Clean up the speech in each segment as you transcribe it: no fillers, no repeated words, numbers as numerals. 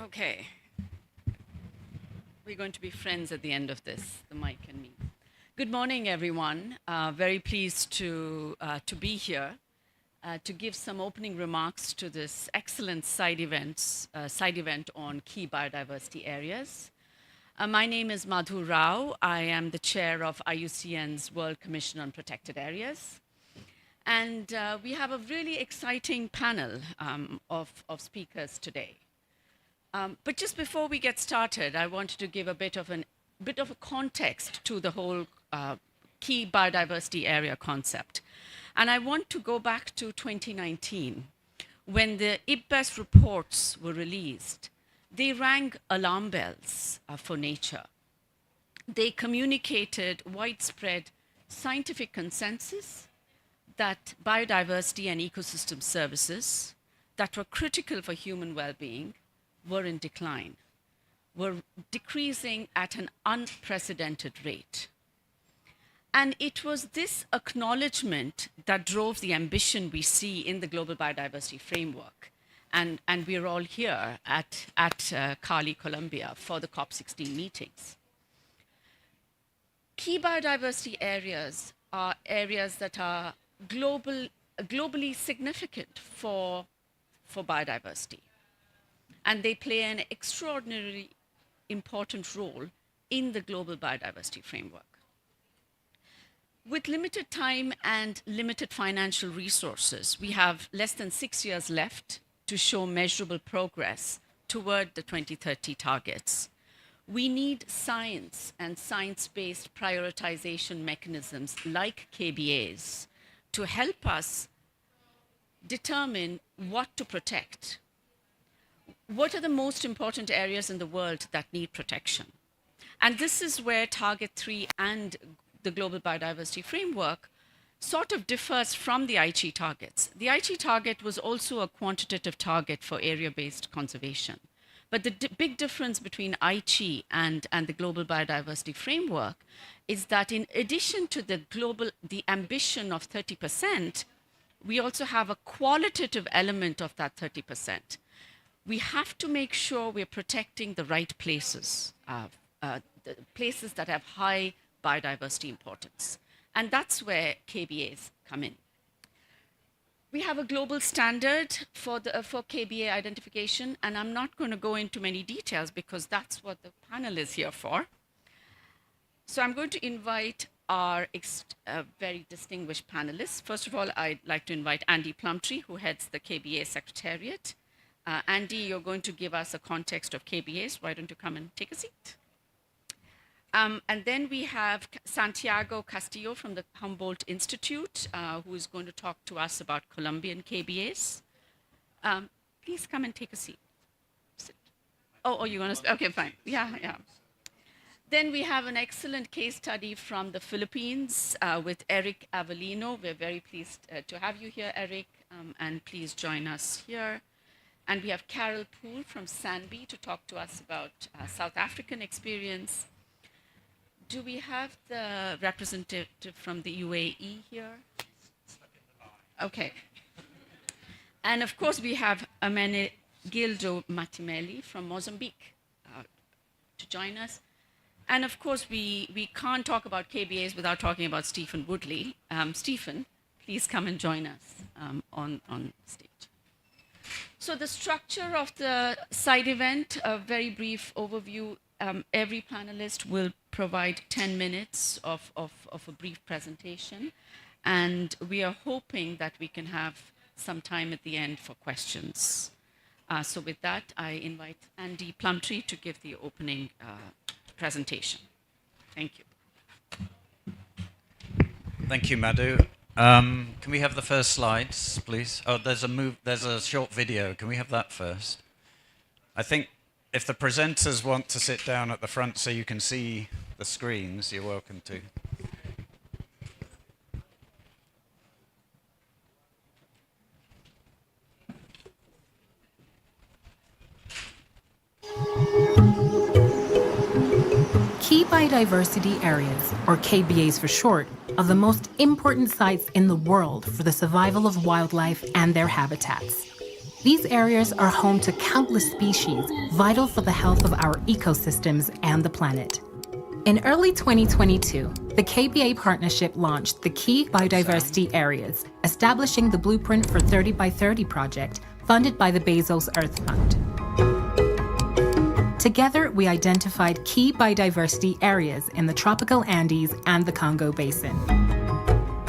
Okay. We're going to be friends at the end of this, the mic and me. Good morning, everyone. Very pleased to be here to give some opening remarks to this excellent side event on key biodiversity areas. My name is Madhu Rao. I am the chair of IUCN's World Commission on Protected Areas. And we have a really exciting panel of speakers today. But just before we get started, I wanted to give a bit of a context to the whole key biodiversity area concept. And I want to go back to 2019, when the IPBES reports were released. They rang alarm bells for nature. They communicated widespread scientific consensus that biodiversity and ecosystem services that were critical for human well-being were in decline, were decreasing at an unprecedented rate. And it was this acknowledgement that drove the ambition we see in the Global Biodiversity Framework. And we're all here at Cali, Colombia for the COP16 meetings. Key biodiversity areas are areas that are globally significant for biodiversity. And they play an extraordinarily important role in the Global Biodiversity Framework. With limited time and limited financial resources, we have less than 6 years left to show measurable progress toward the 2030 targets. We need science and science-based prioritization mechanisms like KBAs to help us determine what to protect. What are the most important areas in the world that need protection? And this is where Target 3 and the Global Biodiversity Framework sort of differs from the Aichi targets. The Aichi target was also a quantitative target for area-based conservation. But the big difference between Aichi and the Global Biodiversity Framework is that in addition to the ambition of 30%, we also have a qualitative element of that 30%. We have to make sure we're protecting the right places, the places that have high biodiversity importance. And that's where KBAs come in. We have a global standard for KBA identification, and I'm not going to go into many details because that's what the panel is here for. So I'm going to invite our very distinguished panelists. First of all, I'd like to invite Andy Plumtree, who heads the KBA Secretariat. Andy, you're going to give us a context of KBAs. Why don't you come and take a seat? And then we have Santiago Castillo from the Humboldt Institute, who is going to talk to us about Colombian KBAs. Please come and take a seat. Sit. Oh, you're going to, okay, fine. Yeah. Then we have an excellent case study from the Philippines with Eric Avellino. We're very pleased to have you here, Eric, and please join us here. And we have Carol Poole from Sanby to talk to us about South African experience. Do we have the representative from the UAE here? Okay. And of course, we have Gildo Mattimelli from Mozambique to join us. And of course, we can't talk about KBAs without talking about Stephen Woodley. Stephen, please come and join us on stage. So the structure of the side event, a very brief overview. Every panelist will provide 10 minutes of a brief presentation. And we are hoping that we can have some time at the end for questions. So with that, I invite Andy Plumtree to give the opening presentation. Thank you. Thank you, Madhu. Can we have the first slides, please? Oh, there's a short video. Can we have that first? I think if the presenters want to sit down at the front so you can see the screens, you're welcome to. Key biodiversity areas, or KBAs for short, are the most important sites in the world for the survival of wildlife and their habitats. These areas are home to countless species vital for the health of our ecosystems and the planet. In early 2022, the KBA partnership launched the Key Biodiversity Areas, establishing the blueprint for 30 by 30 project funded by the Bezos Earth Fund. Together, we identified key biodiversity areas in the tropical Andes and the Congo Basin.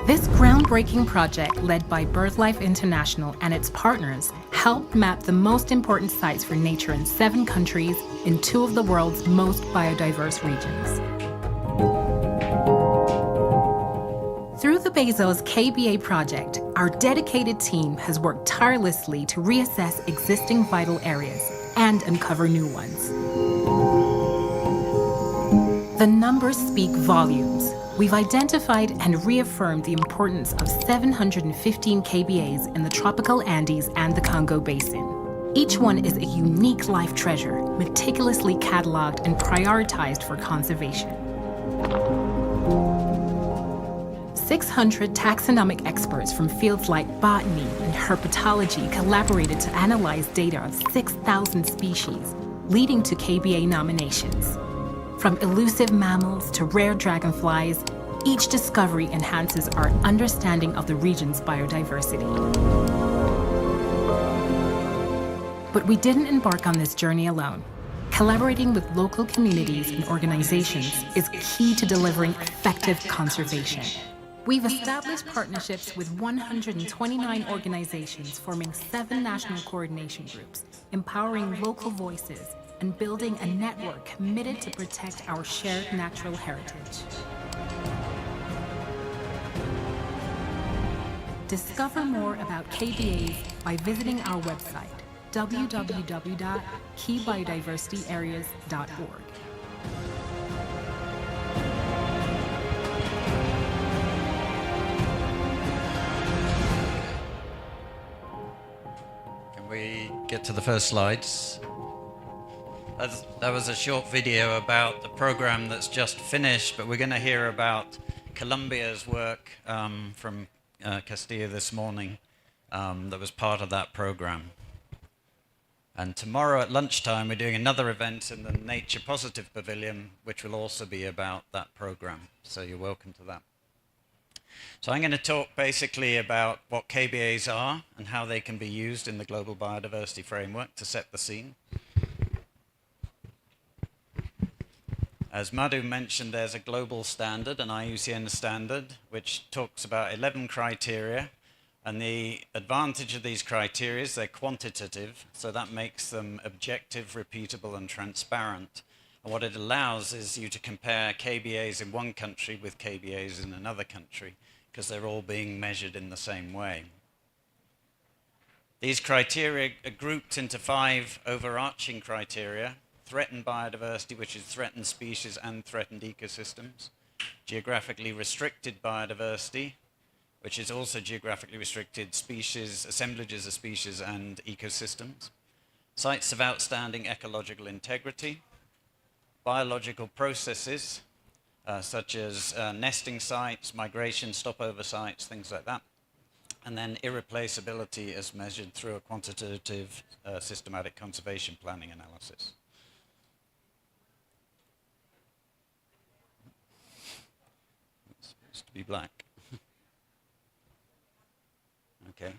This groundbreaking project, led by BirdLife International and its partners, helped map the most important sites for nature in 7 countries in 2 of the world's most biodiverse regions. Through the Bezos KBA project, our dedicated team has worked tirelessly to reassess existing vital areas and uncover new ones. The numbers speak volumes. We've identified and reaffirmed the importance of 715 KBAs in the tropical Andes and the Congo Basin. Each one is a unique life treasure, meticulously cataloged and prioritized for conservation. 600 taxonomic experts from fields like botany and herpetology collaborated to analyze data of 6,000 species, leading to KBA nominations. From elusive mammals to rare dragonflies, each discovery enhances our understanding of the region's biodiversity. But we didn't embark on this journey alone. Collaborating with local communities and organizations is key to delivering effective conservation. We've established partnerships with 129 organizations, forming 7 national coordination groups, empowering local voices, and building a network committed to protect our shared natural heritage. Discover more about KBAs by visiting our website, www.keybiodiversityareas.org. Can we get to the first slides? That was a short video about the program that's just finished, but we're going to hear about Colombia's work from Castilla this morning that was part of that program. And tomorrow at lunchtime, we're doing another event in the Nature Positive Pavilion, which will also be about that program. So you're welcome to that. So I'm going to talk basically about what KBAs are and how they can be used in the global biodiversity framework to set the scene. As Madhu mentioned, there's a global standard, an IUCN standard, which talks about 11 criteria. And the advantage of these criteria is they're quantitative, so that makes them objective, repeatable, and transparent. And what it allows is you to compare KBAs in one country with KBAs in another country, because they're all being measured in the same way. These criteria are grouped into 5 overarching criteria: threatened biodiversity, which is threatened species and threatened ecosystems; geographically restricted biodiversity, which is also geographically restricted species, assemblages of species and ecosystems; sites of outstanding ecological integrity; biological processes, such as nesting sites, migration, stopover sites, things like that; and then irreplaceability as measured through a quantitative systematic conservation planning analysis. It's supposed to be black. Okay.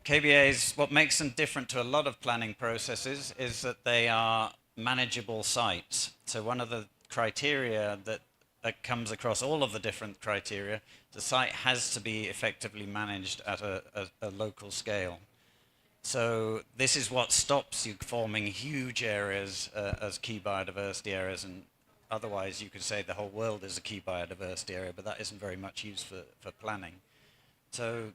KBAs, what makes them different to a lot of planning processes is that they are manageable sites. So one of the criteria that comes across all of the different criteria, the site has to be effectively managed at a local scale. So this is what stops you forming huge areas as key biodiversity areas, and otherwise you could say the whole world is a key biodiversity area, but that isn't very much used for planning. So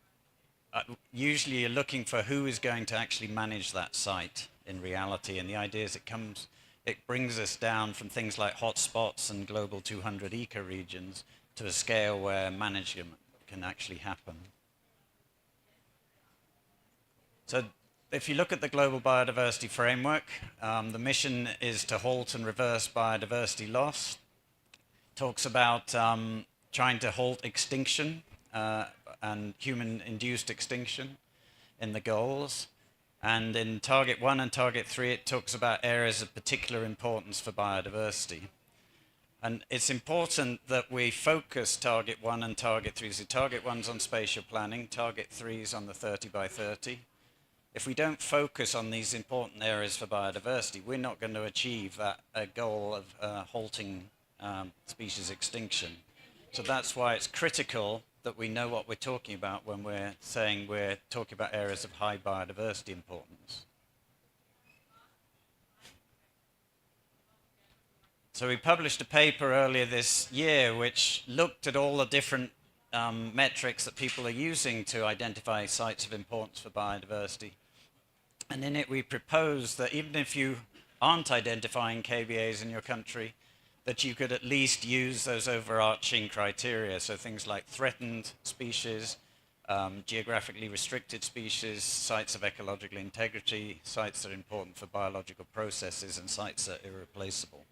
usually you're looking for who is going to actually manage that site in reality, and the idea is it brings us down from things like hotspots and global 200 ecoregions to a scale where management can actually happen. So if you look at the global biodiversity framework, the mission is to halt and reverse biodiversity loss. Talks about trying to halt extinction and human-induced extinction, in the goals. And in Target 1 and Target 3, it talks about areas of particular importance for biodiversity. And it's important that we focus Target 1 and Target 3. So Target 1's on spatial planning, Target 3's on the 30 by 30. If we don't focus on these important areas for biodiversity, we're not going to achieve that goal of halting species extinction. So that's why it's critical that we know what we're talking about when we're saying we're talking about areas of high biodiversity importance. So we published a paper earlier this year which looked at all the different metrics that people are using to identify sites of importance for biodiversity. And in it we propose that even if you aren't identifying KBAs in your country, that you could at least use those overarching criteria. So things like threatened species, geographically restricted species, sites of ecological integrity, sites that are important for biological processes, and sites that are irreplaceable.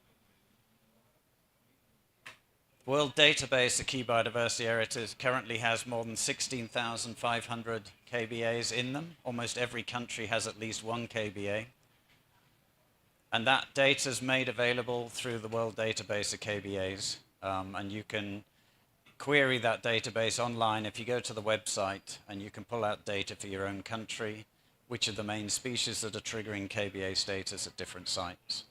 The World Database of Key Biodiversity Areas currently has more than 16,500 KBAs in them. Almost every country has at least one KBA. And that data is made available through the World Database of KBAs. And you can query that database online if you go to the website, and you can pull out data for your own country, which are the main species that are triggering KBA status at different sites.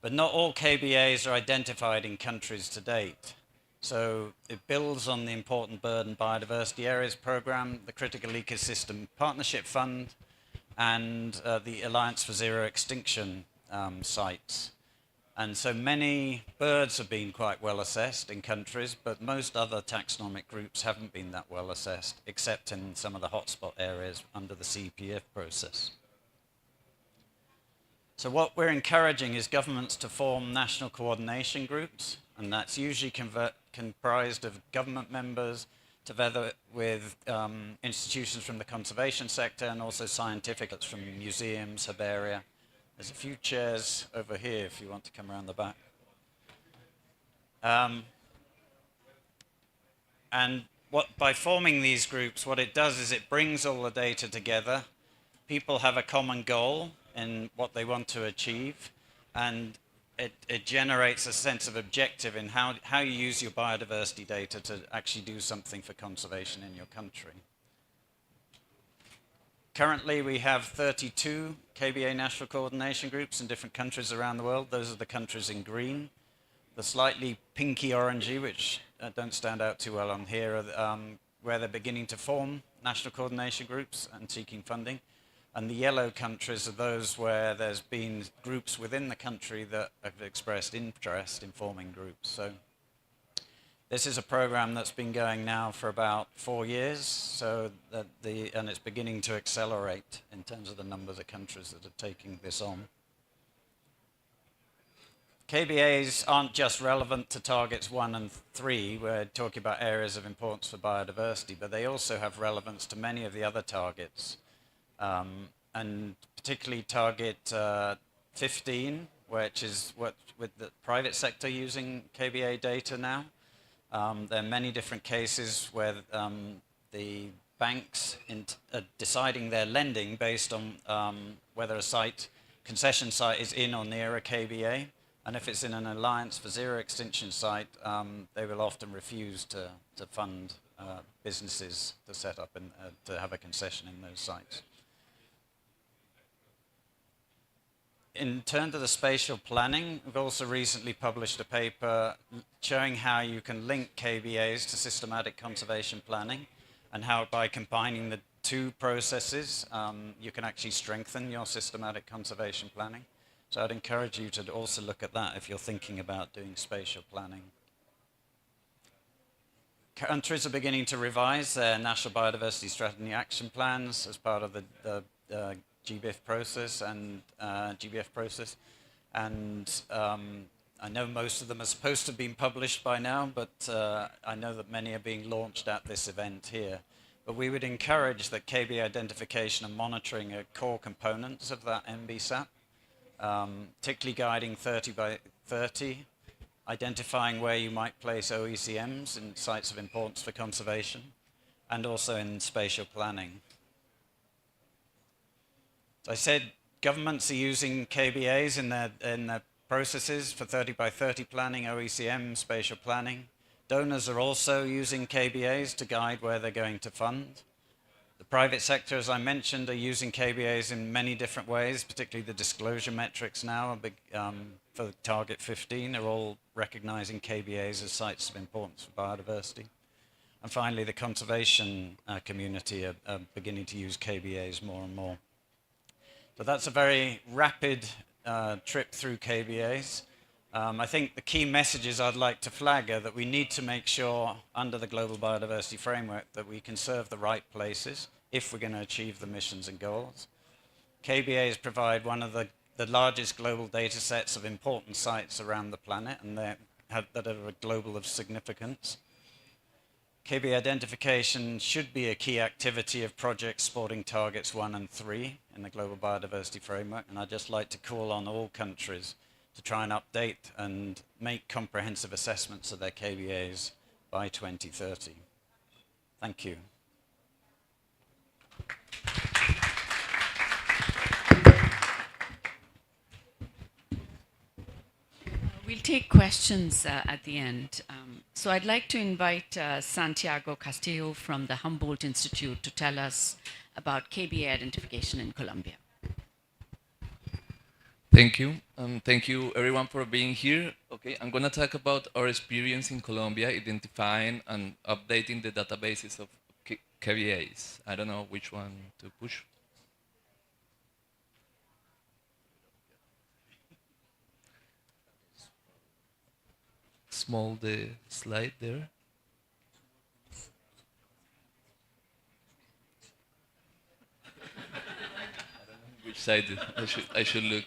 But not all KBAs are identified in countries to date. So it builds on the Important Bird and Biodiversity Areas Programme, the Critical Ecosystem Partnership Fund, and the Alliance for Zero Extinction sites. And so many birds have been quite well assessed in countries, but most other taxonomic groups haven't been that well assessed, except in some of the hotspot areas under the CPF process. So what we're encouraging is governments to form national coordination groups, and that's usually comprised of government members, together with institutions from the conservation sector and also scientific from museums, herbaria. There's a few chairs over here if you want to come around the back. And by forming these groups, what it does is it brings all the data together. People have a common goal in what they want to achieve, and it generates a sense of objective in how you use your biodiversity data to actually do something for conservation in your country. Currently, we have 32 KBA national coordination groups in different countries around the world. Those are the countries in green. The slightly pinky orangey, which don't stand out too well on here, are where they're beginning to form national coordination groups and seeking funding. And the yellow countries are those where there's been groups within the country that have expressed interest in forming groups. So this is a program that's been going now for about 4 years, and it's beginning to accelerate in terms of the numbers of countries that are taking this on. KBAs aren't just relevant to targets 1 and 3, we're talking about areas of importance for biodiversity, but they also have relevance to many of the other targets. And particularly target 15, which is with the private sector using KBA data now. There are many different cases where the banks are deciding their lending based on whether a concession site is in or near a KBA. And if it's in an Alliance for Zero Extinction site, they will often refuse to fund businesses to set up and to have a concession in those sites. In terms of the spatial planning, we've also recently published a paper showing how you can link KBAs to systematic conservation planning, and how by combining the two processes, you can actually strengthen your systematic conservation planning. So I'd encourage you to also look at that if you're thinking about doing spatial planning. Countries are beginning to revise their national biodiversity strategy action plans as part of the GBIF process and GBF process, and I know most of them are supposed to have been published by now, but I know that many are being launched at this event here. But we would encourage that KBA identification and monitoring are core components of that MBSAP, particularly guiding 30 by 30, identifying where you might place OECMs in sites of importance for conservation, and also in spatial planning. So I said governments are using KBAs in their processes for 30 by 30 planning, OECM, spatial planning. Donors are also using KBAs to guide where they're going to fund. The private sector, as I mentioned, are using KBAs in many different ways, particularly the disclosure metrics now are big, for Target 15 are all recognizing KBAs as sites of importance for biodiversity. And finally, the conservation community are beginning to use KBAs more and more. So that's a very rapid trip through KBAs. I think the key messages I'd like to flag are that we need to make sure under the Global Biodiversity Framework that we can serve the right places if we're going to achieve the missions and goals. KBAs provide one of the largest global data sets of important sites around the planet and that are global of significance. KBA identification should be a key activity of projects supporting targets 1 and 3 in the Global Biodiversity Framework, and I'd just like to call on all countries to try and update and make comprehensive assessments of their KBAs by 2030. Thank you. We'll take questions at the end. So I'd like to invite Santiago Castillo from the Humboldt Institute to tell us about KBA identification in Colombia. Thank you. Thank you everyone for being here. Okay, I'm gonna talk about our experience in Colombia identifying and updating the databases of KBAs. I don't know which one to push. Small the slide there. Which side I should look?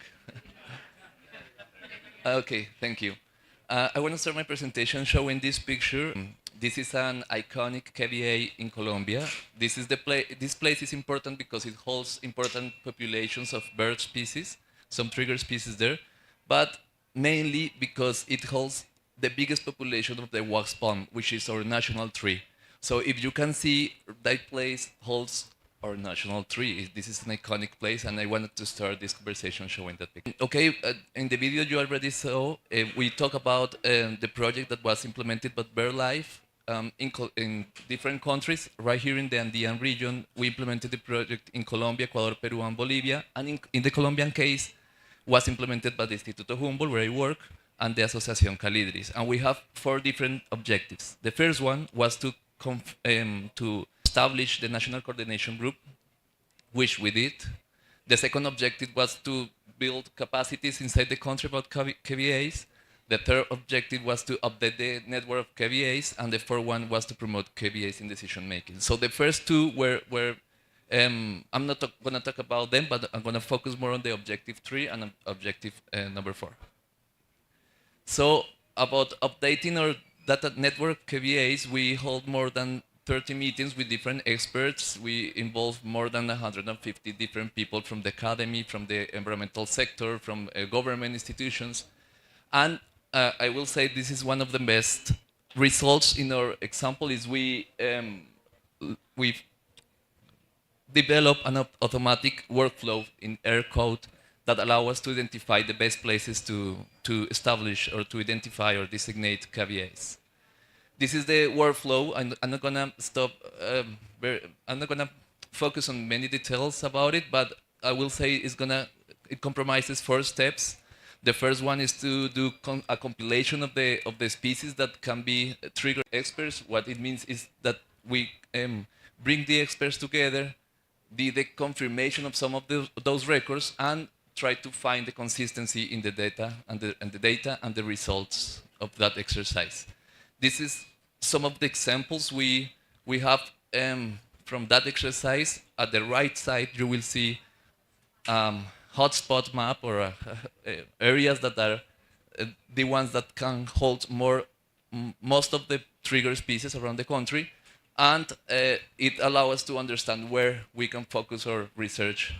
Okay, thank you. I want to start my presentation showing this picture. This is an iconic KBA in Colombia. This place is important because it holds important populations of bird species, some trigger species there, but mainly because it holds the biggest population of the wax palm, which is our national tree. So if you can see, that place holds our national tree. This is an iconic place, and I wanted to start this conversation showing that picture. Okay, in the video you already saw, we talk about the project that was implemented by BirdLife in different countries. Right here in the Andean region, we implemented the project in Colombia, Ecuador, Peru, and Bolivia. And in the Colombian case, was implemented by the Instituto Humboldt, where I work, and the Asociación Calidris. And we have 4 different objectives. The first one was to establish the National Coordination Group, which we did. The second objective was to build capacities inside the country about KBAs. The third objective was to update the network of KBAs, and the fourth one was to promote KBAs in decision making. So the first 2 were I'm not going to talk about them, but I'm going to focus more on the objective 3 and objective number 4. So about updating our data network KBAs, we hold more than 30 meetings with different experts. We involve more than 150 different people from the academy, from the environmental sector, from government institutions. And I will say this is one of the best results in our example is we've developed an automatic workflow in ERCode that allow us to identify the best places to establish or to identify or designate KBAs. This is the workflow. I'm not gonna stop. I'm not gonna focus on many details about it, but I will say it compromises 4 steps. The first one is to do a compilation of the species that can be trigger experts. What it means is that we bring the experts together, the confirmation of some of those records, and try to find the consistency in the data and the data and the results of that exercise. This is some of the examples we have from that exercise. At the right side, you will see hotspot map or areas that are the ones that can hold most of the trigger species around the country, and it allows us to understand where we can focus our research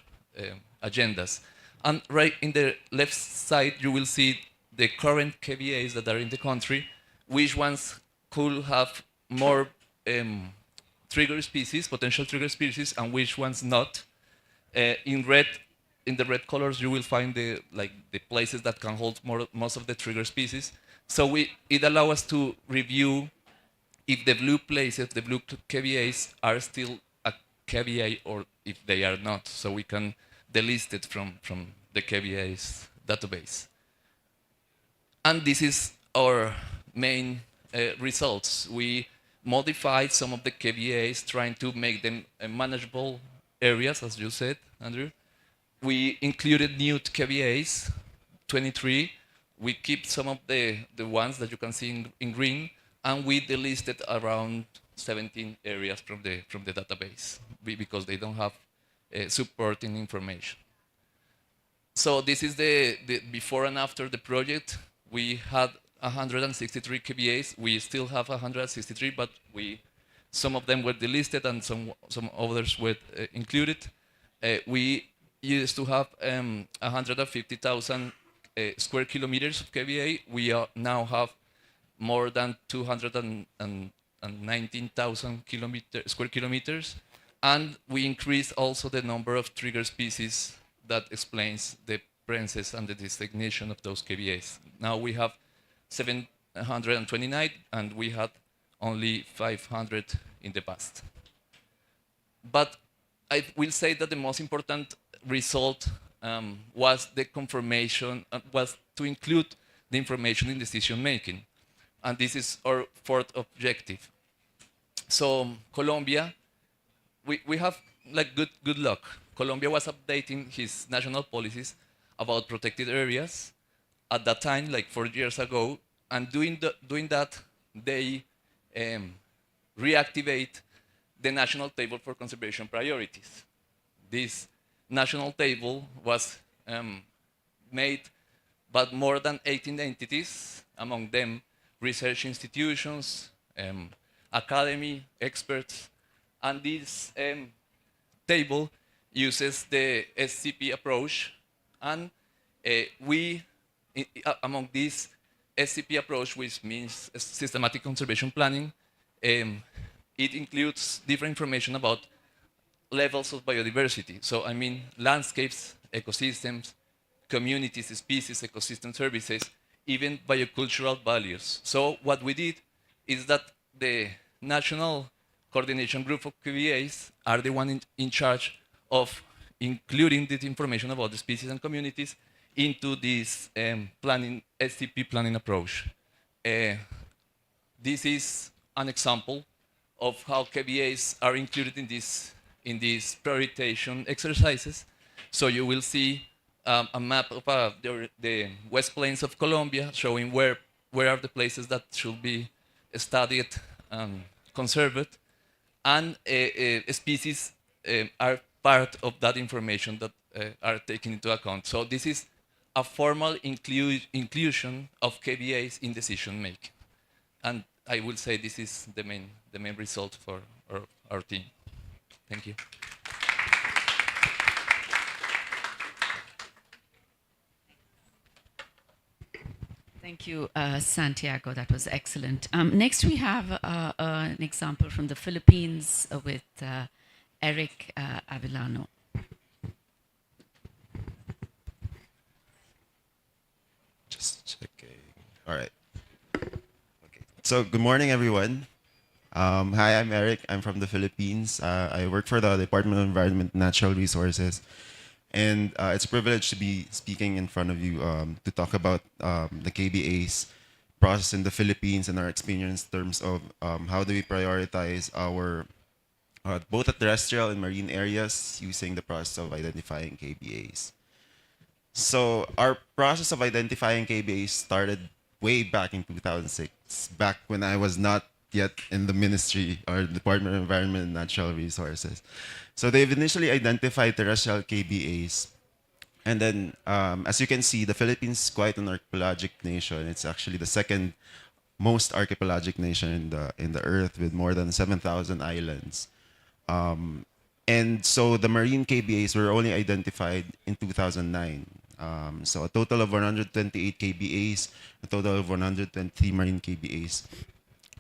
agendas. And right in the left side, you will see the current KBAs that are in the country, which ones could have more trigger species, potential trigger species, and which ones not. In red, in the red colors, you will find the places that can hold most of the trigger species. So it allows us to review if the blue places, the blue KBAs, are still a KBA or if they are not. So we can delist it from the KBA's database. And this is our main results. We modified some of the KBAs, trying to make them manageable areas, as you said, Andrew. We included new KBAs, 23. We keep some of the ones that you can see in green, and we delisted around 17 areas from the database because they don't have supporting information. So this is the before and after the project. We had 163 KBAs. We still have 163, but some of them were delisted and some others were included. We used to have 150,000 square kilometers of KBA. We now have more than 219,000 square kilometers. And we increased also the number of trigger species that explains the presence and the designation of those KBAs. Now we have 729, and we had only 500 in the past. But I will say that the most important result was the confirmation, was to include the information in decision making. And this is our fourth objective. So Colombia, we have like good luck. Colombia was updating his national policies about protected areas at that time, like 4 years ago, and doing that, they reactivate the national table for conservation priorities. This national table was made by more than 18 entities, among them research institutions, academy, experts, and this table uses the SCP approach, and among this SCP approach, which means systematic conservation planning, it includes different information about levels of biodiversity. So I mean landscapes, ecosystems, communities, species, ecosystem services, even biocultural values. So what we did is that the National Coordination Group of KBAs are the one in charge of including this information about the species and communities into this SCP planning approach. This is an example of how KBAs are included in these prioritization exercises. So you will see a map of the West Plains of Colombia showing where are the places that should be studied and conserved, and species are part of that information that are taken into account. So this is a formal inclusion of KBAs in decision making, and I will say this is the main result for our team. Thank you. Thank you, Santiago. That was excellent. Next, we have an example from the Philippines with Eric Avellano. Just checking. All right. Okay. So good morning, everyone. Hi, I'm Eric. I'm from the Philippines. I work for the Department of Environment and Natural Resources. And it's a privilege to be speaking in front of you to talk about the KBA's process in the Philippines and our experience in terms of how do we prioritize our both the terrestrial and marine areas using the process of identifying KBAs. So our process of identifying KBAs started way back in 2006, back when I was not yet in the ministry or Department of Environment and Natural Resources. So they've initially identified terrestrial KBAs. And then, as you can see, the Philippines is quite an archipelagic nation. It's actually the second most archipelagic nation in the earth, with more than 7,000 islands. And so the marine KBAs were only identified in 2009. So a total of 128 KBAs, a total of 123 marine KBAs.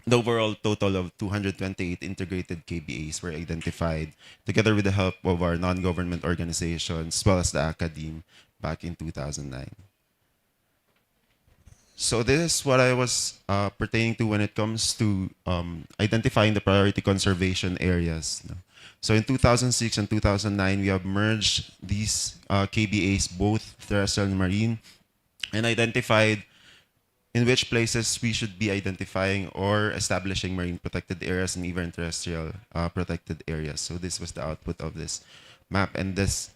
the overall total of 228 integrated KBAs were identified, together with the help of our non-government organizations, as well as the academe, back in 2009. So this is what I was pertaining to when it comes to identifying the priority conservation areas. So in 2006 and 2009, we have merged these KBAs, both terrestrial and marine, and identified in which places we should be identifying or establishing marine protected areas and even terrestrial protected areas. So this was the output of this map, and this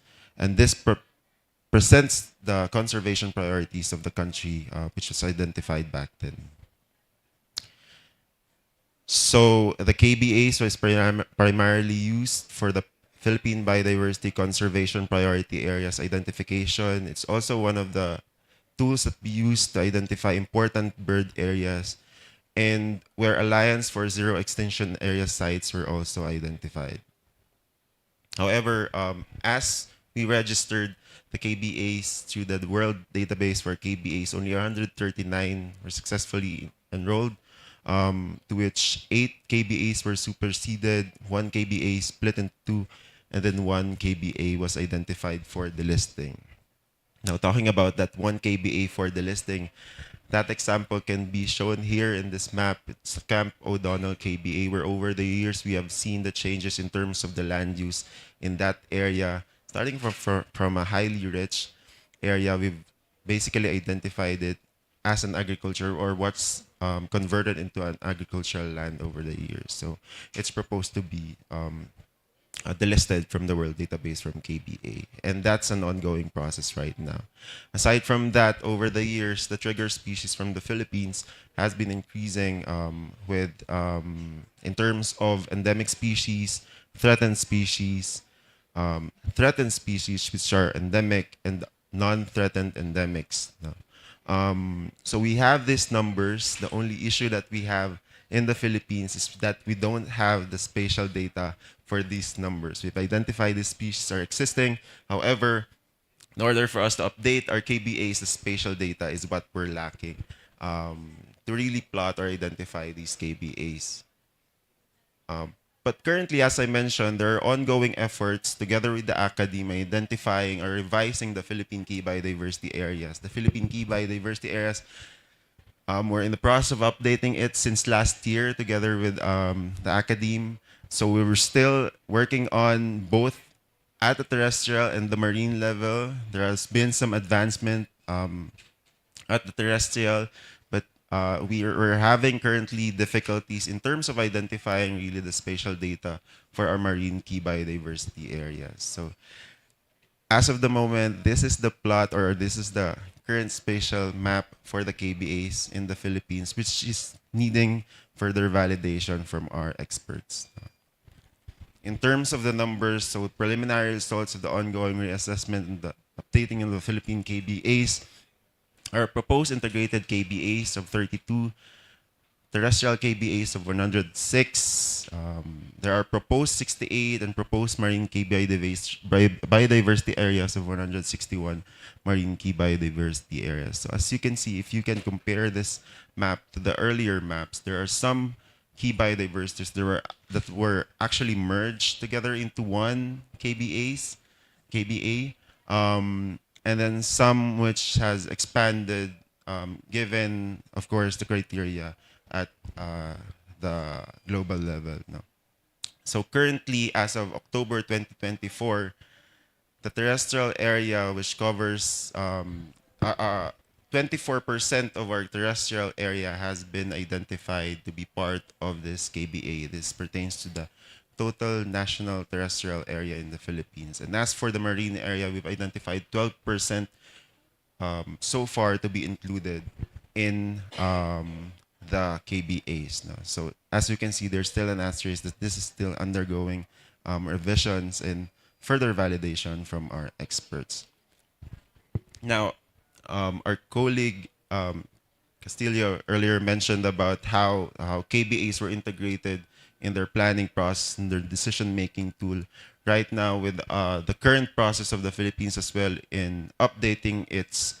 presents the conservation priorities of the country, which was identified back then. So the KBAs was primarily used for the Philippine biodiversity conservation priority areas identification. It's also one of the tools that we use to identify important bird areas, and where Alliance for Zero Extinction Area sites were also identified. However, as we registered the KBAs through the World Database for KBAs, only 139 were successfully enrolled, to which 8 KBAs were superseded, 1 KBA split in 2, and then 1 KBA was identified for delisting. Now, talking about that 1 KBA for delisting, that example can be shown here in this map. It's Camp O'Donnell KBA, where over the years we have seen the changes in terms of the land use in that area. Starting from a highly rich area, we've basically identified it as an agriculture, or what's converted into an agricultural land over the years. So it's proposed to be delisted from the World Database from KBA. And that's an ongoing process right now. Aside from that, over the years, the trigger species from the Philippines has been increasing in terms of endemic species, threatened species, which are endemic, and non-threatened endemics. So we have these numbers. The only issue that we have in the Philippines is that we don't have the spatial data for these numbers. We've identified these species are existing. However, in order for us to update our KBAs, the spatial data is what we're lacking to really plot or identify these KBAs. But currently, as I mentioned, there are ongoing efforts together with the academy identifying or revising the Philippine key biodiversity areas. The Philippine key biodiversity areas, we're in the process of updating it since last year together with the academe. So we were still working on both at the terrestrial and the marine level. There has been some advancement at the terrestrial, but we're having currently difficulties in terms of identifying really the spatial data for our marine key biodiversity areas. So as of the moment, this is the plot, or this is the current spatial map for the KBAs in the Philippines, which is needing further validation from our experts. In terms of the numbers, so preliminary results of the ongoing reassessment and the updating of the Philippine KBAs are proposed integrated KBAs of 32, terrestrial KBAs of 106. There are proposed 68 and proposed marine key biodiversity areas of 161 marine key biodiversity areas. So as you can see, if you can compare this map to the earlier maps, there are some key biodiversities that were actually merged together into one KBA, and then some which has expanded, given, of course, the criteria at the global level. No? So currently, as of October 2024, the terrestrial area, which covers 24% of our terrestrial area, has been identified to be part of this KBA. This pertains to the total national terrestrial area in the Philippines. And as for the marine area, we've identified 12% so far to be included in the KBAs. No? So as you can see, there's still an asterisk that this is still undergoing revisions and further validation from our experts. Now, our colleague Castillo earlier mentioned about how KBAs were integrated in their planning process and their decision-making tool. Right now, with the current process of the Philippines as well in updating its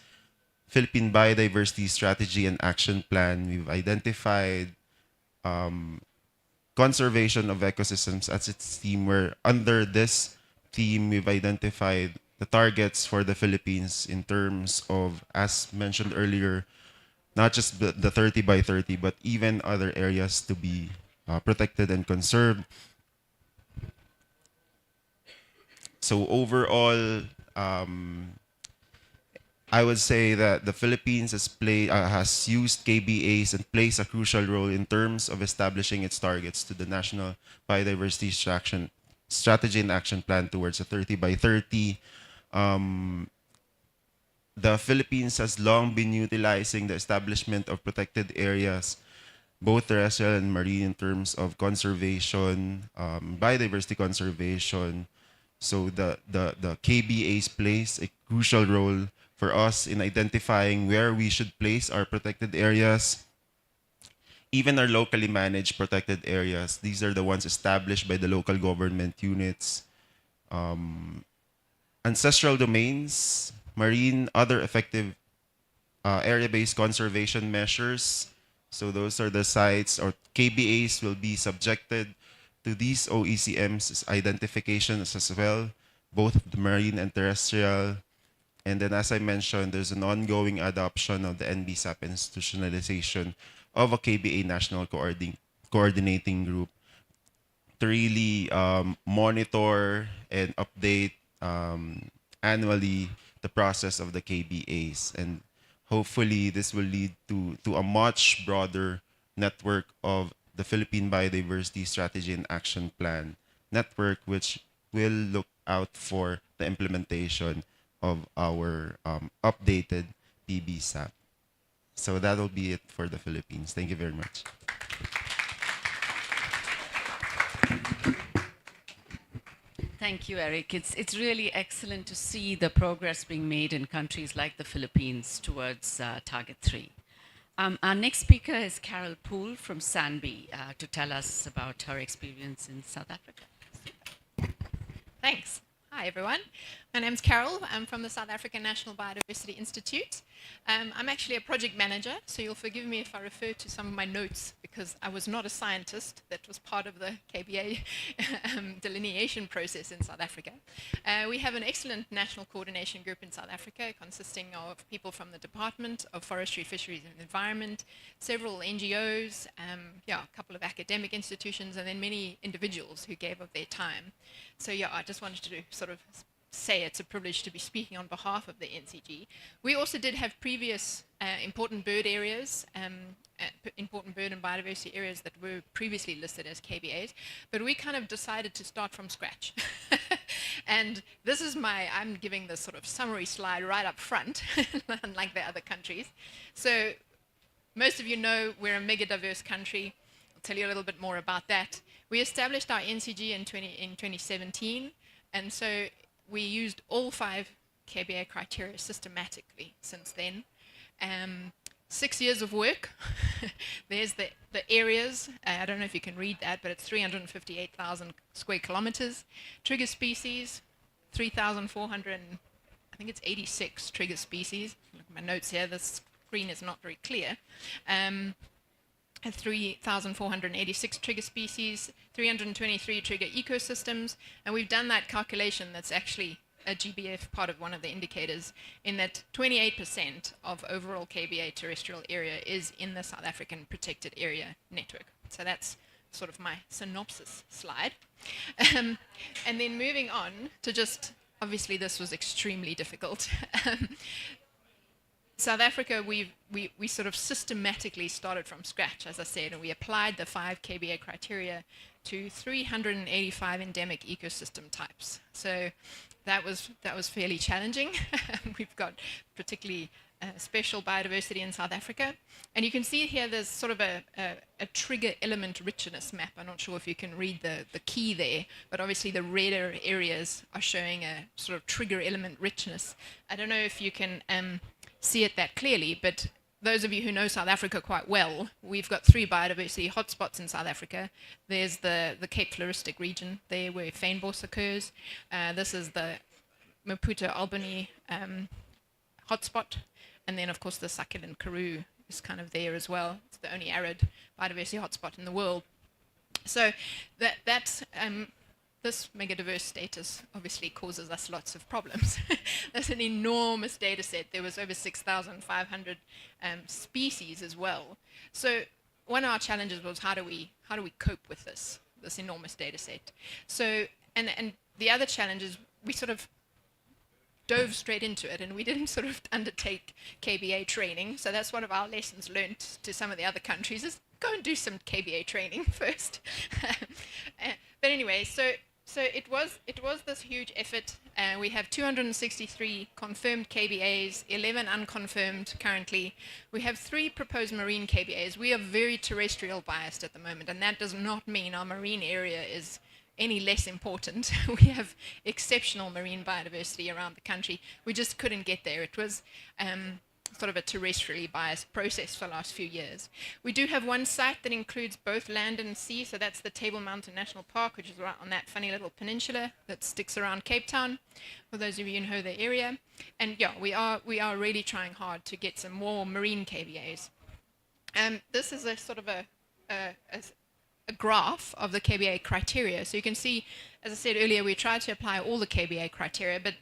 Philippine Biodiversity Strategy and Action Plan, we've identified conservation of ecosystems as its theme, where under this theme we've identified the targets for the Philippines in terms of, as mentioned earlier, not just the 30 by 30, but even other areas to be protected and conserved. So overall, I would say that the Philippines has used KBAs and plays a crucial role in terms of establishing its targets to the National Biodiversity Strategy and Action Plan towards a 30 by 30. The Philippines has long been utilizing the establishment of protected areas, both terrestrial and marine, in terms of conservation, biodiversity conservation. So the KBAs plays a crucial role for us in identifying where we should place our protected areas, even our locally managed protected areas. These are the ones established by the local government units. Ancestral domains, marine, other effective area-based conservation measures. So those are the sites, or KBAs will be subjected to these OECMs identifications as well, both the marine and terrestrial. And then, as I mentioned, there's an ongoing adoption of the NBSAP institutionalization of a KBA national coordinating group to really monitor and update annually the process of the KBAs. And hopefully this will lead to a much broader network of the Philippine Biodiversity Strategy and Action Plan network, which will look out for the implementation of our updated PBSAP. So that'll be it for the Philippines. Thank you very much. Thank you, Eric. It's really excellent to see the progress being made in countries like the Philippines towards Target 3. Our next speaker is Carol Poole from Sanby to tell us about her experience in South Africa. Thanks. Hi, everyone. My name's Carol. I'm from the South African National Biodiversity Institute. I'm actually a project manager, so you'll forgive me if I refer to some of my notes, because I was not a scientist. That was part of the KBA delineation process in South Africa. We have an excellent national coordination group in South Africa, consisting of people from the Department of Forestry, Fisheries and Environment, several NGOs, a couple of academic institutions, and then many individuals who gave of their time. So I just wanted to sort of say it's a privilege to be speaking on behalf of the NCG. We also did have previous important bird areas, important bird and biodiversity areas that were previously listed as KBAs, but we kind of decided to start from scratch. And this is I'm giving this sort of summary slide right up front, unlike the other countries. So most of you know we're a mega diverse country. I'll tell you a little bit more about that. We established our NCG in 2017, and so we used all 5 KBA criteria systematically since then. 6 years of work. There's the areas. I don't know if you can read that, but it's 358,000 square kilometers. Trigger species, 3,400, I think it's 86 trigger species. Look at my notes here. The screen is not very clear. 3,486 trigger species, 323 trigger ecosystems, and we've done that calculation that's actually a GBF part of one of the indicators, in that 28% of overall KBA terrestrial area is in the South African protected area network. So that's sort of my synopsis slide. And then moving on to just, obviously this was extremely difficult. South Africa, we sort of systematically started from scratch, as I said, and we applied the 5 KBA criteria to 385 endemic ecosystem types. So that was fairly challenging. We've got particularly special biodiversity in South Africa. And you can see here there's sort of a trigger element richness map. I'm not sure if you can read the key there, but obviously the redder areas are showing a sort of trigger element richness. I don't know if you can see it that clearly, but those of you who know South Africa quite well, we've got 3 biodiversity hotspots in South Africa. There's the Cape Floristic region there where fynbos occurs. This is the Maputo Albany hotspot. And then, of course, the succulent karoo is kind of there as well. It's the only arid biodiversity hotspot in the world. So this megadiverse status obviously causes us lots of problems. That's an enormous data set. There was over 6,500 species as well. So one of our challenges was how do we cope with this enormous data set? So and the other challenge is we sort of dove straight into it, and we didn't sort of undertake KBA training. So that's one of our lessons learned to some of the other countries, is go and do some KBA training first. But anyway, so it was this huge effort. We have 263 confirmed KBAs, 11 unconfirmed currently. We have 3 proposed marine KBAs. We are very terrestrial biased at the moment, and that does not mean our marine area is any less important. We have exceptional marine biodiversity around the country. We just couldn't get there. It was sort of a terrestrially biased process for the last few years. We do have one site that includes both land and sea, so that's the Table Mountain National Park, which is right on that funny little peninsula that sticks around Cape Town, for those of you who know the area. And yeah, we are really trying hard to get some more marine KBAs. This is a sort of a graph of the KBA criteria. So you can see, as I said earlier, we tried to apply all the KBA criteria, but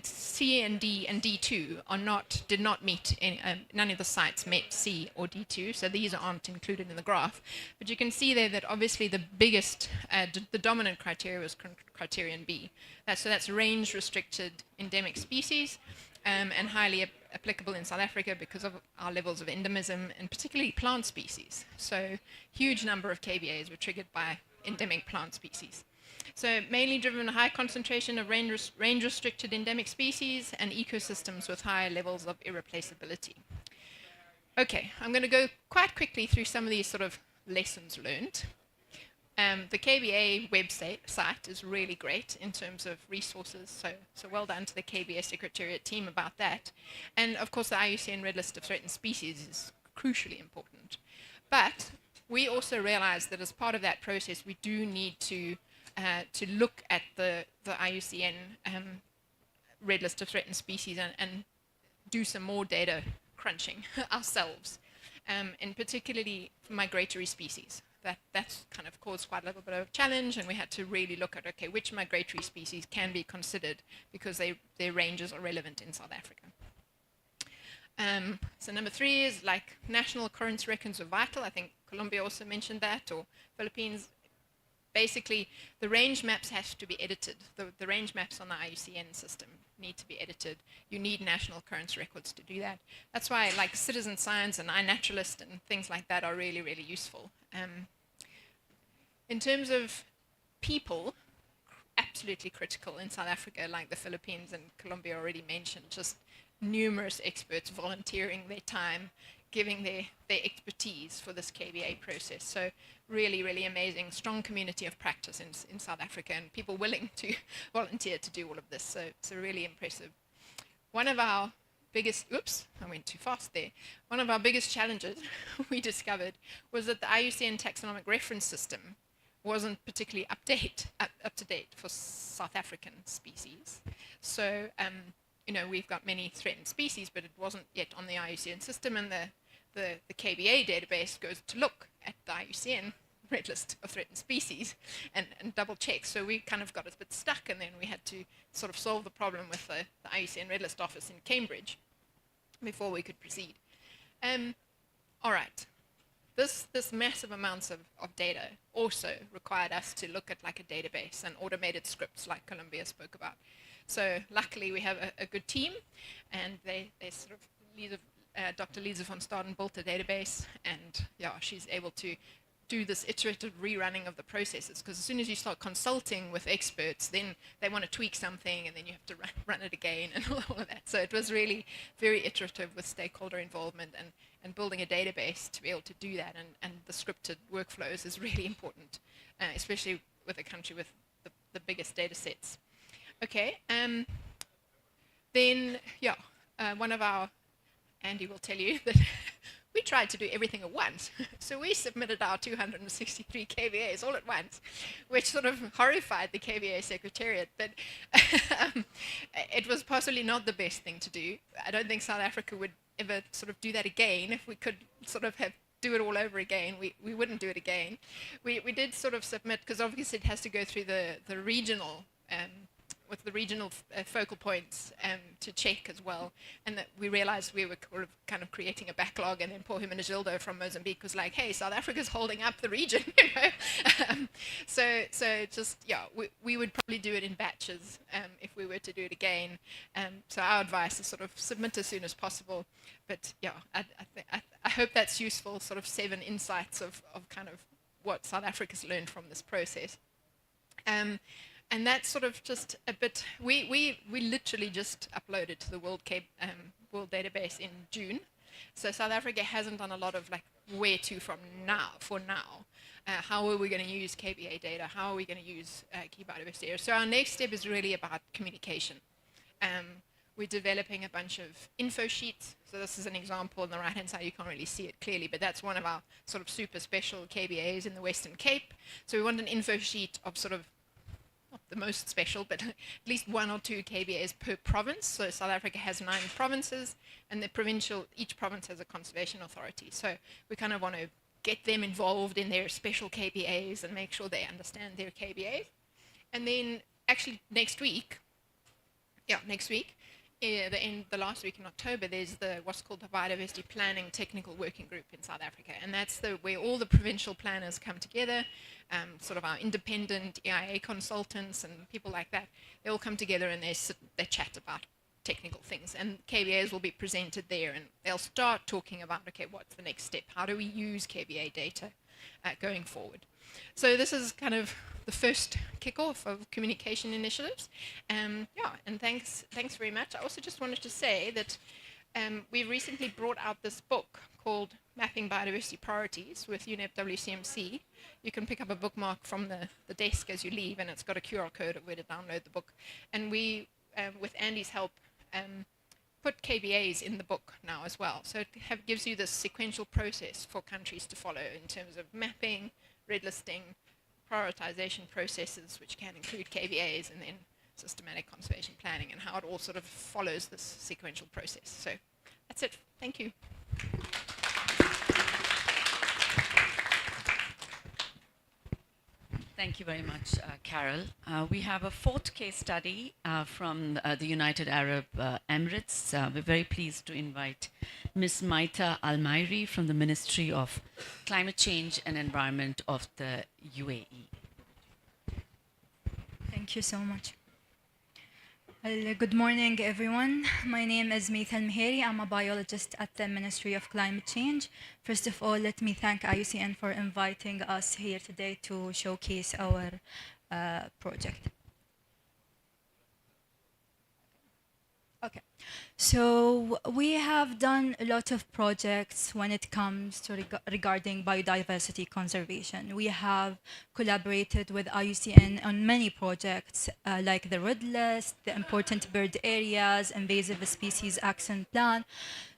C and D and D2 did not meet any, none of the sites met C or D2, so these aren't included in the graph. But you can see there that obviously the biggest, the dominant criteria was criterion B. So that's range restricted endemic species, and highly applicable in South Africa because of our levels of endemism, and particularly plant species. So huge number of KBAs were triggered by endemic plant species. So mainly driven by high concentration of range-restricted endemic species and ecosystems with high levels of irreplaceability. Okay, I'm going to go quite quickly through some of these sort of lessons learned. The KBA website is really great in terms of resources, so well done to the KBA Secretariat team about that. And of course the IUCN Red List of Threatened Species is crucially important. But we also realize that as part of that process we do need to look at the IUCN Red List of Threatened Species and do some more data crunching ourselves, and particularly migratory species. That's kind of caused quite a little bit of a challenge, and we had to really look at, okay, which migratory species can be considered because their ranges are relevant in South Africa. So number 3 is like national occurrence records are vital. I think Colombia also mentioned that, or Philippines. Basically, the range maps have to be edited. The range maps on the IUCN system need to be edited. You need national occurrence records to do that. That's why like citizen science and iNaturalist and things like that are really, really useful. In terms of people, absolutely critical in South Africa, like the Philippines and Colombia already mentioned, just numerous experts volunteering their time, giving their expertise for this KBA process. So really, really amazing, strong community of practice in South Africa, and people willing to volunteer to do all of this. So it's really impressive. One of our biggest, oops, I went too fast there. One of our biggest challenges we discovered was that the IUCN taxonomic reference system wasn't particularly up to date for South African species. So, you know, we've got many threatened species, but it wasn't yet on the IUCN system, and the KBA database goes to look at the IUCN Red List of Threatened Species and double check. So we kind of got a bit stuck, and then we had to sort of solve the problem with the IUCN Red List office in Cambridge before we could proceed. All right. This massive amounts of data also required us to look at like a database and automated scripts like Colombia spoke about. So luckily we have a good team, and they sort of, Dr. Lisa von Staden built a database, and yeah, she's able to do this iterative rerunning of the processes, because as soon as you start consulting with experts, then they want to tweak something, and then you have to run it again and all of that. So it was really very iterative with stakeholder involvement, and building a database to be able to do that, and the scripted workflows is really important, especially with a country with the biggest data sets. Okay, then, yeah, one of our, Andy will tell you that, we tried to do everything at once. So we submitted our 263 KBAs all at once, which sort of horrified the KBA Secretariat. But it was possibly not the best thing to do. I don't think South Africa would ever sort of do that again. If we could sort of do it all over again, we wouldn't do it again. We did sort of submit, because obviously it has to go through the regional with the regional focal points to check as well, and that we realized we were kind of creating a backlog, and then poor Hermenegildo from Mozambique was like, hey, South Africa's holding up the region, you know. So just, yeah, we would probably do it in batches if we were to do it again. So our advice is sort of submit as soon as possible. But yeah, I hope that's useful, sort of 7 insights of kind of what South Africa's learned from this process. And that's sort of just a bit, we literally just uploaded to the World database in June. So South Africa hasn't done a lot of like where to from now, for now. How are we going to use KBA data? How are we going to use key biodiversity areas? So our next step is really about communication. We're developing a bunch of info sheets. So this is an example on the right-hand side. You can't really see it clearly, but that's one of our sort of super special KBAs in the Western Cape. So we want an info sheet of sort of, not the most special, but at least 1 or 2 KBAs per province. So South Africa has 9 provinces, and each province has a conservation authority. So we kind of want to get them involved in their special KBAs and make sure they understand their KBAs. And then actually next week, the last week in October, there's what's called the Biodiversity Planning Technical Working Group in South Africa, and that's where all the provincial planners come together, sort of our independent EIA consultants and people like that. They all come together and they chat about technical things, and KBAs will be presented there, and they'll start talking about, okay, what's the next step? How do we use KBA data going forward? So this is kind of the first kickoff of communication initiatives. And thanks very much. I also just wanted to say that we recently brought out this book called Mapping Biodiversity Priorities with UNEP WCMC. You can pick up a bookmark from the desk as you leave, and it's got a QR code of where to download the book. And we, with Andy's help, put KBAs in the book now as well. So it gives you this sequential process for countries to follow in terms of mapping, red listing, prioritization processes, which can include KBAs, and then systematic conservation planning, and how it all sort of follows this sequential process. So that's it. Thank you. Thank you very much, Carol. We have a 4th case study from the United Arab Emirates. We're very pleased to invite Ms. Maita Almairi from the Ministry of Climate Change and Environment of the UAE. Thank you so much. Well, good morning, everyone. My name is Maita Almairi. I'm a biologist at the Ministry of Climate Change. First of all, let me thank IUCN for inviting us here today to showcase our project. Okay, so we have done a lot of projects when it comes to regarding biodiversity conservation. We have collaborated with IUCN on many projects like the Red List, the Important Bird Areas, Invasive Species Action Plan.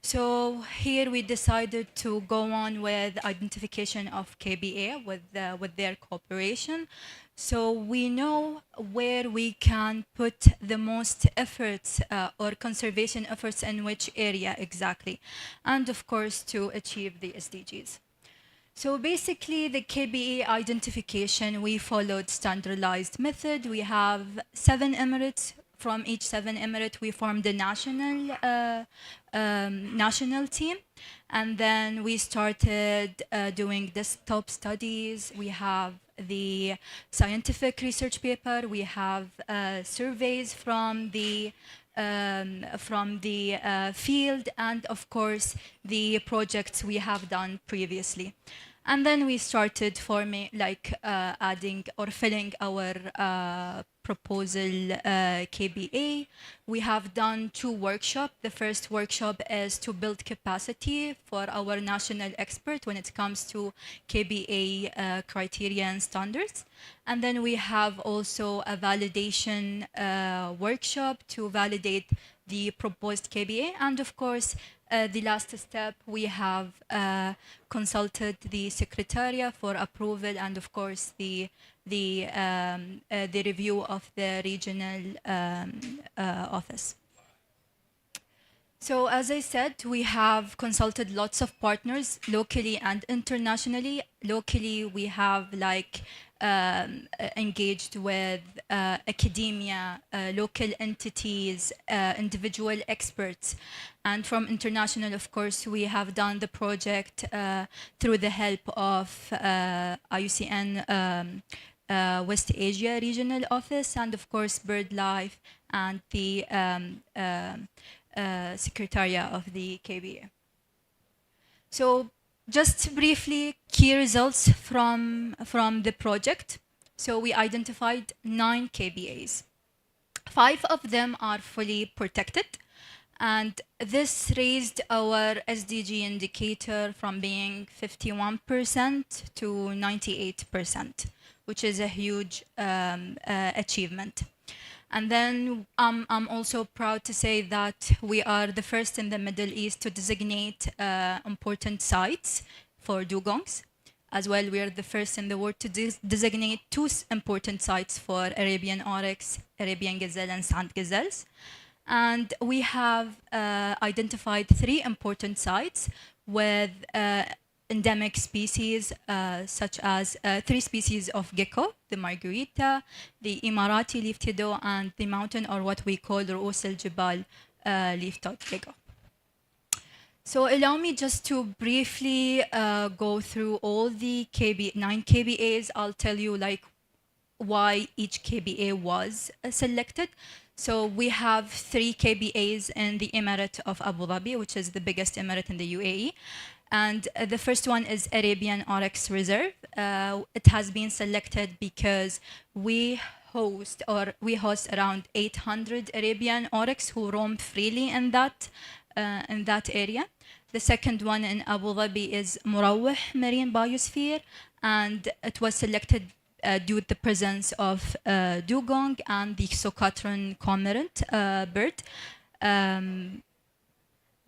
So here we decided to go on with identification of KBA with their cooperation. So we know where we can put the most efforts or conservation efforts in which area exactly, and of course to achieve the SDGs. So basically the KBA identification, we followed standardized method. We have 7 emirates. From each 7 emirate, we formed a national team, and then we started doing desktop studies. We have the scientific research paper. We have surveys from the field, and of course the projects we have done previously. And then we started forming, adding or filling our proposal KBA. We have done 2 workshops. The first workshop is to build capacity for our national expert when it comes to KBA criteria and standards. And then we have also a validation workshop to validate the proposed KBA, and of course the last step, we have consulted the Secretariat for approval and, of course, the review of the regional office. So as I said, we have consulted lots of partners locally and internationally. Locally, we have engaged with academia, local entities, individual experts. And from international, of course, we have done the project through the help of IUCN West Asia Regional Office and, of course, BirdLife and the Secretariat of the KBA. So just briefly, key results from the project. So we identified 9 KBAs. 5 of them are fully protected. And this raised our SDG indicator from being 51% to 98%, which is a huge achievement. And then I'm also proud to say that we are the first in the Middle East to designate important sites for dugongs. As well, we are the first in the world to designate 2 important sites for Arabian oryx, Arabian gazelle, and sand gazelles. And we have identified 3 important sites with endemic species such as 3 species of gecko, the margarita, the Emirati leaf-toed doe, and the mountain, or what we call Ru'us al-Jibal leaf-toed gecko. So allow me just to briefly go through all the 9 KBAs. I'll tell you why each KBA was selected. So we have 3 KBAs in the Emirate of Abu Dhabi, which is the biggest emirate in the UAE. And the first one is Arabian Oryx Reserve. It has been selected because we host around 800 Arabian oryx who roam freely in that area. The second one in Abu Dhabi is Murawih Marine Biosphere, and it was selected due to the presence of dugong and the Socotra cormorant bird.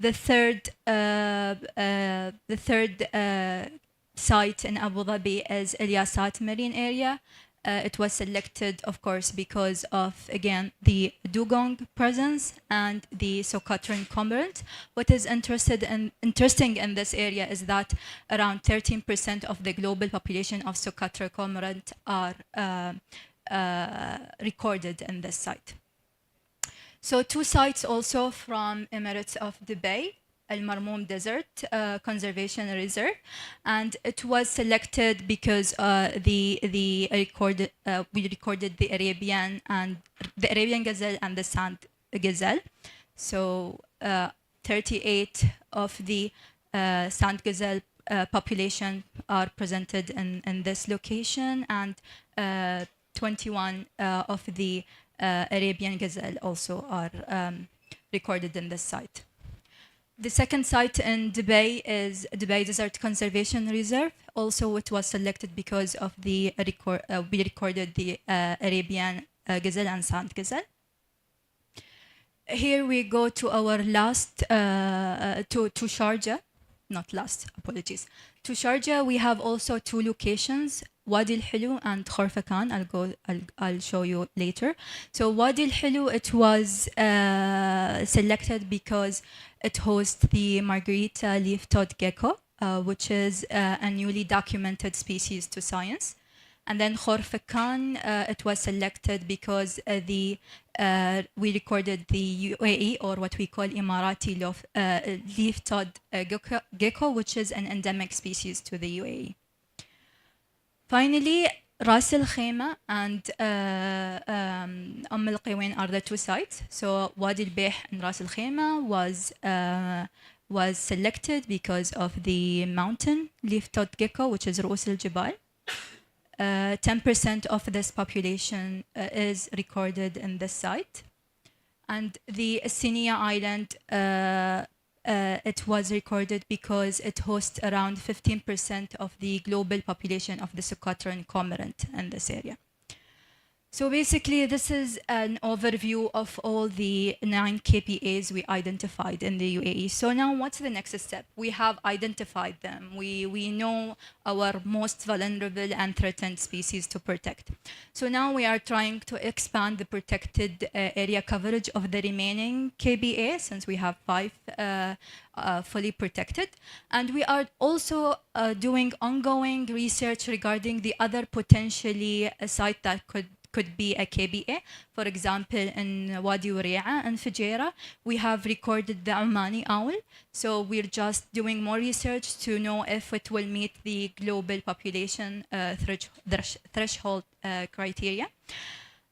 The third site in Abu Dhabi is Ilyasat Marine Area. It was selected, of course, because of, again, the dugong presence and the Socotra cormorant. What is interesting in this area is that around 13% of the global population of Socotra cormorant are recorded in this site. So 2 sites also from Emirates of Dubai, Al Marmoum Desert Conservation Reserve, and it was selected because we recorded the Arabian gazelle and the sand gazelle. So 38 of the sand gazelle population are presented in this location, and 21 of the Arabian gazelle also are recorded in this site. The second site in Dubai is Dubai Desert Conservation Reserve. Also, it was selected because of we recorded the Arabian gazelle and sand gazelle. Here we go to our last, to Sharjah, not last, apologies. To Sharjah, we have also 2 locations, Wadi al-Hilu and Khorfakan. I'll show you later. So Wadi al-Hilu, it was selected because it hosts the Margarita leaf-toed gecko, which is a newly documented species to science. And then Khorfakan, it was selected because we recorded the UAE, or what we call Emirati leaf-toed gecko, which is an endemic species to the UAE. Finally, Ras Al Khaimah and Al Qiwain are the 2 sites. So Wadi Al Bih and Ras Al Khaimah was selected because of the mountain leaf-toed gecko, which is Ru'us al-Jibal. 10% of this population is recorded in this site. And the Oceania Island, it was recorded because it hosts around 15% of the global population of the Socotra cormorant in this area. So basically, this is an overview of all the 9 KPAs we identified in the UAE. So now what's the next step? We have identified them. We know our most vulnerable and threatened species to protect. So now we are trying to expand the protected area coverage of the remaining KBA, since we have 5 fully protected. And we are also doing ongoing research regarding the other potentially site that could be a KBA. For example, in Wadi Wari'a and Fujairah, we have recorded the Omani owl. So we're just doing more research to know if it will meet the global population threshold criteria.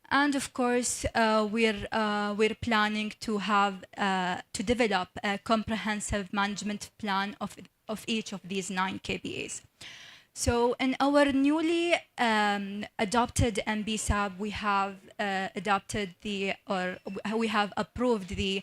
And of course, we're planning to have to develop a comprehensive management plan of each of these 9 KBAs. So in our newly adopted MBSAB, we have we have approved the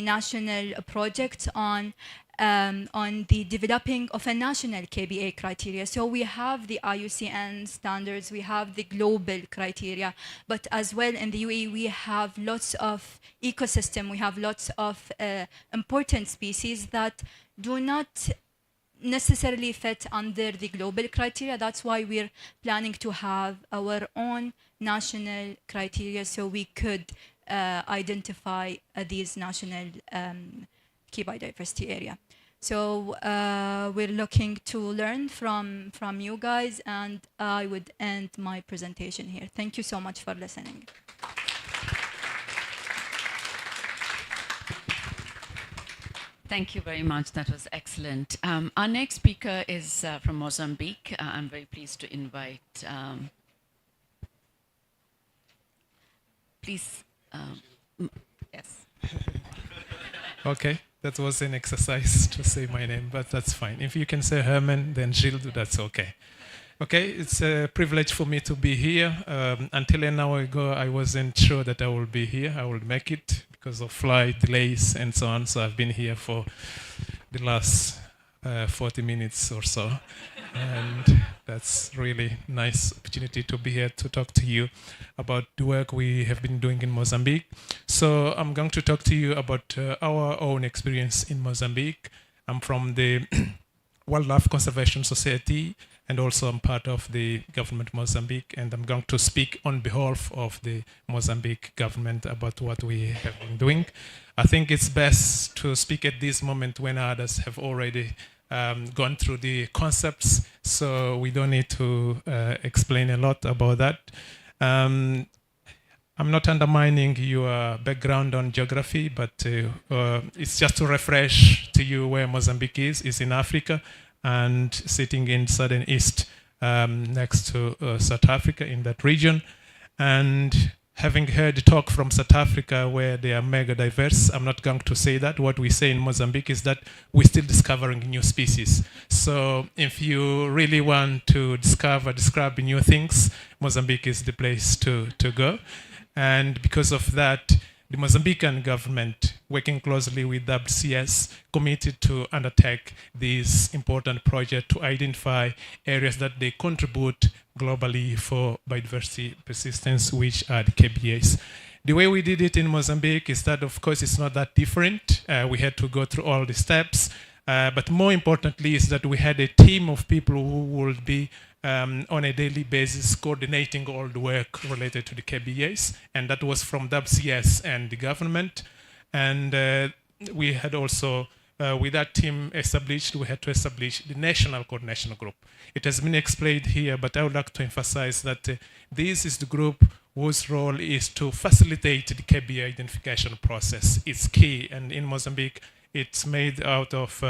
national project on the developing of a national KBA criteria. So we have the IUCN standards, we have the global criteria, but as well in the UAE we have lots of ecosystem, we have lots of important species that do not necessarily fit under the global criteria. That's why we're planning to have our own national criteria so we could identify these national key biodiversity area. So we're looking to learn from you guys, and I would end my presentation here. Thank you so much for listening. Thank you very much. That was excellent. Our next speaker is from Mozambique. I'm very pleased to invite, please, yes. Okay, that was an exercise to say my name, but that's fine. If you can say Herman, then Gilles, that's okay. Okay, it's a privilege for me to be here. Until an hour ago, I wasn't sure that I will be here. I will make it because of flight delays and so on. So I've been here for the last 40 minutes or so. And that's really nice opportunity to be here to talk to you about the work we have been doing in Mozambique. So I'm going to talk to you about our own experience in Mozambique. I'm from the Wildlife Conservation Society, and also I'm part of the government of Mozambique, and I'm going to speak on behalf of the Mozambique government about what we have been doing. I think it's best to speak at this moment when others have already gone through the concepts, so we don't need to explain a lot about that. I'm not undermining your background on geography, but it's just to refresh to you where Mozambique is. It's in Africa and sitting in southern east next to South Africa in that region. And having heard talk from South Africa where they are mega diverse, I'm not going to say that. What we say in Mozambique is that we're still discovering new species. So if you really want to describe new things, Mozambique is the place to go. And because of that, the Mozambican government, working closely with WCS, committed to undertake this important project to identify areas that they contribute globally for biodiversity persistence, which are the KBAs. The way we did it in Mozambique is that, of course, it's not that different. We had to go through all the steps. But more importantly is that we had a team of people who would be on a daily basis coordinating all the work related to the KBAs, and that was from WCS and the government. And we had also, with that team established, we had to establish the National Coordination Group. It has been explained here, but I would like to emphasize that this is the group whose role is to facilitate the KBA identification process. It's key, and in Mozambique, it's made out of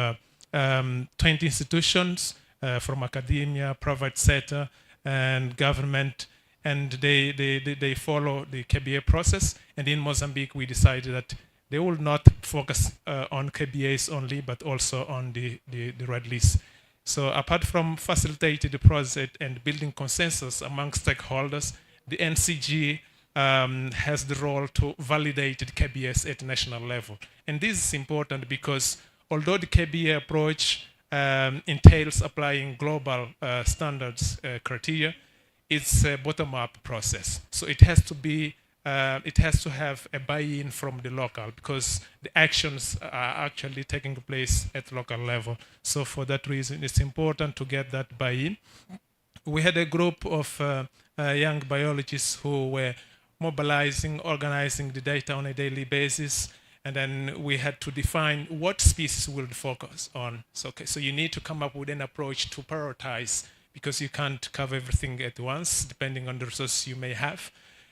20 institutions, from academia, private sector, and government, and they follow the KBA process. And in Mozambique, we decided that they will not focus on KBAs only, but also on the red list. So apart from facilitating the process and building consensus among stakeholders, the NCG has the role to validate the KBAs at national level. And this is important because although the KBA approach entails applying global standards criteria, it's a bottom-up process. So it has to have a buy-in from the local, because the actions are actually taking place at local level. So for that reason, it's important to get that buy-in. We had a group of young biologists who were mobilizing, organizing the data on a daily basis, and then we had to define what species we'll focus on. So you need to come up with an approach to prioritize, because you can't cover everything at once, depending on the resources you may have.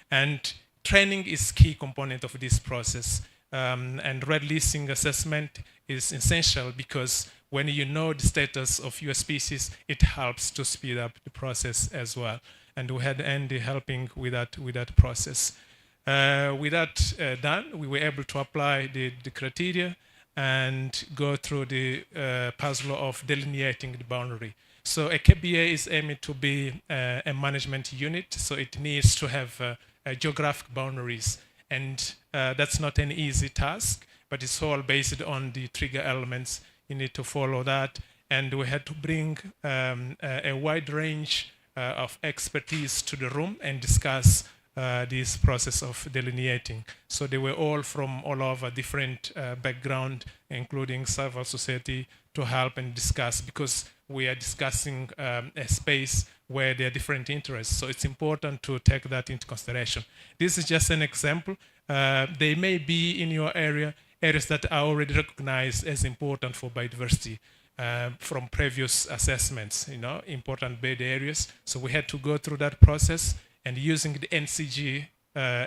And training is key component of this process. And red listing assessment is essential, because when you know the status of your species, it helps to speed up the process as well. And we had Andy helping with that process. With that done, we were able to apply the criteria and go through the puzzle of delineating the boundary. So a KBA is aiming to be a management unit, so it needs to have geographic boundaries. And that's not an easy task, but it's all based on the trigger elements. You need to follow that. And we had to bring a wide range of expertise to the room and discuss this process of delineating. So they were all from all over different background, including civil society, to help and discuss, because we are discussing a space where there are different interests. So it's important to take that into consideration. This is just an example. They may be in your area, areas that are already recognized as important for biodiversity from previous assessments, important bird areas. So we had to go through that process, and using the NCG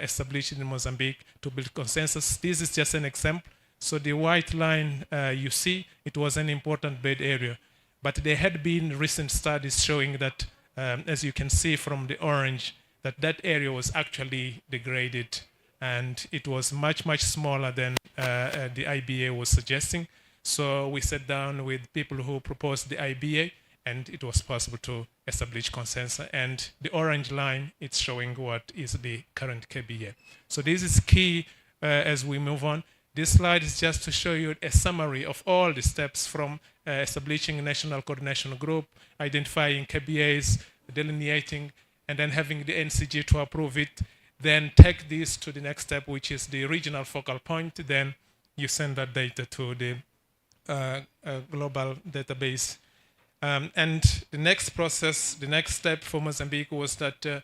established in Mozambique to build consensus. This is just an example. So the white line you see, it was an important bird area. But there had been recent studies showing that, as you can see from the orange, that area was actually degraded, and it was much, much smaller than the IBA was suggesting. So we sat down with people who proposed the IBA, and it was possible to establish consensus. And the orange line, it's showing what is the current KBA. So this is key as we move on. This slide is just to show you a summary of all the steps from establishing a national coordination group, identifying KBAs, delineating, and then having the NCG to approve it. Then take this to the next step, which is the regional focal point. Then you send that data to the global database. And the next process, the next step for Mozambique was that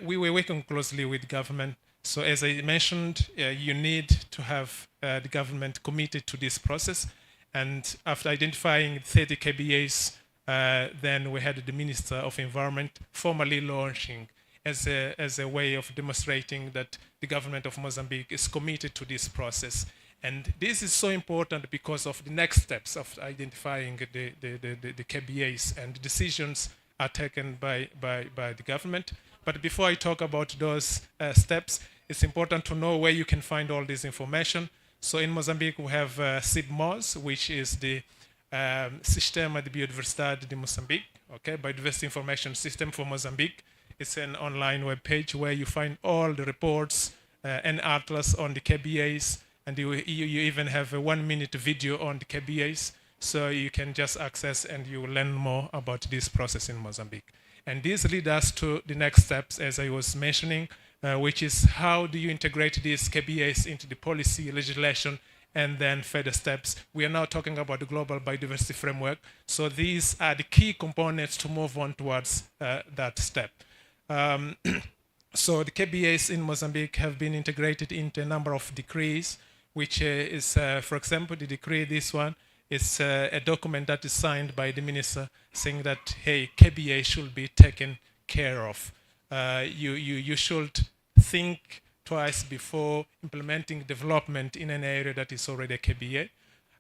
we were working closely with government. So as I mentioned, you need to have the government committed to this process. And after identifying 30 KBAs, then we had the Minister of Environment formally launching as a way of demonstrating that the government of Mozambique is committed to this process. And this is so important because of the next steps of identifying the KBAs, and decisions are taken by the government. But before I talk about those steps, it's important to know where you can find all this information. So in Mozambique, we have CBMOS, which is the Sistema de Biodiversidade de Moçambique, okay, Biodiversity Information System for Mozambique. It's an online web page where you find all the reports and atlas on the KBAs, and you even have a 1-minute video on the KBAs, so you can just access and you will learn more about this process in Mozambique. And this leads us to the next steps, as I was mentioning, which is how do you integrate these KBAs into the policy, legislation, and then further steps. We are now talking about the global biodiversity framework. So these are the key components to move on towards that step. So the KBAs in Mozambique have been integrated into a number of decrees, which is, for example, the decree, this one, is a document that is signed by the minister saying that, hey, KBA should be taken care of. You should think twice before implementing development in an area that is already a KBA.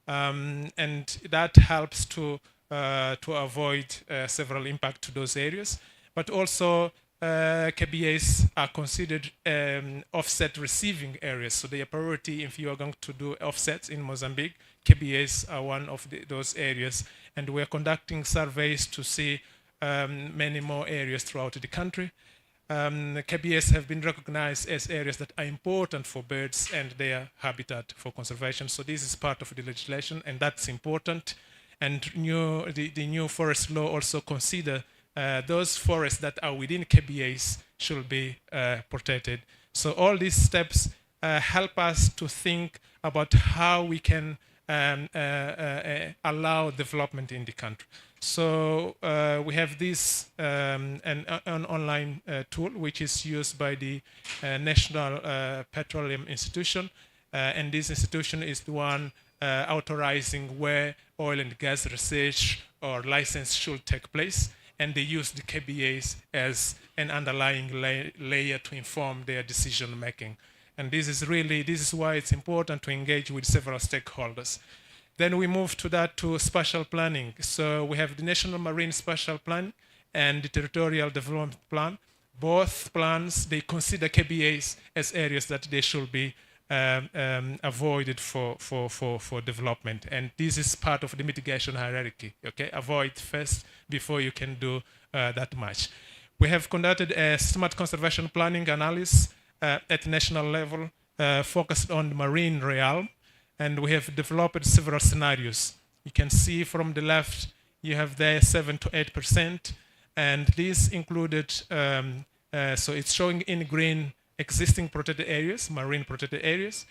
And that helps to avoid several impacts to those areas. But also, KBAs are considered offset receiving areas. So they are priority if you are going to do offsets in Mozambique. KBAs are one of those areas. And we're conducting surveys to see many more areas throughout the country. KBAs have been recognized as areas that are important for birds and their habitat for conservation. So this is part of the legislation, and that's important. And the new forest law also consider those forests that are within KBAs should be protected. So all these steps help us to think about how we can allow development in the country. So we have this an online tool which is used by the National Petroleum Institution, and this institution is the one authorizing where oil and gas research or license should take place, and they use the KBAs as an underlying layer to inform their decision making. And this is why it's important to engage with several stakeholders. Then we move to spatial planning. So we have the National Marine Spatial Plan and the Territorial Development Plan. Both plans, they consider KBAs as areas that they should be avoided for development. And this is part of the mitigation hierarchy, okay? Avoid first before you can do that much. We have conducted a smart conservation planning analysis at national level focused on the marine realm. And we have developed several scenarios. You can see from the left, you have there 7 to 8%. And these included, so it's showing in green existing protected areas, marine protected areas.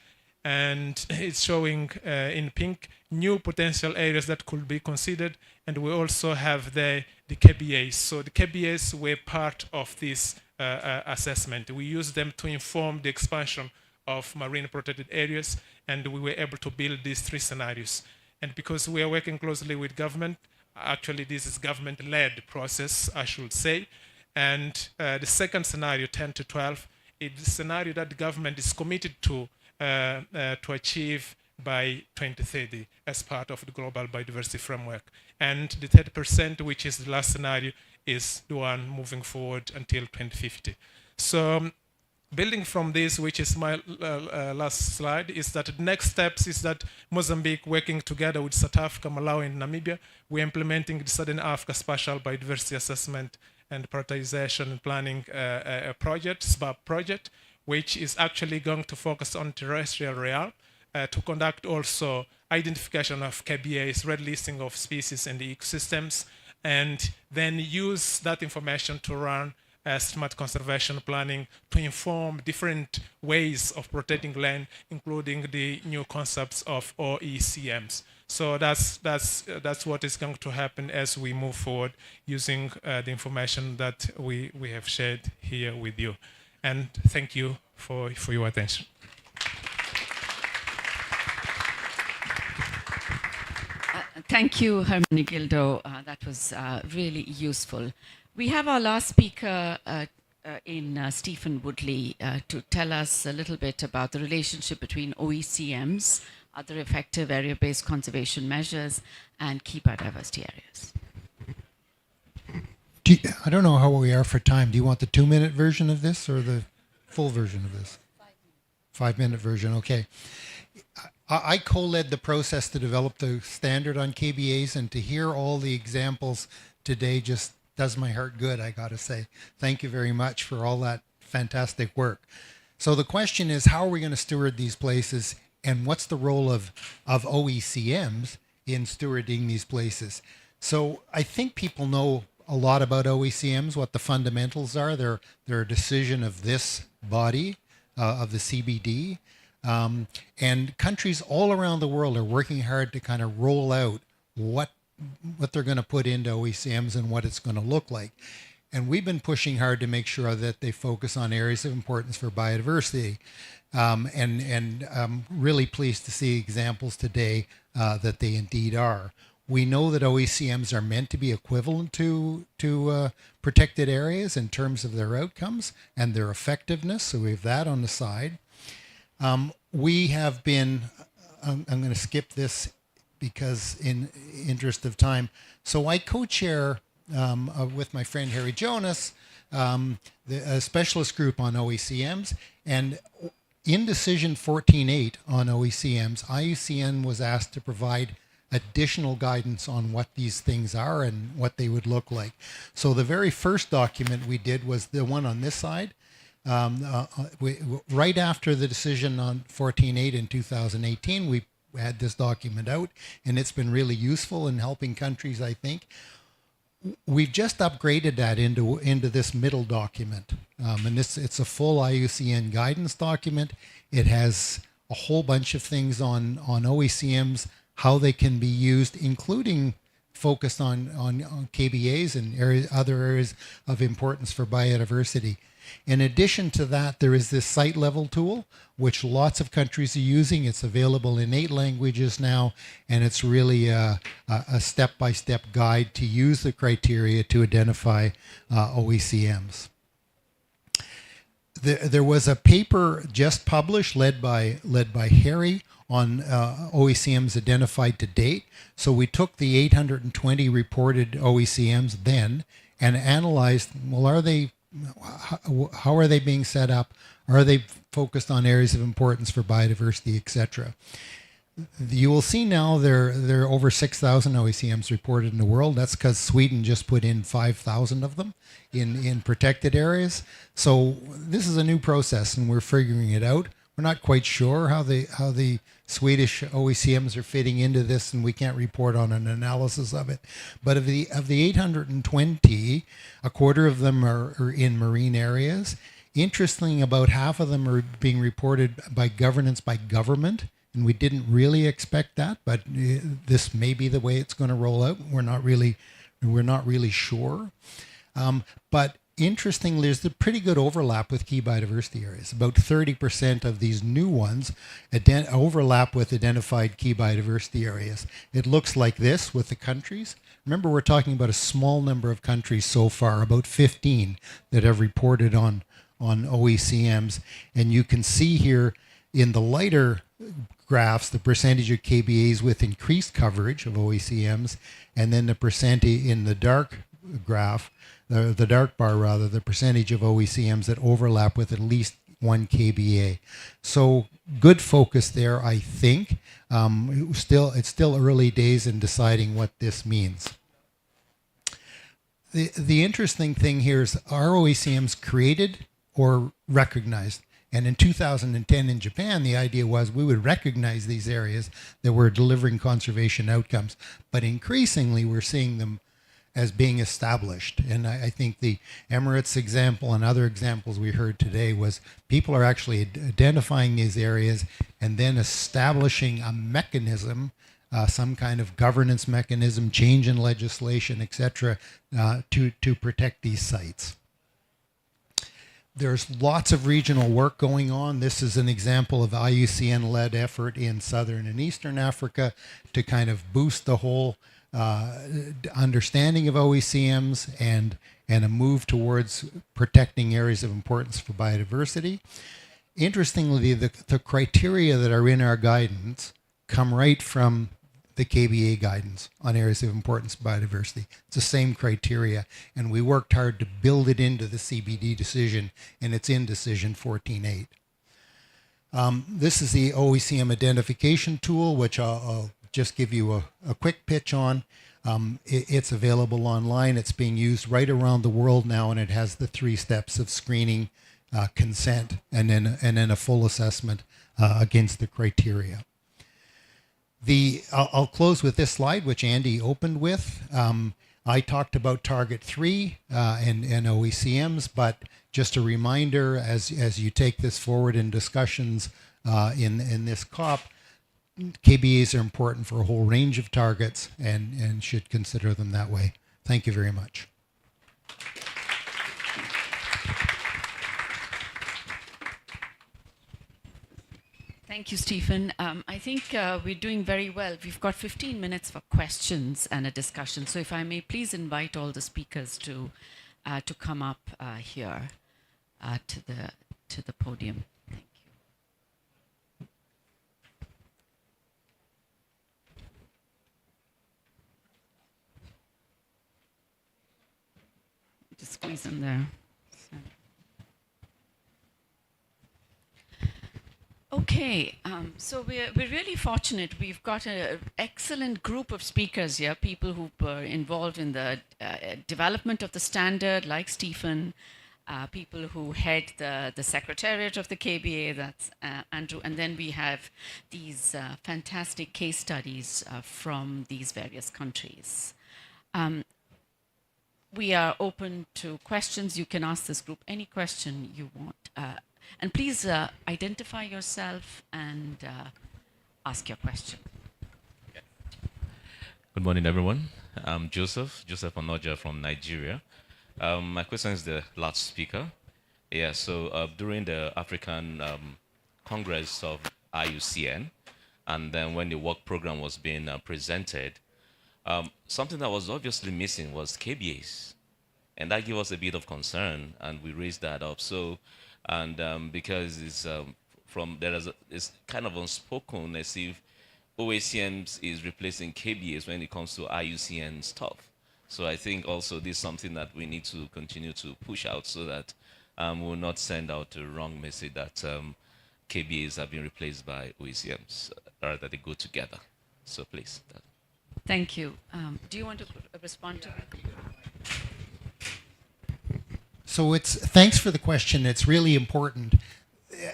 And it's showing in pink new potential areas that could be considered. And we also have the KBAs. So the KBAs were part of this assessment. We use them to inform the expansion of marine protected areas, and we were able to build these 3 scenarios. And because we are working closely with government, actually this is government-led process, I should say, and the second scenario, 10 to 12, is the scenario that the government is committed to achieve by 2030 as part of the global biodiversity framework. And the 30%, which is the last scenario, is the one moving forward until 2050. So building from this, which is my last slide, is that the next steps is that Mozambique, working together with South Africa, Malawi, and Namibia, we're implementing the Southern Africa Spatial Biodiversity Assessment and Prioritization and Planning project, SBAP project, which is actually going to focus on terrestrial realm to conduct also identification of KBAs, red listing of species and ecosystems, and then use that information to run smart conservation planning to inform different ways of protecting land, including the new concepts of OECMs. So that's what is going to happen as we move forward using the information that we have shared here with you. And thank you for your attention. Thank you, Hermenegildo. That was really useful. We have our last speaker in Stephen Woodley to tell us a little bit about the relationship between OECMs, other effective area-based conservation measures, and key biodiversity areas. I don't know how we are for time. Do you want the 2-minute version of this or the full version of this? 5-minute version, okay. I co-led the process to develop the standard on KBAs, and to hear all the examples today just does my heart good, I gotta say. Thank you very much for all that fantastic work. So the question is, how are we gonna steward these places, and what's the role of OECMs in stewarding these places? So I think people know a lot about OECMs, what the fundamentals are. They're a decision of this body, of the CBD. And countries all around the world are working hard to kind of roll out what they're going to put into OECMs and what it's going to look like. And we've been pushing hard to make sure that they focus on areas of importance for biodiversity. And I'm really pleased to see examples today that they indeed are. We know that OECMs are meant to be equivalent to protected areas in terms of their outcomes and their effectiveness. So we have that on the side. We have been, I'm going to skip this because in interest of time. So I co-chair with my friend Harry Jonas, a specialist group on OECMs, and in decision 14.8 on OECMs, IUCN was asked to provide additional guidance on what these things are and what they would look like. So the very first document we did was the one on this side. Right after the decision on 14.8 in 2018, we had this document out, and it's been really useful in helping countries, I think. we've just upgraded that into this middle document, and it's a full IUCN guidance document. It has a whole bunch of things on OECMs, how they can be used, including focused on KBAs and other areas of importance for biodiversity. In addition to that, there is this site level tool, which lots of countries are using. It's available in 8 languages now, and it's really a step-by-step guide to use the criteria to identify OECMs. There was a paper just published led by Harry on OECMs identified to date. So we took the 820 reported OECMs then and analyzed, well, how are they being set up? Are they focused on areas of importance for biodiversity, etc.? You will see now there are over 6,000 OECMs reported in the world. That's because Sweden just put in 5,000 of them in protected areas. So this is a new process, and we're figuring it out. We're not quite sure how the Swedish OECMs are fitting into this, and we can't report on an analysis of it. But of the 820, a quarter of them are in marine areas. Interestingly, about half of them are being reported by governance by government, and we didn't really expect that, but this may be the way it's going to roll out. We're not really sure. But interestingly, there's a pretty good overlap with key biodiversity areas. About 30% of these new ones overlap with identified key biodiversity areas. It looks like this with the countries. Remember, we're talking about a small number of countries so far, about 15 that have reported on OECMs. And you can see here in the lighter graphs the percentage of KBAs with increased coverage of OECMs, and then the percentage in the dark graph, the dark bar rather, the percentage of OECMs that overlap with at least one KBA. So good focus there, I think. It's still early days in deciding what this means. The interesting thing here is, are OECMs created or recognized? And in 2010 in Japan, the idea was we would recognize these areas that were delivering conservation outcomes. But increasingly, we're seeing them as being established. And I think the Emirates example and other examples we heard today was people are actually identifying these areas and then establishing a mechanism, some kind of governance mechanism, change in legislation, etc., to protect these sites. There's lots of regional work going on. This is an example of IUCN-led effort in Southern and Eastern Africa to kind of boost the whole understanding of OECMs and a move towards protecting areas of importance for biodiversity. Interestingly, the criteria that are in our guidance come right from the KBA guidance on areas of importance for biodiversity. It's the same criteria, and we worked hard to build it into the CBD decision, and it's in decision 14.8. This is the OECM identification tool, which I'll just give you a quick pitch on. It's available online. It's being used right around the world now, and it has the 3 steps of screening, consent, and then a full assessment against the criteria. I'll close with this slide, which Andy opened with. I talked about Target 3 and OECMs, but just a reminder, as you take this forward in discussions in this COP, KBAs are important for a whole range of targets and should consider them that way. Thank you very much. Thank you, Stephen. I think we're doing very well. We've got 15 minutes for questions and a discussion. So if I may please invite all the speakers to come up here to the podium. Thank you. Just squeeze in there. Okay, so we're really fortunate. We've got an excellent group of speakers here, people who were involved in the development of the standard, like Stephen, people who head the secretariat of the KBA, that's Andrew, and then we have these fantastic case studies from these various countries. we are open to questions. You can ask this group any question you want. And please identify yourself and ask your question. Good morning, everyone. I'm Joseph Onoja from Nigeria. My question is the last speaker. Yeah, so during the African Congress of IUCN, and then when the work program was being presented, something that was obviously missing was KBAs. And that gave us a bit of concern, and we raised that up. So, and because it's kind of unspoken as if OECMs is replacing KBAs when it comes to IUCN stuff. So I think also this is something that we need to continue to push out so that we'll not send out a wrong message that KBAs have been replaced by OECMs, or that they go together. So please. Thank you. Do you want to respond to that? So thanks for the question. It's really important.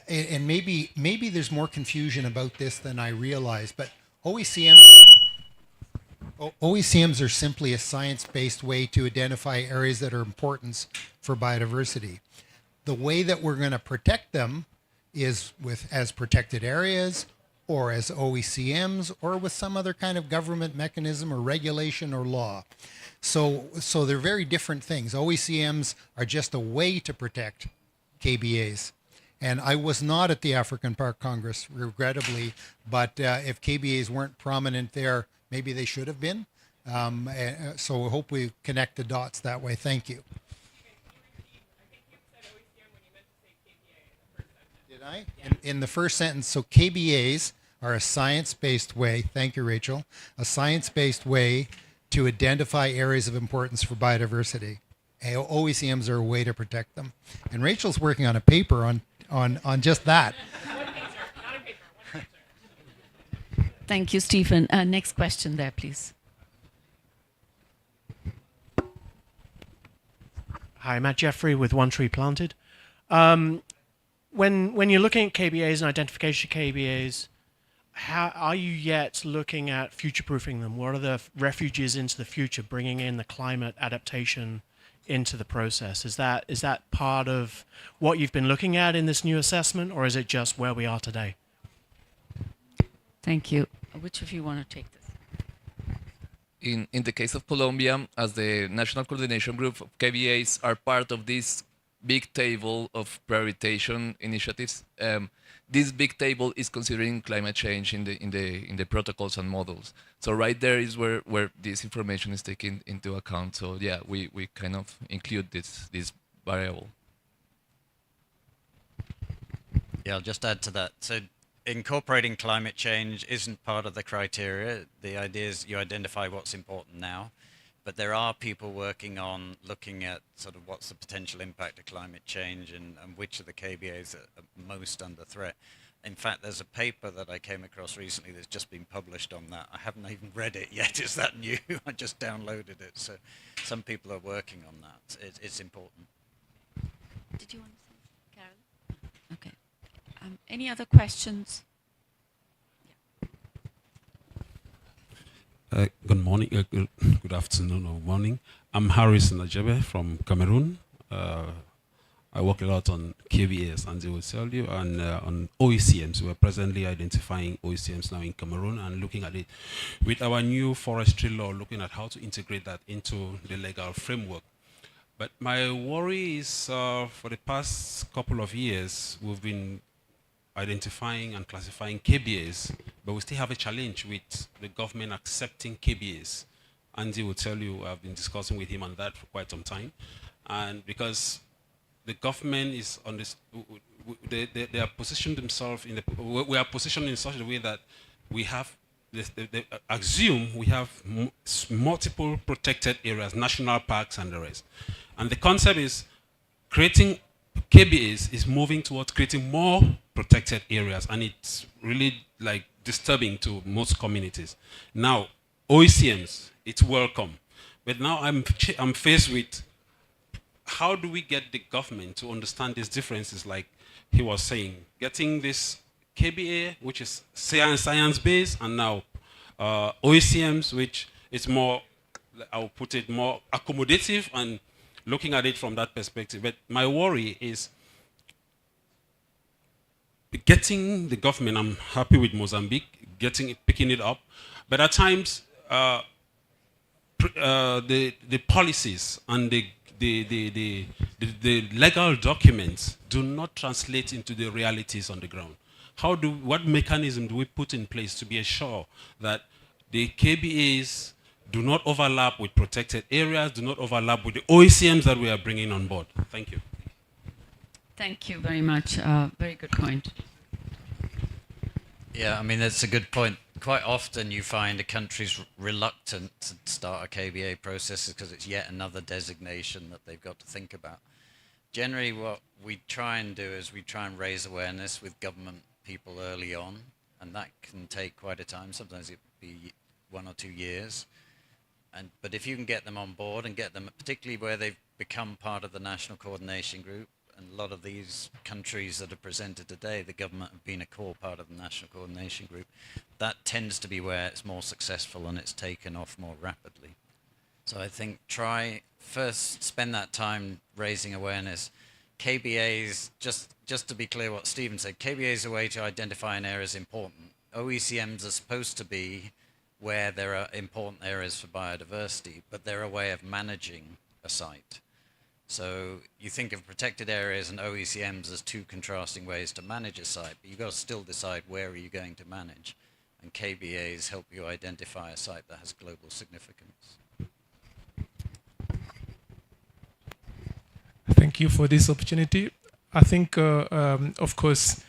And maybe there's more confusion about this than I realize, but OECMs are simply a science-based way to identify areas that are important for biodiversity. The way that we're going to protect them is as protected areas, or as OECMs, or with some other kind of government mechanism or regulation or law. So they're very different things. OECMs are just a way to protect KBAs. And I was not at the African Park Congress, regrettably, but if KBAs weren't prominent there, maybe they should have been. So I hope we connect the dots that way. Thank you. Did I? In the first sentence, so KBAs are a science-based way, thank you, Rachel, a science-based way to identify areas of importance for biodiversity. OECMs are a way to protect them. And Rachel's working on a paper on just that. Thank you, Stephen. Next question there, please. Hi, Matt Jeffrey with One Tree Planted. When you're looking at KBAs and identification KBAs, how are you yet looking at future-proofing them? What are the refuges into the future, bringing in the climate adaptation into the process? Is that part of what you've been looking at in this new assessment, or is it just where we are today? Thank you. Which of you want to take this? In the case of Colombia, as the National Coordination Group of KBAs are part of this big table of prioritization initiatives, this big table is considering climate change in the protocols and models. So right there is where this information is taken into account. So yeah, we kind of include this variable. Yeah, I'll just add to that. So incorporating climate change isn't part of the criteria. The idea is you identify what's important now, but there are people working on looking at sort of what's the potential impact of climate change and which of the KBAs are most under threat. In fact, there's a paper that I came across recently that's just been published on that. I haven't even read it yet. It's that new. I just downloaded it. So some people are working on that. It's important. Did you want to say, Carol? Okay. Any other questions? Good morning, good afternoon or morning. I'm Harris Najebe from Cameroon. I work a lot on KBAs, and they will tell you, and on OECMs. We're presently identifying OECMs now in Cameroon and looking at it with our new forestry law, looking at how to integrate that into the legal framework. But my worry is for the past couple of years, we've been identifying and classifying KBAs, but we still have a challenge with the government accepting KBAs. Andy will tell you, I've been discussing with him on that for quite some time. And because the government is on this, they are positioned themselves in we are positioned in such a way that we have, they assume we have multiple protected areas, national parks and the rest. And the concept is creating KBAs is moving towards creating more protected areas, and it's really like disturbing to most communities. Now, OECMs, it's welcome, but now I'm faced with how do we get the government to understand these differences, like he was saying, getting this KBA, which is science-based, and now OECMs, which is more I'll put it more accommodative and looking at it from that perspective. But my worry is getting the government, I'm happy with Mozambique, picking it up, but at times the policies and the legal documents do not translate into the realities on the ground. What mechanism do we put in place to be assured that the KBAs do not overlap with protected areas, do not overlap with the OECMs that we are bringing on board? Thank you. Thank you very much. Very good point. Yeah, I mean, that's a good point. Quite often you find a country's reluctant to start a KBA process because it's yet another designation that they've got to think about. Generally, what we try and do is we try and raise awareness with government people early on, and that can take quite a time. Sometimes it can be 1 or 2 years. But if you can get them on board and get them, particularly where they've become part of the national coordination group, and a lot of these countries that are presented today, the government have been a core part of the national coordination group, that tends to be where it's more successful and it's taken off more rapidly. So I think try first, spend that time raising awareness. KBAs, just to be clear what Stephen said, KBA is a way to identify an area as important. OECMs are supposed to be where there are important areas for biodiversity, but they're a way of managing a site. So you think of protected areas and OECMs as two contrasting ways to manage a site, but you've got to still decide where are you going to manage. And KBAs help you identify a site that has global significance. Thank you for this opportunity. I think, of course,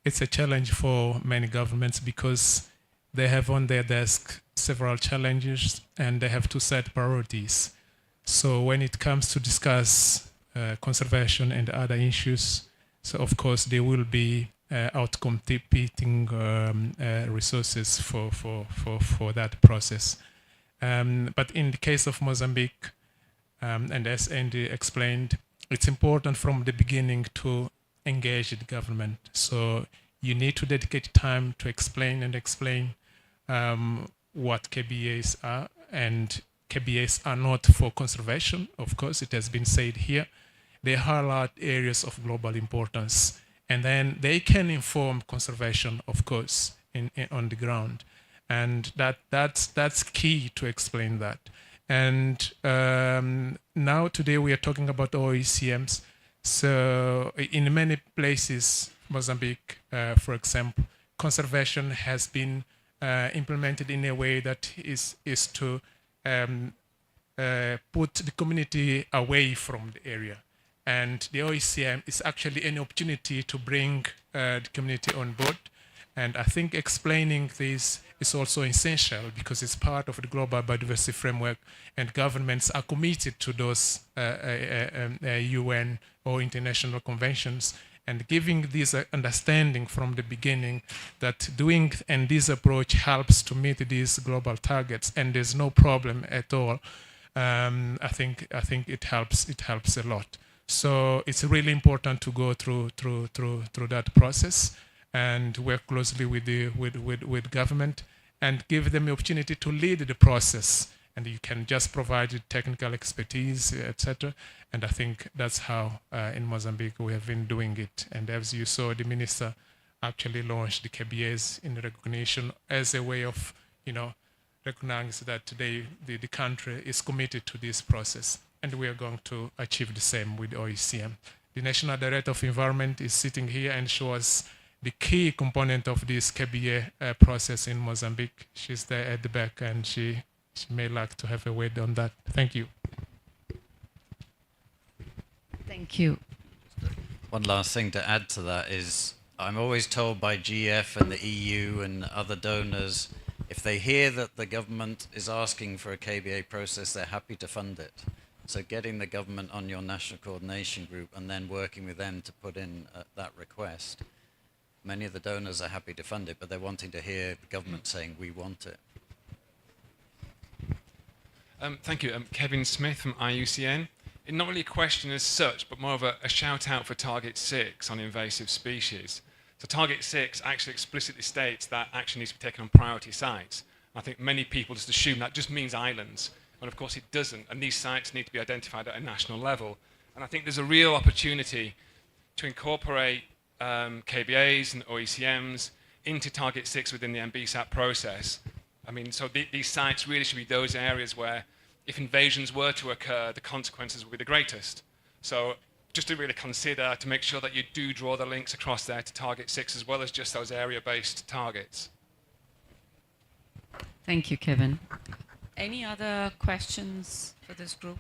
it's a challenge for many governments because they have on their desk several challenges and they have to set priorities. So when it comes to discuss conservation and other issues, so of course there will be out-competing resources for that process. But in the case of Mozambique, and as Andy explained, it's important from the beginning to engage the government. So you need to dedicate time to explain what KBAs are, and KBAs are not for conservation. Of course, it has been said here. They highlight areas of global importance, and then they can inform conservation, of course, on the ground. And that's key to explain that. And now today we are talking about OECMs. So in many places, Mozambique, for example, conservation has been implemented in a way that is to put the community away from the area. And the OECM is actually an opportunity to bring the community on board. And I think explaining this is also essential because it's part of the global biodiversity framework, and governments are committed to those UN or international conventions, and giving this understanding from the beginning that doing and this approach helps to meet these global targets, and there's no problem at all. I think it helps a lot. So it's really important to go through that process and work closely with government and give them the opportunity to lead the process. And you can just provide the technical expertise, etc. And I think that's how in Mozambique we have been doing it. And as you saw, the minister actually launched the KBAs in recognition as a way of, recognize that today the country is committed to this process. And we are going to achieve the same with OECM. The National Director of Environment is sitting here and shows the key component of this KBA process in Mozambique. She's there at the back, and she may like to have a word on that. Thank you. Thank you. One last thing to add to that is I'm always told by GF and the EU and other donors, if they hear that the government is asking for a KBA process, they're happy to fund it. So getting the government on your national coordination group and then working with them to put in that request, many of the donors are happy to fund it, but they're wanting to hear the government saying, we want it. Thank you. Kevin Smith from IUCN. Not really a question as such, but more of a shout out for Target 6 on invasive species. So Target 6 actually explicitly states that action needs to be taken on priority sites. I think many people just assume that just means islands. when of course it doesn't, and these sites need to be identified at a national level. And I think there's a real opportunity to incorporate KBAs and OECMs into Target 6 within the MBSAT process. I mean, so these sites really should be those areas where if invasions were to occur, the consequences would be the greatest. So just to really consider to make sure that you do draw the links across there to Target 6 as well as just those area-based targets. Thank you, Kevin. Any other questions for this group?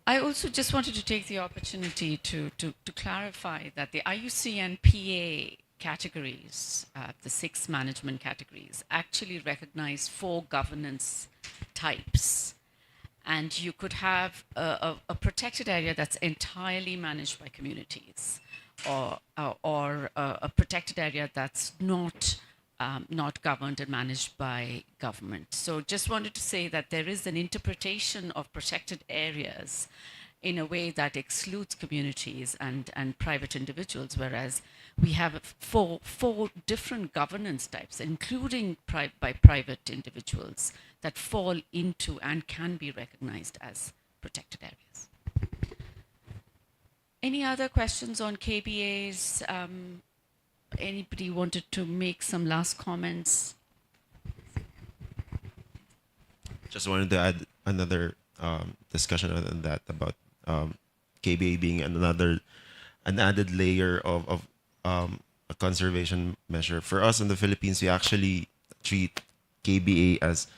I also just wanted to take the opportunity to clarify that the IUCN PA categories, the 6 management categories, actually recognize 4 governance types. And you could have a protected area that's entirely managed by communities, or a protected area that's not governed and managed by government. So just wanted to say that there is an interpretation of protected areas in a way that excludes communities and private individuals, whereas we have four different governance types, including by private individuals, that fall into and can be recognized as protected areas. Any other questions on KBAs? Anybody wanted to make some last comments? Just wanted to add another discussion on that about KBA being an added layer of a conservation measure. For us in the Philippines, we actually treat KBA as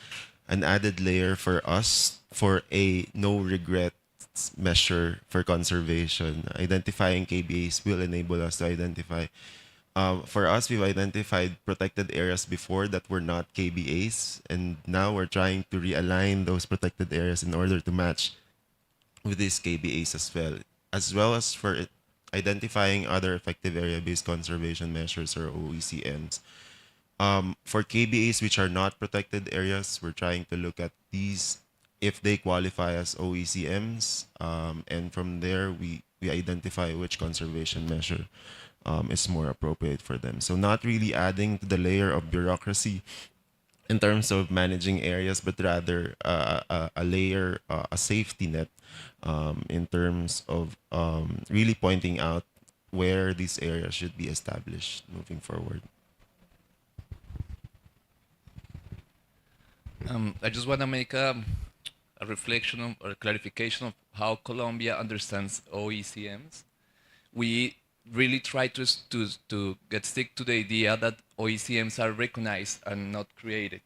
an added layer for us for a no regrets measure for conservation. Identifying KBAs will enable us to identify. For us, we've identified protected areas before that were not KBAs, and now we're trying to realign those protected areas in order to match with these KBAs as well as for identifying other effective area-based conservation measures, or OECMs. For KBAs which are not protected areas, we're trying to look at these if they qualify as OECMs, and from there we identify which conservation measure is more appropriate for them. So not really adding to the layer of bureaucracy in terms of managing areas, but rather a layer, a safety net in terms of really pointing out where these areas should be established moving forward. I just want to make a reflection or a clarification of how Colombia understands OECMs. We really try to stick to the idea that OECMs are recognized and not created.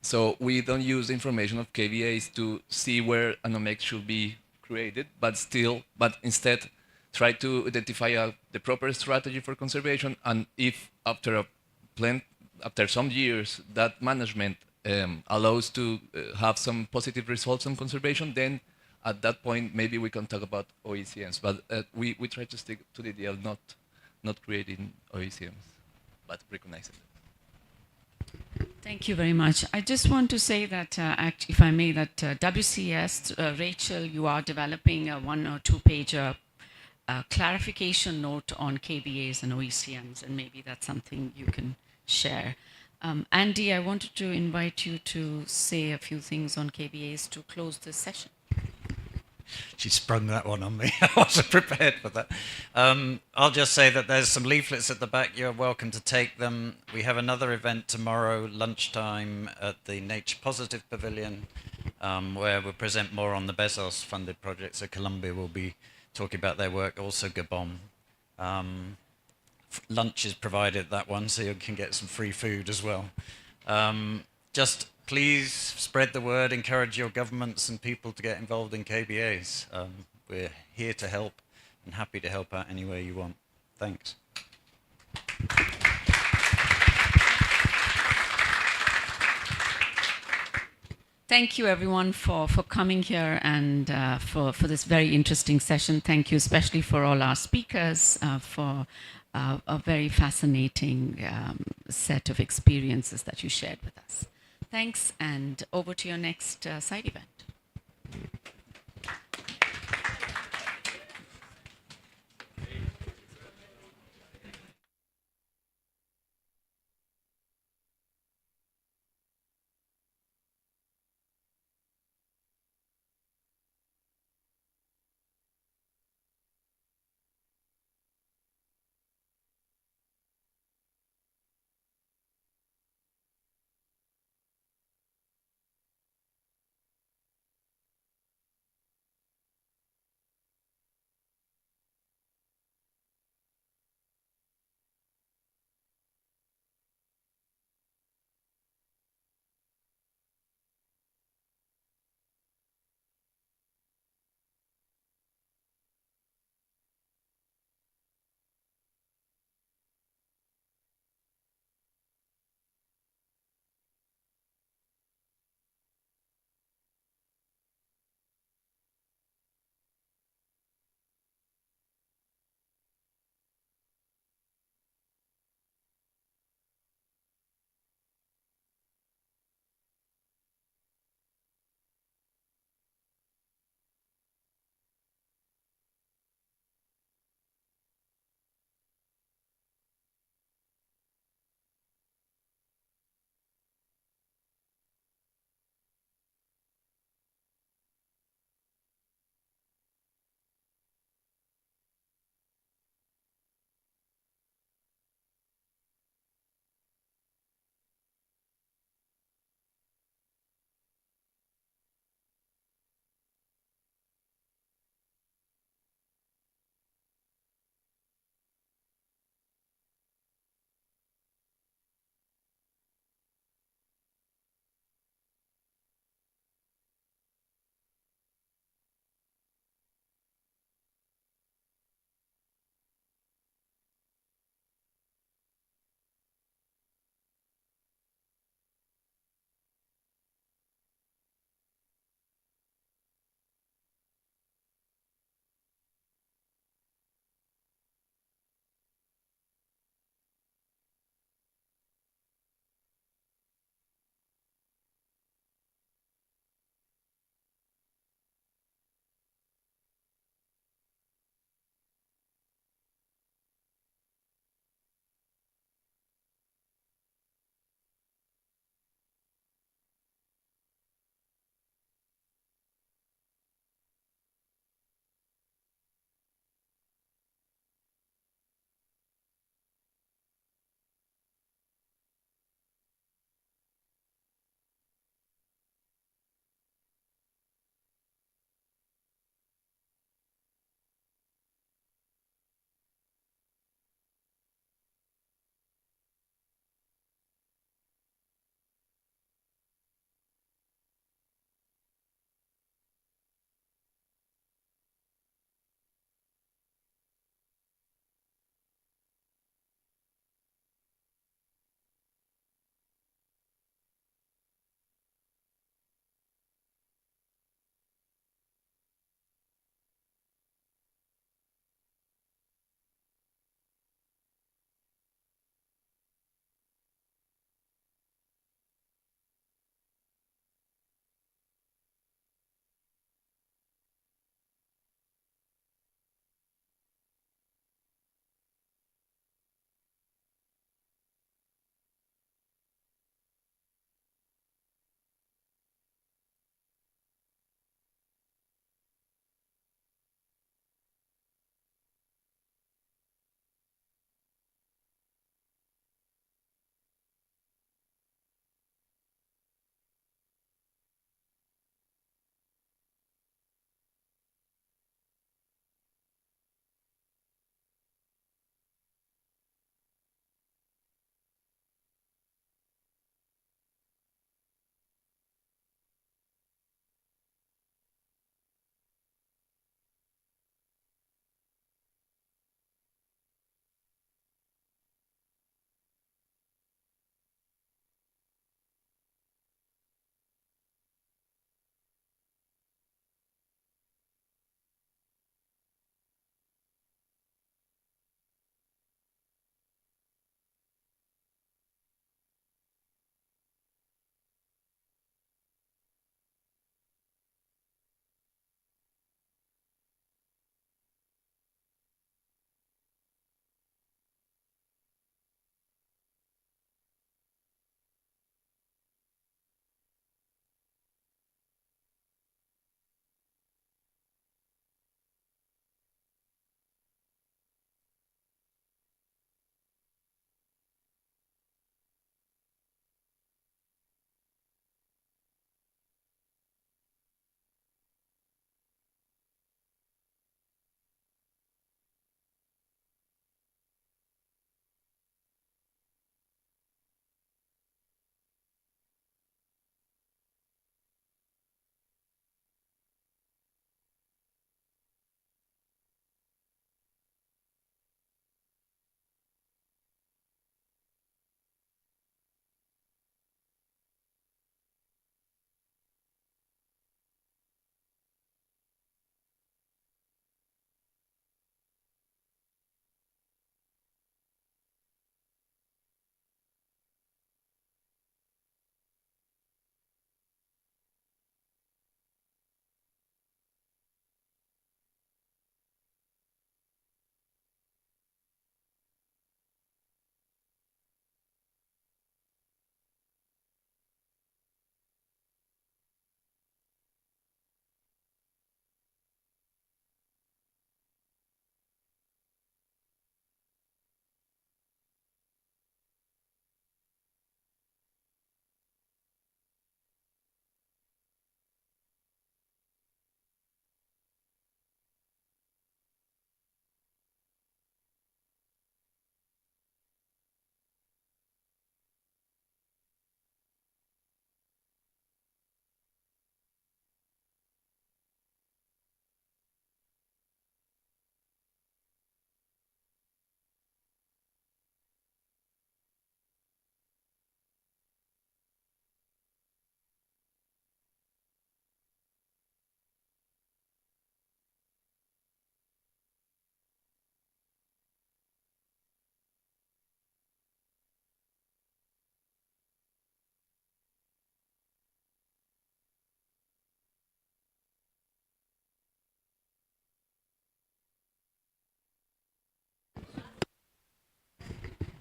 So we don't use information of KBAs to see where an OMEC should be created, but instead try to identify the proper strategy for conservation, and if after some years that management allows to have some positive results on conservation, then at that point maybe we can talk about OECMs. But we try to stick to the idea of not creating OECMs, but recognizing them. Thank you very much. I just want to say that, if I may, that WCS, Rachel, you are developing a 1 or 2 page clarification note on KBAs and OECMs, and maybe that's something you can share. Andy, I wanted to invite you to say a few things on KBAs to close this session. She sprung that one on me. I wasn't prepared for that. I'll just say that there's some leaflets at the back. You're welcome to take them. We have another event tomorrow, lunchtime, at the Nature Positive Pavilion, where we'll present more on the Bezos-funded projects. So Colombia will be talking about their work, also Gabon. Lunch is provided at that one, so you can get some free food as well. Just please spread the word, encourage your governments and people to get involved in KBAs. We're here to help and happy to help out any way you want. Thanks. Thank you, everyone, for coming here and for this very interesting session. Thank you especially for all our speakers for a very fascinating set of experiences that you shared with us. Thanks, and over to your next side event.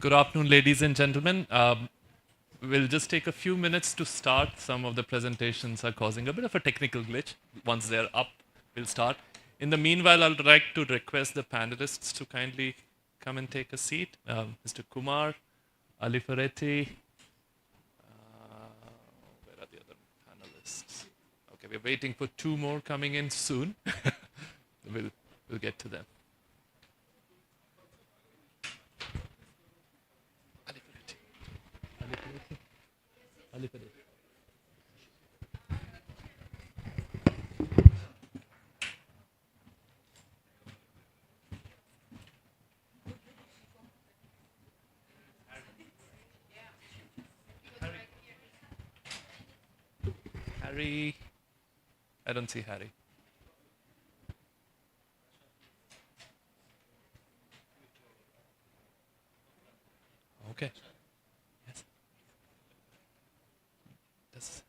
Good afternoon, ladies and gentlemen. We'll just take a few minutes to start. Some of the presentations are causing a bit of a technical glitch. Once they're up, we'll start. In the meanwhile, I'd like to request the panelists to kindly come and take a seat. Mr. Kumar, Ali Ferretti. Where are the other panelists? Okay, we're waiting for 2 more coming in soon. We'll get to them. Harry, I don't see Harry. Okay. Yes. That's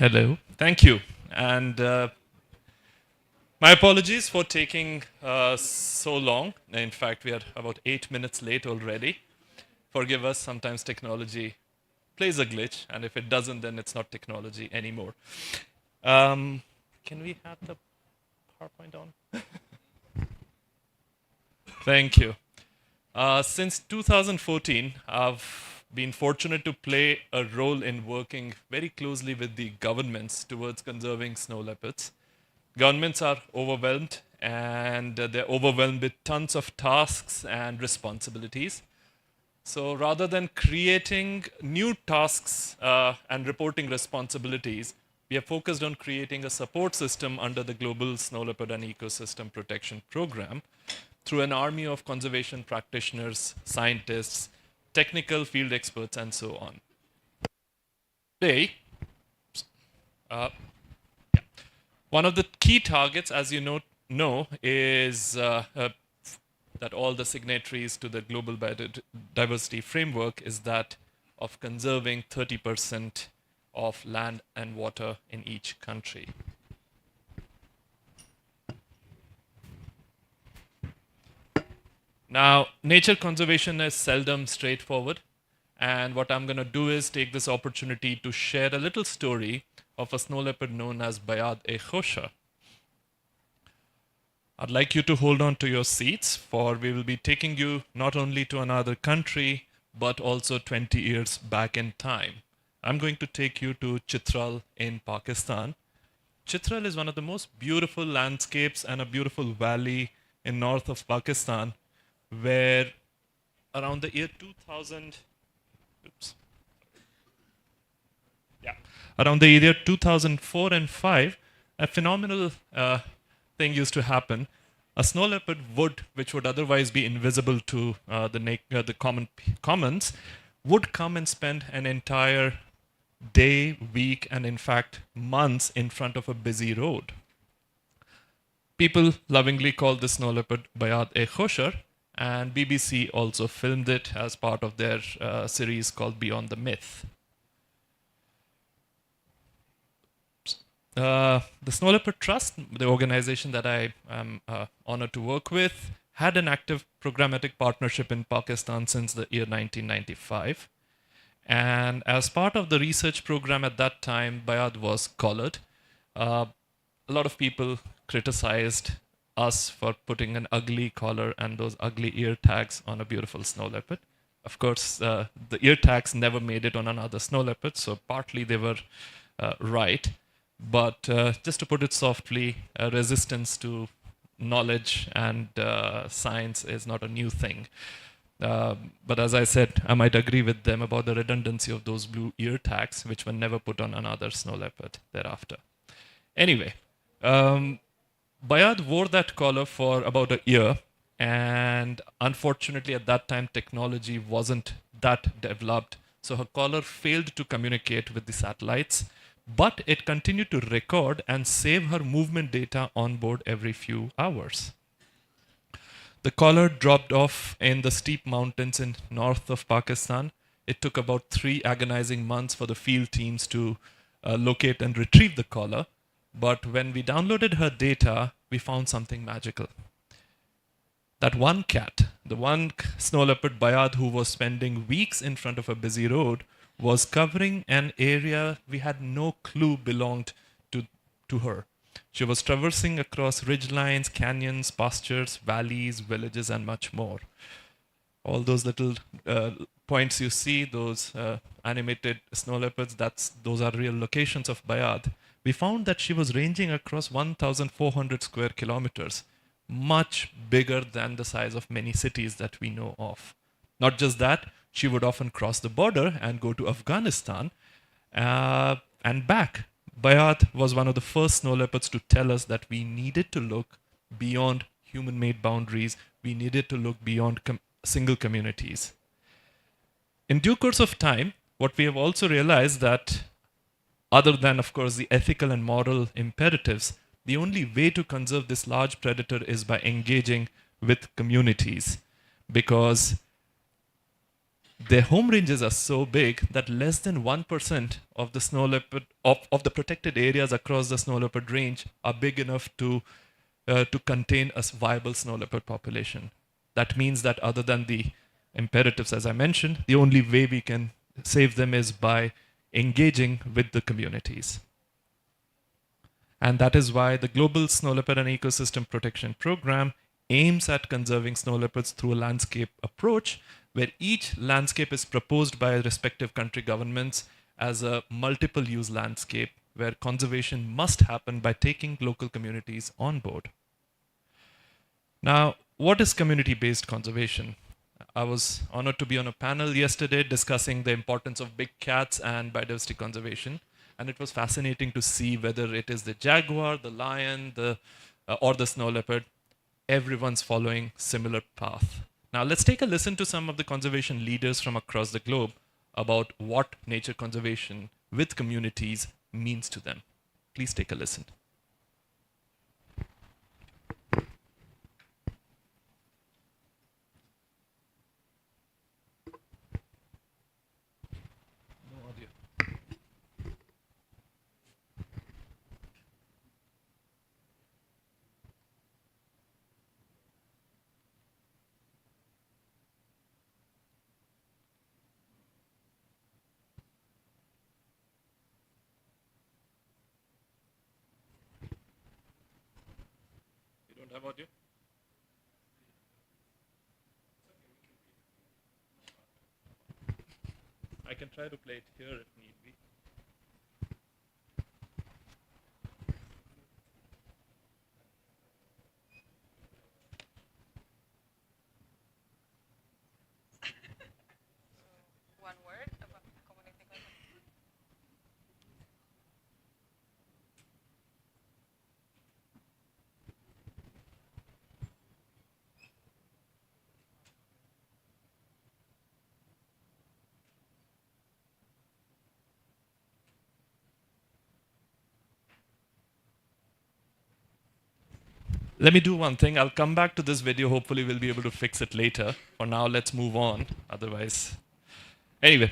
Hello. Thank you. And my apologies for taking so long. In fact, we are about 8 minutes late already. Forgive us, sometimes technology plays a glitch, and if it doesn't, then it's not technology anymore. Can we have the PowerPoint on? Thank you. Since 2014, I've been fortunate to play a role in working very closely with the governments towards conserving snow leopards. Governments are overwhelmed, and they're overwhelmed with tons of tasks and responsibilities. So rather than creating new tasks and reporting responsibilities, we are focused on creating a support system under the Global Snow Leopard and Ecosystem Protection Program through an army of conservation practitioners, scientists, technical field experts, and so on. Today, one of the key targets, as you know is that all the signatories to the Global Biodiversity Framework is that of conserving 30% of land and water in each country. Now, nature conservation is seldom straightforward, and what I'm going to do is take this opportunity to share a little story of a snow leopard known as biodiversity. I'd like you to hold on to your seats, for we will be taking you not only to another country, but also 20 years back in time. I'm going to take you to Chitral in Pakistan. Chitral is one of the most beautiful landscapes and a beautiful valley in north of Pakistan, where around the year 2000, around the year 2004 and 5, a phenomenal thing used to happen. A snow leopard would, which would otherwise be invisible to the commons, would come and spend an entire day, week, and in fact months in front of a busy road. People lovingly call the snow leopard Bayad-e-Khosher, and BBC also filmed it as part of their series called Beyond the Myth. The Snow Leopard Trust, the organization that I am honored to work with, had an active programmatic partnership in Pakistan since the year 1995. And as part of the research program at that time, Bayad was collared. A lot of people criticized us for putting an ugly collar and those ugly ear tags on a beautiful snow leopard. Of course, the ear tags never made it on another snow leopard, so partly they were right. But just to put it softly, resistance to knowledge and science is not a new thing. But as I said, I might agree with them about the redundancy of those blue ear tags, which were never put on another snow leopard thereafter. Anyway, Bayad wore that collar for about a year, and unfortunately at that time technology wasn't that developed, so her collar failed to communicate with the satellites, but it continued to record and save her movement data on board every few hours. The collar dropped off in the steep mountains in north of Pakistan. It took about 3 agonizing months for the field teams to locate and retrieve the collar. But when we downloaded her data, we found something magical. That one cat, the one snow leopard Bayad who was spending weeks in front of a busy road, was covering an area we had no clue belonged to her. She was traversing across ridgelines, canyons, pastures, valleys, villages, and much more. All those little points you see, those animated snow leopards, those are real locations of Bayad. We found that she was ranging across 1,400 square kilometers, much bigger than the size of many cities that we know of. Not just that, she would often cross the border and go to Afghanistan and back. Bayad was one of the first snow leopards to tell us that we needed to look beyond human-made boundaries. We needed to look beyond single communities. In due course of time, what we have also realized that other than, of course, the ethical and moral imperatives, the only way to conserve this large predator is by engaging with communities, because their home ranges are so big that less than 1% of the snow leopard of the protected areas across the snow leopard range are big enough to contain a viable snow leopard population. That means that other than the imperatives, as I mentioned, the only way we can save them is by engaging with the communities. And that is why the Global Snow Leopard and Ecosystem Protection Program aims at conserving snow leopards through a landscape approach, where each landscape is proposed by respective country governments as a multiple use landscape where conservation must happen by taking local communities on board. Now, what is community-based conservation? I was honored to be on a panel yesterday discussing the importance of big cats and biodiversity conservation, and it was fascinating to see whether it is the jaguar, the lion, or the snow leopard, everyone's following similar path. Now let's take a listen to some of the conservation leaders from across the globe about what nature conservation with communities means to them. Please take a listen. Have audio? I can try to play it here if need be. One word about community conservation. Let me do one thing. I'll come back to this video. Hopefully we'll be able to fix it later. For now, let's move on. Otherwise, anyway,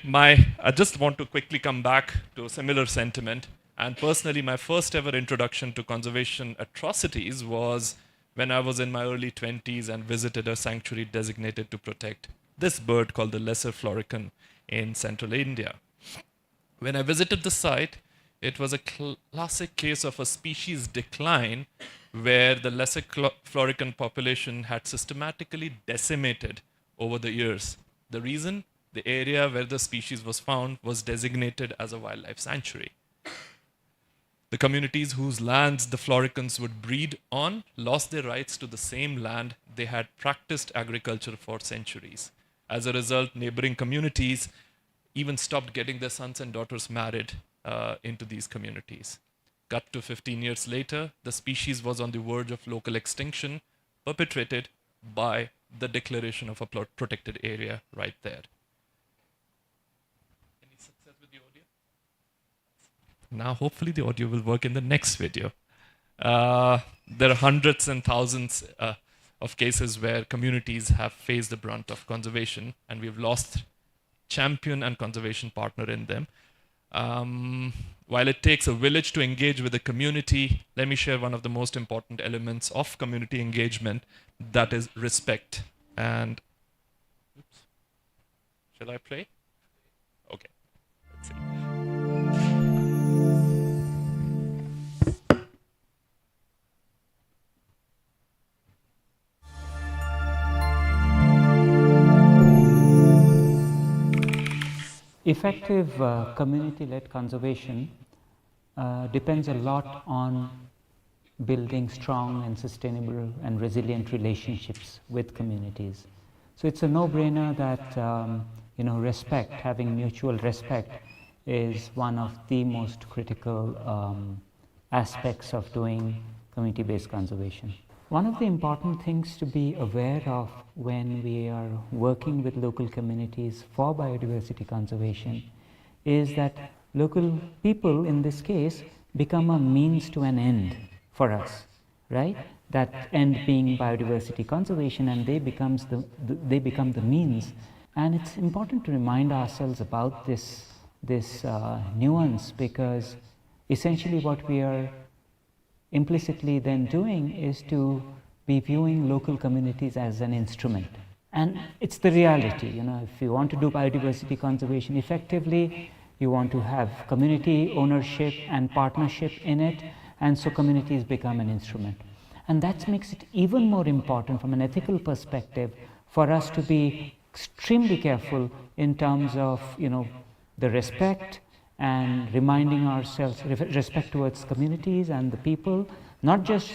I just want to quickly come back to a similar sentiment. And personally, my first ever introduction to conservation atrocities was when I was in my early 20s and visited a sanctuary designated to protect this bird called the lesser florican in central India. When I visited the site, it was a classic case of a species decline where the lesser florican population had systematically decimated over the years. The reason? The area where the species was found was designated as a wildlife sanctuary. The communities whose lands the floricans would breed on lost their rights to the same land they had practiced agriculture for centuries. As a result, neighboring communities even stopped getting their sons and daughters married into these communities. Cut to 15 years later, the species was on the verge of local extinction, perpetrated by the declaration of a protected area right there. Any success with the audio? Now, hopefully the audio will work in the next video. There are hundreds and thousands of cases where communities have faced the brunt of conservation, and we've lost champion and conservation partner in them. While it takes a village to engage with the community, let me share one of the most important elements of community engagement, that is respect. And, oops, shall I play? Okay, let's see. Effective community-led conservation depends a lot on building strong and sustainable and resilient relationships with communities. So it's a no-brainer that respect, having mutual respect, is one of the most critical aspects of doing community-based conservation. One of the important things to be aware of when we are working with local communities for biodiversity conservation is that local people, in this case, become a means to an end for us, right? That end being biodiversity conservation, and they become the means. And it's important to remind ourselves about this nuance, because essentially what we are implicitly then doing is to be viewing local communities as an instrument. And it's the reality, if you want to do biodiversity conservation effectively, you want to have community ownership and partnership in it, and so communities become an instrument. And that makes it even more important from an ethical perspective for us to be extremely careful in terms of the respect and reminding ourselves respect towards communities and the people, not just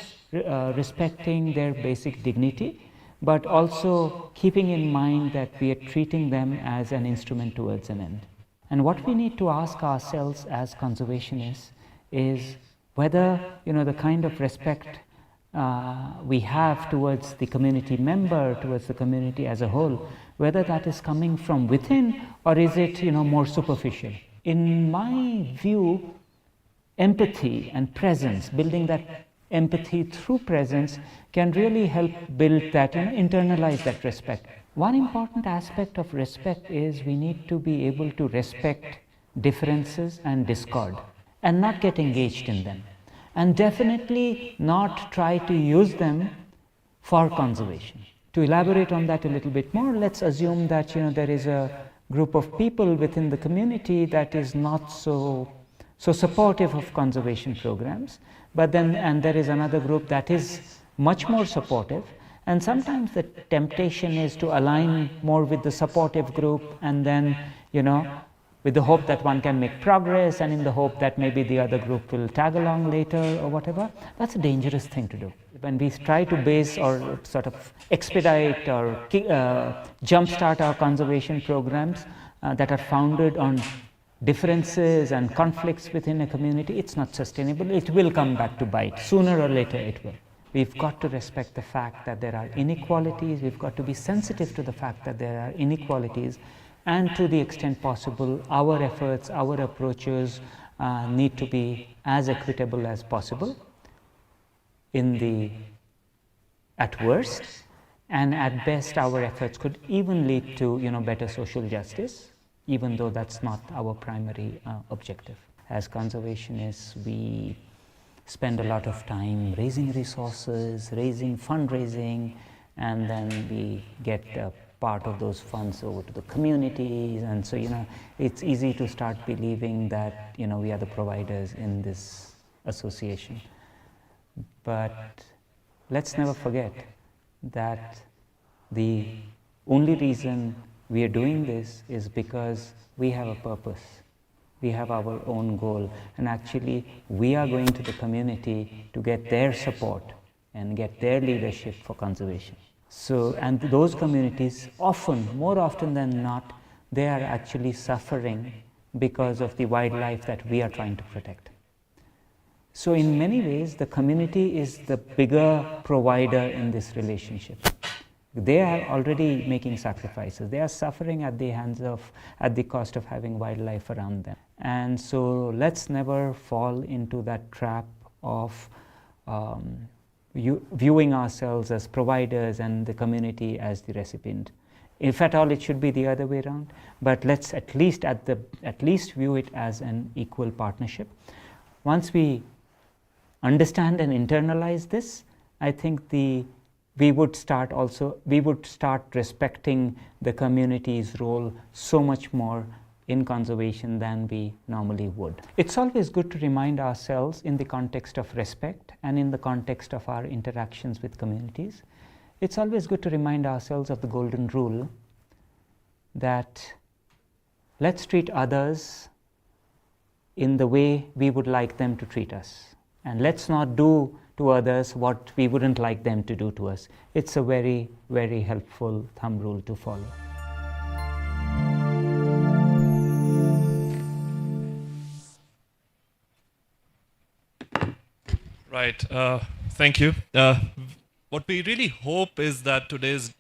respecting their basic dignity, but also keeping in mind that we are treating them as an instrument towards an end. And what we need to ask ourselves as conservationists is whether the kind of respect we have towards the community member, towards the community as a whole, whether that is coming from within or is it more superficial. In my view, empathy and presence, building that empathy through presence, can really help build that and internalize that respect. One important aspect of respect is we need to be able to respect differences and discord and not get engaged in them, and definitely not try to use them for conservation. To elaborate on that a little bit more, let's assume that there is a group of people within the community that is not so supportive of conservation programs, but then and there is another group that is much more supportive, and sometimes the temptation is to align more with the supportive group, and then with the hope that one can make progress, and in the hope that maybe the other group will tag along later or whatever. That's a dangerous thing to do. When we try to base or sort of expedite or jumpstart our conservation programs that are founded on differences and conflicts within a community, it's not sustainable. It will come back to bite. Sooner or later it will. We've got to respect the fact that there are inequalities. We've got to be sensitive to the fact that there are inequalities. And to the extent possible, our efforts, our approaches need to be as equitable as possible at worst, and at best our efforts could even lead to better social justice, even though that's not our primary objective. As conservationists, we spend a lot of time raising resources, raising fundraising, and then we get part of those funds over to the communities, and so it's easy to start believing that we are the providers in this association. But let's never forget that the only reason we are doing this is because we have a purpose. We have our own goal, and actually we are going to the community to get their support and get their leadership for conservation. So, and those communities more often than not, they are actually suffering because of the wildlife that we are trying to protect. So in many ways, the community is the bigger provider in this relationship. They are already making sacrifices. They are suffering at the cost of having wildlife around them. And so let's never fall into that trap of viewing ourselves as providers and the community as the recipient. If at all, it should be the other way around. But let's at least view it as an equal partnership. Once we understand and internalize this, I think we would start respecting the community's role so much more in conservation than we normally would. It's always good to remind ourselves in the context of respect and in the context of our interactions with communities. It's always good to remind ourselves of the golden rule that let's treat others in the way we would like them to treat us. And let's not do to others what we wouldn't like them to do to us. It's a very, very helpful thumb rule to follow. Right, thank you. What we really hope is that today's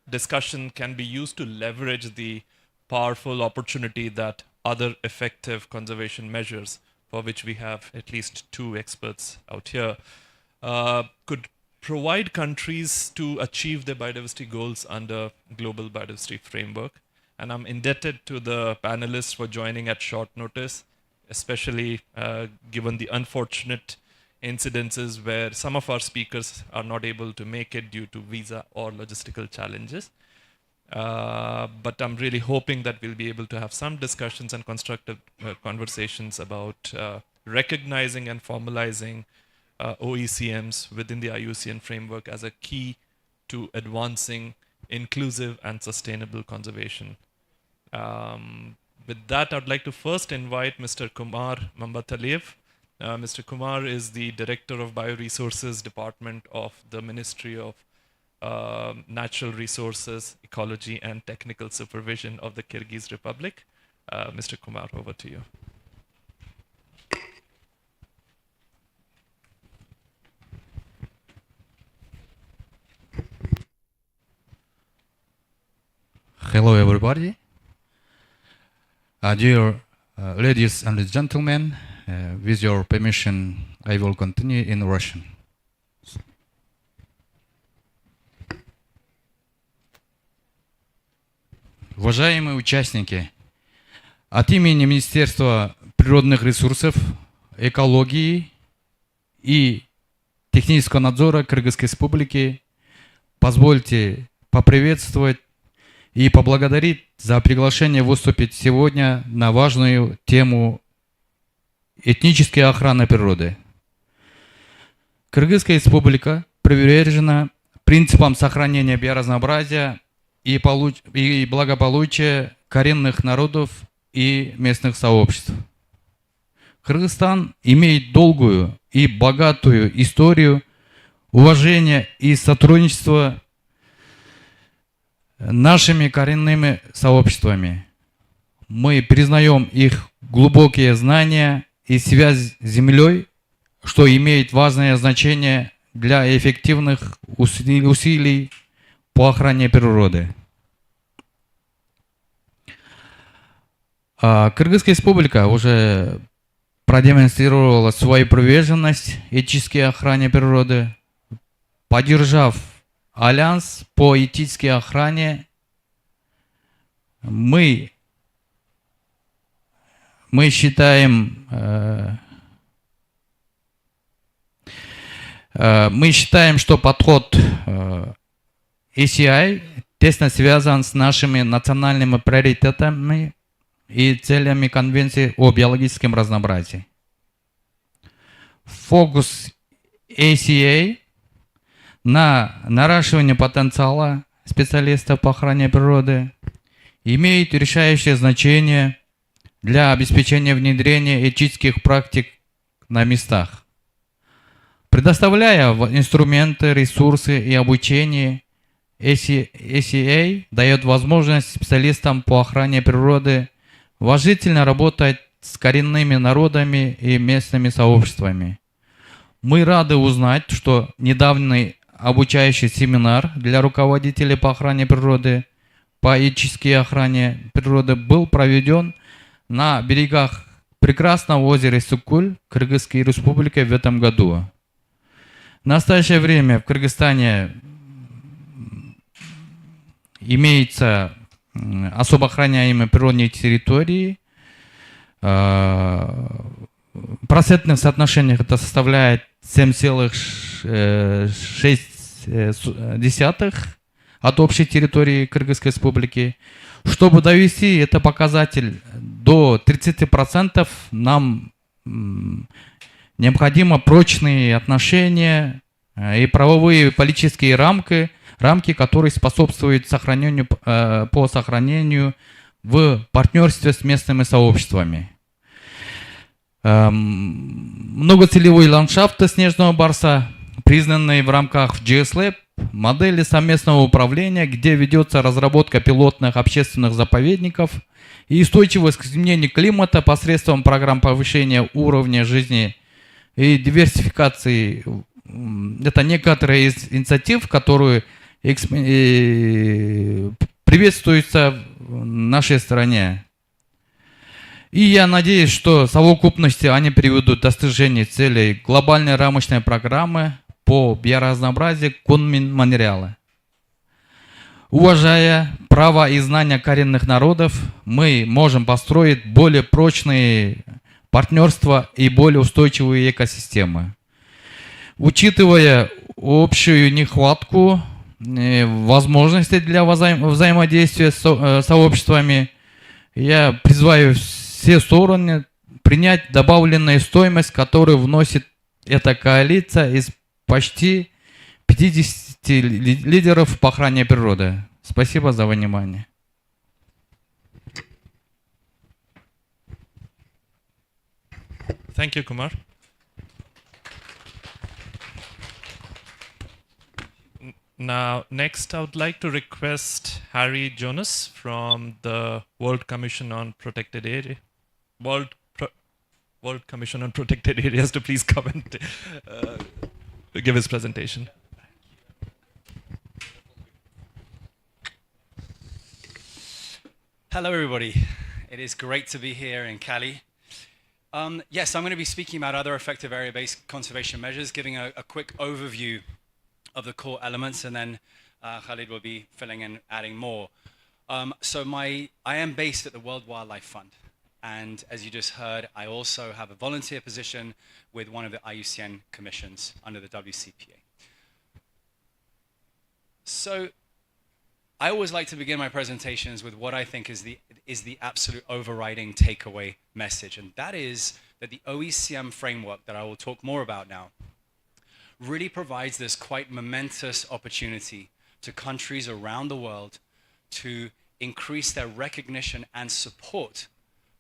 discussion can be used to leverage the powerful opportunity that other effective conservation measures, for which we have at least 2 experts out here, could provide countries to achieve their biodiversity goals under global biodiversity framework. And I'm indebted to the panelists for joining at short notice, especially given the unfortunate incidences where some of our speakers are not able to make it due to visa or logistical challenges. But I'm really hoping that we'll be able to have some discussions and constructive conversations about recognizing and formalizing OECMs within the IUCN framework as a key to advancing inclusive and sustainable conservation. With that, I'd like to first invite Mr. Kumar Mambatalev. Mr. Kumar is the Director of Bioresources Department of the Ministry of Natural Resources, Ecology and Technical Supervision of the Kyrgyz Republic. Mr. Kumar, over to you. Hello, everybody. Dear ladies and gentlemen, with your permission, I will continue in Russian. Уважаемые участники, от имени Министерства природных ресурсов, экологии и технического надзора Кыргызской Республики позвольте поприветствовать и поблагодарить за приглашение выступить сегодня на важную тему этнической охраны природы. Кыргызская Республика привержена принципам сохранения биоразнообразия и благополучия коренных народов и местных сообществ. Кыргызстан имеет долгую и богатую историю уважения и сотрудничества нашими коренными сообществами. Мы признаем их глубокие знания и связь с землей, что имеет важное значение для эффективных усилий по охране природы. Кыргызская Республика уже продемонстрировала свою приверженность этической охране природы, поддержав Альянс по этической охране. Мы считаем, что подход ECI тесно связан с нашими национальными приоритетами и целями Конвенции о биологическом разнообразии. Фокус ECA на наращивание потенциала специалистов по охране природы имеет решающее значение для обеспечения внедрения этических практик на местах. Предоставляя инструменты, ресурсы и обучение, ECA дает возможность специалистам по охране природы уважительно работать с коренными народами и местными сообществами. Мы рады узнать, что недавний обучающий семинар для руководителей по охране природы, по этической охране природы был проведен на берегах прекрасного озера Суккуль, Кыргызской Республики в этом году. В настоящее время в Кыргызстане имеется особо охраняемые природные территории. В процентных соотношениях это составляет 7,6 от общей территории Кыргызской Республики. Чтобы довести этот показатель до 30%, нам необходимы прочные отношения и правовые и политические рамки, которые способствуют сохранению в партнерстве с местными сообществами. Многоцелевой ландшафт снежного барса, признанные в рамках GSLab, модели совместного управления, где ведется разработка пилотных общественных заповедников и устойчивость к изменению климата посредством программ повышения уровня жизни и диверсификации. Это некоторые из инициатив, которые приветствуются в нашей стране. И я надеюсь, что в совокупности они приведут к достижению целей глобальной рамочной программы по биоразнообразию Кунмин-Монреала. Уважая права и знания коренных народов, мы можем построить более прочные партнерства и более устойчивые экосистемы. Учитывая общую нехватку возможностей для взаимодействия с сообществами, я призываю все стороны принять добавленную стоимость, которую вносит эта коалиция из почти 50 лидеров по охране природы. Спасибо за внимание. Thank you, Kumar. Now, next, I would like to request Harry Jonas from the World Commission on Protected Area, World Commission on Protected Areas to please come and give his presentation. Hello, everybody. It is great to be here in Cali. Yes, I'm going to be speaking about other effective area-based conservation measures, giving a quick overview of the core elements, and then Khalid will be filling in, adding more. I am based at the World Wildlife Fund, and as you just heard, I also have a volunteer position with one of the IUCN commissions under the WCPA. So I always like to begin my presentations with what I think is the absolute overriding takeaway message, and that is that the OECM framework that I will talk more about now really provides this quite momentous opportunity to countries around the world to increase their recognition and support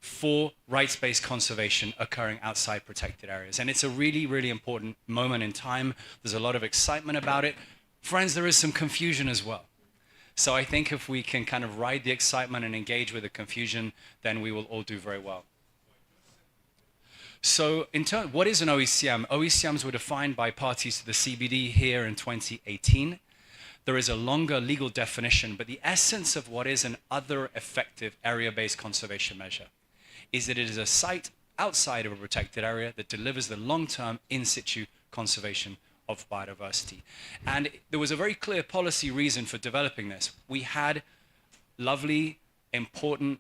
for rights-based conservation occurring outside protected areas. And it's a really, really important moment in time. There's a lot of excitement about it. Friends, there is some confusion as well. So I think if we can kind of ride the excitement and engage with the confusion, then we will all do very well. So what is an OECM? OECMs were defined by parties to the CBD here in 2018. There is a longer legal definition, but the essence of what is an other effective area-based conservation measure is that it is a site outside of a protected area that delivers the long-term in-situ conservation of biodiversity. And there was a very clear policy reason for developing this. We had lovely, important,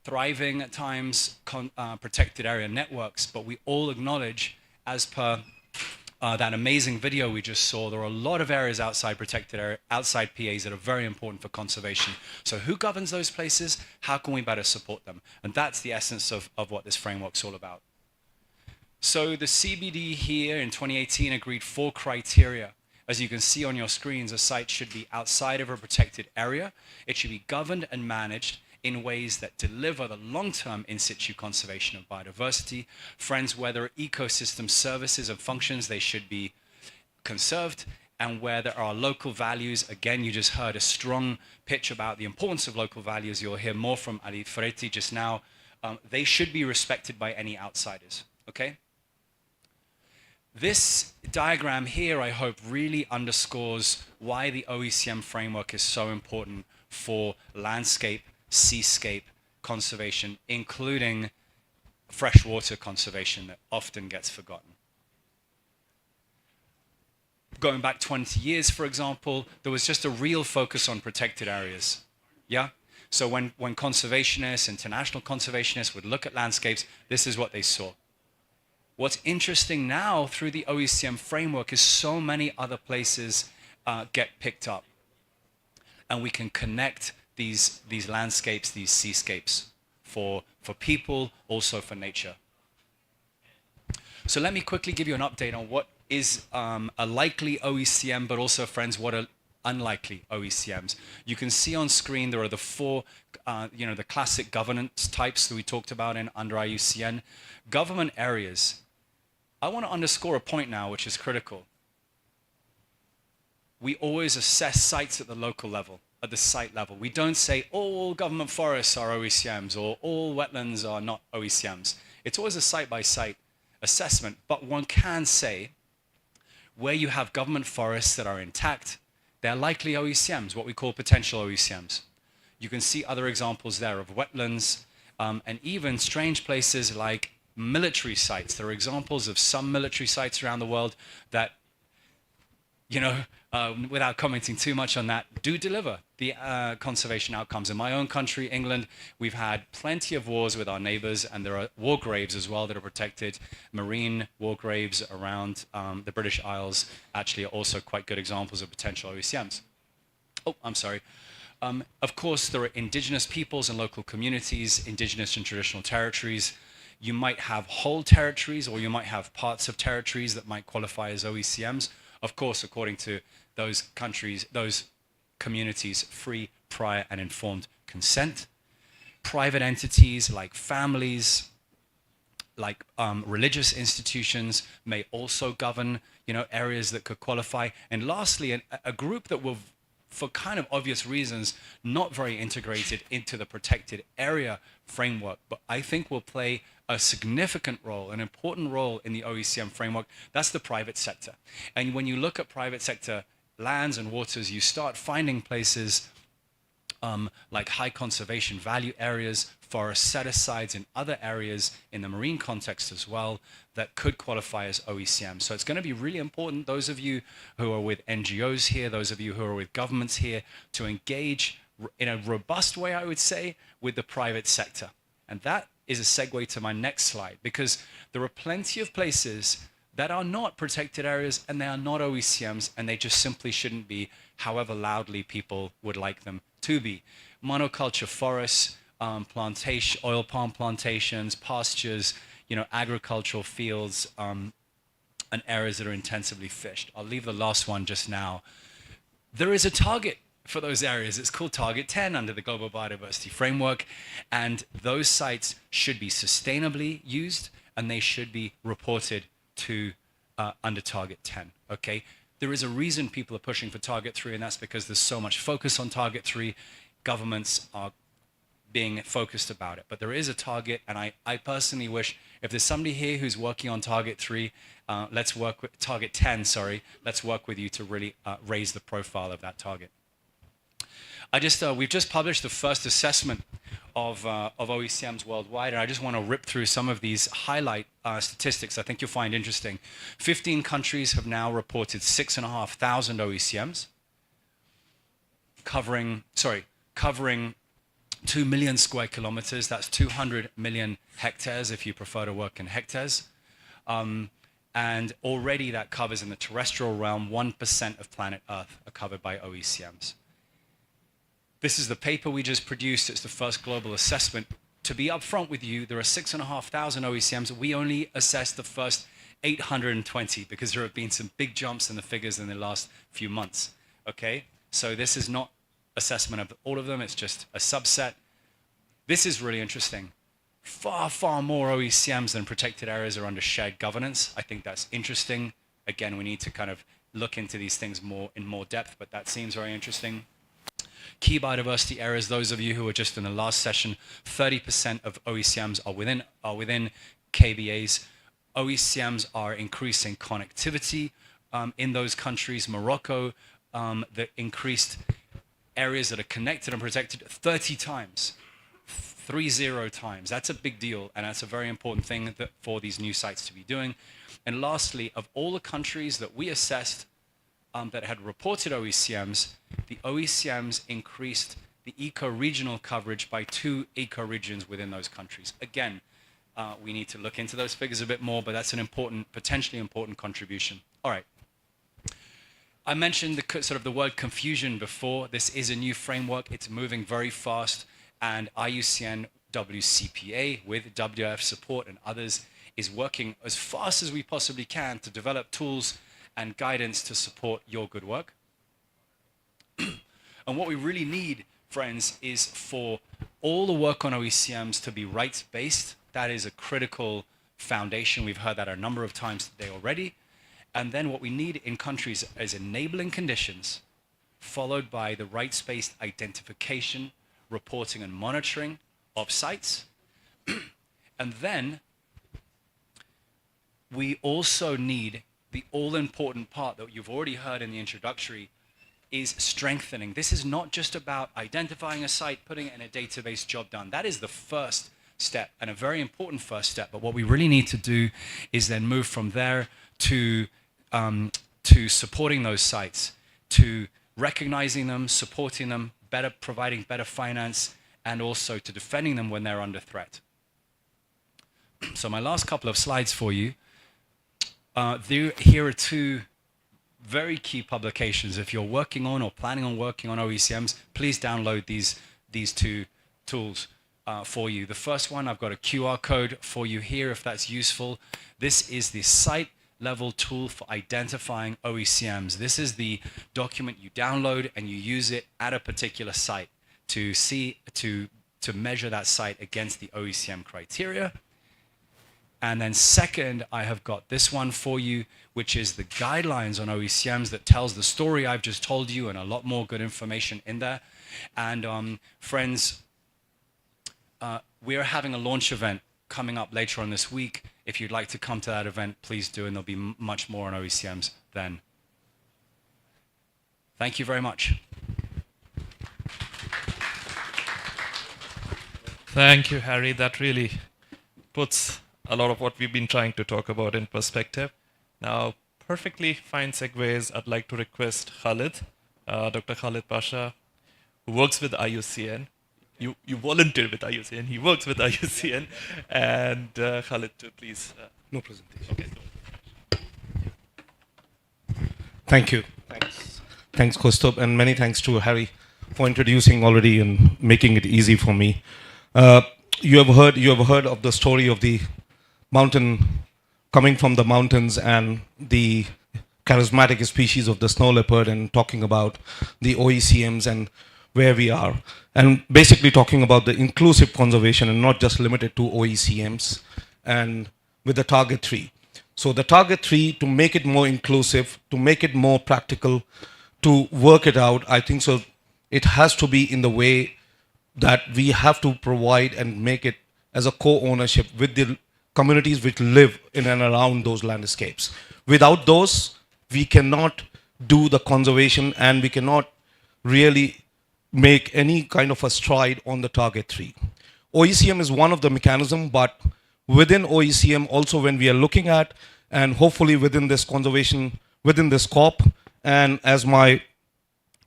thriving at times protected area networks, but we all acknowledge, as per that amazing video we just saw, there are a lot of areas outside protected area, outside PAs that are very important for conservation. So who governs those places? How can we better support them? And that's the essence of what this framework's all about. So the CBD here in 2018 agreed 4 criteria. As you can see on your screens, a site should be outside of a protected area. It should be governed and managed in ways that deliver the long-term in-situ conservation of biodiversity. Friends, whether ecosystem services and functions, they should be conserved. And where there are local values, again, you just heard a strong pitch about the importance of local values. You'll hear more from Ali Ferretti just now. They should be respected by any outsiders, okay? This diagram here, I hope, really underscores why the OECM framework is so important for landscape, seascape conservation, including freshwater conservation that often gets forgotten. Going back 20 years, for example, there was just a real focus on protected areas. Yeah? So when conservationists, international conservationists would look at landscapes, this is what they saw. What's interesting now through the OECM framework is so many other places get picked up. And we can connect these landscapes, these seascapes for people, also for nature. So let me quickly give you an update on what is a likely OECM, but also, friends, what are unlikely OECMs. You can see on screen there are the 4, the classic governance types that we talked about under IUCN. Government areas. I want to underscore a point now which is critical. We always assess sites at the local level, at the site level. We don't say all government forests are OECMs or all wetlands are not OECMs. It's always a site-by-site assessment, but one can say where you have government forests that are intact, they're likely OECMs, what we call potential OECMs. You can see other examples there of wetlands and even strange places like military sites. There are examples of some military sites around the world that without commenting too much on that, do deliver the conservation outcomes. In my own country, England, we've had plenty of wars with our neighbors, and there are war graves as well that are protected. Marine war graves around the British Isles actually are also quite good examples of potential OECMs. Oh, I'm sorry. Of course, there are indigenous peoples and local communities, indigenous and traditional territories. You might have whole territories, or you might have parts of territories that might qualify as OECMs. Of course, according to those countries, those communities, free, prior, and informed consent. Private entities like families, like religious institutions may also govern, areas that could qualify. And lastly, a group that will, for kind of obvious reasons, not very integrated into the protected area framework, but I think will play a significant role, an important role in the OECM framework. That's the private sector. And when you look at private sector lands and waters, you start finding places like high conservation value areas, forest set-asides in other areas in the marine context as well that could qualify as OECM. So it's going to be really important, those of you who are with NGOs here, those of you who are with governments here, to engage in a robust way, I would say, with the private sector. And that is a segue to my next slide, because there are plenty of places that are not protected areas and they are not OECMs, and they just simply shouldn't be, however loudly people would like them to be. Monoculture forests, oil palm plantations, pastures, agricultural fields, and areas that are intensively fished. I'll leave the last one just now. There is a target for those areas. It's called Target 10 under the Global Biodiversity Framework, and those sites should be sustainably used, and they should be reported to under Target 10, okay? There is a reason people are pushing for Target 3, and that's because there's so much focus on Target 3. Governments are being focused about it, but there is a target, and I personally wish, if there's somebody here who's working on Target 3, let's work with Target 10, sorry, let's work with you to really raise the profile of that target. We've just published the first assessment of OECMs worldwide, and I just want to rip through some of these highlight statistics I think you'll find interesting. 15 countries have now reported 6,500 OECMs, covering 2 million square kilometers. That's 200 million hectares if you prefer to work in hectares. And already that covers, in the terrestrial realm, 1% of planet Earth are covered by OECMs. This is the paper we just produced. It's the first global assessment. To be upfront with you, there are 6,500 OECMs. We only assessed the first 820 because there have been some big jumps in the figures in the last few months. Okay, so this is not assessment of all of them. It's just a subset. This is really interesting. Far, far more OECMs than protected areas are under shared governance. I think that's interesting. Again, we need to kind of look into these things in more depth, but that seems very interesting. Key biodiversity areas, those of you who were just in the last session, 30% of OECMs are within KBAs. OECMs are increasing connectivity in those countries. Morocco, that increased areas that are connected and protected 30 times. 30 times. That's a big deal, and that's a very important thing for these new sites to be doing. And lastly, of all the countries that we assessed that had reported OECMs, the OECMs increased the eco-regional coverage by 2 eco-regions within those countries. Again, we need to look into those figures a bit more, but that's an important, potentially important contribution. All right. I mentioned the word confusion before. This is a new framework. It's moving very fast, and IUCN WCPA, with WWF support and others, is working as fast as we possibly can to develop tools and guidance to support your good work. And what we really need, friends, is for all the work on OECMs to be rights-based. That is a critical foundation. We've heard that a number of times today already. And then what we need in countries is enabling conditions, followed by the rights-based identification, reporting, and monitoring of sites. And then we also need the all-important part that you've already heard in the introductory is strengthening. This is not just about identifying a site, putting it in a database, job done. That is the first step, and a very important first step. But what we really need to do is then move from there to to supporting those sites, to recognizing them, supporting them, providing better finance, and also to defending them when they're under threat. So my last couple of slides for you. Here are two very key publications. If you're working on or planning on working on OECMs, please download these two tools for you. The first one, I've got a QR code for you here if that's useful. This is the site-level tool for identifying OECMs. This is the document you download and you use it at a particular site to measure that site against the OECM criteria. And then second, I have got this one for you, which is the guidelines on OECMs that tells the story I've just told you and a lot more good information in there. And friends, we are having a launch event coming up later on this week. If you'd like to come to that event, please do, and there'll be much more on OECMs then. Thank you very much. Thank you, Harry. That really puts a lot of what we've been trying to talk about in perspective. Now, perfectly fine segues, I'd like to request Khalid, Dr. Khalid Pasha, who works with IUCN. You volunteer with IUCN, he works with IUCN. And Khalid, please. No presentation. Okay. Thank you. Thanks, Kostub, and many thanks to Harry for introducing already and making it easy for me. You have heard of the story of the mountain coming from the mountains and the charismatic species of the snow leopard, and talking about the OECMs and where we are, and basically talking about the inclusive conservation and not just limited to OECMs, and with the target 3. So the target 3, to make it more inclusive, to make it more practical, to work it out, I think so it has to be in the way that we have to provide and make it as a co-ownership with the communities which live in and around those landscapes. Without those, we cannot do the conservation, and we cannot really make any kind of a stride on the target 3. OECM is one of the mechanisms, but within OECM also, when we are looking at, and hopefully within this conservation, within this COP, and as my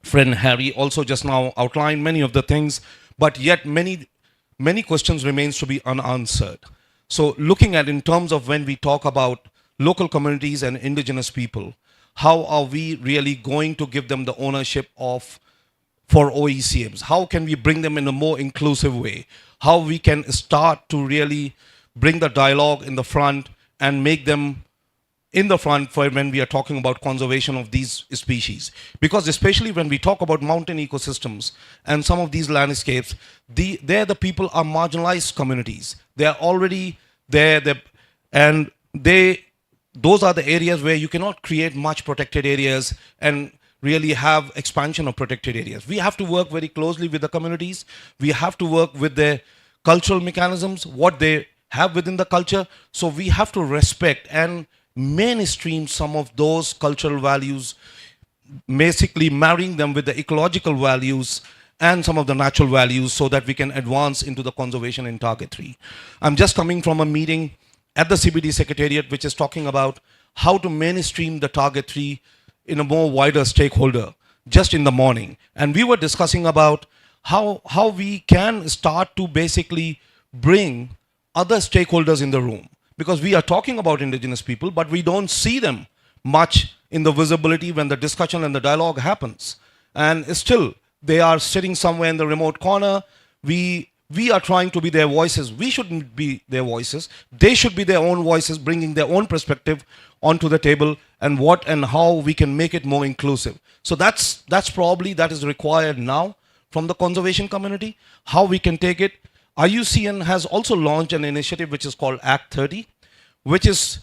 friend Harry also just now outlined many of the things, but yet many questions remains to be unanswered. So looking at in terms of when we talk about local communities and indigenous people, how are we really going to give them the ownership for OECMs? How can we bring them in a more inclusive way? How we can start to really bring the dialogue in the front and make them in the front for when we are talking about conservation of these species. Because especially when we talk about mountain ecosystems and some of these landscapes, there the people are marginalized communities. They are already there, and those are the areas where you cannot create much protected areas and really have expansion of protected areas. We have to work very closely with the communities. We have to work with their cultural mechanisms, what they have within the culture. So we have to respect and mainstream some of those cultural values, basically marrying them with the ecological values and some of the natural values, so that we can advance into the conservation in target 3. I'm just coming from a meeting at the CBD Secretariat, which is talking about how to mainstream the target 3 in a more wider stakeholder just in the morning. And we were discussing about how we can start to basically bring other stakeholders in the room. Because we are talking about indigenous people, but we don't see them much in the visibility when the discussion and the dialogue happens. And still, they are sitting somewhere in the remote corner. We are trying to be their voices. We shouldn't be their voices. They should be their own voices, bringing their own perspective onto the table, and what and how we can make it more inclusive. So that's probably that is required now from the conservation community, how we can take it. IUCN has also launched an initiative which is called Act 30, which is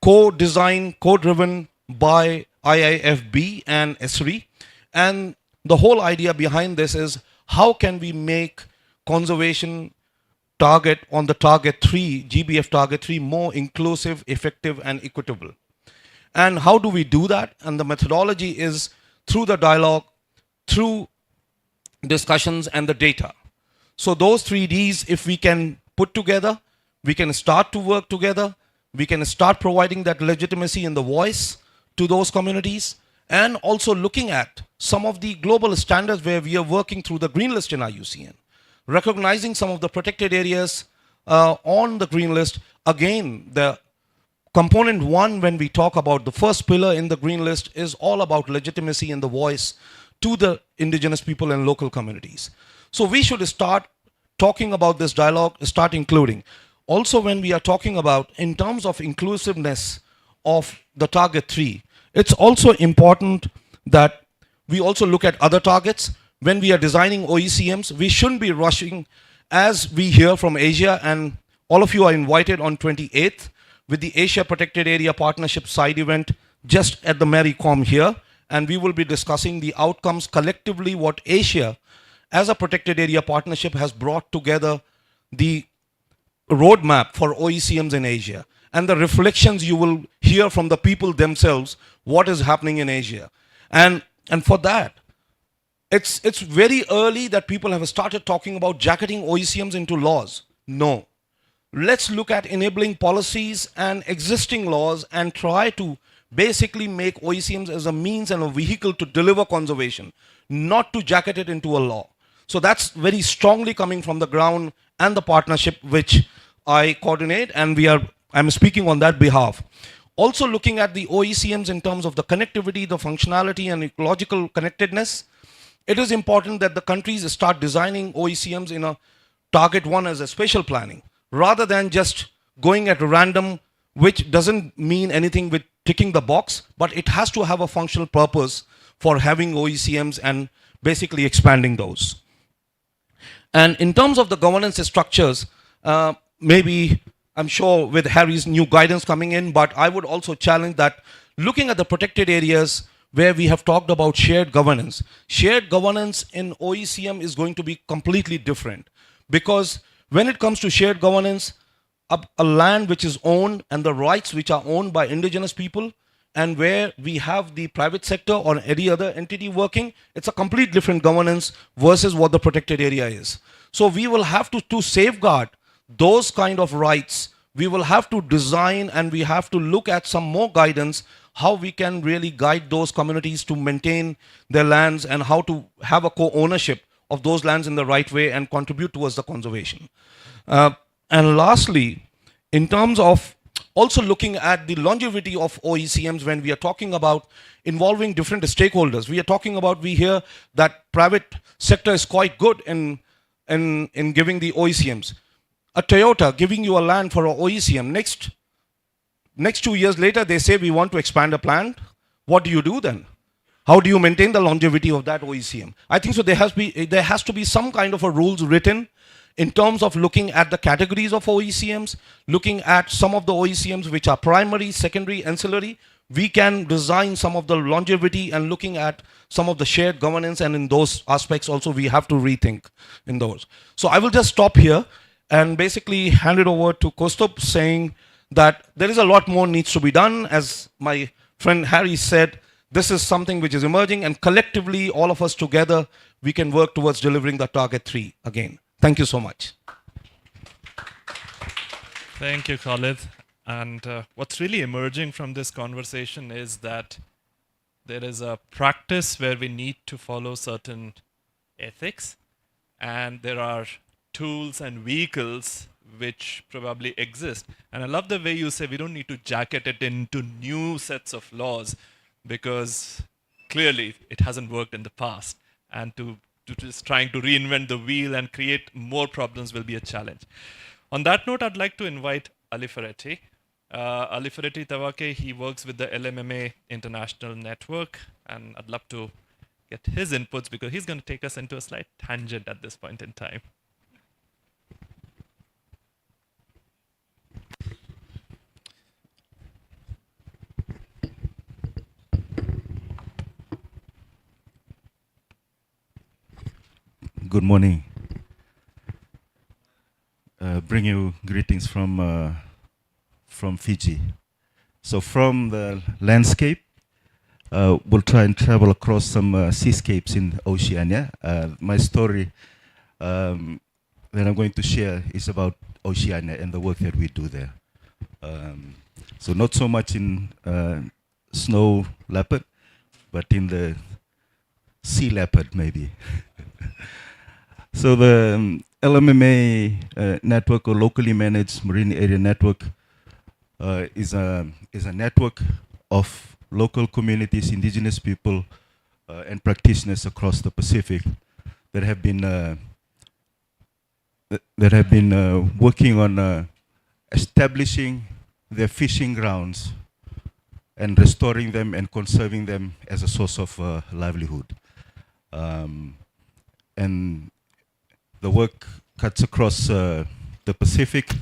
co-designed, co-driven by IIFB and ESRI. And the whole idea behind this is how can we make conservation target on the target 3, GBF target 3, more inclusive, effective, and equitable. And how do we do that? And the methodology is through the dialogue, through discussions, and the data. So those 3 Ds, if we can put together, we can start to work together, we can start providing that legitimacy and the voice to those communities, and also looking at some of the global standards where we are working through the green list in IUCN, recognizing some of the protected areas on the green list. Again, the component one, when we talk about the first pillar in the green list, is all about legitimacy and the voice to the indigenous people and local communities. So we should start talking about this dialogue, start including. Also, when we are talking about in terms of inclusiveness of the target 3, it's also important that we also look at other targets. When we are designing OECMs, we shouldn't be rushing, as we hear from Asia, and all of you are invited on 28th with the Asia Protected Area Partnership side event just at the MARICOM here, and we will be discussing the outcomes collectively, what Asia as a protected area partnership has brought together, the roadmap for OECMs in Asia, and the reflections you will hear from the people themselves, what is happening in Asia. And for that, it's very early that people have started talking about jacketing OECMs into laws. No. Let's look at enabling policies and existing laws and try to basically make OECMs as a means and a vehicle to deliver conservation, not to jacket it into a law. So that's very strongly coming from the ground and the partnership which I coordinate, and I'm speaking on that behalf. Also looking at the OECMs in terms of the connectivity, the functionality and ecological connectedness, it is important that the countries start designing OECMs in a target 1 as a spatial planning, rather than just going at random, which doesn't mean anything with ticking the box, but it has to have a functional purpose for having OECMs and basically expanding those. And in terms of the governance structures, maybe I'm sure with Harry's new guidance coming in, but I would also challenge that looking at the protected areas where we have talked about shared governance in OECM is going to be completely different, because when it comes to shared governance, a land which is owned and the rights which are owned by indigenous people, and where we have the private sector or any other entity working, it's a complete different governance versus what the protected area is. So we will have to safeguard those kind of rights. We will have to design, and we have to look at some more guidance, how we can really guide those communities to maintain their lands and how to have a co-ownership of those lands in the right way and contribute towards the conservation. And lastly, in terms of also looking at the longevity of OECMs, when we are talking about involving different stakeholders, we are talking about, we hear that private sector is quite good in giving the OECMs. A Toyota giving you a land for an OECM, next 2 years later, they say we want to expand a plant. What do you do then? How do you maintain the longevity of that OECM? I think so there has to be some kind of a rules written in terms of looking at the categories of OECMs, looking at some of the OECMs which are primary, secondary, ancillary. We can design some of the longevity and looking at some of the shared governance, and in those aspects also we have to rethink in those. So I will just stop here and basically hand it over to Kostub, saying that there is a lot more needs to be done. As my friend Harry said, this is something which is emerging, and collectively, all of us together, we can work towards delivering the target 3 again. Thank you so much. Thank you, Khalid. And what's really emerging from this conversation is that there is a practice where we need to follow certain ethics, and there are tools and vehicles which probably exist. And I love the way you say we don't need to jacket it into new sets of laws, because clearly it hasn't worked in the past, and to just trying to reinvent the wheel and create more problems will be a challenge. On that note, I'd like to invite Ali Ferretti. Ali Ferretti Tawake, he works with the LMMA International Network, and I'd love to get his inputs because he's going to take us into a slight tangent at this point in time. Good morning. Bring you greetings from Fiji. So from the landscape, we'll try and travel across some seascapes in Oceania. My story that I'm going to share is about Oceania and the work that we do there. So not so much in snow leopard, but in the sea leopard maybe. So the LMMA network, or locally managed marine area network, is a network of local communities, indigenous people, and practitioners across the Pacific that have been working on establishing their fishing grounds and restoring them and conserving them as a source of livelihood. And the work cuts across the Pacific,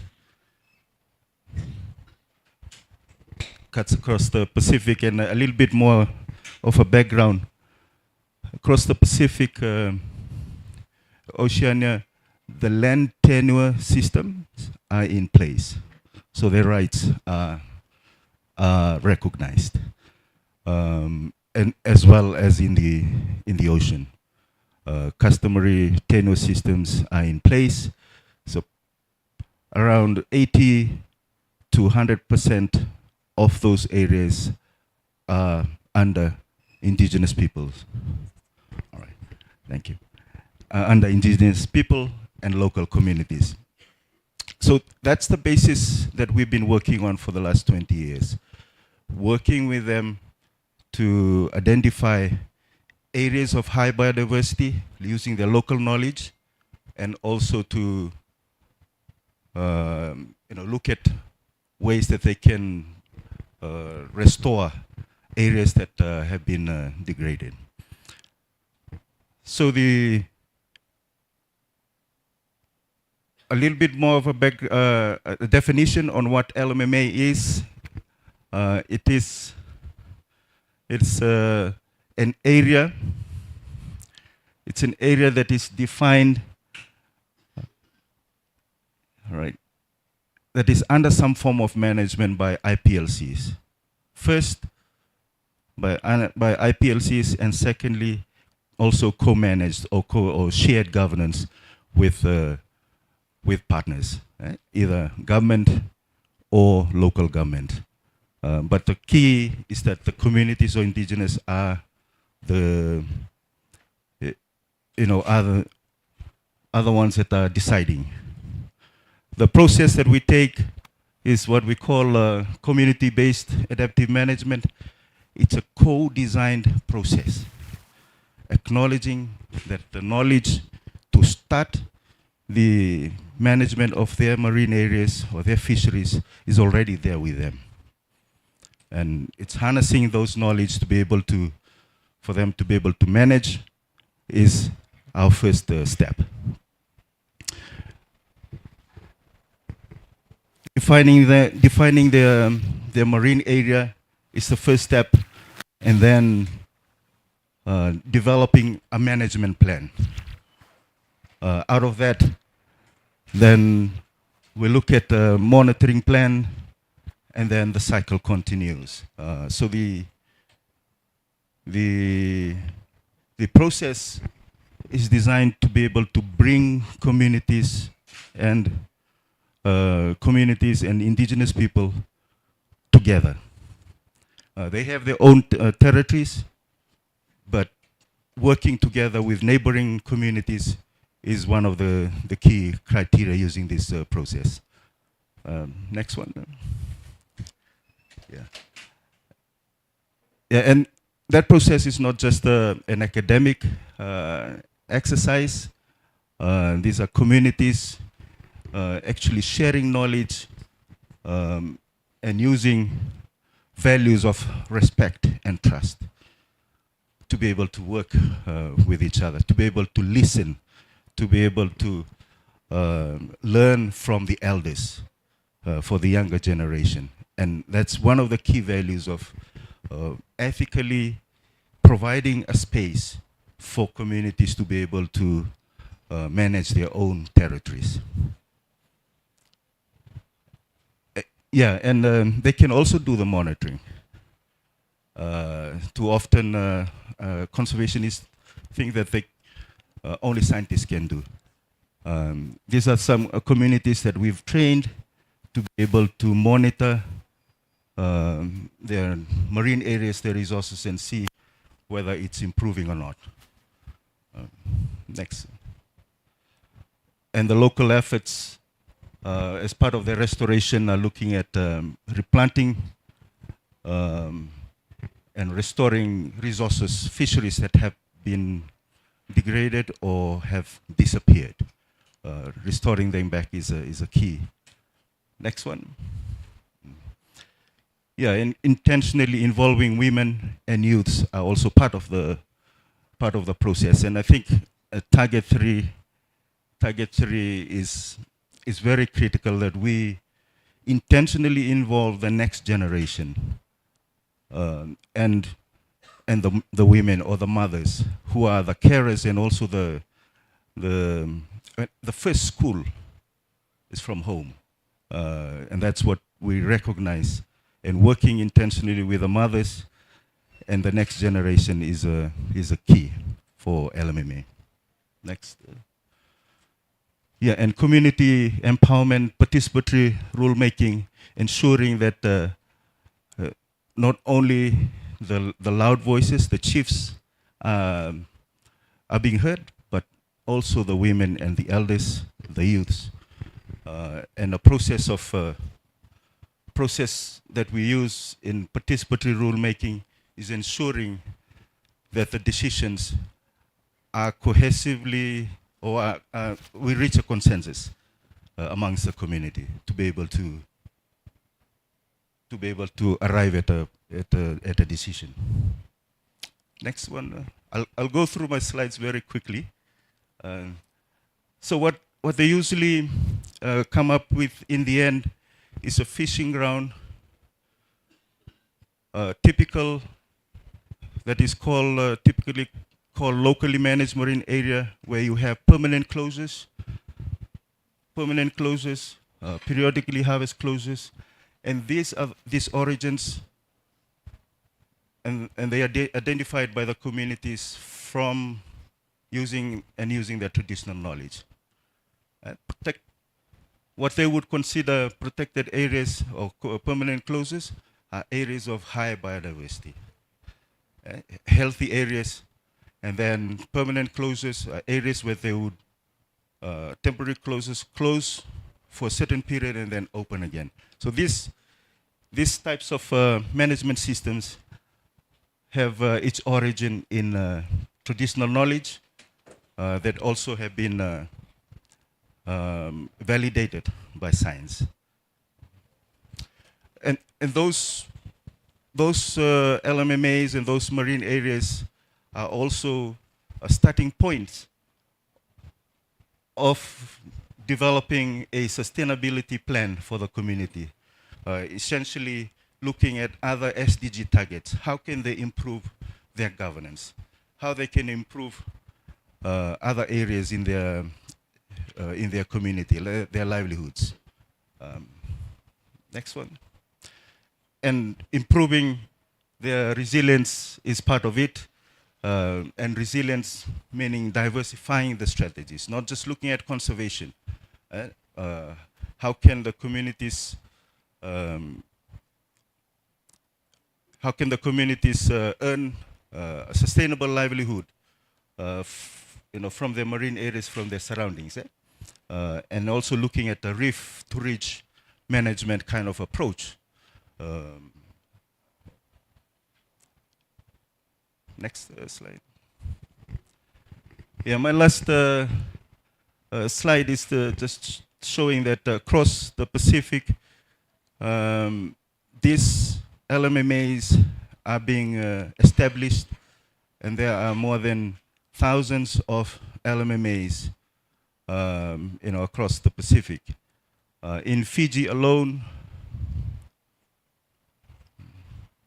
and a little bit more of a background. Across the Pacific, Oceania, the land tenure systems are in place, so their rights are recognized, and as well as in the ocean. Customary tenure systems are in place, so around 80 to 100% of those areas are under indigenous peoples. All right, thank you. Under indigenous people and local communities. So that's the basis that we've been working on for the last 20 years. Working with them to identify areas of high biodiversity using their local knowledge, and also to look at ways that they can restore areas that have been degraded. So a little bit more of a definition on what LMMA is. It's an area. It's an area that is defined, that is under some form of management by IPLCs. First, by IPLCs, and secondly, also co-managed or shared governance with partners, right? Either government or local government. But the key is that the communities or indigenous are the ones that are deciding. The process that we take is what we call community-based adaptive management. It's a co-designed process, acknowledging that the knowledge to start the management of their marine areas or their fisheries is already there with them. And it's harnessing those knowledge to be able to, for them to be able to manage, is our first step. Defining the marine area is the first step, and then developing a management plan. Out of that, then we look at the monitoring plan, and then the cycle continues. So the process is designed to be able to bring communities and indigenous people together. They have their own territories, but working together with neighboring communities is one of the key criteria using this process. Next one. Yeah, and that process is not just an academic exercise. These are communities actually sharing knowledge and using values of respect and trust to be able to work with each other, to be able to listen, to be able to learn from the elders for the younger generation. And that's one of the key values of ethically providing a space for communities to be able to manage their own territories. Yeah, and they can also do the monitoring. Too often, conservationists think that only scientists can do. These are some communities that we've trained to be able to monitor their marine areas, their resources, and see whether it's improving or not. Next. And the local efforts, as part of the restoration, are looking at replanting and restoring resources, fisheries that have been degraded or have disappeared. Restoring them back is a key. Next one. Yeah, and intentionally involving women and youths are also part of the process. And I think target three is very critical, that we intentionally involve the next generation and the women or the mothers who are the carers, and also the first school is from home, and that's what we recognize. And working intentionally with the mothers and the next generation is a key for LMMA. Next. Yeah, and community empowerment, participatory rulemaking, ensuring that not only the loud voices, the chiefs, are being heard, but also the women and the elders, the youths, and a process that we use in participatory rulemaking is ensuring that the decisions are cohesively, or we reach a consensus amongst the community to be able to arrive at a decision. Next one. I'll go through my slides very quickly. So what they usually come up with in the end is a fishing ground, typical, that is called typically called locally managed marine area, where you have permanent closures, periodically harvest closures, and these origins, and they are identified by the communities from using their traditional knowledge. Protect what they would consider protected areas or permanent closures are areas of high biodiversity, healthy areas, and then permanent closures are areas where they would temporary closures close for a certain period and then open again. So these types of management systems have its origin in traditional knowledge that also have been validated by science. And those LMMAs and those marine areas are also starting points of developing a sustainability plan for the community, essentially looking at other SDG targets. How can they improve their governance? How they can improve other areas in their community, their livelihoods. Next one. And improving their resilience is part of it. And resilience meaning diversifying the strategies, not just looking at conservation. How can the communities earn a sustainable livelihood from their marine areas, from their surroundings, and also looking at the reef to ridge management kind of approach. Next slide. Yeah, my last slide is just showing that across the Pacific, these LMMAs are being established, and there are more than thousands of LMMAs across the Pacific. In Fiji alone,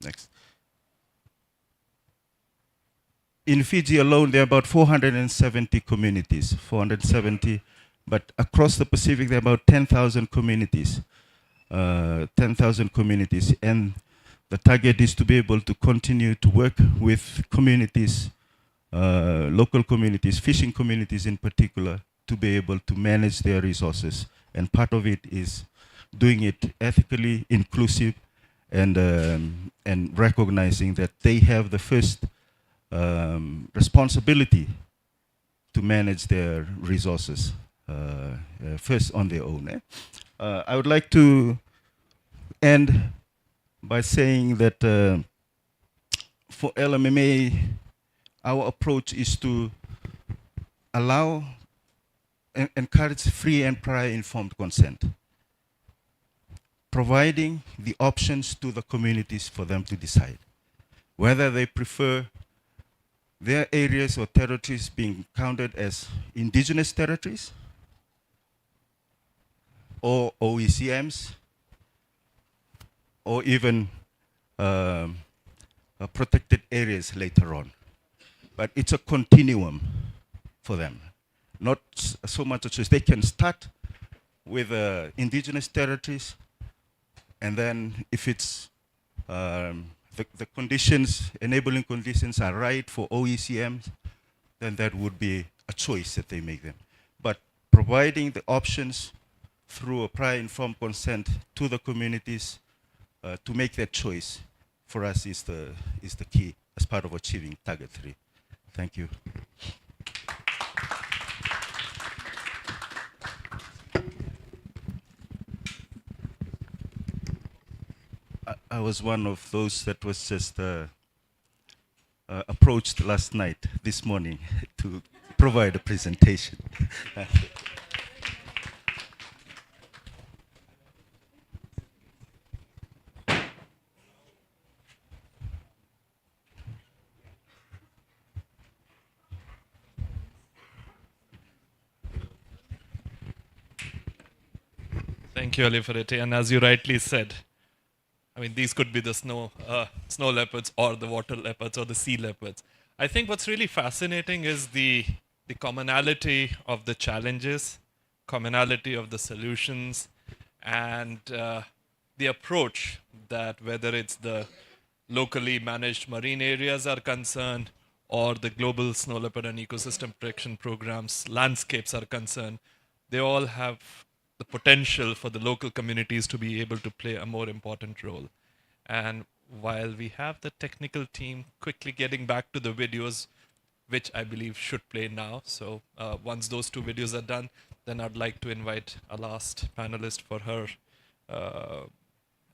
next. In Fiji alone, there are about 470 communities, 470, but across the Pacific, there are about 10,000 communities, 10,000 communities, and the target is to be able to continue to work with communities, local communities, fishing communities in particular, to be able to manage their resources. And part of it is doing it ethically, inclusive, and recognizing that they have the first responsibility to manage their resources first on their own. I would like to end by saying that for LMMA, our approach is to allow and encourage free and prior informed consent, providing the options to the communities for them to decide whether they prefer their areas or territories being counted as indigenous territories or OECMs or even protected areas later on. But it's a continuum for them. Not so much a choice. They can start with indigenous territories, and then if it's the conditions, enabling conditions are right for OECMs, then that would be a choice that they make them. But providing the options through a prior informed consent to the communities to make that choice, for us is the key as part of achieving Target 3. Thank you. I was one of those that was just approached last night, this morning, to provide a presentation. Thank you, Ali, for it. And as you rightly said, I mean, these could be the snow leopards or the water leopards or the sea leopards. I think what's really fascinating is the commonality of the challenges, commonality of the solutions, and the approach that whether it's the locally managed marine areas are concerned or the global snow leopard and ecosystem protection programs, landscapes are concerned, they all have the potential for the local communities to be able to play a more important role. And while we have the technical team quickly getting back to the videos, which I believe should play now. So once those 2 videos are done, then I'd like to invite our last panelist for her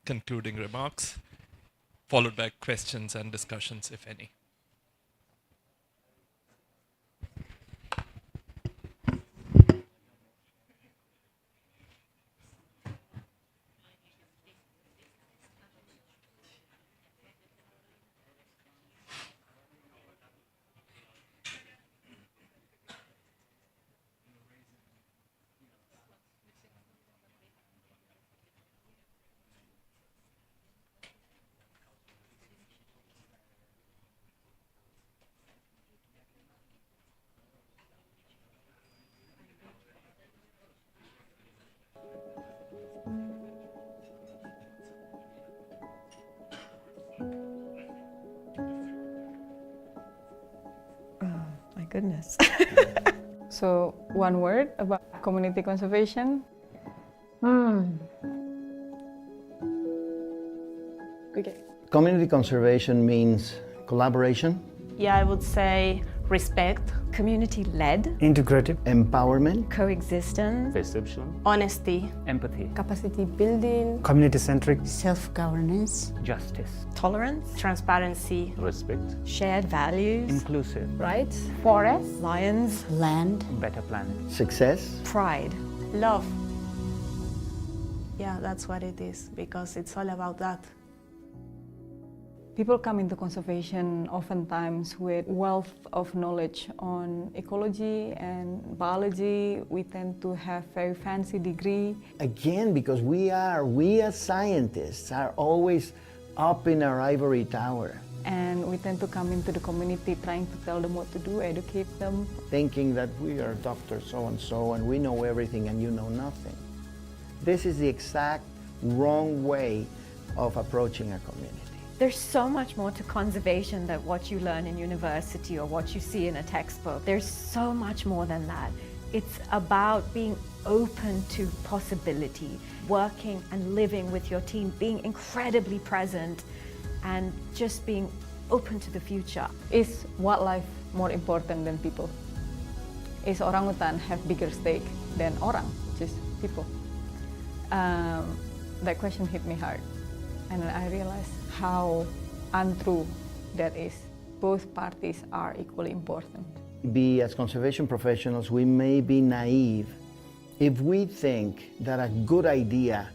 concluding remarks, followed by questions and discussions, if any. Goodness. So, one word about community conservation. Okay. Community conservation means collaboration. Yeah, I would say respect, community-led, Integrative. Empowerment. coexistence, Perception. honesty, Empathy. capacity building, Community-centric. self-governance, Justice. tolerance, transparency, Respect. shared values, Inclusive. right? Forests, lions, land, Better planet. Success. pride, love. Yeah, that's what it is, because it's all about that. People come into conservation oftentimes with wealth of knowledge on ecology and biology. We tend to have very fancy degree. Again, because we as scientists are always up in our ivory tower. And we tend to come into the community trying to tell them what to do, educate them. Thinking that we are Dr. So-and-so and we know everything and you know nothing. This is the exact wrong way of approaching a community. There's so much more to conservation than what you learn in university or what you see in a textbook. There's so much more than that. It's about being open to possibility, working and living with your team, being incredibly present and just being open to the future. Is wildlife more important than people? Is orangutan have bigger stake than orang, which is people? That question hit me hard, and I realized how untrue that is. Both parties are equally important. As conservation professionals, we may be naive if we think that a good idea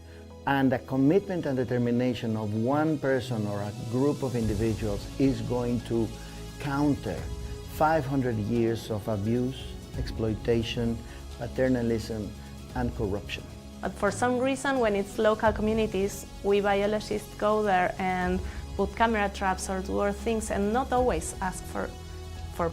and a commitment and determination of one person or a group of individuals is going to counter 500 years of abuse, exploitation, paternalism, and corruption. But for some reason, when it's local communities, we biologists go there and put camera traps or do things and not always ask for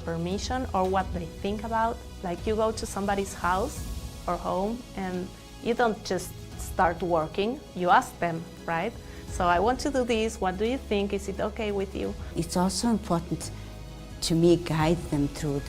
permission or what they think about. Like you go to somebody's house or home and you don't just start working, you ask them, right? So I want to do this, what do you think? Is it okay with you? It's also important to me guide them through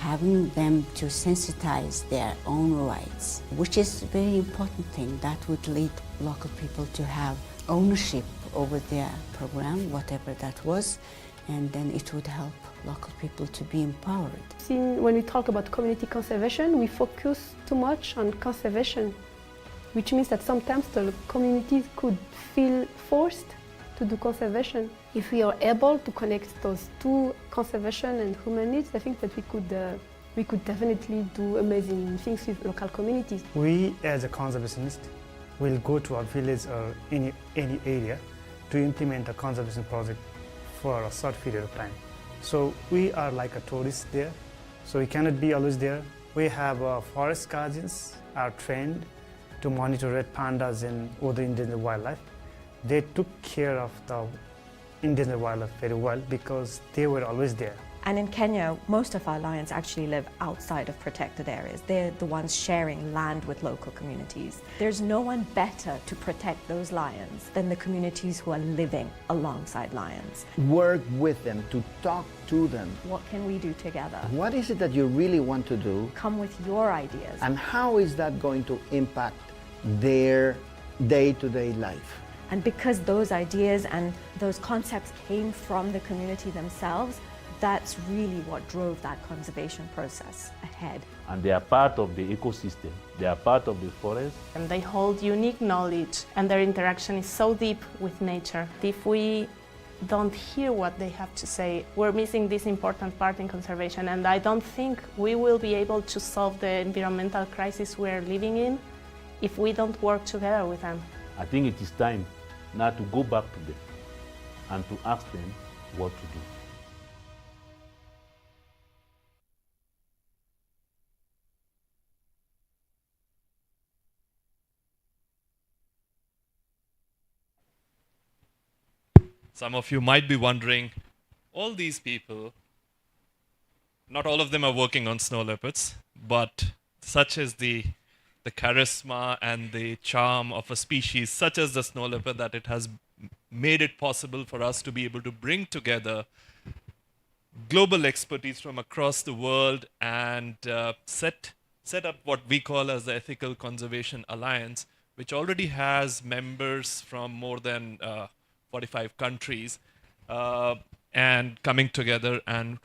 having them to sensitize their own rights, which is a very important thing that would lead local people to have ownership over their program, whatever that was, and then it would help local people to be empowered. When we talk about community conservation, we focus too much on conservation, which means that sometimes the communities could feel forced to do conservation. If we are able to connect those two, conservation and human needs, I think that we could definitely do amazing things with local communities. We, as a conservationist, will go to our village or any area to implement a conservation project for a short period of time. So we are like a tourist there, so we cannot be always there. We have forest guardians are trained to monitor red pandas and other endangered wildlife. They took care of the endangered wildlife very well because they were always there. And in Kenya, most of our lions actually live outside of protected areas. They're the ones sharing land with local communities. There's no one better to protect those lions than the communities who are living alongside lions. Work with them, to talk to them. What can we do together? What is it that you really want to do? Come with your ideas. And how is that going to impact their day-to-day life? And because those ideas and those concepts came from the community themselves, that's really what drove that conservation process ahead. And they are part of the ecosystem, they are part of the forest. And they hold unique knowledge and their interaction is so deep with nature. If we don't hear what they have to say, we're missing this important part in conservation, and I don't think we will be able to solve the environmental crisis we're living in if we don't work together with them. I think it is time now to go back to them and to ask them what to do. Some of you might be wondering, all these people, not all of them are working on snow leopards, but such is the charisma and the charm of a species such as the snow leopard that it has made it possible for us to be able to bring together global expertise from across the world and set up what we call as the Ethical Conservation Alliance, which already has members from more than 45 countries and coming together and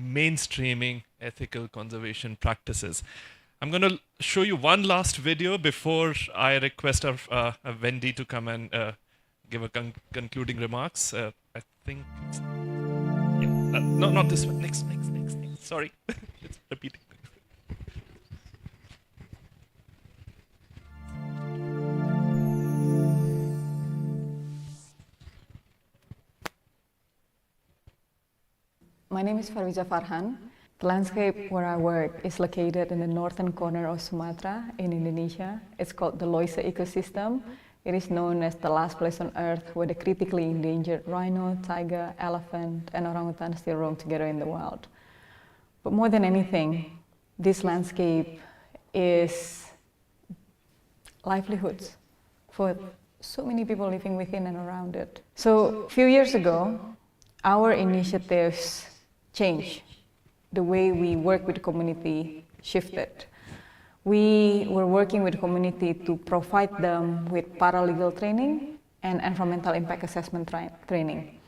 mainstreaming ethical conservation practices. I'm going to show you one last video before I request Wendy to come and give a concluding remarks. I think it's, yeah, no, not this one. Next. Sorry, it's repeating. My name is Farwiza Farhan. The landscape where I work is located in the northern corner of Sumatra in Indonesia. It's called the Loise ecosystem. It is known as the last place on earth where the critically endangered rhino, tiger, elephant, and orangutan still roam together in the wild. But more than anything, this landscape is livelihoods for so many people living within and around it. So a few years ago, our initiatives changed the way we work with the community shifted. We were working with the community to provide them with paralegal training and environmental impact assessment training.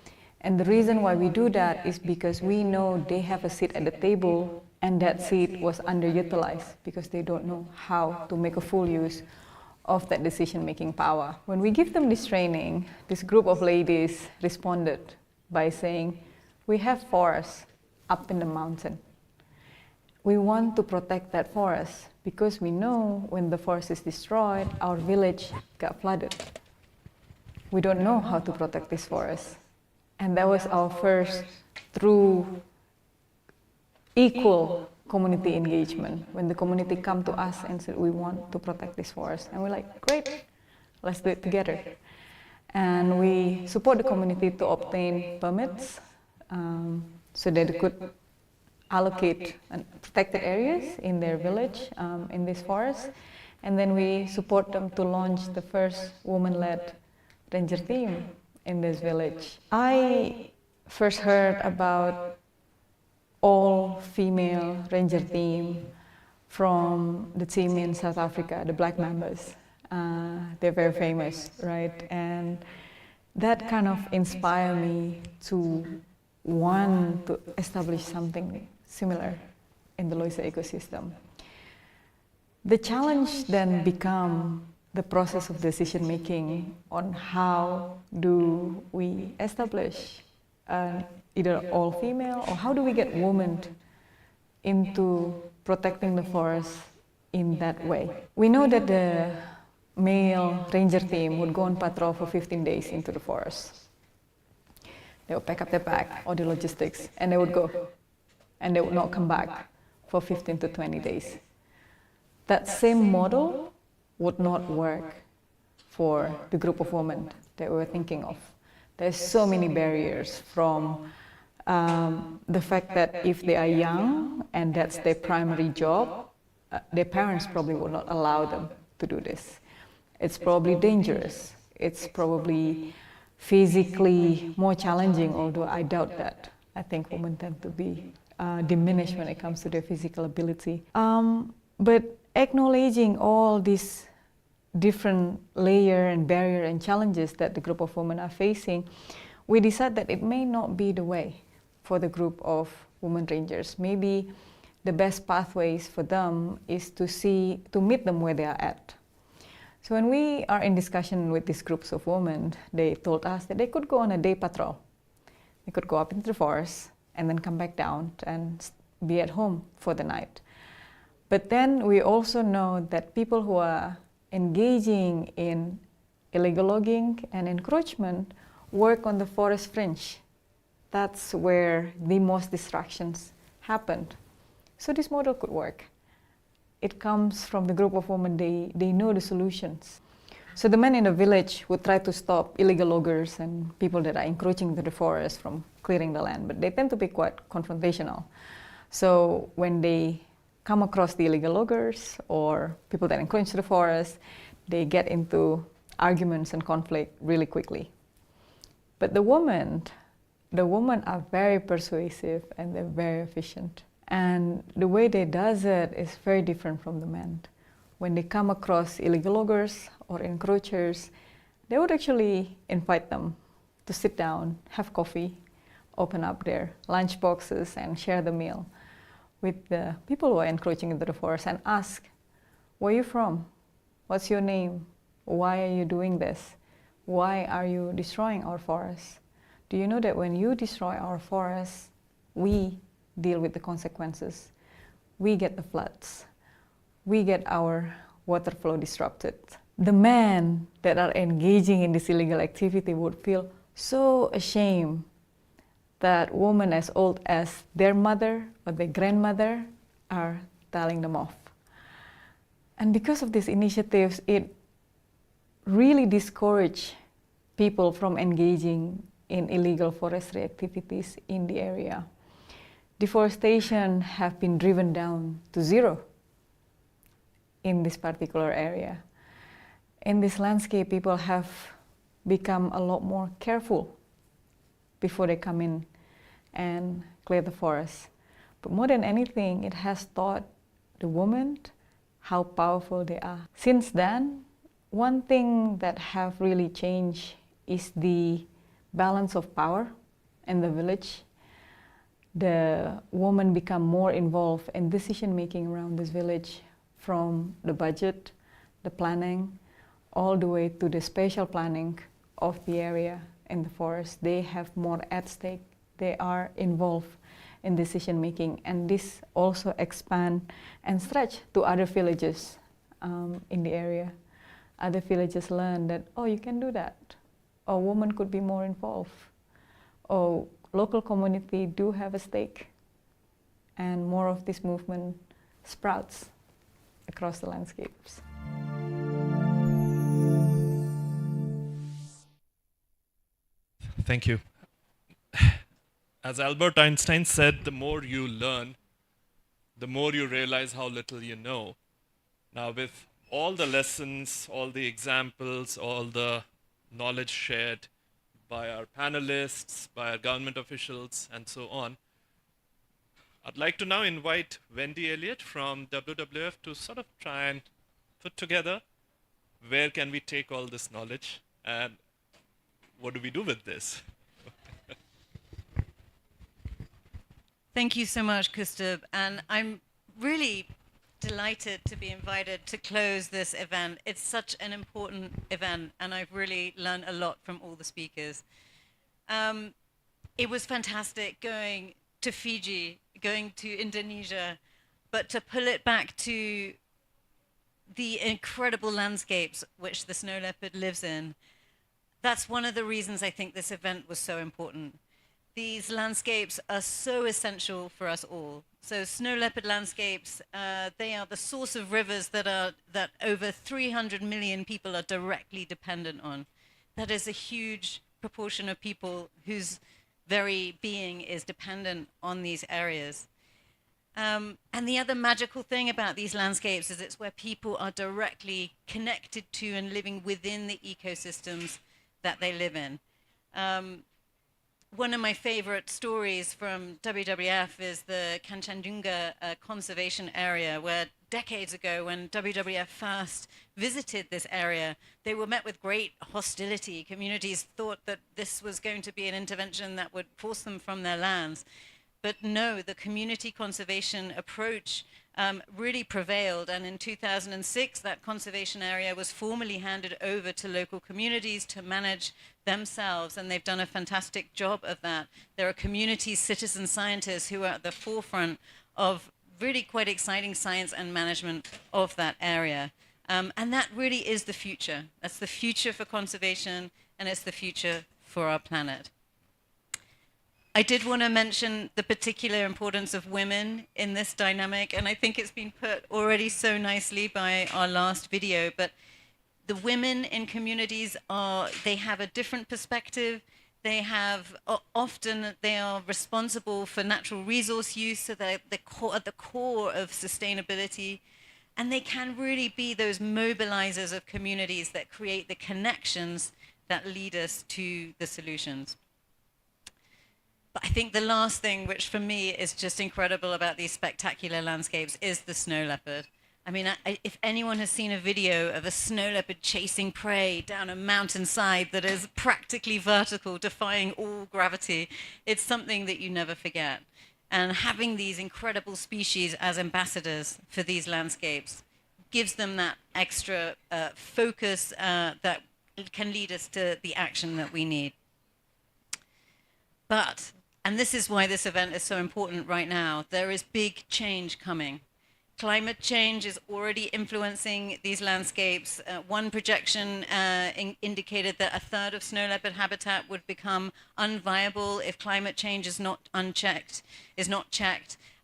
And the reason why we do that is because we know they have a seat at the table, and that seat was underutilized because they don't know how to make a full use of that decision-making power. When we give them this training, this group of ladies responded by saying, we have forests up in the mountain. We want to protect that forest because we know when the forest is destroyed, our village got flooded. We don't know how to protect this forest. And that was our first true equal community engagement, when the community come to us and said, we want to protect this forest. And we're like, great, let's do it together. And we support the community to obtain permits so that they could allocate protected areas in their village, in this forest. And then we support them to launch the first woman-led ranger team in this village. I first heard about all-female ranger team from the team in South Africa, the Black Members. They're very famous, right? And that kind of inspired me to want to establish something similar in the Loisa ecosystem. The challenge then became the process of decision-making on how do we establish either all-female, or how do we get women into protecting the forest in that way. We know that the male ranger team would go on patrol for 15 days into the forest. They would pack up their bag, all the logistics, and they would go. And they would not come back for 15 to 20 days. That same model would not work for the group of women that we were thinking of. There's so many barriers, from the fact that if they are young and that's their primary job, their parents probably would not allow them to do this. It's probably dangerous. It's probably physically more challenging, although I doubt that. I think women tend to be diminished when it comes to their physical ability. But acknowledging all these different layer and barrier and challenges that the group of women are facing, we decided that it may not be the way for the group of women rangers. Maybe the best pathways for them is to meet them where they are at. So when we are in discussion with these groups of women, they told us that they could go on a day patrol. They could go up into the forest and then come back down and be at home for the night. But then we also know that people who are engaging in illegal logging and encroachment work on the forest fringe. That's where the most distractions happened. So this model could work. It comes from the group of women, they know the solutions. So the men in the village would try to stop illegal loggers and people that are encroaching into the forest from clearing the land, but they tend to be quite confrontational. So when they come across the illegal loggers or people that encroach the forest, they get into arguments and conflict really quickly. But the women are very persuasive and they're very efficient. And the way they does it is very different from the men. When they come across illegal loggers or encroachers, they would actually invite them to sit down, have coffee, open up their lunch boxes and share the meal with the people who are encroaching into the forest and ask, where are you from? What's your name? Why are you doing this? Why are you destroying our forests? Do you know that when you destroy our forests, we deal with the consequences? We get the floods. We get our water flow disrupted. The men that are engaging in this illegal activity would feel so ashamed that women as old as their mother or their grandmother are telling them off. And because of these initiatives, it really discouraged people from engaging in illegal forestry activities in the area. Deforestation have been driven down to zero in this particular area. In this landscape, people have become a lot more careful before they come in and clear the forest. But more than anything, it has taught the women how powerful they are. Since then, one thing that have really changed is the balance of power in the village. The women become more involved in decision making around this village, from the budget, the planning, all the way to the spatial planning of the area in the forest. They have more at stake. They are involved in decision making, and this also expand and stretch to other villages in the area. Other villages learn that, oh, you can do that. Or women could be more involved. Or local community do have a stake. And more of this movement sprouts across the landscapes. Thank you. As Albert Einstein said, the more you learn, the more you realize how little you know. Now, with all the lessons, all the examples, all the knowledge shared by our panelists, by our government officials, and so on, I'd like to now invite Wendy Elliott from WWF to sort of try and put together where can we take all this knowledge and what do we do with this? Thank you so much, Kustub. And I'm really delighted to be invited to close this event. It's such an important event, and I've really learned a lot from all the speakers. It was fantastic going to Fiji, going to Indonesia, but to pull it back to the incredible landscapes which the snow leopard lives in, that's one of the reasons I think this event was so important. These landscapes are so essential for us all. So snow leopard landscapes, they are the source of rivers that over 300 million people are directly dependent on. That is a huge proportion of people whose very being is dependent on these areas. And the other magical thing about these landscapes is it's where people are directly connected to and living within the ecosystems that they live in. One of my favorite stories from WWF is the Kanchenjunga conservation area, where decades ago when WWF first visited this area, they were met with great hostility. Communities thought that this was going to be an intervention that would force them from their lands. But no, the community conservation approach really prevailed, and in 2006 that conservation area was formally handed over to local communities to manage themselves, and they've done a fantastic job of that. There are community citizen scientists who are at the forefront of really quite exciting science and management of that area. And that really is the future. That's the future for conservation, and it's the future for our planet. I did want to mention the particular importance of women in this dynamic, and I think it's been put already so nicely by our last video, but the women in communities they have a different perspective. They have, often they are responsible for natural resource use, so they're at the core of sustainability, and they can really be those mobilizers of communities that create the connections that lead us to the solutions. But I think the last thing, which for me is just incredible about these spectacular landscapes, is the snow leopard. I mean, if anyone has seen a video of a snow leopard chasing prey down a mountainside that is practically vertical, defying all gravity, it's something that you never forget. And having these incredible species as ambassadors for these landscapes gives them that extra focus that can lead us to the action that we need. But, and this is why this event is so important right now, there is big change coming. Climate change is already influencing these landscapes. One projection indicated that a third of snow leopard habitat would become unviable if climate change is not checked.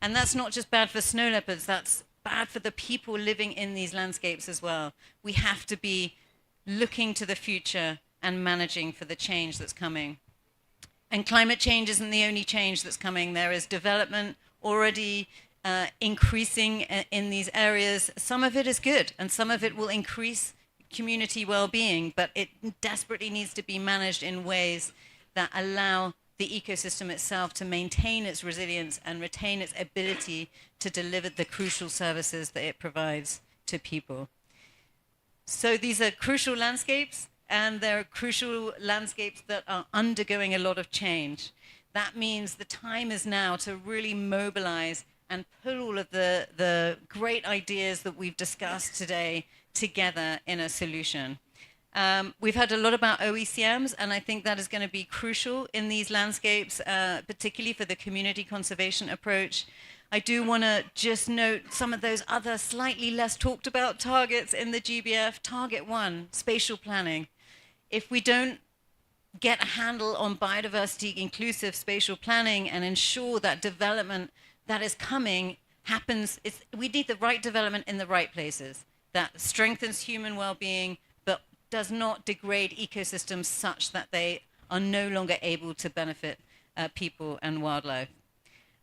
And that's not just bad for snow leopards, that's bad for the people living in these landscapes as well. We have to be looking to the future and managing for the change that's coming. And climate change isn't the only change that's coming. There is development already increasing in these areas. Some of it is good, and some of it will increase community well-being, but it desperately needs to be managed in ways that allow the ecosystem itself to maintain its resilience and retain its ability to deliver the crucial services that it provides to people. So these are crucial landscapes, and they're crucial landscapes that are undergoing a lot of change. That means the time is now to really mobilize and pull all of the great ideas that we've discussed today together in a solution. We've heard a lot about OECMs, and I think that is going to be crucial in these landscapes, particularly for the community conservation approach. I do want to just note some of those other slightly less talked about targets in the GBF. Target 1, spatial planning. If we don't get a handle on biodiversity inclusive spatial planning and ensure that development that is coming happens, we need the right development in the right places that strengthens human well-being but does not degrade ecosystems such that they are no longer able to benefit people and wildlife.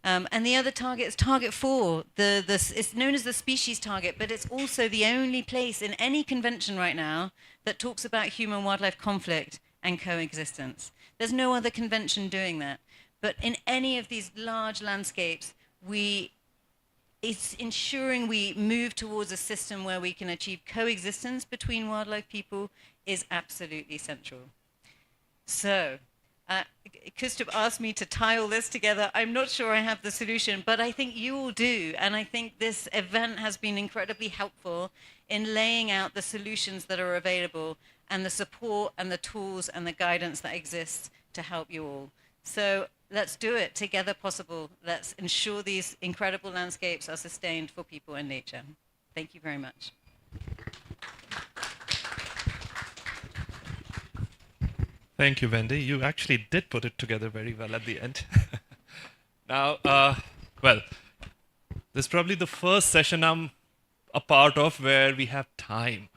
And the other target is target 4. It's known as the species target, but it's also the only place in any convention right now that talks about human-wildlife conflict and coexistence. There's no other convention doing that. But in any of these large landscapes, it's ensuring we move towards a system where we can achieve coexistence between wildlife people is absolutely central. So, Christoph asked me to tie all this together. I'm not sure I have the solution, but I think you all do. And I think this event has been incredibly helpful in laying out the solutions that are available and the support and the tools and the guidance that exists to help you all. So let's do it together possible. Let's ensure these incredible landscapes are sustained for people and nature. Thank you very much. Thank you, Wendy. You actually did put it together very well at the end. Now, well, this is probably the first session I'm a part of where we have time.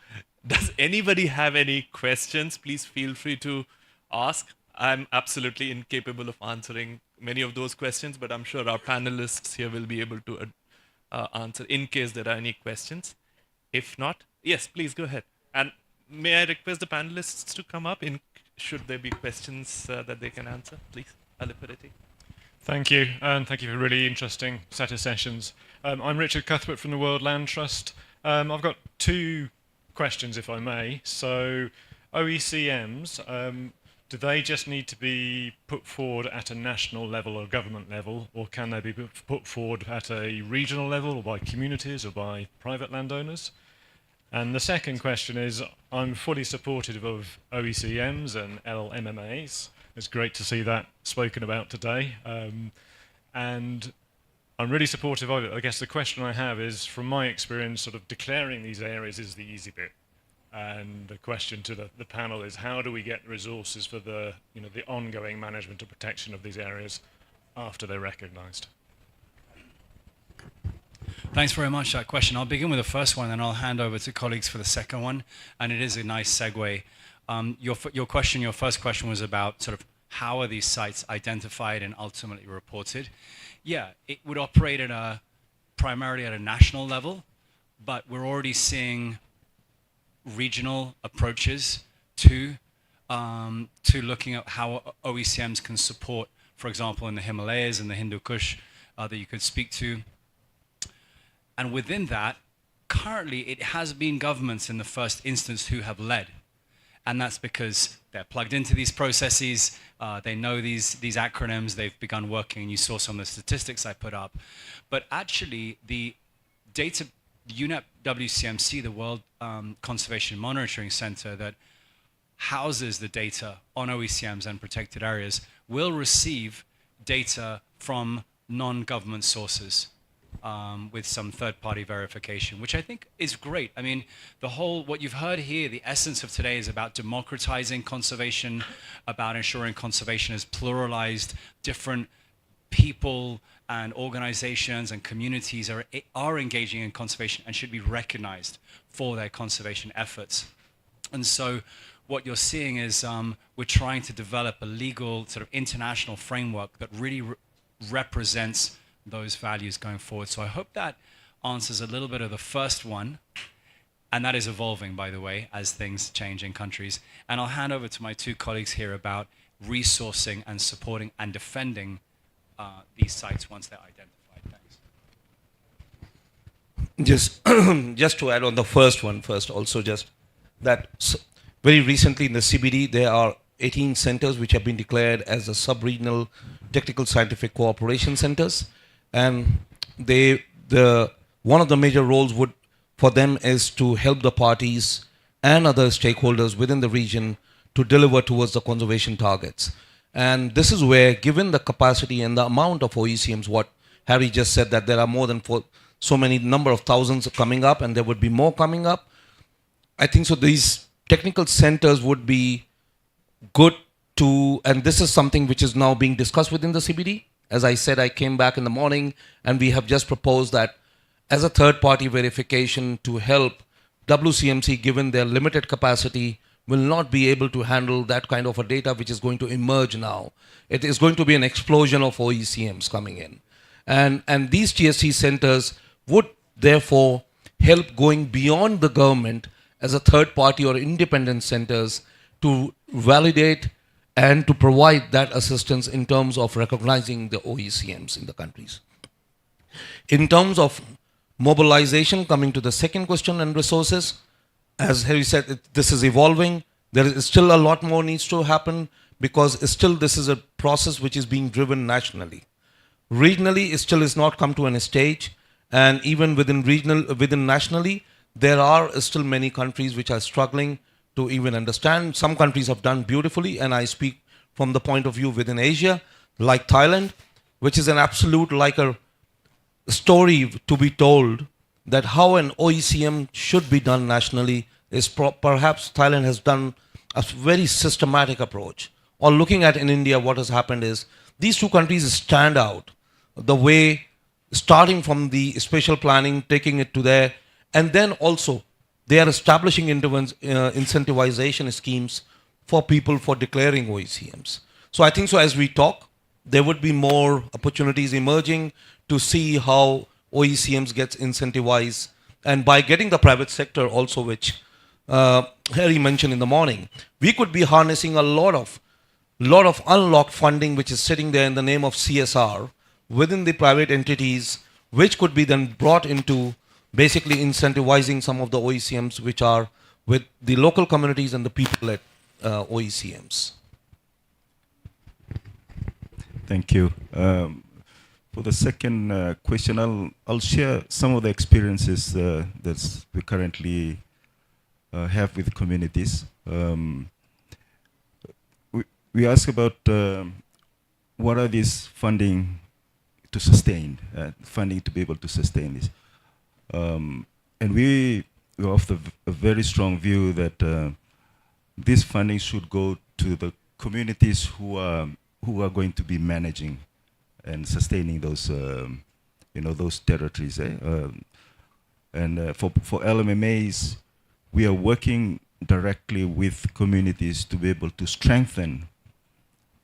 Does anybody have any questions? Please feel free to ask. I'm absolutely incapable of answering many of those questions, but I'm sure our panelists here will be able to answer in case there are any questions. If not, yes, please go ahead. And may I request the panelists to come up should there be questions that they can answer, please? Alipuriti. Thank you, and thank you for a really interesting set of sessions. I'm Richard Cuthbert from the World Land Trust. I've got 2 questions, if I may. So, OECMs, do they just need to be put forward at a national level or government level, or can they be put forward at a regional level, or by communities, or by private landowners? And the second question is, I'm fully supportive of OECMs and LMMAs. It's great to see that spoken about today. And I'm really supportive of it. I guess the question I have is, from my experience, sort of declaring these areas is the easy bit. And the question to the panel is, how do we get resources for the ongoing management and protection of these areas after they're recognized? Thanks very much for that question. I'll begin with the first one, and I'll hand over to colleagues for the second one. And it is a nice segue. Your first question was about sort of how are these sites identified and ultimately reported. Yeah, it would operate primarily at a national level, but we're already seeing regional approaches to looking at how OECMs can support, for example, in the Himalayas and the Hindu Kush that you could speak to. And within that, currently it has been governments in the first instance who have led. And that's because they're plugged into these processes, they know these acronyms, they've begun working, and you saw some of the statistics I put up. But actually, the data, UNEP WCMC, the World Conservation Monitoring Center that houses the data on OECMs and protected areas, will receive data from non-government sources. With some third-party verification, which I think is great. I mean, what you've heard here, the essence of today is about democratizing conservation, about ensuring conservation is pluralized, different people and organizations and communities are engaging in conservation and should be recognized for their conservation efforts. And so what you're seeing is we're trying to develop a legal sort of international framework that really represents those values going forward. So I hope that answers a little bit of the first one, and that is evolving, by the way, as things change in countries. And I'll hand over to my 2 colleagues here about resourcing and supporting and defending these sites once they're identified. Thanks. Just to add on the first one first, also just that very recently in the CBD there are 18 centers which have been declared as the sub-regional technical scientific cooperation centers, and one of the major roles for them is to help the parties and other stakeholders within the region to deliver towards the conservation targets. And this is where, given the capacity and the amount of OECMs, what Harry just said, that there are more than so many number of thousands coming up, and there would be more coming up, I think so these technical centers would be good to, and this is something which is now being discussed within the CBD. As I said, I came back in the morning and we have just proposed that as a third-party verification to help WCMC, given their limited capacity, will not be able to handle that kind of a data which is going to emerge now. It is going to be an explosion of OECMs coming in. And these TSC centers would therefore help going beyond the government as a third-party or independent centers to validate and to provide that assistance in terms of recognizing the OECMs in the countries. In terms of mobilization, coming to the second question, and resources, as Harry said, this is evolving. There is still a lot more needs to happen because still this is a process which is being driven nationally. Regionally, it still is not come to an stage, and even within nationally, there are still many countries which are struggling to even understand. Some countries have done beautifully, and I speak from the point of view within Asia, like Thailand, which is an absolute like a story to be told that how an OECM should be done nationally is perhaps Thailand has done a very systematic approach. Or looking at in India, what has happened is these two countries stand out the way, starting from the spatial planning, taking it to there, and then also they are establishing incentivization schemes for people for declaring OECMs. So I think so as we talk, there would be more opportunities emerging to see how OECMs gets incentivized, and by getting the private sector also, which Harry mentioned in the morning, we could be harnessing a lot of unlocked funding which is sitting there in the name of CSR within the private entities, which could be then brought into basically incentivizing some of the OECMs which are with the local communities and the people at OECMs. Thank you. For the second question, I'll share some of the experiences that we currently have with communities. We ask about what are these funding to sustain, funding to be able to sustain this. And we are of a very strong view that this funding should go to the communities who are going to be managing and sustaining those, those territories. And for LMMAs, we are working directly with communities to be able to strengthen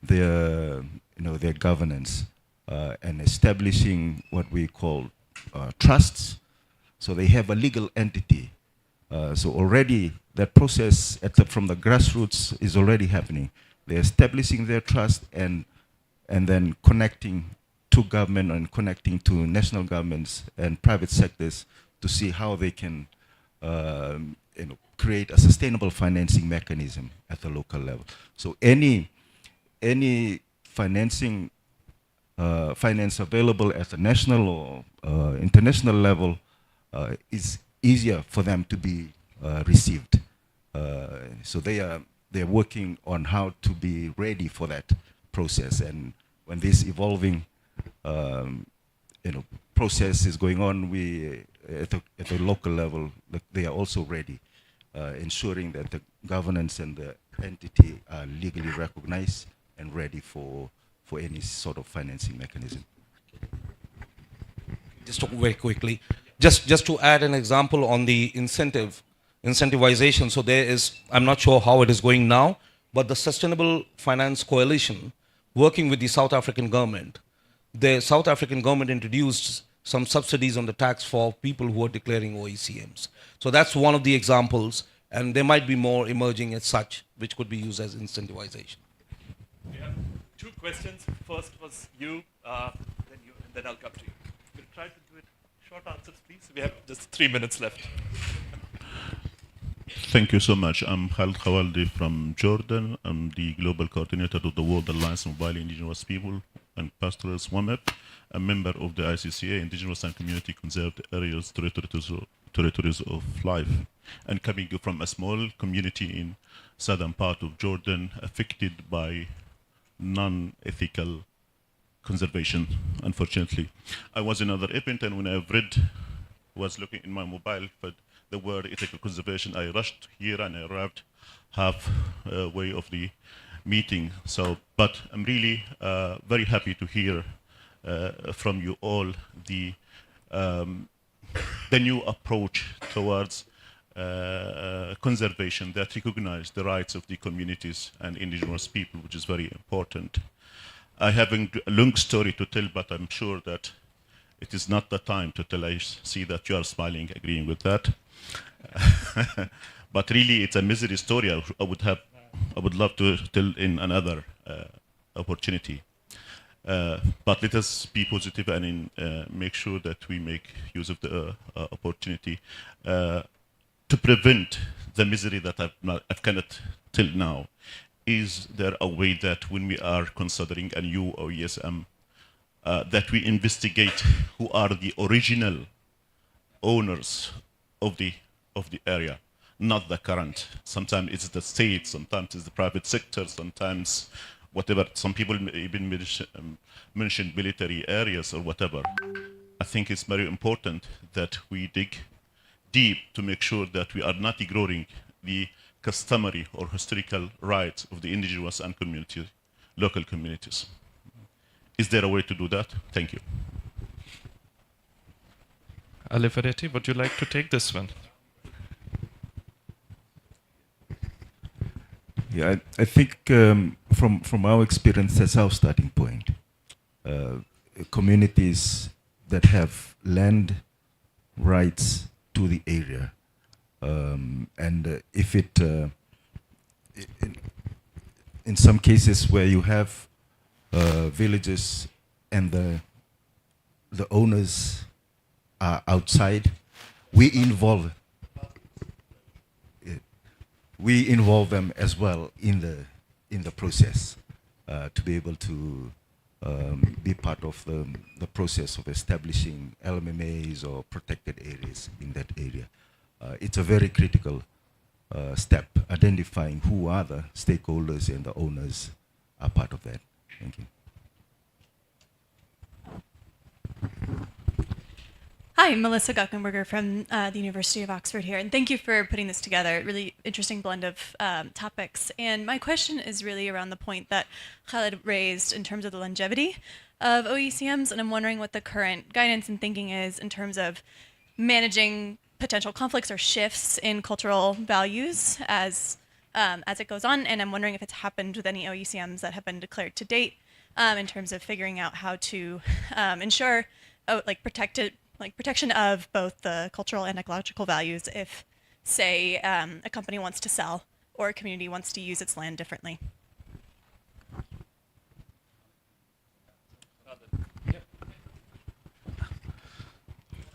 their, their governance and establishing what we call trusts. So they have a legal entity. So already that process from the grassroots is already happening. They're establishing their trust and then connecting to government and connecting to national governments and private sectors to see how they can create a sustainable financing mechanism at the local level. So any financing finance available at the national or international level is easier for them to be received. So they're working on how to be ready for that process. And when this evolving process is going on, we at the local level, they are also ready, ensuring that the governance and the entity are legally recognized and ready for any sort of financing mechanism. Just very quickly, just to add an example on the incentivization. So there is, I'm not sure how it is going now, but the Sustainable Finance Coalition, working with the South African government, the South African government introduced some subsidies on the tax for people who are declaring OECMs. So that's one of the examples, and there might be more emerging as such, which could be used as incentivization. We have two questions. First was you, then you, and then I'll come to you. We'll try to do it short answers, please. We have just 3 minutes left. Thank you so much. I'm Khalid Khawaldi from Jordan. I'm the Global Coordinator of the World Alliance of Mobile Indigenous People and Pastoralists, WAMEP, a member of the ICCA, Indigenous and Community Conserved Areas, Territories of Life, and coming from a small community in southern part of Jordan affected by non-ethical conservation, unfortunately. I was in another event, and when I was looking in my mobile for the word ethical conservation, I rushed here and I arrived halfway of the meeting. So, but I'm really very happy to hear from you all the new approach towards conservation that recognize the rights of the communities and indigenous people, which is very important. I have a long story to tell, but I'm sure that it is not the time to tell. I see that you are smiling, agreeing with that. But really, it's a misery story. I would love to tell in another opportunity. But let us be positive and make sure that we make use of the opportunity to prevent the misery that I cannot tell now. Is there a way that when we are considering a new OECM, that we investigate who are the original owners of the area, not the current? Sometimes it's the state, sometimes it's the private sector, sometimes whatever. Some people even mention military areas or whatever. I think it's very important that we dig deep to make sure that we are not ignoring the customary or historical rights of the indigenous and local communities. Is there a way to do that? Thank you. Ali Ferretti, would you like to take this one? Yeah, I think from our experience, that's our starting point. Communities that have land rights to the area, and if it, in some cases where you have villages and the owners are outside, we involve them as well in the process to be able to be part of the process of establishing LMMAs or protected areas in that area. It's a very critical step, identifying who are the stakeholders and the owners are part of that. Thank you. Hi, Melissa Guckenberger from the University of Oxford here, and thank you for putting this together. Really interesting blend of topics. And my question is really around the point that Khalid raised in terms of the longevity of OECMs, and I'm wondering what the current guidance and thinking is in terms of managing potential conflicts or shifts in cultural values as it goes on. And I'm wondering if it's happened with any OECMs that have been declared to date in terms of figuring out how to ensure protection of both the cultural and ecological values if, say, a company wants to sell or a community wants to use its land differently.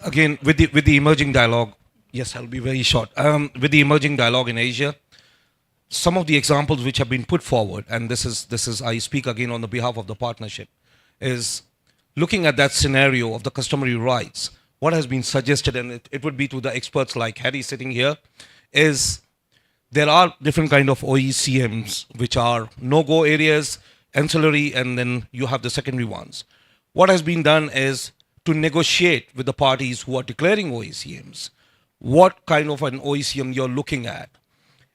Again, with the emerging dialogue, yes, I'll be very short. With the emerging dialogue in Asia, some of the examples which have been put forward, and this is I speak again on the behalf of the partnership, is looking at that scenario of the customary rights. What has been suggested, and it would be to the experts like Harry sitting here, is there are different kind of OECMs which are no-go areas, ancillary, and then you have the secondary ones. What has been done is to negotiate with the parties who are declaring OECMs what kind of an OECM you're looking at,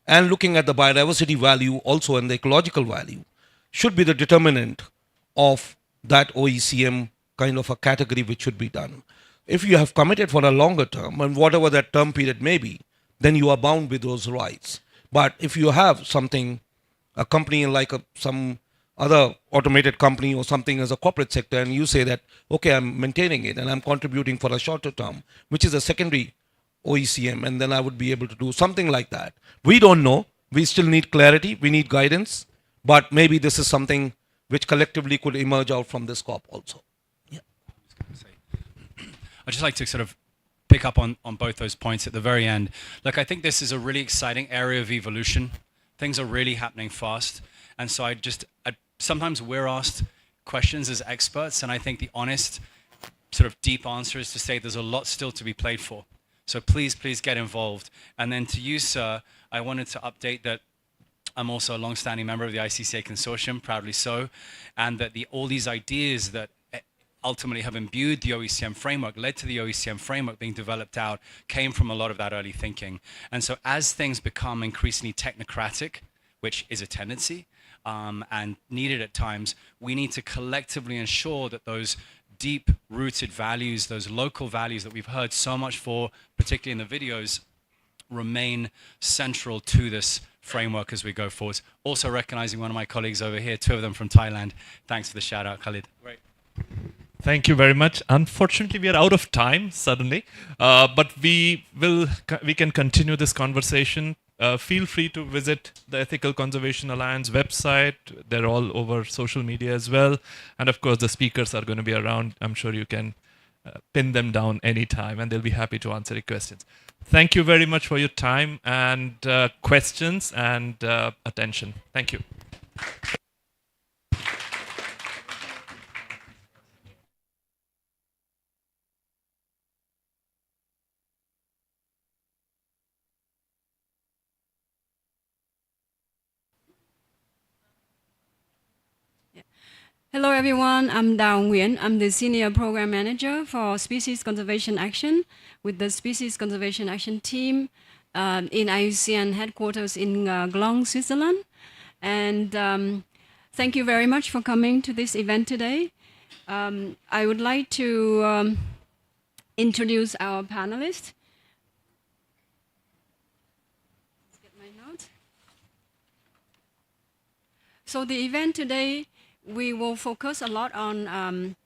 and looking at the biodiversity value also and the ecological value should be the determinant of that OECM kind of a category which should be done. If you have committed for a longer term, and whatever that term period may be, then you are bound with those rights. But if you have something, a company like some other automated company or something as a corporate sector, and you say that, okay, I'm maintaining it and I'm contributing for a shorter term, which is a secondary OECM, and then I would be able to do something like that. We don't know. We still need clarity. We need guidance. But maybe this is something which collectively could emerge out from this COP also. I'd just like to sort of pick up on both those points at the very end. Look, I think this is a really exciting area of evolution. Things are really happening fast. And so sometimes we're asked questions as experts, and I think the honest, sort of deep answer is to say there's a lot still to be played for. So please, please get involved. And then to you, sir, I wanted to update that I'm also a long-standing member of the ICCA consortium, proudly so, and that all these ideas that ultimately have imbued the OECM framework, led to the OECM framework being developed out, came from a lot of that early thinking. And so as things become increasingly technocratic, which is a tendency, and needed at times, we need to collectively ensure that those deep-rooted values, those local values that we've heard so much for, particularly in the videos, remain central to this framework as we go forward. Also recognizing one of my colleagues over here, 2 of them from Thailand. Thanks for the shout out, Khalid. Great. Thank you very much. Unfortunately, we are out of time suddenly, but we can continue this conversation. Feel free to visit the Ethical Conservation Alliance website. They're all over social media as well. And of course, the speakers are going to be around. I'm sure you can pin them down anytime, and they'll be happy to answer your questions. Thank you very much for your time and questions and attention. Thank you. Hello everyone, I'm Dao Nguyen. I'm the Senior Program Manager for Species Conservation Action with the Species Conservation Action team in IUCN headquarters in Glong, Switzerland. And thank you very much for coming to this event today. I would like to introduce our panelists. Let's get my notes. So the event today, we will focus a lot on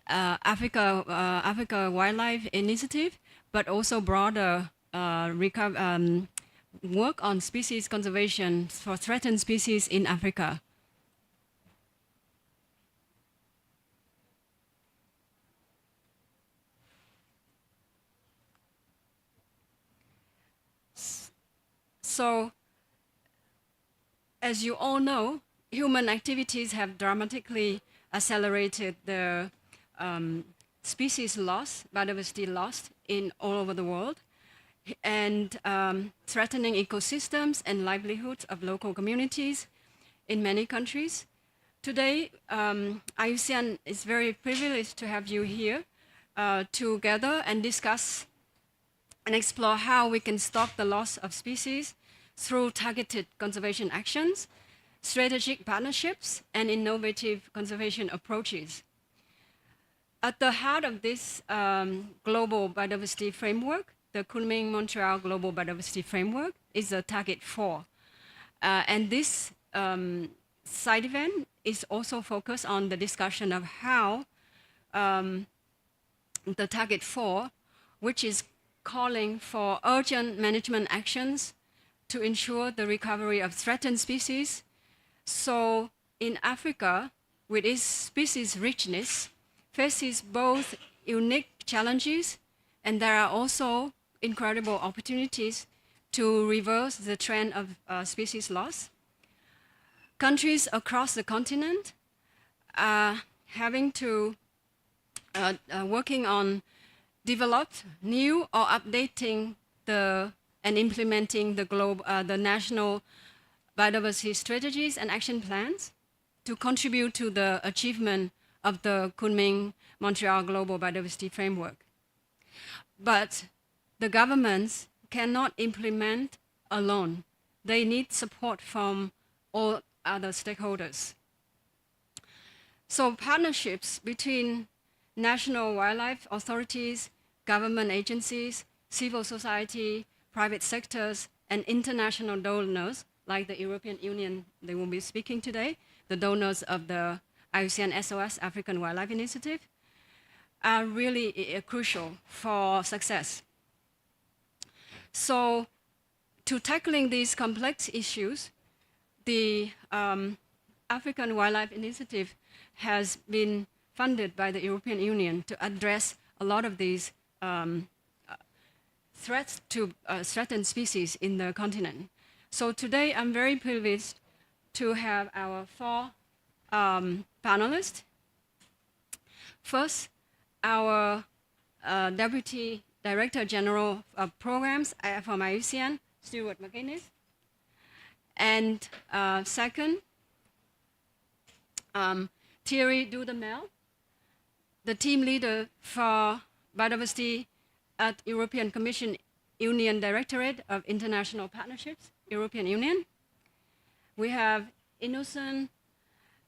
Africa Wildlife Initiative, but also broader work on species conservation for threatened species in Africa. So, as you all know, human activities have dramatically accelerated the species loss, biodiversity loss in all over the world, and threatening ecosystems and livelihoods of local communities in many countries. Today, IUCN is very privileged to have you here to gather and discuss and explore how we can stop the loss of species through targeted conservation actions, strategic partnerships, and innovative conservation approaches. At the heart of this global biodiversity framework, the Kunming-Montreal Global Biodiversity Framework, is the Target 4. And this side event is also focused on the discussion of how the Target 4, which is calling for urgent management actions to ensure the recovery of threatened species. So in Africa, with its species richness, faces both unique challenges, and there are also incredible opportunities to reverse the trend of species loss. Countries across the continent are having to working on develop new or updating and implementing the national biodiversity strategies and action plans to contribute to the achievement of the Kunming-Montreal Global Biodiversity Framework. But the governments cannot implement alone. They need support from all other stakeholders. So partnerships between national wildlife authorities, government agencies, civil society, private sectors, and international donors, like the European Union, they will be speaking today, the donors of the IUCN SOS African Wildlife Initiative, are really crucial for success. So to tackling these complex issues, the African Wildlife Initiative has been funded by the European Union to address a lot of these threats to threatened species in the continent. So today I'm very privileged to have our four panelists. First, our Deputy Director General of Programs from IUCN, Stuart McGuinness. And second, Thierry Dudamel, the team leader for biodiversity at European Commission Union Directorate of International Partnerships, European Union. We have Innocent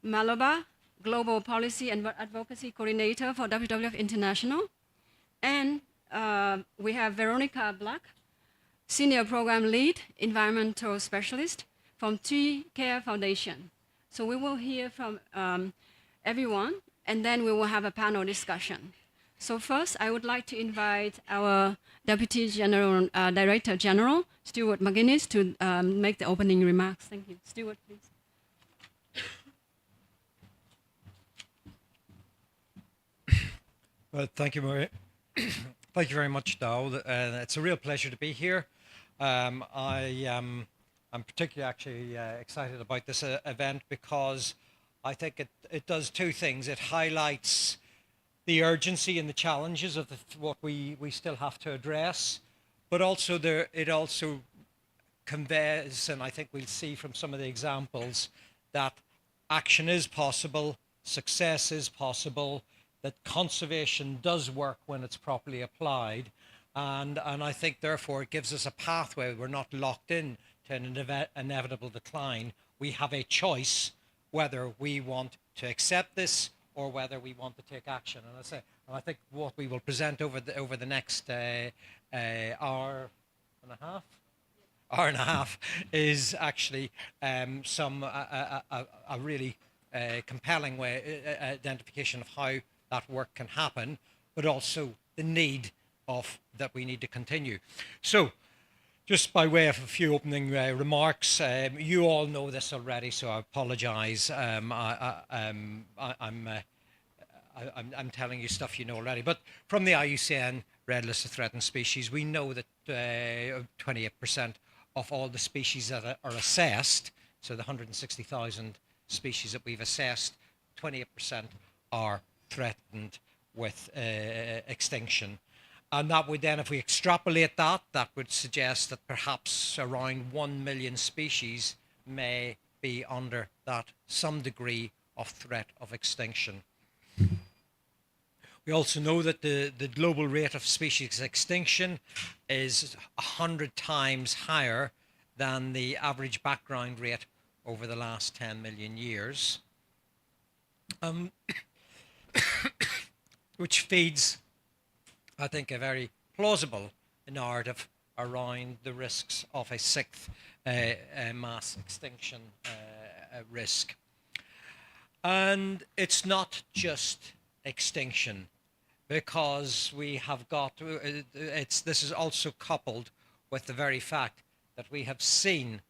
Maloba, Global Policy and Advocacy Coordinator for WWF International. And we have Veronica Black, Senior Program Lead, Environmental Specialist from Tree Care Foundation. So we will hear from everyone, and then we will have a panel discussion. So first, I would like to invite our Deputy General, Director General, Stuart McGuinness, to make the opening remarks. Thank you. Stuart, please. Well, thank you, Maria. Thank you very much, Dao. It's a real pleasure to be here. I'm particularly actually excited about this event because I think it does two things. It highlights the urgency and the challenges of what we still have to address, but also it also conveys, and I think we'll see from some of the examples, that action is possible, success is possible, that conservation does work when it's properly applied, and I think therefore it gives us a pathway. We're not locked in to an inevitable decline. We have a choice whether we want to accept this or whether we want to take action. And I think what we will present over the next hour and a half is actually some a really compelling identification of how that work can happen, but also the need that we need to continue. So, just by way of a few opening remarks, you all know this already, so I apologize. I'm telling you stuff you know already. But from the IUCN Red List of Threatened Species, we know that 28% of all the species that are assessed, so the 160,000 species that we've assessed, 28% are threatened with extinction. And that would then, if we extrapolate that would suggest that perhaps around 1 million species may be under that some degree of threat of extinction. We also know that the global rate of species extinction is 100 times higher than the average background rate over the last 10 million years, which feeds, I think, a very plausible narrative around the risks of a sixth mass extinction risk. And it's not just extinction, because we have got, this is also coupled with the very fact that we have seen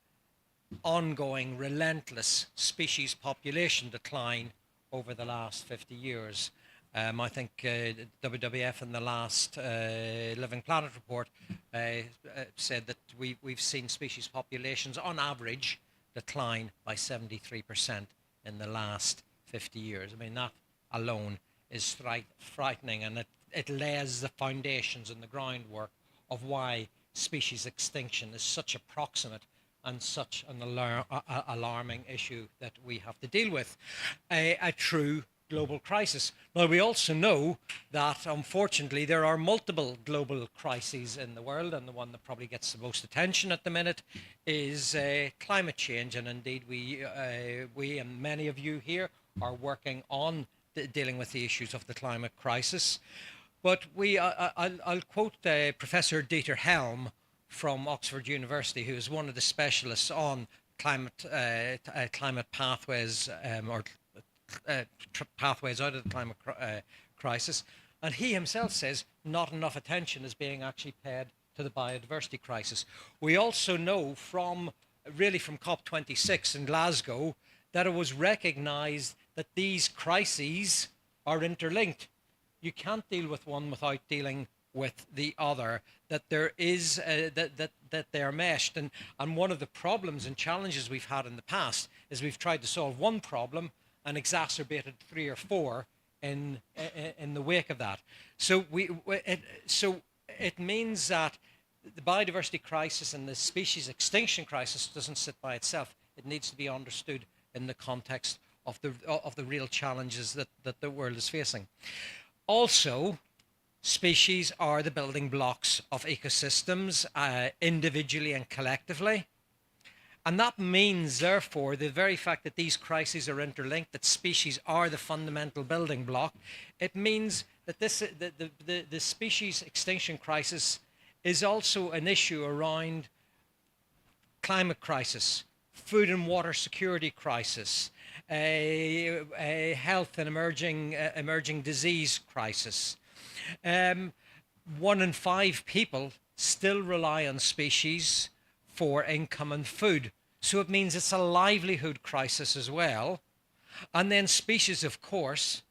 ongoing relentless species population decline over the last 50 years. I think WWF in the last Living Planet report said that we've seen species populations on average decline by 73% in the last 50 years. I mean, that alone is frightening, and it lays the foundations and the groundwork of why species extinction is such a proximate and such an alarming issue that we have to deal with. A true global crisis. Now, we also know that, unfortunately, there are multiple global crises in the world, and the one that probably gets the most attention at the minute is climate change. And indeed, we and many of you here are working on dealing with the issues of the climate crisis. But I'll quote Professor Dieter Helm from Oxford University, who is one of the specialists on climate pathways pathways out of the climate crisis, and he himself says not enough attention is being actually paid to the biodiversity crisis. We also know from COP26 in Glasgow that it was recognized that these crises are interlinked. You can't deal with one without dealing with the other, that there is that they are meshed. And one of the problems and challenges we've had in the past is we've tried to solve one problem and exacerbated 3 or 4 in the wake of that. So it means that the biodiversity crisis and the species extinction crisis doesn't sit by itself. It needs to be understood in the context of the real challenges that the world is facing. Also, species are the building blocks of ecosystems, individually and collectively. And that means, therefore, the very fact that these crises are interlinked, that species are the fundamental building block, it means that the species extinction crisis is also an issue around climate crisis, food and water security crisis, a health and emerging disease crisis. 1 in 5 people still rely on species for income and food. So it means it's a livelihood crisis as well. And then species, of course,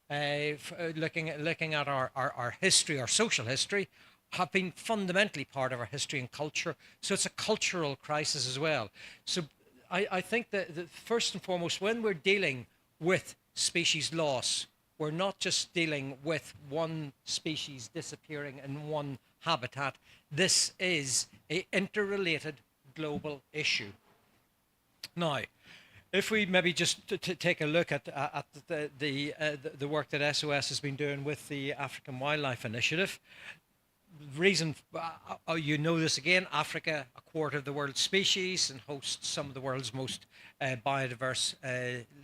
looking at our history, our social history, have been fundamentally part of our history and culture. So it's a cultural crisis as well. So I think that first and foremost, when we're dealing with species loss, we're not just dealing with one species disappearing in one habitat. This is an interrelated global issue. Now, if we maybe just take a look at the work that SOS has been doing with the African Wildlife Initiative, reason, you know this again, Africa, a quarter of the world's species and hosts some of the world's most biodiverse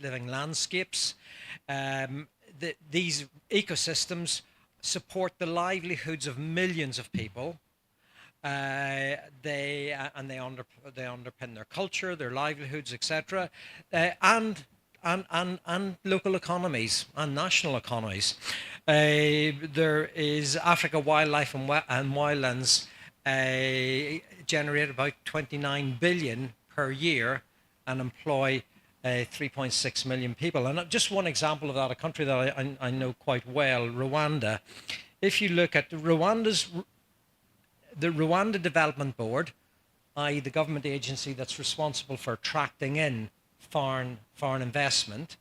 living landscapes. These ecosystems support the livelihoods of millions of people. They underpin their culture, their livelihoods, etc., and local economies and national economies. There is Africa Wildlife and Wildlands generate about 29 billion per year and employ 3.6 million people. And just one example of that, a country that I know quite well, Rwanda. If you look at the Rwanda Development Board, i.e. the government agency that's responsible for attracting in foreign investment,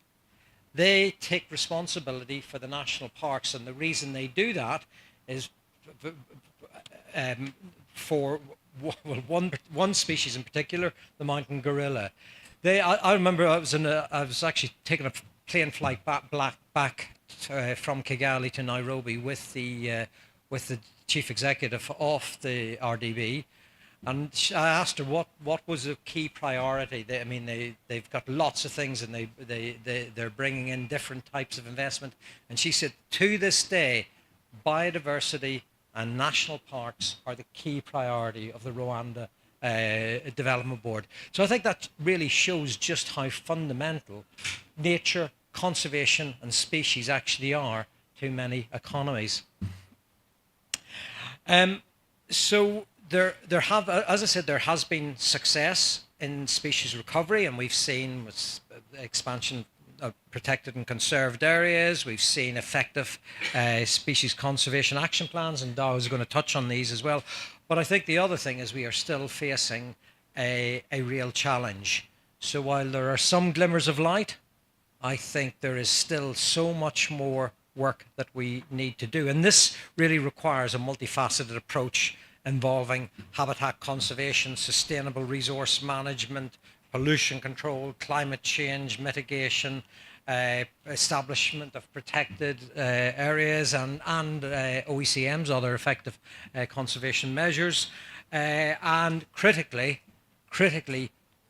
they take responsibility for the national parks, and the reason they do that is for one species in particular, the mountain gorilla. I remember I was actually taking a plane flight back from Kigali to Nairobi with the chief executive of the RDB, and I asked her what was a key priority. They've got lots of things, and they're bringing in different types of investment. And she said, to this day, biodiversity and national parks are the key priority of the Rwanda Development Board. So I think that really shows just how fundamental nature, conservation, and species actually are to many economies. So there have, as I said, there has been success in species recovery, and we've seen with expansion of protected and conserved areas. We've seen effective species conservation action plans, and Dow is going to touch on these as well. But I think the other thing is we are still facing a real challenge. So while there are some glimmers of light, I think there is still so much more work that we need to do. And this really requires a multifaceted approach involving habitat conservation, sustainable resource management, pollution control, climate change mitigation, establishment of protected areas and OECMs, other effective conservation measures, and critically,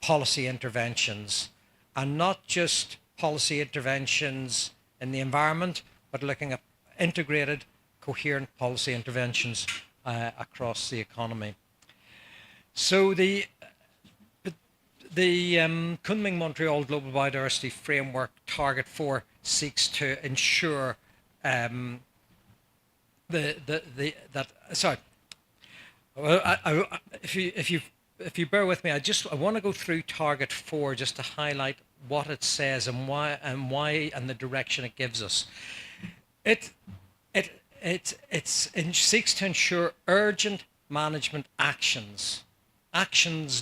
policy interventions, and not just policy interventions in the environment, but looking at integrated, coherent policy interventions across the economy. So the Kunming-Montreal Global Biodiversity Framework Target 4 seeks to ensure if you bear with me, I want to go through Target 4 just to highlight what it says and why and the direction it gives us. It seeks to ensure urgent management actions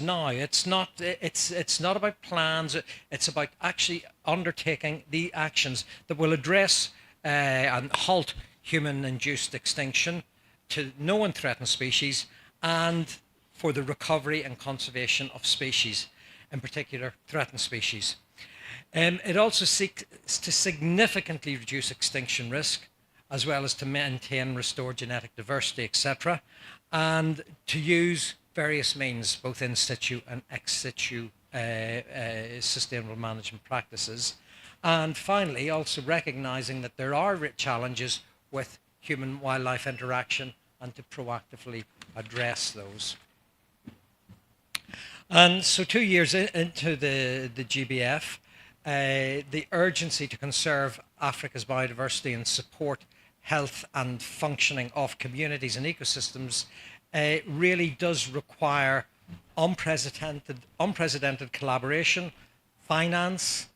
now. It's not about plans. It's about actually undertaking the actions that will address and halt human-induced extinction to known and threatened species, and for the recovery and conservation of species, in particular threatened species. It also seeks to significantly reduce extinction risk, as well as to maintain and restore genetic diversity, etc., and to use various means, both in situ and ex situ sustainable management practices. And finally, also recognizing that there are challenges with human-wildlife interaction and to proactively address those. And so 2 years into the GBF, the urgency to conserve Africa's biodiversity and support health and functioning of communities and ecosystems really does require unprecedented collaboration, finance,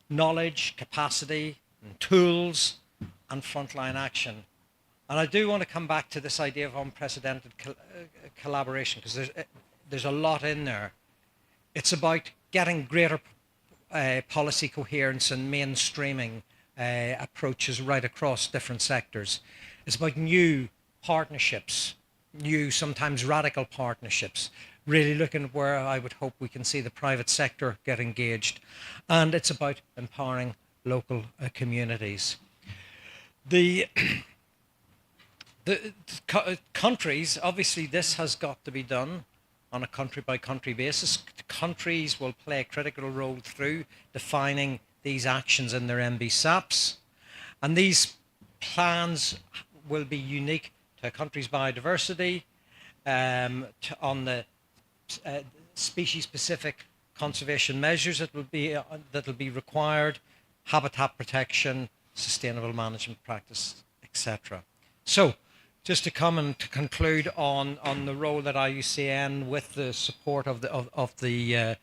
knowledge, capacity, and tools, and frontline action. And I do want to come back to this idea of unprecedented collaboration, because there's a lot in there. It's about getting greater policy coherence and mainstreaming approaches right across different sectors. It's about new partnerships, new, sometimes radical partnerships, really looking at where I would hope we can see the private sector get engaged. And it's about empowering local communities. The countries, obviously this has got to be done on a country-by-country basis. The countries will play a critical role through defining these actions in their MBSAPs. And these plans will be unique to a country's biodiversity, on the species-specific conservation measures that will be required, habitat protection, sustainable management practice, etc. So, just to come and to conclude on the role that IUCN, with the support of the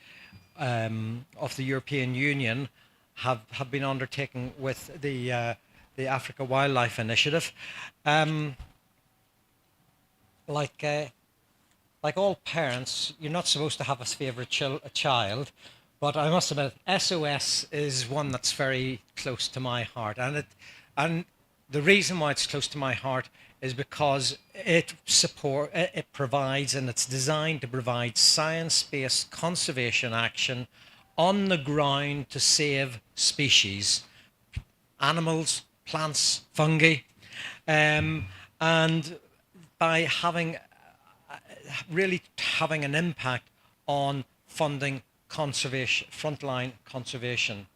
European Union, have been undertaking with the Africa Wildlife Initiative. Like all parents, you're not supposed to have a favourite child, but I must admit, SOS is one that's very close to my heart, and the reason why it's close to my heart is because it provides, and it's designed to provide, science-based conservation action on the ground to save species, animals, plants, fungi, and by having really having an impact on funding conservation, frontline conservation.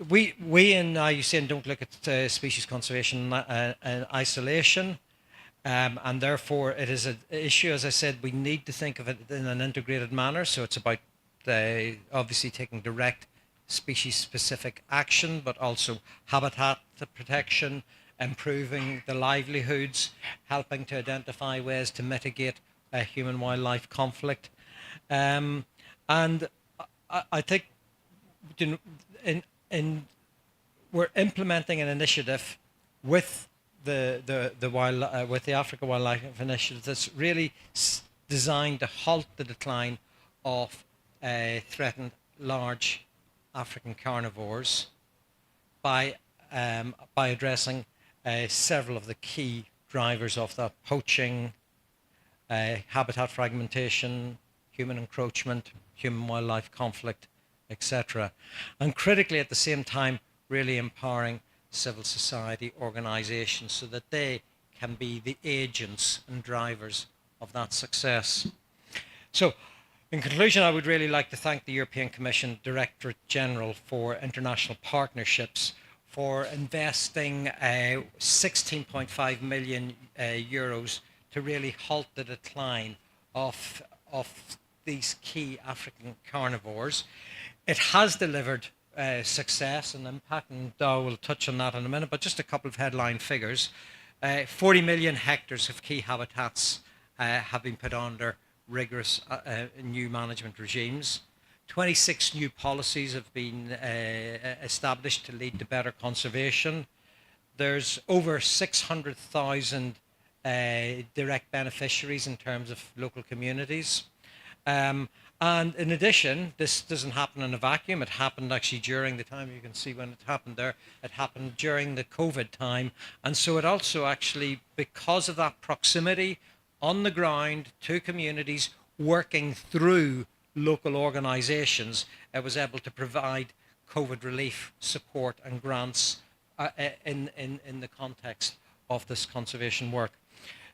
We in IUCN don't look at species conservation in isolation, and therefore it is an issue, as I said, we need to think of it in an integrated manner. So it's about obviously taking direct species-specific action, but also habitat protection, improving the livelihoods, helping to identify ways to mitigate human-wildlife conflict. And I think, you know, we're implementing an initiative with with the Africa Wildlife Initiative that's really designed to halt the decline of threatened large African carnivores by addressing several of the key drivers of that: poaching, habitat fragmentation, human encroachment, human-wildlife conflict, etc. And critically, at the same time, really empowering civil society organizations so that they can be the agents and drivers of that success. So, in conclusion, I would really like to thank the European Commission Directorate General for International Partnerships for investing 16.5 million euros to really halt the decline of these key African carnivores. It has delivered success and impact, and I will touch on that in a minute, but just a couple of headline figures. 40 million hectares of key habitats have been put under rigorous new management regimes. 26 new policies have been established to lead to better conservation. There's over 600,000 direct beneficiaries in terms of local communities. And in addition, this doesn't happen in a vacuum. It happened actually during the time, you can see when it happened there, it happened during the COVID time. And so it also actually, because of that proximity on the ground to communities, working through local organizations, it was able to provide COVID relief support and grants in the context of this conservation work.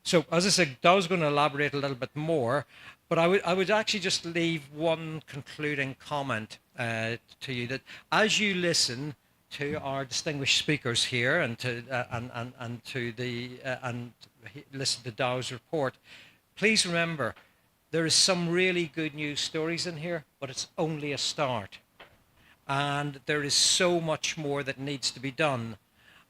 So as I said, I was going to elaborate a little bit more, but I would actually just leave one concluding comment to you, that as you listen to our distinguished speakers here and to listen to Dow's report, please remember there is some really good news stories in here, but it's only a start, and there is so much more that needs to be done.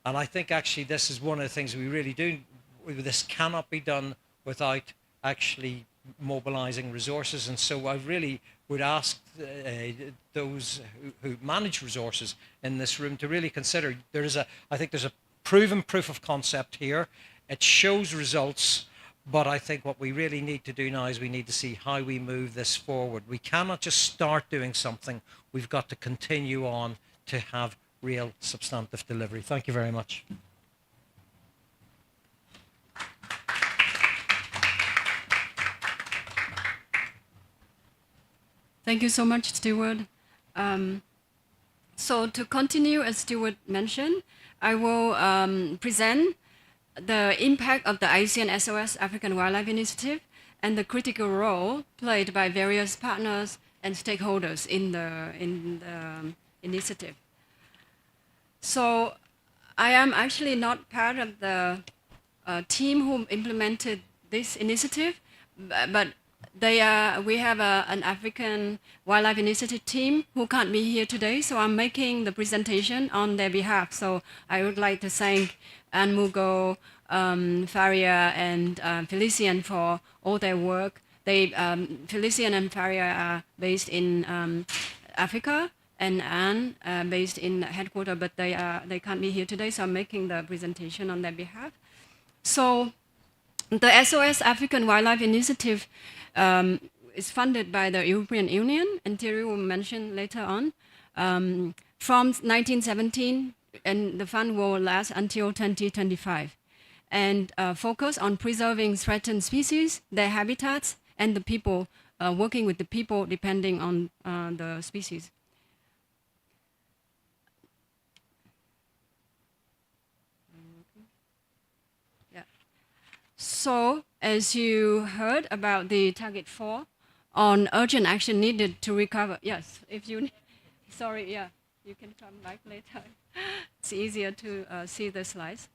And I think actually this is one of the things we really do. This cannot be done without actually mobilizing resources, and so I really would ask those who manage resources in this room to really consider, I think there's a proven proof of concept here. It shows results, but I think what we really need to do now is we need to see how we move this forward. We cannot just start doing something. We've got to continue on to have real substantive delivery. Thank you very much. Thank you so much, Stuart. So to continue, as Stuart mentioned, I will present the impact of the IUCN SOS African Wildlife Initiative and the critical role played by various partners and stakeholders in the initiative. So I am actually not part of the team who implemented this initiative, but we have an African Wildlife Initiative team who can't be here today, so I'm making the presentation on their behalf. So I would like to thank Anne Mugo, Faria, and Felician for all their work. Felician and Faria are based in Africa, and Anne based in headquarters, but they can't be here today, so I'm making the presentation on their behalf. So the SOS African Wildlife Initiative is funded by the European Union, and Thierry will mention later on, from 1917, and the fund will last until 2025, and focus on preserving threatened species, their habitats, and the people, working with the people depending on the species. So, as you heard about the target 4 on urgent action needed to recover. Yes, if you, sorry, yeah, you can come back later. It's easier to see the slides.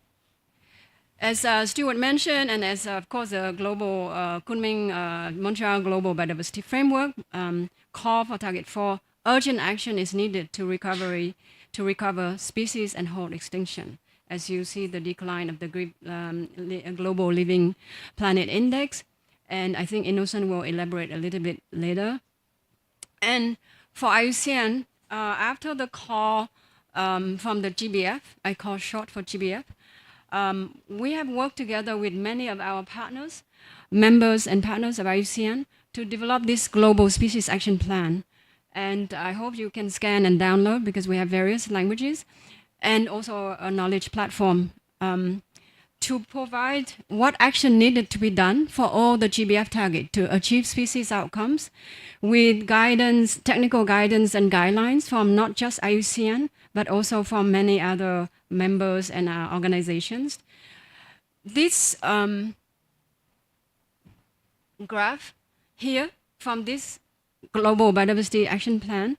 As Stuart mentioned, and as of course the global Kunming Montreal Global Biodiversity Framework call for target 4, urgent action is needed to recover species and halt extinction. As you see the decline of the Global Living Planet Index, and I think Innocent will elaborate a little bit later. And for IUCN, after the call from the GBF, I call short for GBF, we have worked together with many of our partners, members and partners of IUCN to develop this Global Species Action Plan. And I hope you can scan and download because we have various languages, and also a knowledge platform to provide what action needed to be done for all the GBF target to achieve species outcomes with guidance, technical guidance and guidelines from not just IUCN, but also from many other members and organizations. This graph here from this Global Biodiversity Action Plan,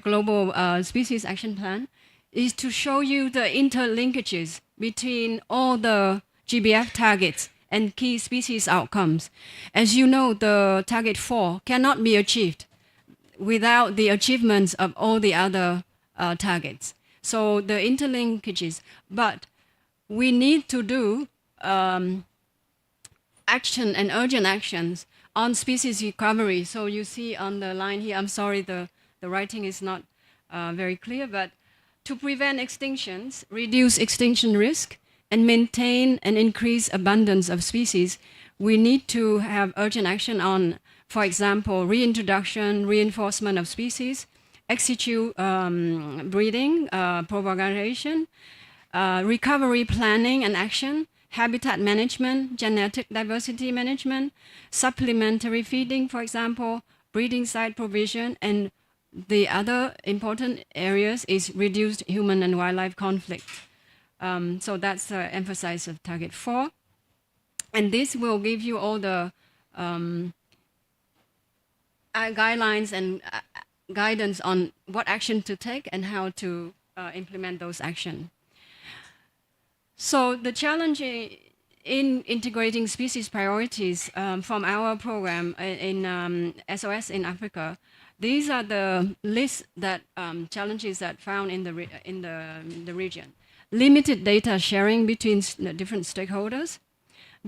Global Species Action Plan, is to show you the interlinkages between all the GBF targets and key species outcomes. As you know, the target 4 cannot be achieved without the achievements of all the other targets. So the interlinkages, but we need to do action and urgent actions on species recovery. So you see on the line here, I'm sorry, the writing is not very clear, but to prevent extinctions, reduce extinction risk, and maintain and increase abundance of species, we need to have urgent action on, for example, reintroduction, reinforcement of species, ex situ breeding, propagation, recovery planning and action, habitat management, genetic diversity management, supplementary feeding, for example, breeding site provision, and the other important areas is reduced human and wildlife conflict. So that's the emphasis of target 4. And this will give you all the guidelines and guidance on what action to take and how to implement those actions. So the challenge in integrating species priorities from our program in SOS in Africa, these are the list that challenges that found in the region. Limited data sharing between the different stakeholders,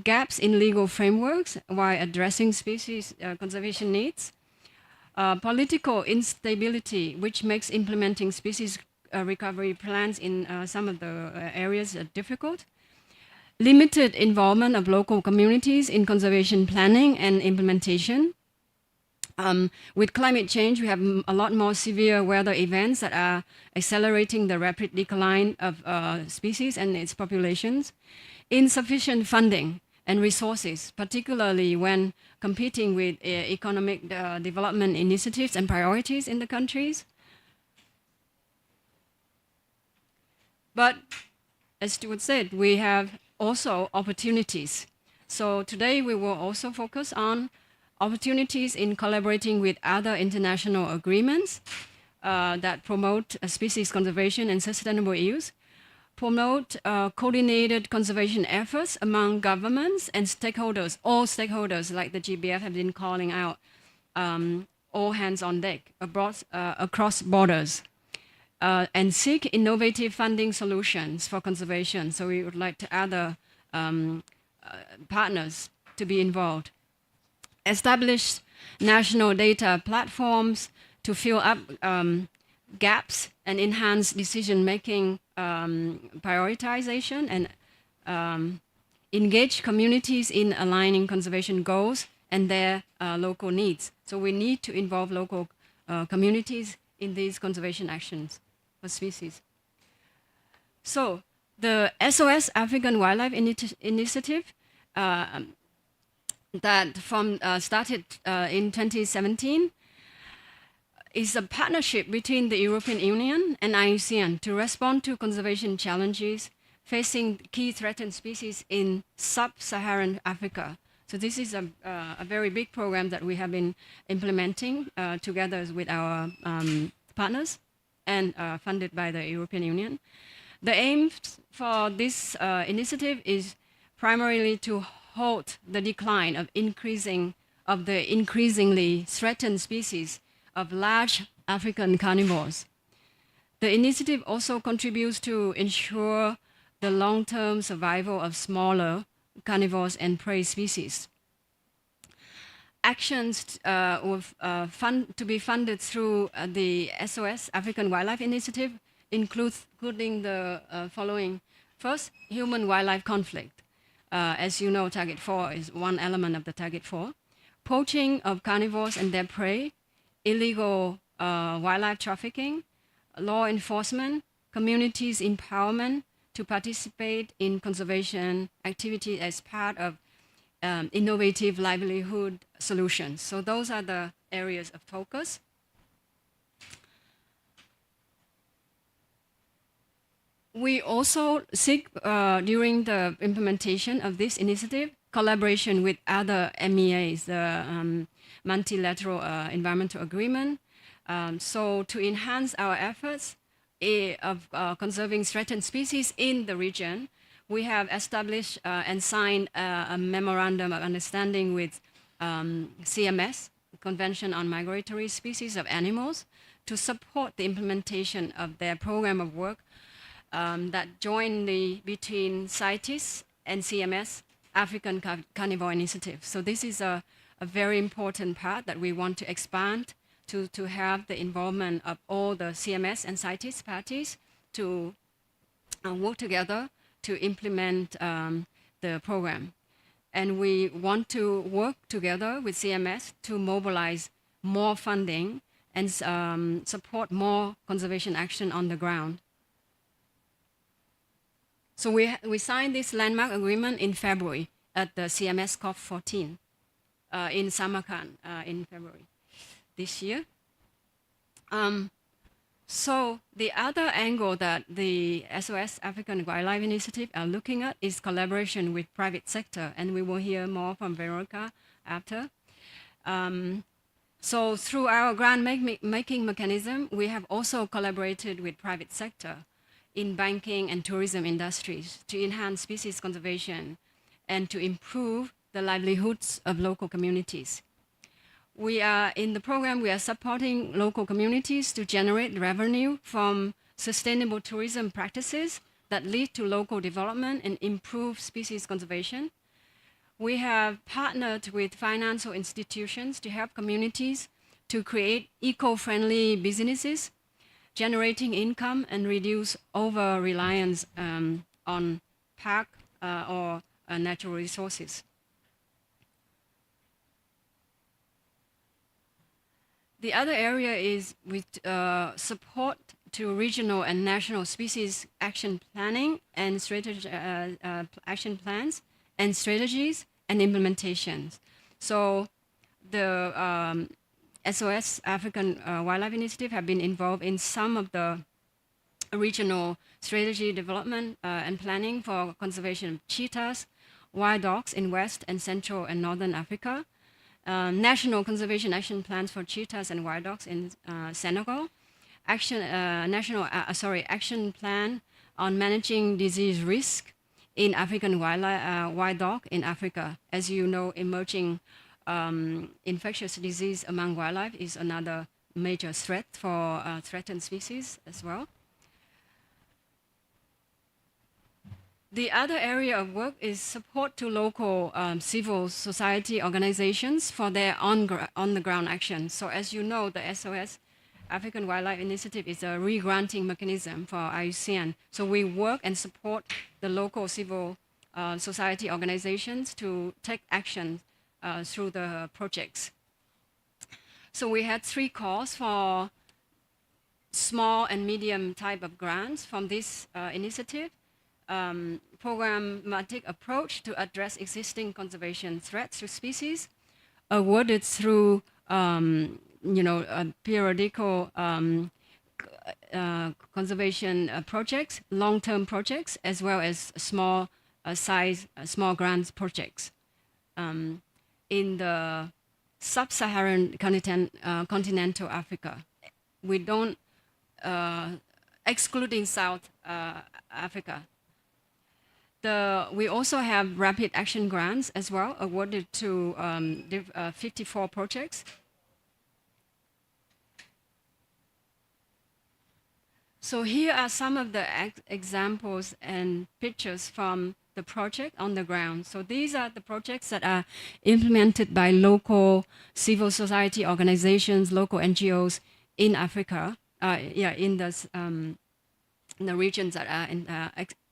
gaps in legal frameworks while addressing species conservation needs, political instability, which makes implementing species recovery plans in some of the areas difficult, limited involvement of local communities in conservation planning and implementation. With climate change, we have a lot more severe weather events that are accelerating the rapid decline of species and its populations. Insufficient funding and resources, particularly when competing with economic development initiatives and priorities in the countries. But as Stuart said, we have also opportunities. So today we will also focus on opportunities in collaborating with other international agreements that promote species conservation and sustainable use, promote coordinated conservation efforts among governments and stakeholders, all stakeholders like the GBF have been calling out, all hands on deck across borders, and seek innovative funding solutions for conservation. So we would like to other partners to be involved. Establish national data platforms to fill up gaps and enhance decision-making prioritization, and engage communities in aligning conservation goals and their local needs. So we need to involve local communities in these conservation actions for species. So the SOS African Wildlife Initiative that started in 2017 is a partnership between the European Union and IUCN to respond to conservation challenges facing key threatened species in sub-Saharan Africa. So this is a very big program that we have been implementing together with our partners and funded by the European Union. The aim for this initiative is primarily to halt the decline of the increasingly threatened species of large African carnivores. The initiative also contributes to ensure the long-term survival of smaller carnivores and prey species. Actions to be funded through the SOS African Wildlife Initiative including the following. First, human-wildlife conflict. As you know, target 4 is one element of the target 4. Poaching of carnivores and their prey, illegal wildlife trafficking, law enforcement, communities empowerment to participate in conservation activity as part of innovative livelihood solutions. So those are the areas of focus. We also seek, during the implementation of this initiative, collaboration with other MEAs, the multilateral environmental agreement. So to enhance our efforts of conserving threatened species in the region, we have established and signed a memorandum of understanding with CMS, Convention on Migratory Species of Animals, to support the implementation of their program of work that jointly between CITES and CMS African Carnivore Initiative. So this is a very important part that we want to expand to have the involvement of all the CMS and CITES parties to work together to implement the program. And we want to work together with CMS to mobilize more funding and support more conservation action on the ground. So we signed this landmark agreement in February at the CMS COP16 in Samarkand in February this year. So the other angle that the SOS African Wildlife Initiative are looking at is collaboration with private sector, and we will hear more from Veronica after. So through our grant making mechanism, we have also collaborated with private sector in banking and tourism industries to enhance species conservation and to improve the livelihoods of local communities. We are in the program, we are supporting local communities to generate revenue from sustainable tourism practices that lead to local development and improve species conservation. We have partnered with financial institutions to help communities to create eco-friendly businesses, generating income and reduce over-reliance on park or natural resources. The other area is with support to regional and national species action planning and strategy, action plans and strategies and implementations. So the SOS African Wildlife Initiative have been involved in some of the regional strategy development and planning for conservation of cheetahs, wild dogs in West and Central and Northern Africa, national conservation action plans for cheetahs and wild dogs in Senegal, action plan on managing disease risk in African wild dog in Africa. As you know, emerging infectious disease among wildlife is another major threat for threatened species as well. The other area of work is support to local civil society organizations for their on-the-ground action. So as you know, the SOS African Wildlife Initiative is a re-granting mechanism for IUCN. So we work and support the local civil society organizations to take action through the projects. So we had 3 calls for small and medium type of grants from this initiative. Programmatic approach to address existing conservation threats to species, awarded through periodical conservation projects, long-term projects, as well as small small grants projects. In the sub-Saharan continental Africa, we don't excluding South Africa. We also have rapid action grants as well, awarded to 54 projects. So here are some of the examples and pictures from the project on the ground. So these are the projects that are implemented by local civil society organizations, local NGOs in Africa, in the regions that are in,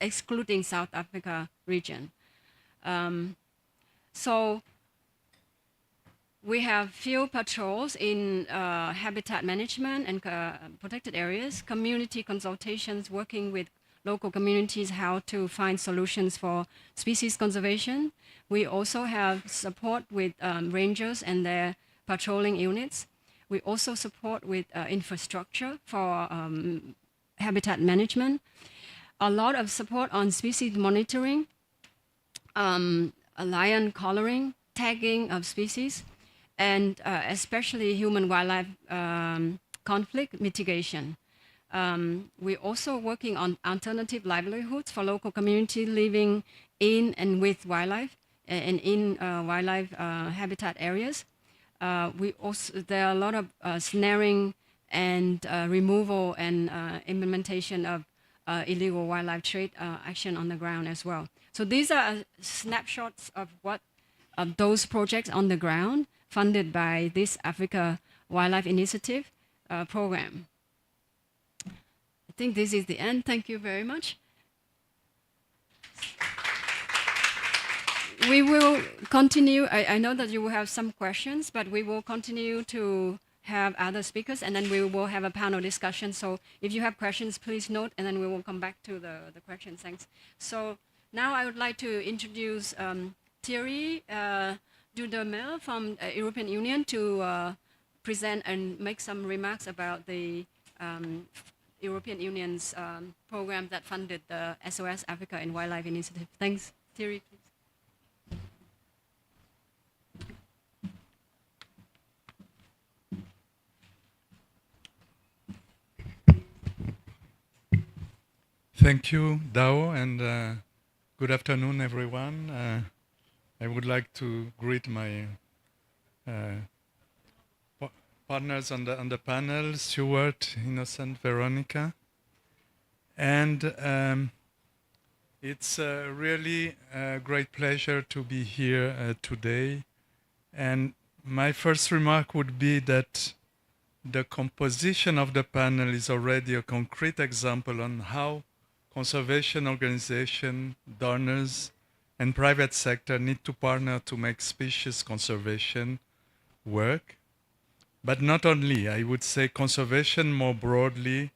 excluding South Africa region. So we have field patrols in habitat management and protected areas, community consultations working with local communities how to find solutions for species conservation. We also have support with rangers and their patrolling units. We also support with infrastructure for habitat management, a lot of support on species monitoring, lion collaring, tagging of species, and especially human-wildlife conflict mitigation. We're also working on alternative livelihoods for local community living in and with wildlife and in wildlife habitat areas. There are a lot of snaring and removal and implementation of illegal wildlife trade action on the ground as well. So these are snapshots of what those projects on the ground funded by this Africa Wildlife Initiative program. I think this is the end. Thank you very much. We will continue. I know that you will have some questions, but we will continue to have other speakers, and then we will have a panel discussion. So if you have questions, please note, and then we will come back to the questions. Thanks. So now I would like to introduce Thierry Dudermel from European Union to present and make some remarks about the European Union's program that funded the SOS Africa and Wildlife Initiative. Thanks. Thierry, please. Thank you, Dao, and good afternoon, everyone. I would like to greet my partners on the panel, Stuart, Innocent, Veronica. And it's really a great pleasure to be here today. And my first remark would be that the composition of the panel is already a concrete example on how conservation organizations, donors, and private sector need to partner to make species conservation work. But not only, I would say conservation more broadly,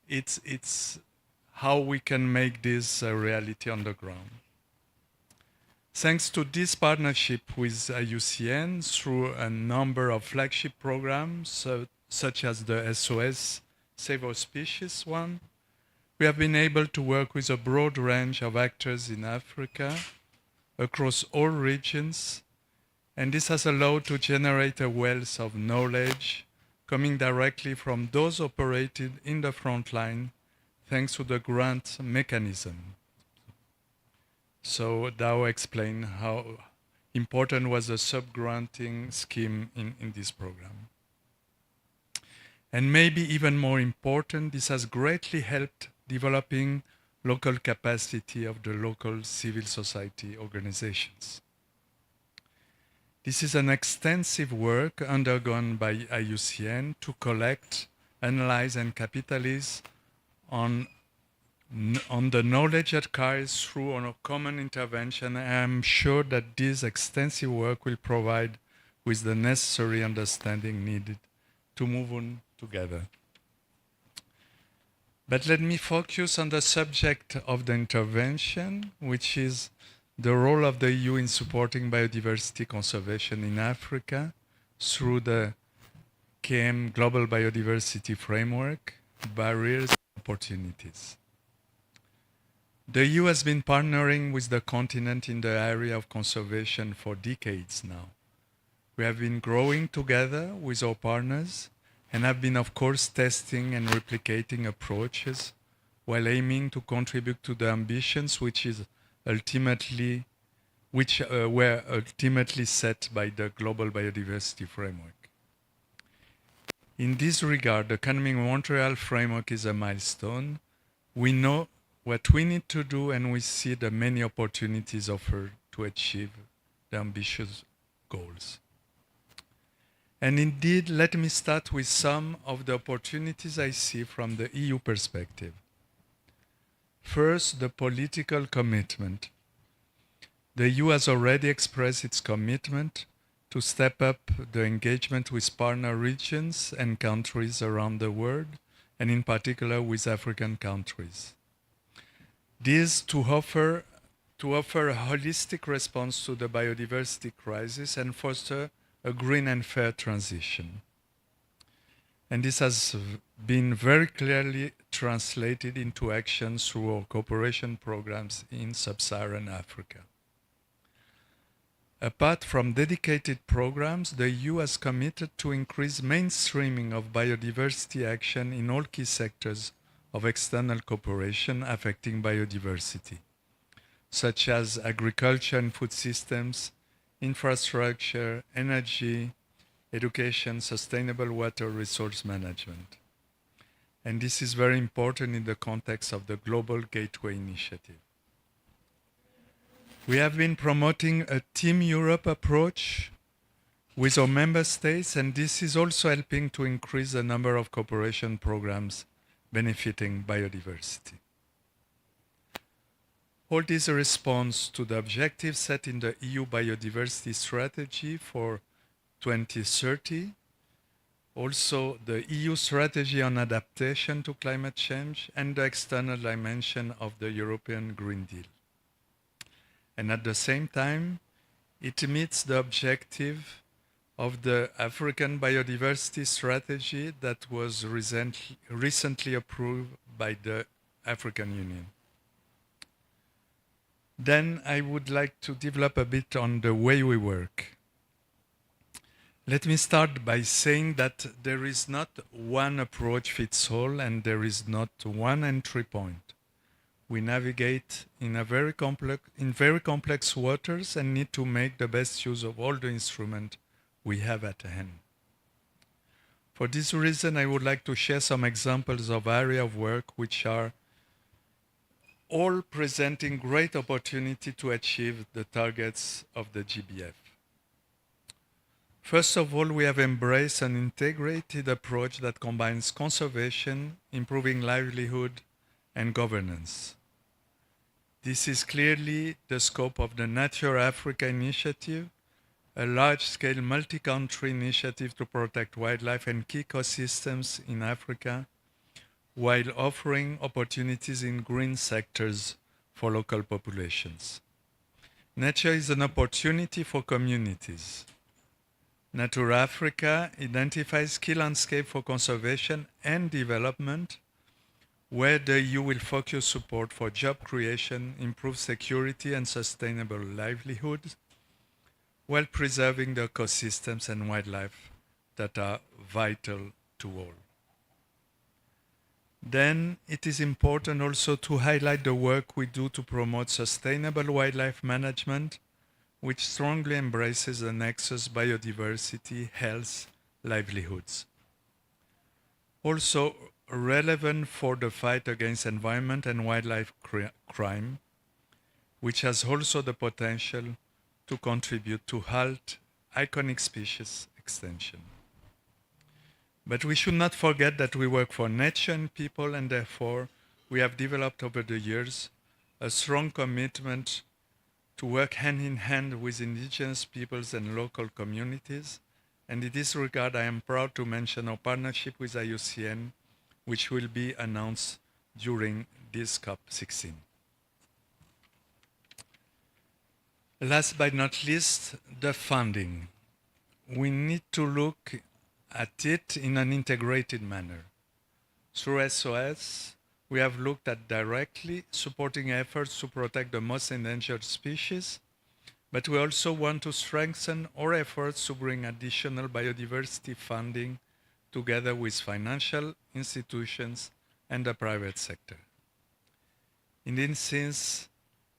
it's how we can make this a reality on the ground. Thanks to this partnership with IUCN through a number of flagship programs, such as the SOS Save Our Species one, we have been able to work with a broad range of actors in Africa across all regions, and this has allowed to generate a wealth of knowledge coming directly from those operated in the front line thanks to the grant mechanism. So Dao explained how important was the sub-granting scheme in this program. And maybe even more important, this has greatly helped developing local capacity of the local civil society organizations. This is an extensive work undergone by IUCN to collect, analyze, and capitalize on the knowledge that carries through on a common intervention. I am sure that this extensive work will provide with the necessary understanding needed to move on together. But let me focus on the subject of the intervention, which is the role of the EU in supporting biodiversity conservation in Africa through the KM Global Biodiversity Framework, Barriers and Opportunities. The EU has been partnering with the continent in the area of conservation for decades now. We have been growing together with our partners and have been, of course, testing and replicating approaches while aiming to contribute to the ambitions which were ultimately set by the Global Biodiversity Framework. In this regard, the Kunming-Montreal Framework is a milestone. We know what we need to do, and we see the many opportunities offered to achieve the ambitious goals. And indeed, let me start with some of the opportunities I see from the EU perspective. First, the political commitment. The EU has already expressed its commitment to step up the engagement with partner regions and countries around the world, and in particular with African countries. This to offer a holistic response to the biodiversity crisis and foster a green and fair transition. And this has been very clearly translated into action through our cooperation programs in sub-Saharan Africa. Apart from dedicated programs, the EU has committed to increase mainstreaming of biodiversity action in all key sectors of external cooperation affecting biodiversity, such as agriculture and food systems, infrastructure, energy, education, sustainable water resource management. And this is very important in the context of the Global Gateway Initiative. We have been promoting a Team Europe approach with our member states, and this is also helping to increase the number of cooperation programs benefiting biodiversity. All this responds to the objectives set in the EU Biodiversity Strategy for 2030, also the EU Strategy on Adaptation to Climate Change, and the external dimension of the European Green Deal. And at the same time, it meets the objective of the African Biodiversity Strategy that was recently approved by the African Union. Then I would like to develop a bit on the way we work. Let me start by saying that there is not one approach fits all, and there is not one entry point. We navigate in very complex waters and need to make the best use of all the instruments we have at hand. For this reason, I would like to share some examples of areas of work which are all presenting great opportunity to achieve the targets of the GBF. First of all, we have embraced an integrated approach that combines conservation, improving livelihood, and governance. This is clearly the scope of the Nature Africa initiative, a large-scale multi-country initiative to protect wildlife and key ecosystems in Africa, while offering opportunities in green sectors for local populations. Nature is an opportunity for communities. Nature Africa identifies key landscape for conservation and development, where the EU will focus support for job creation, improve security and sustainable livelihoods, while preserving the ecosystems and wildlife that are vital to all. Then it is important also to highlight the work we do to promote sustainable wildlife management, which strongly embraces the nexus biodiversity, health, livelihoods. Also relevant for the fight against environment and wildlife crime, which has also the potential to contribute to halt iconic species extinction. But we should not forget that we work for nature and people, and therefore we have developed over the years a strong commitment to work hand in hand with indigenous peoples and local communities. And in this regard, I am proud to mention our partnership with IUCN, which will be announced during this COP16. Last but not least, the funding. We need to look at it in an integrated manner. Through SOS, we have looked at directly supporting efforts to protect the most endangered species, but we also want to strengthen our efforts to bring additional biodiversity funding together with financial institutions and the private sector. In this sense,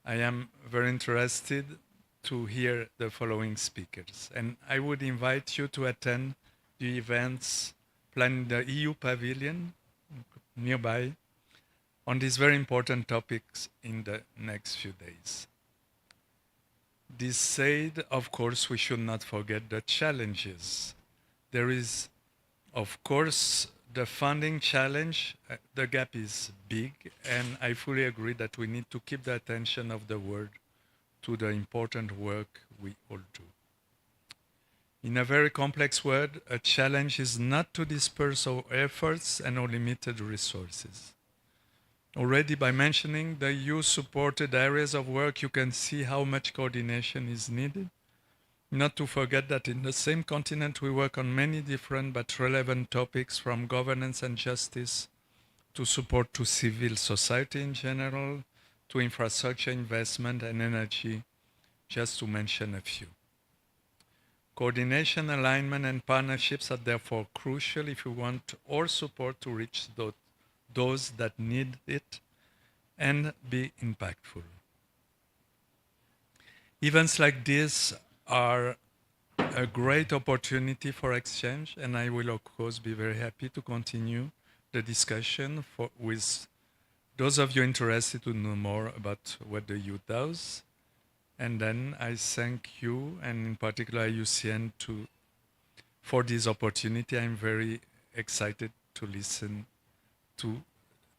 I am very interested to hear the following speakers, and I would invite you to attend the events planned in the EU Pavilion nearby on these very important topics in the next few days. This said, of course, we should not forget the challenges. There is, of course, the funding challenge. The gap is big, and I fully agree that we need to keep the attention of the world to the important work we all do. In a very complex world, a challenge is not to disperse our efforts and our limited resources. Already by mentioning the EU-supported areas of work, you can see how much coordination is needed. Not to forget that in the same continent we work on many different but relevant topics, from governance and justice to support to civil society in general, to infrastructure investment and energy, just to mention a few. Coordination, alignment, and partnerships are therefore crucial if we want our support to reach those that need it and be impactful. Events like this are a great opportunity for exchange, and I will of course be very happy to continue the discussion with those of you interested to know more about what the EU does. And then I thank you, and in particular IUCN, for this opportunity. I'm very excited to listen to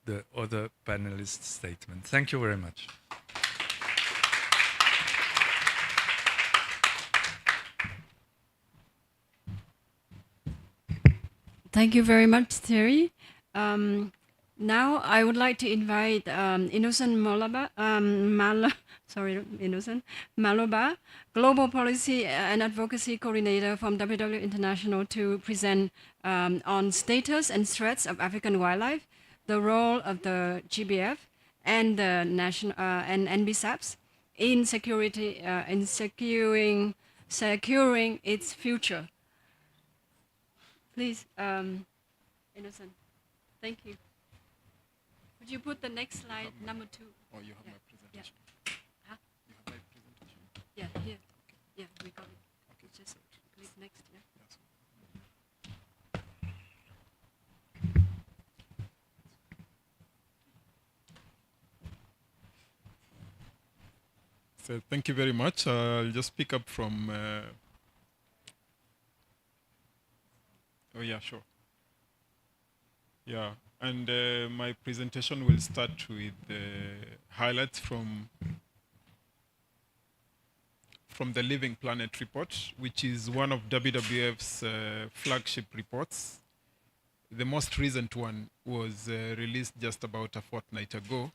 the other panelists' statement. Thank you very much. Thank you very much, Thierry. Now I would like to invite Innocent Maloba, Global Policy and Advocacy Coordinator from WWF International, to present on status and threats of African wildlife, the role of the GBF and the national and NBSAPs in securing its future. Please, Innocent. Thank you. Would you put the next slide, number 2? Oh, you have my presentation. Yeah. Huh? You have my presentation. Yeah, here. Yeah, we got it. Okay. Just click next. Yeah. Yes. So thank you very much. I'll just pick up from. Oh yeah, sure. Yeah, and my presentation will start with highlights from the Living Planet report, which is one of WWF's flagship reports. The most recent one was released just about a fortnight ago.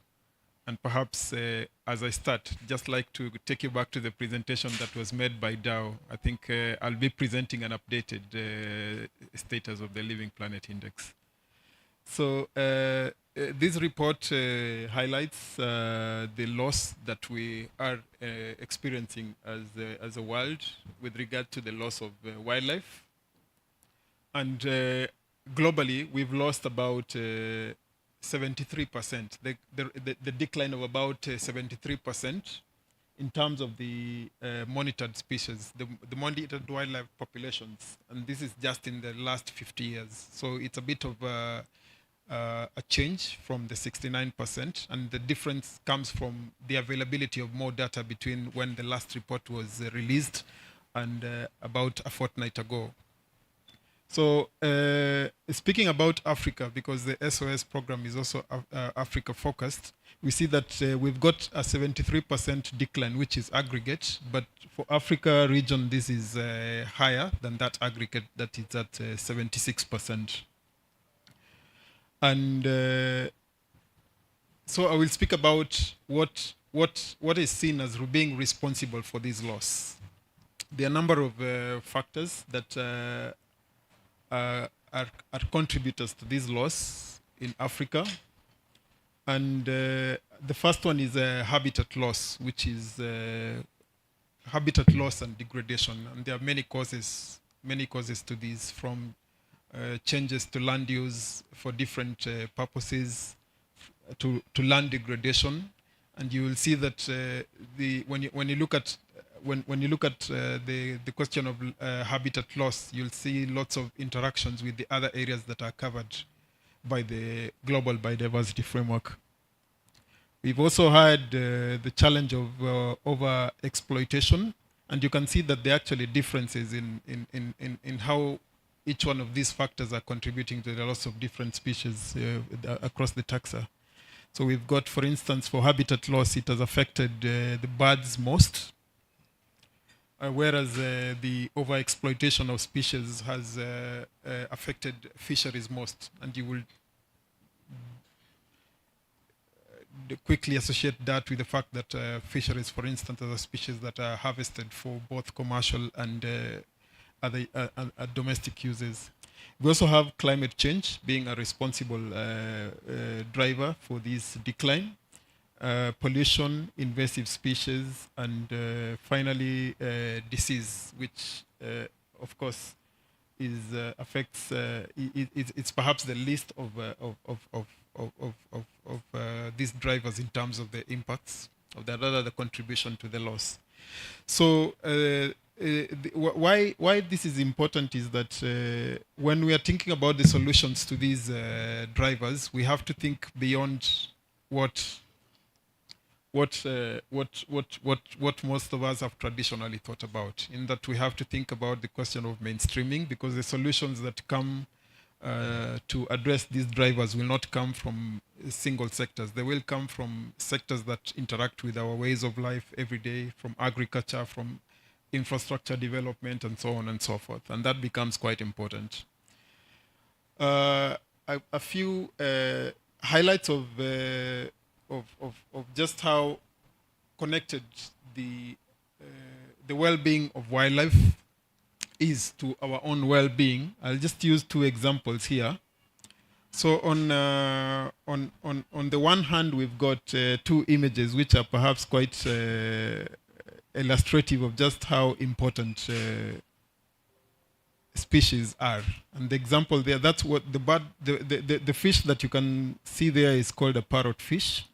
And perhaps as I start, just like to take you back to the presentation that was made by Dow. I think I'll be presenting an updated status of the Living Planet Index. So this report highlights the loss that we are experiencing as a world with regard to the loss of wildlife. And globally, we've lost about 73%, the decline of about 73% in terms of the monitored species, the monitored wildlife populations. And this is just in the last 50 years. So it's a bit of a change from the 69%. And the difference comes from the availability of more data between when the last report was released and about a fortnight ago. So speaking about Africa, because the SOS program is also Africa focused, we see that we've got a 73% decline, which is aggregate, but for Africa region, this is higher than that aggregate, that is at 76%. And so I will speak about what is seen as being responsible for this loss. There are a number of factors that are contributors to this loss in Africa. And the first one is habitat loss, which is habitat loss and degradation. And there are many causes to this, from changes to land use for different purposes to land degradation. And you will see that when you look at the question of habitat loss, you'll see lots of interactions with the other areas that are covered by the global biodiversity framework. We've also had the challenge of over-exploitation, and you can see that there are actually differences in how each one of these factors are contributing to the loss of different species across the taxa. So we've got, for instance, for habitat loss, it has affected the birds most, whereas the overexploitation of species has affected fisheries most. And you will quickly associate that with the fact that fisheries, for instance, are species that are harvested for both commercial and other domestic uses. We also have climate change being a responsible driver for this decline. Pollution, invasive species, and finally disease, which of course is affects. It's perhaps the least of these drivers in terms of the impacts of the rather the contribution to the loss. So why this is important is that when we are thinking about the solutions to these drivers, we have to think beyond what what most of us have traditionally thought about, in that we have to think about the question of mainstreaming, because the solutions that come to address these drivers will not come from single sectors. They will come from sectors that interact with our ways of life every day, from agriculture, from infrastructure development, and so on and so forth. And that becomes quite important. A few highlights of just how connected the well-being of wildlife is to our own well-being. I'll just use two examples here. So on the one hand, we've got two images which are perhaps quite illustrative of just how important species are. And the example there, that's what the fish that you can see there is called a parrotfish,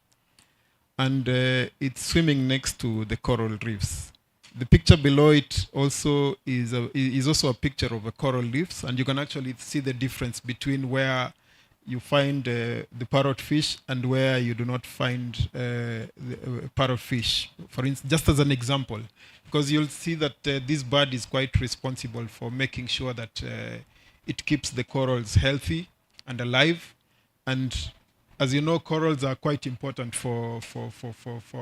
and it's swimming next to the coral reefs. The picture below it also is also a picture of a coral reefs, and you can actually see the difference between where you find the parrotfish and where you do not find the parrotfish. For instance, just as an example, because you'll see that this bird is quite responsible for making sure that it keeps the corals healthy and alive. And as you know, corals are quite important for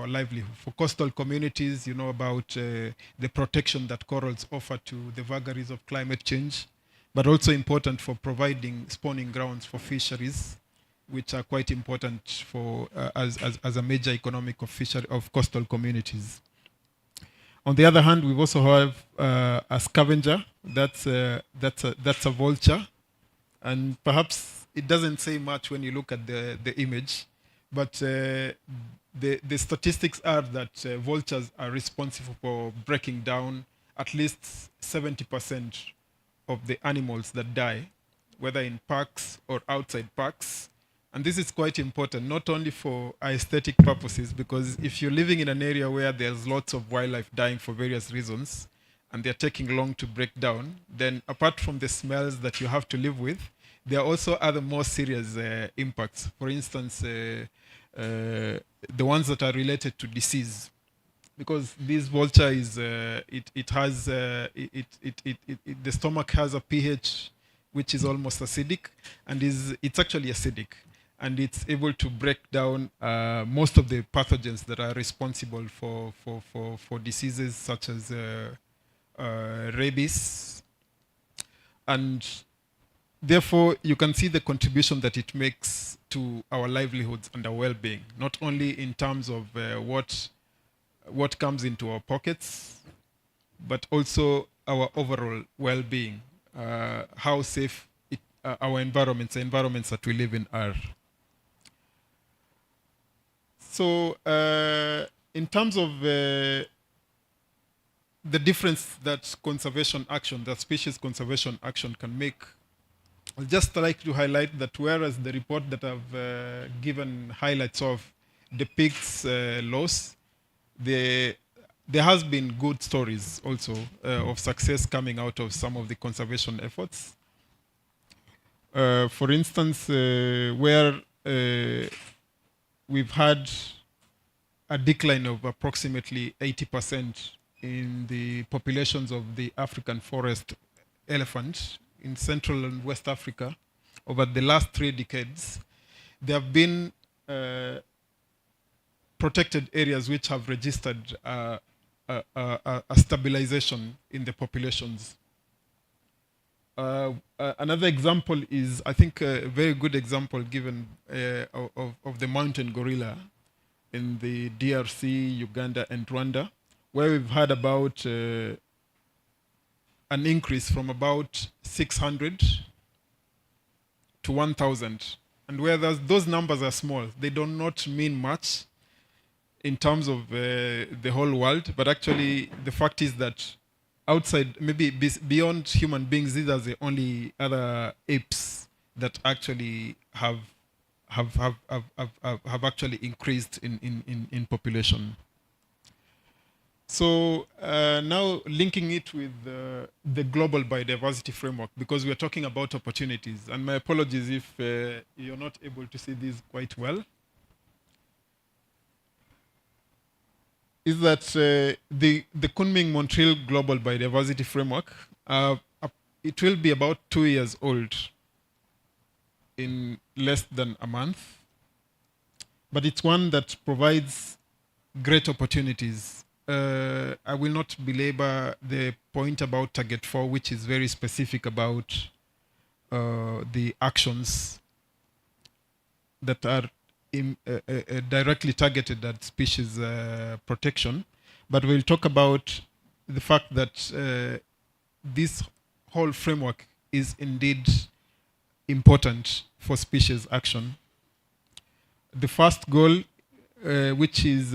livelihood. For coastal communities, you know about the protection that corals offer to the vagaries of climate change, but also important for providing spawning grounds for fisheries, which are quite important for as a major economic of coastal communities. On the other hand, we also have a scavenger. That's a vulture, and perhaps it doesn't say much when you look at the image, but the statistics are that vultures are responsible for breaking down at least 70% of the animals that die, whether in parks or outside parks. And this is quite important, not only for aesthetic purposes, because if you're living in an area where there's lots of wildlife dying for various reasons, and they're taking long to break down, then apart from the smells that you have to live with, there are also other more serious impacts. For instance, the ones that are related to disease, because this vulture is the stomach has a pH which is almost acidic, and it's actually acidic, and it's able to break down most of the pathogens that are responsible for diseases such as rabies. And therefore, you can see the contribution that it makes to our livelihoods and our well-being, not only in terms of what comes into our pockets, but also our overall well-being, how safe our environments, the environments that we live in are. So in terms of the difference that conservation action, that species conservation action can make, I'd just like to highlight that whereas the report that I've given highlights of depicts loss, there has been good stories also of success coming out of some of the conservation efforts. For instance, where we've had a decline of approximately 80% in the populations of the African forest elephant in Central and West Africa over the last 3 decades, there have been protected areas which have registered a stabilization in the populations. Another example is, I think, a very good example given of the mountain gorilla in the DRC, Uganda, and Rwanda, where we've had about an increase from about 600 to 1,000. And where those numbers are small, they do not mean much in terms of the whole world, but actually the fact is that outside, maybe beyond human beings, these are the only other apes that actually have actually increased in population. So now linking it with the global biodiversity framework, because we're talking about opportunities, and my apologies if you're not able to see these quite well. is that the Kunming-Montreal Global Biodiversity Framework, it will be about 2 years old in less than a month, but it's one that provides great opportunities. I will not belabor the point about Target 4, which is very specific about the actions that are directly targeted at species protection. But we'll talk about the fact that this whole framework is indeed important for species action. The first goal, which is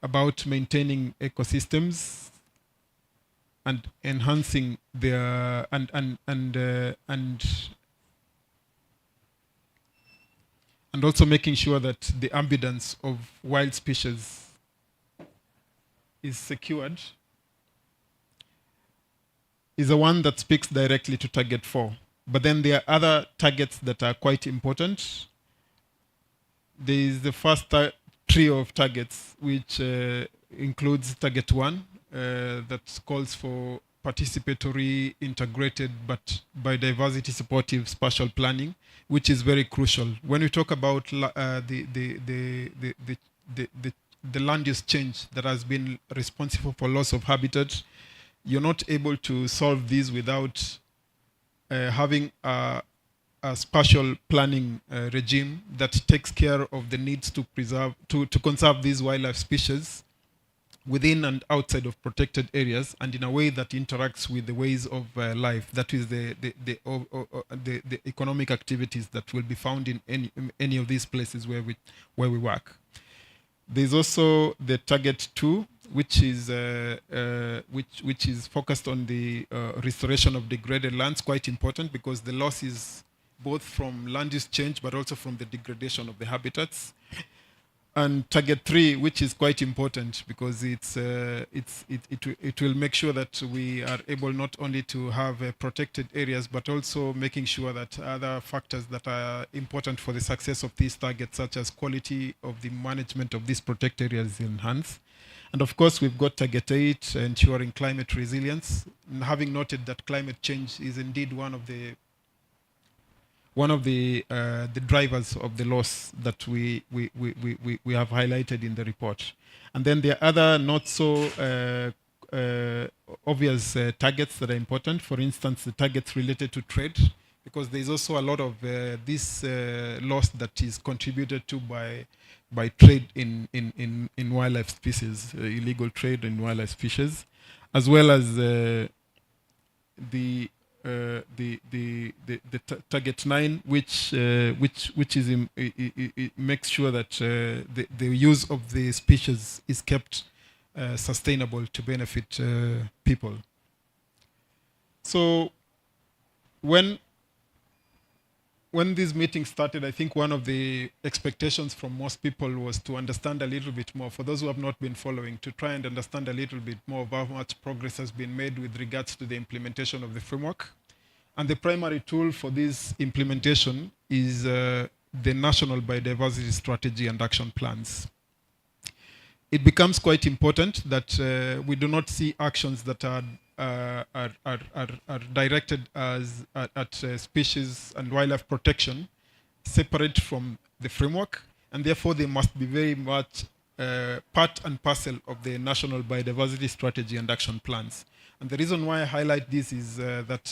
about maintaining ecosystems and enhancing their and also making sure that the abundance of wild species is secured, is the one that speaks directly to Target 4. But then there are other targets that are quite important. There is the first trio of targets, which includes Target 1, that calls for participatory, integrated, but biodiversity supportive spatial planning, which is very crucial. When we talk about the land use change that has been responsible for loss of habitat, you're not able to solve these without having a spatial planning regime that takes care of the needs to preserve, to conserve these wildlife species within and outside of protected areas, and in a way that interacts with the ways of life. That is the economic activities that will be found in any of these places where we work. There's also the Target 2, which is focused on the restoration of degraded lands. Quite important because the loss is both from land use change but also from the degradation of the habitats. And Target 3, which is quite important because it will make sure that we are able not only to have protected areas, but also making sure that other factors that are important for the success of these targets, such as quality of the management of these protected areas, is enhanced. And of course, we've got Target 8, ensuring climate resilience. And having noted that climate change is indeed one of the drivers of the loss that we have highlighted in the report. And then there are other not so obvious targets that are important. For instance, the targets related to trade, because there's also a lot of this loss that is contributed to by trade in wildlife species, illegal trade in wildlife species, as well as the Target 9, which is it makes sure that the use of the species is kept sustainable to benefit people. So when this meeting started, I think one of the expectations from most people was to understand a little bit more, for those who have not been following, to try and understand a little bit more of how much progress has been made with regards to the implementation of the framework. And the primary tool for this implementation is the National Biodiversity Strategy and Action Plans. It becomes quite important that we do not see actions that are directed at species and wildlife protection separate from the framework, and therefore they must be very much part and parcel of the National Biodiversity Strategy and Action Plans. And the reason why I highlight this is that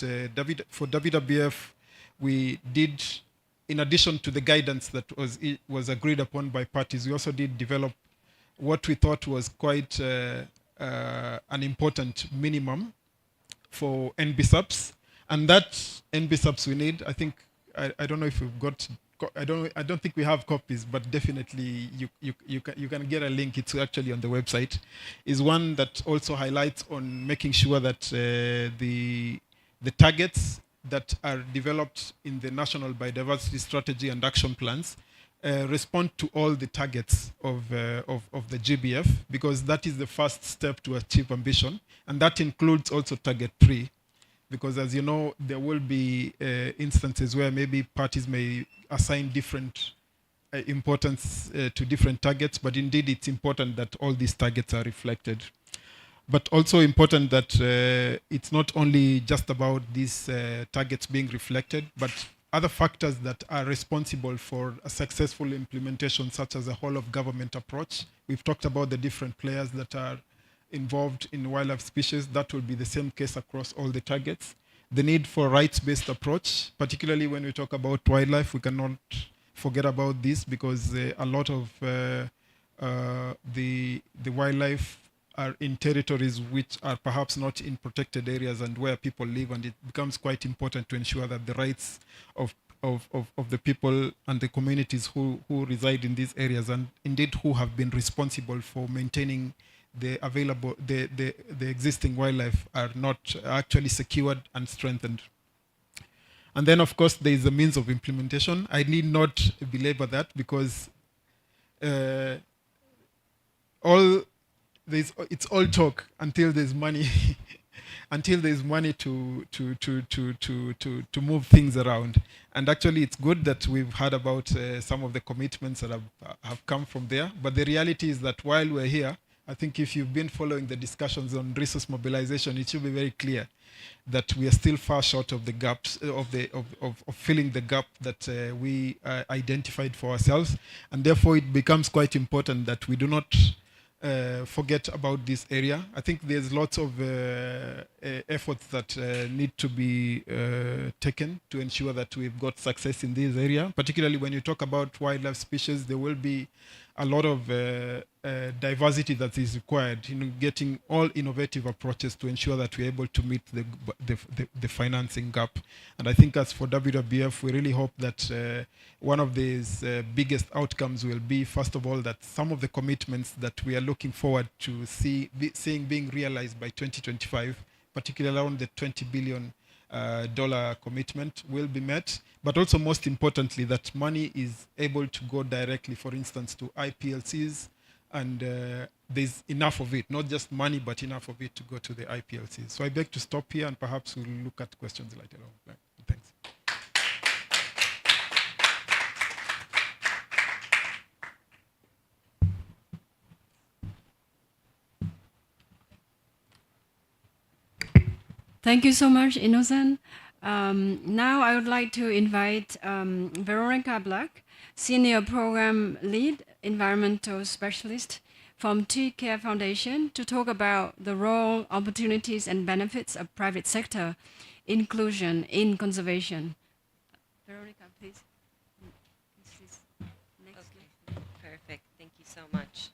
for WWF, we did, in addition to the guidance that was agreed upon by parties, we also did develop what we thought was quite an important minimum for NBSUPs. And that NBSUPs we need, I think, I don't know if we've got, I don't think we have copies, but definitely you can get a link. It's actually on the website. Is one that also highlights on making sure that the targets that are developed in the National Biodiversity Strategy and Action Plans respond to all the targets of the GBF, because that is the first step to achieve ambition, and that includes also Target 3. Because as you know, there will be instances where maybe parties may assign different importance to different targets, but indeed it's important that all these targets are reflected. But also important that it's not only just about these targets being reflected, but other factors that are responsible for a successful implementation, such as a whole of government approach. We've talked about the different players that are involved in wildlife species. That will be the same case across all the targets. The need for rights-based approach, particularly when we talk about wildlife, we cannot forget about this, because a lot of the wildlife are in territories which are perhaps not in protected areas and where people live, and it becomes quite important to ensure that the rights of the people and the communities who reside in these areas, and indeed who have been responsible for maintaining the existing wildlife, are not actually secured and strengthened. And then, of course, there is a means of implementation. I need not belabor that, because it's all talk until there's money, until there's money to move things around. And actually, it's good that we've heard about some of the commitments that have come from there. But the reality is that while we're here, I think if you've been following the discussions on resource mobilization, it should be very clear that we are still far short of the gaps of filling the gap that we identified for ourselves, and therefore it becomes quite important that we do not forget about this area. I think there's lots of efforts that need to be taken to ensure that we've got success in this area. Particularly when you talk about wildlife species, there will be a lot of diversity that is required, getting all innovative approaches to ensure that we're able to meet the financing gap. And I think as for WWF, we really hope that one of these biggest outcomes will be, first of all, that some of the commitments that we are looking forward to seeing being realized by 2025, particularly around the $20 billion commitment, will be met. But also, most importantly, that money is able to go directly, for instance, to IPLCs, and there's enough of it, not just money, but enough of it to go to the IPLCs. So I beg to stop here, and perhaps we'll look at questions later on. Thanks. Thank you so much, Innocent. Now I would like to invite Veronica Black, Senior Program Lead, Environmental Specialist from Tree Care Foundation, to talk about the role, opportunities, and benefits of private sector inclusion in conservation. Veronica, please. Okay, perfect. Thank you so much.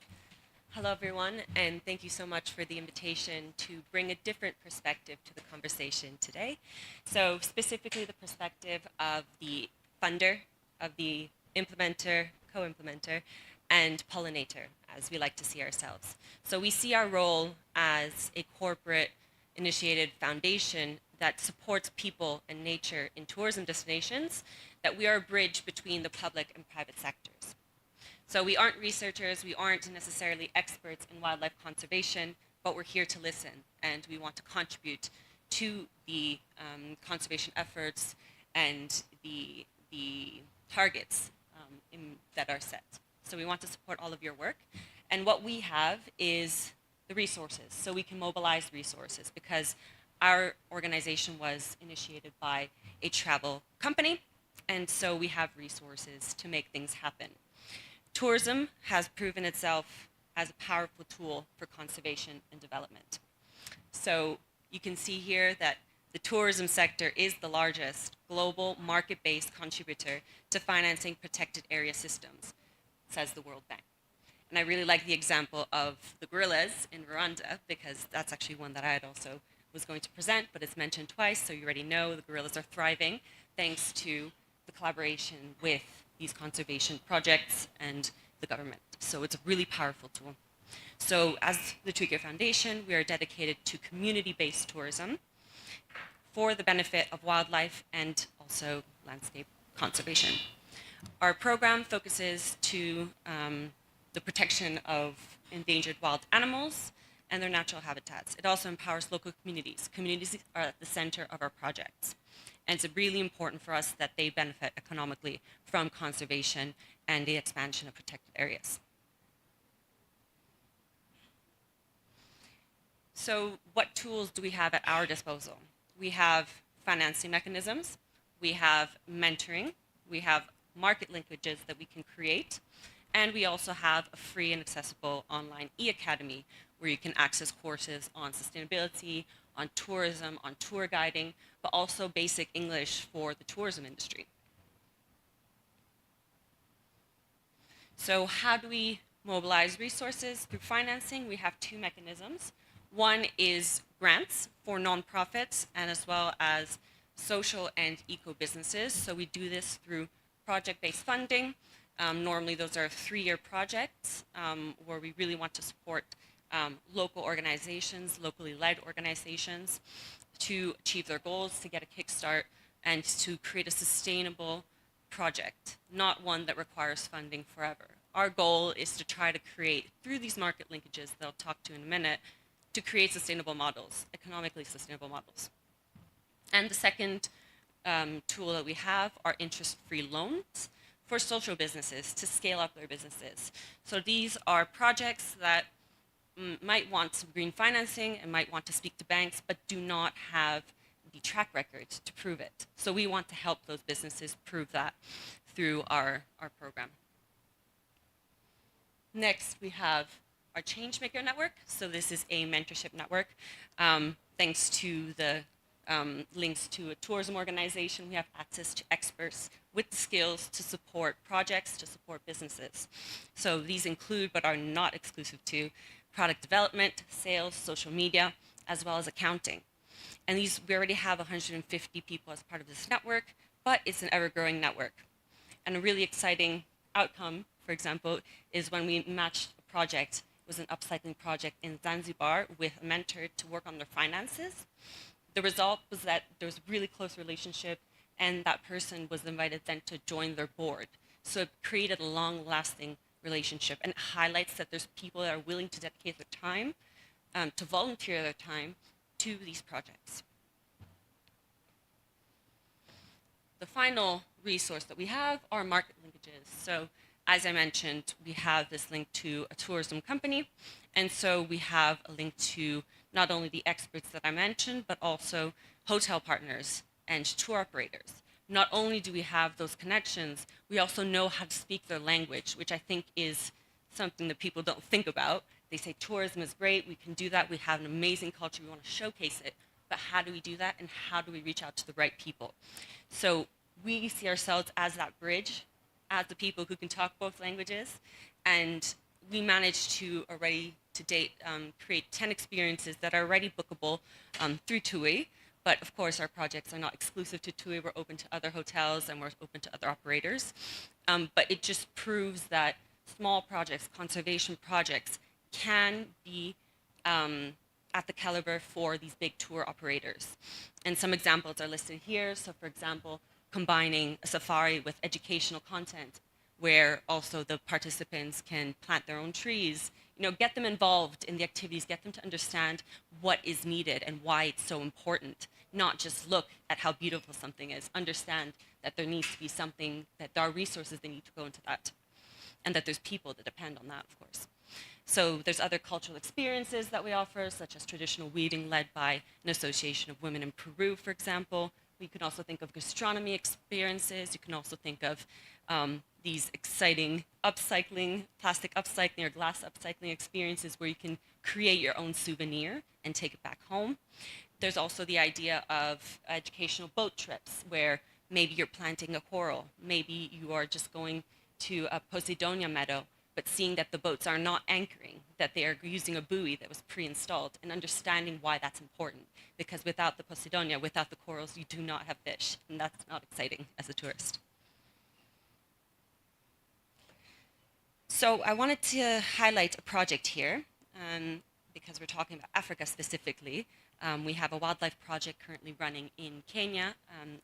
Hello, everyone, and thank you so much for the invitation to bring a different perspective to the conversation today. So specifically the perspective of the funder, of the implementer, co-implementer, and pollinator, as we like to see ourselves. So we see our role as a corporate initiated foundation that supports people and nature in tourism destinations, that we are a bridge between the public and private sectors. So we aren't researchers, we aren't necessarily experts in wildlife conservation, but we're here to listen, and we want to contribute to the conservation efforts and the targets that are set. So we want to support all of your work. And what we have is the resources, so we can mobilize resources, because our organization was initiated by a travel company, and so we have resources to make things happen. Tourism has proven itself as a powerful tool for conservation and development. So you can see here that the tourism sector is the largest global market-based contributor to financing protected area systems, says the World Bank. And I really like the example of the gorillas in Rwanda, because that's actually one that I had also was going to present, but it's mentioned twice, so you already know the gorillas are thriving thanks to the collaboration with these conservation projects and the government. So it's a really powerful tool. So as the Tree Care Foundation, we are dedicated to community-based tourism for the benefit of wildlife and also landscape conservation. Our program focuses to the protection of endangered wild animals and their natural habitats. It also empowers local communities. Communities are at the center of our projects. And it's really important for us that they benefit economically from conservation and the expansion of protected areas. So what tools do we have at our disposal? We have financing mechanisms, we have mentoring, we have market linkages that we can create, and we also have a free and accessible online e-academy where you can access courses on sustainability, on tourism, on tour guiding, but also basic English for the tourism industry. So how do we mobilize resources? Through financing, we have two mechanisms. One is grants for nonprofits and as well as social and eco businesses. So we do this through project-based funding. Normally those are 3-year projects where we really want to support local organizations, locally led organizations to achieve their goals, to get a kickstart, and to create a sustainable project, not one that requires funding forever. Our goal is to try to create, through these market linkages that I'll talk to in a minute, to create sustainable models, economically sustainable models. And the second tool that we have are interest-free loans for social businesses to scale up their businesses. So these are projects that might want some green financing and might want to speak to banks, but do not have the track record to prove it. So we want to help those businesses prove that through our program. Next, we have our Changemaker Network. So this is a mentorship network. Thanks to the links to a tourism organization, we have access to experts with the skills to support projects, to support businesses. So these include, but are not exclusive to, product development, sales, social media, as well as accounting. And we already have 150 people as part of this network, but it's an ever-growing network. And a really exciting outcome, for example, is when we matched a project. It was an upcycling project in Zanzibar with a mentor to work on their finances. The result was that there was a really close relationship, and that person was invited then to join their board. So it created a long-lasting relationship, and it highlights that there's people that are willing to dedicate their time, to volunteer their time to these projects. The final resource that we have are market linkages. So as I mentioned, we have this link to a tourism company, and so we have a link to not only the experts that I mentioned, but also hotel partners and tour operators. Not only do we have those connections, we also know how to speak their language, which I think is something that people don't think about. They say tourism is great, we can do that, we have an amazing culture, we want to showcase it, but how do we do that, and how do we reach out to the right people? So we see ourselves as that bridge, as the people who can talk both languages, and we managed to already, to date, create 10 experiences that are already bookable through TUI. But of course, our projects are not exclusive to TUI. We're open to other hotels and we're open to other operators. But it just proves that small projects, conservation projects, can be at the caliber for these big tour operators. And some examples are listed here. So for example, combining a safari with educational content, where also the participants can plant their own trees, get them involved in the activities, get them to understand what is needed and why it's so important. Not just look at how beautiful something is, understand that there needs to be something, that there are resources that need to go into that, and that there's people that depend on that, of course. So there's other cultural experiences that we offer, such as traditional weaving led by an association of women in Peru, for example. We can also think of gastronomy experiences. You can also think of these exciting upcycling, plastic upcycling or glass upcycling experiences where you can create your own souvenir and take it back home. There's also the idea of educational boat trips where maybe you're planting a coral, maybe you are just going to a Posidonia meadow, but seeing that the boats are not anchoring, that they are using a buoy that was pre-installed, and understanding why that's important. Because without the Posidonia, without the corals, you do not have fish, and that's not exciting as a tourist. So I wanted to highlight a project here, because we're talking about Africa specifically. We have a wildlife project currently running in Kenya,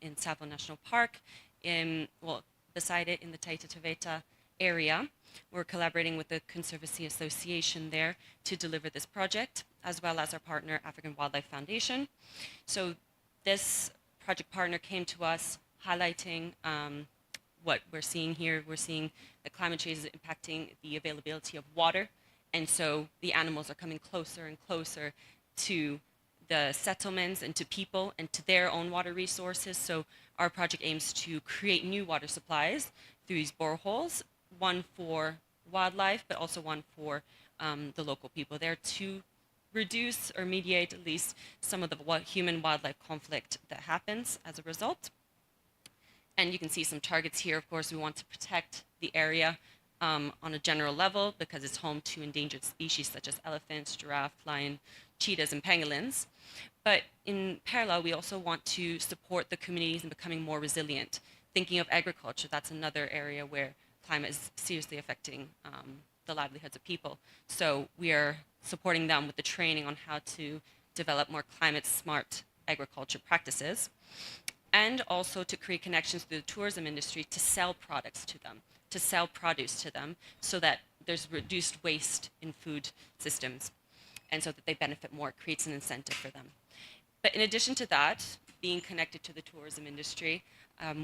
in Tsavo National Park, beside it in the Taita Taveta area. We're collaborating with the Conservancy Association there to deliver this project, as well as our partner, African Wildlife Foundation. So this project partner came to us highlighting what we're seeing here. We're seeing that climate change is impacting the availability of water, and so the animals are coming closer and closer to the settlements and to people and to their own water resources. So our project aims to create new water supplies through these boreholes, one for wildlife, but also one for the local people there to reduce or mediate at least some of the human-wildlife conflict that happens as a result. And you can see some targets here. Of course, we want to protect the area on a general level because it's home to endangered species such as elephants, giraffe, lion, cheetahs, and pangolins. But in parallel, we also want to support the communities in becoming more resilient. Thinking of agriculture, that's another area where climate is seriously affecting the livelihoods of people. So we are supporting them with the training on how to develop more climate-smart agriculture practices, and also to create connections through the tourism industry to sell products to them, to sell produce to them, so that there's reduced waste in food systems, and so that they benefit more. It creates an incentive for them. But in addition to that, being connected to the tourism industry,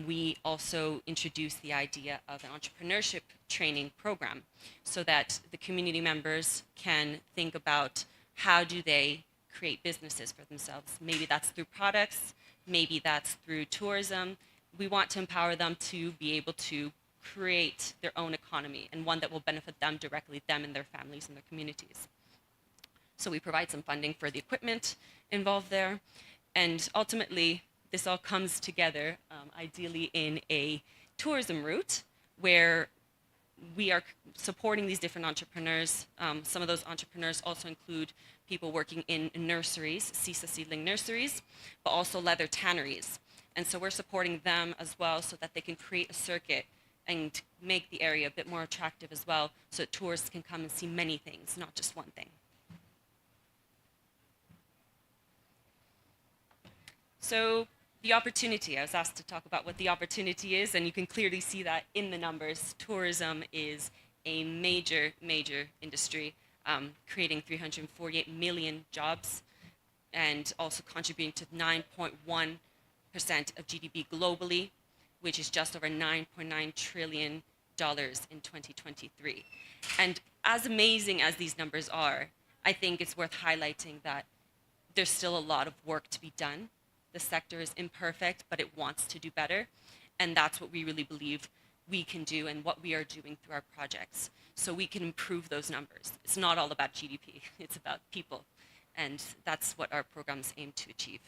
we also introduced the idea of an entrepreneurship training program so that the community members can think about how do they create businesses for themselves. Maybe that's through products, maybe that's through tourism. We want to empower them to be able to create their own economy, and one that will benefit them directly, them and their families and their communities. So we provide some funding for the equipment involved there, and ultimately this all comes together ideally in a tourism route where we are supporting these different entrepreneurs. Some of those entrepreneurs also include people working in nurseries, CISA seedling nurseries, but also leather tanneries. And so we're supporting them as well so that they can create a circuit and make the area a bit more attractive as well, so that tourists can come and see many things, not just one thing. So the opportunity, I was asked to talk about what the opportunity is, and you can clearly see that in the numbers. Tourism is a major, major industry, creating 348 million jobs and also contributing to 9.1% of GDP globally, which is just over $9.9 trillion in 2023. And as amazing as these numbers are, I think it's worth highlighting that there's still a lot of work to be done. The sector is imperfect, but it wants to do better. And that's what we really believe we can do and what we are doing through our projects. So we can improve those numbers. It's not all about GDP, it's about people. And that's what our programs aim to achieve.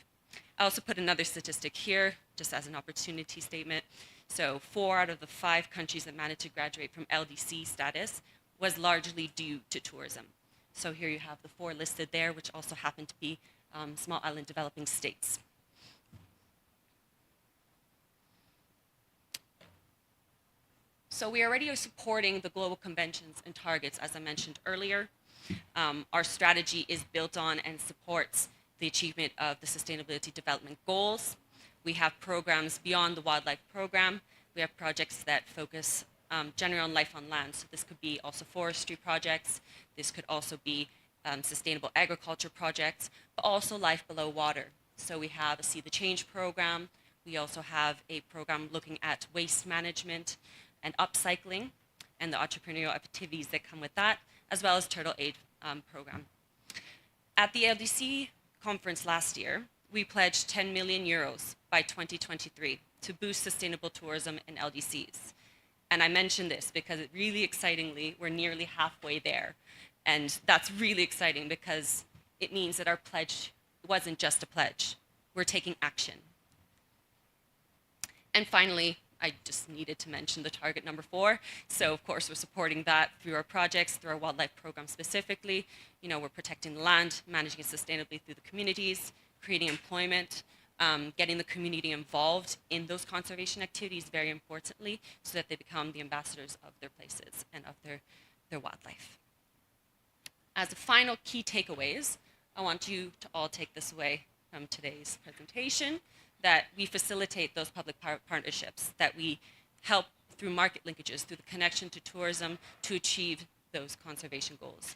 I also put another statistic here, just as an opportunity statement. So 4 out of the 5 countries that managed to graduate from LDC status was largely due to tourism. So here you have the 4 listed there, which also happen to be small island developing states. So we already are supporting the global conventions and targets, as I mentioned earlier. Our strategy is built on and supports the achievement of the Sustainability Development Goals. We have programs beyond the wildlife program. We have projects that focus generally on life on land. So this could be also forestry projects. This could also be sustainable agriculture projects, but also life below water. So we have a See the Change program. We also have a program looking at waste management and upcycling and the entrepreneurial activities that come with that, as well as Turtle Aid program. At the LDC conference last year, we pledged 10 million euros by 2023 to boost sustainable tourism in LDCs. And I mention this because it really excitingly, we're nearly halfway there. And that's really exciting because it means that our pledge wasn't just a pledge. We're taking action. And finally, I just needed to mention the target number 4. So of course we're supporting that through our projects, through our wildlife program specifically. You know, we're protecting land, managing it sustainably through the communities, creating employment, getting the community involved in those conservation activities very importantly, so that they become the ambassadors of their places and of their wildlife. As the final key takeaways, I want you to all take this away from today's presentation, that we facilitate those public partnerships, that we help through market linkages, through the connection to tourism to achieve those conservation goals.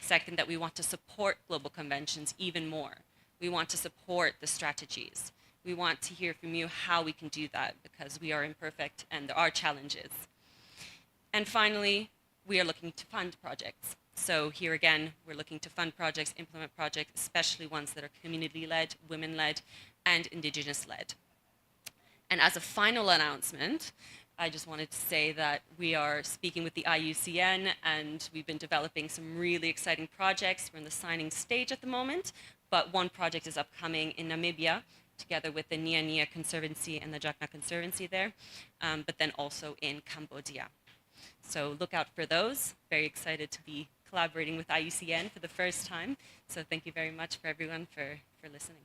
Second, that we want to support global conventions even more. We want to support the strategies. We want to hear from you how we can do that, because we are imperfect and there are challenges. And finally, we are looking to fund projects. So here again, we're looking to fund projects, implement projects, especially ones that are community-led, women-led, and indigenous-led. And as a final announcement, I just wanted to say that we are speaking with the IUCN, and we've been developing some really exciting projects. We're in the signing stage at the moment, but one project is upcoming in Namibia, together with the Nia Nia Conservancy and the Jackna Conservancy there, but then also in Cambodia. So look out for those. Very excited to be collaborating with IUCN for the first time. So thank you very much for everyone for listening.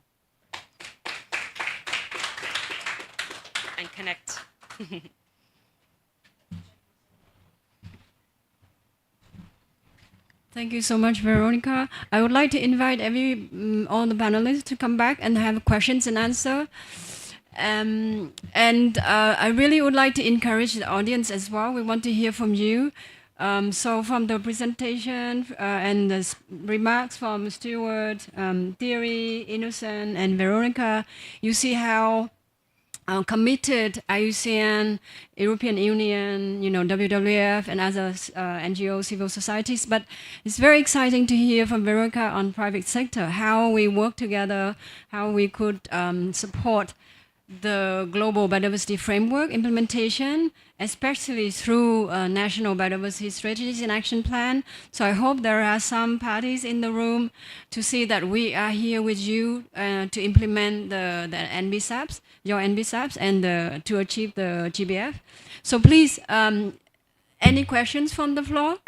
And connect. Thank you so much, Veronica. I would like to invite all the panelists to come back and have questions and answer. I really would like to encourage the audience as well. We want to hear from you. So from the presentation and the remarks from Stuart, Thierry, Innocent, and Veronica, you see how committed IUCN, European Union, WWF, and other NGOs, civil societies. But it's very exciting to hear from Veronica on private sector, how we work together, how we could support the global biodiversity framework implementation, especially through national biodiversity strategies and action plan. So I hope there are some parties in the room to see that we are here with you to implement the NBSAPs, your NBSAPs, and to achieve the GBF. So please, any questions from the floor?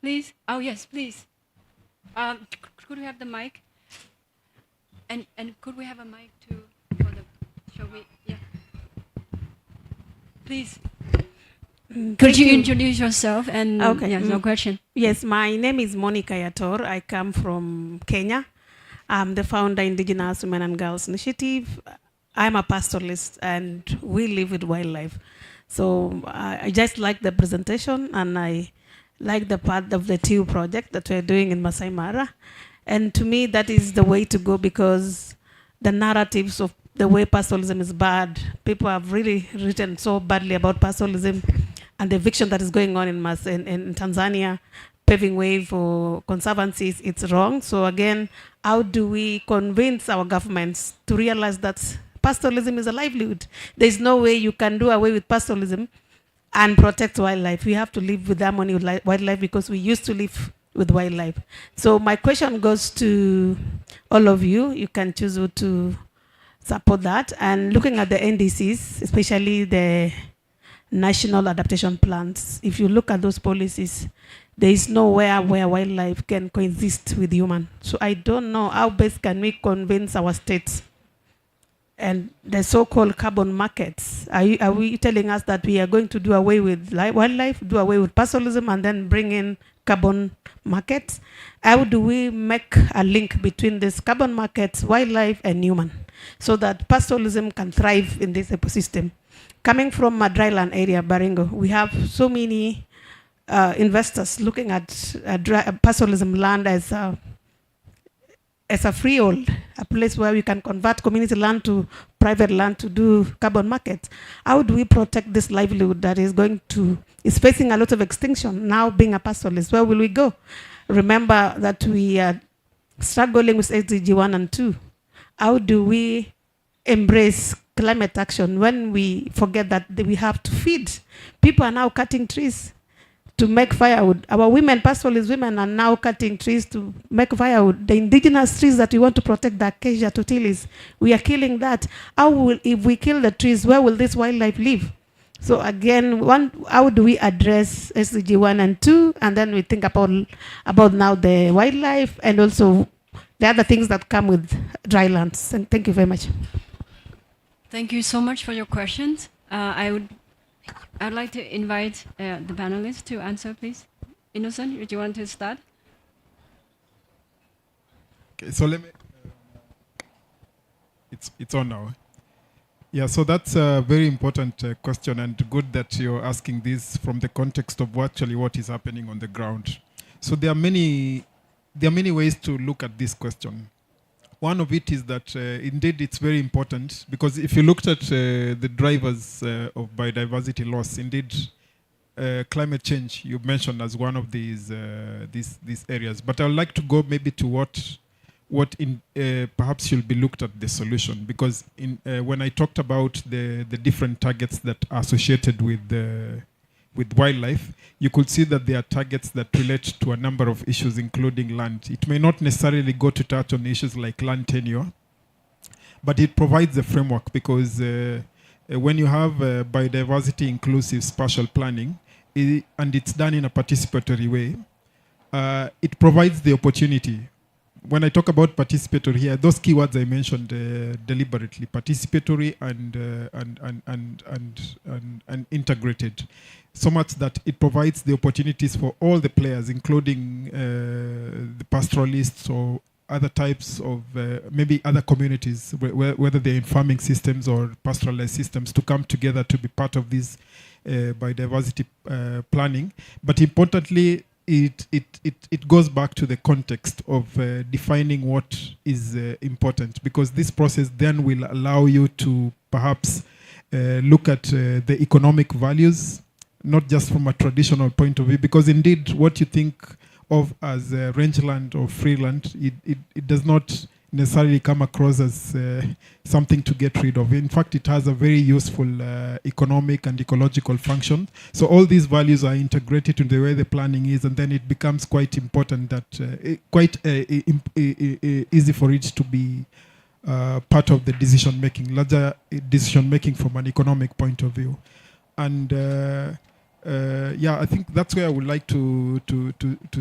Please? Oh yes, please. Could we have the mic? And could we have a mic too for the, shall we, yeah. Please. Could you introduce yourself and, okay. Yes, no question. Yes, my name is Monica Yator. I come from Kenya. I'm the founder Indigenous Women and Girls Initiative. I'm a pastoralist and we live with wildlife. So I just like the presentation and I like the part of the TU project that we're doing in Masai Mara. And to me, that is the way to go, because the narratives of the way pastoralism is bad, people have really written so badly about pastoralism and the eviction that is going on in Tanzania, paving way for conservancies, it's wrong. So again, how do we convince our governments to realize that pastoralism is a livelihood? There's no way you can do away with pastoralism and protect wildlife. We have to live with harmony with wildlife, because we used to live with wildlife. So my question goes to all of you. You can choose who to support that. And looking at the NDCs, especially the national adaptation plans, if you look at those policies, there is nowhere where wildlife can coexist with human. So I don't know how best can we convince our states and the so-called carbon markets. Are we telling us that we are going to do away with wildlife, do away with pastoralism, and then bring in carbon markets? How do we make a link between this carbon markets, wildlife, and human, so that pastoralism can thrive in this ecosystem? Coming from a dryland area, Baringo, we have so many investors looking at pastoralism land as a freehold, a place where we can convert community land to private land to do carbon markets. How do we protect this livelihood that is facing a lot of extinction now, being a pastoralist? Where will we go? Remember that we are struggling with SDG 1 and 2. How do we embrace climate action when we forget that we have to feed? People are now cutting trees to make firewood. Our women, pastoralist women, are now cutting trees to make firewood. The indigenous trees that we want to protect, the acacia totilis, we are killing that. If we kill the trees, where will this wildlife live? So again, how do we address SDG 1 and 2? And then we think about now the wildlife and also the other things that come with drylands. And thank you very much. Thank you so much for your questions. I'd like to invite the panelists to answer, please. Innocent, do you want to start? Okay, so let me. It's on now. Yeah, so that's a very important question, and good that you're asking this from the context of actually what is happening on the ground. So there are many ways to look at this question. One of it is that indeed it's very important, because if you looked at the drivers of biodiversity loss, indeed climate change you mentioned as one of these areas. But I would like to go maybe to what perhaps should be looked at the solution, because when I talked about the different targets that are associated with wildlife, you could see that there are targets that relate to a number of issues, including land. It may not necessarily go to touch on issues like land tenure, but it provides a framework, because when you have biodiversity inclusive spatial planning, and it's done in a participatory way, it provides the opportunity. When I talk about participatory here, those keywords I mentioned deliberately: participatory and integrated, so much that it provides the opportunities for all the players, including the pastoralists or other types of maybe other communities, whether they're in farming systems or pastoralist systems, to come together to be part of this biodiversity planning. But importantly, it goes back to the context of defining what is important, because this process then will allow you to perhaps look at the economic values, not just from a traditional point of view, because indeed what you think of as rangeland or freeland, it does not necessarily come across as something to get rid of. In fact, it has a very useful economic and ecological function. So all these values are integrated in the way the planning is, and then it becomes quite important that quite easy for it to be part of the decision making, larger decision making from an economic point of view. And yeah, I think that's where I would like to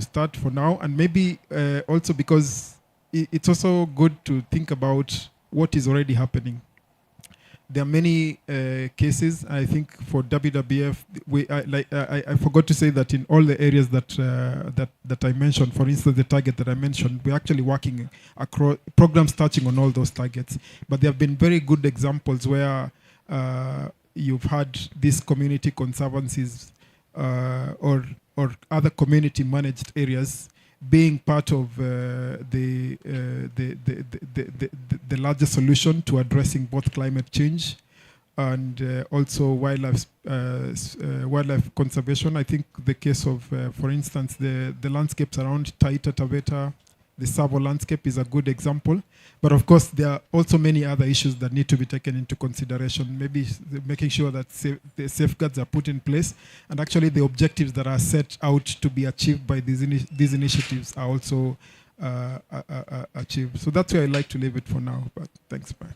start for now, and maybe also because it's also good to think about what is already happening. There are many cases. I think for WWF, I forgot to say that in all the areas that I mentioned, for instance, the target that I mentioned, we're actually working across programs touching on all those targets. But there have been very good examples where you've had these community conservancies or other community managed areas being part of the larger solution to addressing both climate change and also wildlife conservation. I think the case of, for instance, the landscapes around Taita Taveta, the Savo landscape is a good example. But of course, there are also many other issues that need to be taken into consideration. Maybe making sure that the safeguards are put in place, and actually the objectives that are set out to be achieved by these initiatives are also achieved. So that's where I'd like to leave it for now. But thanks, bye.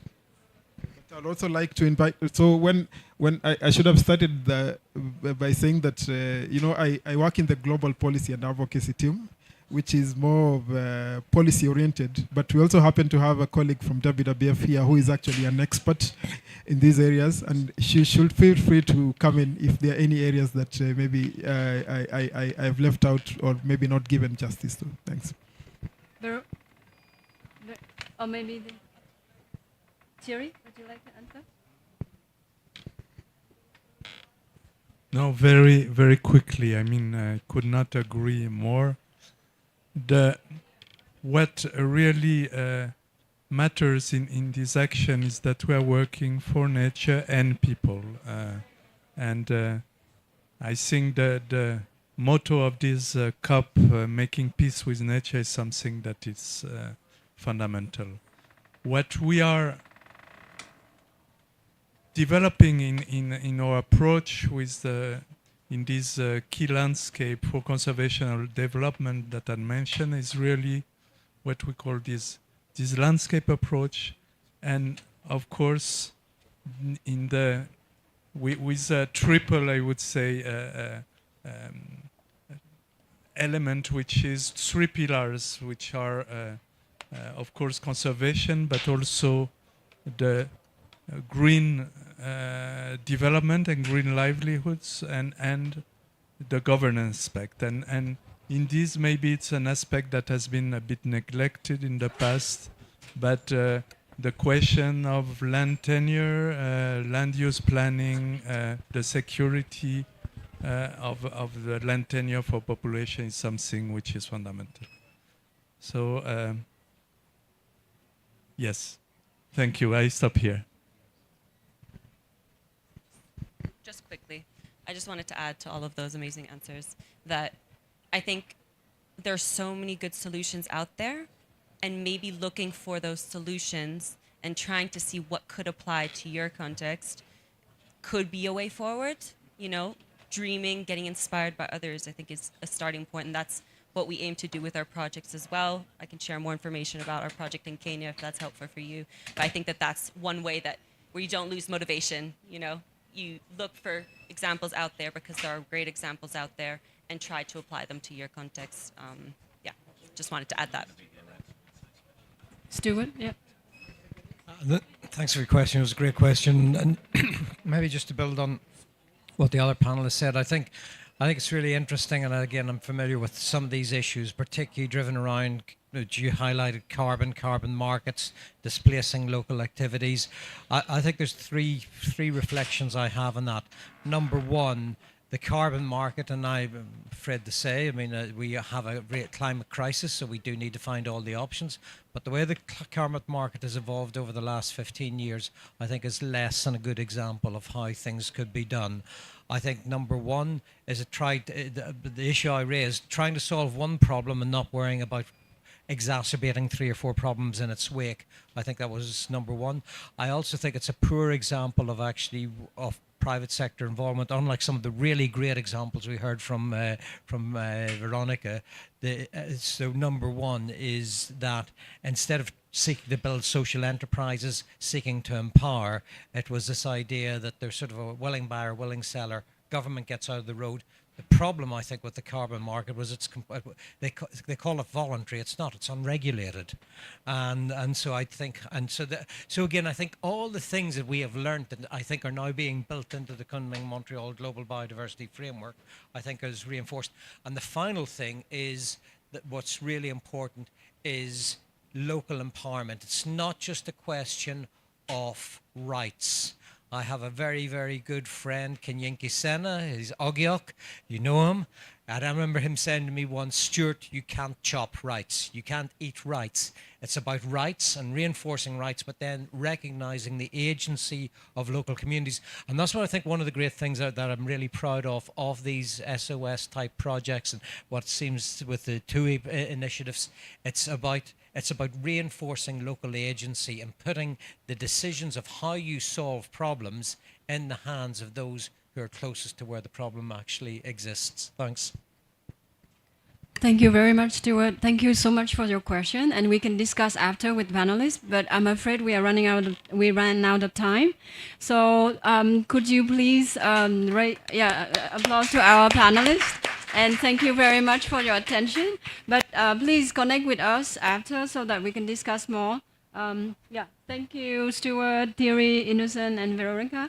I'd also like to invite. So when I should have started by saying that I work in the global policy and advocacy team, which is more of policy oriented, but we also happen to have a colleague from WWF here who is actually an expert in these areas, and she should feel free to come in if there are any areas that maybe I've left out or maybe not given justice to. Thanks. Or maybe Thierry, would you like to answer? No, very, very quickly. I mean, I could not agree more. What really matters in this action is that we are working for nature and people. And I think that the motto of this COP, making peace with nature, is something that is fundamental. What we are developing in our approach with in this key landscape for conservation or development that I mentioned is really what we call this landscape approach, and of course with a triple, I would say, element, which is three pillars, which are of course conservation, but also the green development and green livelihoods, and the governance aspect. And in this, maybe it's an aspect that has been a bit neglected in the past, but the question of land tenure, land use planning, the security of the land tenure for population is something which is fundamental. So Yes. Thank you. I stop here. Just quickly, I just wanted to add to all of those amazing answers that I think there's so many good solutions out there, and maybe looking for those solutions and trying to see what could apply to your context could be a way forward. You know, dreaming, getting inspired by others, I think is a starting point, and that's what we aim to do with our projects as well. I can share more information about our project in Kenya if that's helpful for you. But I think that that's one way that where you don't lose motivation. You know, you look for examples out there because there are great examples out there, and try to apply them to your context. Yeah, just wanted to add that. Stuart, yeah. Thanks for your question. It was a great question, and maybe just to build on what the other panelists said, I think it's really interesting, and again, I'm familiar with some of these issues, particularly driven around, you highlighted carbon markets, displacing local activities. I think there's three reflections I have on that. Number one, the carbon market, and I'm afraid to say, I mean, we have a great climate crisis, so we do need to find all the options. But the way the carbon market has evolved over the last 15 years, I think is less than a good example of how things could be done. I think number one is the issue I raised, trying to solve one problem and not worrying about exacerbating 3 or 4 problems in its wake. I think that was number one. I also think it's a poor example of private sector involvement, unlike some of the really great examples we heard from Veronica. So number one is that instead of seeking to build social enterprises, seeking to empower, it was this idea that there's sort of a willing buyer, willing seller, government gets out of the road. The problem, I think, with the carbon market was they call it voluntary. It's not. It's unregulated, and so I think, so again, I think all the things that we have learned and I think are now being built into the Kunming-Montreal Global Biodiversity Framework, I think is reinforced. And the final thing is that what's really important is local empowerment. It's not just a question of rights. I have a very, very good friend, Kenyinki Sena. He's Ogiok. You know him. And I remember him saying to me once, Stuart, you can't chop rights. You can't eat rights. It's about rights and reinforcing rights, but then recognizing the agency of local communities. And that's what I think one of the great things that I'm really proud of these SOS type projects and what seems with the two initiatives, it's about reinforcing local agency and putting the decisions of how you solve problems in the hands of those who are closest to where the problem actually exists. Thanks. Thank you very much, Stuart. Thank you so much for your question, and we can discuss after with panelists. But I'm afraid we ran out of time. So could you please applause to our panelists, and thank you very much for your attention. But please connect with us after so that we can discuss more. Thank you, Stuart, Thierry, Innocent, and Veronica.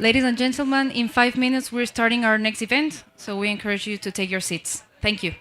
Ladies and gentlemen, in 5 minutes, we're starting our next event, so we encourage you to take your seats. Thank you.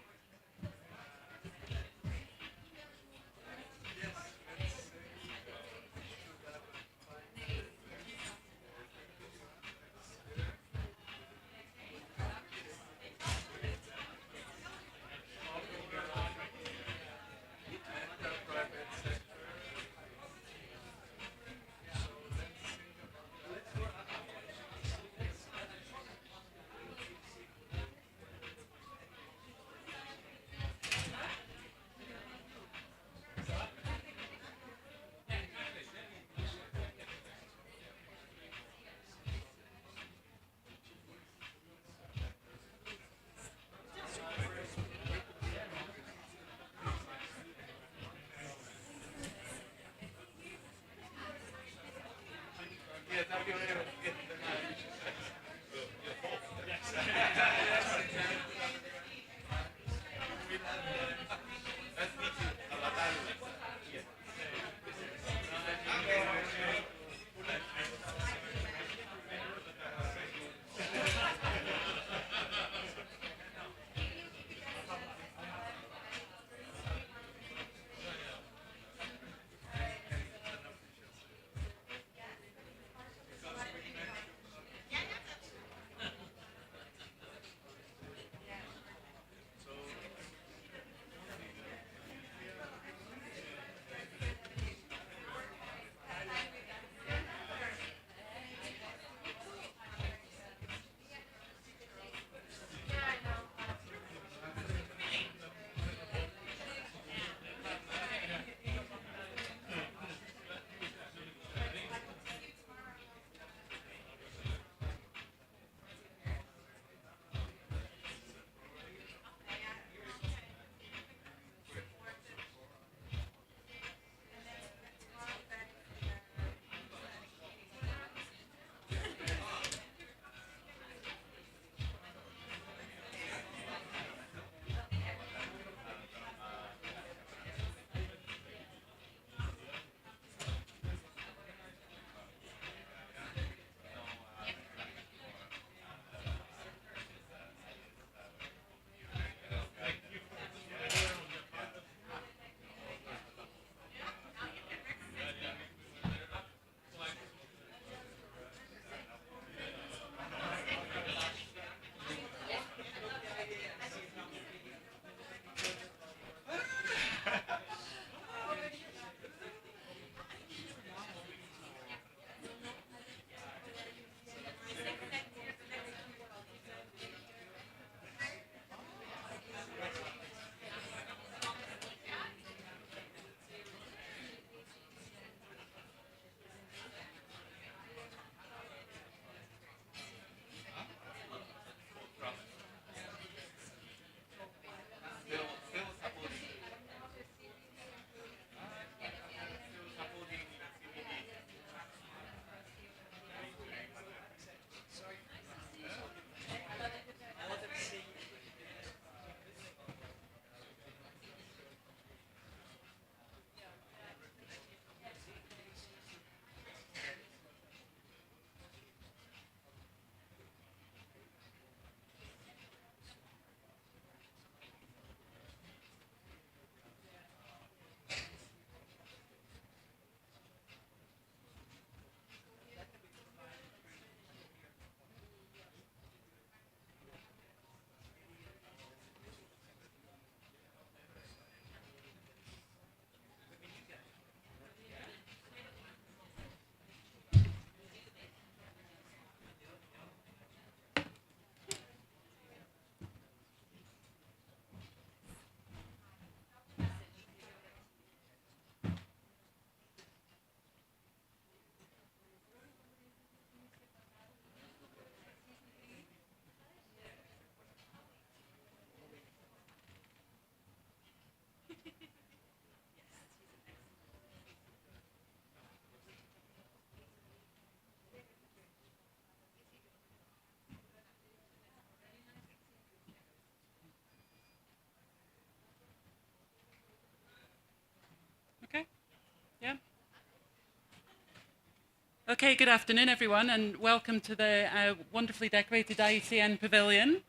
Okay, good afternoon, everyone, and welcome to the wonderfully decorated IUCN Pavilion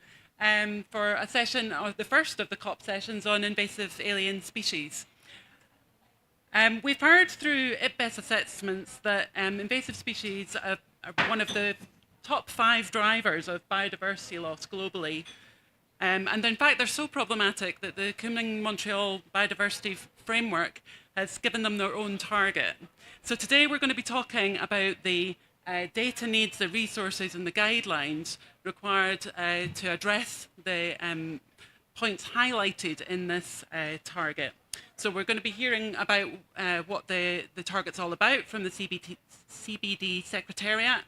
for a session, or the first of the COP sessions on invasive alien species. We've heard through IPBES assessments that invasive species are one of the top 5 drivers of biodiversity loss globally. And in fact, they're so problematic that the Kunming-Montreal Biodiversity Framework has given them their own target. So today we're going to be talking about the data needs, the resources and the guidelines required to address the points highlighted in this target. So we're going to be hearing about what the target's all about from the CBD Secretariat.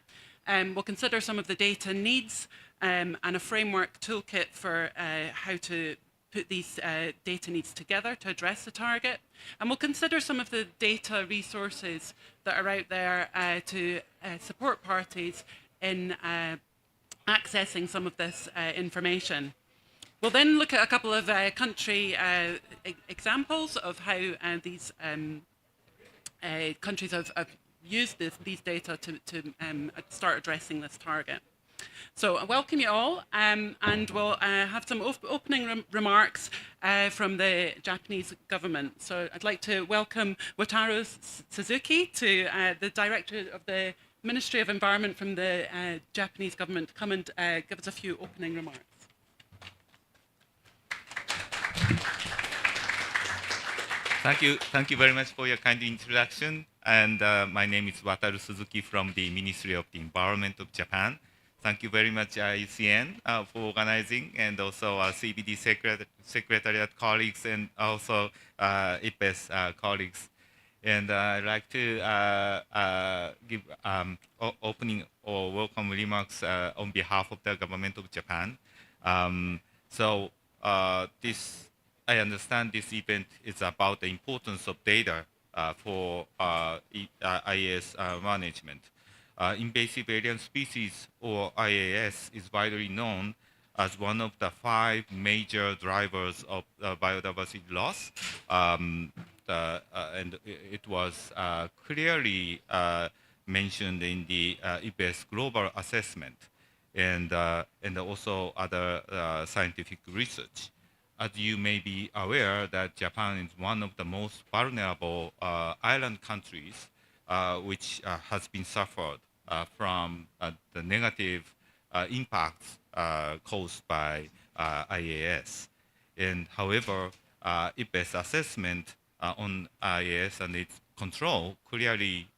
We'll consider some of the data needs and a framework toolkit for how to put these data needs together to address the target. And we'll consider some of the data resources that are out there to support parties in accessing some of this information. We'll then look at a couple of country examples of how these countries have used these data to start addressing this target. So I welcome you all, and we'll have some opening remarks from the Japanese government. So I'd like to welcome Wataru Suzuki, to the Director of the Ministry of Environment from the Japanese government, to come and give us a few opening remarks. Thank you very much for your kind introduction. And my name is Wataru Suzuki from the Ministry of the Environment of Japan. Thank you very much, IUCN, for organizing, and also our CBD Secretariat colleagues, and also IPBES colleagues. And I'd like to give opening or welcome remarks on behalf of the government of Japan. I understand this event is about the importance of data for IAS management. Invasive alien species, or IAS, is widely known as one of the 5 major drivers of biodiversity loss. And it was clearly mentioned in the IPBES global assessment, and also other scientific research. As you may be aware, that Japan is one of the most vulnerable island countries which has been suffered from the negative impacts caused by IAS. And however, IPBES assessment on IAS and its control clearly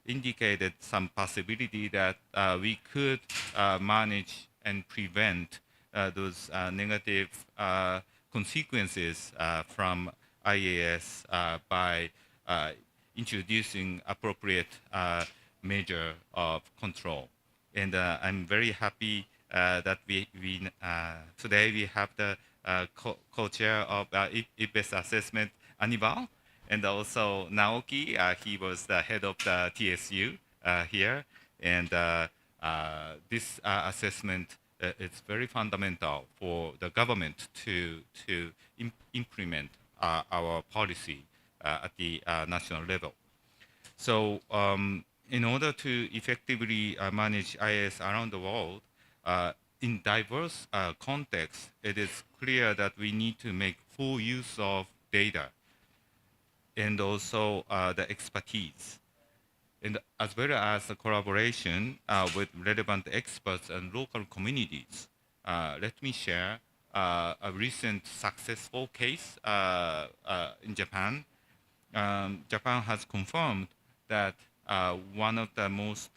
indicated some possibility that we could manage and prevent those negative consequences from IAS by introducing appropriate measure of control. And I'm very happy that today we have the co-chair of IPBES assessment, Anibal, and also Naoki. He was the head of the TSU here. And this assessment is very fundamental for the government to implement our policy at the national level. So in order to effectively manage IAS around the world, in diverse contexts, it is clear that we need to make full use of data and also the expertise, and as well as the collaboration with relevant experts and local communities. Let me share a recent successful case in Japan. Japan has confirmed that one of the most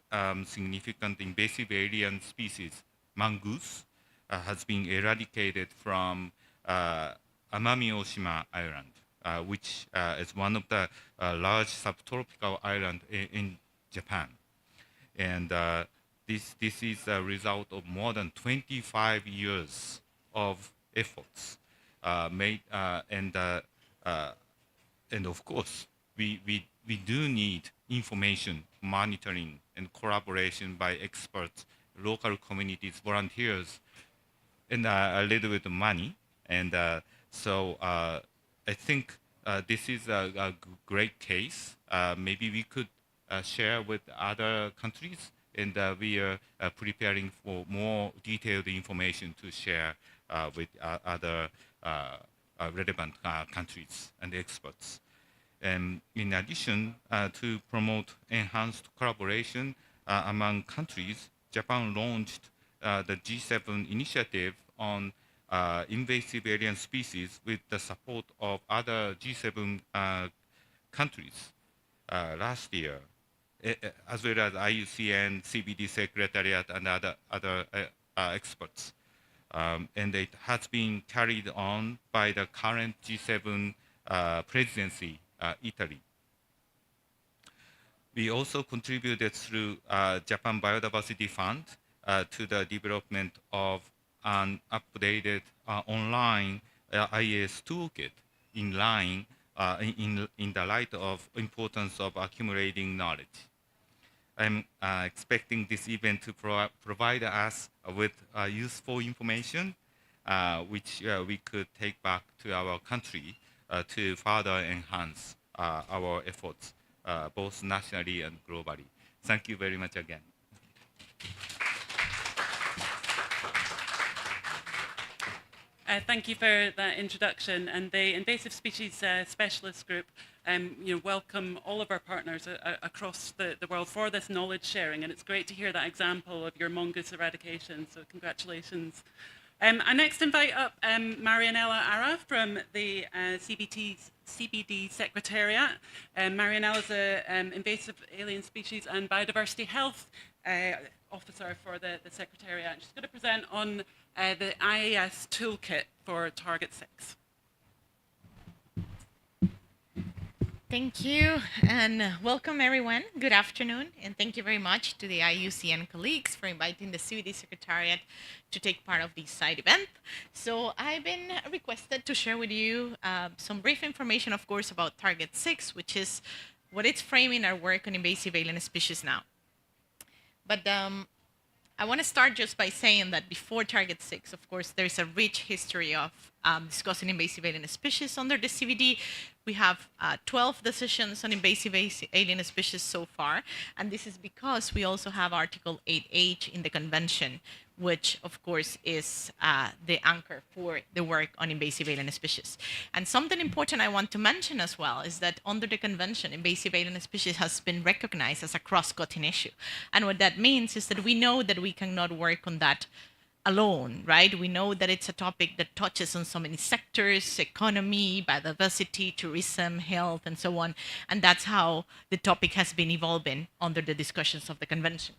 significant invasive alien species, mongoose, has been eradicated from Amami Oshima Island, which is one of the large subtropical islands in Japan. And this is a result of more than 25 years of efforts made, and of course, we do need information monitoring and collaboration by experts, local communities, volunteers, and a little bit of money. And so I think this is a great case. Maybe we could share with other countries, and we are preparing for more detailed information to share with other relevant countries and experts. And in addition, to promote enhanced collaboration among countries, Japan launched the G7 initiative on invasive alien species with the support of other G7 countries last year, as well as IUCN, CBD Secretariat, and other experts. And it has been carried on by the current G7 presidency, Italy. We also contributed through Japan Biodiversity Fund to the development of an updated online IAS toolkit in the light of importance of accumulating knowledge. I'm expecting this event to provide us with useful information, which we could take back to our country to further enhance our efforts, both nationally and globally. Thank you very much again. Thank you for that introduction. And the Invasive Species Specialist Group welcome all of our partners across the world for this knowledge sharing. And it's great to hear that example of your mongoose eradication. So congratulations. I next invite up Marianella Ara from the CBD Secretariat. Marianella is an invasive alien species and biodiversity health officer for the Secretariat. She's going to present on the IAS toolkit for Target 6. Thank you, and welcome everyone. Good afternoon, and thank you very much to the IUCN colleagues for inviting the CBD Secretariat to take part of this side event. So I've been requested to share with you some brief information, of course, about Target 6, which is what it's framing our work on invasive alien species now. But I want to start just by saying that before Target 6, of course, there's a rich history of discussing invasive alien species under the CBD. We have 12 decisions on invasive alien species so far, and this is because we also have Article 8H in the Convention, which of course is the anchor for the work on invasive alien species. And something important I want to mention as well is that under the Convention, invasive alien species has been recognized as a cross-cutting issue. And what that means is that we know that we cannot work on that alone, right? We know that it's a topic that touches on so many sectors: economy, biodiversity, tourism, health, and so on. And that's how the topic has been evolving under the discussions of the convention.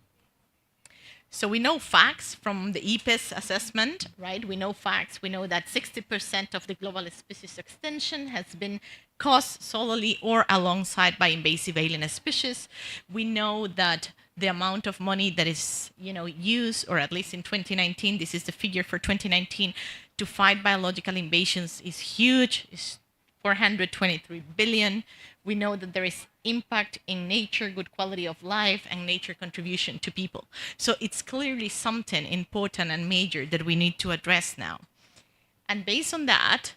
So we know facts from the IPBES assessment, right? We know facts. We know that 60% of the global species extinction has been caused solely or alongside by invasive alien species. We know that the amount of money that is, used, or at least in 2019, this is the figure for 2019, to fight biological invasions is huge. It's 423 billion. We know that there is impact in nature, good quality of life, and nature contribution to people. So it's clearly something important and major that we need to address now. And based on that,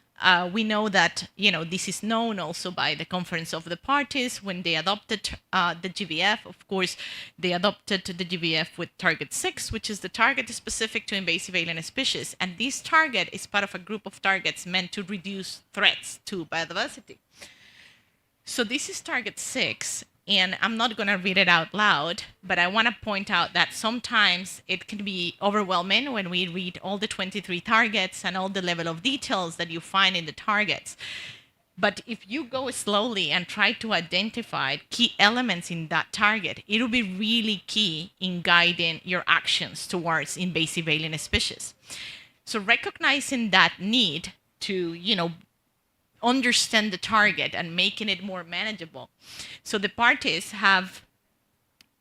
we know that this is known also by the Conference of the Parties when they adopted the GBF. Of course, they adopted the GBF with Target 6, which is the target specific to invasive alien species. And this target is part of a group of targets meant to reduce threats to biodiversity. So this is Target 6, and I'm not going to read it out loud, but I want to point out that sometimes it can be overwhelming when we read all the 23 targets and all the level of details that you find in the targets. But if you go slowly and try to identify key elements in that target, it will be really key in guiding your actions towards invasive alien species. So recognizing that need to, understand the target and making it more manageable. So the parties have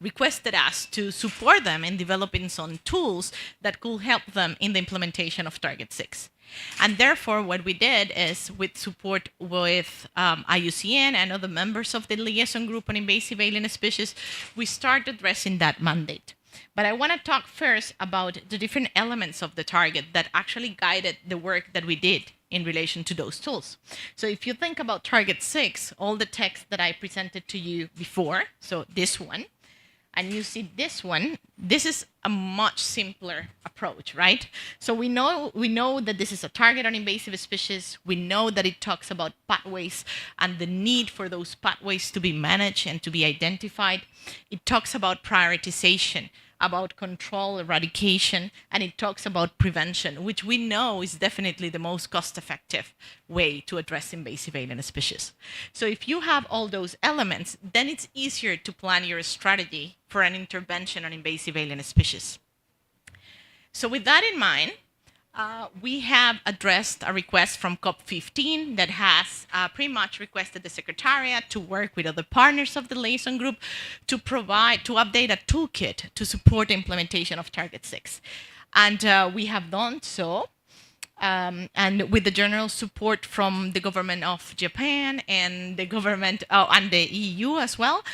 requested us to support them in developing some tools that could help them in the implementation of Target 6. And therefore, what we did is, with support with IUCN and other members of the liaison group on invasive alien species, we started addressing that mandate. But I want to talk first about the different elements of the target that actually guided the work that we did in relation to those tools. So if you think about target 6, all the text that I presented to you before, so this one, and you see this one, this is a much simpler approach, right? So we know that this is a target on invasive species. We know that it talks about pathways and the need for those pathways to be managed and to be identified. It talks about prioritization, about control, eradication, and it talks about prevention, which we know is definitely the most cost-effective way to address invasive alien species. So if you have all those elements, then it's easier to plan your strategy for an intervention on invasive alien species. So with that in mind, we have addressed a request from COP15 that has pretty much requested the Secretariat to work with other partners of the liaison group to update a toolkit to support the implementation of Target 6. And we have done so, and with the general support from the government of Japan and the government and the EU as well,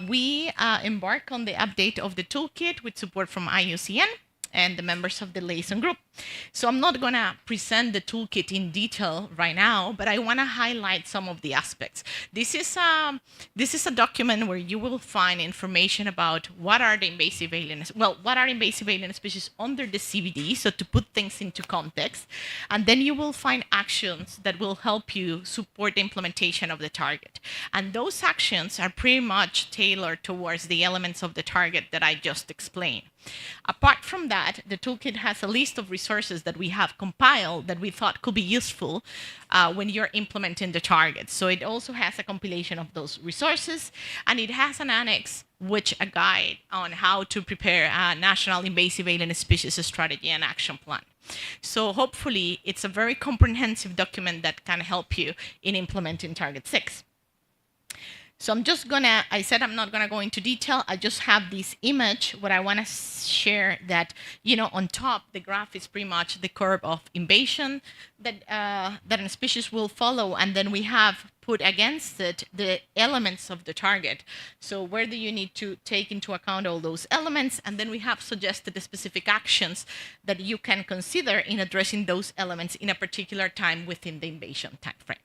we embark on the update of the toolkit with support from IUCN and the members of the liaison group. So I'm not going to present the toolkit in detail right now, but I want to highlight some of the aspects. This is a document where you will find information about what are invasive alien species under the CBD, so to put things into context. And then you will find actions that will help you support the implementation of the target. And those actions are pretty much tailored towards the elements of the target that I just explained. Apart from that, the toolkit has a list of resources that we have compiled that we thought could be useful when you're implementing the target. So it also has a compilation of those resources, and it has an annex, which a guide on how to prepare a national invasive alien species strategy and action plan. So hopefully it's a very comprehensive document that can help you in implementing Target 6. So I said I'm not gonna go into detail. I just have this image where I wanna share that, on top, the graph is pretty much the curve of invasion that a species will follow. And then we have put against it the elements of the target. So where do you need to take into account all those elements? And then we have suggested the specific actions that you can consider in addressing those elements in a particular time within the invasion timeframe.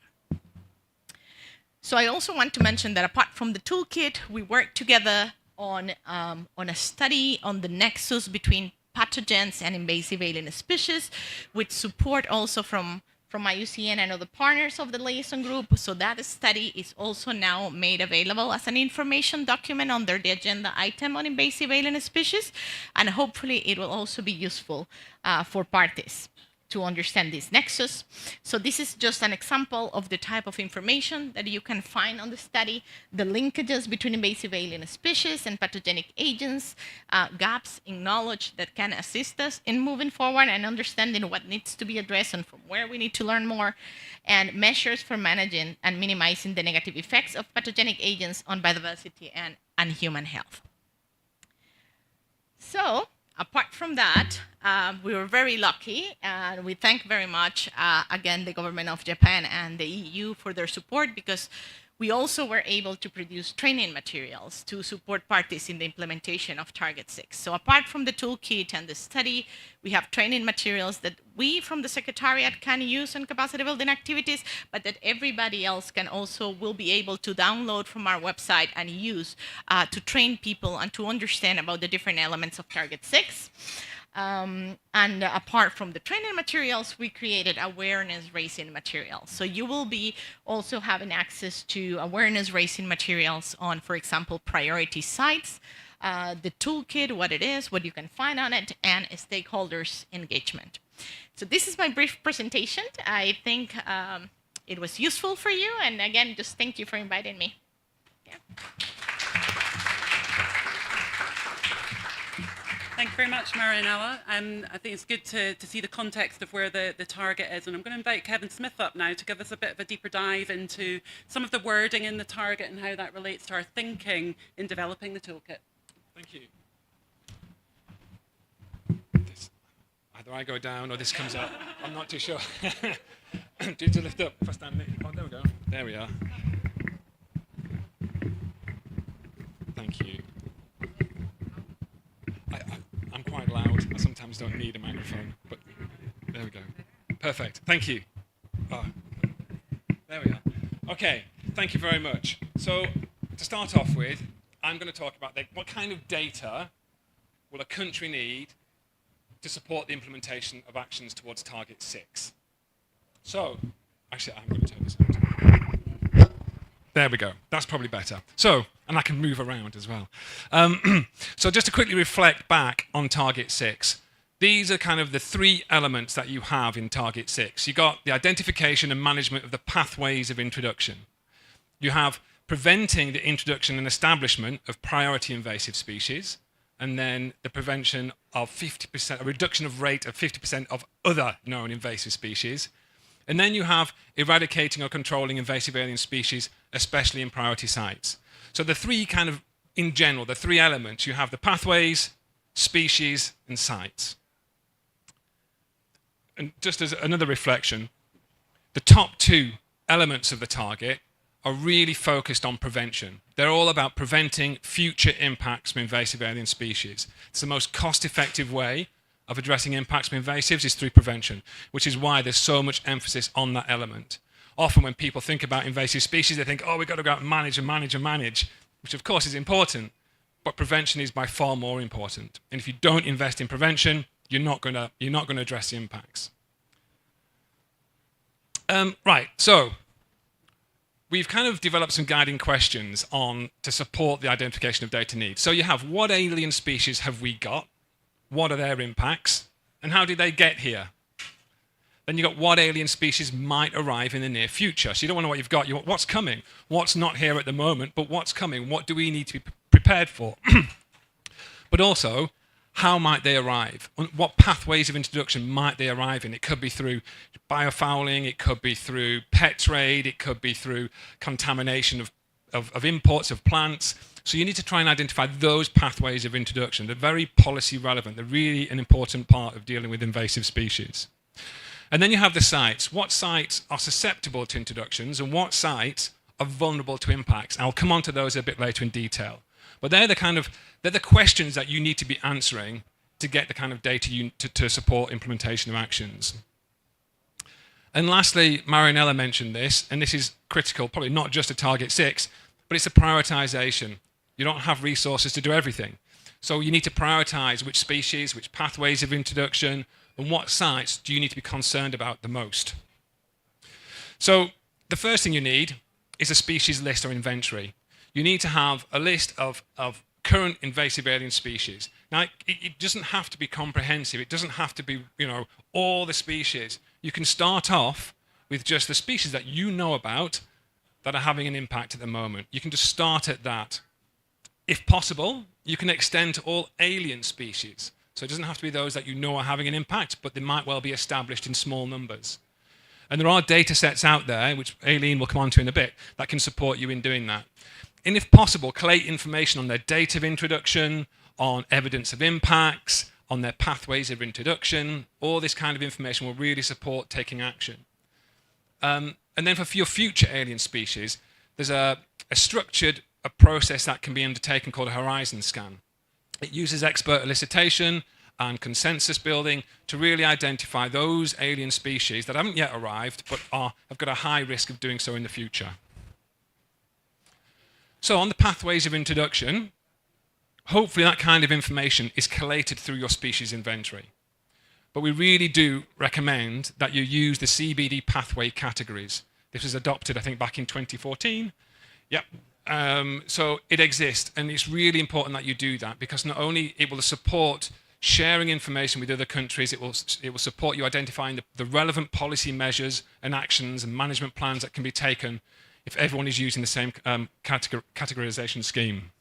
So I also want to mention that apart from the toolkit, we work together on a study on the nexus between pathogens and invasive alien species, with support also from IUCN and other partners of the liaison group. So that study is also now made available as an information document under the agenda item on invasive alien species, and hopefully it will also be useful for parties to understand this nexus. So this is just an example of the type of information that you can find on the study, the linkages between invasive alien species and pathogenic agents, gaps in knowledge that can assist us in moving forward and understanding what needs to be addressed and from where we need to learn more, and measures for managing and minimizing the negative effects of pathogenic agents on biodiversity and human health. So, apart from that, we were very lucky, and we thank very much, again, the government of Japan and the EU for their support, because we also were able to produce training materials to support parties in the implementation of Target 6. So apart from the toolkit and the study, we have training materials that we from the Secretariat can use on capacity building activities, but that everybody else will be able to download from our website and use to train people and to understand about the different elements of Target 6. And apart from the training materials, we created awareness raising materials. So you will be also having access to awareness raising materials on, for example, priority sites, the toolkit, what it is, what you can find on it, and stakeholders engagement. So this is my brief presentation. I think it was useful for you. And again, just thank you for inviting me. Yeah. Thank you very much, Marianella. I think it's good to see the context of where the target is. And I'm going to invite Kevin Smith up now to give us a bit of a deeper dive into some of the wording in the target and how that relates to our thinking in developing the toolkit. Thank you. Either I go down or this comes up. I'm not too sure. Do to lift up if I stand. Oh, there we go. There we are. Thank you. I'm quite loud. I sometimes don't need a microphone, but there we go. Perfect. Thank you. Oh, there we are. Okay, thank you very much. So to start off with, I'm going to talk about what kind of data will a country need to support the implementation of actions towards Target 6. So, actually, I'm going to turn this on. There we go. That's probably better. So, and I can move around as well. So just to quickly reflect back on Target 6, these are kind of the three elements that you have in Target 6. You've got the identification and management of the pathways of introduction. You have preventing the introduction and establishment of priority invasive species, and then the prevention of 50%, a reduction of rate of 50% of other known invasive species. And then you have eradicating or controlling invasive alien species, especially in priority sites. So the three kind of, in general, the three elements, you have the pathways, species, and sites. And just as another reflection, the top two elements of the target are really focused on prevention. They're all about preventing future impacts from invasive alien species. It's the most cost-effective way of addressing impacts from invasives is through prevention, which is why there's so much emphasis on that element. Often when people think about invasive species, they think, oh, we've got to go out and manage and manage and manage, which of course is important, but prevention is by far more important. And if you don't invest in prevention, you're not going to address the impacts. Right, so we've kind of developed some guiding questions to support the identification of data needs. So you have, what alien species have we got? What are their impacts? And how did they get here? Then you've got what alien species might arrive in the near future. So you don't want to know what you've got, you want what's coming. What's not here at the moment, but what's coming? What do we need to be prepared for? But also, how might they arrive? What pathways of introduction might they arrive in? It could be through biofouling, it could be through pet trade, it could be through contamination of imports of plants. So you need to try and identify those pathways of introduction. They're very policy relevant. They're really an important part of dealing with invasive species. And then you have the sites. What sites are susceptible to introductions and what sites are vulnerable to impacts? I'll come on to those a bit later in detail. But they're the questions that you need to be answering to get the kind of data to support implementation of actions. And lastly, Marianella mentioned this, and this is critical, probably not just to Target 6, but it's a prioritization. You don't have resources to do everything. So you need to prioritize which species, which pathways of introduction, and what sites do you need to be concerned about the most. So the first thing you need is a species list or inventory. You need to have a list of current invasive alien species. Now, it doesn't have to be comprehensive. It doesn't have to be, all the species. You can start off with just the species that you know about that are having an impact at the moment. You can just start at that. If possible, you can extend to all alien species. So it doesn't have to be those that you know are having an impact, but they might well be established in small numbers. And there are data sets out there, which Aileen will come on to in a bit, that can support you in doing that. And if possible, collate information on their date of introduction, on evidence of impacts, on their pathways of introduction. All this kind of information will really support taking action. And then for your future alien species, there's a structured process that can be undertaken called a horizon scan. It uses expert elicitation and consensus building to really identify those alien species that haven't yet arrived but have got a high risk of doing so in the future. So on the pathways of introduction, hopefully that kind of information is collated through your species inventory. But we really do recommend that you use the CBD pathway categories. This was adopted, I think, back in 2014. Yep. So it exists, and it's really important that you do that because not only it will support sharing information with other countries, it will support you identifying the relevant policy measures and actions and management plans that can be taken if everyone is using the same categorization scheme.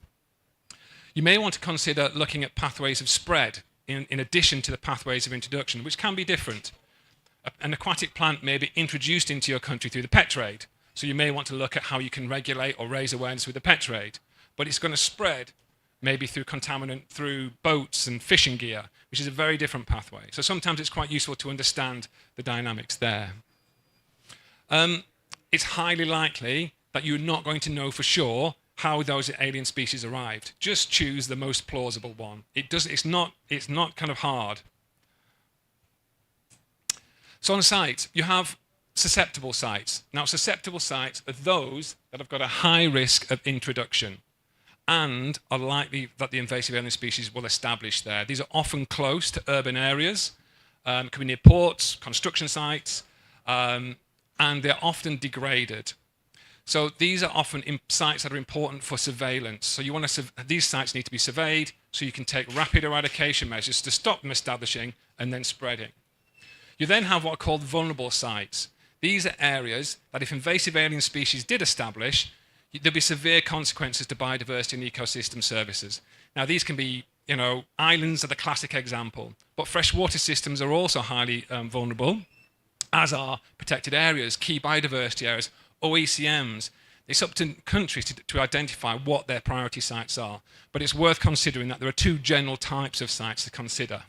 You may want to consider looking at pathways of spread in addition to the pathways of introduction, which can be different. An aquatic plant may be introduced into your country through the pet trade. So you may want to look at how you can regulate or raise awareness with the pet trade. But it's going to spread maybe through contaminant, through boats and fishing gear, which is a very different pathway. So sometimes it's quite useful to understand the dynamics there. It's highly likely that you're not going to know for sure how those alien species arrived. Just choose the most plausible one. It's not kind of hard. So on the site, you have susceptible sites. Now, susceptible sites are those that have got a high risk of introduction and are likely that the invasive alien species will establish there. These are often close to urban areas, could be near ports, construction sites, and they're often degraded. So these are often sites that are important for surveillance. So you want to these sites need to be surveyed so you can take rapid eradication measures to stop them establishing and then spreading. You then have what are called vulnerable sites. These are areas that if invasive alien species did establish, there'd be severe consequences to biodiversity and ecosystem services. Now these can be, you know, islands are the classic example, but freshwater systems are also highly vulnerable, as are protected areas, key biodiversity areas, OECMs. It's up to countries to identify what their priority sites are, but it's worth considering that there are two general types of sites to consider.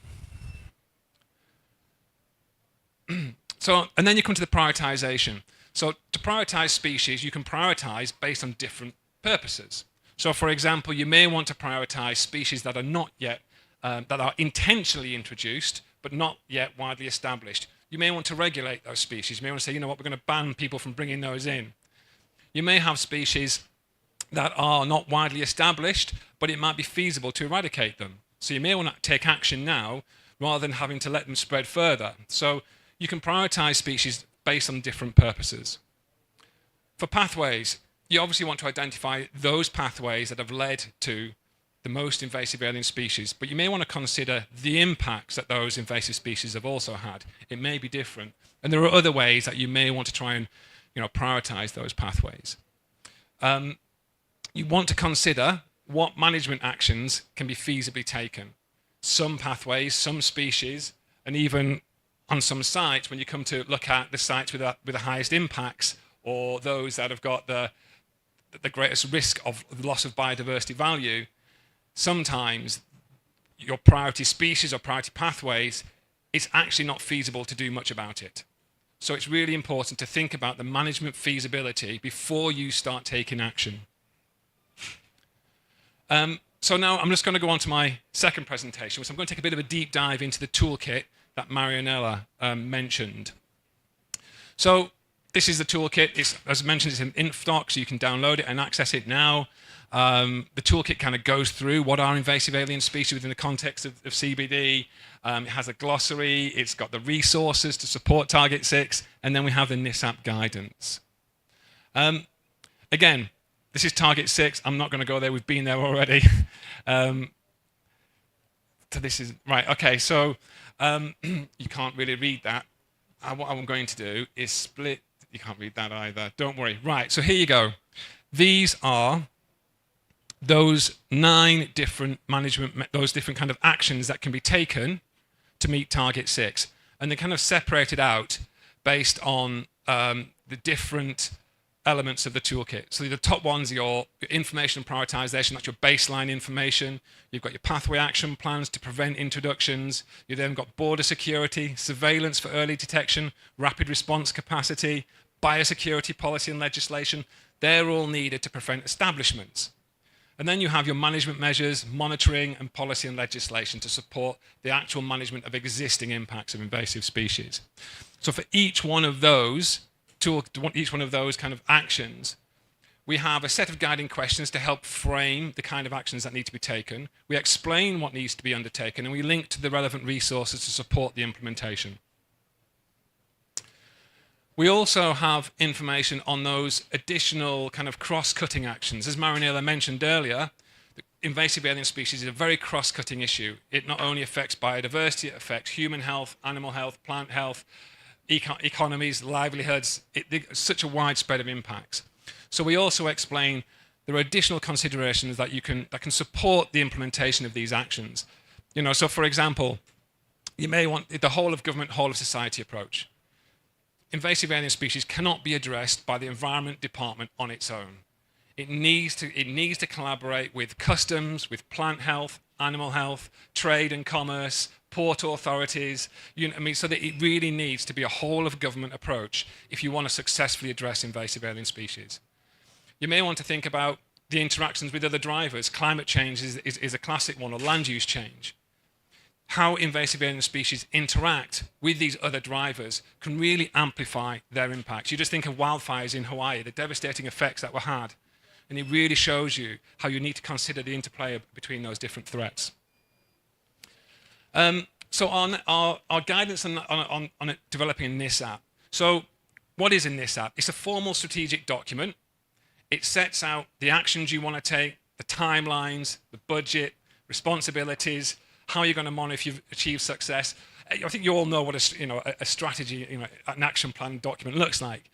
So, and then you come to the prioritization. So to prioritize species, you can prioritize based on different purposes. So for example, you may want to prioritize species that are not yet, that are intentionally introduced, but not yet widely established. You may want to regulate those species. You may want to say, you know what, we're going to ban people from bringing those in. You may have species that are not widely established, but it might be feasible to eradicate them. So you may want to take action now rather than having to let them spread further. So you can prioritize species based on different purposes. For pathways, you obviously want to identify those pathways that have led to the most invasive alien species, but you may want to consider the impacts that those invasive species have also had. It may be different. And there are other ways that you may want to try and, you know, prioritize those pathways. You want to consider what management actions can be feasibly taken. Some pathways, some species, and even on some sites, when you come to look at the sites with the highest impacts, or those that have got the greatest risk of loss of biodiversity value, sometimes your priority species or priority pathways, it's actually not feasible to do much about it. So it's really important to think about the management feasibility before you start taking action. So now I'm just going to go on to my second presentation, so I'm going to take a bit of a deep dive into the toolkit that Marianella mentioned. So this is the toolkit. It's, as mentioned, it's an InfDoc, so you can download it and access it now. The toolkit kind of goes through what are invasive alien species within the context of CBD. It has a glossary. It's got the resources to support Target 6, and then we have the NISAP guidance. Again, this is Target 6. I'm not going to go there. We've been there already. So this is right. Okay, so you can't really read that. What I'm going to do is split. You can't read that either. Don't worry. Right, so here you go. These are those 9 different those different kind of actions that can be taken to meet Target 6. And they're kind of separated out based on the different elements of the toolkit. So the top ones are your information and prioritization. That's your baseline information. You've got your pathway action plans to prevent introductions. You've then got border security, surveillance for early detection, rapid response capacity, biosecurity policy and legislation. They're all needed to prevent establishments. And then you have your management measures, monitoring, and policy and legislation to support the actual management of existing impacts of invasive species. So for each one of those, each one of those kind of actions, we have a set of guiding questions to help frame the kind of actions that need to be taken. We explain what needs to be undertaken, and we link to the relevant resources to support the implementation. We also have information on those additional kind of cross-cutting actions. As Marianella mentioned earlier, the invasive alien species is a very cross-cutting issue. It not only affects biodiversity, it affects human health, animal health, plant health, economies, livelihoods. It's such a wide spread of impacts. So we also explain there are additional considerations that can support the implementation of these actions. You know, so for example, you may want the whole of government, whole of society approach. Invasive alien species cannot be addressed by the Environment Department on its own. It needs to collaborate with customs, with plant health, animal health, trade and commerce, port authorities, so that it really needs to be a whole of government approach if you want to successfully address invasive alien species. You may want to think about the interactions with other drivers. Climate change is a classic one, or land use change. how invasive alien species interact with these other drivers can really amplify their impacts. You just think of wildfires in Hawaii, the devastating effects that were had, and it really shows you how you need to consider the interplay between those different threats. So on our guidance on developing a NISAP. So what is a NISAP? It's a formal strategic document. It sets out the actions you want to take, the timelines, the budget, responsibilities, how you're going to monitor if you've achieved success. I think you all know what a strategy, an action plan document looks like.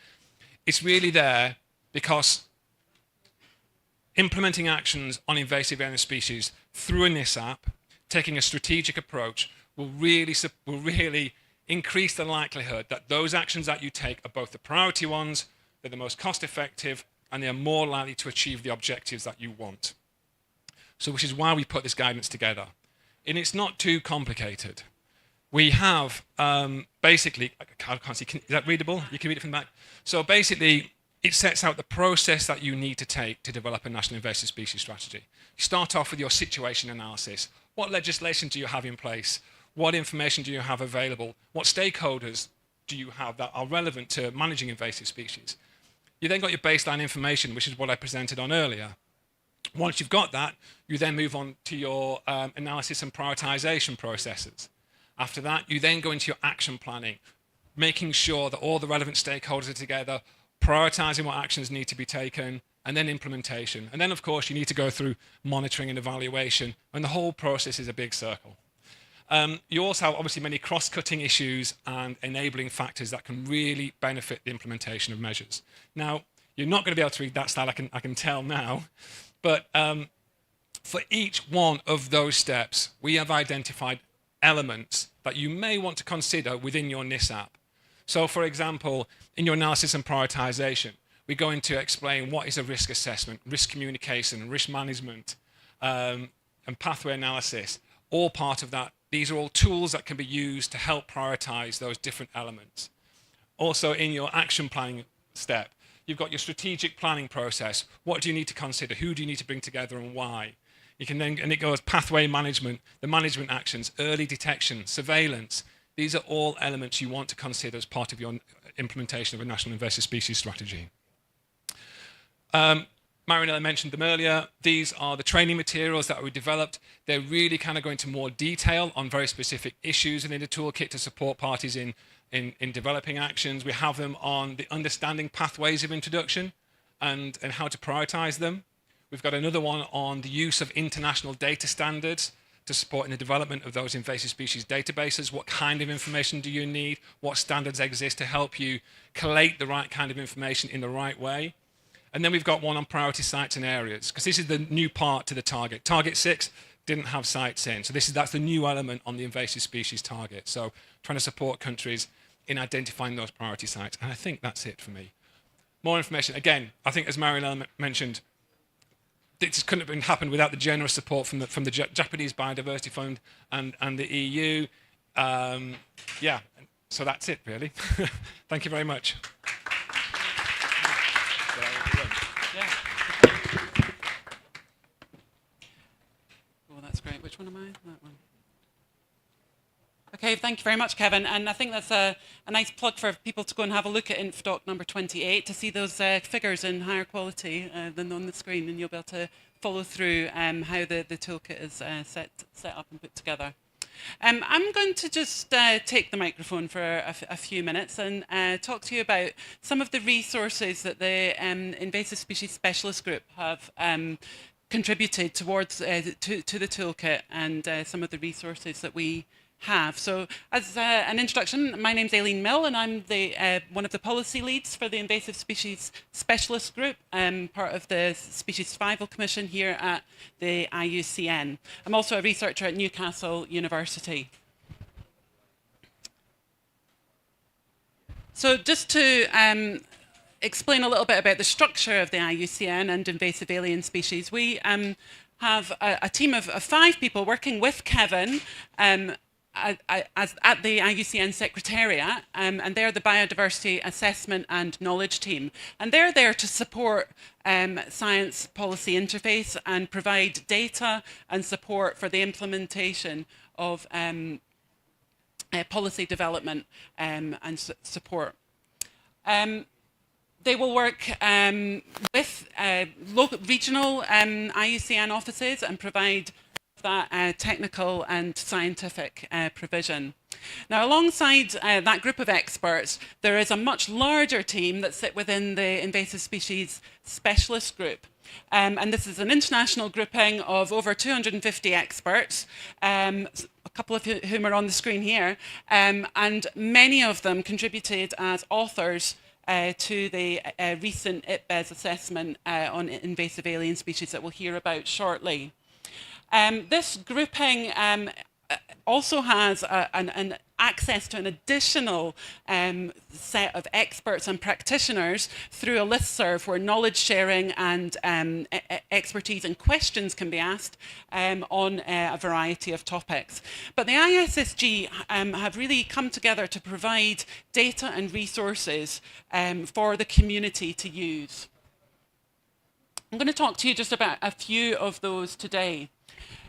It's really there because implementing actions on invasive alien species through a NISAP, taking a strategic approach, will really increase the likelihood that those actions that you take are both the priority ones, they're the most cost effective, and they are more likely to achieve the objectives that you want. So which is why we put this guidance together. And it's not too complicated. We have basically, I can't see, is that readable? You can read it from the back. So basically, it sets out the process that you need to take to develop a national invasive species strategy. You start off with your situation analysis. What legislation do you have in place? What information do you have available? What stakeholders do you have that are relevant to managing invasive species? You then got your baseline information, which is what I presented on earlier. Once you've got that, you then move on to your analysis and prioritization processes. After that, you then go into your action planning, making sure that all the relevant stakeholders are together, prioritizing what actions need to be taken, and then implementation. And then, of course, you need to go through monitoring and evaluation, and the whole process is a big circle. You also have, obviously, many cross-cutting issues and enabling factors that can really benefit the implementation of measures. Now, you're not going to be able to read that slide, I can tell now, but for each one of those steps, we have identified elements that you may want to consider within your NISAP. So, for example, in your analysis and prioritization, we're going to explain what is a risk assessment, risk communication, risk management, and pathway analysis, all part of that. These are all tools that can be used to help prioritize those different elements. Also, in your action planning step, you've got your strategic planning process. What do you need to consider? Who do you need to bring together and why? You can then, and it goes pathway management, the management actions, early detection, surveillance. These are all elements you want to consider as part of your implementation of a national invasive species strategy. Marinella mentioned them earlier. These are the training materials that we developed. They're really kind of going into more detail on very specific issues within the toolkit to support parties in developing actions. We have them on the understanding pathways of introduction and how to prioritize them. We've got another one on the use of international data standards to support in the development of those invasive species databases. What kind of information do you need? What standards exist to help you collate the right kind of information in the right way? And then we've got one on priority sites and areas, because this is the new part to the target. Target 6 didn't have sites in, so that's the new element on the invasive species target. So trying to support countries in identifying those priority sites. And I think that's it for me. More information. Again, I think as Marinella mentioned, this couldn't have happened without the generous support from the Japanese Biodiversity Fund and the EU. Yeah, so that's it really. Thank you very much. Oh, that's great. Which one am I? That one. Okay, thank you very much, Kevin. And I think that's a nice plug for people to go and have a look at InfDoc number 28 to see those figures in higher quality than on the screen, and you'll be able to follow through how the toolkit is set up and put together. I'm going to just take the microphone for a few minutes and talk to you about some of the resources that the Invasive Species Specialist Group have contributed towards to the toolkit and some of the resources that we have. So as an introduction, my name's Aileen Mill and I'm one of the policy leads for the Invasive Species Specialist Group, part of the Species Survival Commission here at the IUCN. I'm also a researcher at Newcastle University. So just to explain a little bit about the structure of the IUCN and invasive alien species, we have a team of 5 people working with Kevin at the IUCN Secretariat, and they're the Biodiversity Assessment and Knowledge Team. And they're there to support science policy interface and provide data and support for the implementation of policy development and support. They will work with local, regional IUCN offices and provide that technical and scientific provision. Now, alongside that group of experts, there is a much larger team that sit within the invasive species specialist group. And this is an international grouping of over 250 experts, a couple of whom are on the screen here, and many of them contributed as authors to the recent IPBES assessment on invasive alien species that we'll hear about shortly. This grouping also has an access to an additional set of experts and practitioners through a listserv where knowledge sharing and expertise and questions can be asked on a variety of topics. But the ISSG have really come together to provide data and resources for the community to use. I'm going to talk to you just about a few of those today.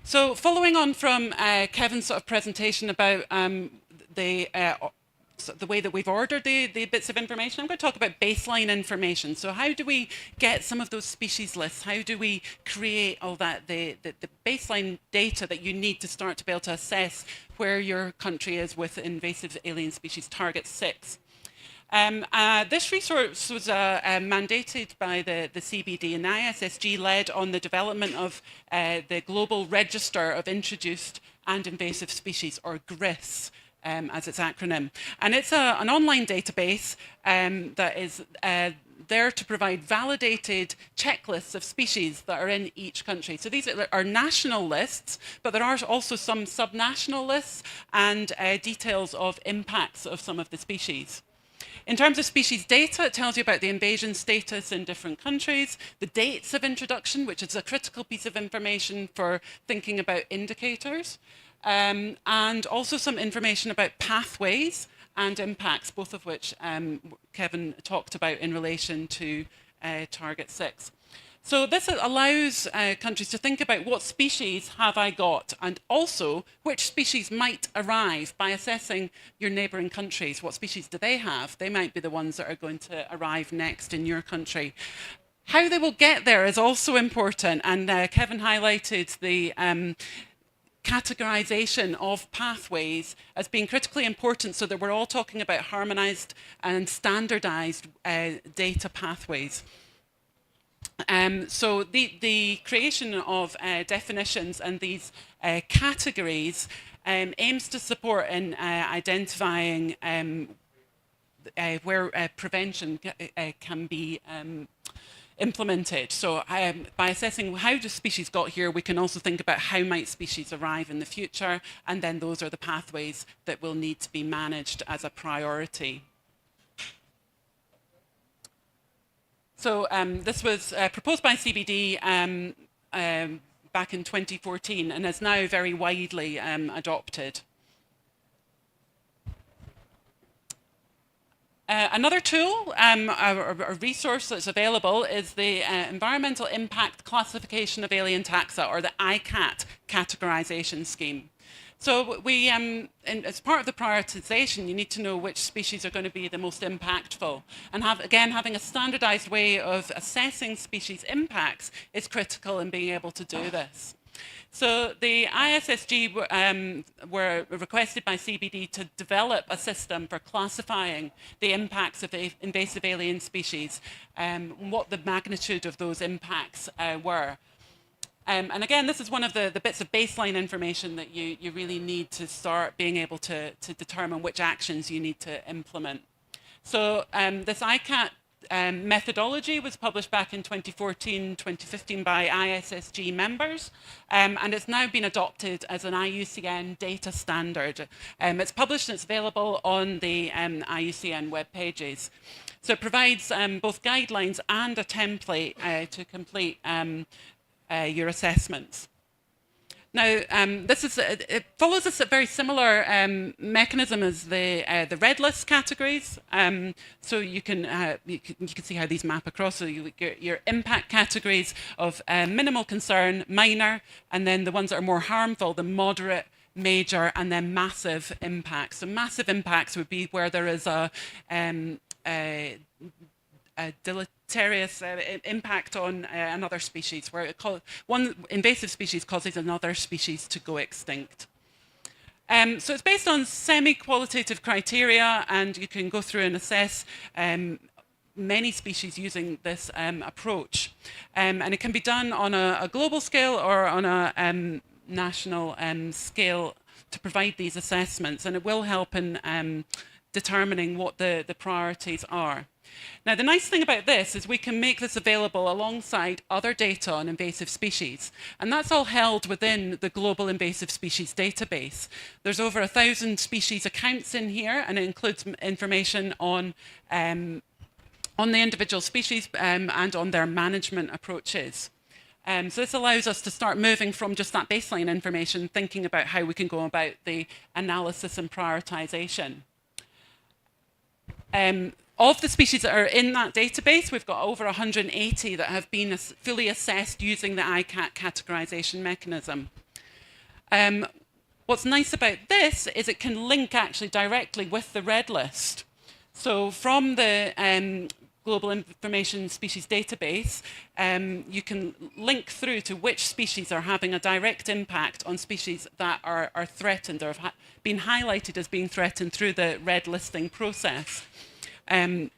So following on from Kevin's sort of presentation about the way that we've ordered the bits of information, I'm going to talk about baseline information. So how do we get some of those species lists? How do we create all that, the baseline data that you need to start to be able to assess where your country is with invasive alien species target 6? This resource was mandated by the CBD, and ISSG led on the development of the Global Register of Introduced and Invasive Species, or GRIS, as its acronym. And it's an online database that is there to provide validated checklists of species that are in each country. So these are national lists, but there are also some subnational lists and details of impacts of some of the species. In terms of species data, it tells you about the invasion status in different countries, the dates of introduction, which is a critical piece of information for thinking about indicators, and also some information about pathways and impacts, both of which Kevin talked about in relation to Target 6. So this allows countries to think about what species have I got, and also which species might arrive by assessing your neighbouring countries. What species do they have? They might be the ones that are going to arrive next in your country. How they will get there is also important, and Kevin highlighted the categorization of pathways as being critically important so that we're all talking about harmonized and standardized data pathways. So the creation of definitions and these categories aims to support in identifying where prevention can be implemented. So by assessing how the species got here, we can also think about how might species arrive in the future, and then those are the pathways that will need to be managed as a priority. So this was proposed by CBD back in 2014 and is now very widely adopted. Another tool, a resource that's available, is the Environmental Impact Classification of Alien Taxa, or the ICAT categorization scheme. So we, as part of the prioritization, you need to know which species are going to be the most impactful. And having a standardized way of assessing species impacts is critical in being able to do this. So the ISSG were requested by CBD to develop a system for classifying the impacts of invasive alien species, what the magnitude of those impacts were. And again, this is one of the bits of baseline information that you really need to start being able to determine which actions you need to implement. So this ICAT methodology was published back in 2014, 2015 by ISSG members, and it's now been adopted as an IUCN data standard. It's published and it's available on the IUCN web pages. So it provides both guidelines and a template to complete your assessments. Now, it follows a very similar mechanism as the red list categories. So you can see how these map across. So you get your impact categories of minimal concern, minor, and then the ones that are more harmful, the moderate, major, and then massive impacts. So massive impacts would be where there is a deleterious impact on another species, where one invasive species causes another species to go extinct. So it's based on semi-qualitative criteria, and you can go through and assess many species using this approach. And it can be done on a global scale or on a national scale to provide these assessments, and it will help in determining what the priorities are. Now, the nice thing about this is we can make this available alongside other data on invasive species, and that's all held within the Global Invasive Species Database. There's over 1,000 species accounts in here, and it includes information on the individual species and on their management approaches. So this allows us to start moving from just that baseline information, thinking about how we can go about the analysis and prioritization. Of the species that are in that database, we've got over 180 that have been fully assessed using the ICAT categorization mechanism. What's nice about this is it can link actually directly with the red list. So from the Global Information Species Database, you can link through to which species are having a direct impact on species that are threatened or have been highlighted as being threatened through the red listing process. And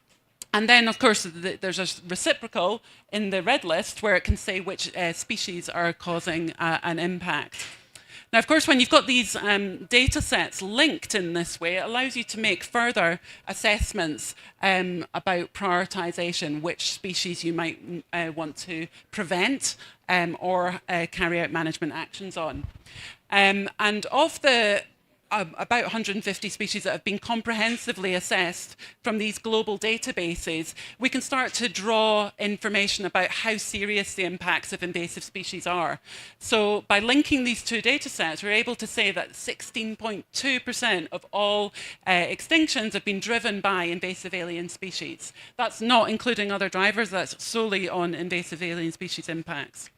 then, of course, there's a reciprocal in the red list where it can say which species are causing an impact. Now, of course, when you've got these data sets linked in this way, it allows you to make further assessments about prioritization, which species you might want to prevent or carry out management actions on. And of the about 150 species that have been comprehensively assessed from these global databases, we can start to draw information about how serious the impacts of invasive species are. So by linking these two data sets, we're able to say that 16.2% of all extinctions have been driven by invasive alien species. That's not including other drivers, that's solely on invasive alien species impacts.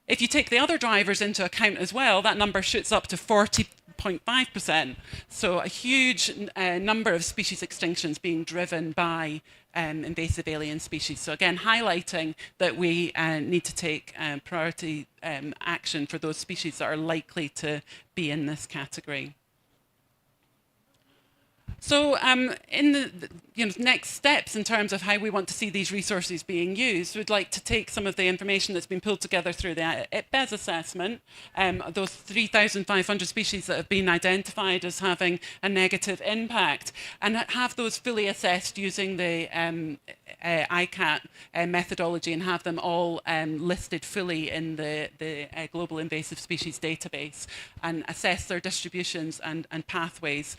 If you take the other drivers into account as well, that number shoots up to 40.5%. So a huge number of species extinctions being driven by invasive alien species. So again, highlighting that we need to take priority action for those species that are likely to be in this category. So in the next steps in terms of how we want to see these resources being used, we'd like to take some of the information that's been pulled together through the IPBES assessment, those 3,500 species that have been identified as having a negative impact, and have those fully assessed using the ICAT methodology, and have them all listed fully in the Global Invasive Species Database, and assess their distributions and pathways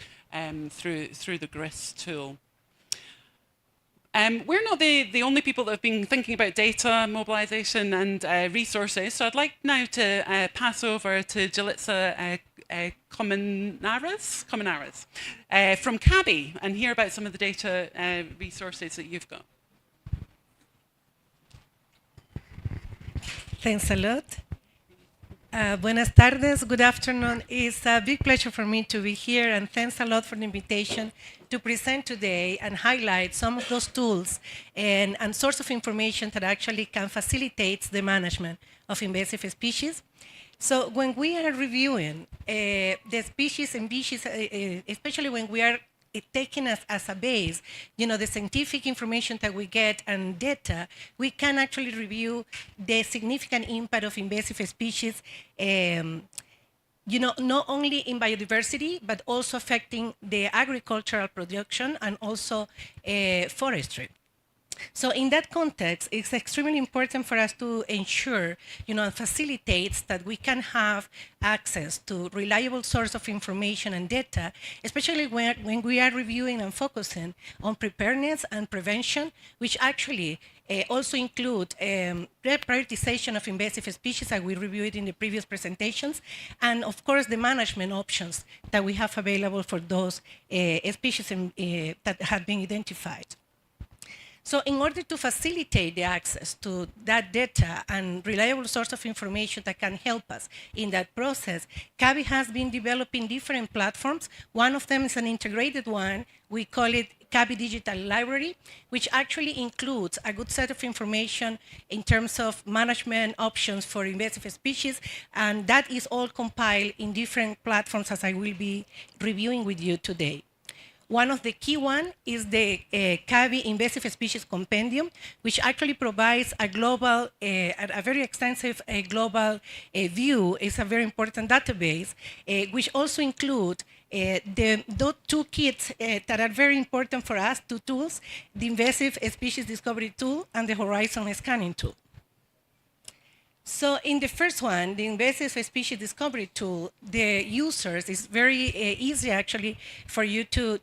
through the GRIS tool. We're not the only people that have been thinking about data mobilization and resources, so I'd like now to pass over to Julissa Cominares from KBA and hear about some of the data resources that you've got. Thanks a lot. Buenas tardes, good afternoon. It's a big pleasure for me to be here, and thanks a lot for the invitation to present today and highlight some of those tools and source of information that actually can facilitate the management of invasive species. So when we are reviewing the species and species, especially when we are taking as a base, the scientific information that we get and data, we can actually review the significant impact of invasive species, not only in biodiversity, but also affecting the agricultural production and also forestry. So in that context, it's extremely important for us to ensure, and facilitates that we can have access to reliable source of information and data, especially when we are reviewing and focusing on preparedness and prevention, which actually also include the prioritization of invasive species, as we reviewed in the previous presentations, and of course the management options that we have available for those species that have been identified. So in order to facilitate the access to that data and reliable source of information that can help us in that process, KBA has been developing different platforms. One of them is an integrated one. We call it KBA Digital Library, which actually includes a good set of information in terms of management options for invasive species, and that is all compiled in different platforms, as I will be reviewing with you today. One of the key one is the KBA Invasive Species Compendium, which actually provides a global, a very extensive global view. It's a very important database, which also include those two kits that are very important for us, two tools, the Invasive Species Discovery Tool and the Horizon Scanning Tool. So in the first one, the Invasive Species Discovery Tool, the users, is very easy actually for you to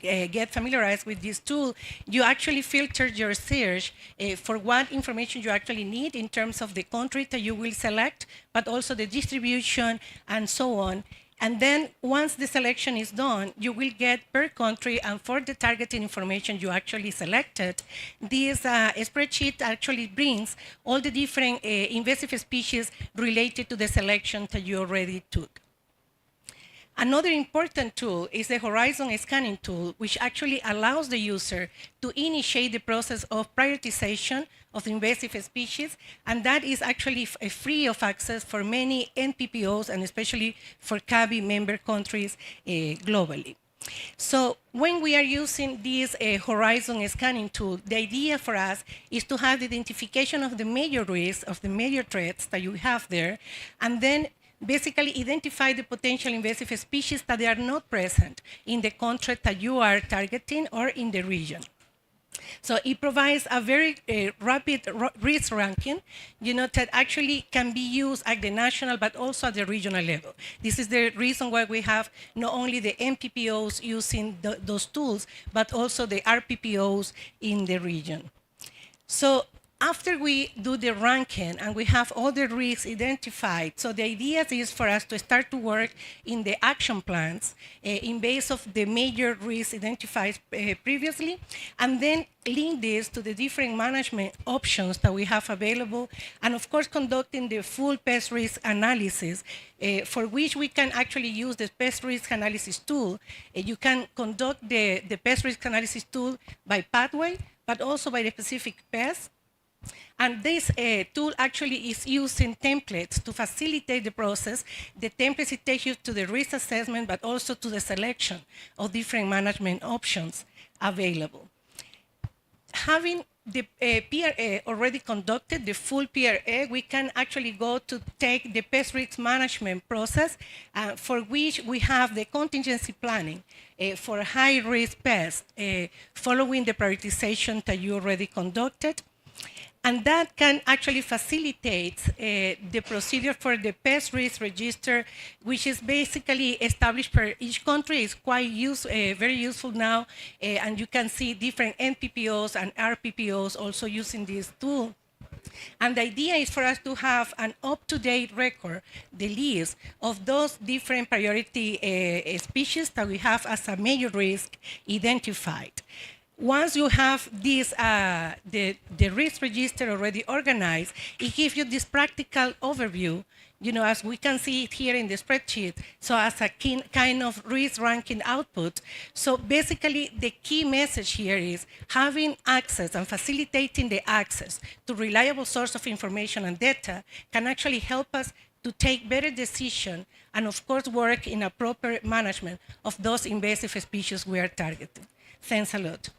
get familiarized with this tool. You actually filter your search for what information you actually need in terms of the country that you will select, but also the distribution and so on. And then once the selection is done, you will get per country and for the targeted information you actually selected. This spreadsheet actually brings all the different invasive species related to the selection that you already took. Another important tool is the Horizon Scanning Tool, which actually allows the user to initiate the process of prioritization of invasive species, and that is actually free of access for many NPPOs and especially for KBA member countries globally. So when we are using this Horizon Scanning Tool, the idea for us is to have the identification of the major risks, of the major threats that you have there, and then basically identify the potential invasive species that they are not present in the country that you are targeting or in the region. So it provides a very rapid risk ranking, that actually can be used at the national but also at the regional level. This is the reason why we have not only the NPPOs using those tools, but also the RPPOs in the region. So after we do the ranking and we have all the risks identified, so the idea is for us to start to work in the action plans in base of the major risks identified previously, and then link this to the different management options that we have available, and of course conducting the full pest risk analysis, for which we can actually use the pest risk analysis tool. You can conduct the pest risk analysis tool by pathway, but also by the specific pest. And this tool actually is using templates to facilitate the process. The templates, it takes you to the risk assessment, but also to the selection of different management options available. Having the PRA already conducted, the full PRA, we can actually go to take the pest risk management process, for which we have the contingency planning for high-risk pests, following the prioritization that you already conducted. And that can actually facilitate the procedure for the pest risk register, which is basically established per each country. It's quite very useful now, and you can see different NPPOs and RPPOs also using this tool. And the idea is for us to have an up-to-date record, the list of those different priority species that we have as a major risk identified. Once you have this, the risk register already organized, it gives you this practical overview, as we can see it here in the spreadsheet, so as a kind of risk ranking output. So basically, the key message here is having access and facilitating the access to reliable source of information and data can actually help us to take better decisions and, of course, work in a proper management of those invasive species we are targeting. Thanks a lot.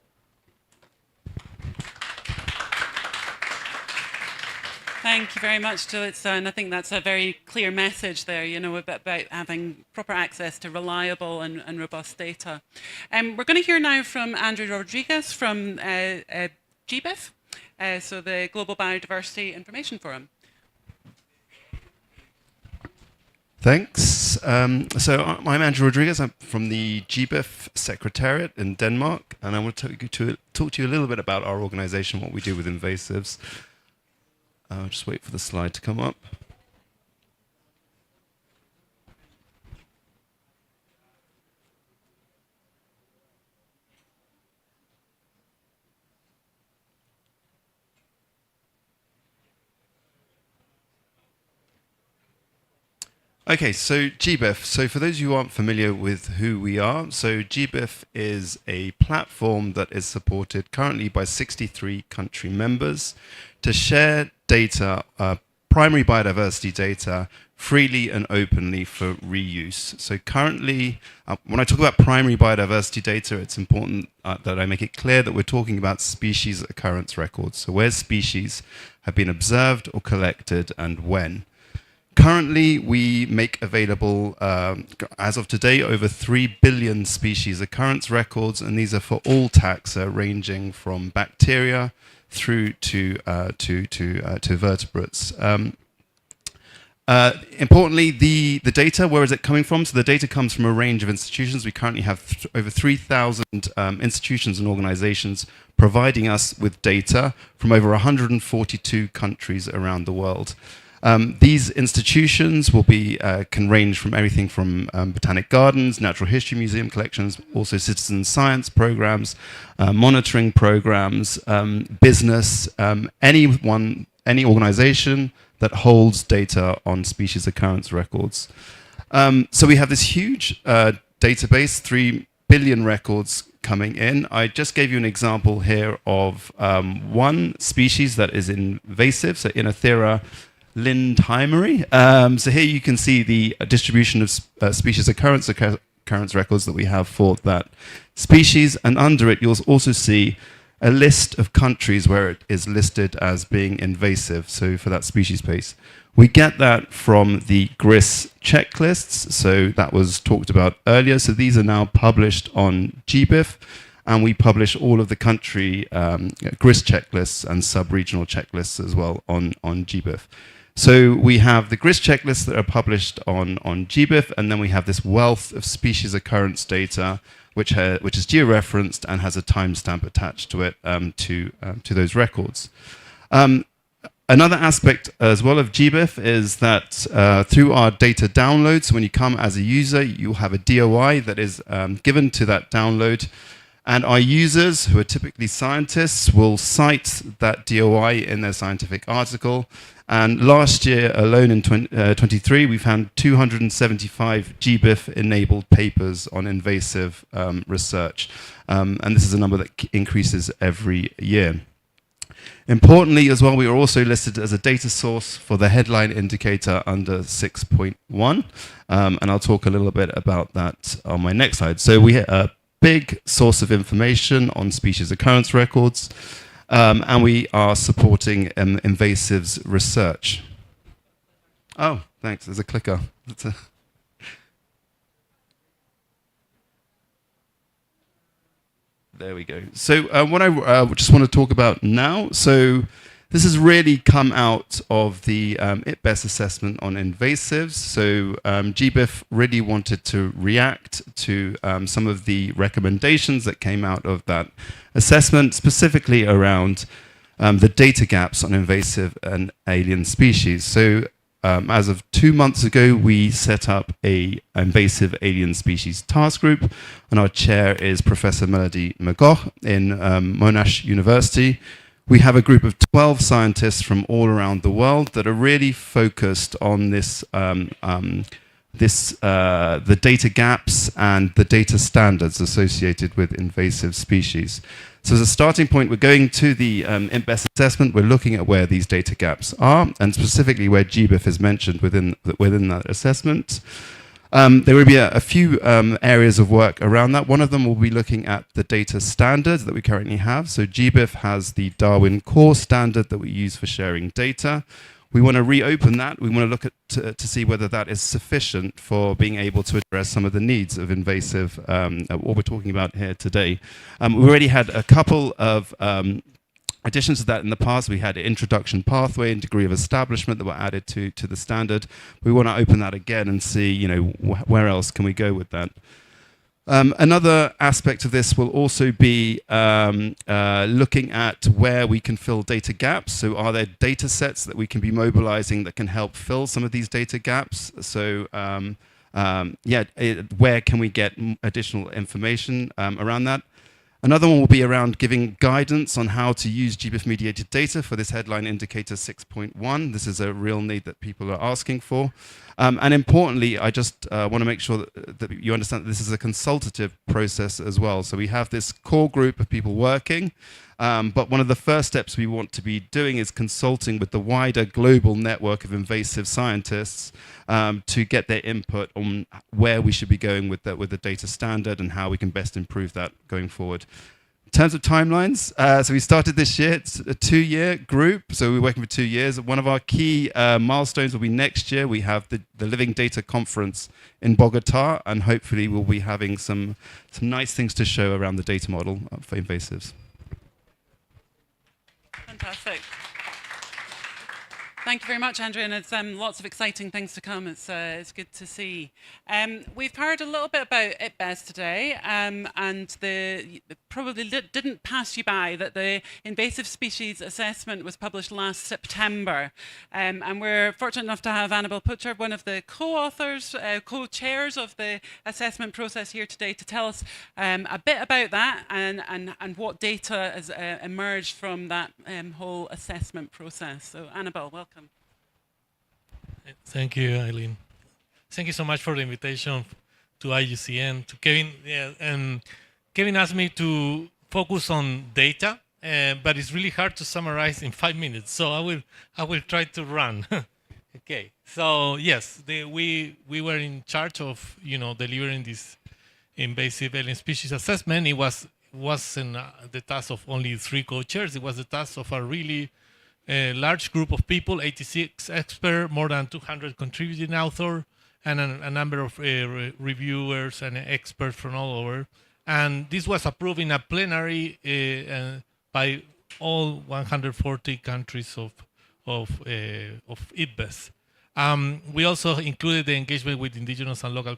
Thank you very much, Julitza, and I think that's a very clear message there, about having proper access to reliable and robust data. We're going to hear now from Andrew Rodriguez from GBIF, so the Global Biodiversity Information Forum. Thanks. So I'm Andrew Rodriguez. I'm from the GBIF Secretariat in Denmark, and I want to talk to you a little bit about our organization, what we do with invasives. I'll just wait for the slide to come up. Okay, so GBIF. So for those of you who aren't familiar with who we are, so GBIF is a platform that is supported currently by 63 country members to share data, primary biodiversity data, freely and openly for reuse. So currently, when I talk about primary biodiversity data, it's important that I make it clear that we're talking about species occurrence records. So where species have been observed or collected and when. Currently, we make available, as of today, over 3 billion species occurrence records, and these are for all taxa, ranging from bacteria through to vertebrates. Importantly, the data, where is it coming from? So the data comes from a range of institutions. We currently have over 3,000 institutions and organizations providing us with data from over 142 countries around the world. These institutions will be, can range from everything from botanic gardens, natural history museum collections, also citizen science programs, monitoring programs, business, any organization that holds data on species occurrence records. So we have this huge database, 3 billion records coming in. I just gave you an example here of one species that is invasive, so Inothera lindheimeri. So here you can see the distribution of species occurrence records that we have for that species, and under it you'll also see a list of countries where it is listed as being invasive, so for that species base. We get that from the GRIS checklists, so that was talked about earlier. So these are now published on GBIF, and we publish all of the country GRIS checklists and sub-regional checklists as well on GBIF. So we have the GRIS checklists that are published on GBIF, and then we have this wealth of species occurrence data, which is georeferenced and has a timestamp attached to it to those records. Another aspect as well of GBIF is that through our data downloads, when you come as a user, you'll have a DOI that is given to that download. And our users, who are typically scientists, will cite that DOI in their scientific article. And last year alone in 23, we found 275 GBIF-enabled papers on invasive research. And this is a number that increases every year. Importantly as well, we are also listed as a data source for the headline indicator under 6.1. And I'll talk a little bit about that on my next slide. So we have big source of information on species occurrence records, and we are supporting invasives research. Oh, thanks, there's a clicker. There we go. So what I just want to talk about now, so this has really come out of the IPBES assessment on invasives. So GBIF really wanted to react to some of the recommendations that came out of that assessment, specifically around the data gaps on invasive and alien species. So as of 2 months ago, we set up a invasive alien species task group, and our chair is Professor Melody McGough in Monash University. We have a group of 12 scientists from all around the world that are really focused on this, the data gaps and the data standards associated with invasive species. So as a starting point, we're going to the IPBES assessment. We're looking at where these data gaps are, and specifically where GBIF is mentioned within that assessment. There will be a few areas of work around that. One of them will be looking at the data standards that we currently have. So GBIF has the Darwin Core standard that we use for sharing data. We want to reopen that. We want to look at to see whether that is sufficient for being able to address some of the needs of invasive, what we're talking about here today. We already had a couple of addition to that, in the past, we had introduction pathway and degree of establishment that were added to the standard. We want to open that again and see, where else can we go with that. Another aspect of this will also be looking at where we can fill data gaps. So are there data sets that we can be mobilizing that can help fill some of these data gaps? So where can we get additional information around that? Another one will be around giving guidance on how to use GBIF-mediated data for this headline indicator 6.1. This is a real need that people are asking for. And importantly, I just want to make sure that you understand that this is a consultative process as well. So we have this core group of people working, but one of the first steps we want to be doing is consulting with the wider global network of invasive scientists to get their input on where we should be going with the data standard and how we can best improve that going forward. In terms of timelines, so we started this year. It's a 2-year group, so we're working for 2 years. One of our key milestones will be next year. We have the Living Data Conference in Bogota, and hopefully we'll be having some nice things to show around the data model for invasives. Fantastic. Thank you very much, Andrea, and it's lots of exciting things to come. It's good to see. We've heard a little bit about IPBES today, and probably didn't pass you by that the invasive species assessment was published last September, and we're fortunate enough to have Annabel Putcher, one of the co-authors, co-chairs of the assessment process here today, to tell us a bit about that and what data has emerged from that whole assessment process. So, Annabel, welcome. Thank you, Eileen. Thank you so much for the invitation to IUCN, to Kevin. And Kevin asked me to focus on data, but it's really hard to summarize in 5 minutes. So I will try to run. Okay. So yes, we were in charge of delivering this invasive alien species assessment. It wasn't the task of only 3 co-chairs. It was the task of a really large group of people, 86 experts, more than 200 contributing authors, and a number of reviewers and experts from all over. And this was approved in a plenary by all 140 countries of IPBES. We also included the engagement with indigenous and local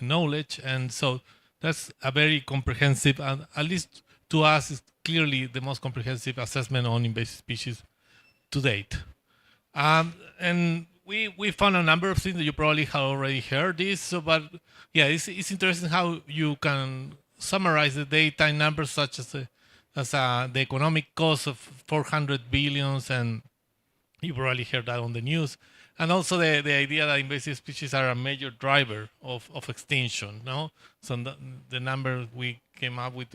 knowledge, and so that's a very comprehensive, and at least to us, is clearly the most comprehensive assessment on invasive species to date. And we found a number of things that you probably have already heard this, but yeah, it's interesting how you can summarize the data in numbers such as the economic cost of 400 billion, and you probably heard that on the news. And also the idea that invasive species are a major driver of extinction. No, so the number we came up with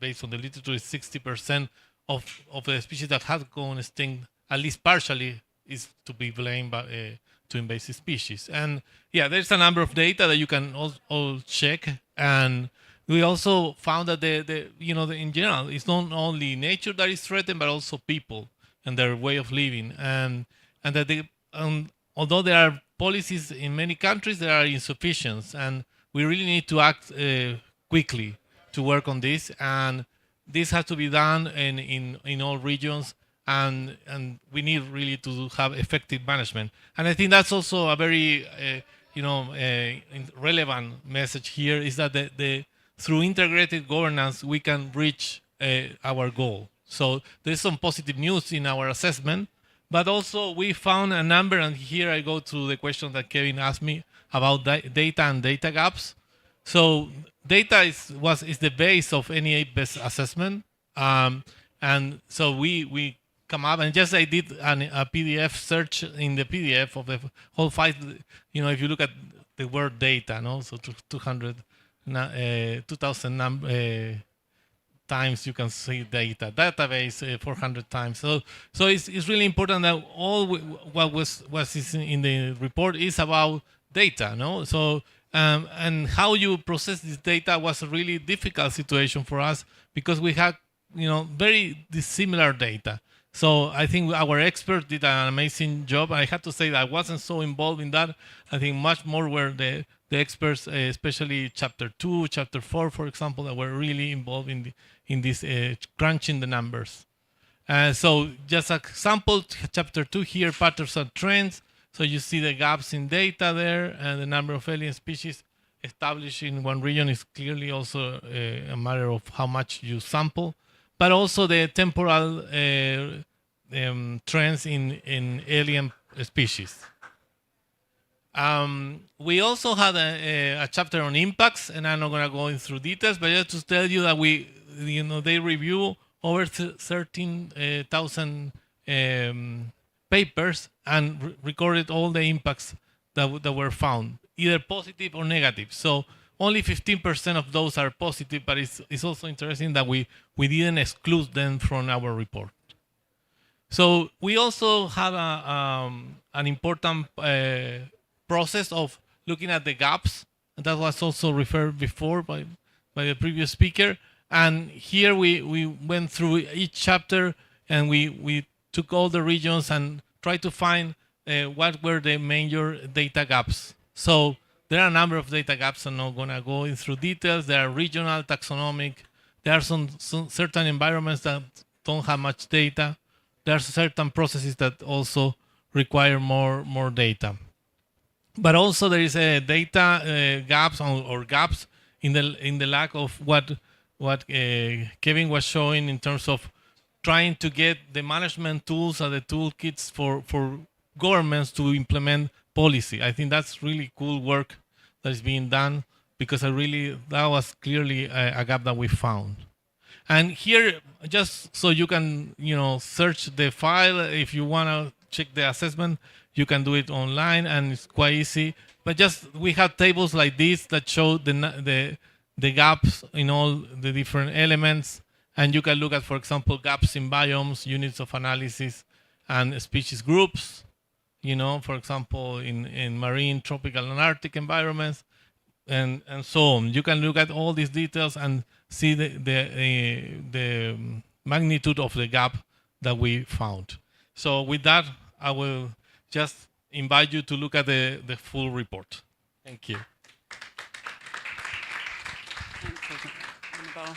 based on the literature is 60% of the species that have gone extinct, at least partially, is to be blamed to invasive species. And yeah, there's a number of data that you can all check. And we also found that in general, it's not only nature that is threatened, but also people and their way of living. And that although there are policies in many countries, there are insufficient, and we really need to act quickly to work on this. And this has to be done in all regions, and we need really to have effective management. And I think that's also a very relevant message here, is that through integrated governance we can reach our goal. So there's some positive news in our assessment, but also we found a number, and here I go to the question that Kevin asked me about data and data gaps. So data is the base of any IPBES assessment, and so we come up, and just I did a PDF search in the PDF of the whole file. If you look at the word data, so 2,000 times you can see data, database 400 times. So it's really important that all what was in the report is about data, no? So and how you process this data was a really difficult situation for us, because we had very dissimilar data. So I think our experts did an amazing job. I have to say that I wasn't so involved in that. I think much more were the the experts, especially chapter 2, chapter 4, for example, that were really involved in this crunching the numbers. So just an example, chapter 2 here, patterns and trends. So you see the gaps in data there, and the number of alien species established in one region is clearly also a matter of how much you sample, but also the temporal trends in alien species. We also had a chapter on impacts, and I'm not going to go through details, but just to tell you that they review over 13,000 papers and recorded all the impacts that were found, either positive or negative. So only 15% of those are positive, but it's also interesting that we didn't exclude them from our report. So we also have an important process of looking at the gaps. And that was also referred before by the previous speaker. And here we went through each chapter, and we took all the regions and tried to find what were the major data gaps. So there are a number of data gaps. I'm not going to go through details. There are regional, taxonomic. There are some certain environments that don't have much data. There are certain processes that also require more data. But also there is a data gaps or gaps in the lack of what Kevin was showing in terms of trying to get the management tools and the toolkits for governments to implement policy. I think that's really cool work that is being done, because that was clearly a gap that we found. And here, just so you can search the file, if you want to check the assessment, you can do it online, and it's quite easy. But we have tables like this that show the gaps in all the different elements, and you can look at, for example, gaps in biomes, units of analysis, and species groups. For example, in marine, tropical, and Arctic environments, and so on. You can look at all these details and see the magnitude of the gap that we found. So with that, I will just invite you to look at the full report. Thank you.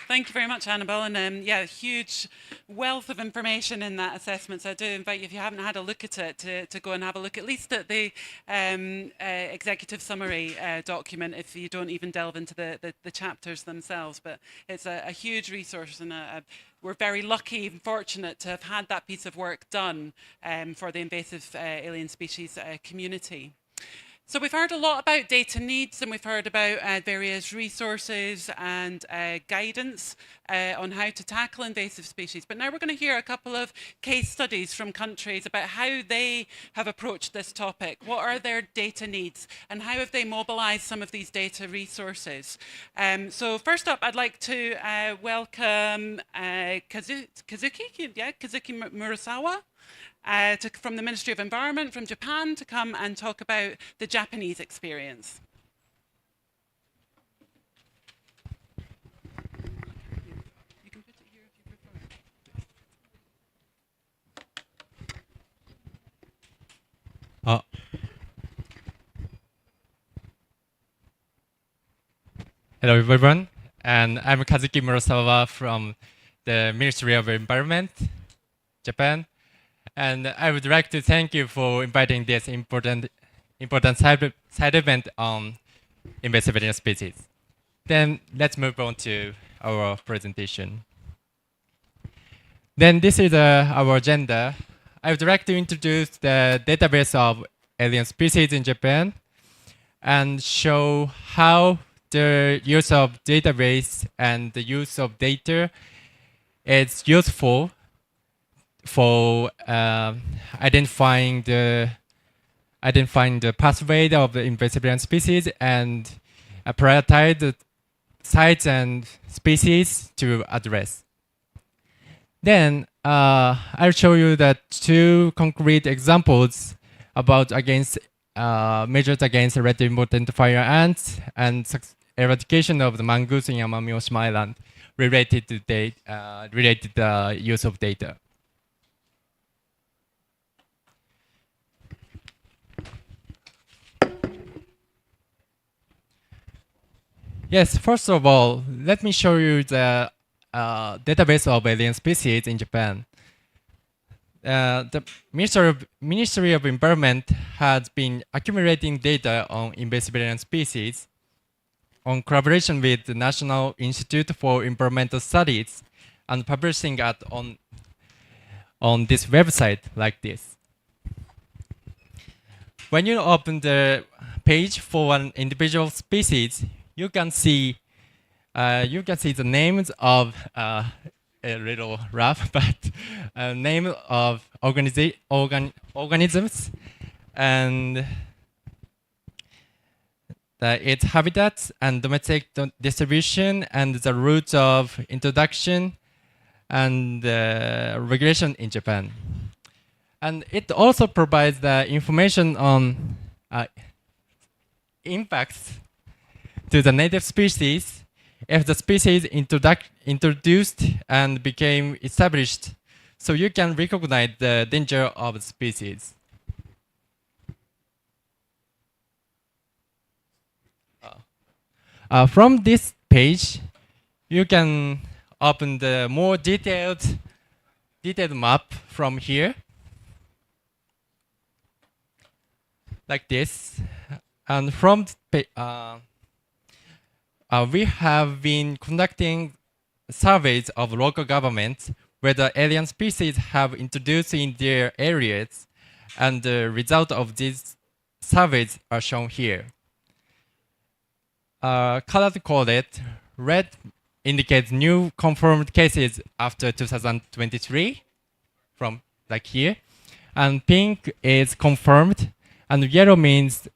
Thank you very much, Annabelle. And yeah, huge wealth of information in that assessment. So I do invite you, if you haven't had a look at it, to go and have a look at least at the executive summary document, if you don't even delve into the chapters themselves. But it's a huge resource, and we're very lucky and fortunate to have had that piece of work done for the invasive alien species community. So we've heard a lot about data needs, and we've heard about various resources and guidance on how to tackle invasive species. But now we're going to hear a couple of case studies from countries about how they have approached this topic. What are their data needs, and how have they mobilized some of these data resources? So first up, I'd like to welcome Kazuki Murasawa, from the Ministry of Environment from Japan, to come and talk about the Japanese experience. You can put it here if you prefer. Hello everyone, and I'm Kazuki Murasawa from the Ministry of Environment, Japan. And I would like to thank you for inviting this important side event on invasive alien species. Then let's move on to our presentation. Then this is our agenda. I would like to introduce the database of alien species in Japan and show how the use of database and the use of data is useful for identifying the pathway of the invasive alien species and prioritize the sites and species to address. Then I'll show you the two concrete examples about measures against red important fire ants and eradication of the mongoose in Amami Oshima Island related to the use of data. Yes, first of all, let me show you the database of alien species in Japan. The Ministry of Environment has been accumulating data on invasive alien species on collaboration with the National Institute for Environmental Studies and publishing it on this website like this. When you open the page for an individual species, you can see the names of a little rough, but name of organisms and its habitats and domestic distribution and the routes of introduction and regulation in Japan. And it also provides the information on impacts to the native species if the species introduced and became established, so you can recognize the danger of the species. From this page, you can open the more detailed map from here, like this. And from we have been conducting surveys of local governments where the alien species have introduced in their areas, and the result of these surveys are shown here. Colored coded, red indicates new confirmed cases after 2023, from like here, and pink is confirmed, and yellow means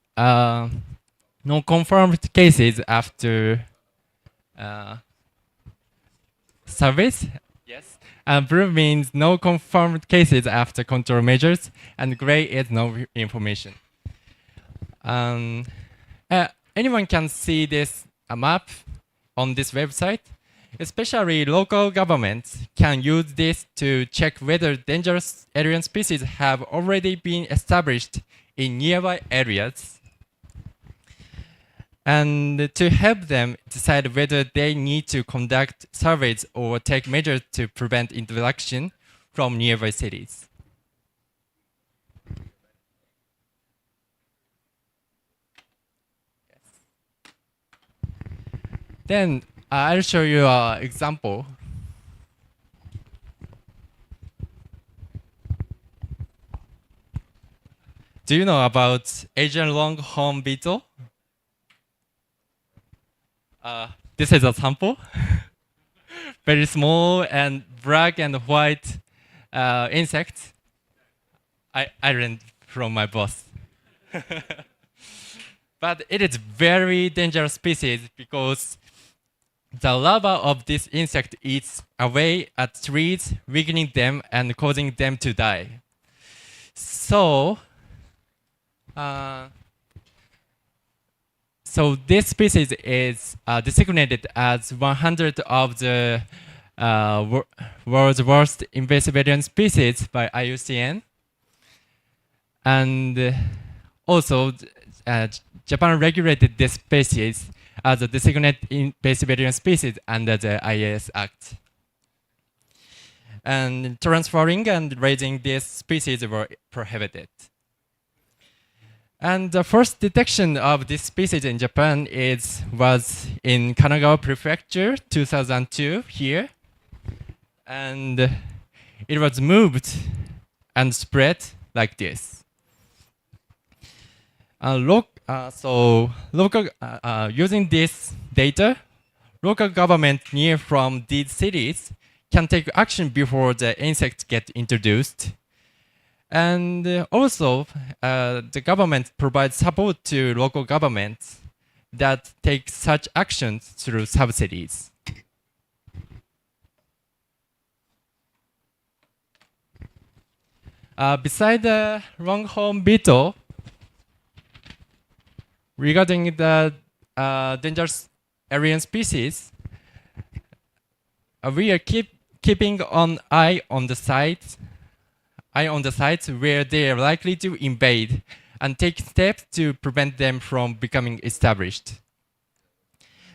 no confirmed cases after surveys. Yes. And blue means no confirmed cases after control measures, and gray is no information. Anyone can see this map on this website. Especially local governments can use this to check whether dangerous alien species have already been established in nearby areas, and to help them decide whether they need to conduct surveys or take measures to prevent introduction from nearby cities. Then I'll show you an example. Do you know about Asian longhorn beetle? This is a sample. Very small and black and white insect. I learned from my boss. But it is very dangerous species because the larva of this insect eats away at trees, weakening them and causing them to die. So this species is designated as 100 of the world's worst invasive alien species by IUCN. And also, Japan regulated this species as a designated invasive alien species under the IAS Act. And transferring and raising this species were prohibited. And the first detection of this species in Japan was in Kanagawa Prefecture, 2002, here. And it was moved and spread like this. Using this data, local government near from these cities can take action before the insects get introduced. And also, the government provides support to local governments that take such actions through subsidies. Beside the longhorn beetle, regarding the dangerous alien species, we are keeping an eye on the sites where they are likely to invade and take steps to prevent them from becoming established.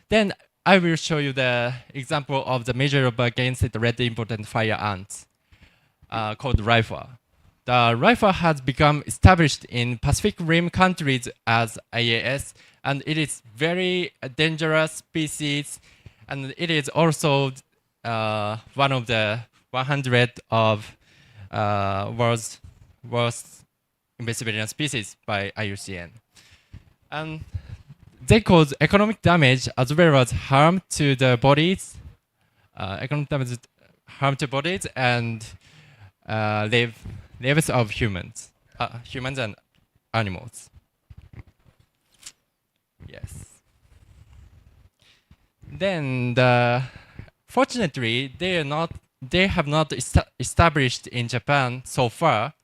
Then I will show you the example of the measure against the red important fire ants called RIFA. The RIFA has become established in Pacific Rim countries as IAS, and it is very dangerous species, and it is also one of the 100 of world's worst invasive alien species by IUCN. And they cause economic damage as well as harm to the bodies, economic damage, harm to bodies, and lives of humans and animals. Yes. Then fortunately, they have not established in Japan so far.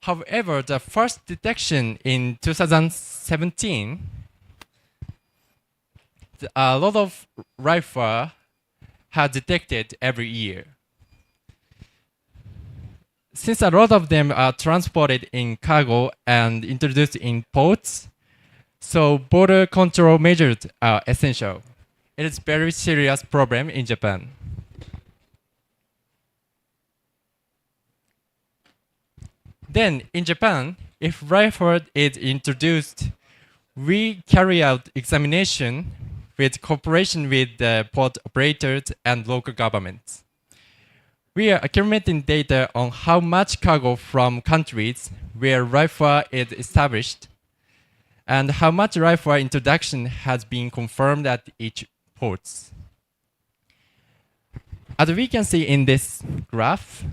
However, the first detection in 2017, a lot of RIFA had detected every year. Since a lot of them are transported in cargo and introduced in ports, so border control measures are essential. It is a very serious problem in Japan. Then in Japan, if RIFA is introduced, we carry out examination with cooperation with the port operators and local governments. We are accumulating data on how much cargo from countries where RIFA is established and how much RIFA introduction has been confirmed at each port. As we can see in this graph,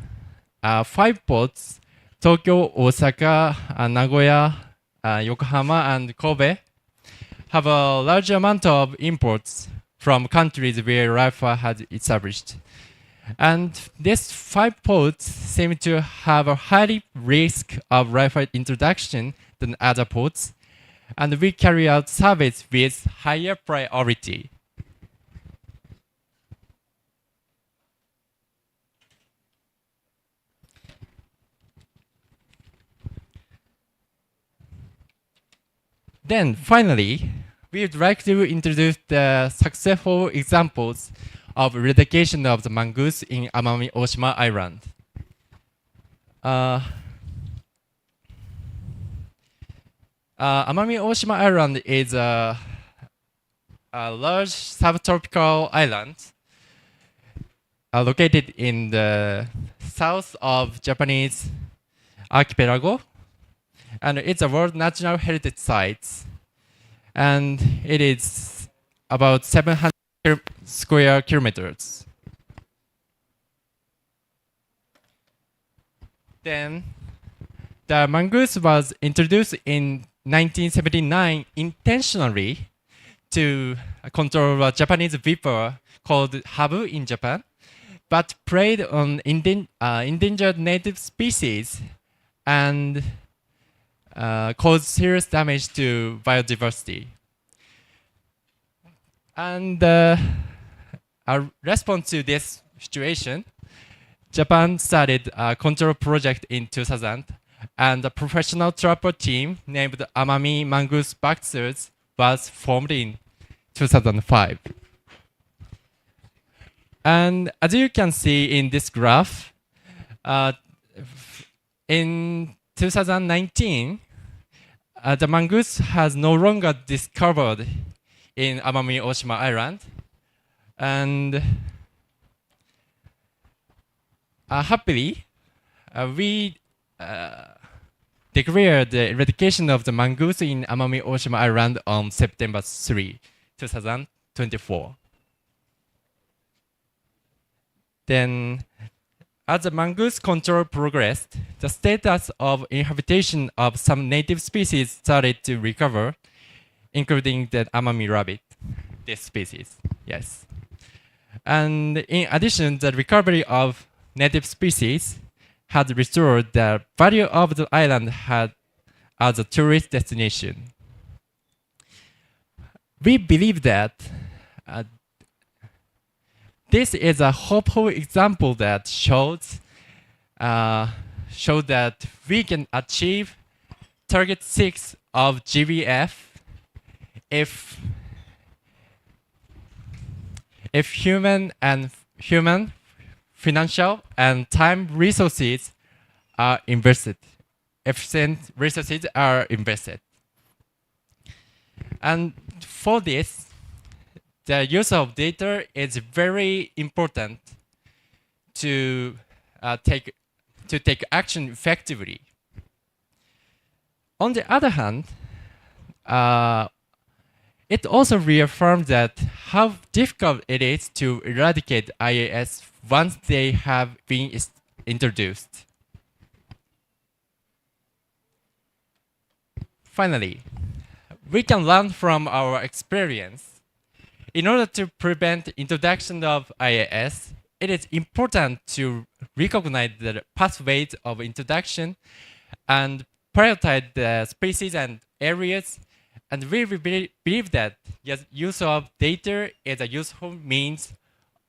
5 ports, Tokyo, Osaka, Nagoya, Yokohama, and Kobe, have a large amount of imports from countries where RIFA has established. And these 5 ports seem to have a high risk of RIFA introduction than other ports, and we carry out surveys with higher priority. Then finally, we would like to introduce the successful examples of eradication of the mongoose in Amami Oshima Island. Amami Oshima Island is a large subtropical island located in the south of Japanese archipelago, and it's a World Natural Heritage Site, and it is about 700 square kilometers. Then the mongoose was introduced in 1979 intentionally to control a Japanese viper called habu in Japan, but preyed on endangered native species and caused serious damage to biodiversity. And a response to this situation, Japan started a control project in 2000, and a professional trapper team named Amami Mongoose Boxers was formed in 2005. And as you can see in this graph, in 2019, the mongoose has no longer discovered in Amami Oshima Island, and happily, we declared the eradication of the mongoose in Amami Oshima Island on September 3, 2024. Then, as the mongoose control progressed, the status of inhabitation of some native species started to recover, including the Amami rabbit, this species, yes. And in addition, the recovery of native species had restored the value of the island as a tourist destination. We believe that this is a hopeful example that shows that we can achieve target 6 of GBF if If human, financial, and time resources are invested, efficient resources are invested. And for this, the use of data is very important to take action effectively. On the other hand, it also reaffirms that how difficult it is to eradicate IAS once they have been introduced. Finally, we can learn from our experience. In order to prevent introduction of IAS, it is important to recognize the pathways of introduction and prioritize the species and areas. And we believe that yes, use of data is a useful means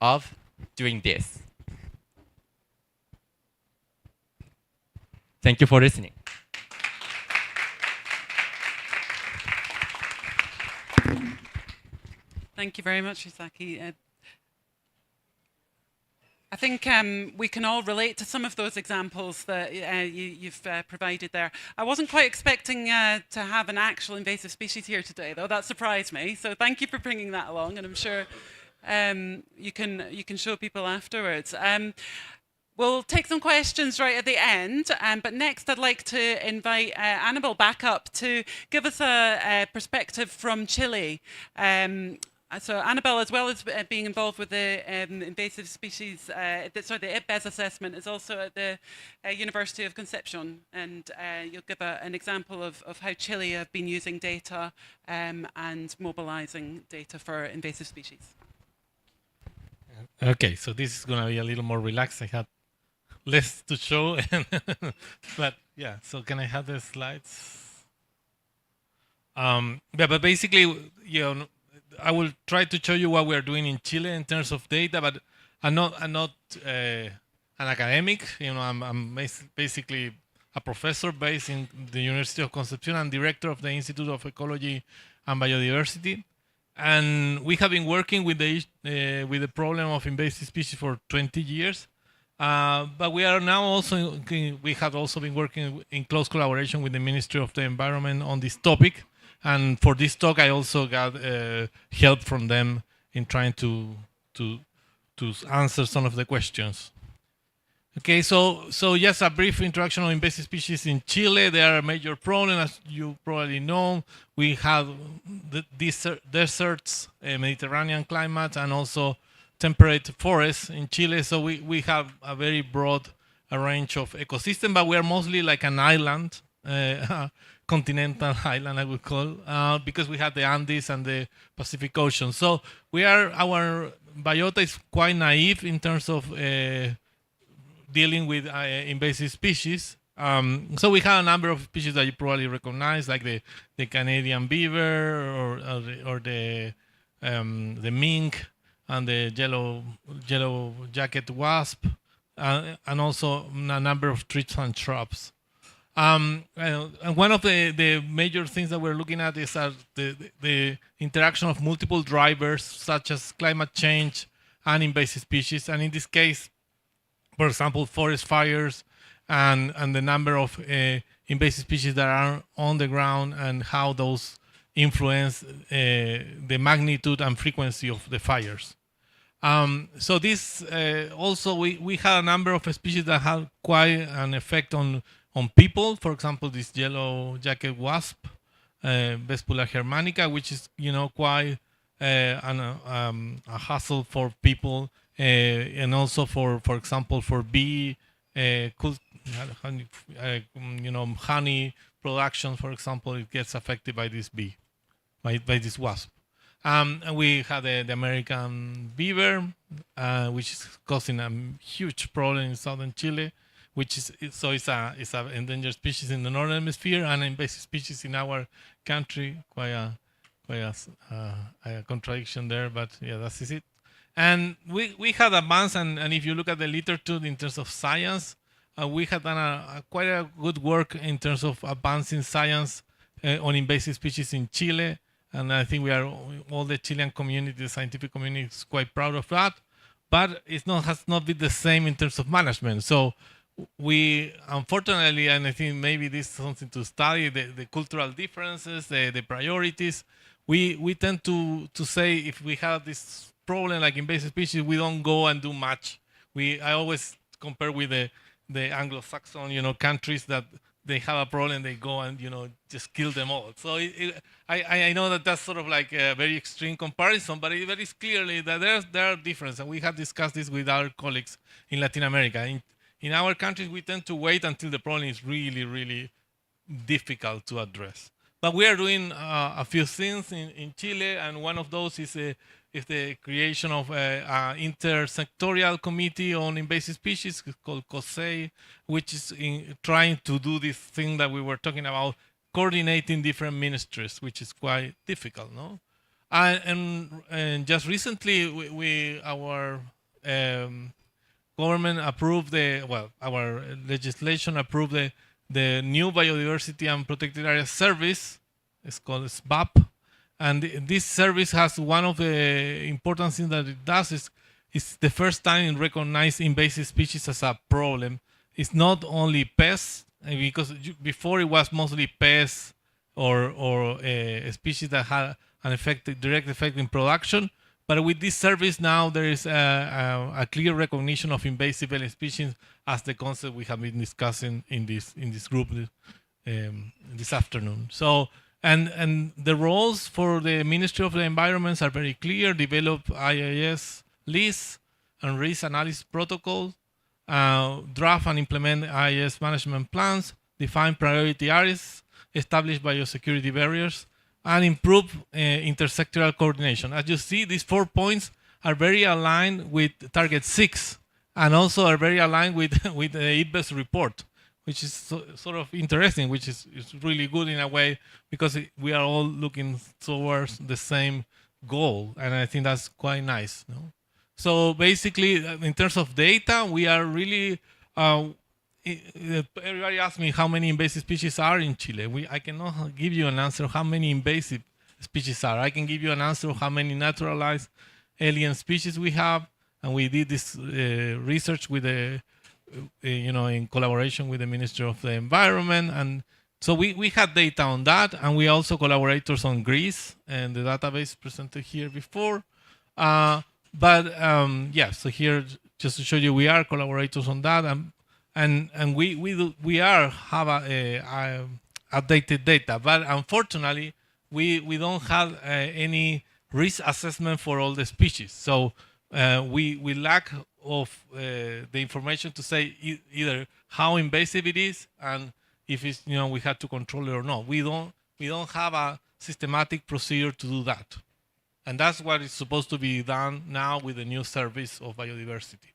of doing this. Thank you for listening. Thank you very much, Isaki. I think we can all relate to some of those examples that you've provided there. I wasn't quite expecting to have an actual invasive species here today, though. That surprised me. So thank you for bringing that along, and I'm sure you can show people afterwards. We'll take some questions right at the end, but next I'd like to invite Annabelle back up to give us a perspective from Chile. So Annabelle, as well as being involved with the invasive species, the IPBES assessment, is also at the University of Concepcion, and you'll give an example of how Chile have been using data and mobilizing data for invasive species. Okay, so this is going to be a little more relaxed. I had less to show, but yeah. So can I have the slides? Yeah, but basically, I will try to show you what we are doing in Chile in terms of data, but I'm not an academic. I'm basically a professor based in the University of Concepcion and director of the Institute of Ecology and Biodiversity. And we have been working with the problem of invasive species for 20 years. But we are now also we have also been working in close collaboration with the Ministry of the Environment on this topic. And for this talk, I also got help from them in trying to answer some of the questions. Okay, so just a brief introduction on invasive species in Chile. They are a major problem, as you probably know. We have these deserts, Mediterranean climate, and also temperate forests in Chile. So we have a very broad range of ecosystem, but we are mostly like an island, continental island, I would call, because we have the Andes and the Pacific Ocean. So our biota is quite naive in terms of dealing with invasive species. So we have a number of species that you probably recognize, like the Canadian beaver or the mink and the yellow jacket wasp, and also a number of trees and shrubs. And one of the major things that we're looking at is the interaction of multiple drivers, such as climate change and invasive species. And in this case, for example, forest fires and the number of invasive species that are on the ground and how those influence the magnitude and frequency of the fires. So this also, we had a number of species that have quite an effect on people. For example, this yellow jacket wasp, Vespula germanica, which is quite a hassle for people, and also for example for bee honey production. For example, it gets affected by this bee, by this wasp. And we had the American beaver, which is causing a huge problem in southern Chile, which is it's an endangered species in the northern hemisphere and invasive species in our country. Quite a contradiction there, but yeah, that is it. And we had advanced, and if you look at the literature in terms of science, we had done quite a good work in terms of advancing science on invasive species in Chile. And I think we are, all the Chilean community, the scientific community is quite proud of that. But it has not been the same in terms of management. So we, unfortunately, and I think maybe this is something to study, the cultural differences, the priorities. We tend to say if we have this problem like invasive species, we don't go and do much. I always compare with the Anglo-Saxon, countries that they have a problem, they go and just kill them all. So I know that that's sort of like a very extreme comparison, but it is clearly that there are differences, and we have discussed this with our colleagues in Latin America. In our countries, we tend to wait until the problem is really, really difficult to address. But we are doing a few things in Chile, and one of those is the creation of an intersectorial committee on invasive species called COSEI, which is trying to do this thing that we were talking about, coordinating different ministries, which is quite difficult, no? And just recently, our government approved our legislation approved the new Biodiversity and Protected Area Service. It's called SBAP. And this service has one of the important things that it does is the first time it recognized invasive species as a problem. It's not only pests, because before it was mostly pests or species that had an direct effect in production. But with this service now, there is a clear recognition of invasive alien species as the concept we have been discussing in this group this afternoon. So, and the roles for the Ministry of the Environment are very clear: develop IIS lists and risk analysis protocols, draft and implement IIS management plans, define priority areas, establish biosecurity barriers, and improve intersectoral coordination. As you see, these 4 points are very aligned with target 6, and also are very aligned with the IPBES report, which is sort of interesting, which is really good in a way, because we are all looking towards the same goal, and I think that's quite nice. No? So basically, in terms of data, we are really, everybody asks me how many invasive species are in Chile. I cannot give you an answer how many invasive species are. I can give you an answer how many naturalized alien species we have, and we did this research with in collaboration with the Ministry of the Environment, and so we had data on that, and we also collaborators on Greece and the database presented here before. Yeah, so here just to show you, we are collaborators on that, and we have updated data, but unfortunately we don't have any risk assessment for all the species. So we lack of the information to say either how invasive it is and if it's we have to control it or not. We don't have a systematic procedure to do that, and that's what is supposed to be done now with the new service of biodiversity.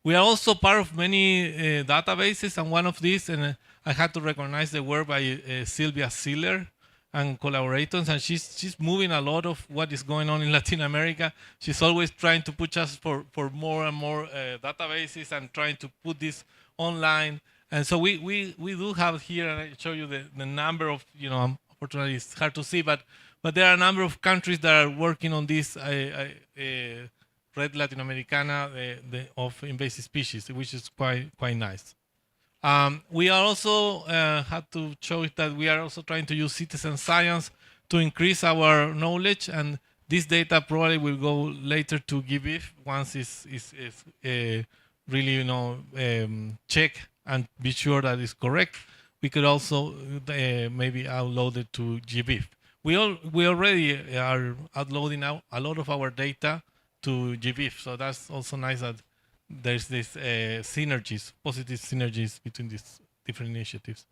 We are also part of many databases, and one of these, and I had to recognize the work by Sylvia Siller and collaborators, and she's moving a lot of what is going on in Latin America. She's always trying to push us for more and more databases and trying to put this online. And so we do have here, and I show you the number of, unfortunately it's hard to see, but there are a number of countries that are working on this Red Latinoamericana of invasive species, which is quite nice. We are also had to show that we are also trying to use citizen science to increase our knowledge, and this data probably will go later to GBIF once it's really check and be sure that it's correct. We could also maybe upload it to GBIF. We already are uploading now a lot of our data to GBIF, so that's also nice that there's this synergies, positive synergies between these different initiatives.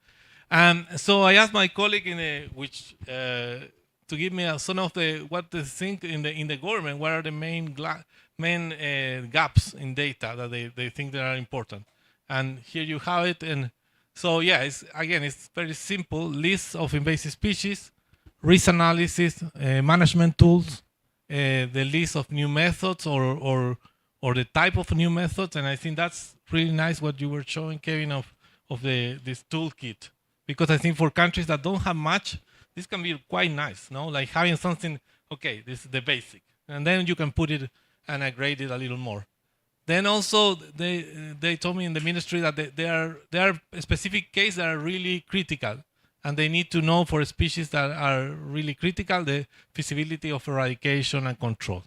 So I asked my colleague to give me some of what they think in the government. What are the main gaps in data that they think that are important? And here you have it. And so yeah, it's very simple: list of invasive species, risk analysis, management tools, the list of new methods or the type of new methods. And I think that's really nice what you were showing, Kevin, of this toolkit, because I think for countries that don't have much, this can be quite nice, no? Like having something, okay, this is the basic. And then you can put it and upgrade it a little more. Then also, they told me in the ministry that there are specific cases that are really critical. And they need to know for species that are really critical, the feasibility of eradication and control.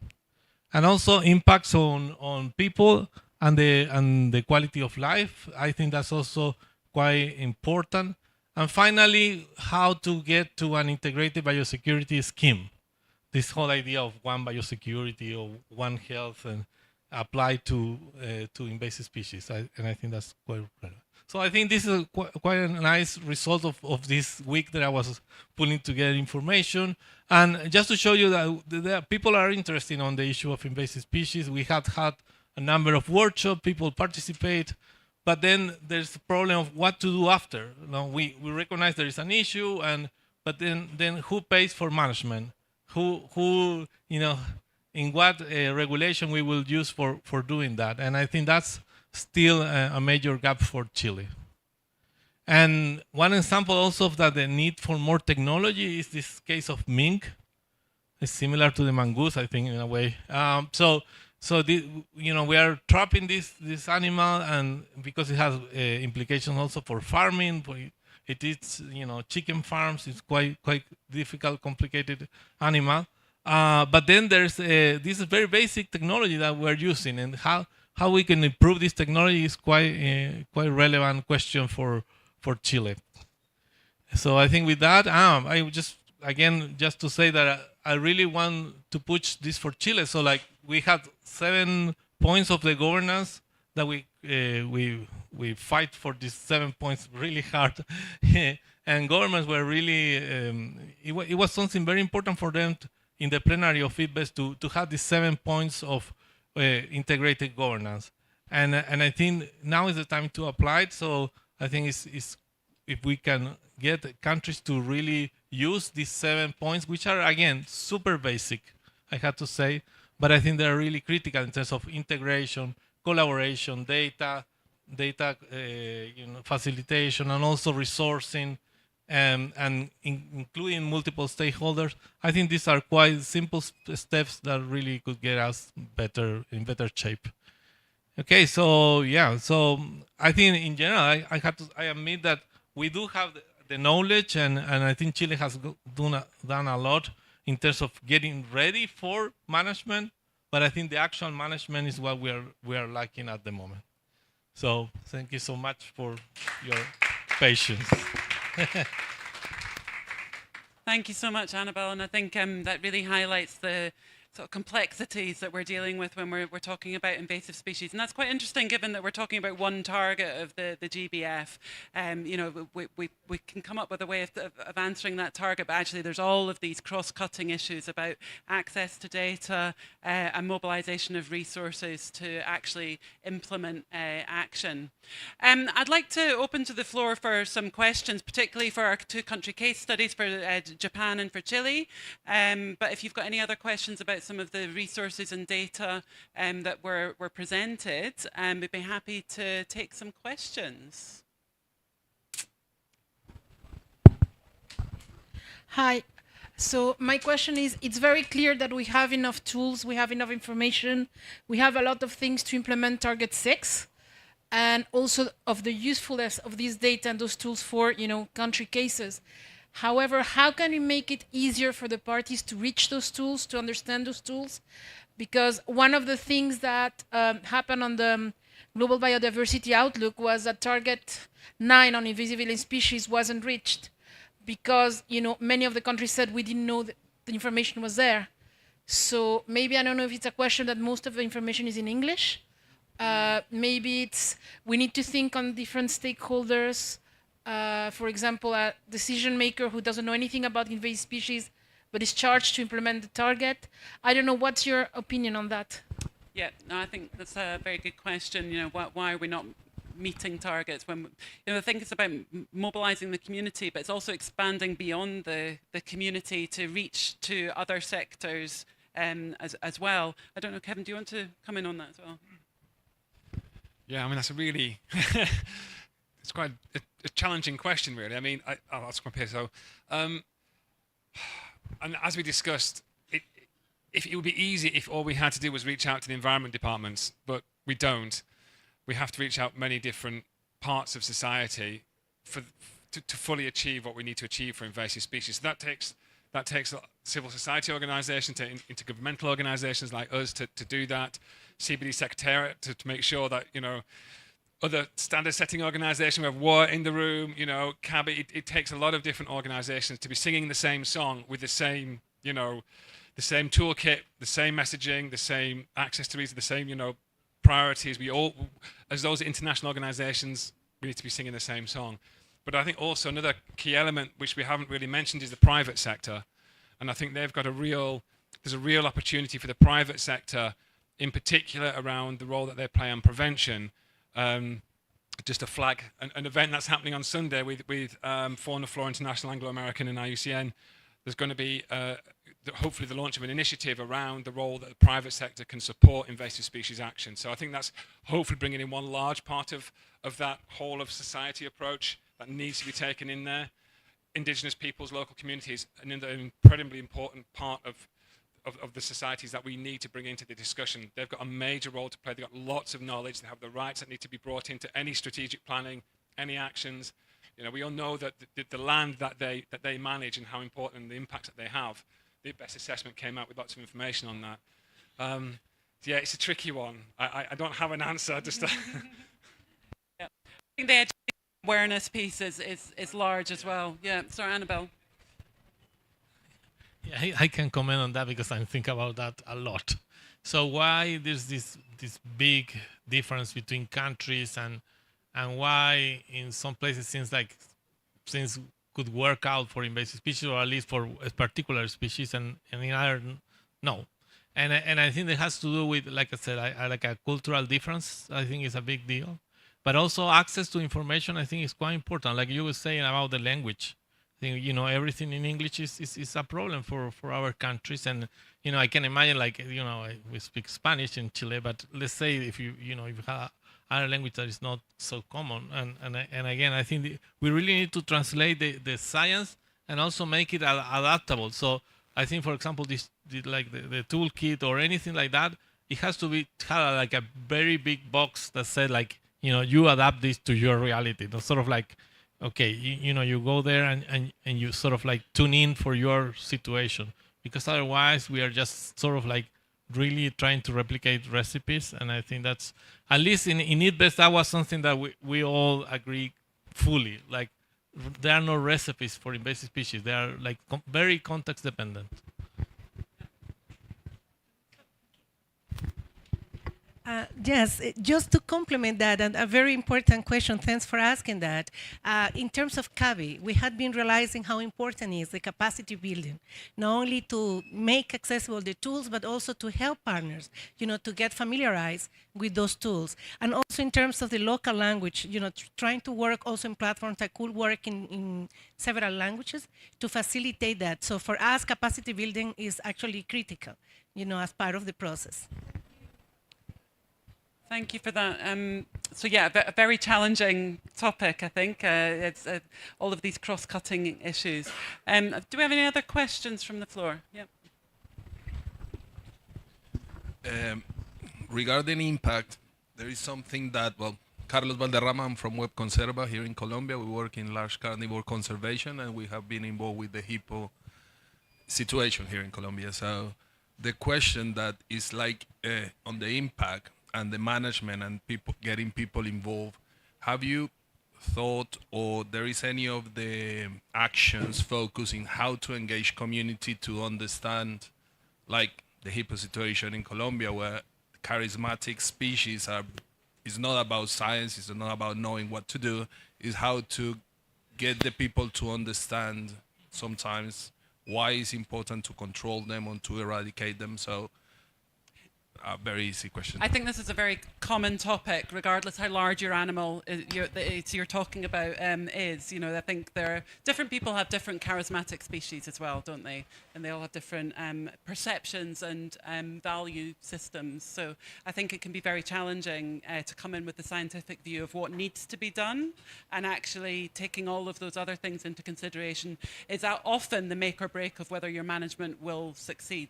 And also impacts on people and the quality of life. I think that's also quite important. And finally, how to get to an integrated biosecurity scheme. This whole idea of one biosecurity or one health and apply to invasive species. And I think that's quite relevant. So I think this is quite a nice result of this week that I was putting together information. And just to show you that people are interested on the issue of invasive species, we had a number of workshops, people participate, but then there's the problem of what to do after. Now, we recognize there is an issue, but then who pays for management? Who in what regulation we will use for doing that? And I think that's still a major gap for Chile. And one example also of that the need for more technology is this case of mink. It's similar to the mongoose, I think, in a way. So we are trapping this animal, and because it has implications also for farming. It is chicken farms. It's quite difficult, complicated animal. But then there's this very basic technology that we're using, and how we can improve this technology is quite relevant question for Chile. So I think with that, I would just to say that I really want to push this for Chile. So like we had 7 points of the governance that we fight for these 7 points really hard, and governments were really it was something very important for them in the plenary of IPBES to have these 7 points of integrated governance, and I think now is the time to apply it. So I think it's if we can get countries to really use these 7 points, which are again super basic, I have to say, but I think they're really critical in terms of integration, collaboration, data facilitation, and also resourcing, and including multiple stakeholders. I think these are quite simple steps that really could get us in better shape. Okay, so yeah, so I think in general, I admit that we do have the knowledge, and I think Chile has done a lot in terms of getting ready for management, but I think the actual management is what we are lacking at the moment. So thank you so much for your patience. Thank you so much, Annabelle, and I think that really highlights the sort of complexities that we're dealing with when we're talking about invasive species. And that's quite interesting, given that we're talking about one target of the GBF. We can come up with a way of answering that target, but actually there's all of these cross-cutting issues about access to data and mobilization of resources to actually implement action. I'd like to open to the floor for some questions, particularly for our 2 country case studies for Japan and for Chile. But if you've got any other questions about some of the resources and data that were presented, we'd be happy to take some questions. Hi. So my question is, it's very clear that we have enough tools, we have enough information, we have a lot of things to implement Target 6, and also of the usefulness of these data and those tools for, country cases. However, how can we make it easier for the parties to reach those tools, to understand those tools? Because one of the things that happened on the Global Biodiversity Outlook was that Target 9 on invasive alien species wasn't reached, because many of the countries said we didn't know that the information was there. So maybe, I don't know if it's a question that most of the information is in English. Maybe it's we need to think on different stakeholders. For example, a decision maker who doesn't know anything about invasive species but is charged to implement the target. I don't know, what's your opinion on that? Yeah, no, I think that's a very good question. Why are we not meeting targets when I think it's about mobilizing the community, but it's also expanding beyond the community to reach to other sectors as well. I don't know, Kevin, do you want to come in on that as well? Yeah, I mean, that's a really it's quite a challenging question, really. I mean, I'll ask my peer. So and as we discussed, if it would be easy if all we had to do was reach out to the environment departments, but we don't. We have to reach out many different parts of society to fully achieve what we need to achieve for invasive species. So that takes civil society organisations, intergovernmental organisations like us to do that. CBD Secretariat to make sure that, you know, other standard setting organisations, we have water in the room, you know, KBA, it takes a lot of different organisations to be singing the same song with the same, you know, the same toolkit, the same messaging, the same access to reason, the same, you know, priorities. We all, as those international organisations, we need to be singing the same song. But I think also another key element which we haven't really mentioned is the private sector. And I think they've got there's a real opportunity for the private sector, in particular around the role that they play on prevention. Just to flag an event that's happening on Sunday with Fauna Flora International, Anglo-American and IUCN. There's going to be hopefully the launch of an initiative around the role that the private sector can support invasive species action. So I think that's hopefully bringing in one large part of that whole of society approach that needs to be taken in there. Indigenous peoples, local communities, and an incredibly important part of the societies that we need to bring into the discussion. They've got a major role to play. They've got lots of knowledge. They have the rights that need to be brought into any strategic planning, any actions. You know, we all know that the land that they manage and how important and the impacts that they have. The IPBES assessment came out with lots of information on that. Yeah, it's a tricky one. I don't have an answer. Just yeah. I think the awareness piece is large as well. Yeah, sorry, Annabelle. Yeah, I can comment on that because I think about that a lot. So why there's this big difference between countries and why in some places seems like things could work out for invasive species or at least for a particular species and in other no. And I think it has to do with, like I said, like a cultural difference. I think is a big deal, but also access to information. I think is quite important. Like you were saying about the language. I think, you know, everything in English is a problem for our countries. And, you know, I can imagine, like, you know, we speak Spanish in Chile, but let's say if you have other language that is not so common. And again, I think we really need to translate the science and also make it adaptable. So I think, for example, the toolkit or anything like that, it has to have like a very big box that said, like, you know, you adapt this to your reality. That's sort of like, okay, you know, you go there and you sort of like tune in for your situation, because otherwise we are just sort of like really trying to replicate recipes. And I think that's, at least in IPBES, that was something that we all agree fully. Like, there are no recipes for invasive species. They are like very context dependent. Yes, just to complement that, and a very important question, thanks for asking that. In terms of KBA, we had been realizing how important is the capacity building, not only to make accessible the tools, but also to help partners, you know, to get familiarized with those tools. And also in terms of the local language, you know, trying to work also in platforms that could work in several languages to facilitate that. So for us, capacity building is actually critical, you know, as part of the process. Thank you for that. So yeah, a very challenging topic, I think. It's all of these cross-cutting issues. Do we have any other questions from the floor? Yep. Regarding impact, there is something that, well, Carlos Valderrama, I'm from Web Conserva here in Colombia. We work in large carnivore conservation, and we have been involved with the hippo situation here in Colombia. So the question that is like on the impact and the management and getting people involved, have you thought, or there is any of the actions focusing how to engage community to understand, like the hippo situation in Colombia, where charismatic species is not about science, it's not about knowing what to do, is how to get the people to understand sometimes why it's important to control them or to eradicate them. So a very easy question. I think this is a very common topic, regardless how large your animal you're talking about is. You know, I think different people have different charismatic species as well, don't they? And they all have different perceptions and value systems. So I think it can be very challenging to come in with the scientific view of what needs to be done, and actually taking all of those other things into consideration is often the make or break of whether your management will succeed.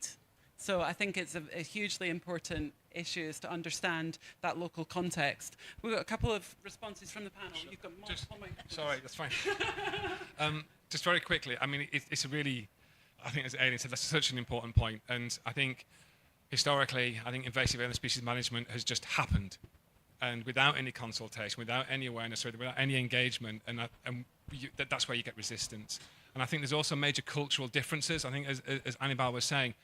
So I think it's a hugely important issue is to understand that local context. We've got a couple of responses from the panel. Sure. You've got multiple microphones. Sorry, that's fine. Just very quickly, I mean, it's a really, I think as Aileen said, that's such an important point. And I think historically, I think invasive alien species management has just happened. And without any consultation, without any awareness, without any engagement, that's where you get resistance. And I think there's also major cultural differences. I think as Annabelle was saying,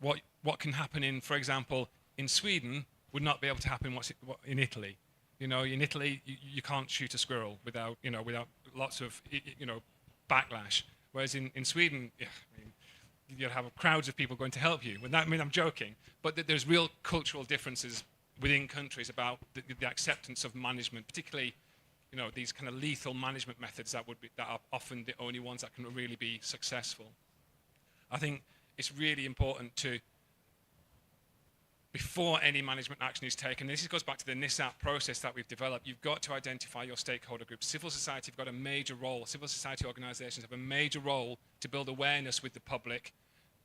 what can happen in, for example, in Sweden would not be able to happen in Italy. You know, in Italy, you can't shoot a squirrel without lots of, backlash. Whereas in Sweden, I mean, you'll have crowds of people going to help you. I mean, I'm joking, but there's real cultural differences within countries about the acceptance of management, particularly, these kind of lethal management methods that are often the only ones that can really be successful. I think it's really important to, before any management action is taken, this goes back to the NISAP process that we've developed, you've got to identify your stakeholder groups. Civil society have got a major role, civil society organizations have a major role to build awareness with the public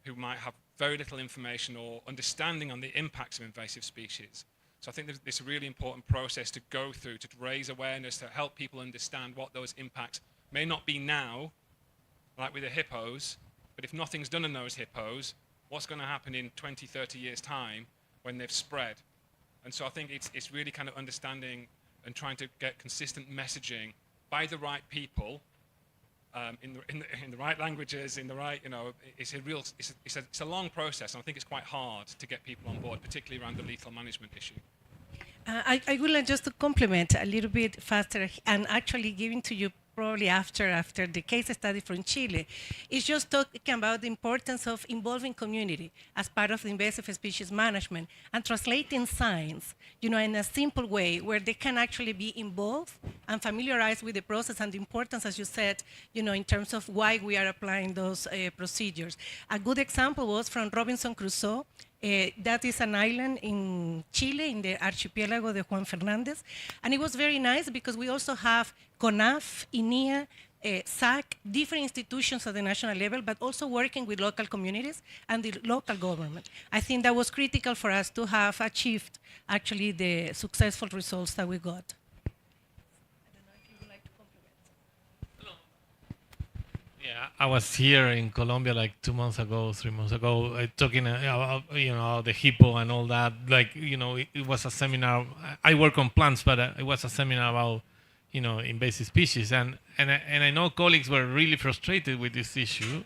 who might have very little information or understanding on the impacts of invasive species. So I think it's a really important process to go through to raise awareness, to help people understand what those impacts may not be now, like with the hippos, but if nothing's done in those hippos, what's going to happen in 20, 30 years' time when they've spread? And so I think it's really kind of understanding and trying to get consistent messaging by the right people, in the right languages, in the right, it's a long process, and I think it's quite hard to get people on board, particularly around the lethal management issue. I would like just to complement a little bit faster, and actually giving to you probably after the case study from Chile, is just talking about the importance of involving community as part of the invasive species management and translating science, in a simple way where they can actually be involved and familiarized with the process and the importance, as you said, in terms of why we are applying those procedures. A good example was from Robinson Crusoe. That is an island in Chile, in the archipelago de Juan Fernández. And it was very nice because we also have CONAF, INEA, SAC, different institutions at the national level, but also working with local communities and the local government. I think that was critical for us to have achieved actually the successful results that we got. Yeah, I was here in Colombia like 2 months ago, 3 months ago, talking about the hippo and all that. Like, it was a seminar. I work on plants, but it was a seminar about, invasive species. And I know colleagues were really frustrated with this issue.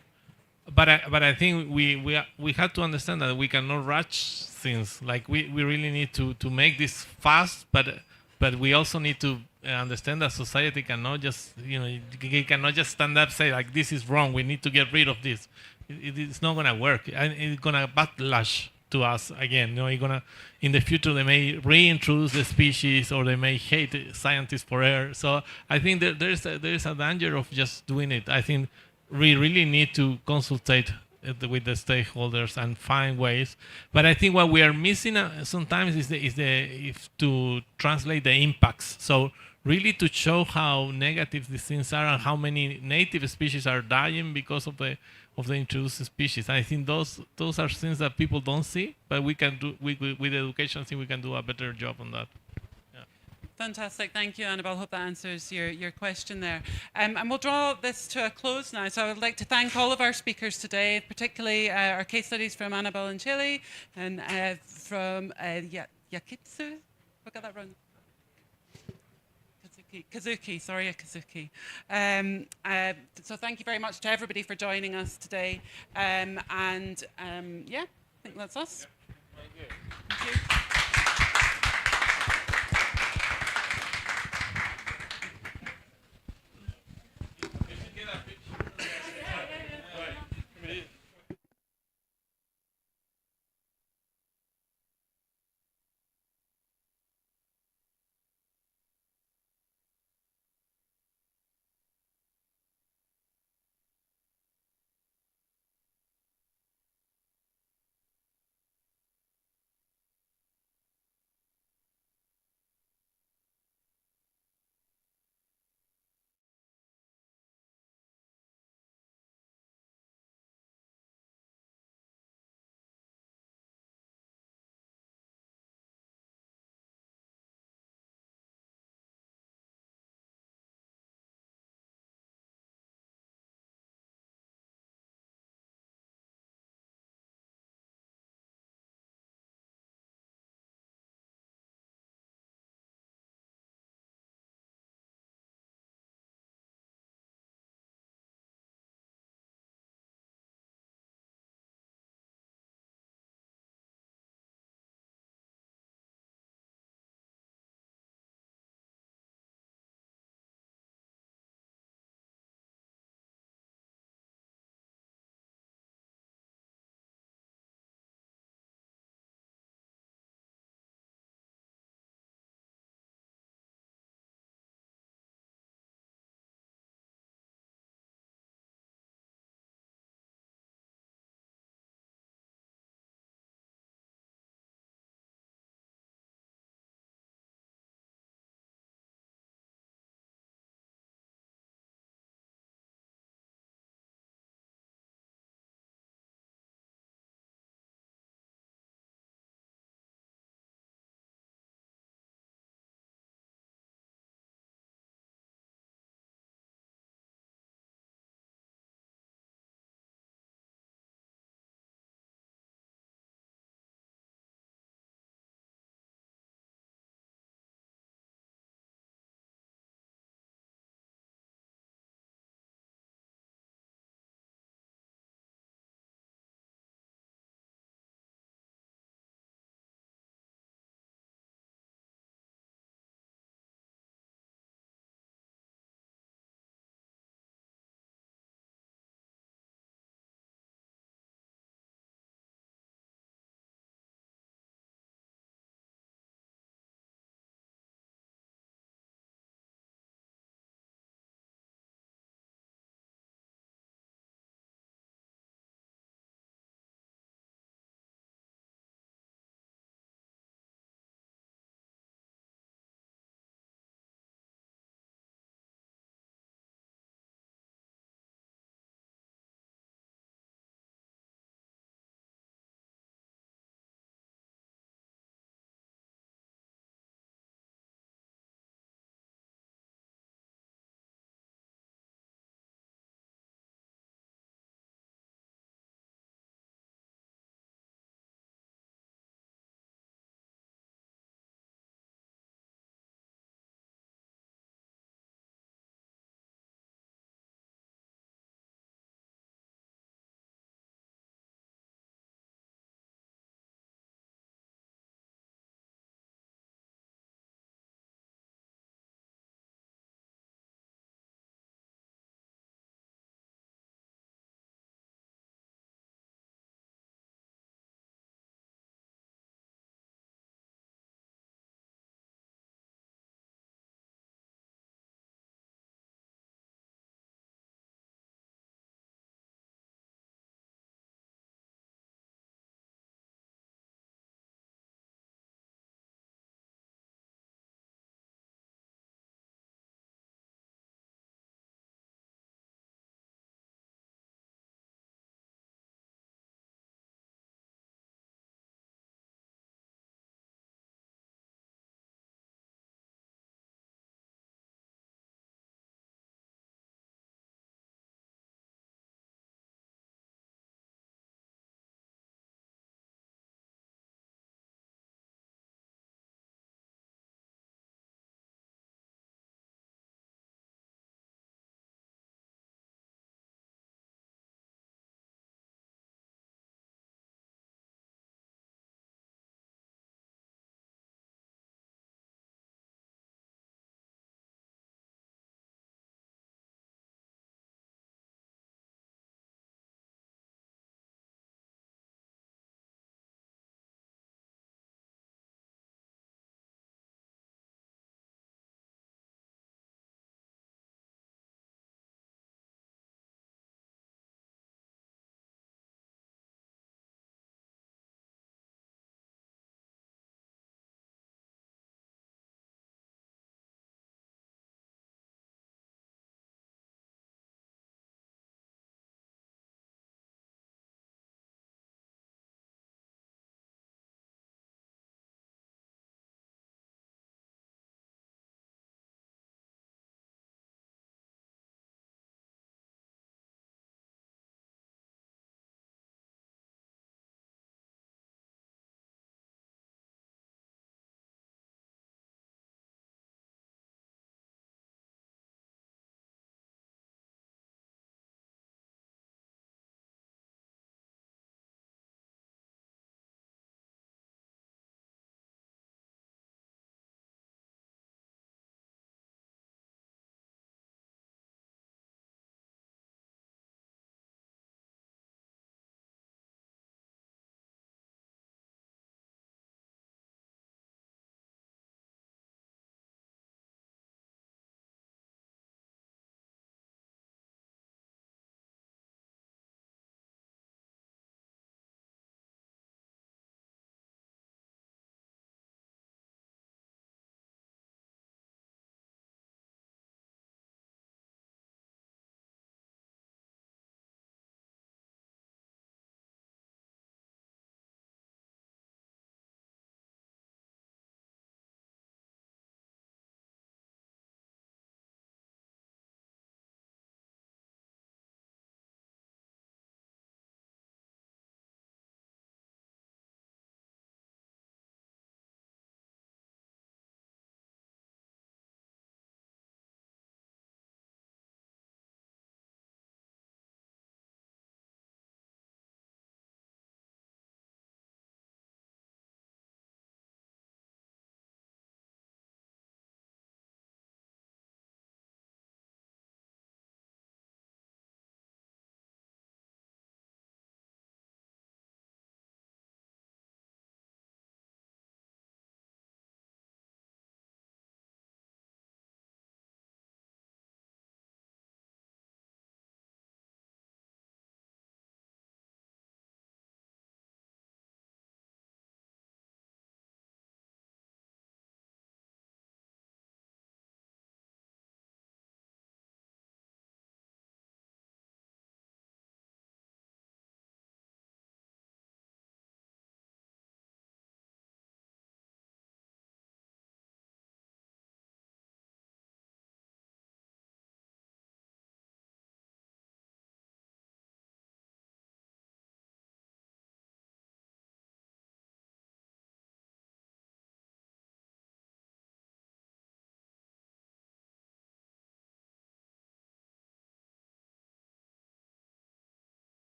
But I think we had to understand that we cannot rush things. Like we really need to make this fast, but we also need to understand that society cannot just, cannot just stand up and say like, this is wrong, we need to get rid of this. It's not gonna work, and it's gonna backlash to us again. In the future they may reintroduce the species, or they may hate scientists for air. So I think that there is a danger of just doing it. I think we really need to consultate with the stakeholders and find ways. But I think what we are missing sometimes is to translate the impacts. So really to show how negative these things are and how many native species are dying because of the introduced species. I think those are things that people don't see, but we can do with education. I think we can do a better job on that. Fantastic. Thank you, Annabelle. Hope that answers your question there. And we'll draw this to a close now. So I would like to thank all of our speakers today, particularly our case studies from Annabelle in Chile and from Yakitsu. I got that wrong. Kazuki, sorry, Kazuki. So thank you very much to everybody for joining us today. Yeah, I think that's us. Thank you.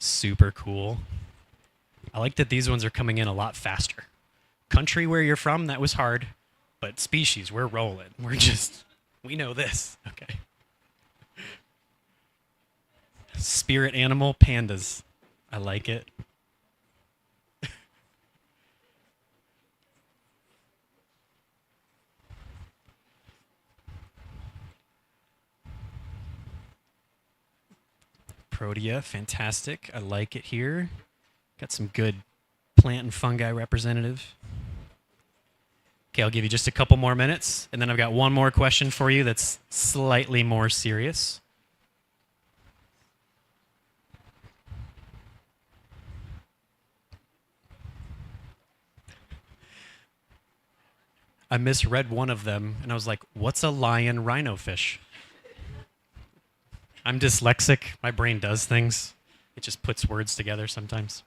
Super cool. I like that these ones are coming in a lot faster. Country where you're from, that was hard. But species, we're rolling. We know this. Okay. Spirit animal, pandas. I like it. Protea, fantastic. I like it here. Got some good plant and fungi representative. Okay, I'll give you just a couple more minutes, and then I've got one more question for you that's slightly more serious. I misread one of them, and I was like, what's a lion rhino fish? I'm dyslexic. My brain does things. It just puts words together sometimes.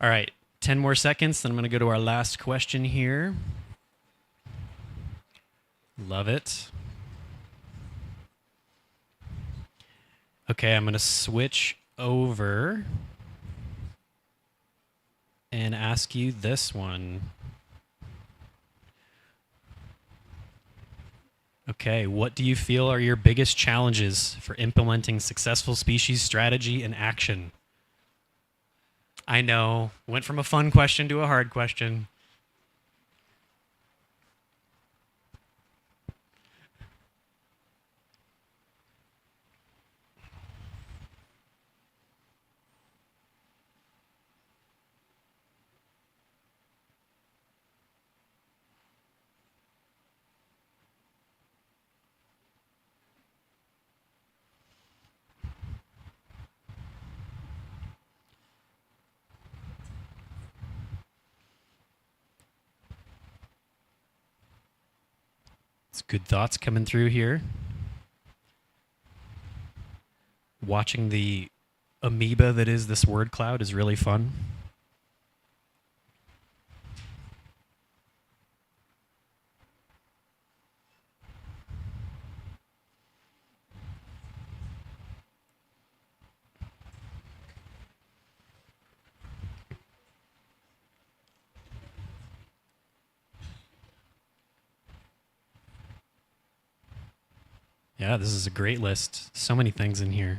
All right, 10 more seconds, then I'm going to go to our last question here. Love it. Okay, I'm going to switch over and ask you this one. Okay, what do you feel are your biggest challenges for implementing successful species strategy and action? I know, went from a fun question to a hard question. It's good thoughts coming through here. Watching the amoeba that is this word cloud is really fun. Yeah, this is a great list. So many things in here.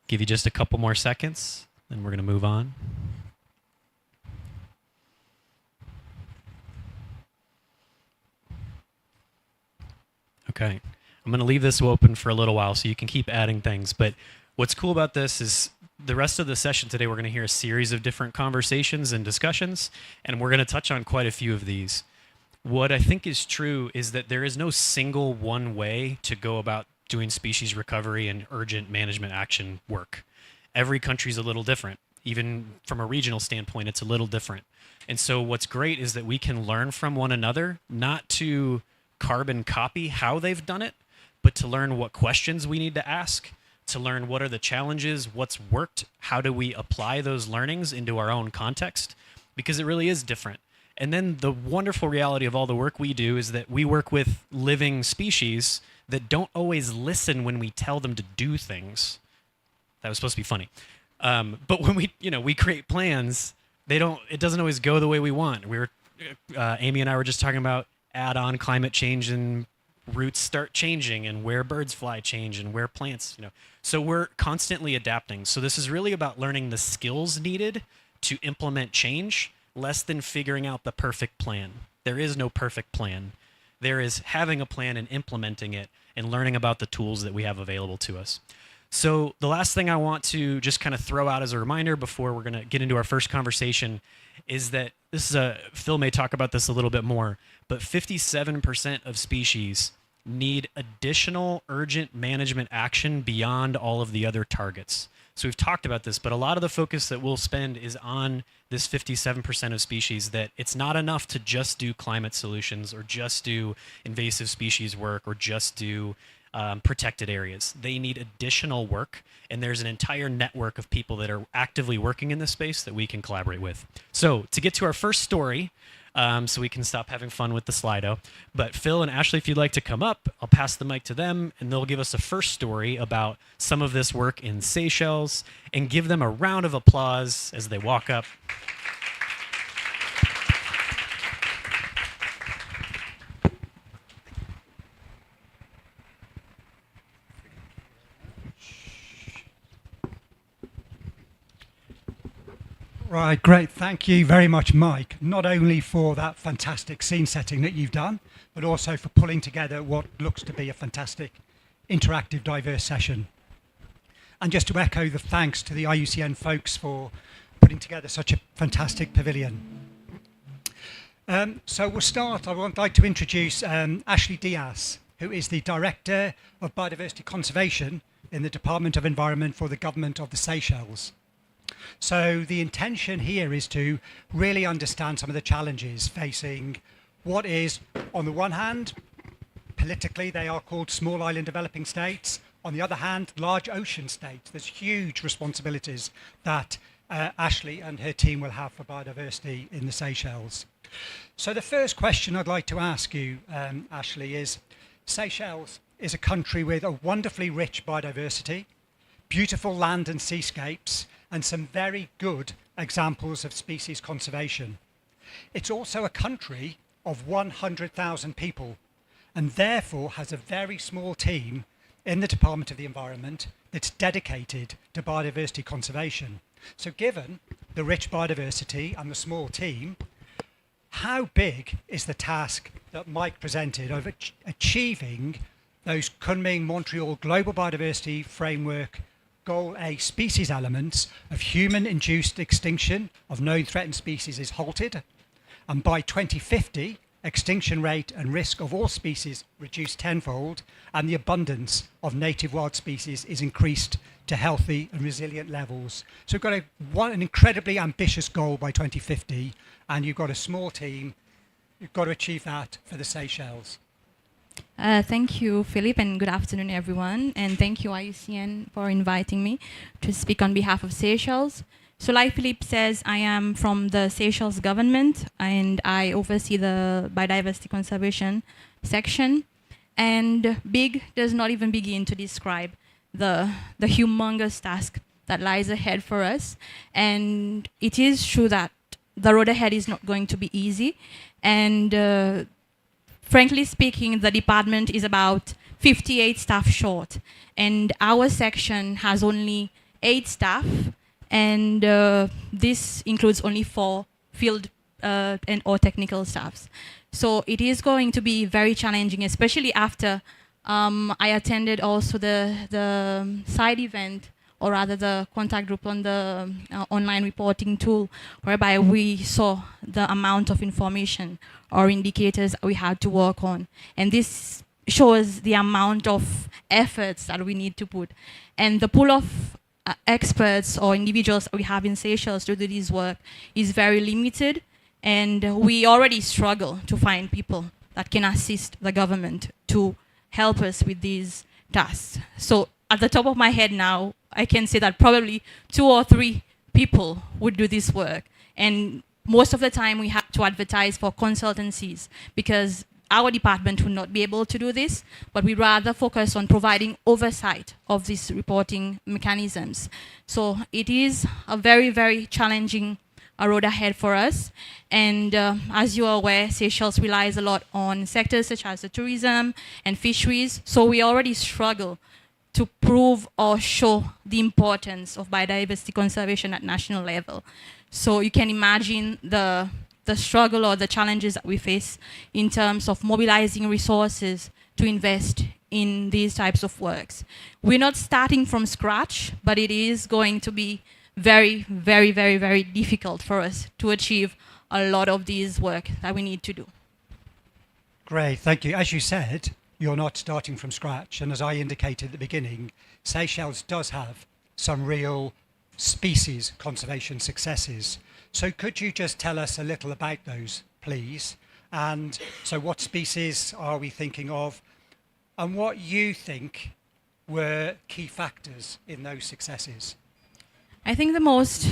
Give you just a couple more seconds, then we're going to move on. Okay, I'm going to leave this open for a little while so you can keep adding things. But what's cool about this is the rest of the session today, we're going to hear a series of different conversations and discussions, and we're going to touch on quite a few of these. What I think is true is that there is no single one way to go about doing species recovery and urgent management action work. Every country is a little different. Even from a regional standpoint, it's a little different. And so what's great is that we can learn from one another, not to carbon copy how they've done it, but to learn what questions we need to ask, to learn what are the challenges, what's worked, how do we apply those learnings into our own context, because it really is different. And then the wonderful reality of all the work we do is that we work with living species that don't always listen when we tell them to do things. That was supposed to be funny. But when we create plans, it doesn't always go the way we want. Amy and I were just talking about add-on climate change, and routes start changing, and where birds fly change, and where plants, So we're constantly adapting. So this is really about learning the skills needed to implement change, less than figuring out the perfect plan. There is no perfect plan. There is having a plan and implementing it and learning about the tools that we have available to us. So the last thing I want to just kind of throw out as a reminder before we're going to get into our first conversation is that Phil may talk about this a little bit more, but 57% of species need additional urgent management action beyond all of the other targets. So we've talked about this, but a lot of the focus that we'll spend is on this 57% of species, that it's not enough to just do climate solutions or just do invasive species work or just do protected areas. They need additional work, and there's an entire network of people that are actively working in this space that we can collaborate with. So to get to our first story, so we can stop having fun with the Slido. But Phil and Ashley, if you'd like to come up, I'll pass the mic to them, and they'll give us a first story about some of this work in Seychelles, and give them a round of applause as they walk up. Right, great. Thank you very much, Mike, not only for that fantastic scene setting that you've done, but also for pulling together what looks to be a fantastic, interactive, diverse session. And just to echo the thanks to the IUCN folks for putting together such a fantastic pavilion. So we'll start. I would like to introduce Ashley Diaz, who is the Director of Biodiversity Conservation in the Department of Environment for the Government of the Seychelles. So the intention here is to really understand some of the challenges facing what is, on the one hand, politically they are called small island developing states. On the other hand, large ocean states. There's huge responsibilities that Ashley and her team will have for biodiversity in the Seychelles. So the first question I'd like to ask you, Ashley, is Seychelles is a country with a wonderfully rich biodiversity, beautiful land and seascapes, and some very good examples of species conservation. It's also a country of 100,000 people, and therefore has a very small team in the Department of the Environment that's dedicated to biodiversity conservation. So given the rich biodiversity and the small team, how big is the task that Mike presented of achieving those Kunming-Montreal Global Biodiversity Framework Goal A species elements of human-induced extinction of known threatened species is halted, and by 2050, extinction rate and risk of all species reduced tenfold, and the abundance of native wild species is increased to healthy and resilient levels. So we've got an incredibly ambitious goal by 2050, and you've got a small team. You've got to achieve that for the Seychelles. Thank you, Philip, and good afternoon, everyone. And thank you, IUCN, for inviting me to speak on behalf of Seychelles. So like Philip says, I am from the Seychelles government, and I oversee the biodiversity conservation section. And big does not even begin to describe the humongous task that lies ahead for us. And it is true that the road ahead is not going to be easy. And frankly speaking, the department is about 58 staff short, and our section has only 8 staff, and this includes only 4 field or technical staffs. So it is going to be very challenging, especially after I attended also the side event, or rather the contact group on the online reporting tool, whereby we saw the amount of information or indicators we had to work on. And this shows the amount of efforts that we need to put. And the pool of experts or individuals we have in Seychelles to do this work is very limited. And we already struggle to find people that can assist the government to help us with these tasks. So at the top of my head now, I can say that probably 2 or 3 people would do this work. And most of the time we have to advertise for consultancies because our department will not be able to do this, but we rather focus on providing oversight of these reporting mechanisms. So it is a very, very challenging road ahead for us. And as you are aware, Seychelles relies a lot on sectors such as the tourism and fisheries. So we already struggle to prove or show the importance of biodiversity conservation at national level. So you can imagine the struggle or the challenges that we face in terms of mobilizing resources to invest in these types of works. We're not starting from scratch, but it is going to be very, very, very, very difficult for us to achieve a lot of these work that we need to do. Great, thank you. As you said, you're not starting from scratch. And as I indicated at the beginning, Seychelles does have some real species conservation successes. So could you just tell us a little about those, please? And so what species are we thinking of? And what you think were key factors in those successes? I think the most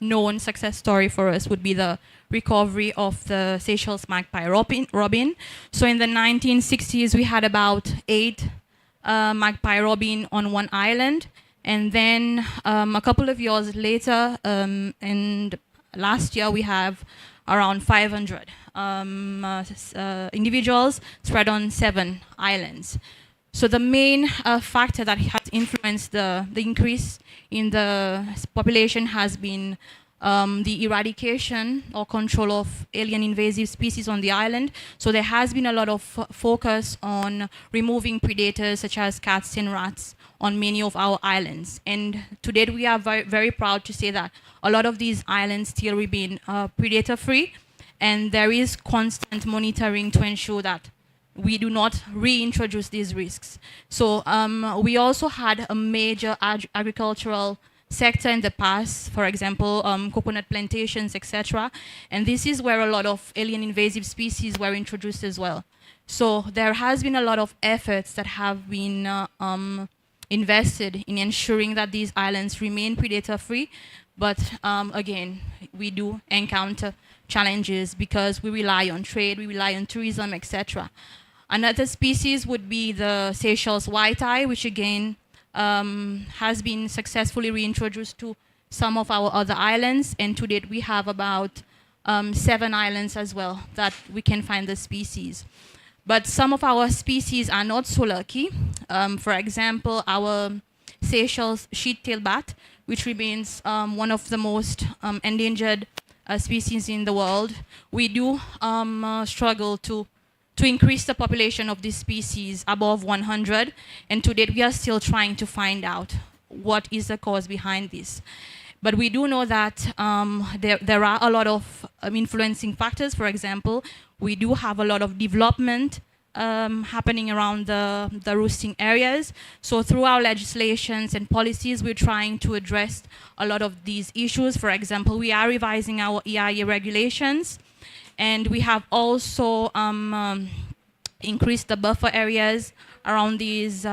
known success story for us would be the recovery of the Seychelles magpie robin. So in the 1960s, we had about 8 magpie robin on one island. And then a couple of years later, and last year, we have around 500 individuals spread on 7 islands. So the main factor that has influenced the increase in the population has been the eradication or control of alien invasive species on the island. So there has been a lot of focus on removing predators such as cats and rats on many of our islands. And to date, we are very, very proud to say that a lot of these islands still remain predator-free, and there is constant monitoring to ensure that we do not reintroduce these risks. So we also had a major agricultural sector in the past, for example, coconut plantations, etc. And this is where a lot of alien invasive species were introduced as well. So there has been a lot of efforts that have been invested in ensuring that these islands remain predator-free. But again, we do encounter challenges because we rely on trade, we rely on tourism, etc. Another species would be the Seychelles white-eye, which again has been successfully reintroduced to some of our other islands. And to date, we have about 7 islands as well that we can find the species. But some of our species are not so lucky. For example, our Seychelles sheet-tailed bat, which remains one of the most endangered species in the world. We do struggle to increase the population of this species above 100, and to date we are still trying to find out what is the cause behind this. But we do know that there are a lot of influencing factors. For example, we do have a lot of development happening around the roosting areas. So through our legislations and policies, we're trying to address a lot of these issues. For example, we are revising our EIA regulations, and we have also increased the buffer areas around these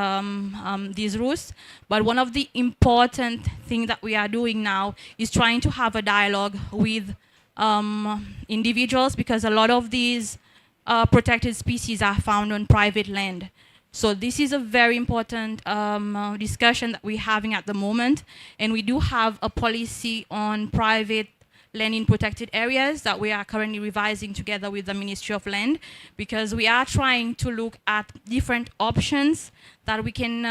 roosts. But one of the important things that we are doing now is trying to have a dialogue with individuals, because a lot of these protected species are found on private land. So this is a very important discussion that we're having at the moment. And we do have a policy on private land in protected areas that we are currently revising together with the Ministry of Land, because we are trying to look at different options that we can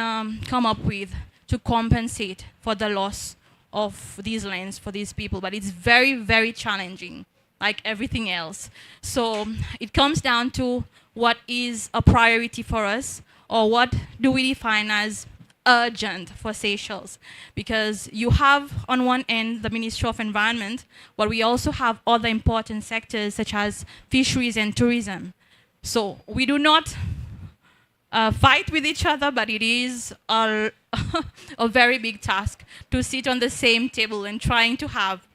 come up with to compensate for the loss of these lands for these people. But it's very, very challenging, like everything else. So it comes down to what is a priority for us, or what do we define as urgent for Seychelles, because you have on one end the Ministry of Environment, but we also have other important sectors such as fisheries and tourism. So we do not fight with each other, but it is a very big task to sit on the same table and trying to have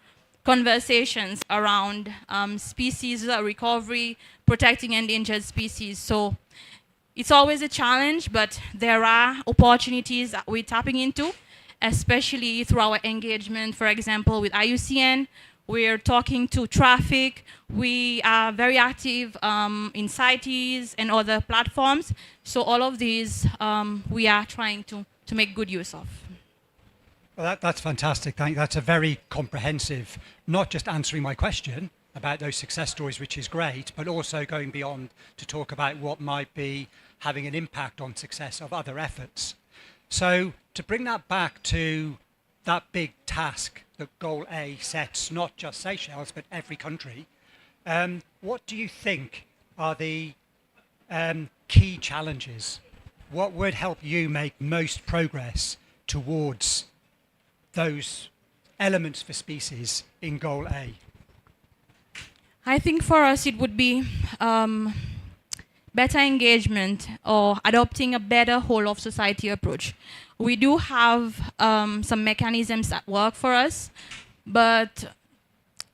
conversations around species recovery, protecting endangered species. So it's always a challenge, but there are opportunities that we're tapping into, especially through our engagement, for example, with IUCN. We're talking to traffic. We are very active in CITES and other platforms. So all of these we are trying to make good use of. Well, that's fantastic. Thank you. That's a very comprehensive, not just answering my question about those success stories, which is great, but also going beyond to talk about what might be having an impact on success of other efforts. So to bring that back to that big task that Goal A sets, not just Seychelles, but every country, what do you think are the key challenges? What would help you make most progress towards those elements for species in Goal A? I think for us it would be better engagement, or adopting a better whole of society approach. We do have some mechanisms that work for us, but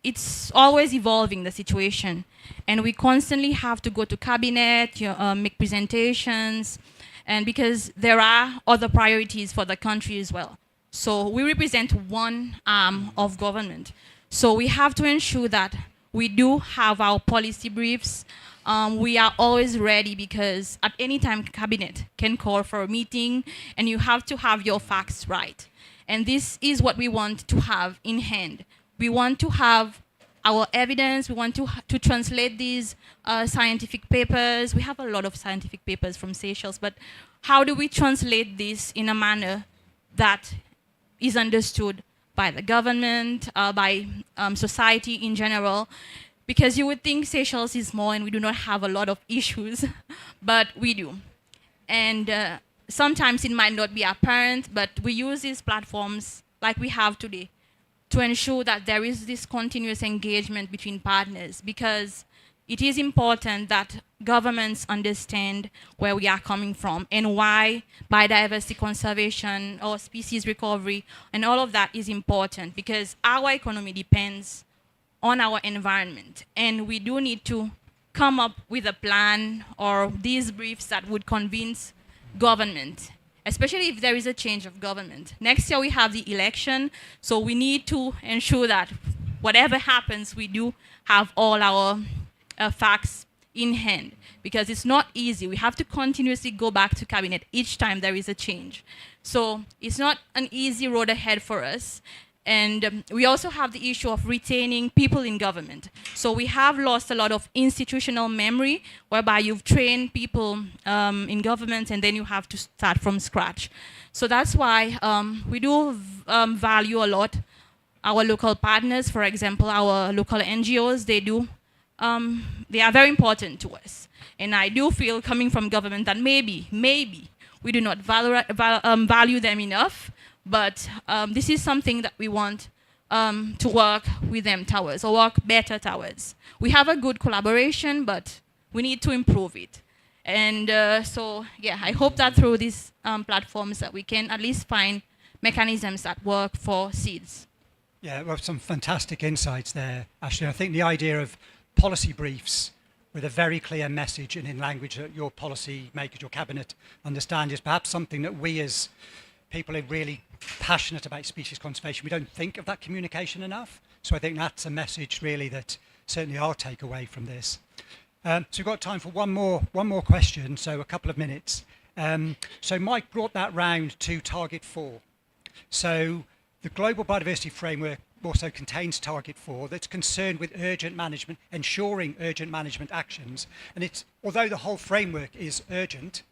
it's always evolving, the situation. And we constantly have to go to cabinet, make presentations, and because there are other priorities for the country as well. So we represent one arm of government. So we have to ensure that we do have our policy briefs. We are always ready because at any time cabinet can call for a meeting and you have to have your facts right. And this is what we want to have in hand. We want to have our evidence. We want to translate these scientific papers. We have a lot of scientific papers from Seychelles, but how do we translate this in a manner that is understood by the government, by society in general? Because you would think Seychelles is small and we do not have a lot of issues, but we do. And sometimes it might not be apparent, but we use these platforms like we have today to ensure that there is this continuous engagement between partners, because it is important that governments understand where we are coming from and why biodiversity conservation or species recovery and all of that is important, because our economy depends on our environment. And we do need to come up with a plan or these briefs that would convince government, especially if there is a change of government. Next year we have the election, so we need to ensure that whatever happens, we do have all our facts in hand, because it's not easy. We have to continuously go back to cabinet each time there is a change. So it's not an easy road ahead for us. And we also have the issue of retaining people in government. So we have lost a lot of institutional memory, whereby you've trained people in government and then you have to start from scratch. So that's why we do value a lot our local partners. For example, our local NGOs, they are very important to us. And I do feel, coming from government, that maybe we do not value them enough. But this is something that we want to work with them towards, or work better towards. We have a good collaboration, but we need to improve it. And so, yeah, I hope that through these platforms that we can at least find mechanisms that work for seeds. Yeah, well, some fantastic insights there, Ashley. I think the idea of policy briefs with a very clear message and in language that your policy makers, your cabinet understand, is perhaps something that we as people are really passionate about species conservation, we don't think of that communication enough. So I think that's a message really that certainly I'll take away from this. So we've got time for one more question, so a couple of minutes. So Mike brought that round to Target 4. So the Global Biodiversity Framework also contains Target 4 that's concerned with urgent management, ensuring urgent management actions. And it's, although the whole framework is urgent,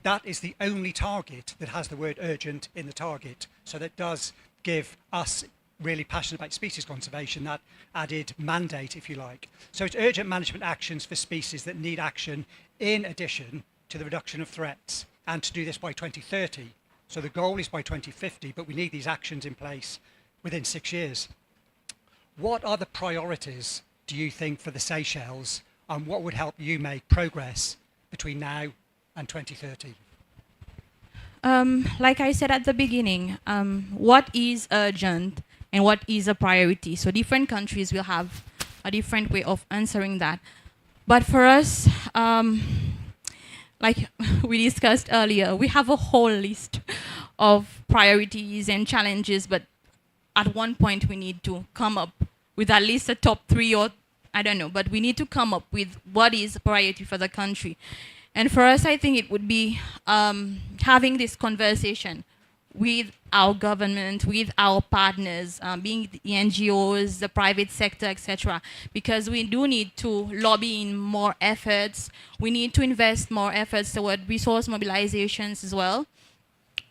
that is the only target that has the word urgent in the target. So that does give us really passionate about species conservation that added mandate, if you like. So it's urgent management actions for species that need action in addition to the reduction of threats, and to do this by 2030. So the goal is by 2050, but we need these actions in place within 6 years. What are the priorities, do you think, for the Seychelles, and what would help you make progress between now and 2030? Like I said at the beginning, what is urgent and what is a priority? So different countries will have a different way of answering that. But for us, like we discussed earlier, we have a whole list of priorities and challenges, but at one point we need to come up with at least a top 3, or I don't know, but we need to come up with what is a priority for the country. And for us, I think it would be having this conversation with our government, with our partners, being the NGOs, the private sector, etc. Because we do need to lobby in more efforts. We need to invest more efforts toward resource mobilizations as well.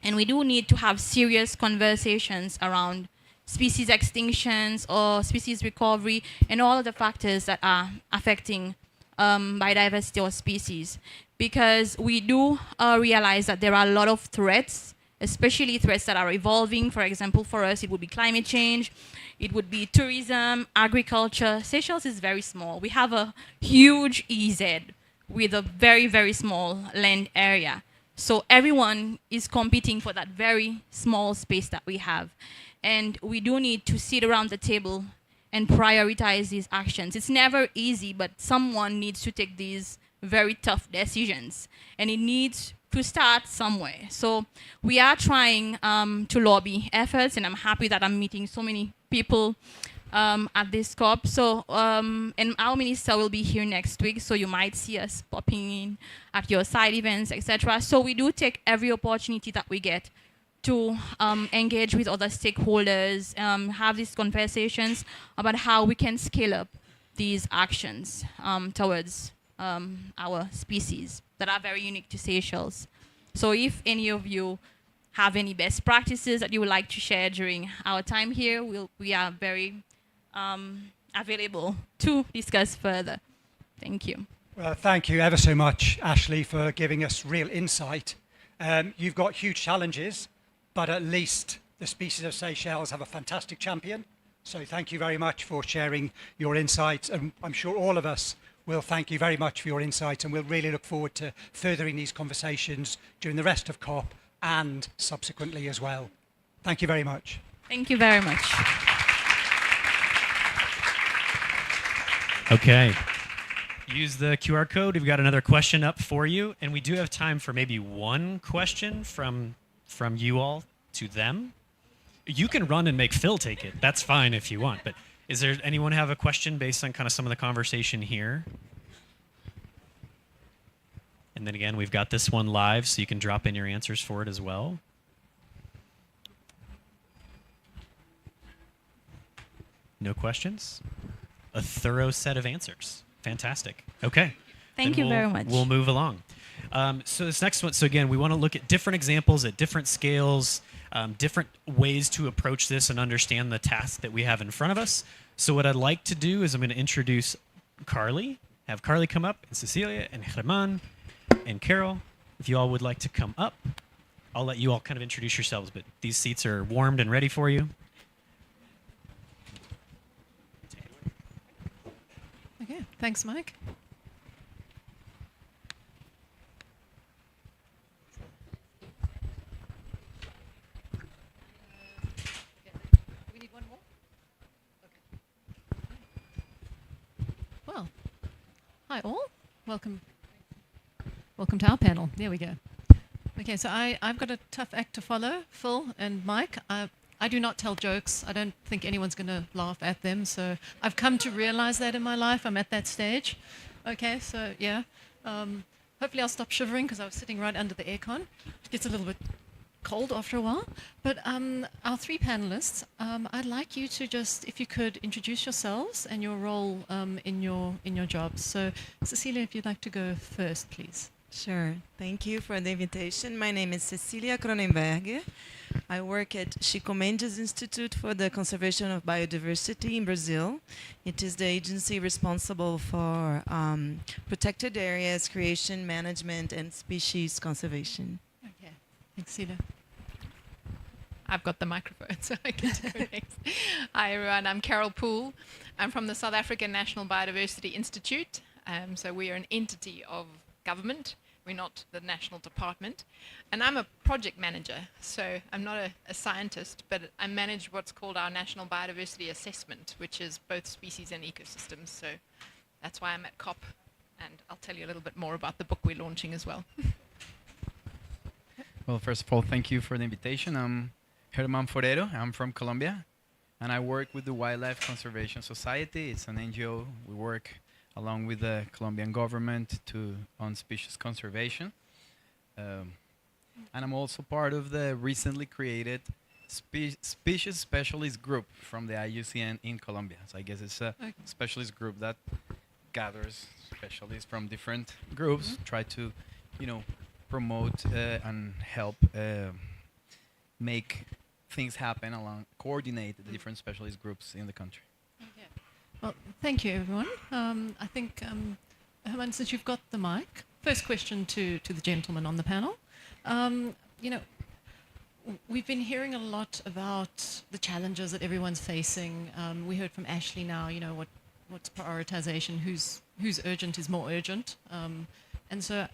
And we do need to have serious conversations around species extinctions or species recovery and all of the factors that are affecting biodiversity or species. Because we do realize that there are a lot of threats, especially threats that are evolving. For example, for us, it would be climate change, it would be tourism, agriculture. Seychelles is very small. We have a huge EZ with a very, very small land area. So everyone is competing for that very small space that we have. And we do need to sit around the table and prioritize these actions. It's never easy, but someone needs to take these very tough decisions. And it needs to start somewhere. So we are trying to lobby efforts, and I'm happy that I'm meeting so many people at this COP. So, and our minister will be here next week, so you might see us popping in at your side events, etc. So we do take every opportunity that we get to engage with other stakeholders, have these conversations about how we can scale up these actions towards our species that are very unique to Seychelles. So if any of you have any best practices that you would like to share during our time here, we are very available to discuss further. Thank you. Well, thank you ever so much, Ashley, for giving us real insight. You've got huge challenges, but at least the species of Seychelles have a fantastic champion. So thank you very much for sharing your insights. And I'm sure all of us will thank you very much for your insights, and we'll really look forward to furthering these conversations during the rest of COP and subsequently as well. Thank you very much. Thank you very much. Okay. Use the QR code. We've got another question up for you, and we do have time for maybe one question from you all to them. You can run and make Phil take it. That's fine if you want, but is there anyone have a question based on kind of some of the conversation here? And then again, we've got this one live, so you can drop in your answers for it as well. No questions? A thorough set of answers. Fantastic. Okay. Thank you very much. We'll move along. So this next one, so again, we want to look at different examples at different scales, different ways to approach this and understand the task that we have in front of us. So what I'd like to do is I'm going to introduce Carly, have Carly come up, and Cecilia, and Germán, and Carol. If you all would like to come up, I'll let you all kind of introduce yourselves, but these seats are warmed and ready for you. Okay, thanks, Mike. We need one more? Okay. Well, hi all. Welcome to our panel. There we go. Okay, so I've got a tough act to follow, Phil and Mike. I do not tell jokes. I don't think anyone's going to laugh at them. So I've come to realize that in my life. I'm at that stage. Okay, so yeah. Hopefully I'll stop shivering because I was sitting right under the aircon. It gets a little bit cold after a while. But our three panelists, I'd like you to just, if you could, introduce yourselves and your role in your jobs. So Cecilia, if you'd like to go first, please. Sure. Thank you for the invitation. My name is Cecilia Cronenberger. I work at Chico Mendes Institute for the Conservation of Biodiversity in Brazil. It is the agency responsible for protected areas, creation, management, and species conservation. Okay. Thanks, Cecilia. I've got the microphone, so I can go next. Hi, everyone. I'm Carol Poole. I'm from the South African National Biodiversity Institute. So we are an entity of government. We're not the national department. And I'm a project manager, so I'm not a scientist, but I manage what's called our National Biodiversity Assessment, which is both species and ecosystems. So that's why I'm at COP, and I'll tell you a little bit more about the book we're launching as well. Well, first of all, thank you for the invitation. I'm Germán Forero. I'm from Colombia, and I work with the Wildlife Conservation Society. It's an NGO. We work along with the Colombian government on species conservation. And I'm also part of the recently created species specialist group from the IUCN in Colombia. So I guess it's a specialist group that gathers specialists from different groups, try to, promote and help make things happen coordinate the different specialist groups in the country. Well, thank you, everyone. I think, Herman, since you've got the mic, first question to the gentleman on the panel. We've been hearing a lot about the challenges that everyone's facing. We heard from Ashley now, what's prioritization, who's urgent is more urgent. And so,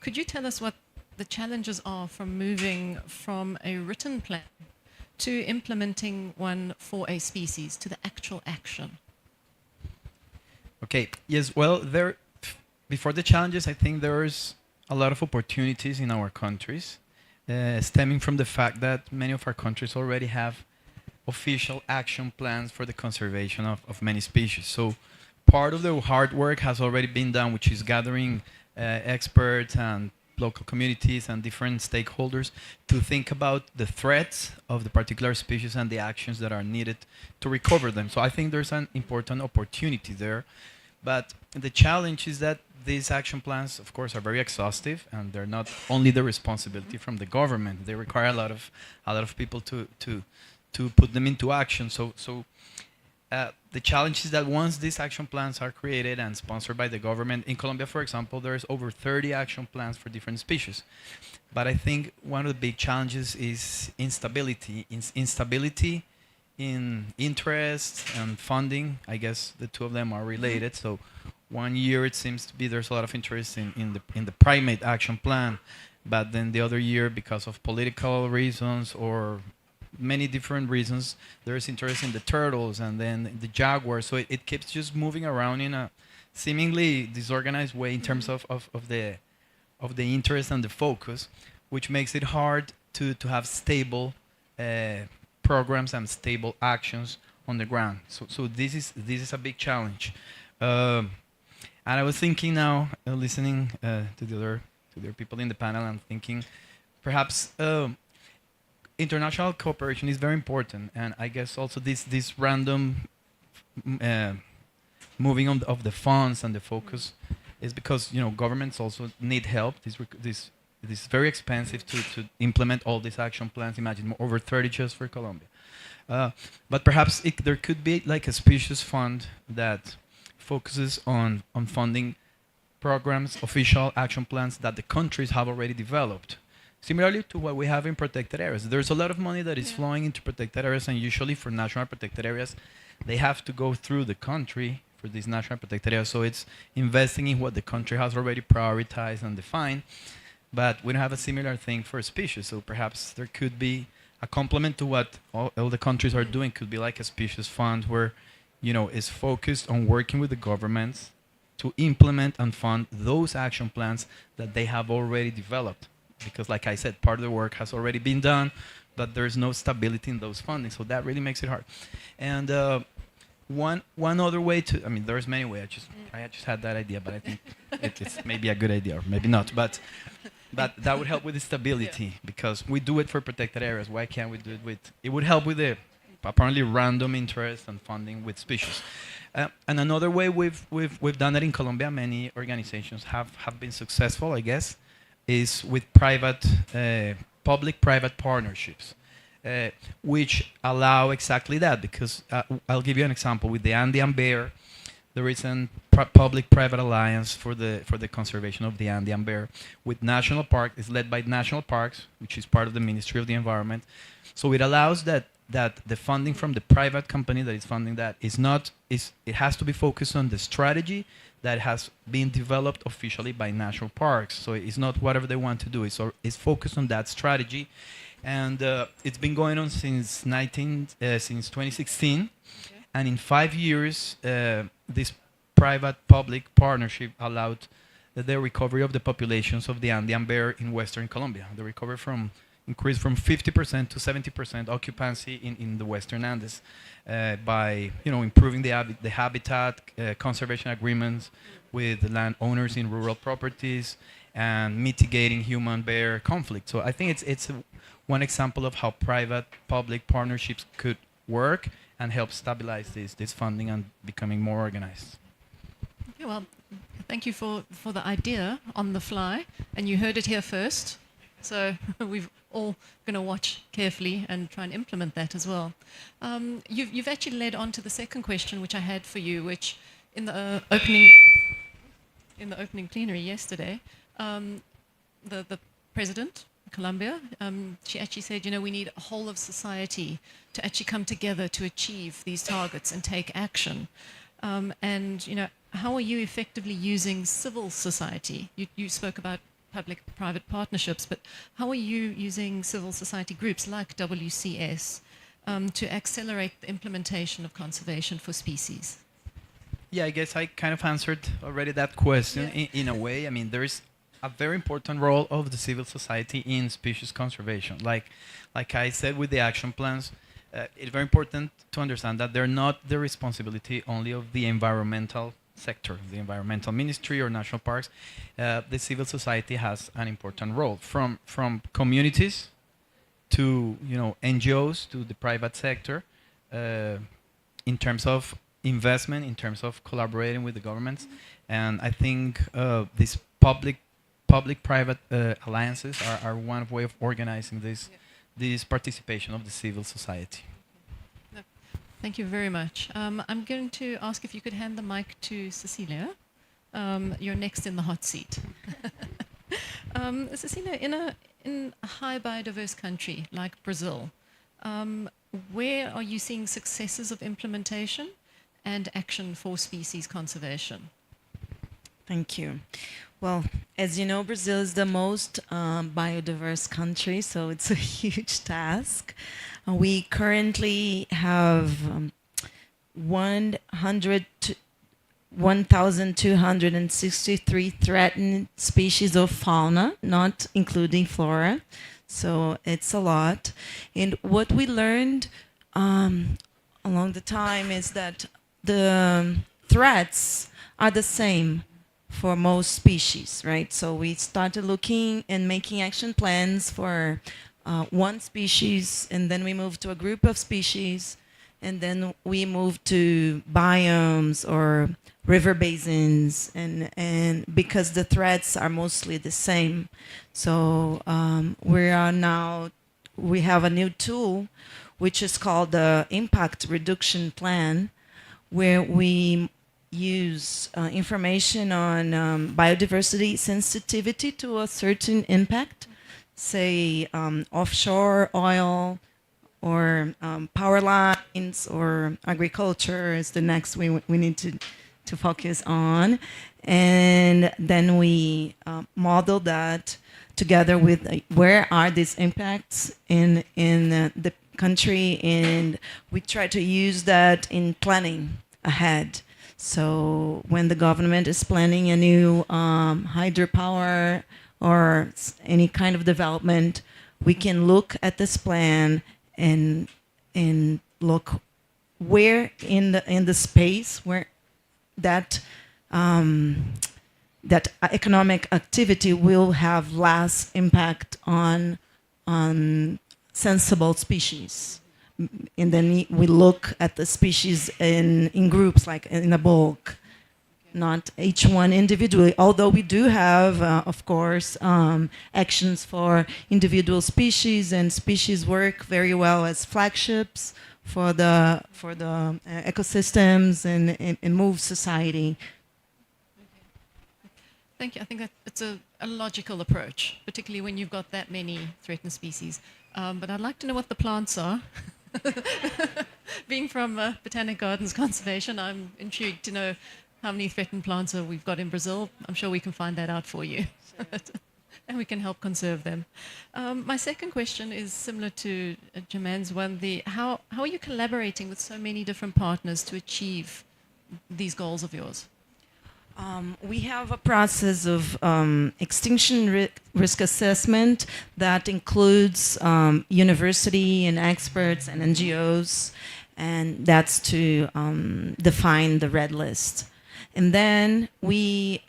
could you tell us what the challenges are from moving from a written plan to implementing one for a species, to the actual action? Okay. Yes. Well, before the challenges, I think there's a lot of opportunities in our countries, stemming from the fact that many of our countries already have official action plans for the conservation of many species. So part of the hard work has already been done, which is gathering experts and local communities and different stakeholders to think about the threats of the particular species and the actions that are needed to recover them. So I think there's an important opportunity there. But the challenge is that these action plans, of course, are very exhaustive, and they're not only the responsibility from the government. They require a lot of people to put them into action. So the challenge is that once these action plans are created and sponsored by the government, in Colombia, for example, there's over 30 action plans for different species. But I think one of the big challenges is instability. Instability in interest and funding. I guess the two of them are related. So one year it seems to be there's a lot of interest in the primate action plan, but then the other year, because of political reasons or many different reasons, there is interest in the turtles and then the jaguars. So it keeps just moving around in a seemingly disorganized way in terms of the interest and the focus, which makes it hard to have stable programs and stable actions on the ground. So this is a big challenge. And I was thinking now, listening to the other people in the panel, and thinking perhaps international cooperation is very important, and I guess also this random moving on of the funds and the focus is because governments also need help. This is very expensive to implement all these action plans. Imagine over 30 just for Colombia. But perhaps there could be like a species fund that focuses on funding programs, official action plans that the countries have already developed. Similarly to what we have in protected areas. There's a lot of money that is flowing into protected areas, and usually for national protected areas, they have to go through the country for these national protected areas. So it's investing in what the country has already prioritized and defined, but we don't have a similar thing for species. So perhaps there could be a complement to what all the countries are doing. Could be like a species fund where, is focused on working with the governments to implement and fund those action plans that they have already developed. Because like I said, part of the work has already been done, but there's no stability in those funding. So that really makes it hard. And one other way to, there's many ways. I just had that idea, but I think it's maybe a good idea, or maybe not. But that would help with the stability, because we do it for protected areas. Why can't we do it with, it would help with the apparently random interest and funding with species. And another way we've done it in Colombia, many organizations have been successful, I guess, is with public-private partnerships, which allow exactly that. Because I'll give you an example. With the Andean bear, there is a public-private alliance for the conservation of the Andean bear. With national park, it's led by National Parks, which is part of the Ministry of the Environment. So it allows that the funding from the private company that is funding that it has to be focused on the strategy that has been developed officially by national parks. So it's not whatever they want to do. It's focused on that strategy, and it's been going on since 2016. Okay. And in 5 years, this private-public partnership allowed the recovery of the populations of the Andean bear in Western Colombia. The recovery increased from 50% to 70% occupancy in the Western Andes by improving the habitat, conservation agreements with the landowners in rural properties, and mitigating human-bear conflict. So I think it's one example of how private-public partnerships could work and help stabilize this funding and becoming more organized. Okay, well, thank you for the idea on the fly, and you heard it here first. So we've all going to watch carefully and try and implement that as well. You've actually led on to the second question, which I had for you, which in the opening plenary yesterday, the president of Colombia, she actually said, we need a whole of society to actually come together to achieve these targets and take action. And how are you effectively using civil society? You spoke about public-private partnerships, but how are you using civil society groups like WCS to accelerate the implementation of conservation for species? Yeah, I guess I kind of answered already that question in a way. There is a very important role of the civil society in species conservation. Like I said with the action plans, it's very important to understand that they're not the responsibility only of the environmental sector, the environmental ministry or national parks. The civil society has an important role, from communities to NGOs to the private sector, in terms of investment, in terms of collaborating with the governments. And I think these public-private alliances are one way of organizing this participation of the civil society. Thank you very much. I'm going to ask if you could hand the mic to Cecilia. You're next in the hot seat. Cecilia, in a high biodiverse country like Brazil, where are you seeing successes of implementation and action for species conservation? Thank you. Well, as you know, Brazil is the most biodiverse country, so it's a huge task. We currently have 1,263 threatened species of fauna, not including flora. So it's a lot. And what we learned along the time is that the threats are the same for most species, right? So we started looking and making action plans for one species, and then we moved to a group of species, and then we moved to biomes or river basins, and because the threats are mostly the same. So we have a new tool, which is called the Impact Reduction Plan, where we use information on biodiversity sensitivity to a certain impact, say offshore oil or power lines or agriculture is the next we need to focus on. And then we model that together with where are these impacts in the country, and we try to use that in planning ahead. So when the government is planning a new hydropower or any kind of development, we can look at this plan and look where in the space where that that economic activity will have less impact on sensible species. And then we look at the species in groups, like in a bulk, not each one individually. Although we do have, of course, actions for individual species, and species work very well as flagships for the ecosystems and move society. Thank you. I think that it's a logical approach, particularly when you've got that many threatened species. But I'd like to know what the plants are. Being from Botanic Gardens Conservation, I'm intrigued to know how many threatened plants we've got in Brazil. I'm sure we can find that out for you. And we can help conserve them. My second question is similar to Germain's one. How are you collaborating with so many different partners to achieve these goals of yours? We have a process of extinction risk assessment that includes university and experts and NGOs, and that's to define the red list. And then we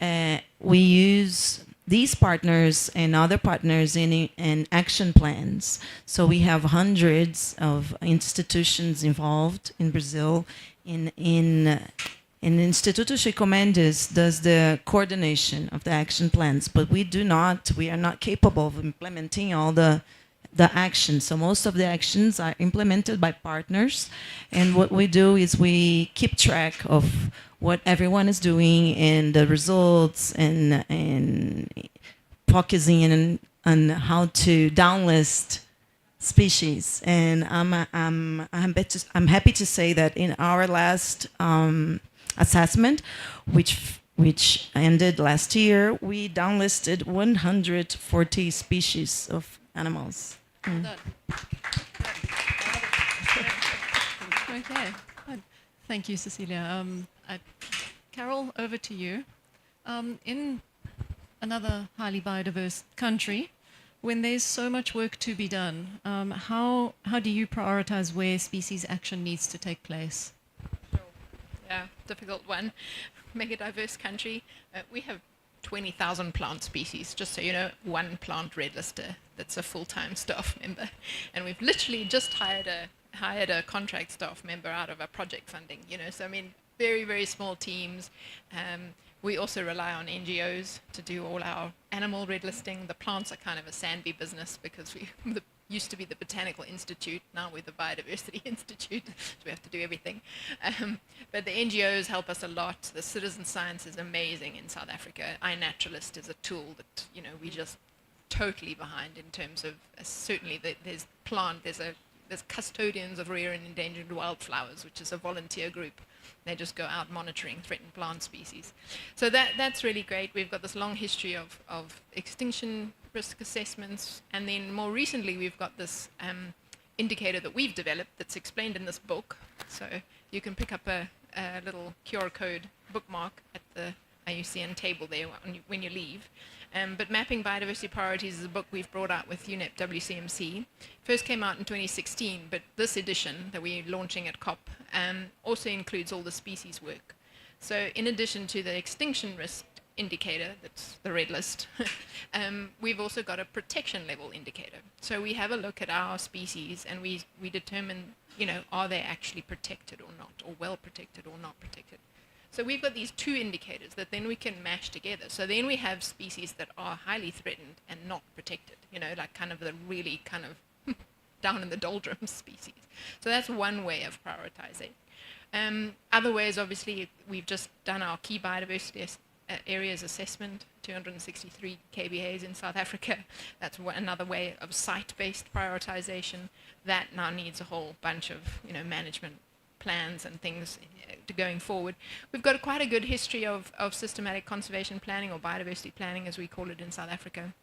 use these partners and other partners in action plans. So we have hundreds of institutions involved in Brazil. And Instituto Chico Mendes does the coordination of the action plans, but we are not capable of implementing all the actions. So most of the actions are implemented by partners, and what we do is we keep track of what everyone is doing and the results, and focusing on how to downlist species. And I'm happy to say that in our last assessment, which ended last year, we downlisted 140 species of animals. Okay. Thank you, Cecilia. Carol, over to you. In another highly biodiverse country, when there's so much work to be done, how do you prioritize where species action needs to take place? Yeah, difficult one. Mega diverse country. We have 20,000 plant species, just so you know, one plant red lister that's a full-time staff member. And we've literally just hired a contract staff member out of our project funding, you know, so I mean, very, very small teams. We also rely on NGOs to do all our animal red listing. The plants are kind of a Sanby business because we used to be the Botanical Institute, now we're the Biodiversity Institute, so we have to do everything. But the NGOs help us a lot. The citizen science is amazing in South Africa. iNaturalist is a tool that, you know, we just totally behind in terms of, certainly there's custodians of rare and endangered wildflowers, which is a volunteer group. They just go out monitoring threatened plant species. So that's really great. We've got this long history of extinction risk assessments, and then more recently we've got this indicator that we've developed that's explained in this book. So you can pick up a little QR code bookmark at the IUCN table there when you leave. But Mapping Biodiversity Priorities is a book we've brought out with UNEP WCMC. First came out in 2016, but this edition that we're launching at COP also includes all the species work. So in addition to the extinction risk indicator, that's the red list, we've also got a protection level indicator. So we have a look at our species and we determine, you know, are they actually protected or not, or well protected or not protected. So we've got these two indicators that then we can mash together. So then we have species that are highly threatened and not protected, you know, like kind of the really kind of down in the doldrums species. So that's one way of prioritizing. Other ways, obviously, we've just done our key biodiversity areas assessment, 263 KBAs in South Africa. That's another way of site-based prioritization. That now needs a whole bunch of, you know, management plans and things to going forward. We've got quite a good history of systematic conservation planning, or biodiversity planning as we call it in South Africa.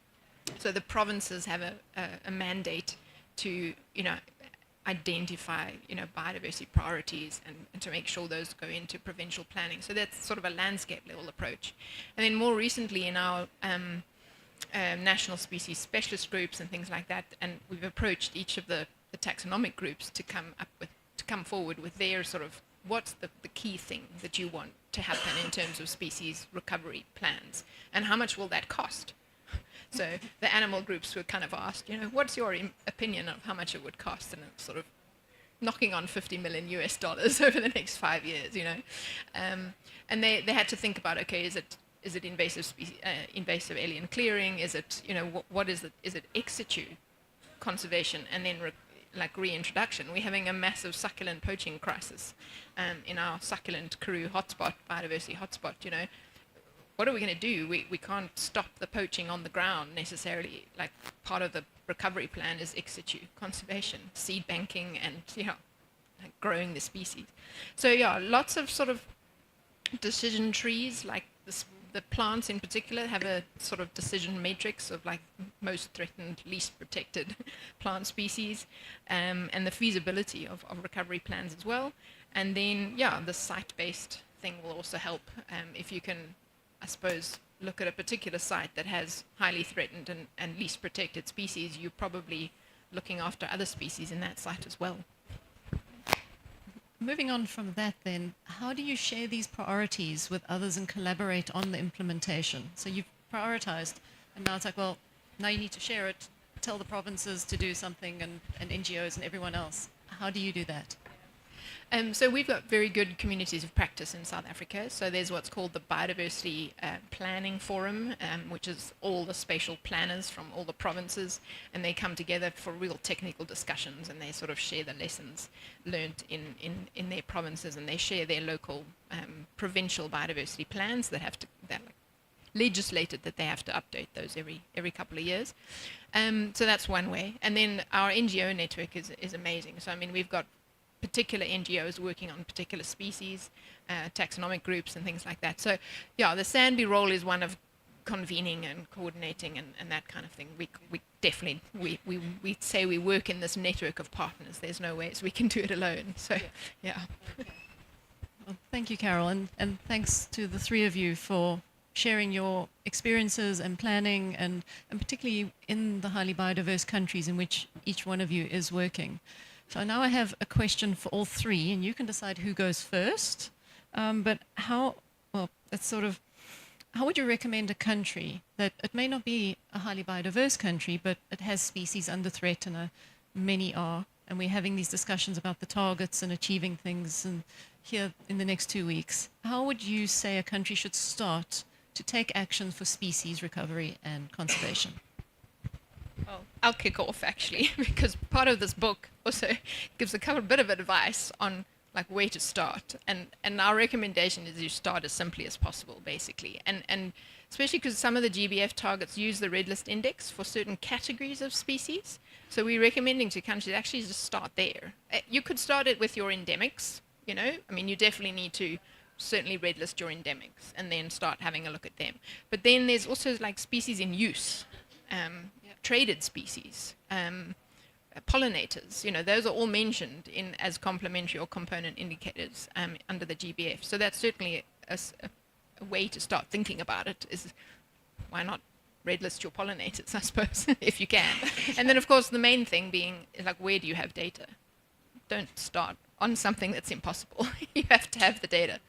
So the provinces have a mandate to, you know, identify, you know, biodiversity priorities and to make sure those go into provincial planning. So that's sort of a landscape level approach. And then more recently in our national species specialist groups and things like that, and we've approached each of the taxonomic groups to come forward with their sort of what's the key thing that you want to happen in terms of species recovery plans, and how much will that cost? So the animal groups were kind of asked, you know, what's your opinion of how much it would cost? And it's sort of knocking on $50 million over the next 5 years, you know. And they had to think about, okay, is it invasive alien clearing? Is it, you know, what is it? Is it ex situ conservation and then reintroduction? We're having a massive succulent poaching crisis in our succulent Karoo hotspot, biodiversity hotspot, you know. What are we going to do? We can't stop the poaching on the ground necessarily. Like, part of the recovery plan is ex situ conservation, seed banking, and, you know, like growing the species. So yeah, lots of sort of decision trees, like the plants in particular have a sort of decision matrix of like most threatened, least protected plant species, and the feasibility of recovery plans as well. And then, yeah, the site-based thing will also help. If you can, I suppose, look at a particular site that has highly threatened and least protected species, you're probably looking after other species in that site as well. Moving on from that then, how do you share these priorities with others and collaborate on the implementation? So you've prioritized, and now it's like, well, now you need to share it, tell the provinces to do something, and NGOs and everyone else. How do you do that? So we've got very good communities of practice in South Africa. So there's what's called the Biodiversity Planning Forum, which is all the spatial planners from all the provinces, and they come together for real technical discussions, and they sort of share the lessons learned in their provinces, and they share their local provincial biodiversity plans that have to, they're like legislated that they have to update those every couple of years. So that's one way. And then our NGO network is amazing. So I mean, we've got particular NGOs working on particular species, taxonomic groups and things like that. So yeah, the Sanby role is one of convening and coordinating and that kind of thing. We definitely, we say we work in this network of partners. There's no ways we can do it alone. So yeah. Okay. Well, thank you, Carol, and thanks to the three of you for sharing your experiences and planning, and particularly in the highly biodiverse countries in which each one of you is working. So now I have a question for all three, and you can decide who goes first. But how would you recommend a country that it may not be a highly biodiverse country, but it has species under threat, and many are, and we're having these discussions about the targets and achieving things and here in the next 2 weeks. How would you say a country should start to take action for species recovery and conservation? Well, I'll kick off actually, because part of this book also gives a bit of advice on like where to start, and our recommendation is you start as simply as possible, basically, and especially because some of the GBF targets use the red list index for certain categories of species. So we're recommending to countries actually just start there. You could start it with your endemics, you know. I mean, you definitely need to certainly red list your endemics and then start having a look at them. But then there's also like species in use, traded species, pollinators, you know, those are all mentioned in as complementary or component indicators under the GBF. So that's certainly a way to start thinking about it, is why not red list your pollinators, I suppose, if you can. And then, of course, the main thing being, like, where do you have data? Don't start on something that's impossible. You have to have the data.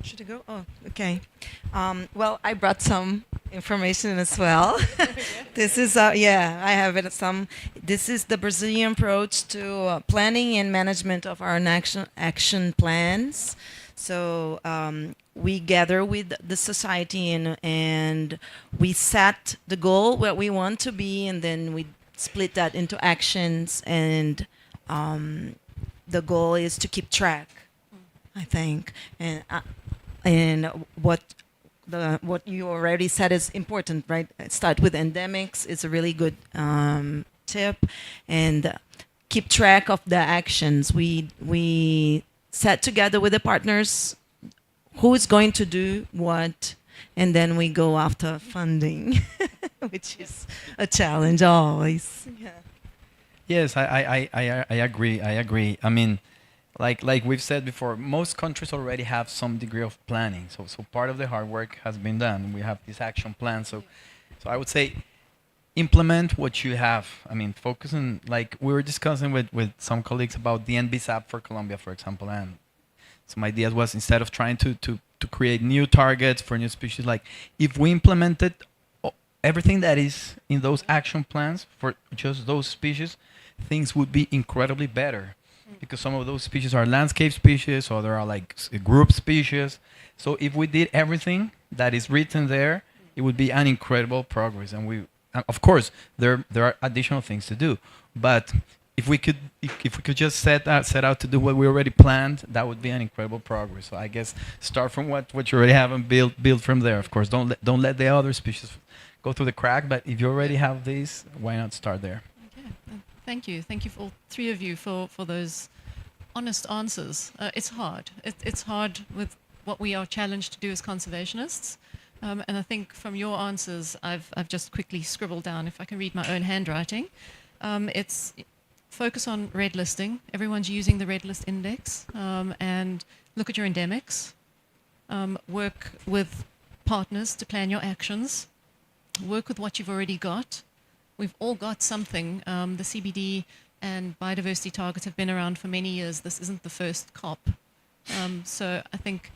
Should I go? Oh, okay. Well, I brought some information as well. This is, I have it some. This is the Brazilian approach to planning and management of our action plans. So we gather with the society and we set the goal where we want to be, and then we split that into actions, and the goal is to keep track, I think, and what you already said is important, right? Start with endemics is a really good tip, and keep track of the actions. We set together with the partners who is going to do what, and then we go after funding, which is a challenge always. Yeah. Yes, I agree. I agree. I mean, like we've said before, most countries already have some degree of planning. So part of the hard work has been done. We have this action plan. So I would say implement what you have. I mean, focus on, like we were discussing with some colleagues about the Invasive for Colombia, for example, and some ideas was, instead of trying to create new targets for new species, like if we implemented everything that is in those action plans for just those species, things would be incredibly better. Because some of those species are landscape species, or there are like group species. So if we did everything that is written there, it would be an incredible progress. And of course, there are additional things to do. But if we could just set out to do what we already planned, that would be an incredible progress. So I guess start from what you already have and build from there. Of course, don't let the other species go through the crack. But if you already have these, why not start there? Thank you. Thank you for all three of you for those honest answers. It's hard. It's hard with what we are challenged to do as conservationists. And I think from your answers, I've just quickly scribbled down, if I can read my own handwriting. It's focus on red listing. Everyone's using the red list index. And look at your endemics. Work with partners to plan your actions. Work with what you've already got. We've all got something. The CBD and biodiversity targets have been around for many years. This isn't the first COP. So I think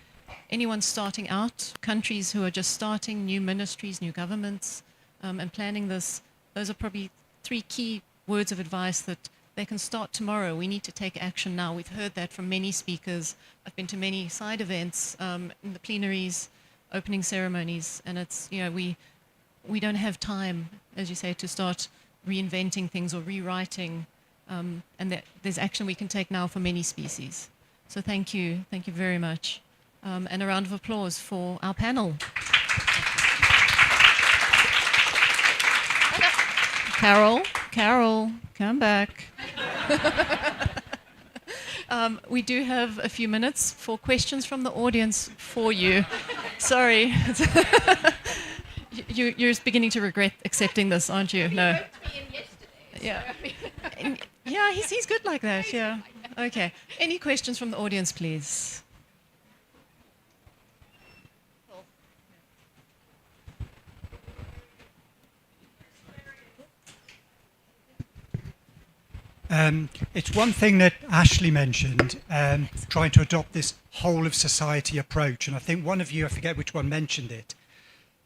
anyone starting out, countries who are just starting, new ministries, new governments, and planning this, those are probably three key words of advice that they can start tomorrow. We need to take action now. We've heard that from many speakers. I've been to many side events, in the plenaries, opening ceremonies, and it's, you know, we don't have time, as you say, to start reinventing things or rewriting, and there's action we can take now for many species. So thank you very much. And a round of applause for our panel. Carol, come back. We do have a few minutes for questions from the audience for you. Sorry. You're beginning to regret accepting this, aren't you? No. Yeah. Yeah, he's good like that. Yeah. Okay. Any questions from the audience, please? It's one thing that Ashley mentioned, trying to adopt this whole of society approach. And I think one of you, I forget which one, mentioned it.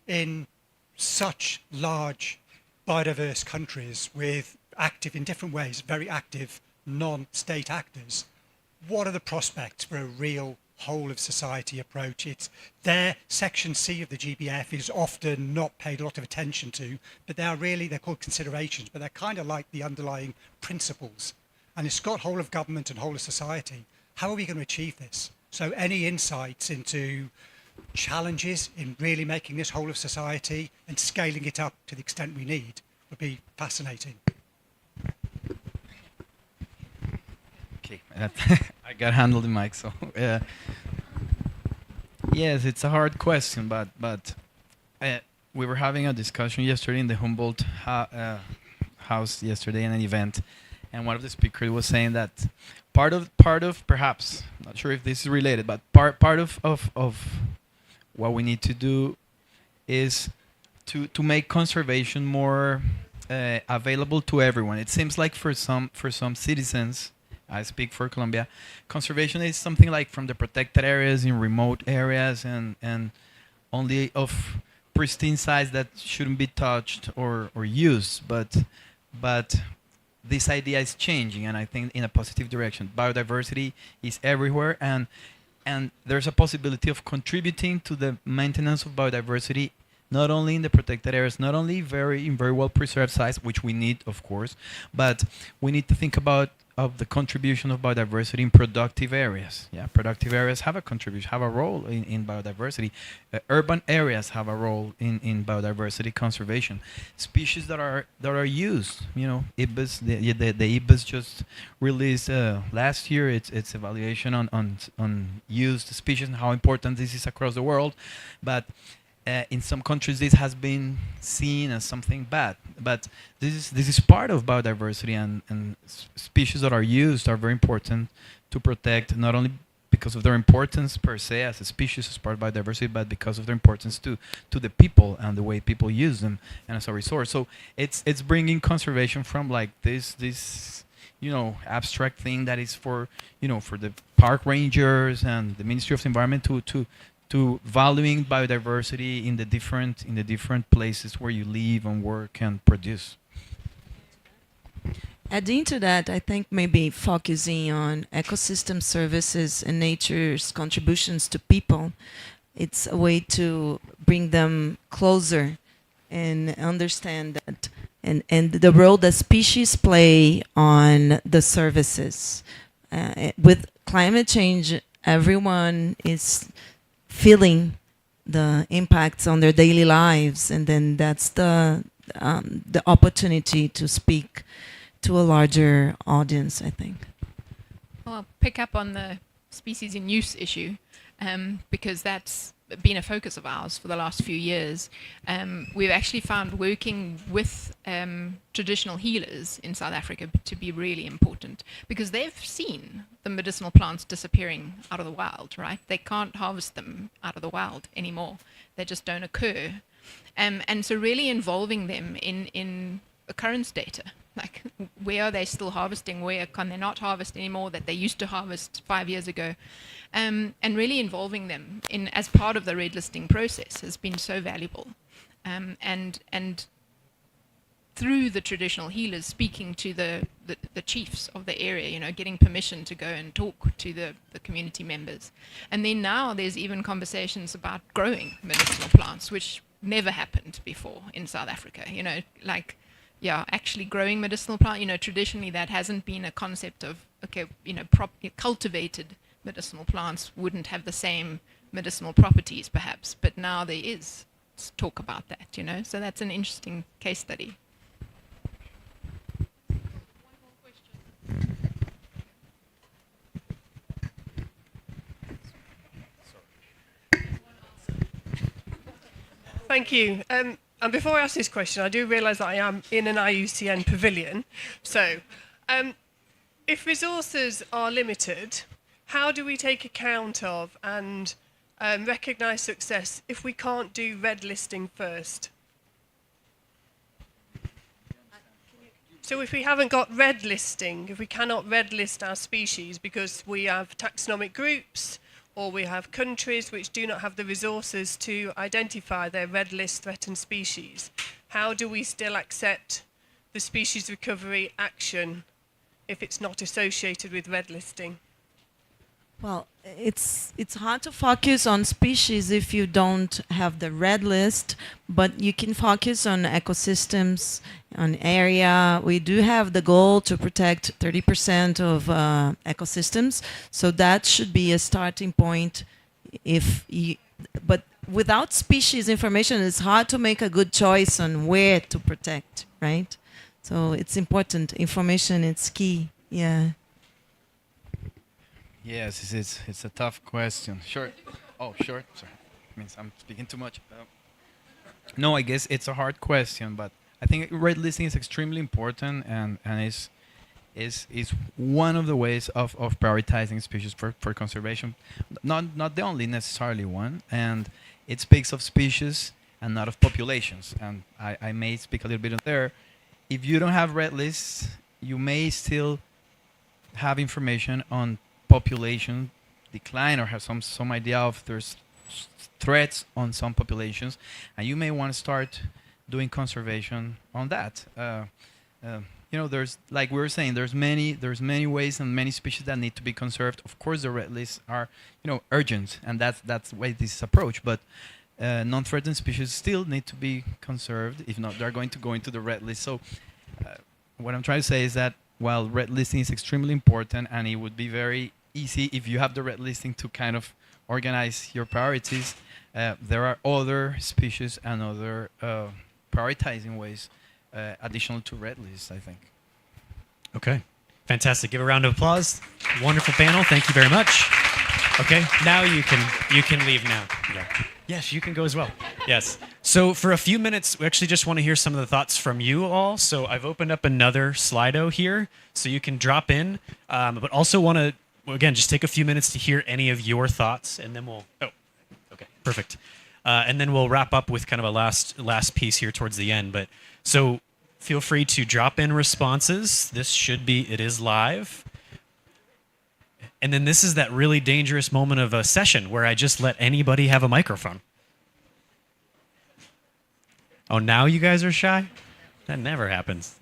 In such large biodiverse countries with active, in different ways, very active non-state actors, what are the prospects for a real whole of society approach? It's their section C of the GBF is often not paid a lot of attention to, but they're called considerations, but they're kind of like the underlying principles. And it's got whole of government and whole of society. How are we going to achieve this? So any insights into challenges in really making this whole of society and scaling it up to the extent we need would be fascinating. Okay, I got handled the mic, so yes, it's a hard question, but we were having a discussion yesterday in the Humboldt house yesterday in an event, and one of the speakers was saying that part of perhaps, not sure if this is related, but part of what we need to do is to make conservation more available to everyone. It seems like for some citizens, I speak for Colombia, conservation is something like from the protected areas in remote areas and only of pristine sites that shouldn't be touched or used. But this idea is changing, and I think in a positive direction. Biodiversity is everywhere, and there's a possibility of contributing to the maintenance of biodiversity, not only in the protected areas, not only in very well preserved sites, which we need, of course, but we need to think about the contribution of biodiversity in productive areas. Yeah, productive areas have a contribution, have a role in biodiversity. Urban areas have a role in biodiversity conservation. Species that are used, IPBES, the IPBES just released last year its evaluation on used species and how important this is across the world, but in some countries this has been seen as something bad, but this is part of biodiversity, and species that are used are very important to protect, not only because of their importance per se as a species, as part of biodiversity, but because of their importance to the people and the way people use them and as a resource. So it's bringing conservation from like this abstract thing that is for the park rangers and the Ministry of the Environment to valuing biodiversity in the different places where you live and work and produce. Adding to that, I think maybe focusing on ecosystem services and nature's contributions to people, it's a way to bring them closer and understand that and the role that species play on the services. With climate change, everyone is feeling the impacts on their daily lives, and then that's the opportunity to speak to a larger audience, I think. Well, I'll pick up on the species in use issue because that's been a focus of ours for the last few years. We've actually found working with traditional healers in South Africa to be really important because they've seen the medicinal plants disappearing out of the wild, right? They can't harvest them out of the wild anymore. They just don't occur. And so really involving them in occurrence data, like where are they still harvesting, where can they not harvest anymore that they used to harvest 5 years ago, and really involving them in as part of the red listing process has been so valuable. And through the traditional healers speaking to the chiefs of the area, getting permission to go and talk to the community members. And then now there's even conversations about growing medicinal plants, which never happened before in South Africa, actually growing medicinal plant, traditionally that hasn't been a concept of, cultivated medicinal plants wouldn't have the same medicinal properties perhaps, but now there is talk about that, so that's an interesting case study. Thank you. And before I ask this question, I do realise that I am in an IUCN pavilion. So, if resources are limited, how do we take account of and recognise success if we can't do red listing first? So if we haven't got red listing, if we cannot red list our species because we have taxonomic groups or we have countries which do not have the resources to identify their red list threatened species, how do we still accept the species recovery action if it's not associated with red listing? Well, it's hard to focus on species if you don't have the red list, but you can focus on ecosystems, on area. We do have the goal to protect 30% of ecosystems, so that should be a starting point. But without species information, it's hard to make a good choice on where to protect, right? So it's important. Information, it's key. Yeah. Yes, it's a tough question. Short. Oh, short. Sorry, means I'm speaking too much. No, I guess it's a hard question, but I think red listing is extremely important and is one of the ways of prioritizing species for conservation. Not the only necessarily one, and it speaks of species and not of populations. And I may speak a little bit on there. If you don't have red lists, you may still have information on population decline or have some idea of there's threats on some populations, and you may want to start doing conservation on that. There's, like we were saying, there's many ways and many species that need to be conserved. Of course, the red lists are urgent, and that's the way this is approached. But non-threatened species still need to be conserved. If not, they're going to go into the red list. So what I'm trying to say is that while red listing is extremely important, and it would be very easy if you have the red listing to kind of organize your priorities, there are other species and other prioritizing ways additional to red lists, I think. Okay, fantastic. Give a round of applause. Wonderful panel. Thank you very much. Okay, now you can leave now. Yeah. Yes, you can go as well. Yes. So for a few minutes, we actually just want to hear some of the thoughts from you all. So I've opened up another Slido here, so you can drop in, but also want to, again, just take a few minutes to hear any of your thoughts, and then we'll, okay, perfect. And then we'll wrap up with kind of a last piece here towards the end. But so feel free to drop in responses. It is live. And then this is that really dangerous moment of a session where I just let anybody have a microphone. Oh, now you guys are shy? That never happens.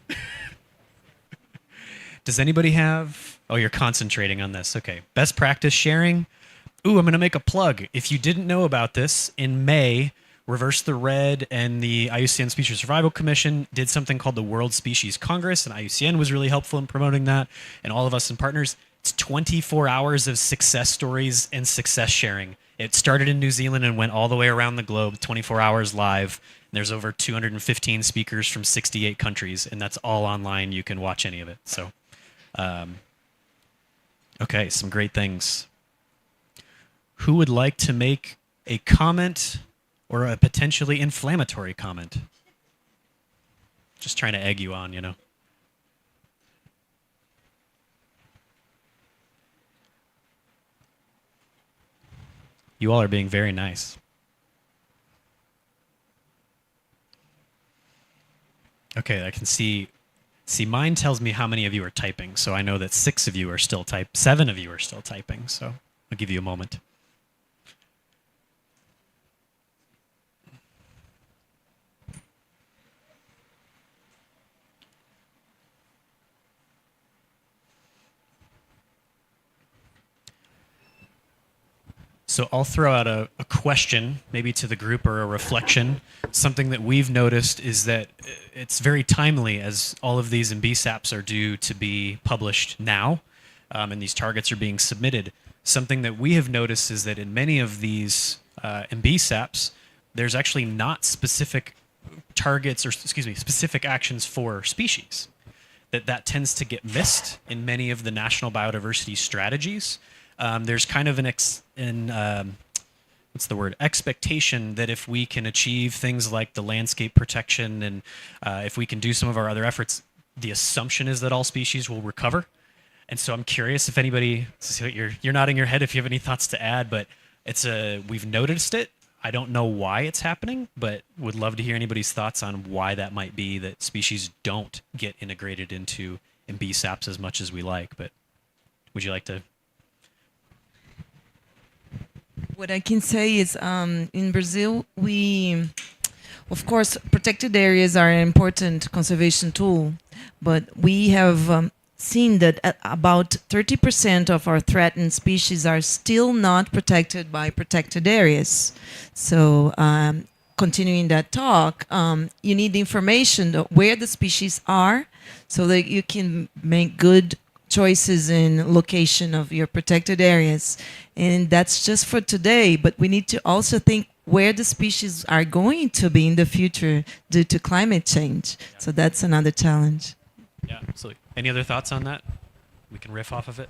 Does anybody have... Oh, you're concentrating on this. Okay. Best practice sharing. Ooh, I'm going to make a plug. If you didn't know about this, in May, Reverse the Red and the IUCN Species Survival Commission did something called the World Species Congress, and IUCN was really helpful in promoting that, and all of us and partners. It's 24 hours of success stories and success sharing. It started in New Zealand and went all the way around the globe, 24 hours live. There's over 215 speakers from 68 countries, and that's all online. You can watch any of it. So, okay, some great things. Who would like to make a comment or a potentially inflammatory comment? Just trying to egg you on, You all are being very nice. Okay, I can see mine tells me how many of you are typing, so I know that 7 of you are still typing, so I'll give you a moment. So I'll throw out a question, maybe to the group, or a reflection. Something that we've noticed is that it's very timely, as all of these MBSAPs are due to be published now, and these targets are being submitted. Something that we have noticed is that in many of these MBSAPs, there's actually not specific targets, or specific actions for species. That tends to get missed in many of the national biodiversity strategies. There's kind of expectation that if we can achieve things like the landscape protection and if we can do some of our other efforts, the assumption is that all species will recover. And so I'm curious if anybody, you're nodding your head if you have any thoughts to add, but we've noticed it. I don't know why it's happening, but would love to hear anybody's thoughts on why that might be that species don't get integrated into BSAPs as much as we like. But would you like to? What I can say is in Brazil, of course, protected areas are an important conservation tool, but we have seen that about 30% of our threatened species are still not protected by protected areas. So continuing that talk, you need information where the species are so that you can make good choices in location of your protected areas. And that's just for today, but we need to also think where the species are going to be in the future due to climate change. So that's another challenge. Yeah, absolutely. Any other thoughts on that? We can riff off of it.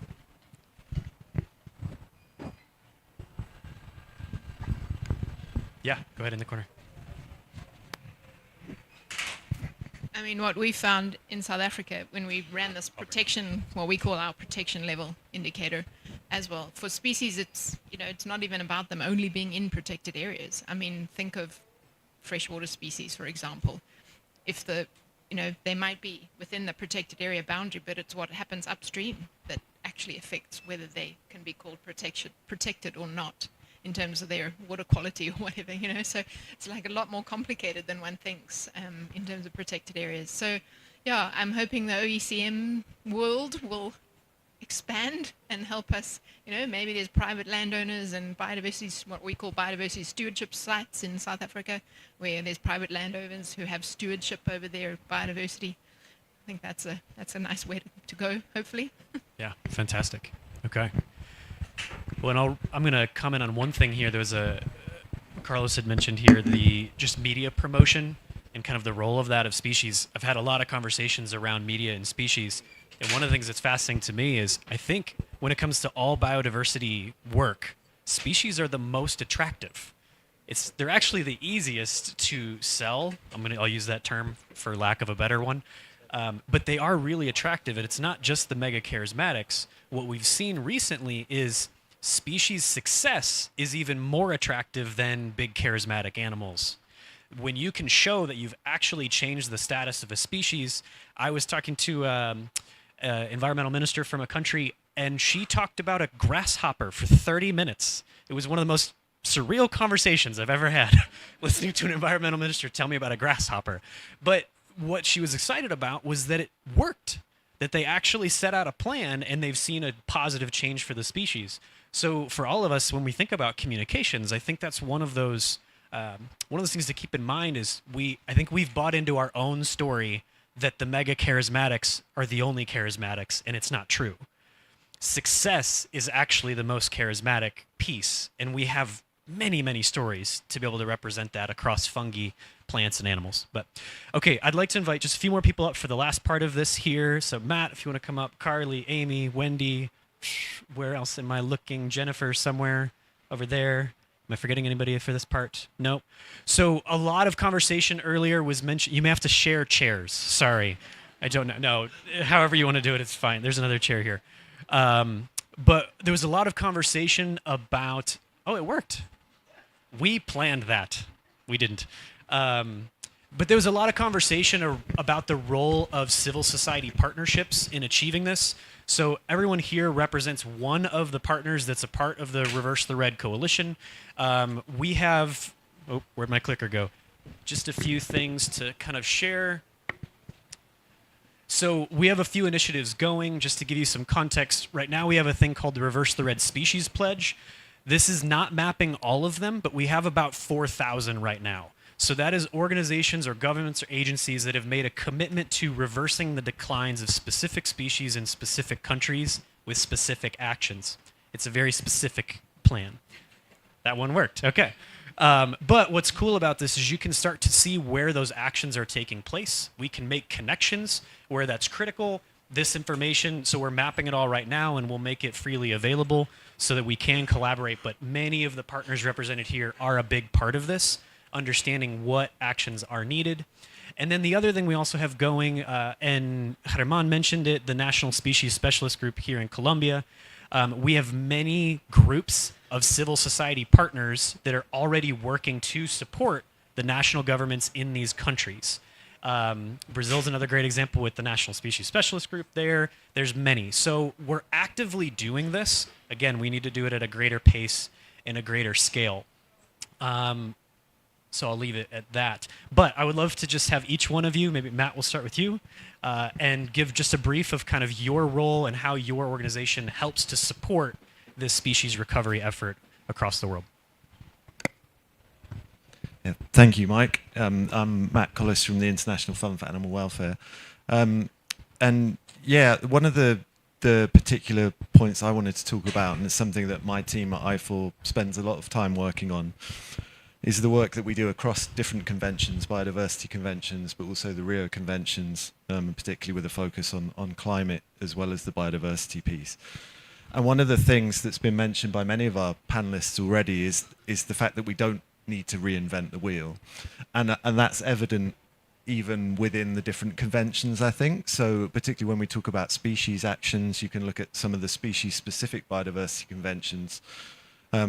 Yeah, go ahead in the corner. I mean, what we found in South Africa when we ran this protection, what we call our protection level indicator as well, for species, it's, you know, it's not even about them only being in protected areas. I mean, think of freshwater species, for example. If the, you know, they might be within the protected area boundary, but it's what happens upstream that actually affects whether they can be called protected or not in terms of their water quality or whatever, you know. So it's like a lot more complicated than one thinks in terms of protected areas. So yeah, I'm hoping the OECM world will expand and help us, you know, maybe there's private landowners and biodiversity, what we call biodiversity stewardship sites in South Africa, where there's private landowners who have stewardship over their biodiversity. I think that's a nice way to go, hopefully. Yeah, fantastic. Okay. Well, and I'm going to comment on one thing here. There was Carlos had mentioned here, the just media promotion and kind of the role of that of species. I've had a lot of conversations around media and species. And one of the things that's fascinating to me is I think when it comes to all biodiversity work, species are the most attractive. They're actually the easiest to sell. I'll use that term for lack of a better one. But they are really attractive, and it's not just the mega charismatics. What we've seen recently is species success is even more attractive than big charismatic animals. When you can show that you've actually changed the status of a species, I was talking to an environmental minister from a country, and she talked about a grasshopper for 30 minutes. It was one of the most surreal conversations I've ever had, listening to an environmental minister tell me about a grasshopper. But what she was excited about was that it worked, that they actually set out a plan and they've seen a positive change for the species. So for all of us, when we think about communications, I think that's one of those things to keep in mind is I think we've bought into our own story that the mega charismatics are the only charismatics, and it's not true. Success is actually the most charismatic piece, and we have many, many stories to be able to represent that across fungi, plants, and animals. But okay, I'd like to invite just a few more people up for the last part of this here. So Matt, if you want to come up, Carly, Amy, Wendy, where else am I looking? Jennifer somewhere over there. Am I forgetting anybody for this part? No. So a lot of conversation earlier was mentioned. You may have to share chairs. Sorry. I don't know. No, however you want to do it, it's fine. There's another chair here. But there was a lot of conversation about, oh, it worked. We planned that. We didn't. But there was a lot of conversation about the role of civil society partnerships in achieving this. So everyone here represents one of the partners that's a part of the Reverse the Red Coalition. We have, where'd my clicker go? Just a few things to kind of share. So we have a few initiatives going. Just to give you some context, right now we have a thing called the Reverse the Red Species Pledge. This is not mapping all of them, but we have about 4,000 right now. So that is organizations or governments or agencies that have made a commitment to reversing the declines of specific species in specific countries with specific actions. It's a very specific plan. That one worked. Okay. But what's cool about this is you can start to see where those actions are taking place. We can make connections where that's critical. This information, so we're mapping it all right now, and we'll make it freely available so that we can collaborate. But many of the partners represented here are a big part of this, understanding what actions are needed. And then the other thing we also have going, and Germán mentioned it, the National Species Specialist Group here in Colombia. We have many groups of civil society partners that are already working to support the national governments in these countries. Brazil's another great example with the National Species Specialist Group there. There's many. So we're actively doing this. Again, we need to do it at a greater pace and a greater scale. So I'll leave it at that. But I would love to just have each one of you, maybe Matt, we'll start with you, and give just a brief of kind of your role and how your organization helps to support this species recovery effort across the world. Yeah, thank you, Mike. I'm Matt Collis from the International Fund for Animal Welfare. And yeah, one of the particular points I wanted to talk about, and it's something that my team at I4 spends a lot of time working on, is the work that we do across different conventions, biodiversity conventions, but also the Rio conventions, particularly with a focus on climate as well as the biodiversity piece. And one of the things that's been mentioned by many of our panelists already is the fact that we don't need to reinvent the wheel. And that's evident even within the different conventions, I think. So particularly when we talk about species actions, you can look at some of the species-specific biodiversity conventions.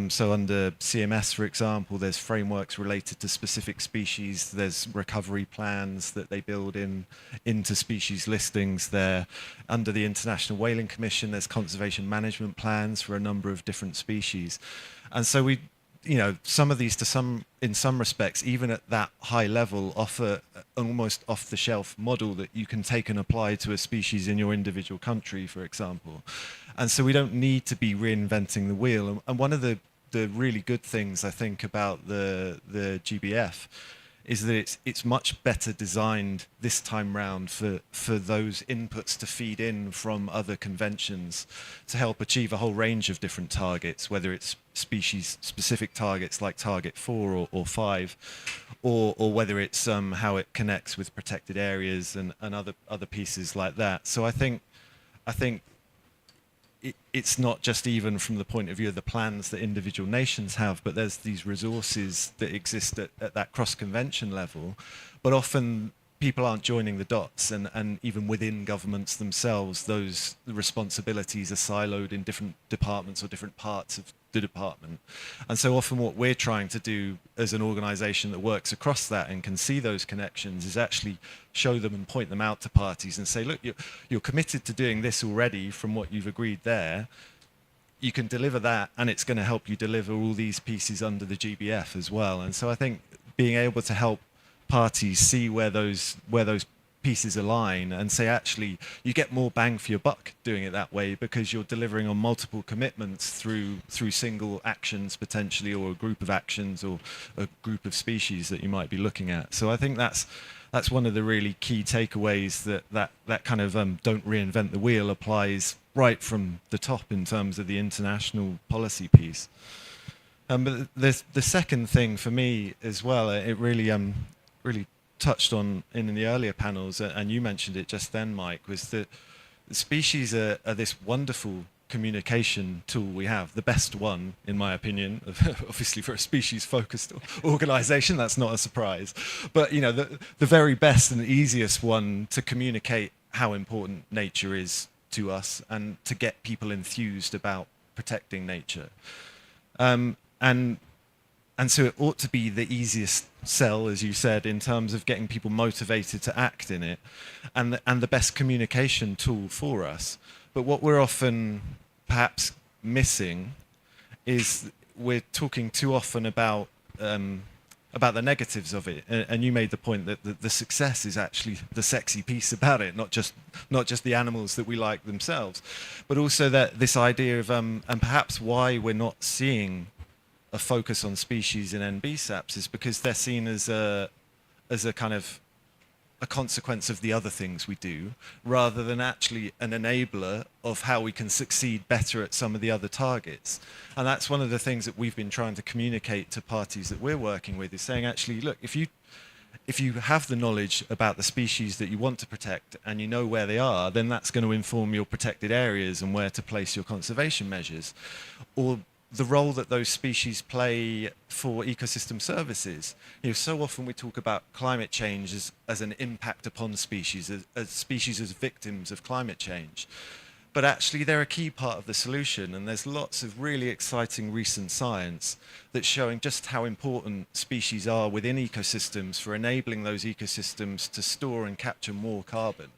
So under CMS, for example, there's frameworks related to specific species. There's recovery plans that they build into species listings there. Under the International Whaling Commission, there's conservation management plans for a number of different species. And so some of these, in some respects, even at that high level, offer an almost off-the-shelf model that you can take and apply to a species in your individual country, for example. And so we don't need to be reinventing the wheel. And one of the really good things, I think, about the GBF is that it's much better designed this time round for those inputs to feed in from other conventions to help achieve a whole range of different targets, whether it's species-specific targets like Target 4 or 5, or whether it's how it connects with protected areas and other pieces like that. So I think it's not just even from the point of view of the plans that individual nations have, but there's these resources that exist at that cross-convention level. But often people aren't joining the dots, and even within governments themselves, the responsibilities are siloed in different departments or different parts of the department. And so often what we're trying to do as an organization that works across that and can see those connections is actually show them and point them out to parties and say, look, you're committed to doing this already from what you've agreed there. You can deliver that, and it's going to help you deliver all these pieces under the GBF as well. And so I think being able to help parties see where those pieces align and say, actually, you get more bang for your buck doing it that way because you're delivering on multiple commitments through single actions potentially, or a group of actions, or a group of species that you might be looking at. So I think that's one of the really key takeaways, that kind of don't reinvent the wheel applies right from the top in terms of the international policy piece. But the second thing for me as well, it really touched on in the earlier panels, and you mentioned it just then, Mike, was that species are this wonderful communication tool we have, the best one, in my opinion. Obviously, for a species-focused organization, that's not a surprise. But the very best and easiest one to communicate how important nature is to us and to get people enthused about protecting nature. And so it ought to be the easiest sell, as you said, in terms of getting people motivated to act in it, and the best communication tool for us. But what we're often perhaps missing is we're talking too often about the negatives of it. And you made the point that the success is actually the sexy piece about it, not just the animals that we like themselves, but also that this idea of and perhaps why we're not seeing a focus on species in NBSAPs is because they're seen as a kind of a consequence of the other things we do, rather than actually an enabler of how we can succeed better at some of the other targets. And that's one of the things that we've been trying to communicate to parties that we're working with, is saying, actually, look, if you have the knowledge about the species that you want to protect and you know where they are, then that's going to inform your protected areas and where to place your conservation measures, or the role that those species play for ecosystem services. So often we talk about climate change as an impact upon species, as species as victims of climate change. but actually they're a key part of the solution. And there's lots of really exciting recent science that's showing just how important species are within ecosystems for enabling those ecosystems to store and capture more carbon.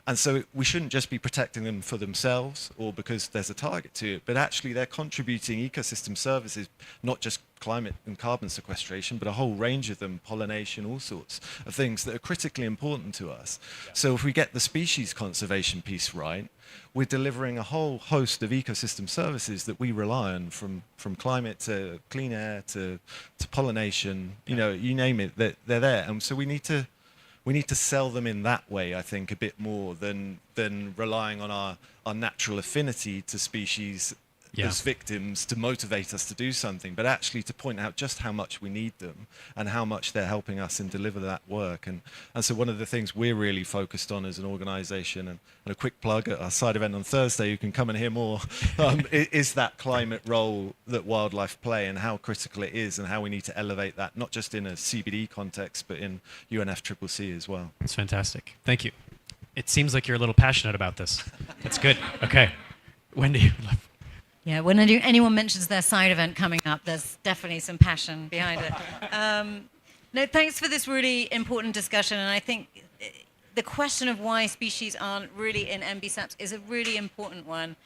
And so we shouldn't just be protecting them for themselves or because there's a target to it, but actually they're contributing ecosystem services, not just climate and carbon sequestration, but a whole range of them, pollination, all sorts of things that are critically important to us. So if we get the species conservation piece right, we're delivering a whole host of ecosystem services that we rely on, from climate to clean air to pollination, you know, you name it, they're there. And so we need to sell them in that way, I think, a bit more than relying on our natural affinity to species as victims to motivate us to do something, but actually to point out just how much we need them and how much they're helping us in deliver that work. And so one of the things we're really focused on as an organization, and a quick plug at our side event on Thursday, you can come and hear more, is that climate role that wildlife play and how critical it is and how we need to elevate that, not just in a CBD context, but in UNFCCC as well. It's fantastic. Thank you. It seems like you're a little passionate about this. That's good. Okay. Wendy. Yeah, when anyone mentions their side event coming up, there's definitely some passion behind it. No, thanks for this really important discussion. And I think the question of why species aren't really in NBSAPs is a really important one.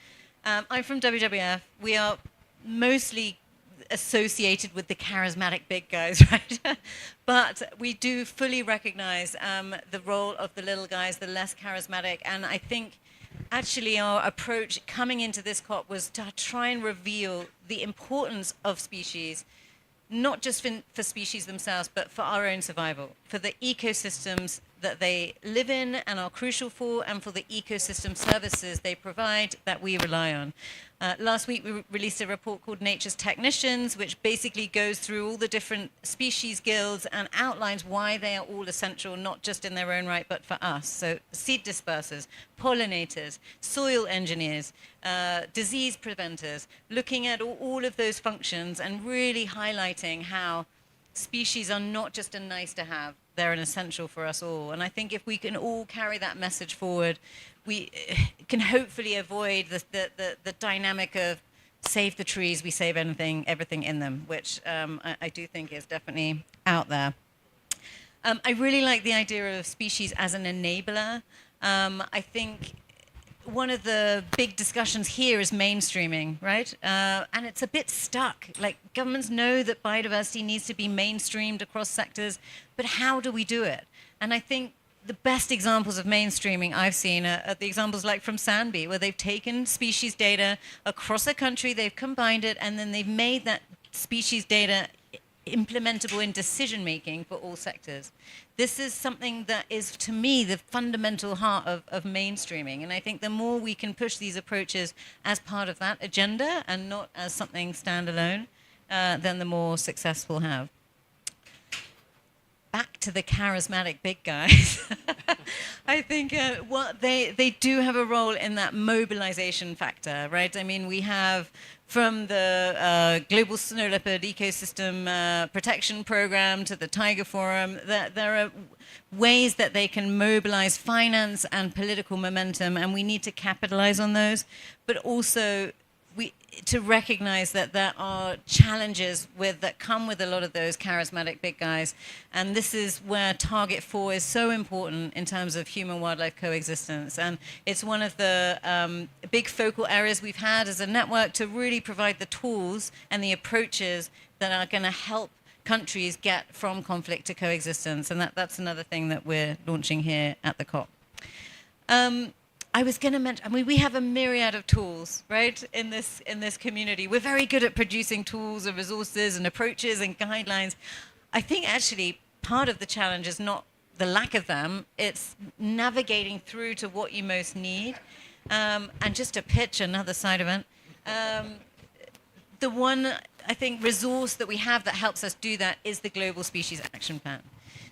I'm from WWF. We are mostly associated with the charismatic big guys, right? But we do fully recognize the role of the little guys, the less charismatic. And I think actually our approach coming into this COP was to try and reveal the importance of species, not just for species themselves, but for our own survival, for the ecosystems that they live in and are crucial for, and for the ecosystem services they provide that we rely on. Last week we released a report called Nature's Technicians, which basically goes through all the different species guilds and outlines why they are all essential, not just in their own right, but for us. So seed dispersers, pollinators, soil engineers, disease preventers, looking at all of those functions and really highlighting how species are not just a nice to have, they're an essential for us all. And I think if we can all carry that message forward, we can hopefully avoid the dynamic of save the trees, we save everything in them, which I do think is definitely out there. I really like the idea of species as an enabler. I think one of the big discussions here is mainstreaming, right? And it's a bit stuck. Like, governments know that biodiversity needs to be mainstreamed across sectors, but how do we do it? And I think the best examples of mainstreaming I've seen are the examples like from Sandby, where they've taken species data across a country, they've combined it, and then they've made that species data implementable in decision-making for all sectors. This is something that is, to me, the fundamental heart of mainstreaming. And I think the more we can push these approaches as part of that agenda and not as something standalone, then the more success we'll have. Back to the charismatic big guys. I think they do have a role in that mobilization factor, right? I mean, we have from the Global Snow Leopard Ecosystem Protection Program to the Tiger Forum, there are ways that they can mobilize finance and political momentum, and we need to capitalize on those, but also to recognize that there are challenges that come with a lot of those charismatic big guys. And this is where Target 4 is so important in terms of human-wildlife coexistence. And it's one of the big focal areas we've had as a network to really provide the tools and the approaches that are going to help countries get from conflict to coexistence. And that's another thing that we're launching here at the COP. I was going to mention, I mean, we have a myriad of tools, right, in this community. We're very good at producing tools and resources and approaches and guidelines. I think actually part of the challenge is not the lack of them, it's navigating through to what you most need. And just to pitch another side event, the one, I think, resource that we have that helps us do that is the Global Species Action Plan.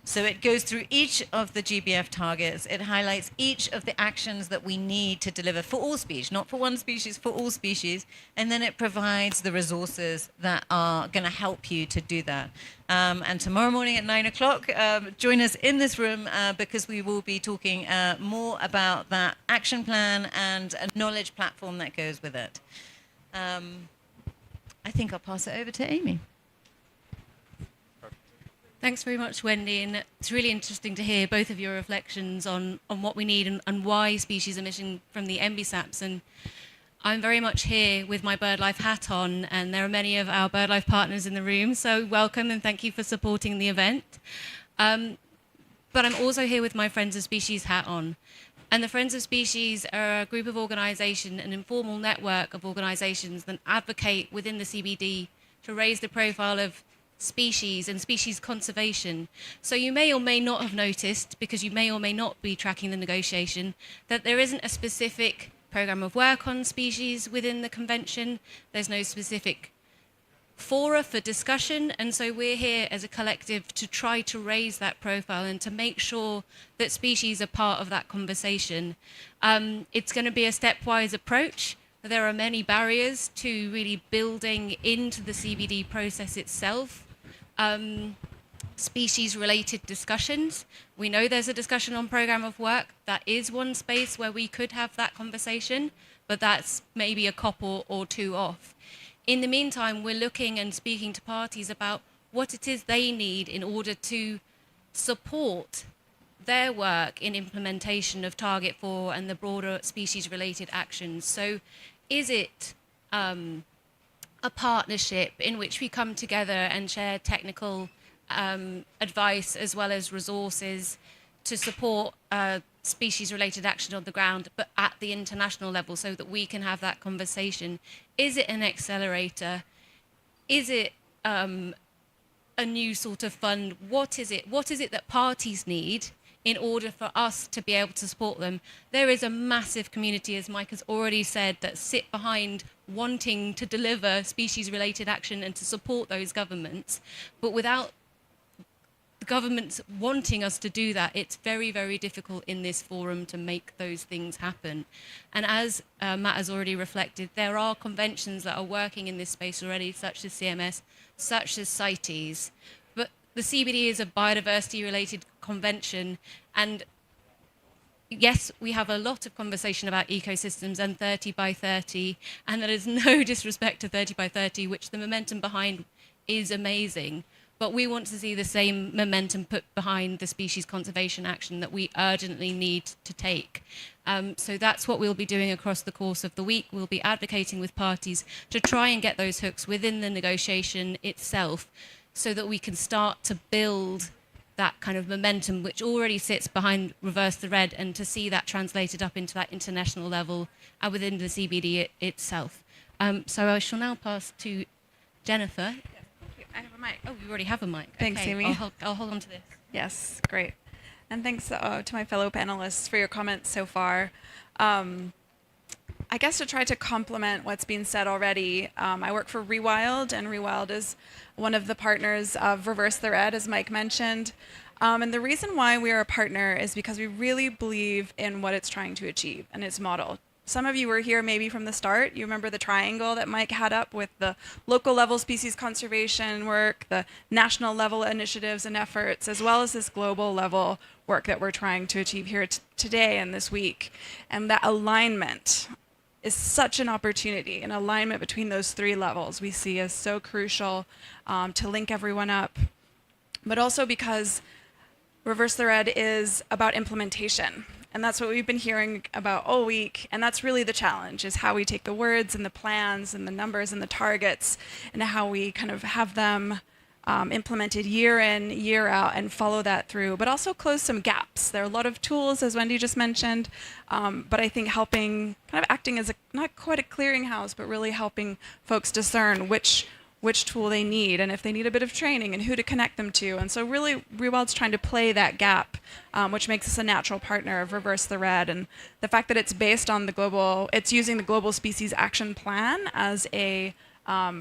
So it goes through each of the GBF targets. It highlights each of the actions that we need to deliver for all species, not for one species, for all species. And then it provides the resources that are going to help you to do that. And tomorrow morning at 9 o'clock, join us in this room because we will be talking more about that action plan and a knowledge platform that goes with it. I think I'll pass it over to Amy. Thanks very much, Wendy, and it's really interesting to hear both of your reflections on what we need and why species are missing from the MBSAPs. And I'm very much here with my BirdLife hat on, and there are many of our BirdLife partners in the room, so welcome and thank you for supporting the event. But I'm also here with my Friends of Species hat on. And the Friends of Species are a group of organisations, an informal network of organisations that advocate within the CBD to raise the profile of species and species conservation. So you may or may not have noticed, because you may or may not be tracking the negotiation, that there isn't a specific programme of work on species within the convention. There's no specific fora for discussion, and so we're here as a collective to try to raise that profile and to make sure that species are part of that conversation. It's going to be a stepwise approach. There are many barriers to really building into the CBD process itself species-related discussions. We know there's a discussion on programme of work. That is one space where we could have that conversation, but that's maybe a COP or two off. In the meantime, we're looking and speaking to parties about what it is they need in order to support their work in implementation of Target 4 and the broader species-related actions. So is it a partnership in which we come together and share technical advice as well as resources to support species-related action on the ground, but at the international level so that we can have that conversation? Is it an accelerator? Is it a new sort of fund? What is it? What is it that parties need in order for us to be able to support them? There is a massive community, as Mike has already said, that sit behind wanting to deliver species-related action and to support those governments. But without the governments wanting us to do that, it's very, very difficult in this forum to make those things happen. And as Matt has already reflected, there are conventions that are working in this space already, such as CMS, such as CITES. But the CBD is a biodiversity-related convention, and yes, we have a lot of conversation about ecosystems and 30 by 30, and there is no disrespect to 30 by 30, which the momentum behind is amazing. But we want to see the same momentum put behind the species conservation action that we urgently need to take. So that's what we'll be doing across the course of the week. We'll be advocating with parties to try and get those hooks within the negotiation itself so that we can start to build that kind of momentum which already sits behind Reverse the Red, and to see that translated up into that international level and within the CBD itself. So I shall now pass to Jennifer. I have a mic. Oh, you already have a mic. Thanks, Okay, Amy. I'll hold on to this. Yes, great. And thanks to my fellow panelists for your comments so far. I guess to try to complement what's been said already, I work for Rewild, and Rewild is one of the partners of Reverse the Red, as Mike mentioned. And the reason why we are a partner is because we really believe in what it's trying to achieve and its model. Some of you were here maybe from the start. You remember the triangle that Mike had up with the local level species conservation work, the national level initiatives and efforts, as well as this global level work that we're trying to achieve here today and this week. And that alignment is such an opportunity. An alignment between those three levels we see as so crucial to link everyone up. But also because Reverse the Red is about implementation. And that's what we've been hearing about all week. And that's really the challenge, is how we take the words and the plans and the numbers and the targets and how we kind of have them implemented year in, year out, and follow that through, but also close some gaps. There are a lot of tools, as Wendy just mentioned, but I think helping, kind of acting as not quite a clearinghouse, but really helping folks discern which tool they need and if they need a bit of training and who to connect them to. And so really Rewild's trying to play that gap, which makes us a natural partner of Reverse the Red. And the fact that it's based on it's using the Global Species Action Plan as a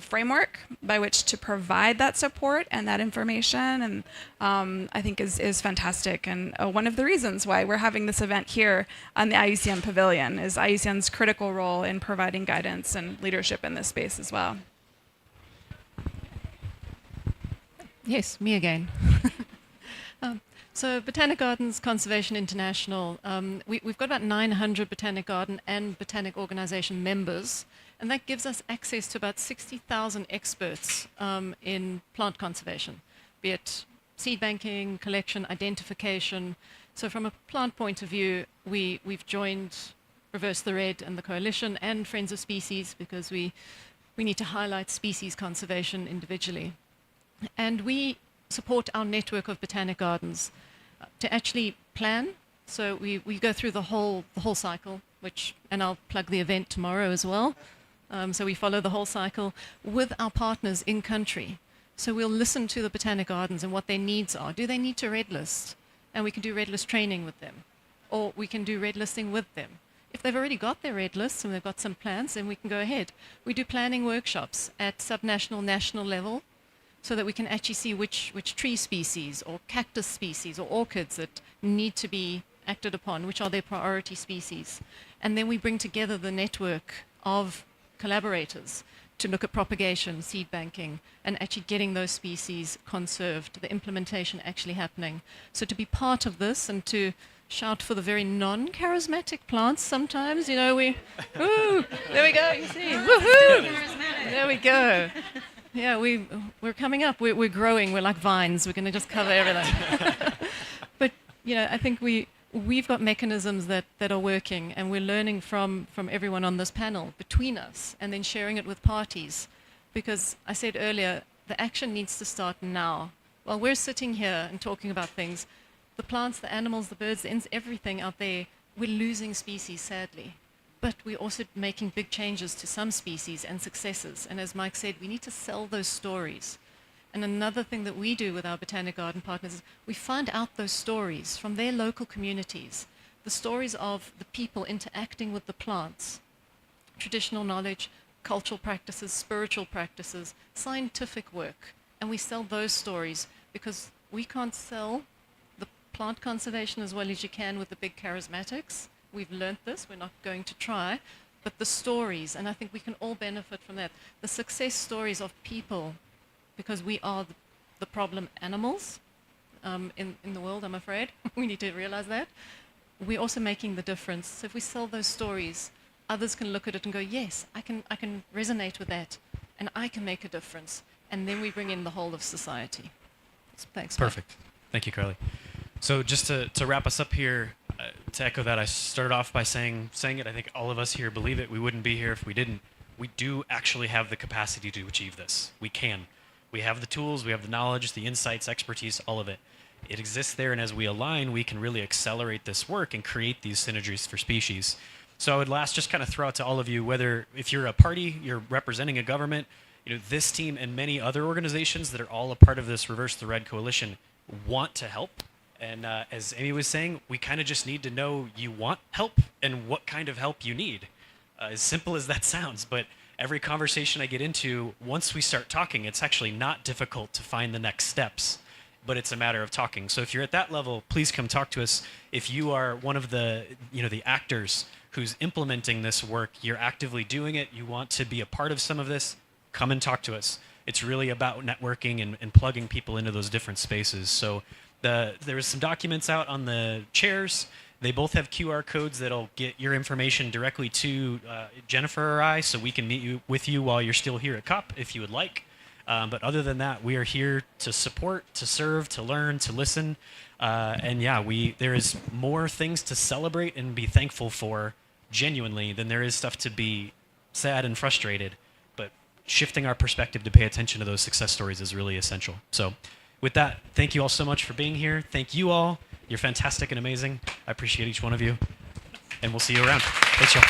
framework by which to provide that support and that information, and I think is fantastic. And one of the reasons why we're having this event here on the IUCN Pavilion is IUCN's critical role in providing guidance and leadership in this space as well. Yes, me again. So Botanic Gardens Conservation International, we've got about 900 Botanic Garden and Botanic Organization members, and that gives us access to about 60,000 experts in plant conservation, be it seed banking, collection, identification. So from a plant point of view, we've joined Reverse the Red and the Coalition and Friends of Species because we need to highlight species conservation individually. And we support our network of botanic gardens to actually plan. So we go through the whole cycle, and I'll plug the event tomorrow as well. So we follow the whole cycle with our partners in country. So we'll listen to the botanic gardens and what their needs are. Do they need to red list? And we can do red list training with them, or we can do red listing with them. If they've already got their red lists and they've got some plans, then we can go ahead. We do planning workshops at subnational, national level, so that we can actually see which tree species or cactus species or orchids that need to be acted upon, which are their priority species. And then we bring together the network of collaborators to look at propagation, seed banking, and actually getting those species conserved, the implementation actually happening. So to be part of this and to shout for the very non-charismatic plants sometimes, you know, ooh, there we go, you see, woohoo, there we go. Yeah, we're coming up. We're growing. We're like vines. We're going to just cover everything. But you know, I think we've got mechanisms that are working, and we're learning from everyone on this panel between us, and then sharing it with parties. Because I said earlier, the action needs to start now. While we're sitting here and talking about things, the plants, the animals, the birds, the insects, everything out there, we're losing species, sadly. But we're also making big changes to some species and successes. And as Mike said, we need to sell those stories. And another thing that we do with our Botanic Garden partners is we find out those stories from their local communities, the stories of the people interacting with the plants, traditional knowledge, cultural practices, spiritual practices, scientific work. And we sell those stories because we can't sell the plant conservation as well as you can with the big charismatics. We've learnt this, we're not going to try, but the stories, and I think we can all benefit from that, the success stories of people, because we are the problem animals in the world, I'm afraid. We need to realize that. We're also making the difference. So if we sell those stories, others can look at it and go, yes, I can resonate with that, and I can make a difference. And then we bring in the whole of society. Thanks. Perfect. Thank you, Carly. So just to wrap us up here, to echo that, I started off by saying it. I think all of us here believe it. We wouldn't be here if we didn't. We do actually have the capacity to achieve this. We can. We have the tools, we have the knowledge, the insights, expertise, all of it. It exists there, and as we align, we can really accelerate this work and create these synergies for species. So I would last just kind of throw out to all of you, whether if you're a party, you're representing a government, you know, this team and many other organizations that are all a part of this Reverse the Red coalition want to help. And as Amy was saying, we kind of just need to know you want help and what kind of help you need. As simple as that sounds, but every conversation I get into, once we start talking, it's actually not difficult to find the next steps, but it's a matter of talking. So if you're at that level, please come talk to us. If you are one of the, the actors who's implementing this work, you're actively doing it, you want to be a part of some of this, come and talk to us. It's really about networking and plugging people into those different spaces. So there's some documents out on the chairs. They both have QR codes that'll get your information directly to Jennifer or I, so we can meet with you while you're still here at COP if you would like. But other than that, we are here to support, to serve, to learn, to listen. And yeah, there is more things to celebrate and be thankful for genuinely than there is stuff to be sad and frustrated. But shifting our perspective to pay attention to those success stories is really essential. So with that, thank you all so much for being here. Thank you all. You're fantastic and amazing. I appreciate each one of you. And we'll see you around. Thanks, y'all.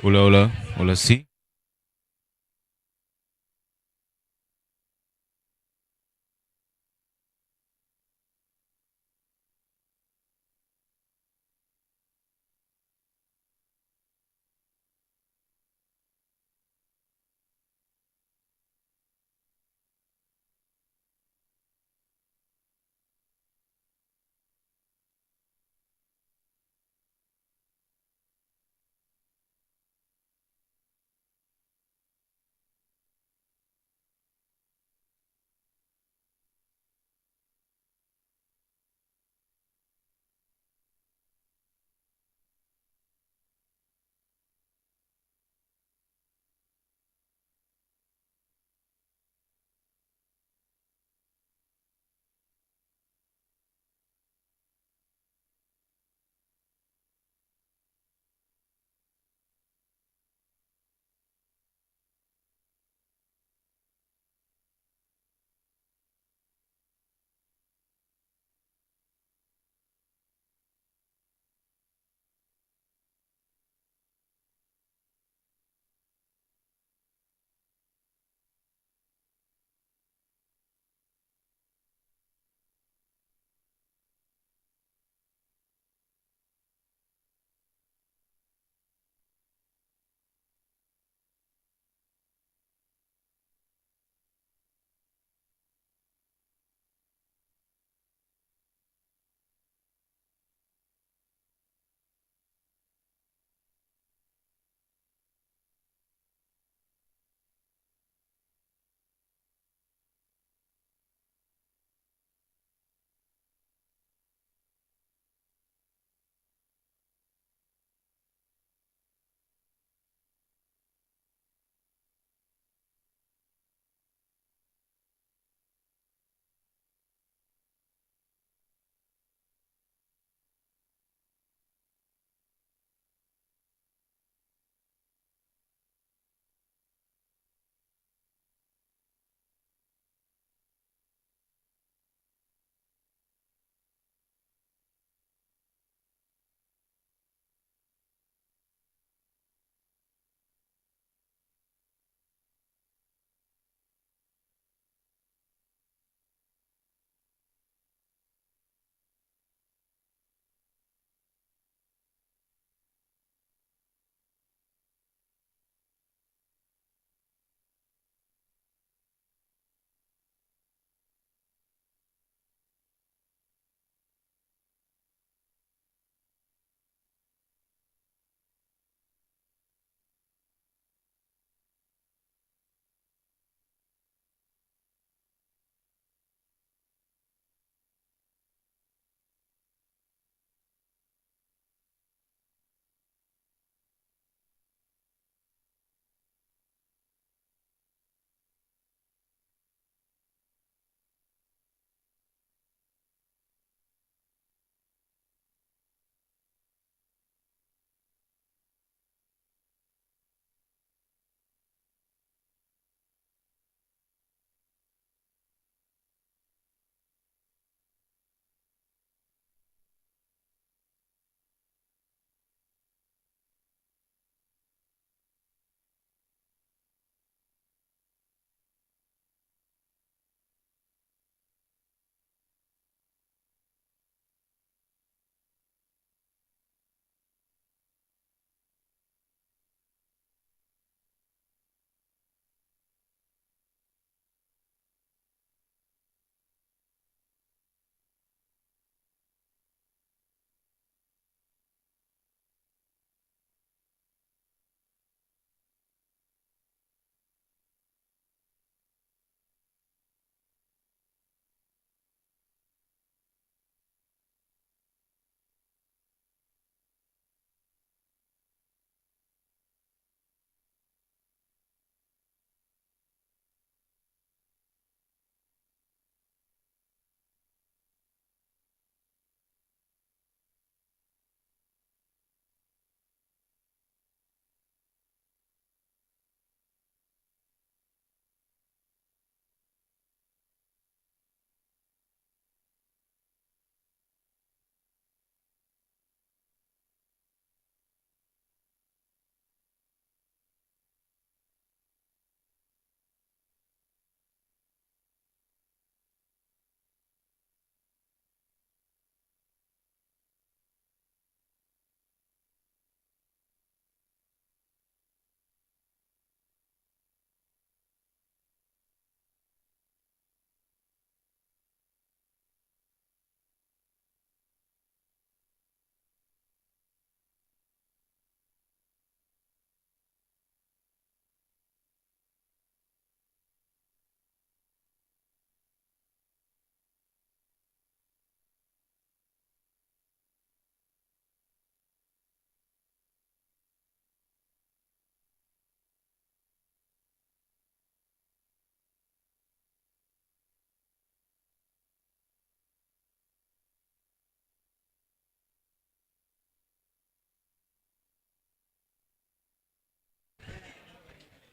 Hola, hola, hola, sí.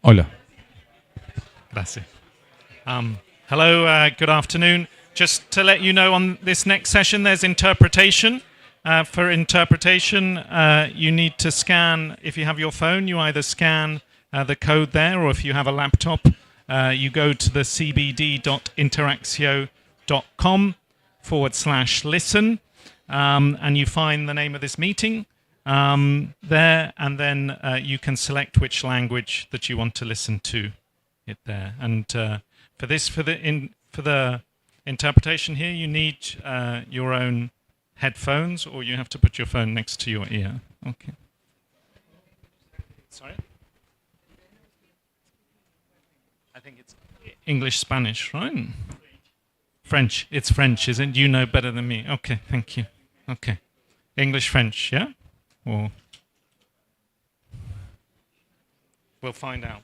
Hola. Gracias. Hello, good afternoon. Just to let you know, on this next session, there's interpretation. For interpretation, you need to scan, if you have your phone, you either scan the code there, or if you have a laptop, you go to the cbd.interaxio.com/listen, and you find the name of this meeting there, and then you can select which language that you want to listen to it there. And for the interpretation here, you need your own headphones, or you have to put your phone next to your ear. Okay. Sorry? I think it's English, Spanish, right? French. It's French, isn't it? You know better than me. Okay, thank you. Okay. English, French, yeah? Or we'll find out.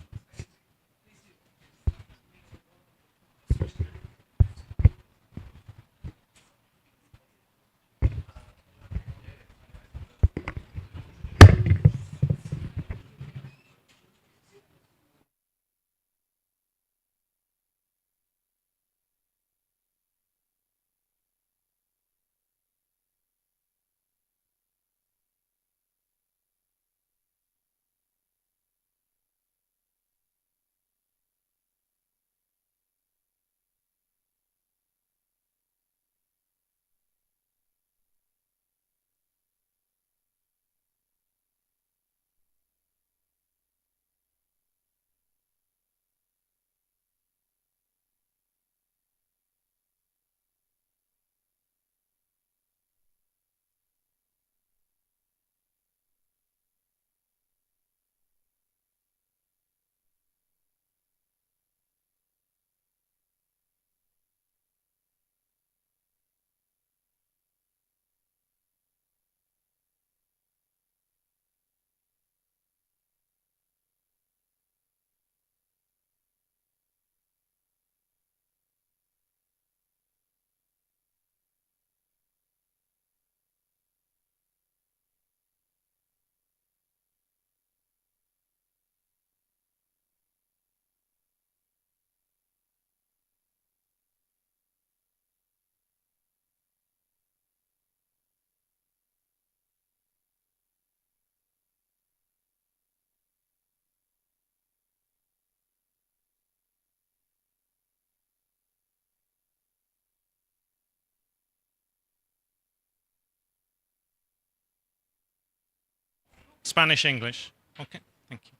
Spanish, English. Okay, thank you.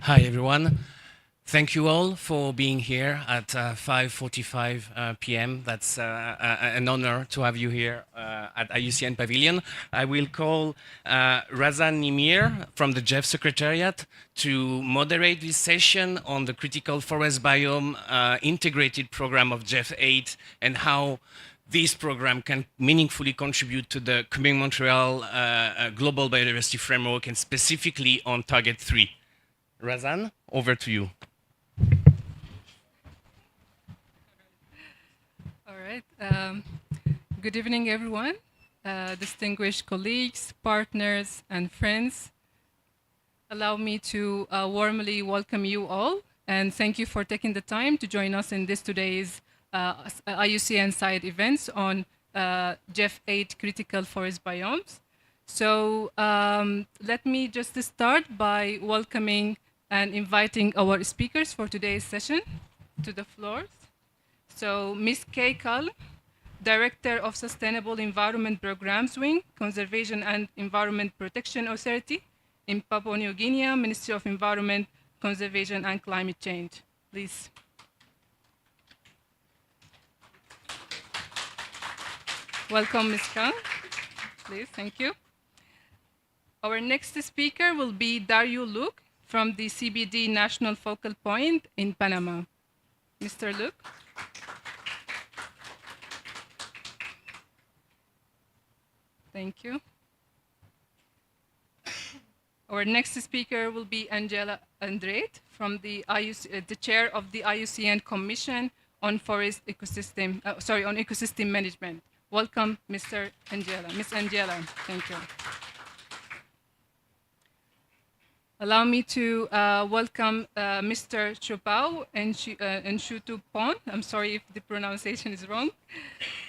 Hi, everyone. Thank you all for being here at 5:45 p.m. That's an honor to have you here at IUCN Pavilion. I will call Razan Nimir from the GEF Secretariat to moderate this session on the critical forest biome integrated program of GEF 8 and how this program can meaningfully contribute to the Quebec Montreal Global Biodiversity Framework and specifically on Target 3. Razan, over to you. All right. Good evening, everyone. Distinguished colleagues, partners, and friends. Allow me to warmly welcome you all and thank you for taking the time to join us in this today's IUCN side events on GEF 8 critical forest biomes. So let me just start by welcoming and inviting our speakers for today's session to the floors. So Ms. Kay Cull, Director of Sustainable Environment Programs Wing, Conservation and Environment Protection Authority in Papua New Guinea, Ministry of Environment, Conservation and Climate Change. Please. Welcome, Ms. Cull. Please, thank you. Our next speaker will be Dario Luke from the CBD National Focal Point in Panama. Mr. Luke. Thank you. Our next speaker will be Angela Andrade from the chair of the IUCN Commission on Forest Ecosystem, on Ecosystem Management. Welcome, Ms. Angela, thank you. Allow me to welcome Mr. Chopao and Shutu Pon. I'm sorry if the pronunciation is wrong.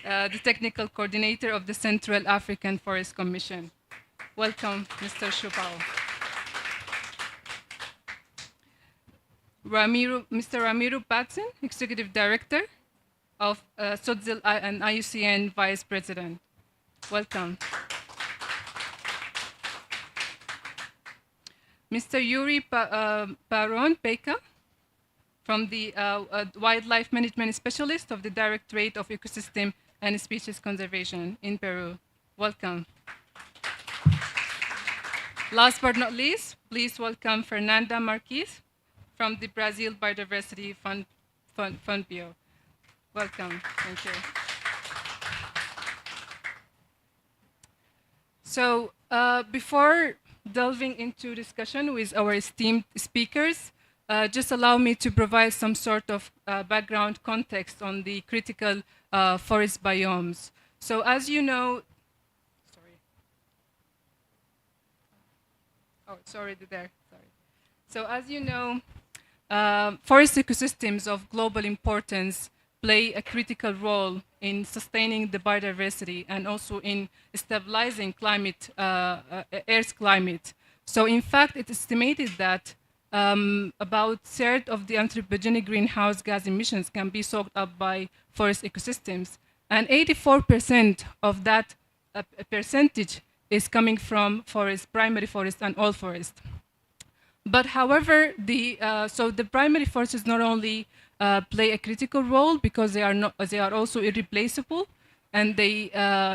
The technical coordinator of the Central African Forest Commission. Welcome, Mr. Chopao. Mr. Ramiro Patson, executive director of SOTZIL and IUCN vice president. Welcome. Mr. Yuri Paron Peka from the Wildlife Management Specialist of the Directorate of Ecosystem and Species Conservation in Peru. Welcome. Last but not least, please welcome Fernanda Marquez from the Brazil Biodiversity Fund Bureau. Welcome. Thank you. So before delving into discussion with our esteemed speakers, just allow me to provide some sort of background context on the critical forest biomes. So as you know, So as you know, forest ecosystems of global importance play a critical role in sustaining the biodiversity and also in stabilizing climate, Earth's climate. So in fact, it's estimated that about a third of the anthropogenic greenhouse gas emissions can be soaked up by forest ecosystems. And 84% of that percentage is coming from forest, primary forest and all forest. But however, so the primary forests not only play a critical role because they are also irreplaceable, and they,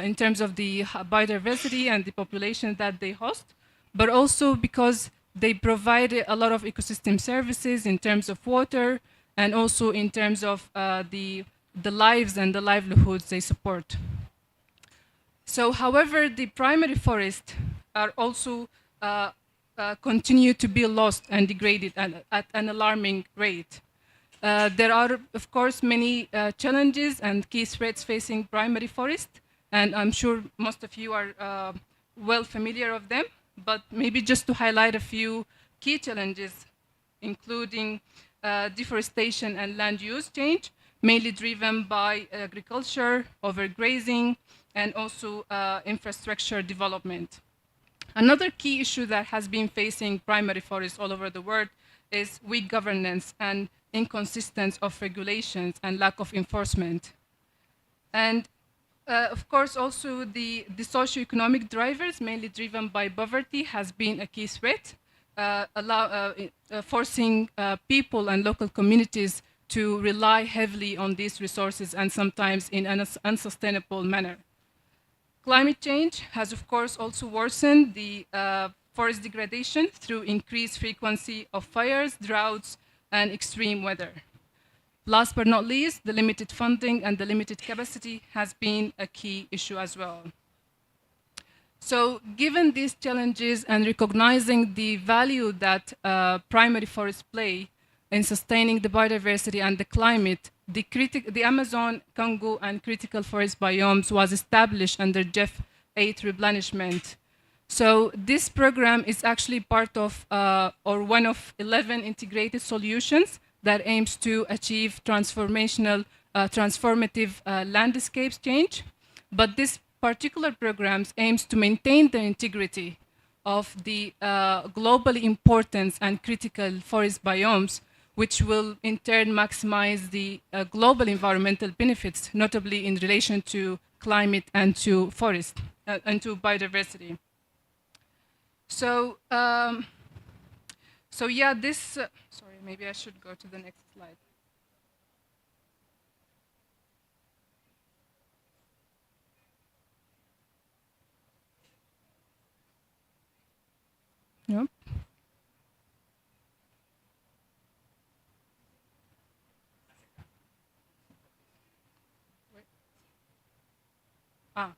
in terms of the biodiversity and the population that they host, but also because they provide a lot of ecosystem services in terms of water and also in terms of the lives and the livelihoods they support. So, however, the primary forests are also continue to be lost and degraded at an alarming rate. There are, of course, many challenges and key threats facing primary forest, and I'm sure most of you are well familiar of them, but maybe just to highlight a few key challenges, including deforestation and land use change, mainly driven by agriculture, overgrazing, and also infrastructure development. Another key issue that has been facing primary forests all over the world is weak governance and inconsistency of regulations and lack of enforcement. And of course, also the socioeconomic drivers, mainly driven by poverty, has been a key threat. forcing people and local communities to rely heavily on these resources and sometimes in an unsustainable manner. Climate change has, of course, also worsened the forest degradation through increased frequency of fires, droughts, and extreme weather. Last but not least, the limited funding and the limited capacity has been a key issue as well. So given these challenges and recognizing the value that primary forests play in sustaining the biodiversity and the climate, the Amazon, Congo, and critical forest biomes was established under GEF 8 replenishment. So this program is actually part of, or one of 11 integrated solutions that aims to achieve transformative landscapes change. But this particular program aims to maintain the integrity of the globally important and critical forest biomes, which will in turn maximize the global environmental benefits, notably in relation to climate and to forest and to biodiversity. So, yeah, this, sorry, maybe I should go to the next slide. Yep. Ah.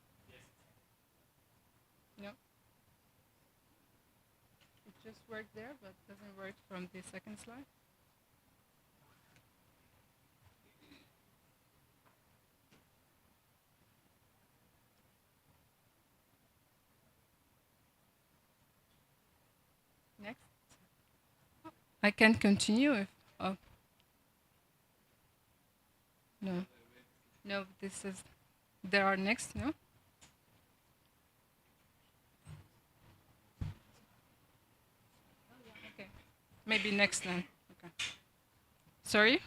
No. It just worked there, but doesn't work from the second slide. Next. I can continue if, oh. No. No, this is, there are next, no? Okay. Maybe next then. Okay. Sorry?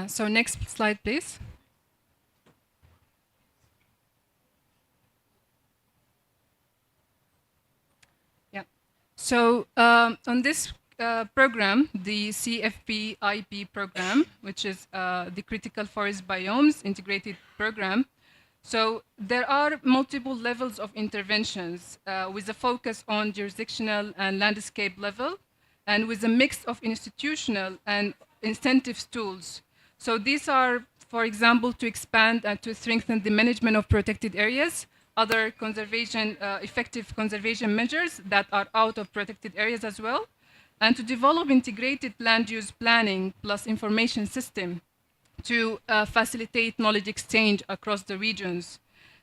So next slide, please. So on this program, the CFP-IP program, which is the Critical Forest Biomes Integrated Program, so there are multiple levels of interventions with a focus on jurisdictional and landscape level, and with a mix of institutional and incentives tools. So these are, for example, to expand and to strengthen the management of protected areas, other conservation, effective conservation measures that are out of protected areas as well, and to develop integrated land use planning plus information system to facilitate knowledge exchange across the regions,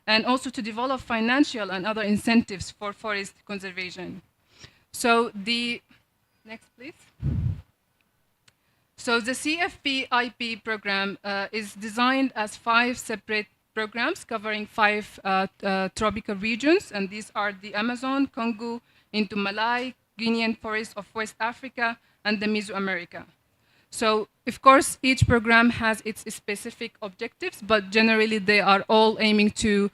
and also to develop financial and other incentives for forest conservation. So the, next please. So the CFP-IP program is designed as 5 separate programs covering 5 tropical regions, and these are the Amazon, Congo, into Malay, Guinean forests of West Africa, and the Mesoamerica. So, of course, each program has its specific objectives, but generally they are all aiming to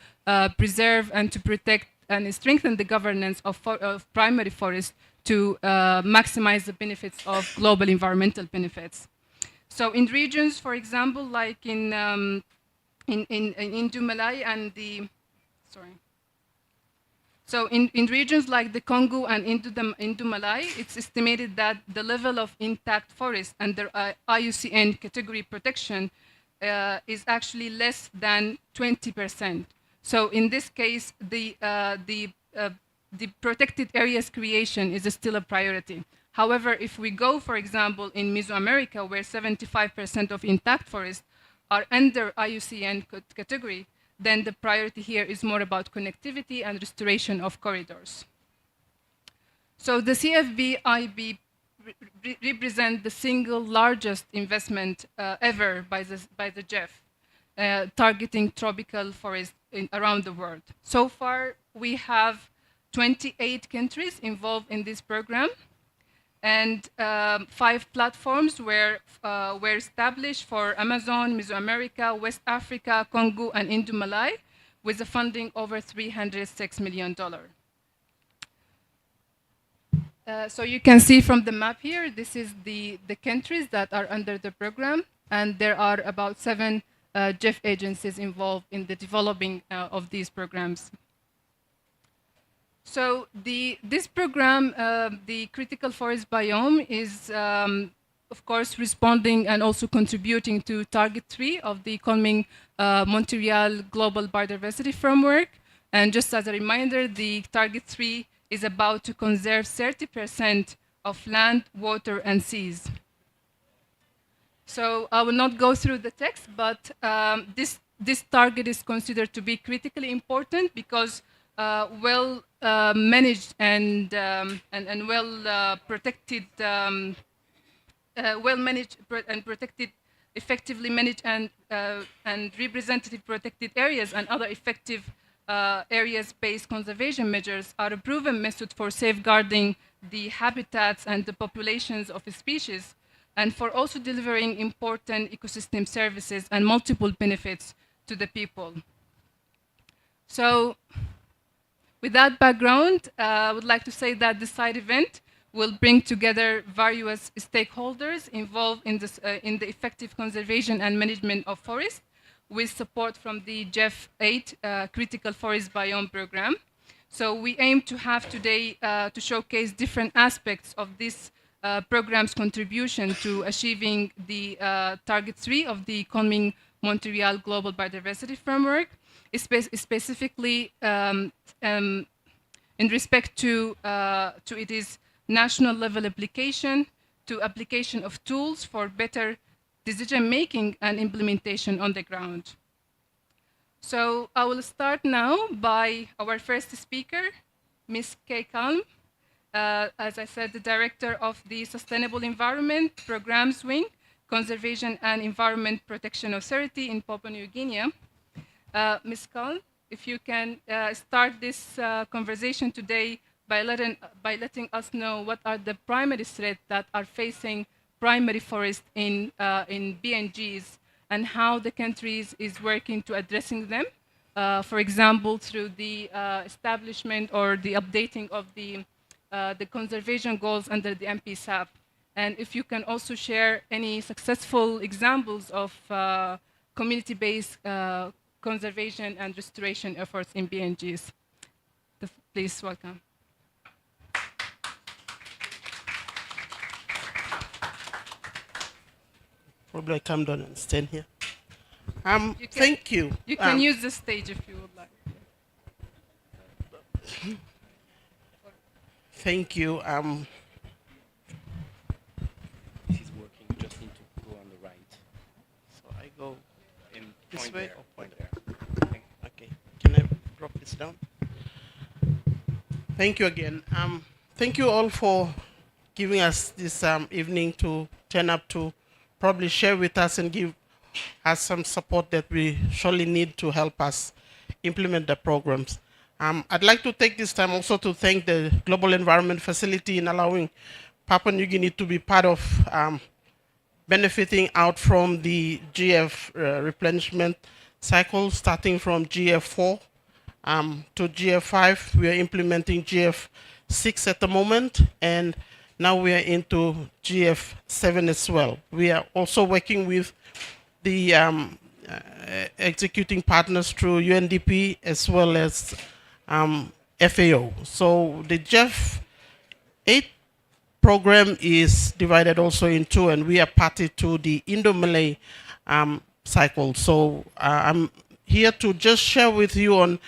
preserve and to protect and strengthen the governance of primary forests to maximize the benefits of global environmental benefits. So in regions, for example, like in Malay and the, sorry. So in regions like the Congo and into Malay, it's estimated that the level of intact forest under IUCN category protection is actually less than 20%. So in this case, the protected areas creation is still a priority. However, if we go, for example, in Mesoamerica, where 75% of intact forests are under IUCN category, then the priority here is more about connectivity and restoration of corridors. So the CFB-IB represent the single largest investment ever by the GEF, targeting tropical forests around the world. So far, we have 28 countries involved in this program, and 5 platforms were established for Amazon, Mesoamerica, West Africa, Congo, and Indo-Malay, with a funding over $306 million. So you can see from the map here, this is the countries that are under the program, and there are about 7 GEF agencies involved in the developing of these programs. So this program, the critical forest biome, is of course responding and also contributing to Target 3 of the coming Montreal Global Biodiversity Framework. And just as a reminder, the Target 3 is about to conserve 30% of land, water, and seas. So I will not go through the text, but this target is considered to be critically important because well managed and well protected, well managed and protected, effectively managed and representative protected areas and other effective areas-based conservation measures are a proven method for safeguarding the habitats and the populations of a species, and for also delivering important ecosystem services and multiple benefits to the people. So with that background, I would like to say that the side event will bring together various stakeholders involved in the effective conservation and management of forests, with support from the GEF 8 Critical Forest Biome Program. So we aim to have today to showcase different aspects of this program's contribution to achieving the Target 3 of the coming Montreal Global Biodiversity Framework, specifically in respect to its national level application, to application of tools for better decision-making and implementation on the ground. So I will start now by our first speaker, Ms. Kay Kalm. As I said, the Director of the Sustainable Environment Programs Wing, Conservation and Environment Protection Authority in Papua New Guinea. Ms. Kalm, if you can start this conversation today by letting us know what are the primary threats that are facing primary forest in BNGs and how the countries is working to addressing them, for example, through the establishment or the updating of the conservation goals under the MPSAP. And if you can also share any successful examples of community-based conservation and restoration efforts in BNGs. Please welcome. Probably I come down and stand here. Thank you. You can use the stage if you would like. Thank you. This is working. You just need to go on the right. So I go in this way or point there. Okay. Can I drop this down? Thank you again. Thank you all for giving us this evening to turn up to probably share with us and give us some support that we surely need to help us implement the programs. I'd like to take this time also to thank the Global Environment Facility in allowing Papua New Guinea to be part of benefiting out from the GF replenishment cycle, starting from GF4 to GF5. We are implementing GF6 at the moment, and now we are into GF7 as well. We are also working with the executing partners through UNDP as well as FAO. So the GEF 8 program is divided also in two, and we are party to the Indo-Malay cycle. So I'm here to just share with you on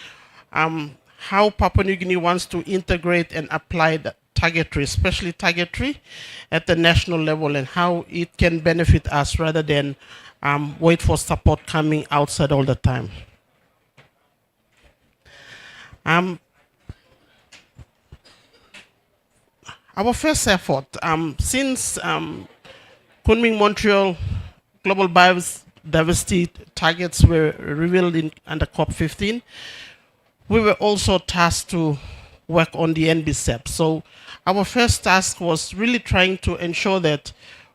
how Papua New Guinea wants to integrate and apply the Target 3, especially Target 3 at the national level, and how it can benefit us rather than wait for support coming outside all the time. Our first effort, since Kunming Montreal Global Biodiversity targets were revealed under COP15, we were also tasked to work on the NBCEP. So our first task was really trying to ensure that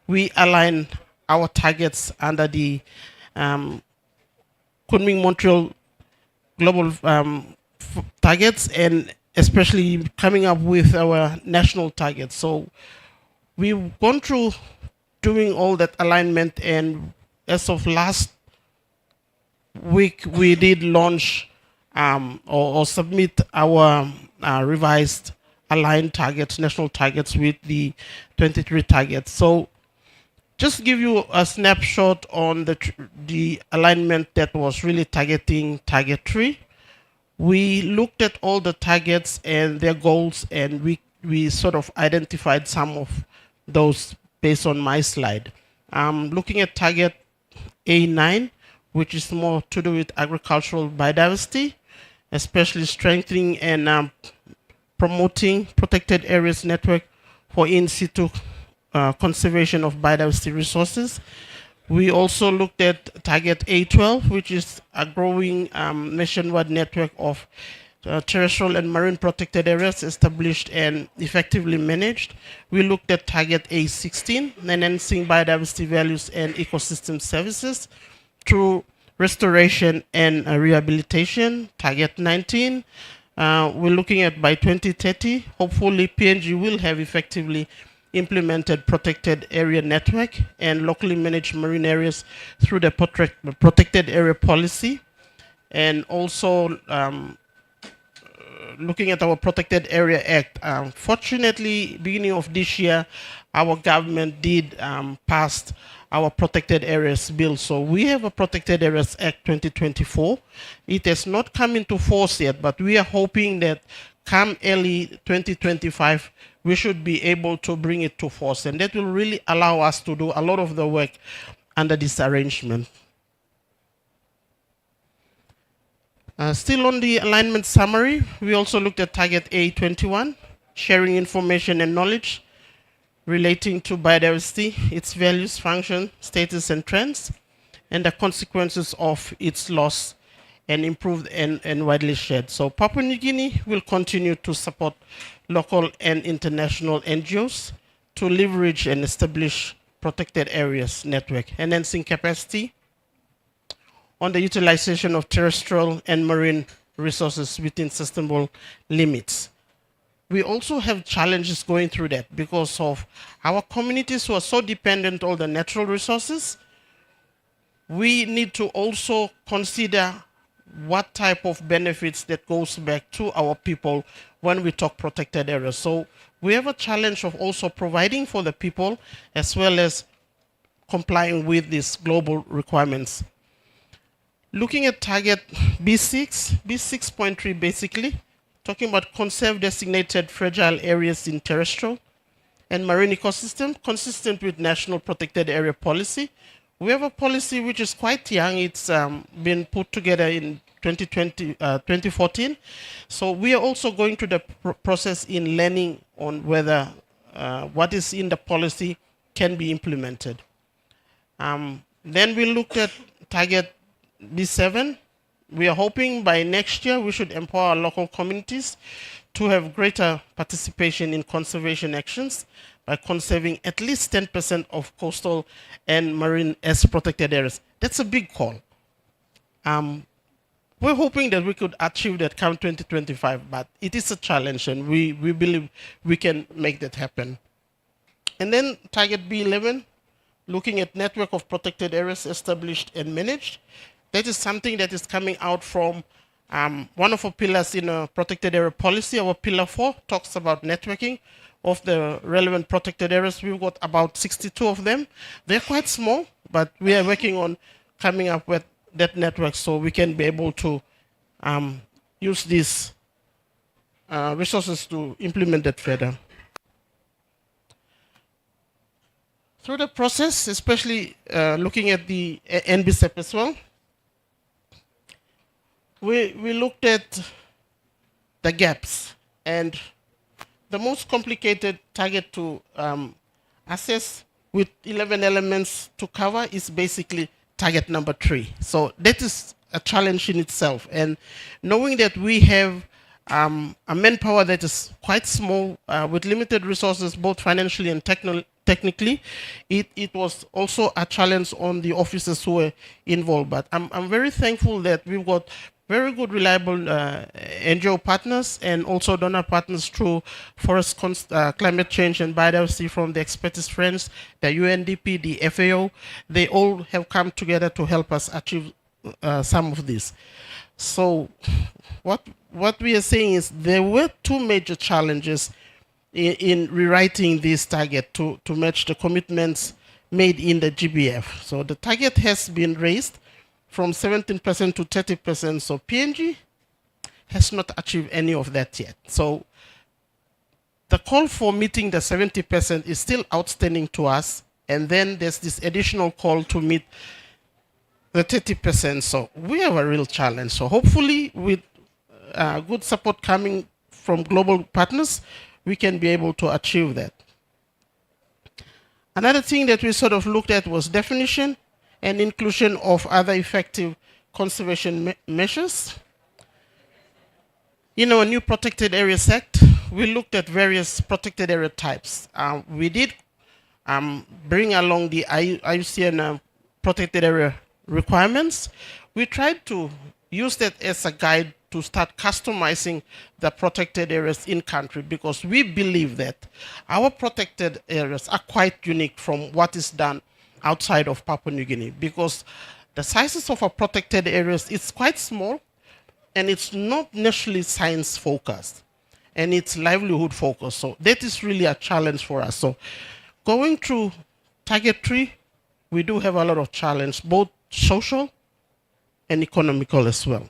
we align our targets under the Kunming Montreal global targets, and especially coming up with our national targets. So we've gone through doing all that alignment, and as of last week, we did launch or submit our revised aligned targets, national targets with the 23 targets. So just give you a snapshot on the alignment that was really targeting target 3. We looked at all the targets and their goals, and we sort of identified some of those based on my slide. Looking at target A9, which is more to do with agricultural biodiversity, especially strengthening and promoting protected areas network for in situ conservation of biodiversity resources. We also looked at target A12, which is a growing nationwide network of terrestrial and marine protected areas established and effectively managed. We looked at target A16, enhancing biodiversity values and ecosystem services through restoration and rehabilitation. Target 19, we're looking at by 2030, hopefully PNG will have effectively implemented protected area network and locally managed marine areas through the protected area policy. And also looking at our Protected Area Act. Fortunately, beginning of this year, our government did pass our Protected Areas Bill. So we have a Protected Areas Act 2024. It has not come into force yet, but we are hoping that come early 2025, we should be able to bring it to force. And that will really allow us to do a lot of the work under this arrangement. Still on the alignment summary, we also looked at target A21, sharing information and knowledge relating to biodiversity, its values, function, status, and trends, and the consequences of its loss and improved and widely shared. So Papua New Guinea will continue to support local and international NGOs to leverage and establish protected areas network, enhancing capacity on the utilization of terrestrial and marine resources within sustainable limits. We also have challenges going through that because of our communities who are so dependent on the natural resources. We need to also consider what type of benefits that goes back to our people when we talk protected areas. So we have a challenge of also providing for the people as well as complying with these global requirements. Looking at target B6, B6.3 basically, talking about conserve designated fragile areas in terrestrial and marine ecosystem, consistent with national protected area policy. We have a policy which is quite young. It's been put together in 2014. So we are also going through the process in learning on whether what is in the policy can be implemented. Then we looked at target B7. We are hoping by next year we should empower local communities to have greater participation in conservation actions by conserving at least 10% of coastal and marine as protected areas. That's a big call. We're hoping that we could achieve that come 2025, but it is a challenge and we believe we can make that happen. And then target B11, looking at network of protected areas established and managed. That is something that is coming out from one of our pillars in a protected area policy. Our pillar 4 talks about networking of the relevant protected areas. We've got about 62 of them. They're quite small, but we are working on coming up with that network so we can be able to use these resources to implement that further. Through the process, especially looking at the NBSEP as well, we looked at the gaps, and the most complicated target to assess with 11 elements to cover is basically target number 3. So that is a challenge in itself. And knowing that we have a manpower that is quite small with limited resources, both financially and technically, it was also a challenge on the officers who were involved. But I'm very thankful that we've got very good, reliable NGO partners and also donor partners through forest climate change and biodiversity from the expertise friends, the UNDP, the FAO. They all have come together to help us achieve some of this. So what we are saying is there were two major challenges in rewriting this target to match the commitments made in the GBF. So the target has been raised from 17% to 30%. So PNG has not achieved any of that yet. So the call for meeting the 70% is still outstanding to us. And then there's this additional call to meet the 30%. So we have a real challenge. So hopefully with good support coming from global partners, we can be able to achieve that. Another thing that we sort of looked at was definition and inclusion of other effective conservation measures. In our new Protected Areas Act, we looked at various protected area types. We did bring along the IUCN protected area requirements. We tried to use that as a guide to start customizing the protected areas in country, because we believe that our protected areas are quite unique from what is done outside of Papua New Guinea, because the sizes of our protected areas is quite small and it's not necessarily science focused and it's livelihood focused. So that is really a challenge for us. So going through target 3, we do have a lot of challenge, both social and economical as well.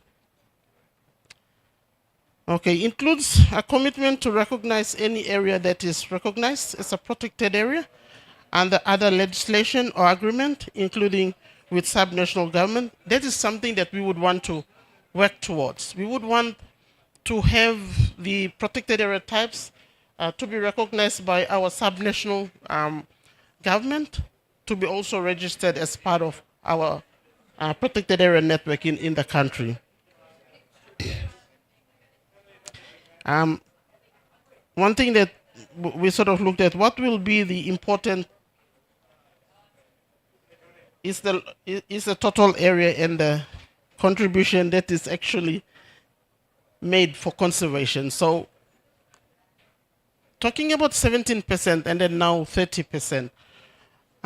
Okay, includes a commitment to recognize any area that is recognized as a protected area under other legislation or agreement, including with subnational government. That is something that we would want to work towards. We would want to have the protected area types to be recognized by our subnational government, to be also registered as part of our protected area network in the country. One thing that we sort of looked at, what will be the important is the total area and the contribution that is actually made for conservation. So talking about 17% and then now 30%,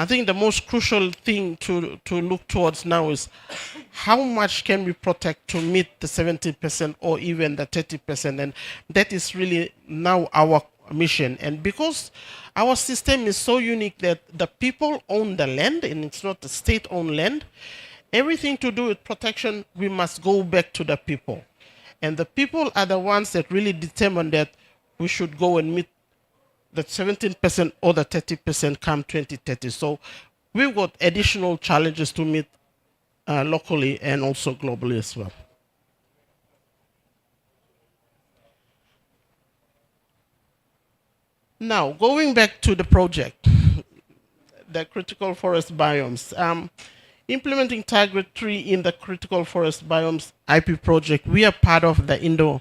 I think the most crucial thing to look towards now is how much can we protect to meet the 70% or even the 30%, and that is really now our mission. And because our system is so unique that the people own the land and it's not a state-owned land, everything to do with protection, we must go back to the people. And the people are the ones that really determine that we should go and meet the 17% or the 30% come 2030. So we've got additional challenges to meet locally and also globally as well. Now, going back to the project, the critical forest biomes. Implementing Target 3 in the critical forest biomes IP project, we are part of the Indo-Malay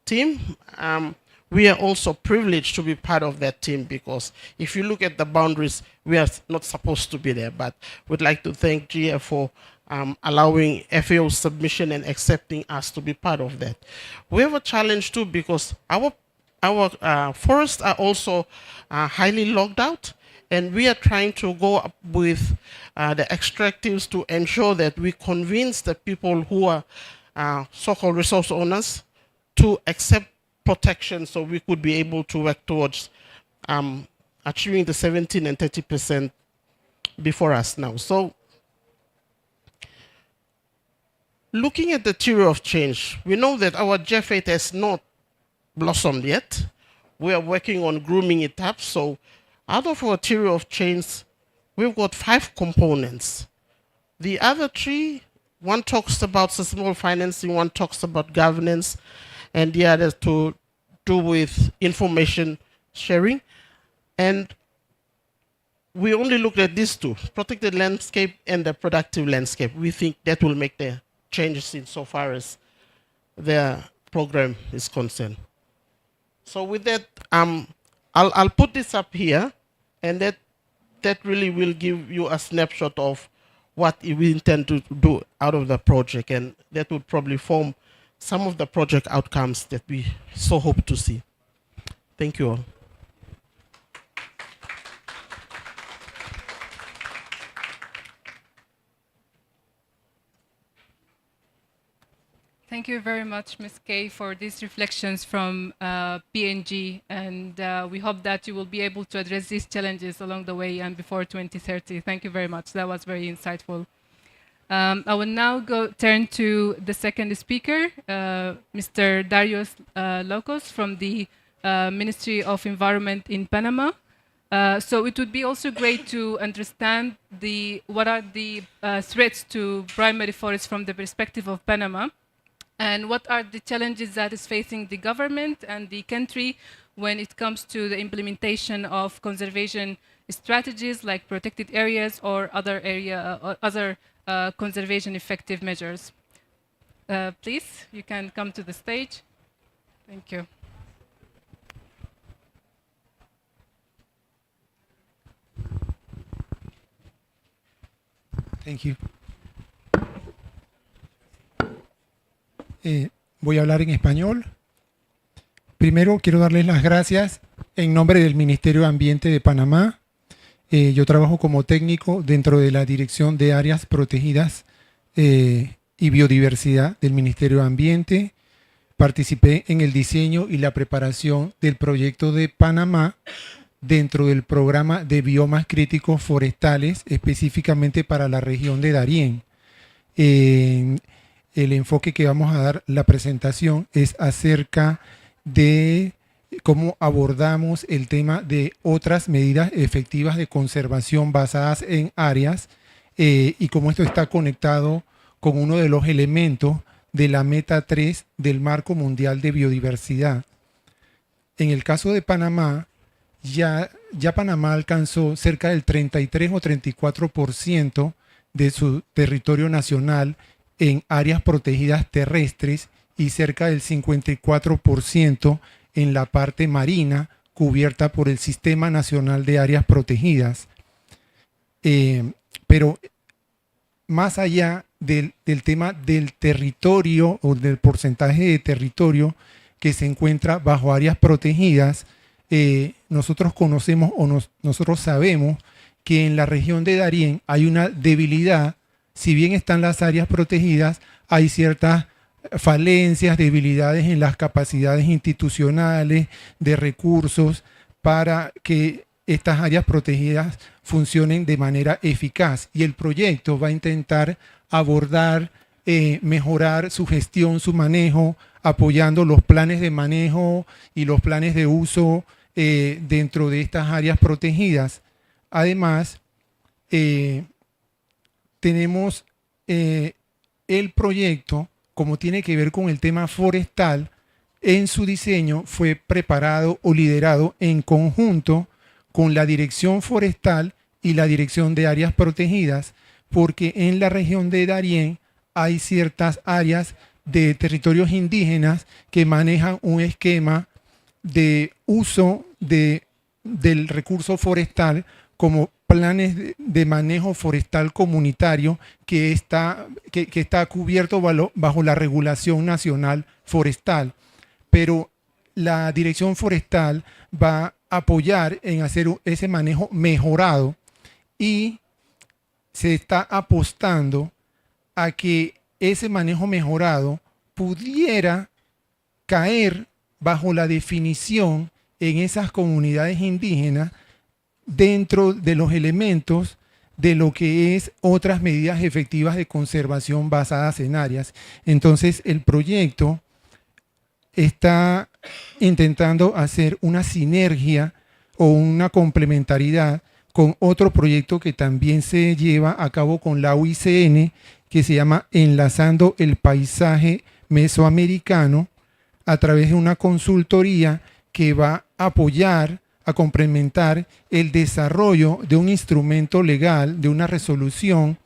team. We are also privileged to be part of that team, because if you look at the boundaries, we are not supposed to be there. But we'd like to thank GF for allowing FAO submission and accepting us to be part of that. We have a challenge too, because our forests are also highly logged out, and we are trying to go up with the extractives to ensure that we convince the people who are so-called resource owners to accept protection, so we could be able to work towards achieving the 17 and 30% before us now. So looking at the theory of change, we know that our J8 has not blossomed yet. We are working on grooming it up. So out of our theory of change, we've got 5 components. The other 3, one talks about sustainable financing, one talks about governance, and the other to do with information sharing. And we only looked at these 2, protected landscape and the productive landscape. We think that will make the changes insofar as the program is concerned. So with that, I'll put this up here, and that really will give you a snapshot of what we intend to do out of the project, and that would probably form some of the project outcomes that we so hope to see. Thank you all. Thank you very much, Ms. Kay, for these reflections from PNG, and we hope that you will be able to address these challenges along the way and before 2030. Thank you very much. That was very insightful. I will now turn to the second speaker, Mr. Darius Locos from the Ministry of Environment in Panama. So it would be also great to understand what are the threats to primary forests from the perspective of Panama, and what are the challenges that is facing the government and the country when it comes to the implementation of conservation strategies like protected areas or other conservation effective measures. Please, you can come to the stage. Thank you. Thank you. Voy a hablar en español. Primero quiero darles las gracias en nombre del Ministerio de Ambiente de Panamá. Yo trabajo como técnico dentro de la Dirección de Áreas Protegidas y Biodiversidad del Ministerio de Ambiente. Participé en el diseño y la preparación del proyecto de Panamá dentro del programa de biomas críticos forestales, específicamente para la región de Darién. El enfoque que vamos a dar la presentación es acerca de cómo abordamos el tema de otras medidas efectivas de conservación basadas en áreas y cómo esto está conectado con uno de los elementos de la Meta 3 del Marco Mundial de Biodiversidad. En el caso de Panamá, ya Panamá alcanzó cerca del 33 o 34% de su territorio nacional en áreas protegidas terrestres y cerca del 54% en la parte marina cubierta por el Sistema Nacional de Áreas Protegidas. Pero más allá del tema del territorio o del porcentaje de territorio que se encuentra bajo áreas protegidas, nosotros conocemos nosotros sabemos que en la región de Darién hay una debilidad. Si bien están las áreas protegidas, hay ciertas falencias, debilidades en las capacidades institucionales, de recursos, para que estas áreas protegidas funcionen de manera eficaz. Y el proyecto va a intentar abordar, mejorar su gestión, su manejo, apoyando los planes de manejo y los planes de uso dentro de estas áreas protegidas. Además, tenemos el proyecto, como tiene que ver con el tema forestal, en su diseño fue preparado o liderado en conjunto con la Dirección Forestal y la Dirección de Áreas Protegidas, porque en la región de Darién hay ciertas áreas de territorios indígenas que manejan un esquema de uso del recurso forestal como planes de manejo forestal comunitario que está cubierto bajo la regulación nacional forestal. Pero la Dirección Forestal va a apoyar en hacer ese manejo mejorado y se está apostando a que ese manejo mejorado pudiera caer bajo la definición en esas comunidades indígenas dentro de los elementos de lo que es otras medidas efectivas de conservación basadas en áreas. Entonces, el proyecto está intentando hacer una sinergia o una complementariedad con otro proyecto que también se lleva a cabo con la OECM, que se llama Enlazando el Paisaje Mesoamericano, a través de una consultoría que va a apoyar, a complementar el desarrollo de un instrumento legal, de una resolución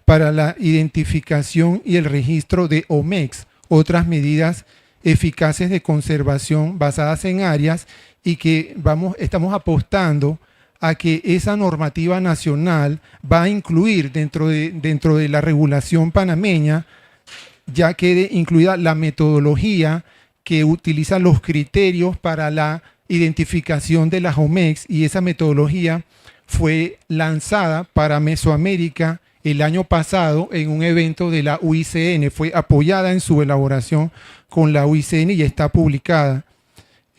para la identificación y el registro de OMEX, otras medidas eficaces de conservación basadas en áreas, y que estamos apostando a que esa normativa nacional va a incluir dentro de la regulación panameña, ya quede incluida la metodología que utiliza los criterios para la identificación de las OMEX, y esa metodología fue lanzada para Mesoamérica el año pasado en un evento de la UICN, fue apoyada en su elaboración con la UICN y está publicada.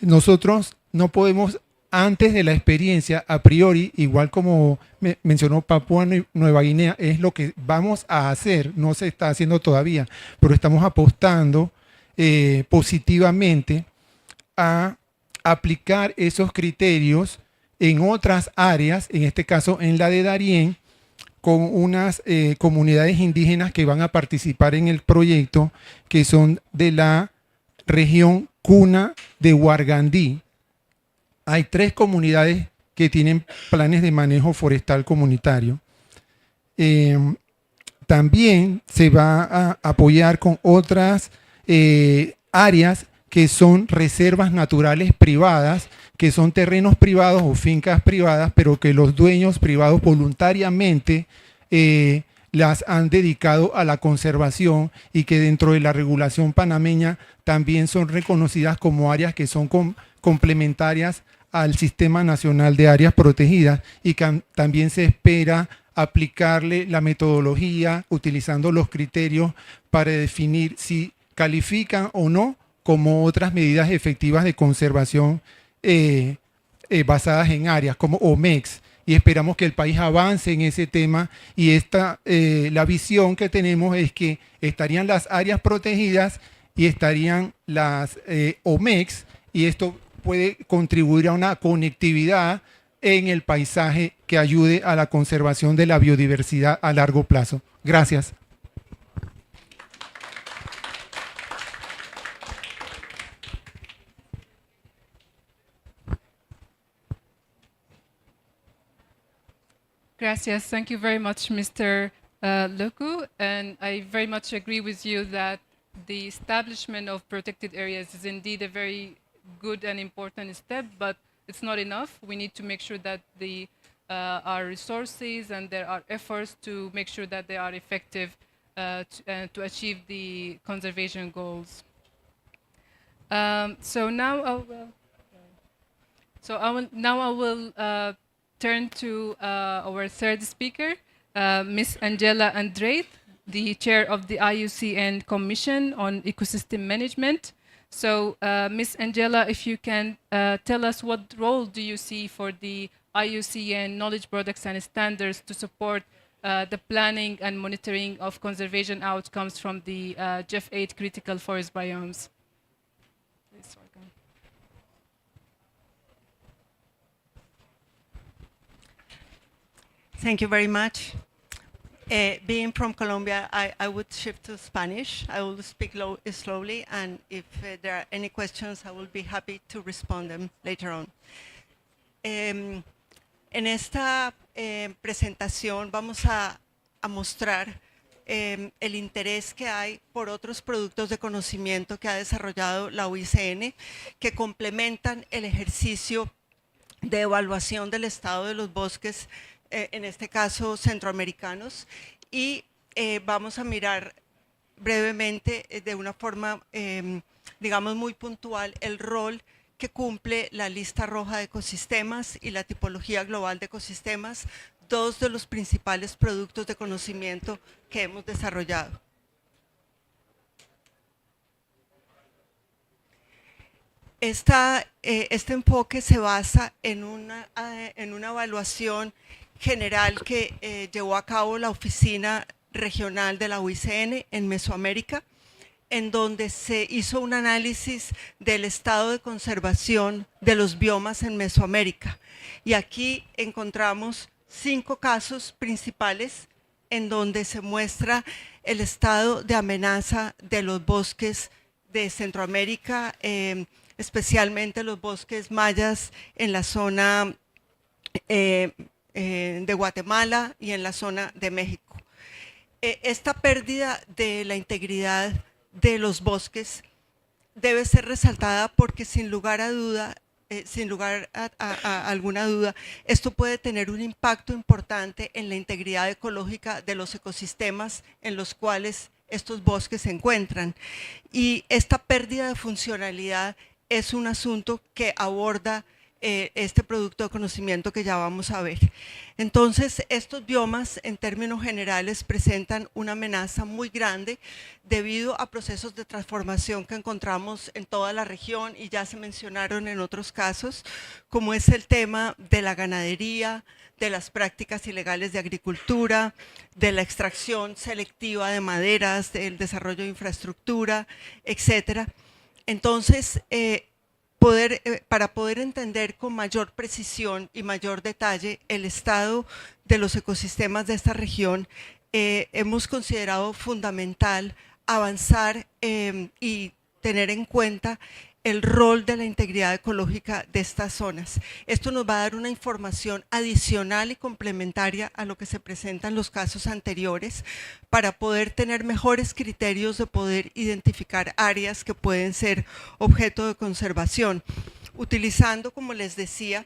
Nosotros no podemos, antes de la experiencia, a priori, igual como mencionó Papúa Nueva Guinea, es lo que vamos a hacer, no se está haciendo todavía, pero estamos apostando positivamente a aplicar esos criterios en otras áreas, en este caso en la de Darién, con unas comunidades indígenas que van a participar en el proyecto, que son de la región Cuna de Huargandí. Hay 3 comunidades que tienen planes de manejo forestal comunitario. También se va a apoyar con otras áreas que son reservas naturales privadas, que son terrenos privados o fincas privadas, pero que los dueños privados voluntariamente las han dedicado a la conservación, y que dentro de la regulación panameña también son reconocidas como áreas que son complementarias al Sistema Nacional de Áreas Protegidas, y que también se espera aplicarle la metodología utilizando los criterios para definir si califican o no como otras medidas efectivas de conservación basadas en áreas como OMEX, y esperamos que el país avance en ese tema. Y la visión que tenemos es que estarían las áreas protegidas y estarían las OMEX, y esto puede contribuir a una conectividad en el paisaje que ayude a la conservación de la biodiversidad a largo plazo. Gracias. Gracias. Thank you very much, Mr. Loku. And I very much agree with you that the establishment of protected areas is indeed a very good and important step, but it's not enough. We need to make sure that our resources and there are efforts to make sure that they are effective to achieve the conservation goals. So now I will turn to our third speaker, Ms. Angela Andrade, the chair of the IUCN Commission on Ecosystem Management. So, Ms. Angela, if you can tell us what role do you see for the IUCN knowledge products and standards to support the planning and monitoring of conservation outcomes from the GEF8 critical forest biomes? Please welcome. Thank you very much. Being from Colombia, I would shift to Spanish. I will speak slowly, and if there are any questions, I will be happy to respond them later on. En esta presentación vamos a mostrar el interés que hay por otros productos de conocimiento que ha desarrollado la UICN, que complementan el ejercicio de evaluación del estado de los bosques, en este caso centroamericanos, y vamos a mirar brevemente, de una forma, digamos, muy puntual, el rol que cumple la lista roja de ecosistemas y la tipología global de ecosistemas, 2 de los principales productos de conocimiento que hemos desarrollado. Este enfoque se basa en una evaluación general que llevó a cabo la Oficina Regional de la UICN en Mesoamérica, en donde se hizo un análisis del estado de conservación de los biomas en Mesoamérica. Y aquí encontramos 5 casos principales en donde se muestra el estado de amenaza de los bosques de Centroamérica, especialmente los bosques mayas en la zona de Guatemala y en la zona de México. Esta pérdida de la integridad de los bosques debe ser resaltada porque, sin lugar a duda, sin lugar a alguna duda, esto puede tener un impacto importante en la integridad ecológica de los ecosistemas en los cuales estos bosques se encuentran. Y esta pérdida de funcionalidad es un asunto que aborda este producto de conocimiento que ya vamos a ver. Entonces, estos biomas en términos generales presentan una amenaza muy grande debido a procesos de transformación que encontramos en toda la región y ya se mencionaron en otros casos, como es el tema de la ganadería, de las prácticas ilegales de agricultura, de la extracción selectiva de maderas, del desarrollo de infraestructura, etcétera. Entonces, para poder entender con mayor precisión y mayor detalle el estado de los ecosistemas de esta región, hemos considerado fundamental avanzar y tener en cuenta el rol de la integridad ecológica de estas zonas. Esto nos va a dar una información adicional y complementaria a lo que se presenta en los casos anteriores para poder tener mejores criterios de poder identificar áreas que pueden ser objeto de conservación, utilizando, como les decía,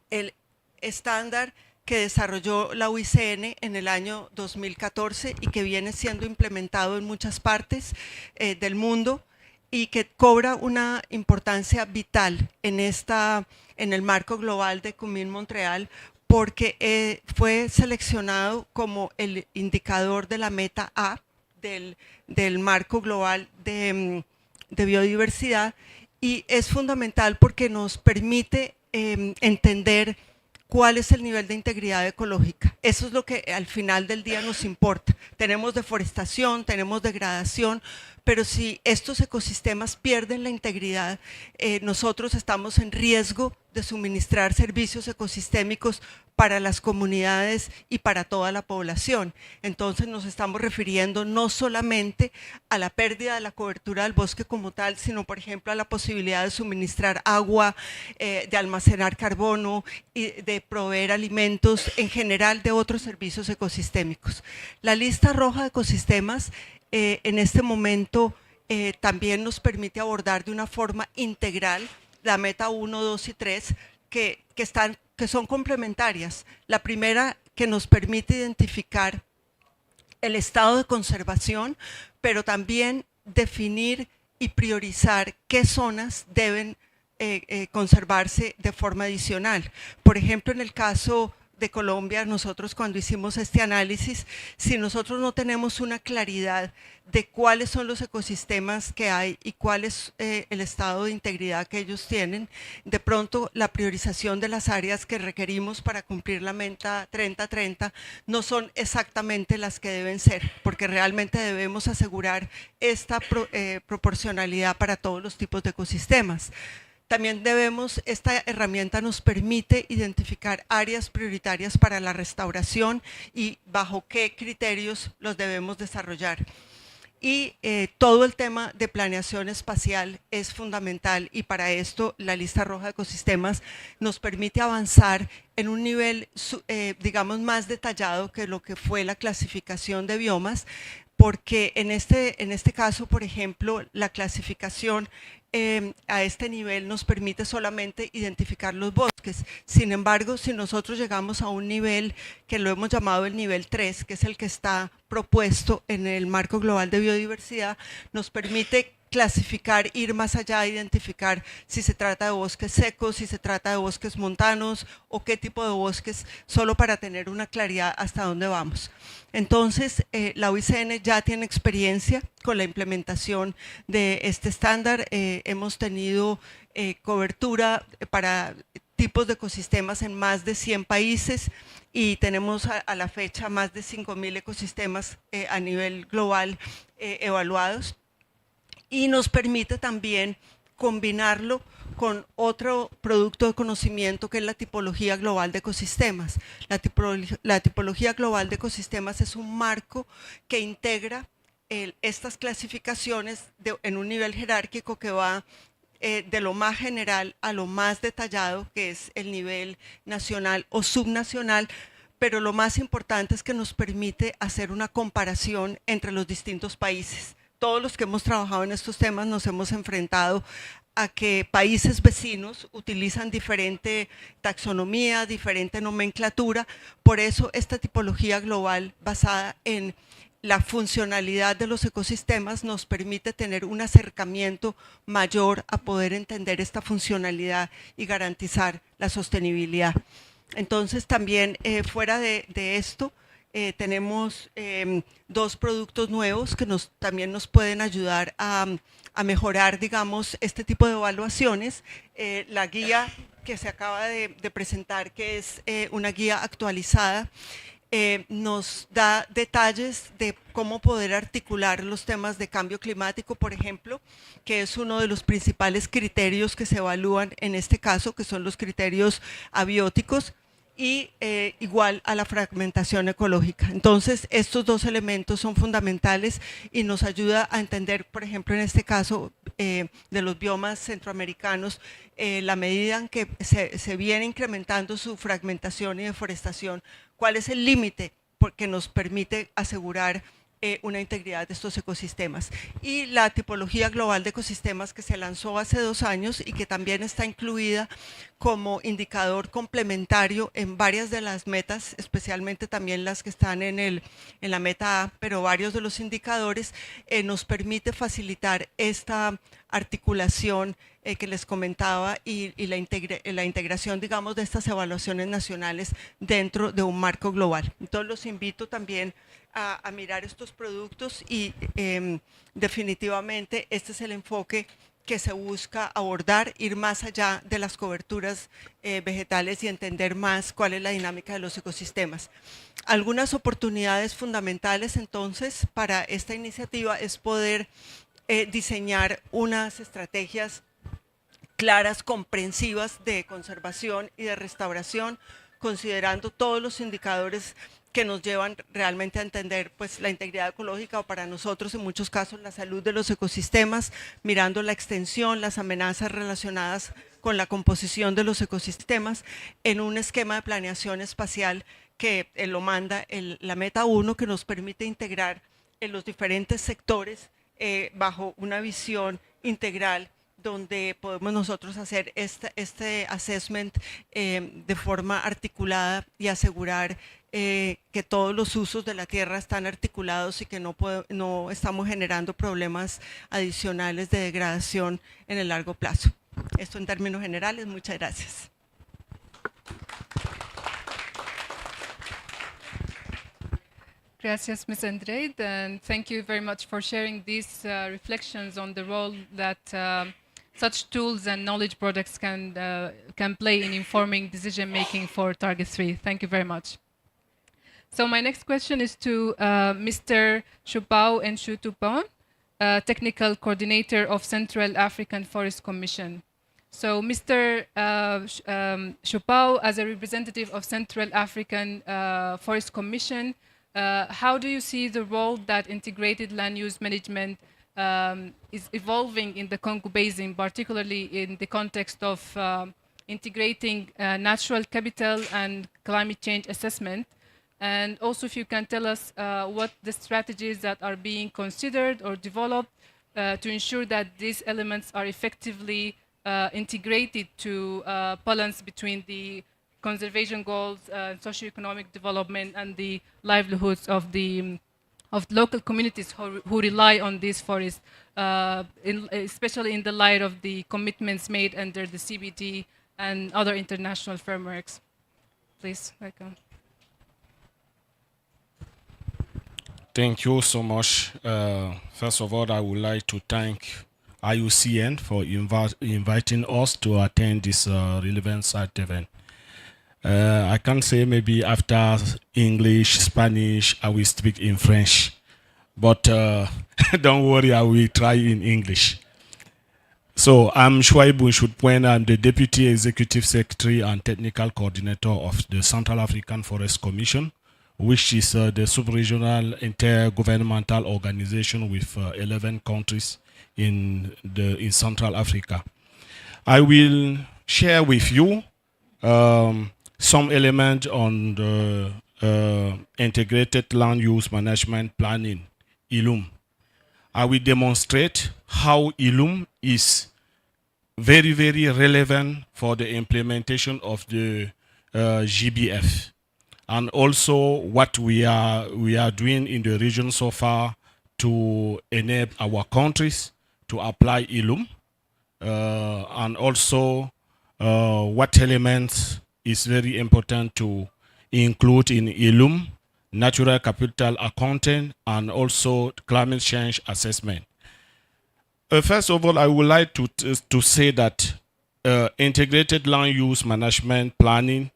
el estándar que desarrolló la OECN en el año 2014 y que viene siendo implementado en muchas partes del mundo, y que cobra una importancia vital en el marco global de Kunming-Montreal, porque fue seleccionado como el indicador de la meta A del marco global de biodiversidad, y es fundamental porque nos permite entender cuál es el nivel de integridad ecológica. Eso es lo que al final del día nos importa. Tenemos deforestación, tenemos degradación, pero si estos ecosistemas pierden la integridad, nosotros estamos en riesgo de suministrar servicios ecosistémicos para las comunidades y para toda la población. Entonces nos estamos refiriendo no solamente a la pérdida de la cobertura del bosque como tal, sino por ejemplo a la posibilidad de suministrar agua, de almacenar carbono y de proveer alimentos, en general de otros servicios ecosistémicos. La lista roja de ecosistemas en este momento también nos permite abordar de una forma integral la meta 1, 2 y 3 que son complementarias. La primera, que nos permite identificar el estado de conservación, pero también definir y priorizar qué zonas deben conservarse de forma adicional. Por ejemplo, en el caso de Colombia, nosotros cuando hicimos este análisis, si nosotros no tenemos una claridad de cuáles son los ecosistemas que hay y cuál es el estado de integridad que ellos tienen, de pronto la priorización de las áreas que requerimos para cumplir la meta 30-30 no son exactamente las que deben ser, porque realmente debemos asegurar esta proporcionalidad para todos los tipos de ecosistemas. También esta herramienta nos permite identificar áreas prioritarias para la restauración y bajo qué criterios los debemos desarrollar. Y todo el tema de planeación espacial es fundamental, y para esto la lista roja de ecosistemas nos permite avanzar en un nivel, digamos, más detallado que lo que fue la clasificación de biomas, porque en este caso, por ejemplo, la clasificación a este nivel nos permite solamente identificar los bosques. Sin embargo, si nosotros llegamos a un nivel que lo hemos llamado el nivel 3, que es el que está propuesto en el marco global de biodiversidad, nos permite clasificar, ir más allá, identificar si se trata de bosques secos, si se trata de bosques montanos o qué tipo de bosques, solo para tener una claridad hasta dónde vamos. Entonces, la OECN ya tiene experiencia con la implementación de este estándar. Hemos tenido cobertura para tipos de ecosistemas en más de 100 países y tenemos a la fecha más de 5.000 ecosistemas a nivel global evaluados. Y nos permite también combinarlo con otro producto de conocimiento que es la tipología global de ecosistemas. La tipología global de ecosistemas es un marco que integra estas clasificaciones en un nivel jerárquico que va de lo más general a lo más detallado, que es el nivel nacional o subnacional, pero lo más importante es que nos permite hacer una comparación entre los distintos países. Todos los que hemos trabajado en estos temas nos hemos enfrentado a que países vecinos utilizan diferente taxonomía, diferente nomenclatura. Por eso esta tipología global basada en la funcionalidad de los ecosistemas nos permite tener un acercamiento mayor a poder entender esta funcionalidad y garantizar la sostenibilidad. Entonces también fuera de esto, tenemos 2 productos nuevos que también nos pueden ayudar a mejorar, digamos, este tipo de evaluaciones. La guía que se acaba de presentar, que es una guía actualizada, nos da detalles de cómo poder articular los temas de cambio climático, por ejemplo, que es uno de los principales criterios que se evalúan en este caso, que son los criterios abióticos, y igual a la fragmentación ecológica. Entonces, estos 2 elementos son fundamentales y nos ayuda a entender, por ejemplo, en este caso de los biomas centroamericanos, la medida en que se viene incrementando su fragmentación y deforestación, cuál es el límite que nos permite asegurar una integridad de estos ecosistemas. Y la tipología global de ecosistemas que se lanzó hace 2 años y que también está incluida como indicador complementario en varias de las metas, especialmente también las que están en la meta A, pero varios de los indicadores, nos permite facilitar esta articulación que les comentaba y la integración, digamos, de estas evaluaciones nacionales dentro de un marco global. Entonces los invito también a mirar estos productos y definitivamente este es el enfoque que se busca abordar, ir más allá de las coberturas vegetales y entender más cuál es la dinámica de los ecosistemas. Algunas oportunidades fundamentales entonces para esta iniciativa es poder diseñar unas estrategias claras, comprensivas de conservación y de restauración, considerando todos los indicadores que nos llevan realmente a entender pues, la integridad ecológica o para nosotros en muchos casos la salud de los ecosistemas, mirando la extensión, las amenazas relacionadas con la composición de los ecosistemas en un esquema de planeación espacial que lo manda la meta 1, que nos permite integrar en los diferentes sectores bajo una visión integral donde podemos nosotros hacer este assessment de forma articulada y asegurar que todos los usos de la tierra están articulados y que no estamos generando problemas adicionales de degradación en el largo plazo. Esto en términos generales, muchas gracias. Gracias, Ms. Andrade, and thank you very much for sharing these reflections on the role that such tools and knowledge products can play in informing decision-making for Target 3. Thank you very much. So my next question is to Mr. Chupao Enshutupan, Technical Coordinator of Central African Forest Commission. So Mr. Chupao, as a representative of Central African Forest Commission, how do you see the role that integrated land use management is evolving in the Congo Basin, particularly in the context of integrating natural capital and climate change assessment? And also if you can tell us what the strategies that are being considered or developed to ensure that these elements are effectively integrated to balance between the conservation goals, socioeconomic development, and the livelihoods of local communities who rely on these forests, especially in the light of the commitments made under the CBD and other international frameworks. Please, welcome. Thank you so much. First of all, I would like to thank IUCN for inviting us to attend this relevant site event. I can say maybe after English, Spanish, I will speak in French. But don't worry, I will try in English. So I'm Chouaibou Nchoutpouen. I'm the Deputy Executive Secretary and Technical Coordinator of the Central African Forest Commission, which is the sub-regional intergovernmental organization with 11 countries in Central Africa. I will share with you some elements on the integrated land use management planning, ILUM. I will demonstrate how ILUM is very, very relevant for the implementation of the GBF. And also what we are doing in the region so far to enable our countries to apply ILUM, and also what elements is very important to include in ILUM, natural capital accounting, and also climate change assessment. First of all, I would like to say that integrated land use management planning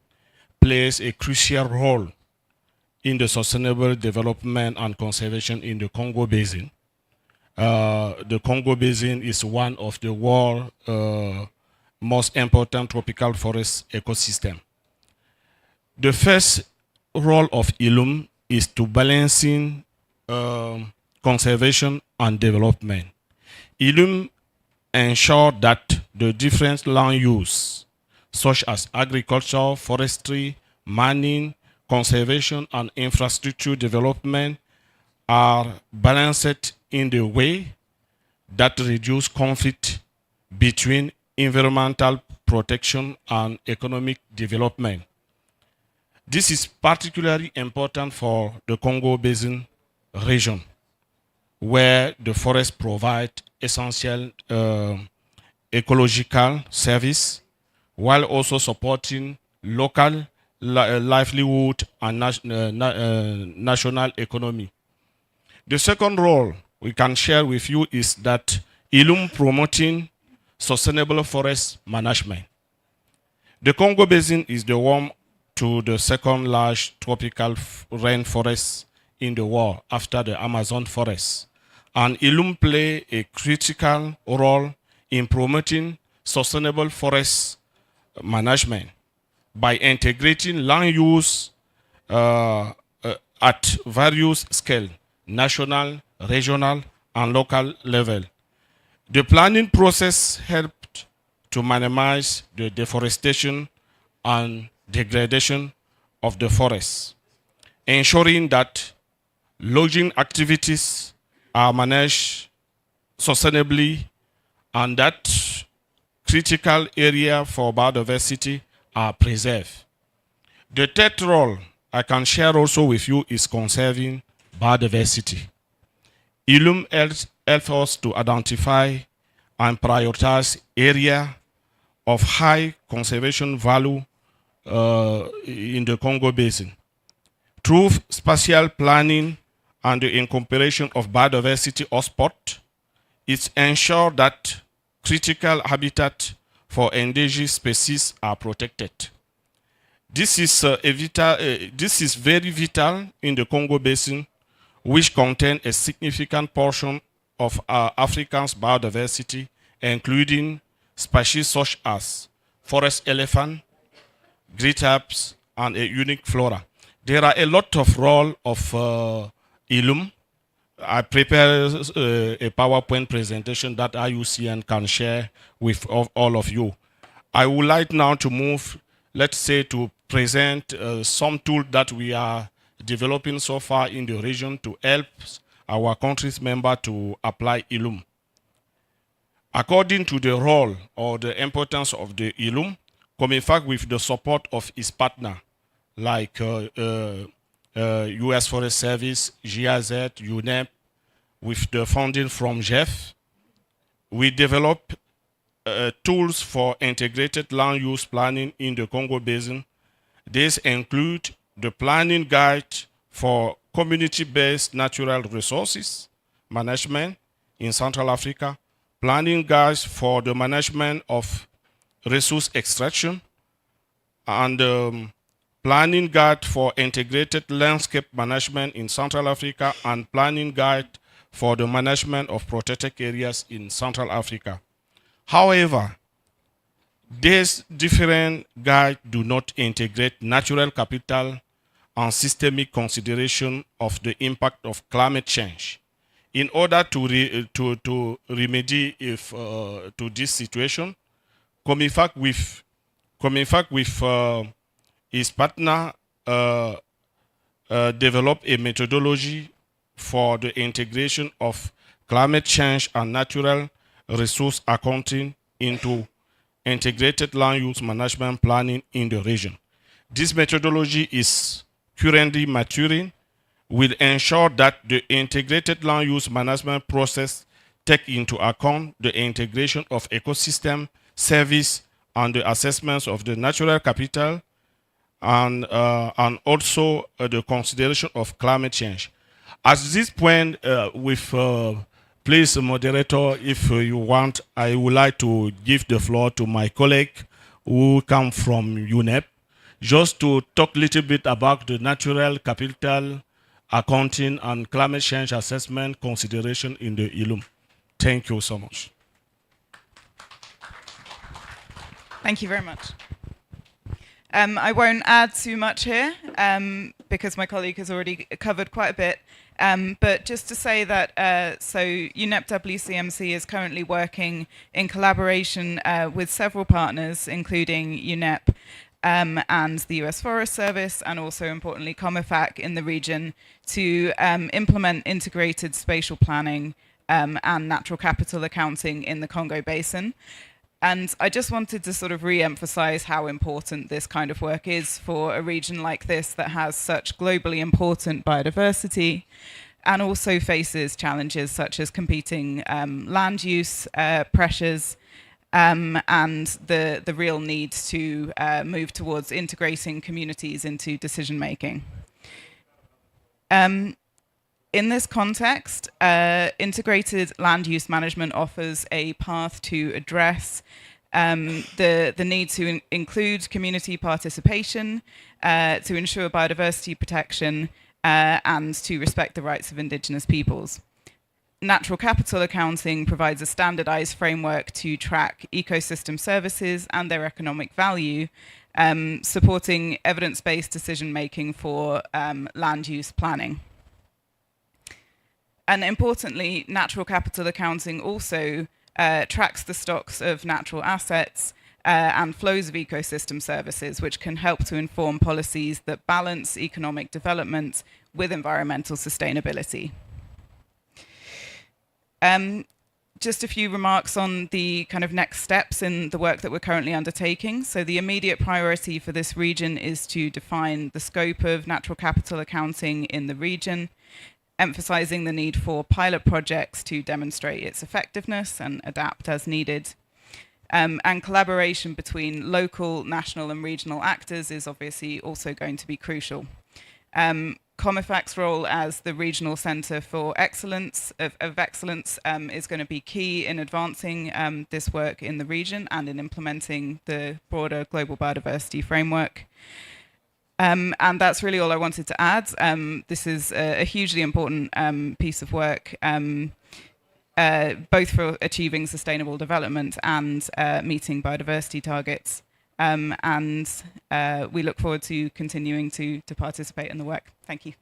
plays a crucial role in the sustainable development and conservation in the Congo Basin. The Congo Basin is one of the world's most important tropical forest ecosystem. The first role of ILUM is to balancing conservation and development. ILUM ensure that the different land use, such as agriculture, forestry, mining, conservation, and infrastructure development, are balanced in the way that reduce conflict between environmental protection and economic development. This is particularly important for the Congo Basin region, where the forests provide essential ecological service, while also supporting local livelihood and national economy. The second role we can share with you is that ILUM promoting sustainable forest management. The Congo Basin is the home to the second large tropical rainforest in the world after the Amazon forest. And ILUM play a critical role in promoting sustainable forest management by integrating land use at various scales, national, regional, and local level. The planning process helped to minimize the deforestation and degradation of the forests, ensuring that logging activities are managed sustainably and that critical area for biodiversity are preserved. The third role I can share also with you is conserving biodiversity. ILUM helps us to identify and prioritize areas of high conservation value in the Congo Basin. Through spatial planning and the incorporation of biodiversity hotspot, it ensures that critical habitat for endangered species are protected. This is very vital in the Congo Basin, which contains a significant portion of Africa's biodiversity, including species such as forest elephant, great apes, and a unique flora. There are a lot of role of ILUM. I prepared a PowerPoint presentation that IUCN can share with all of you. I would like now to move, let's say, to present some tools that we are developing so far in the region to help our country's members to apply ILUM. According to the role or the importance of the ILUM, COMIFAC, with the support of its partner, like U.S. Forest Service, GIZ, UNEP, with the funding from Jeff, we develop tools for integrated land use planning in the Congo Basin. These include the planning guide for community-based natural resources management in Central Africa, planning guides for the management of resource extraction, and planning guide for integrated landscape management in Central Africa, and planning guide for the management of protected areas in Central Africa. However, these different guides do not integrate natural capital and systemic consideration of the impact of climate change. In order to remedy to this situation, COMIFAC with his partner developed a methodology for the integration of climate change and natural resource accounting into integrated land use management planning in the region. This methodology is currently maturing, will ensure that the integrated land use management process take into account the integration of ecosystem, service, and the assessments of the natural capital, and also the consideration of climate change. At this point, please, moderator, if you want, I would like to give the floor to my colleague who come from UNEP, just to talk a little bit about the natural capital accounting and climate change assessment consideration in the ILUM. Thank you so much. Thank you very much. I won't add too much here because my colleague has already covered quite a bit. But just to say that, so UNEP WCMC is currently working in collaboration with several partners, including UNEP and the US Forest Service, and also importantly COMIFAC in the region, to implement integrated spatial planning and natural capital accounting in the Congo Basin. And I just wanted to sort of re-emphasize how important this kind of work is for a region like this that has such globally important biodiversity and also faces challenges such as competing land use pressures and the real need to move towards integrating communities into decision making. In this context, integrated land use management offers a path to address the need to include community participation, to ensure biodiversity protection, and to respect the rights of indigenous peoples. Natural capital accounting provides a standardized framework to track ecosystem services and their economic value, supporting evidence-based decision-making for land use planning. And importantly, natural capital accounting also tracks the stocks of natural assets and flows of ecosystem services, which can help to inform policies that balance economic development with environmental sustainability. Just a few remarks on the kind of next steps in the work that we're currently undertaking. So the immediate priority for this region is to define the scope of natural capital accounting in the region, emphasizing the need for pilot projects to demonstrate its effectiveness and adapt as needed. And collaboration between local, national and regional actors is obviously also going to be crucial. COMIFAC's role as the regional centre for excellence is going to be key in advancing this work in the region and in implementing the broader global biodiversity framework. And that's really all I wanted to add. This is a hugely important piece of work, both for achieving sustainable development and meeting biodiversity targets. And we look forward to continuing to participate in the work. Thank you.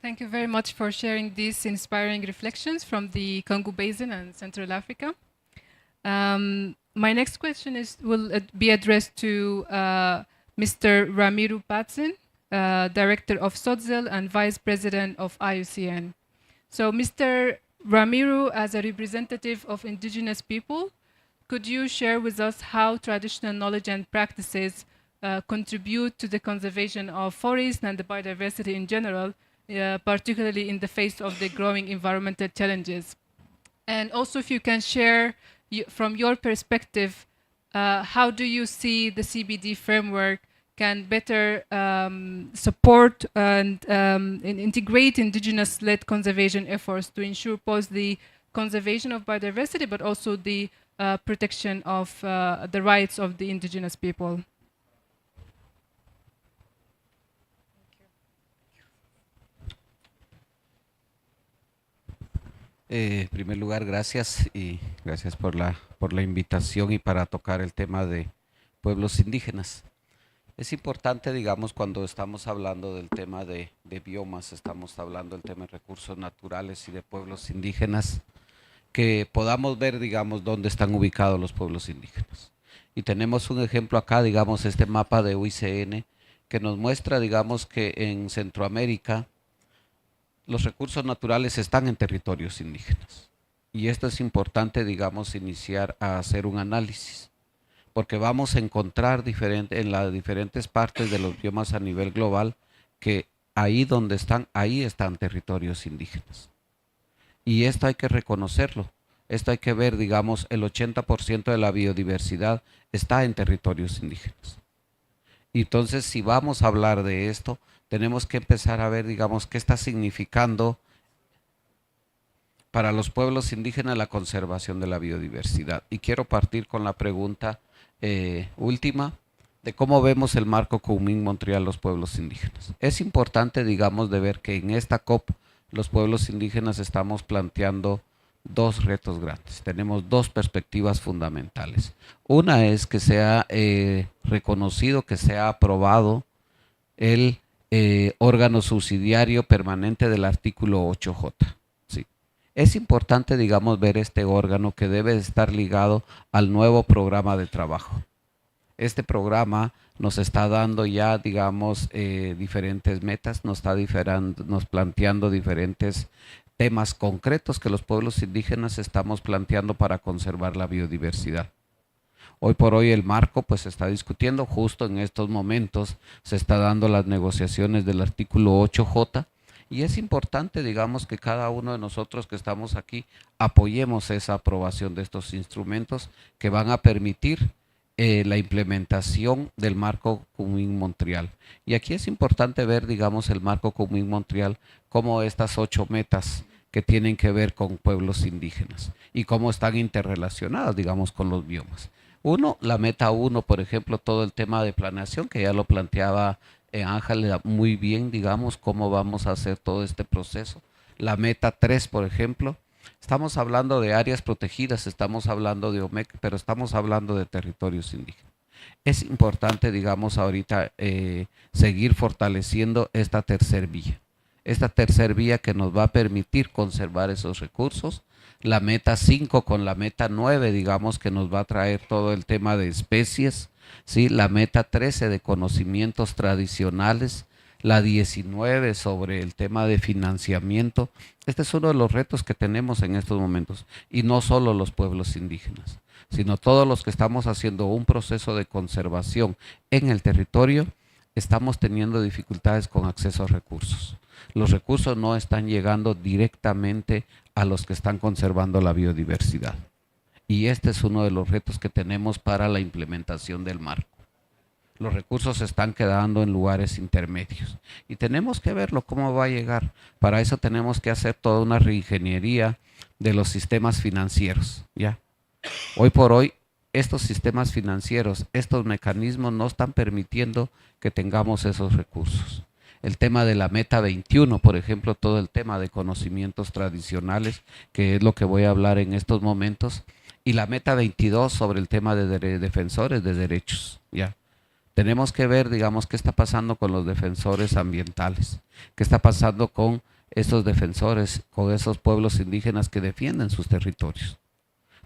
Thank you very much for sharing these inspiring reflections from the Congo Basin and Central Africa. My next question will be addressed to Mr. Ramiro Patzen, Director of SOTZEL and Vice President of IUCN. So Mr. Ramiro, as a representative of indigenous people, could you share with us how traditional knowledge and practices contribute to the conservation of forests and the biodiversity in general, particularly in the face of the growing environmental challenges? And also if you can share from your perspective, how do you see the CBD framework can better support and integrate indigenous-led conservation efforts to ensure both the conservation of biodiversity, but also the protection of the rights of the indigenous people? En primer lugar, gracias y gracias por la invitación y para tocar el tema de pueblos indígenas. Es importante, digamos, cuando estamos hablando del tema de biomas, estamos hablando del tema de recursos naturales y de pueblos indígenas, que podamos ver, digamos, dónde están ubicados los pueblos indígenas. Y tenemos un ejemplo acá, digamos, este mapa de OECN, que nos muestra, digamos, que en Centroamérica los recursos naturales están en territorios indígenas. Y esto es importante, digamos, iniciar a hacer un análisis, porque vamos a encontrar en las diferentes partes de los biomas a nivel global que ahí donde están, ahí están territorios indígenas. Y esto hay que reconocerlo. Esto hay que ver, digamos, el 80% de la biodiversidad está en territorios indígenas. Y entonces, si vamos a hablar de esto, tenemos que empezar a ver, digamos, qué está significando para los pueblos indígenas la conservación de la biodiversidad. Y quiero partir con la pregunta última de cómo vemos el marco Kunming-Montreal los pueblos indígenas. Es importante, digamos, de ver que en esta COP los pueblos indígenas estamos planteando dos retos grandes. Tenemos dos perspectivas fundamentales. Una es que sea reconocido, que sea aprobado el órgano subsidiario permanente del artículo 8J. ¿Sí? Es importante, digamos, ver este órgano que debe estar ligado al nuevo programa de trabajo. Este programa nos está dando ya, digamos, diferentes metas, nos planteando diferentes temas concretos que los pueblos indígenas estamos planteando para conservar la biodiversidad. Hoy por hoy el marco pues se está discutiendo, justo en estos momentos se está dando las negociaciones del artículo 8J y es importante, digamos, que cada uno de nosotros que estamos aquí apoyemos esa aprobación de estos instrumentos que van a permitir la implementación del marco Kunming-Montreal. Y aquí es importante ver, digamos, el marco Kunming-Montreal como estas 8 metas que tienen que ver con pueblos indígenas y cómo están interrelacionadas, digamos, con los biomas. Uno, la meta 1, por ejemplo, todo el tema de planeación, que ya lo planteaba Ángel muy bien, digamos, cómo vamos a hacer todo este proceso. La meta 3, por ejemplo, estamos hablando de áreas protegidas, estamos hablando de OMEC, pero estamos hablando de territorios indígenas. Es importante, digamos, ahorita seguir fortaleciendo esta tercer vía. Esta tercer vía que nos va a permitir conservar esos recursos. La meta 5 con la meta 9, digamos, que nos va a traer todo el tema de especies, ¿sí? La meta 13 de conocimientos tradicionales, la 19 sobre el tema de financiamiento. Este es uno de los retos que tenemos en estos momentos, y no solo los pueblos indígenas, sino todos los que estamos haciendo un proceso de conservación en el territorio, estamos teniendo dificultades con acceso a recursos. Los recursos no están llegando directamente a los que están conservando la biodiversidad. Y este es uno de los retos que tenemos para la implementación del marco. Los recursos se están quedando en lugares intermedios y tenemos que verlo cómo va a llegar. Para eso tenemos que hacer toda una reingeniería de los sistemas financieros, ¿ya? Hoy por hoy, estos sistemas financieros, estos mecanismos no están permitiendo que tengamos esos recursos. El tema de la meta 21, por ejemplo, todo el tema de conocimientos tradicionales, que es lo que voy a hablar en estos momentos, y la meta 22 sobre el tema de defensores de derechos, ¿ya? Tenemos que ver, digamos, qué está pasando con los defensores ambientales, qué está pasando con estos defensores, con esos pueblos indígenas que defienden sus territorios.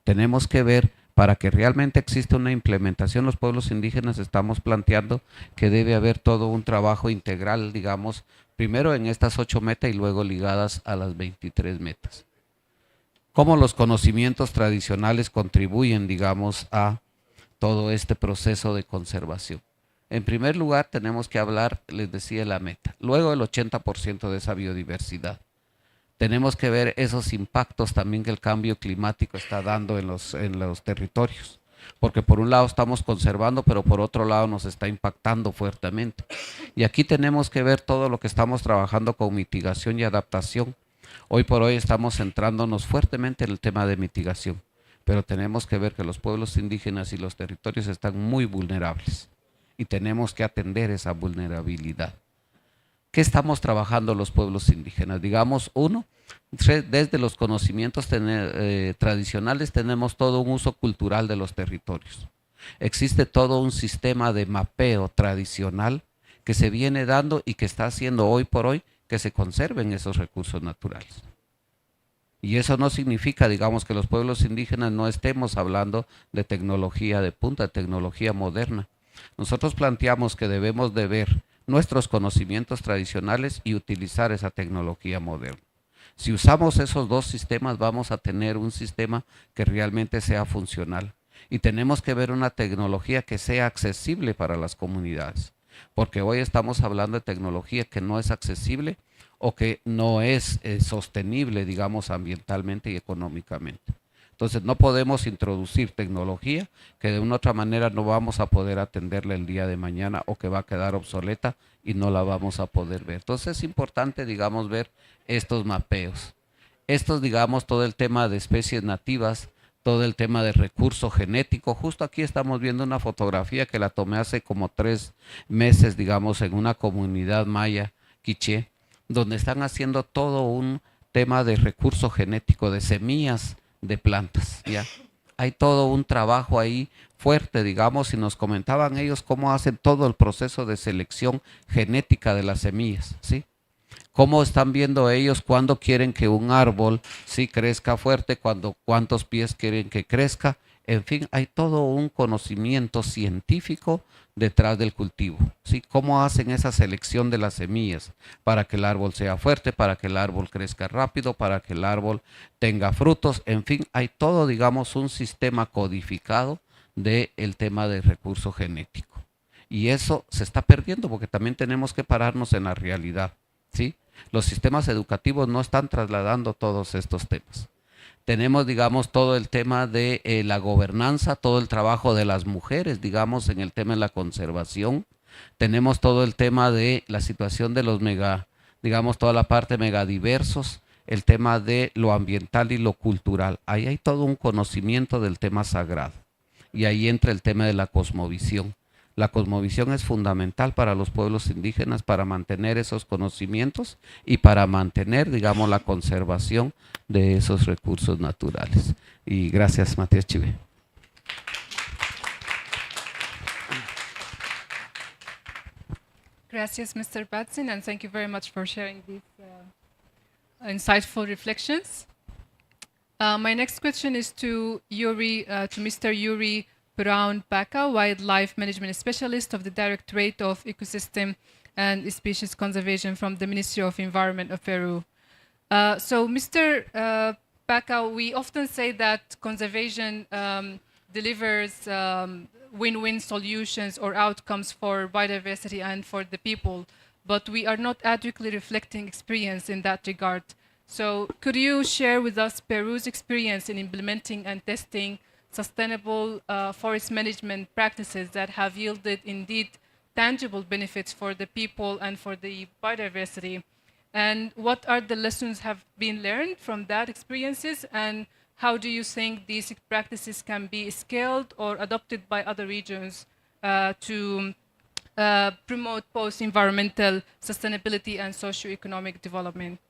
Tenemos que ver, para que realmente exista una implementación, los pueblos indígenas estamos planteando que debe haber todo un trabajo integral, digamos, primero en estas 8 metas y luego ligadas a las 23 metas. Cómo los conocimientos tradicionales contribuyen, digamos, a todo este proceso de conservación. En primer lugar, tenemos que hablar, les decía, la meta. Luego el 80% de esa biodiversidad. Tenemos que ver esos impactos también que el cambio climático está dando en los territorios. Porque por un lado estamos conservando, pero por otro lado nos está impactando fuertemente. Y aquí tenemos que ver todo lo que estamos trabajando con mitigación y adaptación. Hoy por hoy estamos centrándonos fuertemente en el tema de mitigación. Pero tenemos que ver que los pueblos indígenas y los territorios están muy vulnerables. Y tenemos que atender esa vulnerabilidad. ¿Qué estamos trabajando los pueblos indígenas? Digamos, uno, desde los conocimientos tradicionales tenemos todo un uso cultural de los territorios. Existe todo un sistema de mapeo tradicional que se viene dando y que está haciendo hoy por hoy que se conserven esos recursos naturales. Y eso no significa, digamos, que los pueblos indígenas no estemos hablando de tecnología de punta, de tecnología moderna. Nosotros planteamos que debemos de ver nuestros conocimientos tradicionales y utilizar esa tecnología moderna. Si usamos esos dos sistemas, vamos a tener un sistema que realmente sea funcional. Y tenemos que ver una tecnología que sea accesible para las comunidades. Porque hoy estamos hablando de tecnología que no es accesible o que no es sostenible, digamos, ambientalmente y económicamente. Entonces no podemos introducir tecnología que de una otra manera no vamos a poder atenderla el día de mañana o que va a quedar obsoleta y no la vamos a poder ver. Entonces es importante, digamos, ver estos mapeos. Estos, digamos, todo el tema de especies nativas, todo el tema de recurso genético. Justo aquí estamos viendo una fotografía que la tomé hace como 3 meses, digamos, en una comunidad maya, quiché, donde están haciendo todo un tema de recurso genético, de semillas de plantas, ¿ya? Hay todo un trabajo ahí fuerte, digamos, y nos comentaban ellos cómo hacen todo el proceso de selección genética de las semillas, ¿sí? Cómo están viendo ellos cuándo quieren que un árbol sí crezca fuerte, cuántos pies quieren que crezca. En fin, hay todo un conocimiento científico detrás del cultivo, ¿sí? Cómo hacen esa selección de las semillas para que el árbol sea fuerte, para que el árbol crezca rápido, para que el árbol tenga frutos. En fin, hay todo, digamos, un sistema codificado del tema del recurso genético. Y eso se está perdiendo porque también tenemos que pararnos en la realidad, ¿sí? Los sistemas educativos no están trasladando todos estos temas. Tenemos, digamos, todo el tema de la gobernanza, todo el trabajo de las mujeres, digamos, en el tema de la conservación. Tenemos todo el tema de la situación de los digamos, toda la parte megadiversos, el tema de lo ambiental y lo cultural. Ahí hay todo un conocimiento del tema sagrado. Y ahí entra el tema de la cosmovisión. La cosmovisión es fundamental para los pueblos indígenas para mantener esos conocimientos y para mantener, digamos, la conservación de esos recursos naturales. Y gracias, Matías Chive. Gracias, Mr. Batson, and thank you very much for sharing these insightful reflections. My next question is to Mr. Yuri Brown-Baca, Wildlife Management Specialist of the Directorate of Ecosystem and Species Conservation from the Ministry of Environment of Peru. So, Mr. Baca, we often say that conservation delivers win-win solutions or outcomes for biodiversity and for the people, but we are not adequately reflecting experience in that regard. So, could you share with us Peru's experience in implementing and testing sustainable forest management practices that have yielded indeed tangible benefits for the people and for the biodiversity? And what are the lessons have been learned from that experiences, and how do you think these practices can be scaled or adopted by other regions to promote both environmental sustainability and socio-economic development?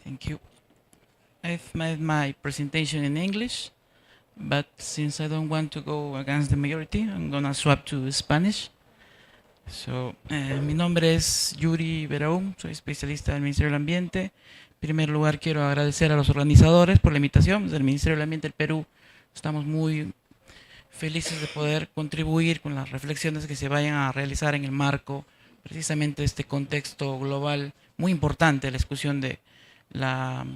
Thank you. I've made my presentation in English, but since I don't want to go against the majority, I'm going to swap to Spanish. So, mi nombre es Yuri Beraum, soy especialista del Ministerio del Ambiente. En primer lugar, quiero agradecer a los organizadores por la invitación. Desde el Ministerio del Ambiente del Perú estamos muy felices de poder contribuir con las reflexiones que se vayan a realizar en el marco precisamente de este contexto global muy importante, la discusión de la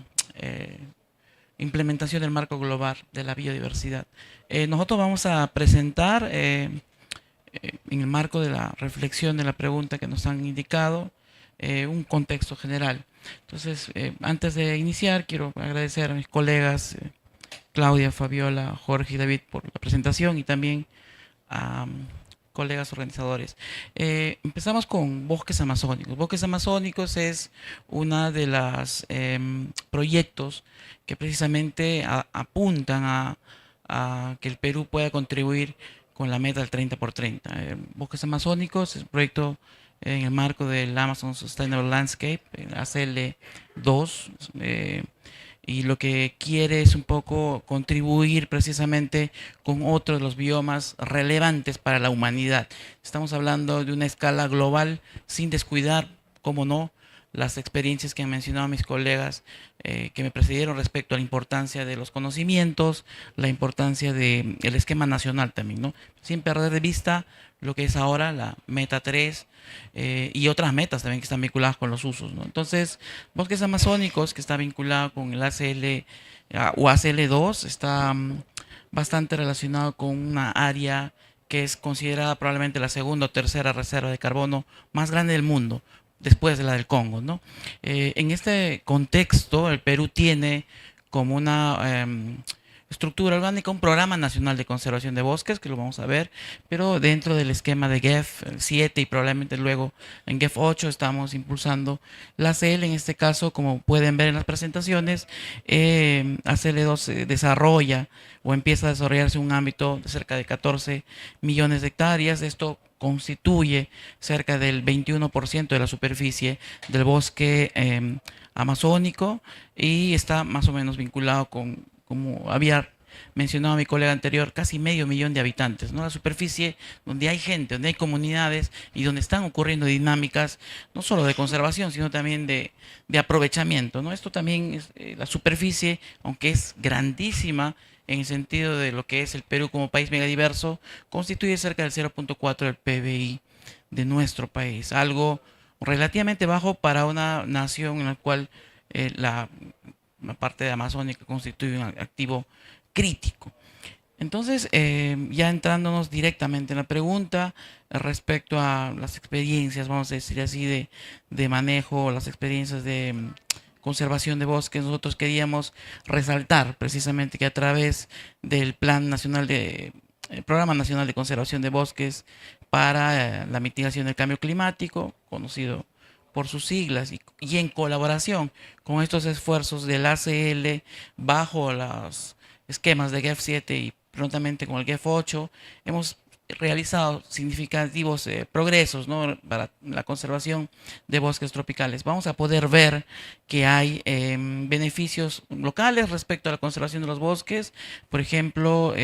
implementación del marco global de la biodiversidad. Nosotros vamos a presentar en el marco de la reflexión de la pregunta que nos han indicado un contexto general. Entonces, antes de iniciar, quiero agradecer a mis colegas Claudia, Fabiola, Jorge y David por la presentación y también a colegas organizadores. Empezamos con bosques amazónicos. Bosques amazónicos es una de las proyectos que precisamente apuntan a que el Perú pueda contribuir con la meta del 30x30. Bosques amazónicos es un proyecto en el marco del Amazon Sustainable Landscape, el ACL2, y lo que quiere es un poco contribuir precisamente con otros de los biomas relevantes para la humanidad. Estamos hablando de una escala global sin descuidar, cómo no, las experiencias que han mencionado mis colegas que me precedieron respecto a la importancia de los conocimientos, la importancia del esquema nacional también, ¿no? Sin perder de vista lo que es ahora la meta 3 y otras metas también que están vinculadas con los usos, ¿no? Entonces, bosques amazónicos, que está vinculado con el ACL o ACL2, está bastante relacionado con una área que es considerada probablemente la segunda o tercera reserva de carbono más grande del mundo, después de la del Congo, ¿no? En este contexto, el Perú tiene como una estructura orgánica un programa nacional de conservación de bosques, que lo vamos a ver, pero dentro del esquema de GEF 7 y probablemente luego en GEF 8 estamos impulsando la ACL. En este caso, como pueden ver en las presentaciones, ACL2 desarrolla o empieza a desarrollarse un ámbito de cerca de 14 millones de hectáreas. Esto constituye cerca del 21% de la superficie del bosque amazónico y está más o menos vinculado con, como había mencionado mi colega anterior, casi medio millón de habitantes, ¿no? La superficie donde hay gente, donde hay comunidades y donde están ocurriendo dinámicas no solo de conservación, sino también de aprovechamiento, ¿no? Esto también es la superficie, aunque es grandísima en el sentido de lo que es el Perú como país megadiverso, constituye cerca del 0.4 del PBI de nuestro país, algo relativamente bajo para una nación en la cual la parte amazónica constituye un activo crítico. Entonces, ya entrándonos directamente en la pregunta respecto a las experiencias, vamos a decir así, de manejo, las experiencias de conservación de bosques, nosotros queríamos resaltar precisamente que a través del Plan Nacional el Programa Nacional de Conservación de Bosques para la mitigación del cambio climático, conocido por sus siglas, y en colaboración con estos esfuerzos del ACL bajo los esquemas de GEF 7 y prontamente con el GEF 8, hemos realizado significativos progresos, ¿no?, para la conservación de bosques tropicales. Vamos a poder ver que hay beneficios locales respecto a la conservación de los bosques. Por ejemplo,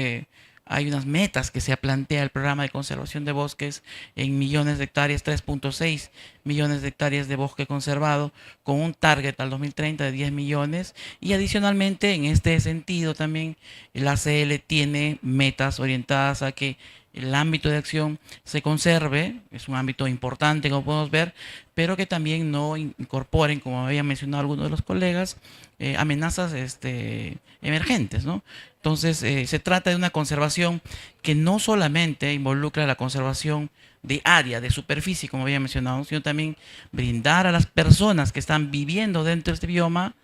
hay unas metas que se plantea el programa de conservación de bosques en millones de hectáreas, 3.6 millones de hectáreas de bosque conservado, con un target al 2030 de 10 millones. Y adicionalmente, en este sentido también, el ACL tiene metas orientadas a que el ámbito de acción se conserve, es un ámbito importante como podemos ver, pero que también no incorporen, como había mencionado algunos de los colegas, amenazas emergentes, ¿no? Entonces, se trata de una conservación que no solamente involucra la conservación de área, de superficie, como había mencionado, sino también brindar a las personas que están viviendo dentro de este bioma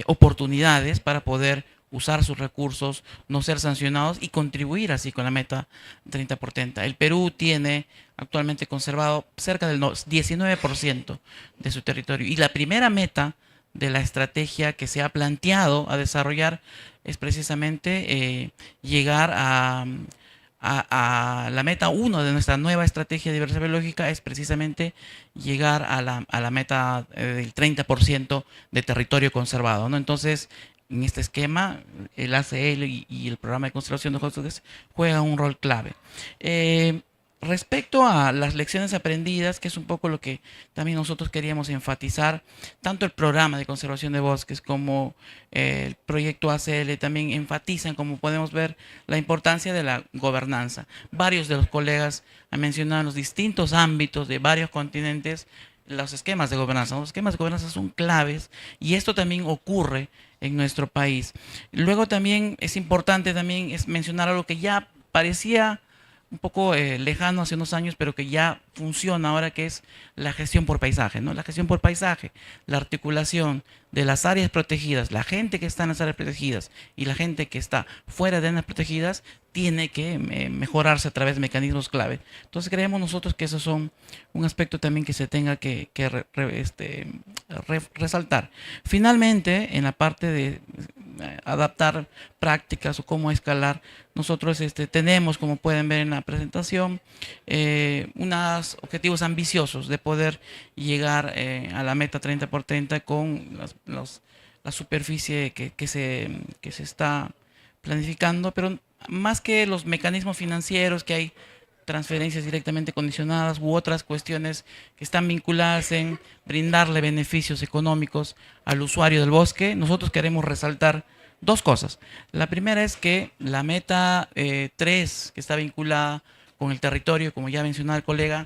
oportunidades para poder usar sus recursos, no ser sancionados y contribuir así con la meta 30 por 30. El Perú tiene actualmente conservado cerca del 19% de su territorio, y la primera meta de la estrategia que se ha planteado a desarrollar es precisamente llegar a la meta 1 de nuestra nueva estrategia de diversidad biológica, es precisamente llegar a la meta del 30% de territorio conservado, ¿no? Entonces, en este esquema, el ACL y el programa de conservación de bosques juegan un rol clave. Respecto a las lecciones aprendidas, que es un poco lo que también nosotros queríamos enfatizar, tanto el programa de conservación de bosques como el proyecto ACL también enfatizan, como podemos ver, la importancia de la gobernanza. Varios de los colegas han mencionado los distintos ámbitos de varios continentes, los esquemas de gobernanza. Los esquemas de gobernanza son claves y esto también ocurre en nuestro país. Luego también es importante también mencionar algo que ya parecía un poco lejano hace unos años, pero que ya funciona ahora, que es la gestión por paisaje, ¿no? La gestión por paisaje, la articulación de las áreas protegidas, la gente que está en las áreas protegidas y la gente que está fuera de áreas protegidas tiene que mejorarse a través de mecanismos clave. Entonces creemos nosotros que esos son un aspecto también que se tenga que resaltar. Finalmente, en la parte de adaptar prácticas o cómo escalar, nosotros tenemos, como pueden ver en la presentación, unos objetivos ambiciosos de poder llegar a la meta 30 por 30 con la superficie que se está planificando, pero más que los mecanismos financieros que hay transferencias directamente condicionadas u otras cuestiones que están vinculadas en brindarle beneficios económicos al usuario del bosque, nosotros queremos resaltar dos cosas. La primera es que la meta 3, que está vinculada con el territorio, como ya mencionaba el colega,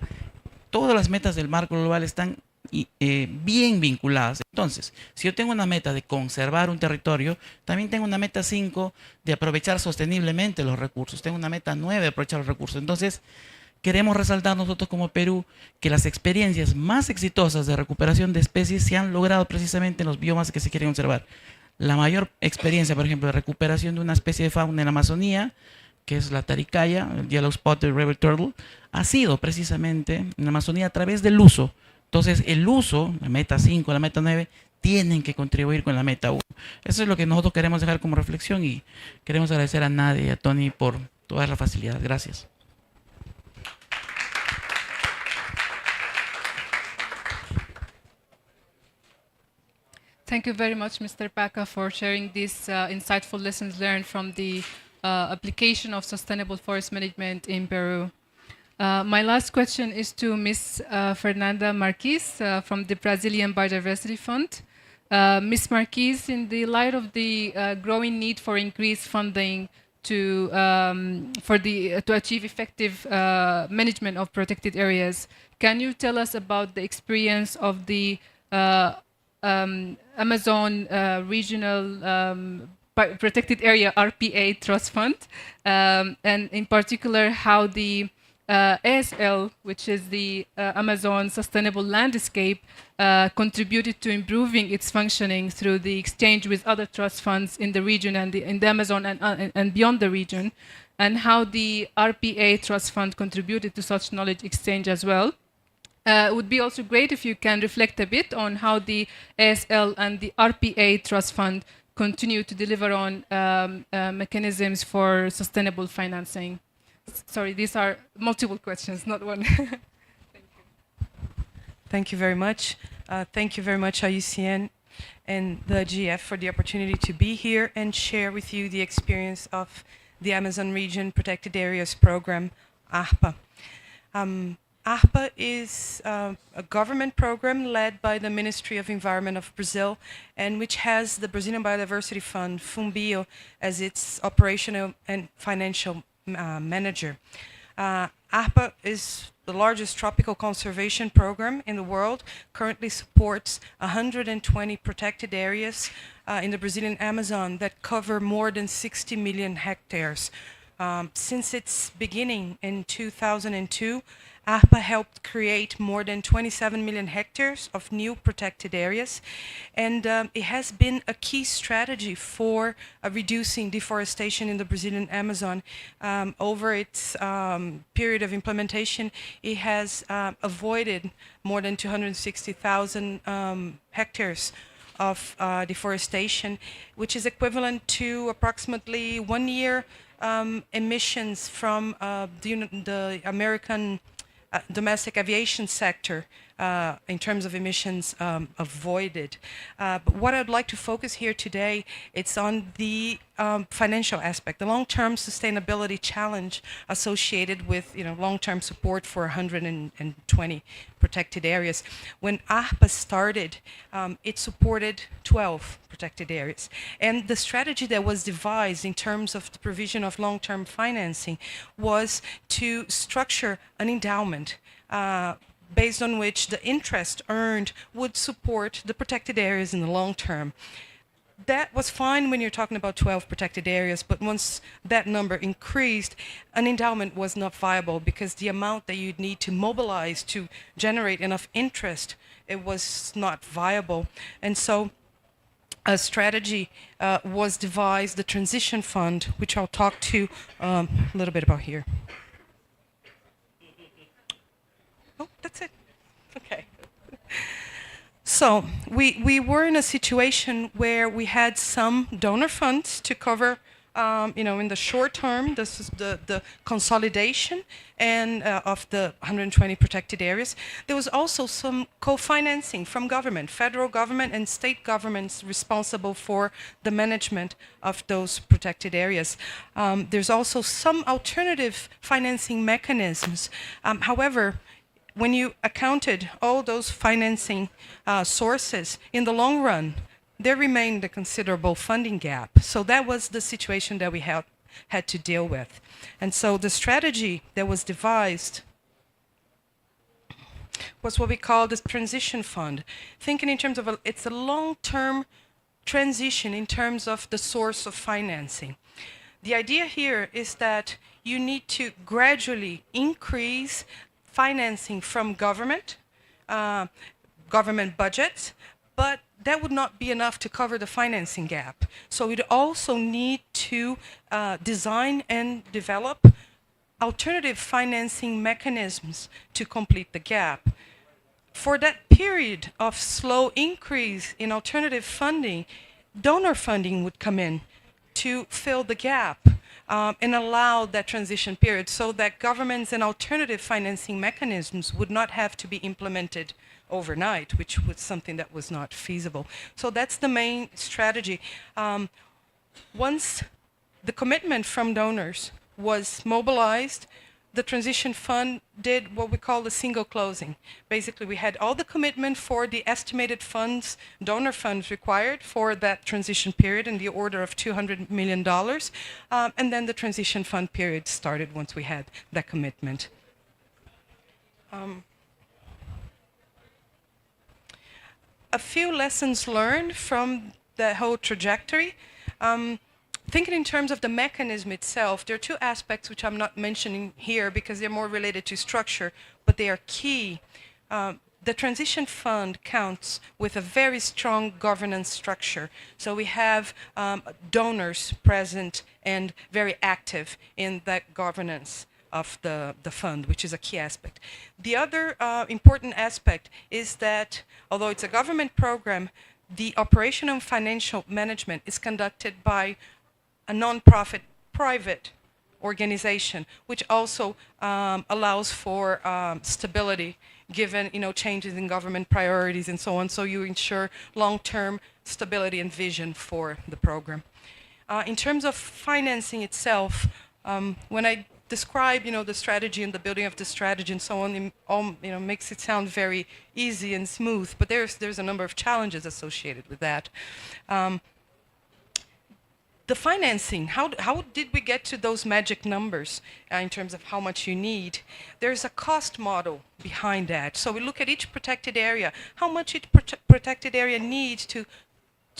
todas las metas del marco global están bien vinculadas. Entonces, si yo tengo una meta de conservar un territorio, también tengo una meta 5 de aprovechar sosteniblemente los recursos, tengo una meta 9 de aprovechar los recursos. Entonces, queremos resaltar nosotros como Perú que las experiencias más exitosas de recuperación de especies se han logrado precisamente en los biomas que se quieren conservar. La mayor experiencia, por ejemplo, de recuperación de una especie de fauna en la Amazonía, que es la taricaya, el Yellow Spotted River Turtle, ha sido precisamente en la Amazonía a través del uso. Entonces, el uso, la meta 5, la meta 9, tienen que contribuir con la meta 1. Eso es lo que nosotros queremos dejar como reflexión y queremos agradecer a Nadia y a Tony por todas las facilidades. Gracias. Thank you very much, Mr. Paca, for sharing these insightful lessons learned from the application of sustainable forest management in Peru. My last question is to Ms. Fernanda Marquez from the Brazilian Biodiversity Fund. Ms. Marquez, in the light of the growing need for increased funding to achieve effective management of protected areas, can you tell us about the experience of the Amazon Regional Protected Area RPA Trust Fund, and in particular how the ASL, which is the Amazon Sustainable Landscape, contributed to improving its functioning through the exchange with other trust funds in the region and in the Amazon and beyond the region, and how the RPA Trust Fund contributed to such knowledge exchange as well. It would be also great if you can reflect a bit on how the ASL and the RPA Trust Fund continue to deliver on mechanisms for sustainable financing. Sorry, these are multiple questions, not one. Thank you very much. Thank you very much, IUCN and the GF, for the opportunity to be here and share with you the experience of the Amazon Region Protected Areas Program, ARPA. ARPA is a government program led by the Ministry of Environment of Brazil, and which has the Brazilian Biodiversity Fund, FUNBIO, as its operational and financial manager. ARPA is the largest tropical conservation program in the world, currently supports 120 protected areas in the Brazilian Amazon that cover more than 60 million hectares. Since its beginning in 2002, ARPA helped create more than 27 million hectares of new protected areas, and it has been a key strategy for reducing deforestation in the Brazilian Amazon. Over its period of implementation, it has avoided more than 260,000 hectares of deforestation, which is equivalent to approximately 1 year emissions from the American domestic aviation sector in terms of emissions avoided. But what I'd like to focus here today, it's on the financial aspect, the long-term sustainability challenge associated with long-term support for 120 protected areas. When ARPA started, it supported 12 protected areas. And the strategy that was devised in terms of the provision of long-term financing was to structure an endowment based on which the interest earned would support the protected areas in the long term. That was fine when you're talking about 12 protected areas, but once that number increased, an endowment was not viable because the amount that you'd need to mobilize to generate enough interest, it was not viable. And so a strategy was devised, the Transition Fund, which I'll talk to a little bit about here. Oh, that's it. Okay. So we were in a situation where we had some donor funds to cover in the short term, this is the consolidation and of the 120 protected areas. There was also some co-financing from government, federal government and state governments responsible for the management of those protected areas. There's also some alternative financing mechanisms. However, when you accounted all those financing sources, in the long run, there remained a considerable funding gap. So that was the situation that we had to deal with. And so the strategy that was devised was what we call the transition fund, thinking in terms of it's a long-term transition in terms of the source of financing. The idea here is that you need to gradually increase financing from government budgets, but that would not be enough to cover the financing gap. So we'd also need to design and develop alternative financing mechanisms to complete the gap. For that period of slow increase in alternative funding, donor funding would come in to fill the gap and allow that transition period so that governments and alternative financing mechanisms would not have to be implemented overnight, which was something that was not feasible. So that's the main strategy. Once the commitment from donors was mobilized, the transition fund did what we call the single closing. Basically, we had all the commitment for the estimated funds, donor funds required for that transition period in the order of $200 million. And then the transition fund period started once we had that commitment. A few lessons learned from the whole trajectory. Thinking in terms of the mechanism itself, there are two aspects which I'm not mentioning here because they're more related to structure, but they are key. The transition fund counts with a very strong governance structure. So we have donors present and very active in that governance of the fund, which is a key aspect. The other important aspect is that, although it's a government program, the operational and financial management is conducted by a non-profit private organization, which also allows for stability given changes in government priorities and so on. So you ensure long-term stability and vision for the program. In terms of financing itself, when I describe the strategy and the building of the strategy and so on, makes it sound very easy and smooth, but there's a number of challenges associated with that. The financing, how did we get to those magic numbers in terms of how much you need? There's a cost model behind that. So we look at each protected area, how much each protected area needs to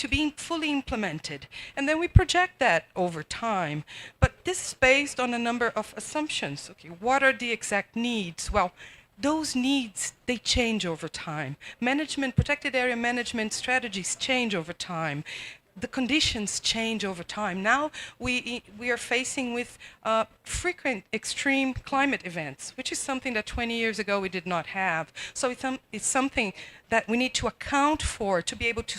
be fully implemented. And then we project that over time. But this is based on a number of assumptions. Okay, what are the exact needs? Well, those needs, they change over time. Protected area management strategies change over time. The conditions change over time. Now we are facing with frequent extreme climate events, which is something that 20 years ago we did not have. So it's something that we need to account for to be able to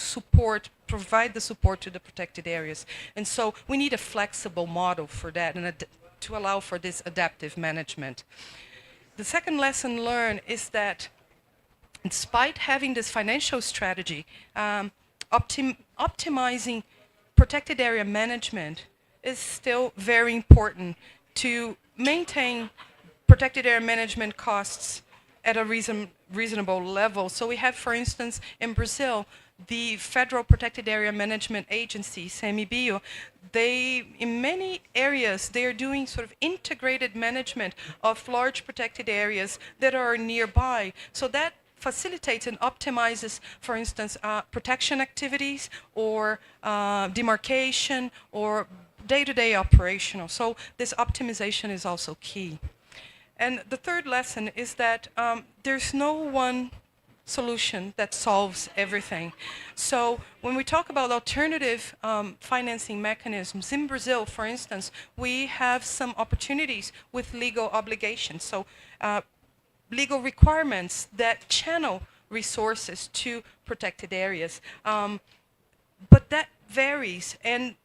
provide the support to the protected areas. And so we need a flexible model for that and to allow for this adaptive management. The second lesson learned is that despite having this financial strategy, optimizing protected area management is still very important to maintain protected area management costs at a reasonable level. So we have, for instance, in Brazil, the Federal Protected Area Management Agency, CBD, in many areas, they are doing sort of integrated management of large protected areas that are nearby. So that facilitates and optimizes, for instance, protection activities or demarcation or day-to-day operational. So this optimization is also key. And the third lesson is that there's no one solution that solves everything. So when we talk about alternative financing mechanisms, in Brazil, for instance, we have some opportunities with legal obligations. So legal requirements that channel resources to protected areas. But that varies, and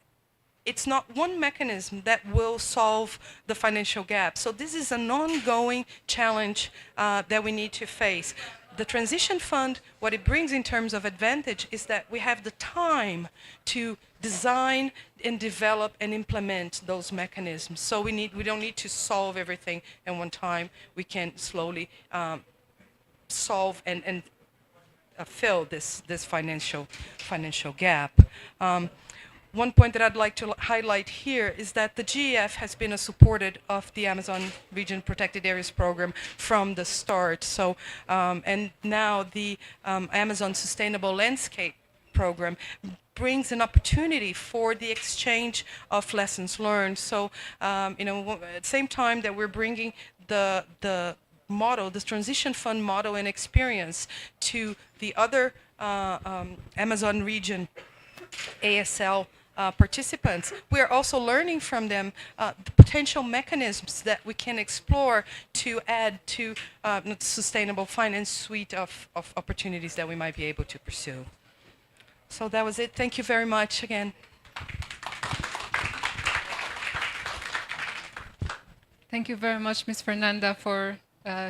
it's not one mechanism that will solve the financial gap. So this is an ongoing challenge that we need to face. The transition fund, what it brings in terms of advantage is that we have the time to design and develop and implement those mechanisms. So we don't need to solve everything at one time. We can slowly solve and fill this financial gap. One point that I'd like to highlight here is that the GEF has been a supporter of the Amazon Region Protected Areas Program from the start. So, and now the Amazon Sustainable Landscape Program brings an opportunity for the exchange of lessons learned. So, you know, at the same time that we're bringing the model, this transition fund model and experience to the other Amazon region ASL participants, we are also learning from them the potential mechanisms that we can explore to add to the sustainable finance suite of opportunities that we might be able to pursue. So that was it. Thank you very much again. Thank you very much, Ms. Fernanda, for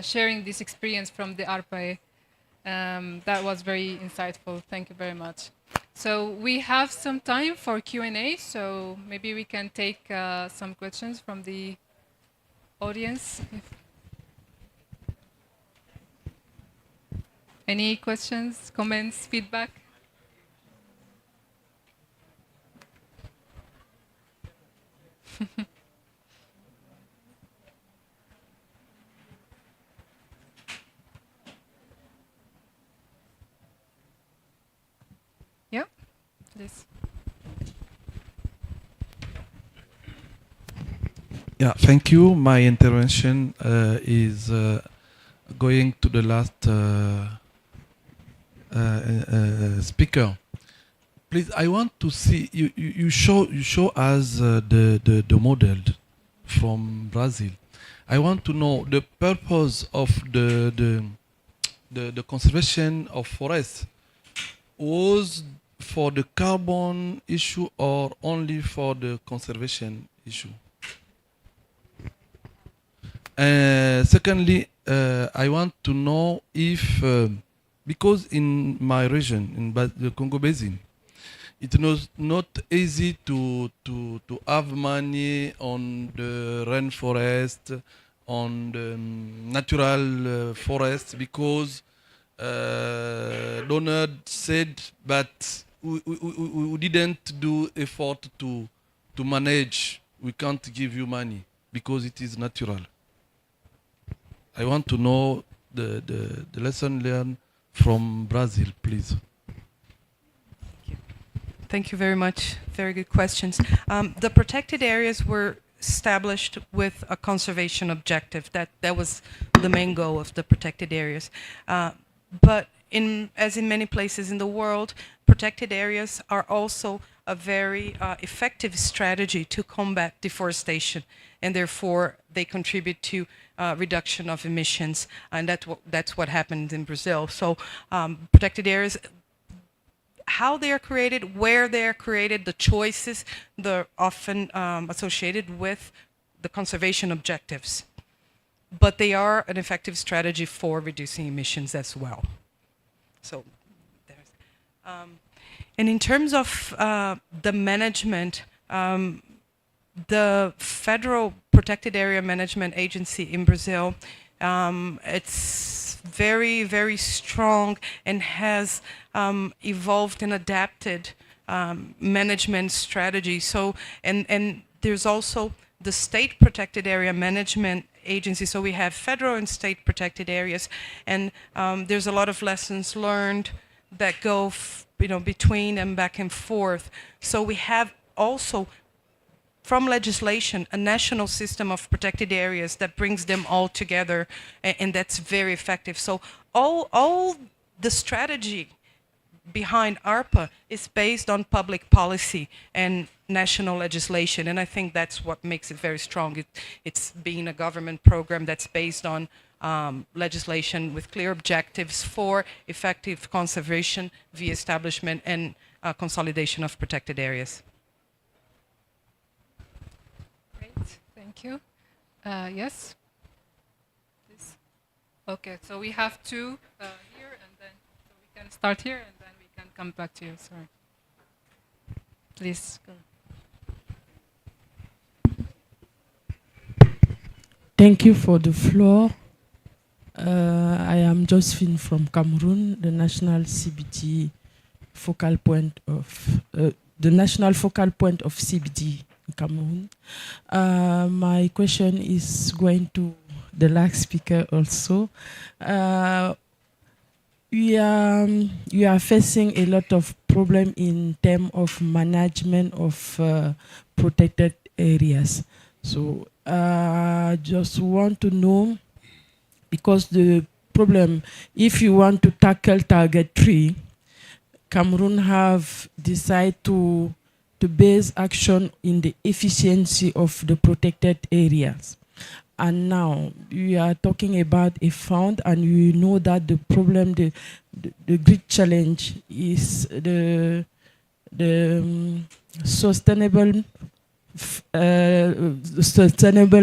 sharing this experience from the ARPA. That was very insightful. Thank you very much. So we have some time for Q&A, so maybe we can take some questions from the audience. Any questions, comments, feedback? Yeah, please. Yeah, thank you. My intervention is going to the last speaker. Please, I want to see you show us the model from Brazil. I want to know the purpose of the conservation of forests was for the carbon issue or only for the conservation issue? Secondly, I want to know if, because in my region, in the Congo Basin, it was not easy to have money on the rainforest, on the natural forest, because donor said, but we didn't do effort to manage. We can't give you money because it is natural. I want to know the lesson learned from Brazil, please. Thank you very much. Very good questions. The protected areas were established with a conservation objective. That was the main goal of the protected areas. But as in many places in the world, protected areas are also a very effective strategy to combat deforestation, and therefore they contribute to reduction of emissions, and that's what happened in Brazil. So protected areas, how they are created, where they are created, the choices, they're often associated with the conservation objectives. But they are an effective strategy for reducing emissions as well. So, and in terms of the management, the Federal Protected Area Management Agency in Brazil, it's very, very strong and has evolved and adapted management strategy. So, and there's also the State Protected Area Management Agency. So we have federal and state protected areas, and there's a lot of lessons learned that go, between and back and forth. So we have also, from legislation, a national system of protected areas that brings them all together, and that's very effective. So all the strategy behind ARPA is based on public policy and national legislation, and I think that's what makes it very strong. It's being a government program that's based on legislation with clear objectives for effective conservation via establishment and consolidation of protected areas. Thank you. Yes? Please. Okay, so we have two here, and then so we can start here, and then we can come back to you. Sorry. Please go. Thank you for the floor. I am Josephine from Cameroon, the national CBD focal point of CBD in Cameroon. My question is going to the last speaker also. You are facing a lot of problem in terms of management of protected areas. So just want to know, because the problem, if you want to tackle target 3, Cameroon have decided to base action in the efficiency of the protected areas. And now we are talking about a fund, and you know that the problem, the great challenge is the sustainable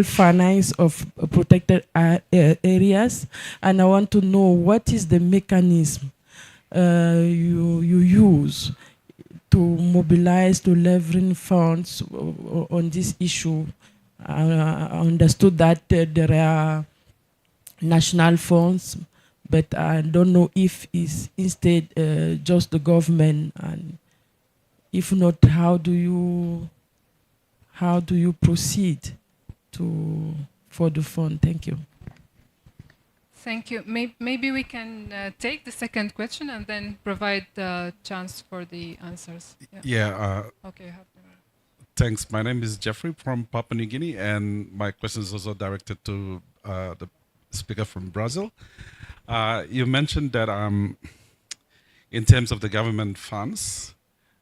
finance of protected areas. And I want to know what is the mechanism you use to mobilize, to leverage funds on this issue. I understood that there are national funds, but I don't know if it's instead just the government, and if not, how do you proceed for the fund? Thank you. Thank you. Maybe we can take the second question and then provide the chance for the answers. Okay. Thanks. My name is Jeffrey from Papua New Guinea, and my question is also directed to the speaker from Brazil. You mentioned that in terms of the government funds,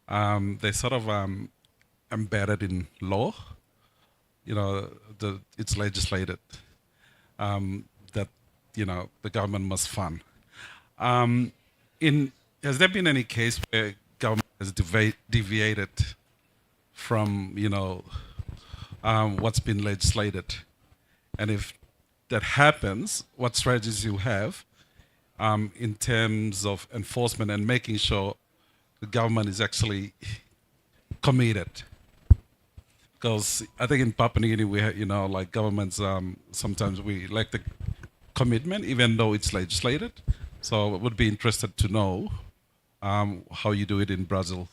they sort of embedded in law. You know, it's legislated that the government must fund. Has there been any case where government has deviated from what's been legislated? And if that happens, what strategies you have in terms of enforcement and making sure the government is actually committed? Because I think in Papua New Guinea we have, like governments, sometimes we lack the commitment even though it's legislated. So I would be interested to know how you do it in Brazil.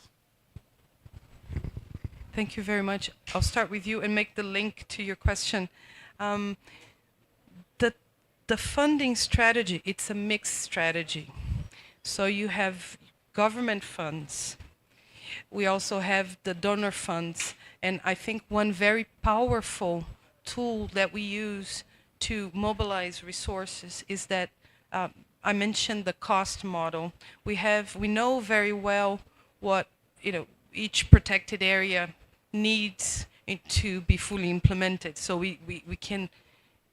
Thank you very much. I'll start with you and make the link to your question. The funding strategy, it's a mixed strategy. So you have government funds. We also have the donor funds. And I think one very powerful tool that we use to mobilize resources is that I mentioned the cost model. We know very well what each protected area needs to be fully implemented. So we can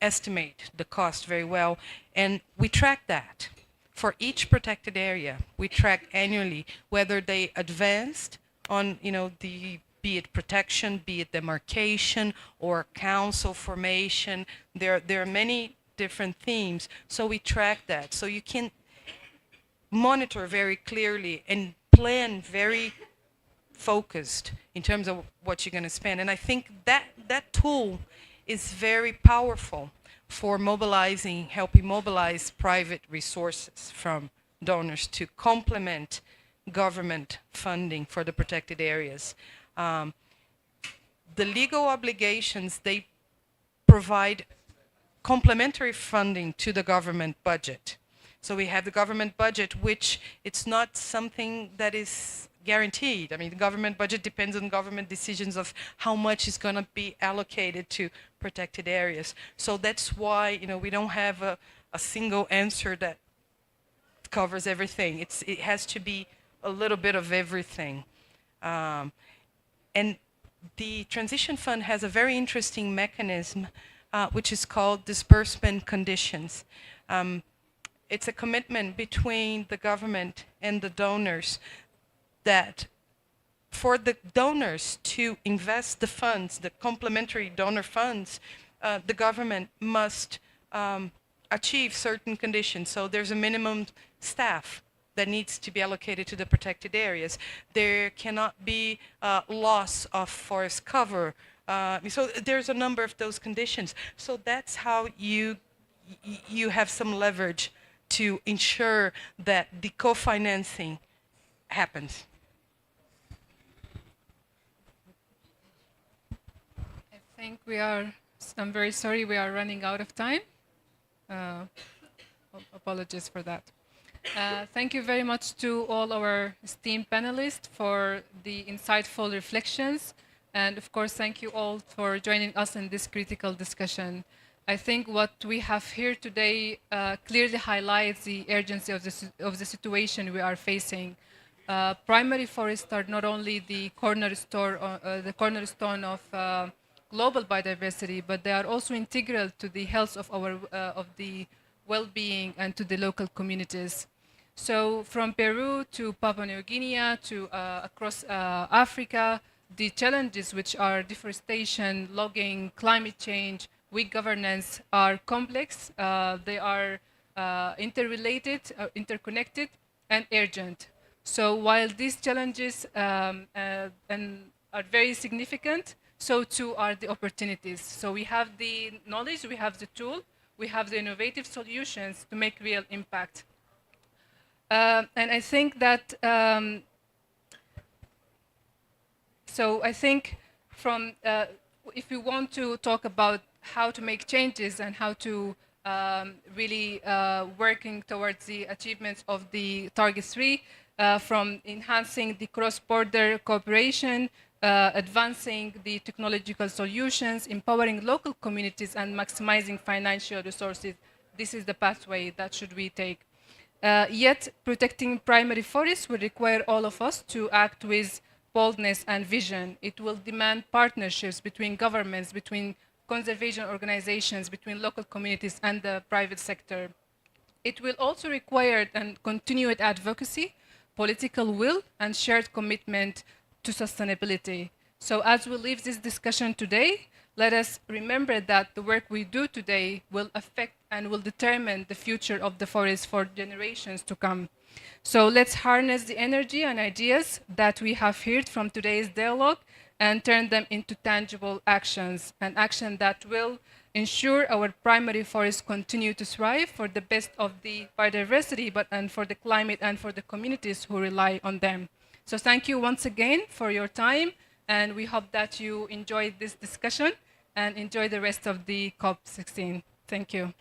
estimate the cost very well, and we track that. For each protected area, we track annually whether they advanced on be it protection, be it demarcation or council formation. There are many different themes, so we track that. So you can monitor very clearly and plan very focused in terms of what you're going to spend. And I think that tool is very powerful for helping mobilize private resources from donors to complement government funding for the protected areas. The legal obligations, they provide complementary funding to the government budget. So we have the government budget, which it's not something that is guaranteed. I mean, the government budget depends on government decisions of how much is going to be allocated to protected areas. So that's why we don't have a single answer that covers everything. It has to be a little bit of everything. And the transition fund has a very interesting mechanism, which is called disbursement conditions. It's a commitment between the government and the donors that for the donors to invest the funds, the complementary donor funds, the government must achieve certain conditions. So there's a minimum staff that needs to be allocated to the protected areas. There cannot be loss of forest cover. So there's a number of those conditions. So that's how you have some leverage to ensure that the co-financing happens. I think I'm very sorry, we are running out of time. Apologies for that. Thank you very much to all our esteemed panelists for the insightful reflections. And of course, thank you all for joining us in this critical discussion. I think what we have here today clearly highlights the urgency of the situation we are facing. Primary forests are not only the cornerstone of global biodiversity, but they are also integral to the health of the well-being and to the local communities. So from Peru to Papua New Guinea to across Africa, the challenges which are deforestation, logging, climate change, weak governance are complex. They are interrelated, interconnected, and urgent. So while these challenges are very significant, so too are the opportunities. So we have the knowledge, we have the tool, we have the innovative solutions to make real impact. And I think that, so I think from, if we want to talk about how to make changes and how to really working towards the achievements of the Target 3, from enhancing the cross-border cooperation, advancing the technological solutions, empowering local communities, and maximizing financial resources. This is the pathway that should we take. Yet, protecting primary forests will require all of us to act with boldness and vision. It will demand partnerships between governments, between conservation organizations, between local communities and the private sector. It will also require and continued advocacy, political will, and shared commitment to sustainability. So as we leave this discussion today, let us remember that the work we do today will affect and will determine the future of the forest for generations to come. So let's harness the energy and ideas that we have heard from today's dialogue and turn them into tangible actions, an action that will ensure our primary forests continue to thrive for the best of the biodiversity, and for the climate and for the communities who rely on them. So thank you once again for your time, and we hope that you enjoyed this discussion and enjoy the rest of the COP16. Thank you.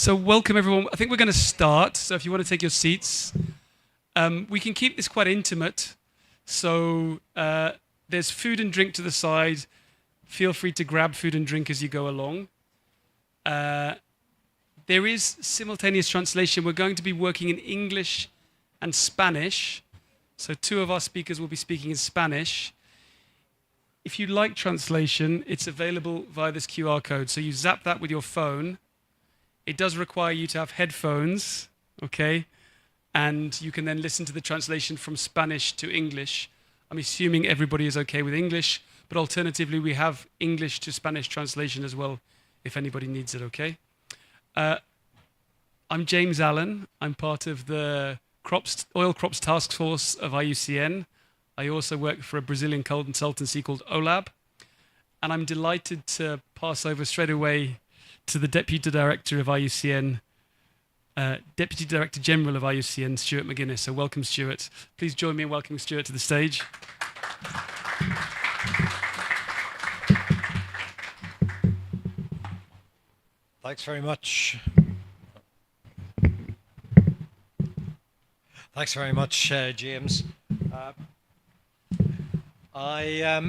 So welcome everyone. I think we're going to start. So if you want to take your seats, we can keep this quite intimate. So there's food and drink to the side. Feel free to grab food and drink as you go along. There is simultaneous translation. We're going to be working in English and Spanish. So 2 of our speakers will be speaking in Spanish. If you like translation, it's available via this QR code. So you zap that with your phone. It does require you to have headphones, okay? And you can then listen to the translation from Spanish to English. I'm assuming everybody is okay with English, but alternatively, we have English to Spanish translation as well, if anybody needs it, okay? I'm James Allen. I'm part of the Oil Crops Task Force of IUCN. I also work for a Brazilian consultancy called OLAB. And I'm delighted to pass over straight away to the Deputy Director of IUCN, Deputy Director General of IUCN, Stuart McGuinness. So welcome, Stuart. Please join me in welcoming Stuart to the stage. Thanks very much. Thanks very much, James.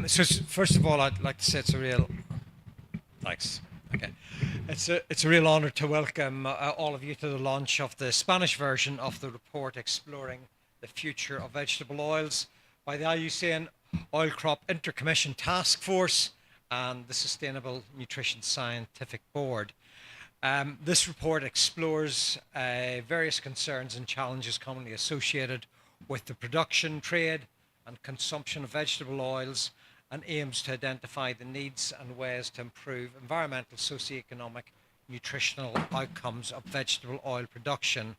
So first of all, I'd like to say it's a real. Thanks. Okay. It's a real honour to welcome all of you to the launch of the Spanish version of the report exploring the future of vegetable oils by the IUCN Oil Crop Intercommission Task Force and the Sustainable Nutrition Scientific Board. This report explores various concerns and challenges commonly associated with the production, trade and consumption of vegetable oils, and aims to identify the needs and ways to improve environmental, socioeconomic, nutritional outcomes of vegetable oil production.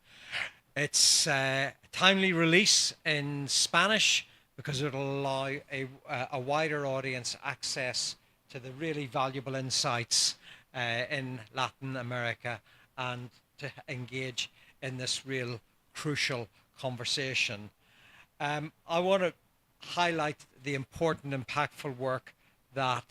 It's a timely release in Spanish because it will allow a wider audience access to the really valuable insights in Latin America and to engage in this real crucial conversation. I want to highlight the important, impactful work that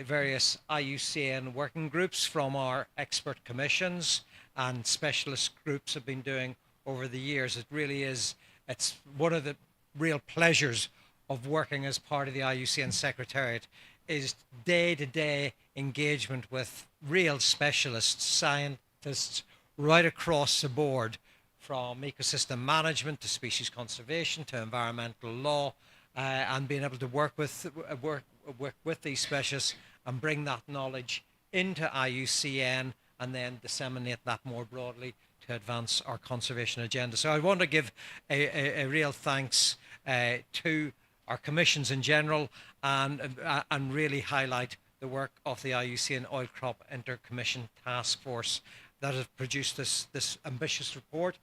various IUCN working groups from our expert commissions and specialist groups have been doing over the years. It really is, it's one of the real pleasures of working as part of the IUCN Secretariat is day-to-day engagement with real specialists, scientists right across the board, from ecosystem management to species conservation to environmental law, and being able to work with these specialists and bring that knowledge into IUCN and then disseminate that more broadly to advance our conservation agenda. So I want to give a real thanks to our commissions in general and really highlight the work of the IUCN Oil Crop Intercommission Task Force that has produced this ambitious report.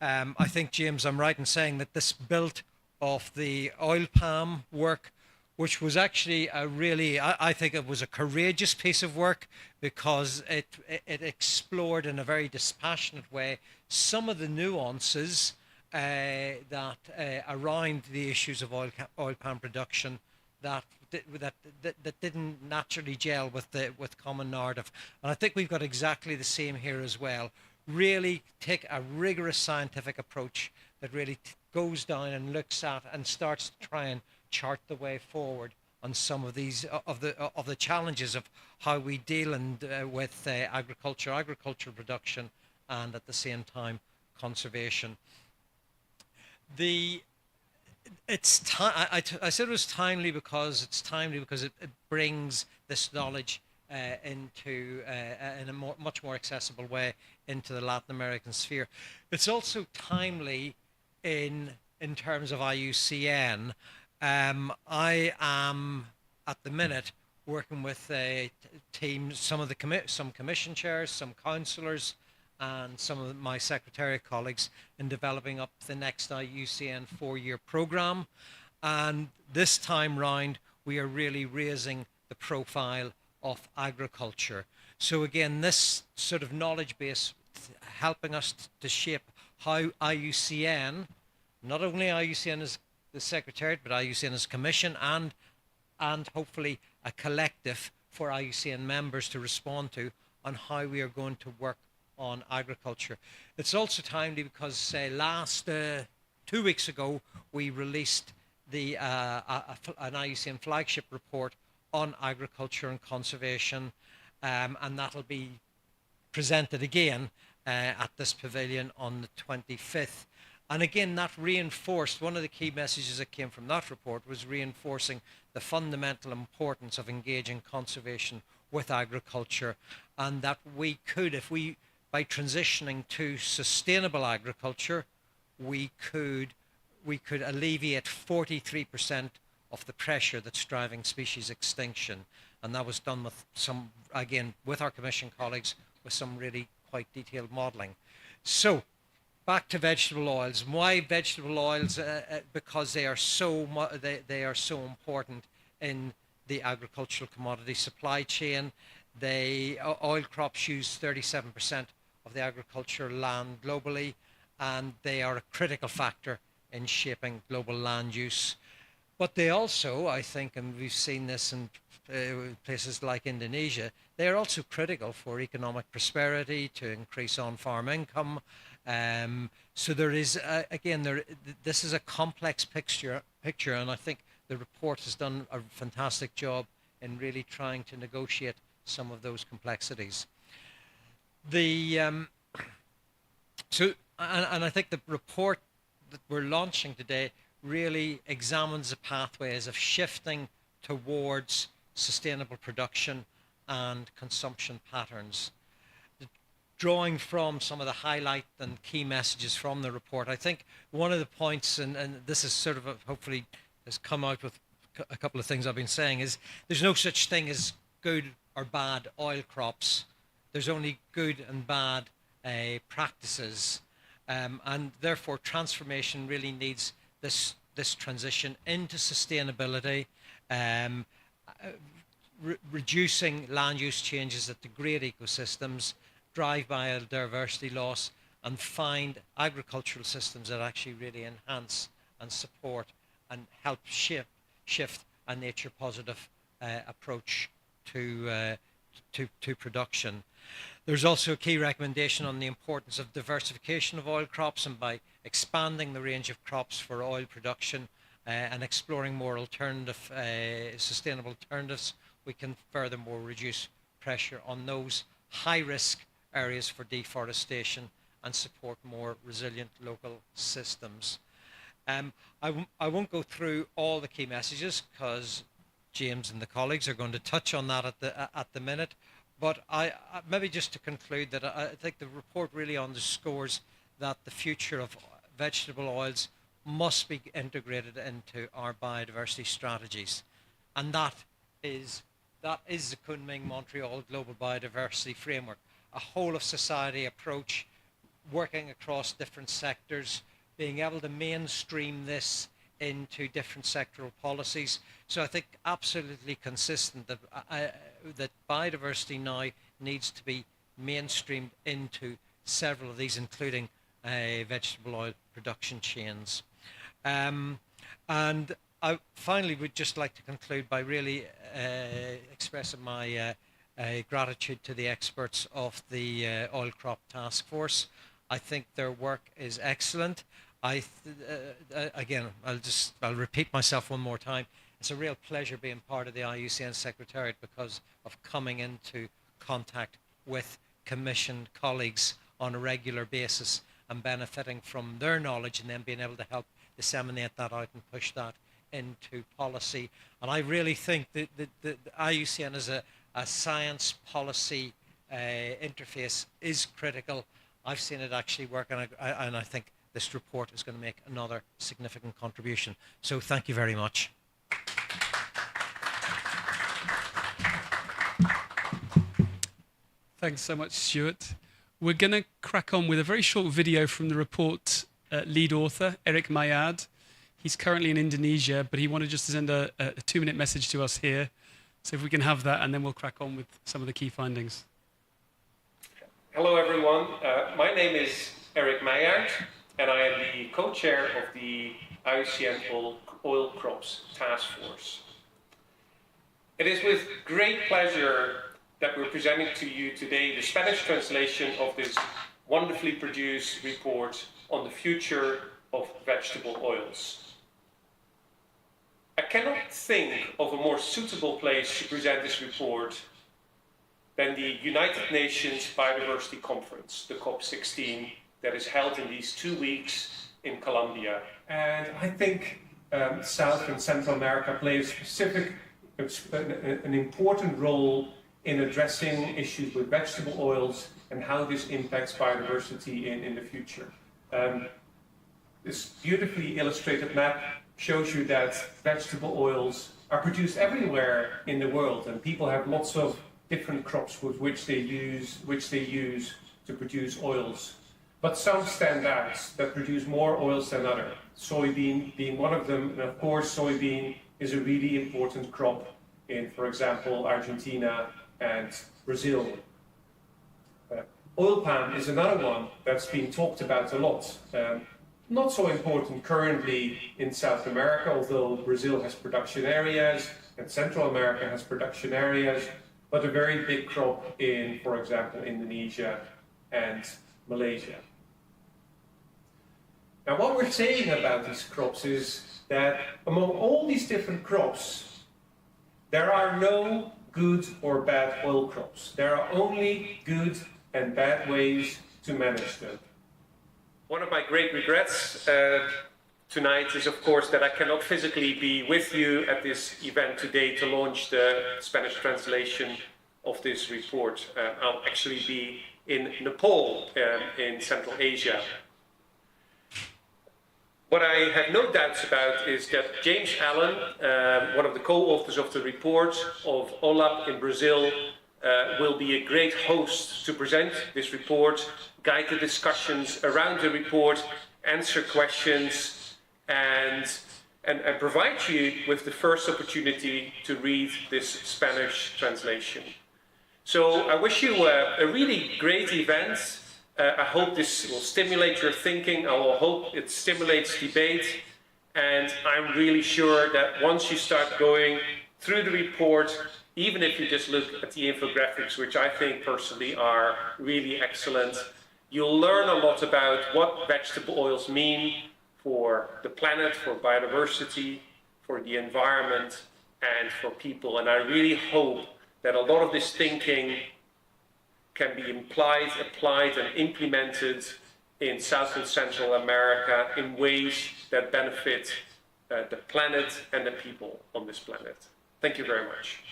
I think, James, I'm right in saying that this built off the oil palm work, which was actually a really, I think it was a courageous piece of work because it explored in a very dispassionate way some of the nuances that around the issues of oil palm production that didn't naturally gel with common narrative. And I think we've got exactly the same here as well. Really take a rigorous scientific approach that really goes down and looks at and starts to try and chart the way forward on some of these of the challenges of how we deal with agriculture production, and at the same time conservation. I said it was timely because it's timely because it brings this knowledge into in a much more accessible way into the Latin American sphere. It's also timely in terms of IUCN. I am at the minute working with a team, some commission chairs, some councillors, and some of my secretariat colleagues in developing up the next IUCN 4-year program. And this time round, we are really raising the profile of agriculture. So again, this sort of knowledge base helping us to shape how IUCN, not only IUCN as the Secretariat, but IUCN as Commission and hopefully a collective for IUCN members to respond to on how we are going to work on agriculture. It's also timely because last 2 weeks ago we released the an IUCN flagship report on agriculture and conservation, and that'll be presented again at this pavilion on the 25th. And again, that reinforced, one of the key messages that came from that report was reinforcing the fundamental importance of engaging conservation with agriculture, and that we could, if we, by transitioning to sustainable agriculture, we could alleviate 43% of the pressure that's driving species extinction. And that was done with some, again, with our Commission colleagues, with some really quite detailed modelling. So, back to vegetable oils. Why vegetable oils? Because they are so important in the agricultural commodity supply chain. Oil crops use 37% of the agricultural land globally, and they are a critical factor in shaping global land use. But they also, I think, and we've seen this in places like Indonesia, they are also critical for economic prosperity, to increase on-farm income. So there is, again, this is a complex picture, and I think the report has done a fantastic job in really trying to negotiate some of those complexities. And I think the report that we're launching today really examines the pathways of shifting towards sustainable production and consumption patterns. Drawing from some of the highlight and key messages from the report, I think one of the points, and this is sort of hopefully has come out with a couple of things I've been saying, is there's no such thing as good or bad oil crops. There's only good and bad practices, and therefore transformation really needs this transition into sustainability, reducing land use changes that degrade ecosystems, drive biodiversity loss, and find agricultural systems that actually really enhance and support and help shift a nature positive approach to production. There's also a key recommendation on the importance of diversification of oil crops, and by expanding the range of crops for oil production and exploring more alternative, sustainable alternatives, we can furthermore reduce pressure on those high-risk areas for deforestation and support more resilient local systems. I won't go through all the key messages because James and the colleagues are going to touch on that at the minute, but I maybe just to conclude that I think the report really underscores that the future of vegetable oils must be integrated into our biodiversity strategies, and that is the Kunming-Montreal Global Biodiversity Framework, a whole of society approach working across different sectors, being able to mainstream this into different sectoral policies. So I think absolutely consistent that, that biodiversity now needs to be mainstreamed into several of these, including vegetable oil production chains. And I finally would just like to conclude by really expressing my gratitude to the experts of the Oil Crop Task Force. I think their work is excellent. Again, I'll repeat myself one more time. It's a real pleasure being part of the IUCN Secretariat because of coming into contact with Commission colleagues on a regular basis and benefiting from their knowledge and then being able to help disseminate that out and push that into policy. And I really think that the IUCN as a science policy interface is critical. I've seen it actually work, and I think this report is going to make another significant contribution. So thank you very much. Thanks so much, Stuart. We're going to crack on with a very short video from the report lead author, Eric Mayad. He's currently in Indonesia, but he wanted just to send a 2-minute message to us here. So if we can have that, and then we'll crack on with some of the key findings. Hello, everyone. My name is Eric Mayad, and I am the co-chair of the IUCN Oil Crops Task Force. It is with great pleasure that we're presenting to you today the Spanish translation of this wonderfully produced report on the future of vegetable oils. I cannot think of a more suitable place to present this report than the United Nations Biodiversity Conference, the COP16, that is held in these 2 weeks in Colombia. And I think South and Central America play an important role in addressing issues with vegetable oils and how this impacts biodiversity in the future. This beautifully illustrated map shows you that vegetable oils are produced everywhere in the world, and people have lots of different crops with which they use to produce oils. But some stand out that produce more oils than others, soybean being one of them, and of course soybean is a really important crop in, for example, Argentina and Brazil. Oil palm is another one that's been talked about a lot. Not so important currently in South America, although Brazil has production areas and Central America has production areas, but a very big crop in, for example, Indonesia and Malaysia. Now, what we're saying about these crops is that among all these different crops, there are no good or bad oil crops. There are only good and bad ways to manage them. One of my great regrets tonight is, of course, that I cannot physically be with you at this event today to launch the Spanish translation of this report. I'll actually be in Nepal in Central Asia. What I have no doubts about is that James Allen, one of the co-authors of the report of OLAP in Brazil, will be a great host to present this report, guide the discussions around the report, answer questions, and provide you with the first opportunity to read this Spanish translation. So I wish you a really great event. I hope this will stimulate your thinking. I will hope it stimulates debate. And I'm really sure that once you start going through the report, even if you just look at the infographics, which I think personally are really excellent, you'll learn a lot about what vegetable oils mean for the planet, for biodiversity, for the environment, and for people. And I really hope that a lot of this thinking can be applied and implemented in South and Central America in ways that benefit the planet and the people on this planet. Thank you very much.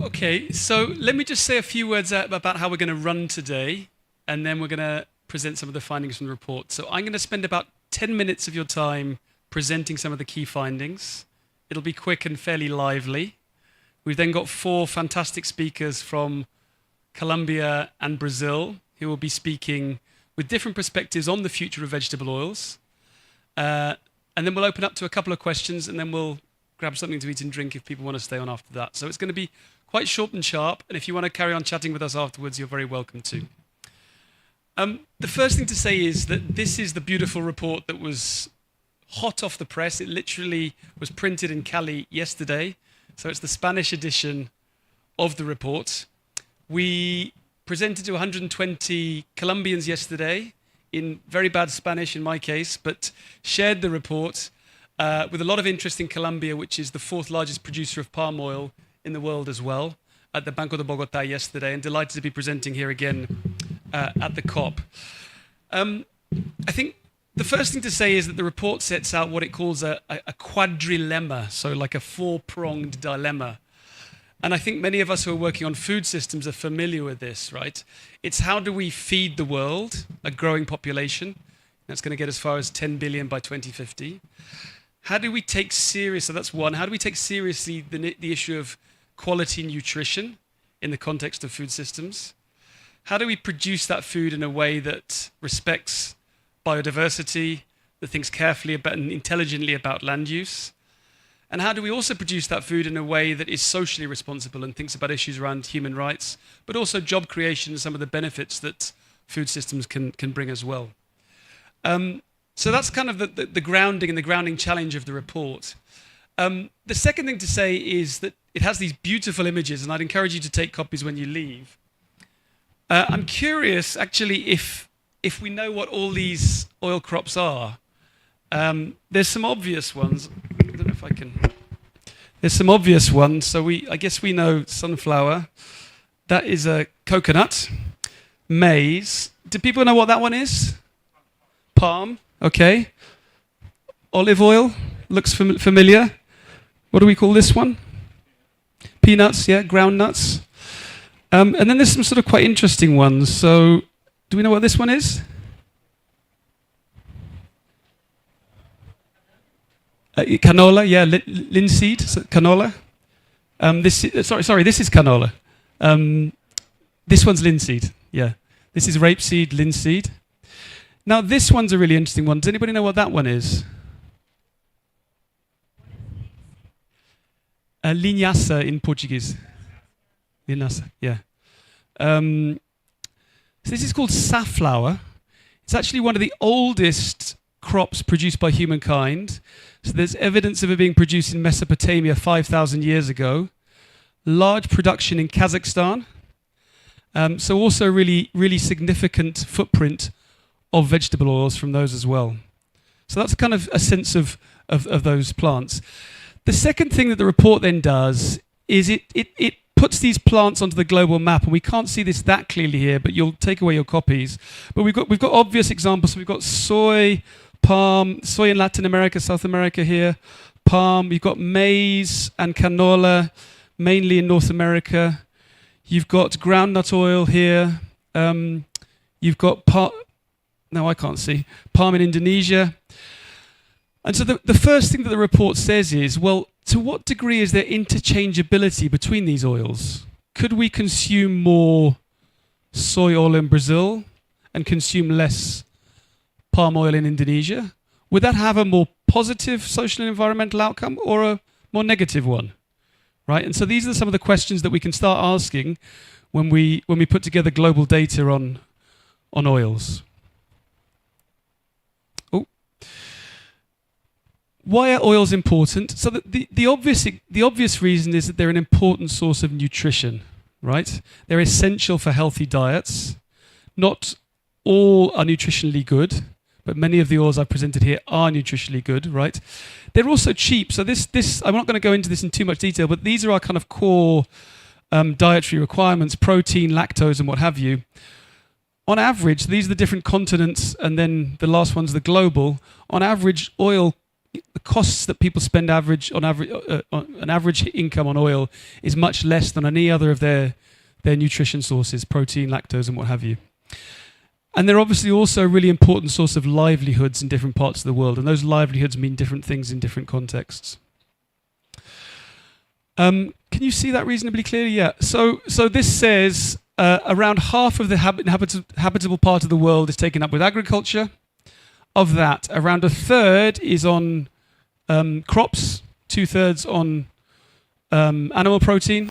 Okay, so let me just say a few words about how we're going to run today, and then we're going to present some of the findings from the report. So I'm going to spend about 10 minutes of your time presenting some of the key findings. It'll be quick and fairly lively. We've then got 4 fantastic speakers from Colombia and Brazil who will be speaking with different perspectives on the future of vegetable oils. And then we'll open up to a couple of questions, and then we'll grab something to eat and drink if people want to stay on after that. So it's going to be quite short and sharp, and if you want to carry on chatting with us afterwards, you're very welcome to. The first thing to say is that this is the beautiful report that was hot off the press. It literally was printed in Cali yesterday. So it's the Spanish edition of the report. We presented to 120 Colombians yesterday in very bad Spanish in my case, but shared the report with a lot of interest in Colombia, which is the 4th largest producer of palm oil in the world as well, at the Banco de Bogotá yesterday, and delighted to be presenting here again at the COP. I think the first thing to say is that the report sets out what it calls a quadrilemma, so like a 4-pronged dilemma. And I think many of us who are working on food systems are familiar with this, right? It's how do we feed the world, a growing population? That's going to get as far as 10 billion by 2050. How do we take serious, so that's one, how do we take seriously the issue of quality nutrition in the context of food systems? How do we produce that food in a way that respects biodiversity, that thinks carefully about and intelligently about land use? And how do we also produce that food in a way that is socially responsible and thinks about issues around human rights, but also job creation and some of the benefits that food systems can bring as well? So that's kind of the grounding and the grounding challenge of the report. The second thing to say is that it has these beautiful images, and I'd encourage you to take copies when you leave. I'm curious, actually, if we know what all these oil crops are. There's some obvious ones. I don't know if I can. There's some obvious ones. So I guess we know sunflower. That is a coconut. Maize. Do people know what that one is? Palm. Okay. Olive oil. Looks familiar. What do we call this one? Peanuts, yeah, ground nuts. And then there's some sort of quite interesting ones. So, do we know what this one is? Canola, yeah, linseed, so canola. This is canola. This one's linseed, yeah. This is rapeseed, linseed. Now, this one's a really interesting one. Does anybody know what that one is? Linhaça in Portuguese. Linhaça, yeah. So this is called safflower. It's actually one of the oldest crops produced by humankind. So there's evidence of it being produced in Mesopotamia 5,000 years ago. Large production in Kazakhstan. So also really, really significant footprint of vegetable oils from those as well. So that's kind of a sense of those plants. The second thing that the report then does is it puts these plants onto the global map, and we can't see this that clearly here, but you'll take away your copies. But we've got obvious examples. So we've got soy, palm, soy in Latin America, South America here, palm. We've got maize and canola, mainly in North America. You've got groundnut oil here. You've got no, I can't see. Palm in Indonesia. And so the first thing that the report says is, well, to what degree is there interchangeability between these oils? Could we consume more soy oil in Brazil and consume less palm oil in Indonesia? Would that have a more positive social and environmental outcome or a more negative one? Right? And so these are some of the questions that we can start asking when we put together global data on oils. Why are oils important? So the obvious reason is that they're an important source of nutrition, right? They're essential for healthy diets. Not all are nutritionally good, but many of the oils I've presented here are nutritionally good, right? They're also cheap. So this I'm not going to go into this in too much detail, but these are our kind of core dietary requirements: protein, lactose, and what have you. On average, these are the different continents, and then the last one's the global. On average, oil. The costs that people spend an average income on oil is much less than any other of their nutrition sources, protein, lactose, and what have you. And they're obviously also a really important source of livelihoods in different parts of the world, and those livelihoods mean different things in different contexts. Can you see that reasonably clearly? Yeah. So this says around half of the habitable part of the world is taken up with agriculture. Of that, around a third is on crops, 2/3 on animal protein,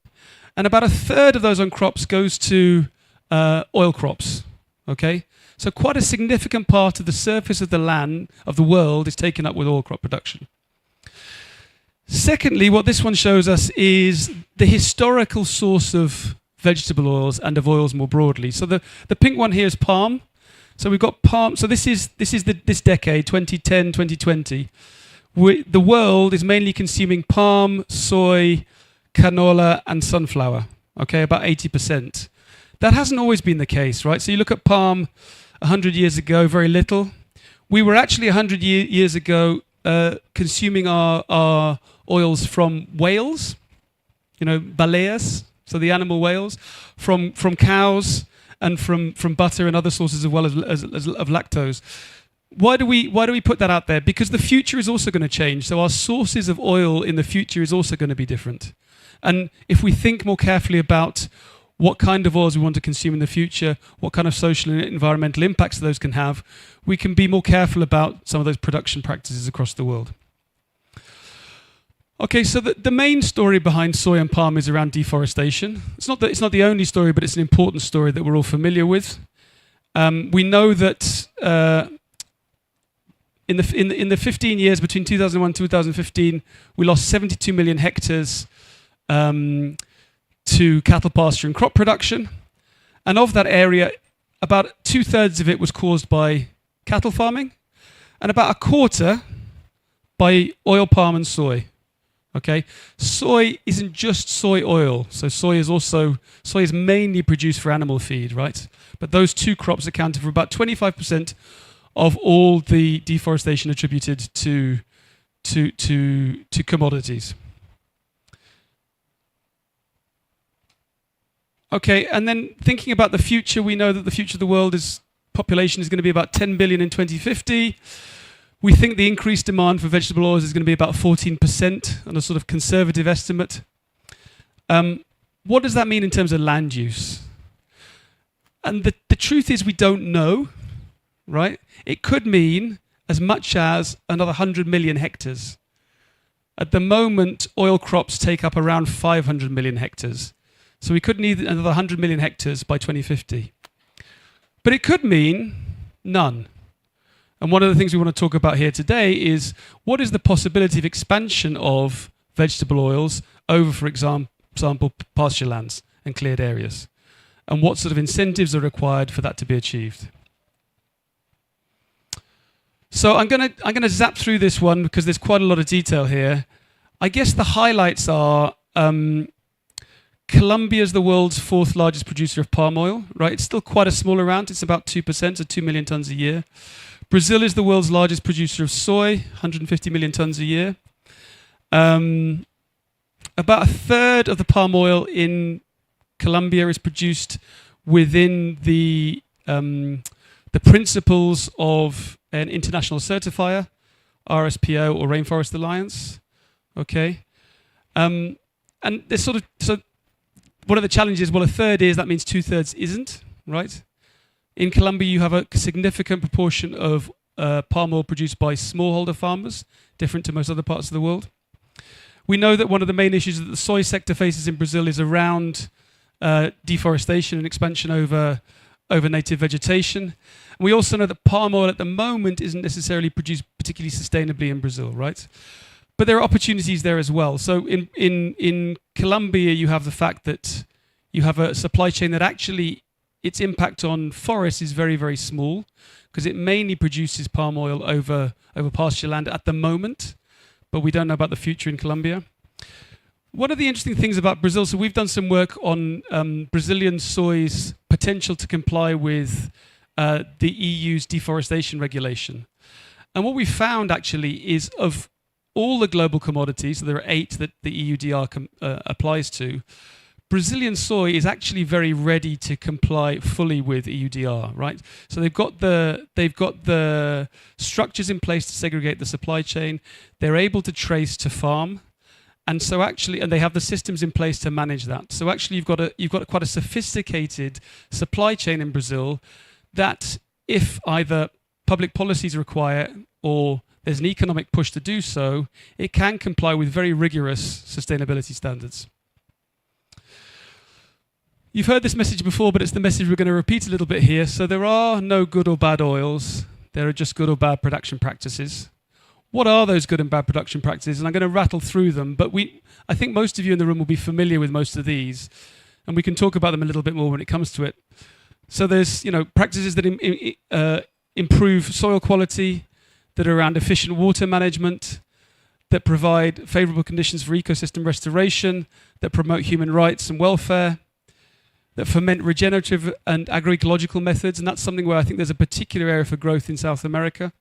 and about a third of those on crops goes to oil crops. Okay, so quite a significant part of the surface of the land of the world is taken up with oil crop production. Secondly, what this one shows us is the historical source of vegetable oils and of oils more broadly. So the pink one here is palm. So we've got palm. So this is this decade, 2010, 2020. The world is mainly consuming palm, soy, canola, and sunflower. Okay, about 80%. That hasn't always been the case, right? So you look at palm 100 years ago, very little. We were actually 100 years ago consuming our oils from whales, baleas, so the animal whales, from cows, and from butter and other sources as well as of lactose. Why do we put that out there? Because the future is also going to change. So our sources of oil in the future is also going to be different. And if we think more carefully about what kind of oils we want to consume in the future, what kind of social and environmental impacts those can have, we can be more careful about some of those production practices across the world. Okay, so the main story behind soy and palm is around deforestation. It's not the only story, but it's an important story that we're all familiar with. We know that in the 15 years between 2001 and 2015, we lost 72 million hectares to cattle pasture and crop production. And of that area, about 2/3 of it was caused by cattle farming, and about 1/4 by oil palm and soy. Okay, soy isn't just soy oil. So soy is mainly produced for animal feed, right? But those two crops accounted for about 25% of all the deforestation attributed to commodities. Okay, and then thinking about the future, we know that the future of the world population is going to be about 10 billion in 2050. We think the increased demand for vegetable oils is going to be about 14% on a sort of conservative estimate. What does that mean in terms of land use? And the truth is we don't know, right? It could mean as much as another 100 million hectares. At the moment, oil crops take up around 500 million hectares. So we could need another 100 million hectares by 2050. But it could mean none. And one of the things we want to talk about here today is what is the possibility of expansion of vegetable oils over, for example, pasture lands and cleared areas? And what sort of incentives are required for that to be achieved? So I'm gonna zap through this one because there's quite a lot of detail here. I guess the highlights are Colombia is the world's 4th largest producer of palm oil, right? It's still quite a small amount. It's about 2%, so 2 million tons a year. Brazil is the world's largest producer of soy, 150 million tons a year. About 1/3 of the palm oil in Colombia is produced within the principles of an international certifier, RSPO or Rainforest Alliance. Okay, and there's one of the challenges. Well, 1/3 is, that means 2/3 isn't, right? In Colombia, you have a significant proportion of palm oil produced by smallholder farmers, different to most other parts of the world. We know that one of the main issues that the soy sector faces in Brazil is around deforestation and expansion over native vegetation. And we also know that palm oil at the moment isn't necessarily produced particularly sustainably in Brazil, right? But there are opportunities there as well. So in Colombia, you have the fact that you have a supply chain that actually its impact on forests is very, very small because it mainly produces palm oil over pasture land at the moment, but we don't know about the future in Colombia. One of the interesting things about Brazil, so we've done some work on Brazilian soy's potential to comply with the EU's deforestation regulation. And what we found actually is of all the global commodities, so there are 8 that the EUDR applies to, Brazilian soy is actually very ready to comply fully with EUDR, right? So they've got the structures in place to segregate the supply chain. They're able to trace to farm, and so actually, and they have the systems in place to manage that. So actually, you've got quite a sophisticated supply chain in Brazil that, if either public policies require or there's an economic push to do so, it can comply with very rigorous sustainability standards. You've heard this message before, but it's the message we're going to repeat a little bit here. So there are no good or bad oils. There are just good or bad production practices. What are those good and bad production practices? And I'm going to rattle through them, but I think most of you in the room will be familiar with most of these, and we can talk about them a little bit more when it comes to it. So there's practices that improve soil quality, that are around efficient water management, that provide favorable conditions for ecosystem restoration, that promote human rights and welfare, that foment regenerative and agroecological methods, and that's something where I think there's a particular area for growth in South America,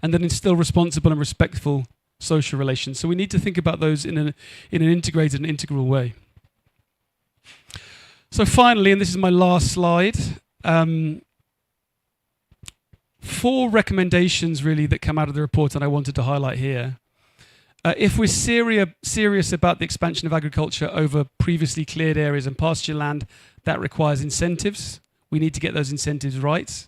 and that instill responsible and respectful social relations. So we need to think about those in an integrated and integral way. So finally, and this is my last slide, 4 recommendations really that come out of the report that I wanted to highlight here. If we're serious about the expansion of agriculture over previously cleared areas and pasture land, that requires incentives. We need to get those incentives right.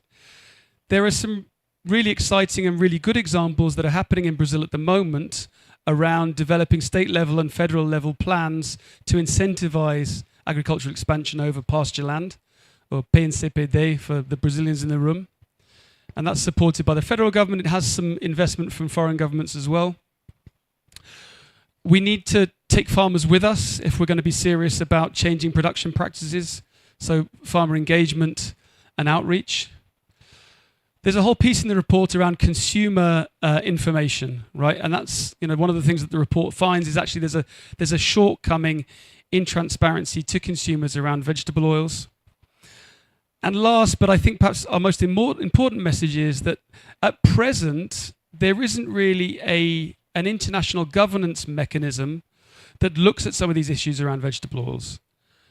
There are some really exciting and really good examples that are happening in Brazil at the moment around developing state level and federal level plans to incentivize agricultural expansion over pasture land, or PNCPD for the Brazilians in the room. and that's supported by the federal government. It has some investment from foreign governments as well. We need to take farmers with us if we're going to be serious about changing production practices, so farmer engagement and outreach. There's a whole piece in the report around consumer information, right? And that's, you know, one of the things that the report finds is actually there's a shortcoming in transparency to consumers around vegetable oils. And last, but I think perhaps our most important message is that at present, there isn't really an international governance mechanism that looks at some of these issues around vegetable oils.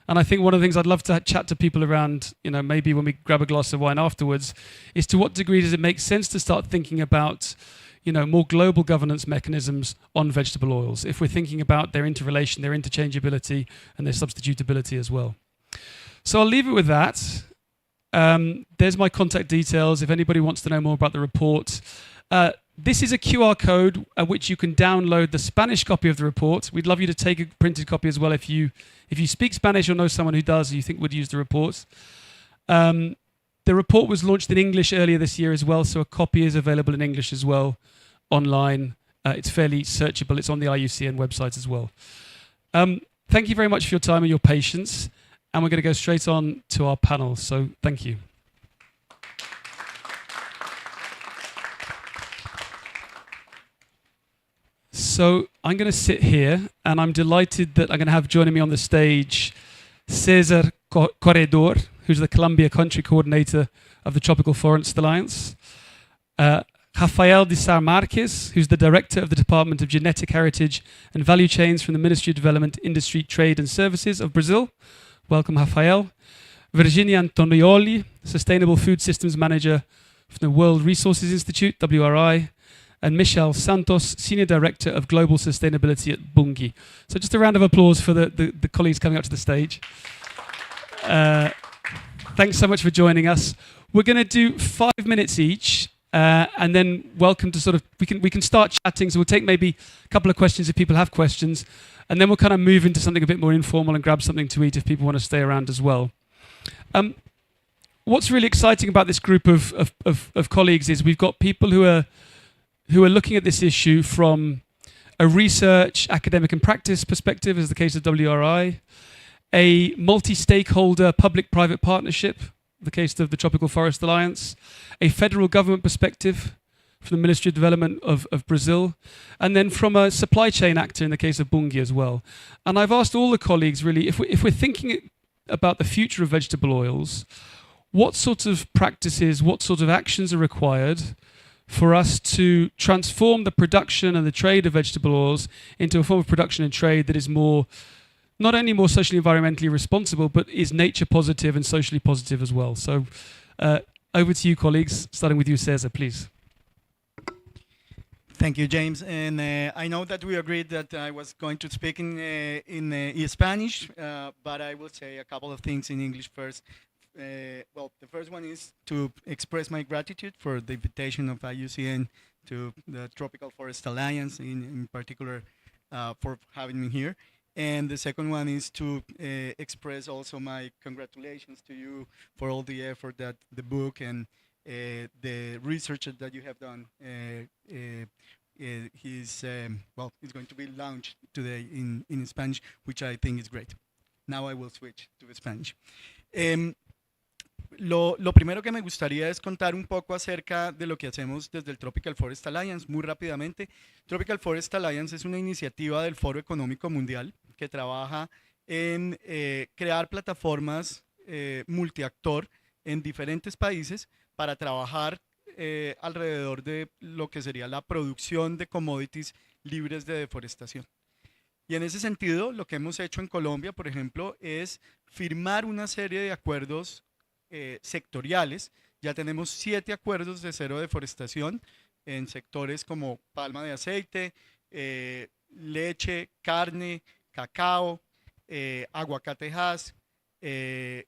And I think one of the things I'd love to chat to people around, you know, maybe when we grab a glass of wine afterwards, is to what degree does it make sense to start thinking about, you know, more global governance mechanisms on vegetable oils, if we're thinking about their interrelation, their interchangeability, and their substitutability as well. So I'll leave it with that. There's my contact details if anybody wants to know more about the report. This is a QR code at which you can download the Spanish copy of the report. We'd love you to take a printed copy as well if you speak Spanish or know someone who does, you think would use the report. The report was launched in English earlier this year as well, so a copy is available in English as well online. It's fairly searchable. It's on the IUCN website as well. Thank you very much for your time and your patience, and we're going to go straight on to our panel, so thank you. So I'm going to sit here, and I'm delighted that I'm going to have joining me on the stage Cesar Corredor, who's the Colombia Country Coordinator of the Tropical Forest Alliance, Rafael de Sá Marques, who's the Director of the Department of Genetic Heritage and Value Chains from the Ministry of Development, Industry, Trade and Services of Brazil. Welcome, Rafael. Virginia Antonioli, Sustainable Food Systems Manager from the World Resources Institute, WRI, and Michelle Santos, Senior Director of Global Sustainability at Bunge. So just a round of applause for the colleagues coming up to the stage. Thanks so much for joining us. We're going to do 5 minutes each, and then welcome to sort of, we can start chatting, so we'll take maybe a couple of questions if people have questions, and then we'll kind of move into something a bit more informal and grab something to eat if people want to stay around as well. What's really exciting about this group of colleagues is we've got people who are looking at this issue from a research, academic and practice perspective, as the case of WRI, a multi-stakeholder public-private partnership, the case of the Tropical Forest Alliance, a federal government perspective from the Ministry of Development of Brazil, and then from a supply chain actor in the case of Bunge as well. And I've asked all the colleagues really, if we're thinking about the future of vegetable oils, what sorts of practices, what sort of actions are required for us to transform the production and the trade of vegetable oils into a form of production and trade that is more, not only more socially environmentally responsible, but is nature positive and socially positive as well. So over to you, colleagues, starting with you, Cesar, please. Thank you, James. And I know that we agreed that I was going to speak in Spanish, but I will say a couple of things in English first. Well, the first one is to express my gratitude for the invitation of IUCN to the Tropical Forest Alliance, in particular, for having me here. And the second one is to express also my congratulations to you for all the effort that the book and the research that you have done. It's going to be launched today in Spanish, which I think is great. Now I will switch to Spanish. Lo primero que me gustaría es contar un poco acerca de lo que hacemos desde el Tropical Forest Alliance, muy rápidamente. Tropical Forest Alliance es una iniciativa del Foro Económico Mundial que trabaja en crear plataformas multiactor en diferentes países para trabajar alrededor de lo que sería la producción de commodities libres de deforestación. Y en ese sentido, lo que hemos hecho en Colombia, por ejemplo, es firmar una serie de acuerdos sectoriales. Ya tenemos 7 acuerdos de cero deforestación en sectores como palma de aceite, leche, carne, cacao, aguacatejas,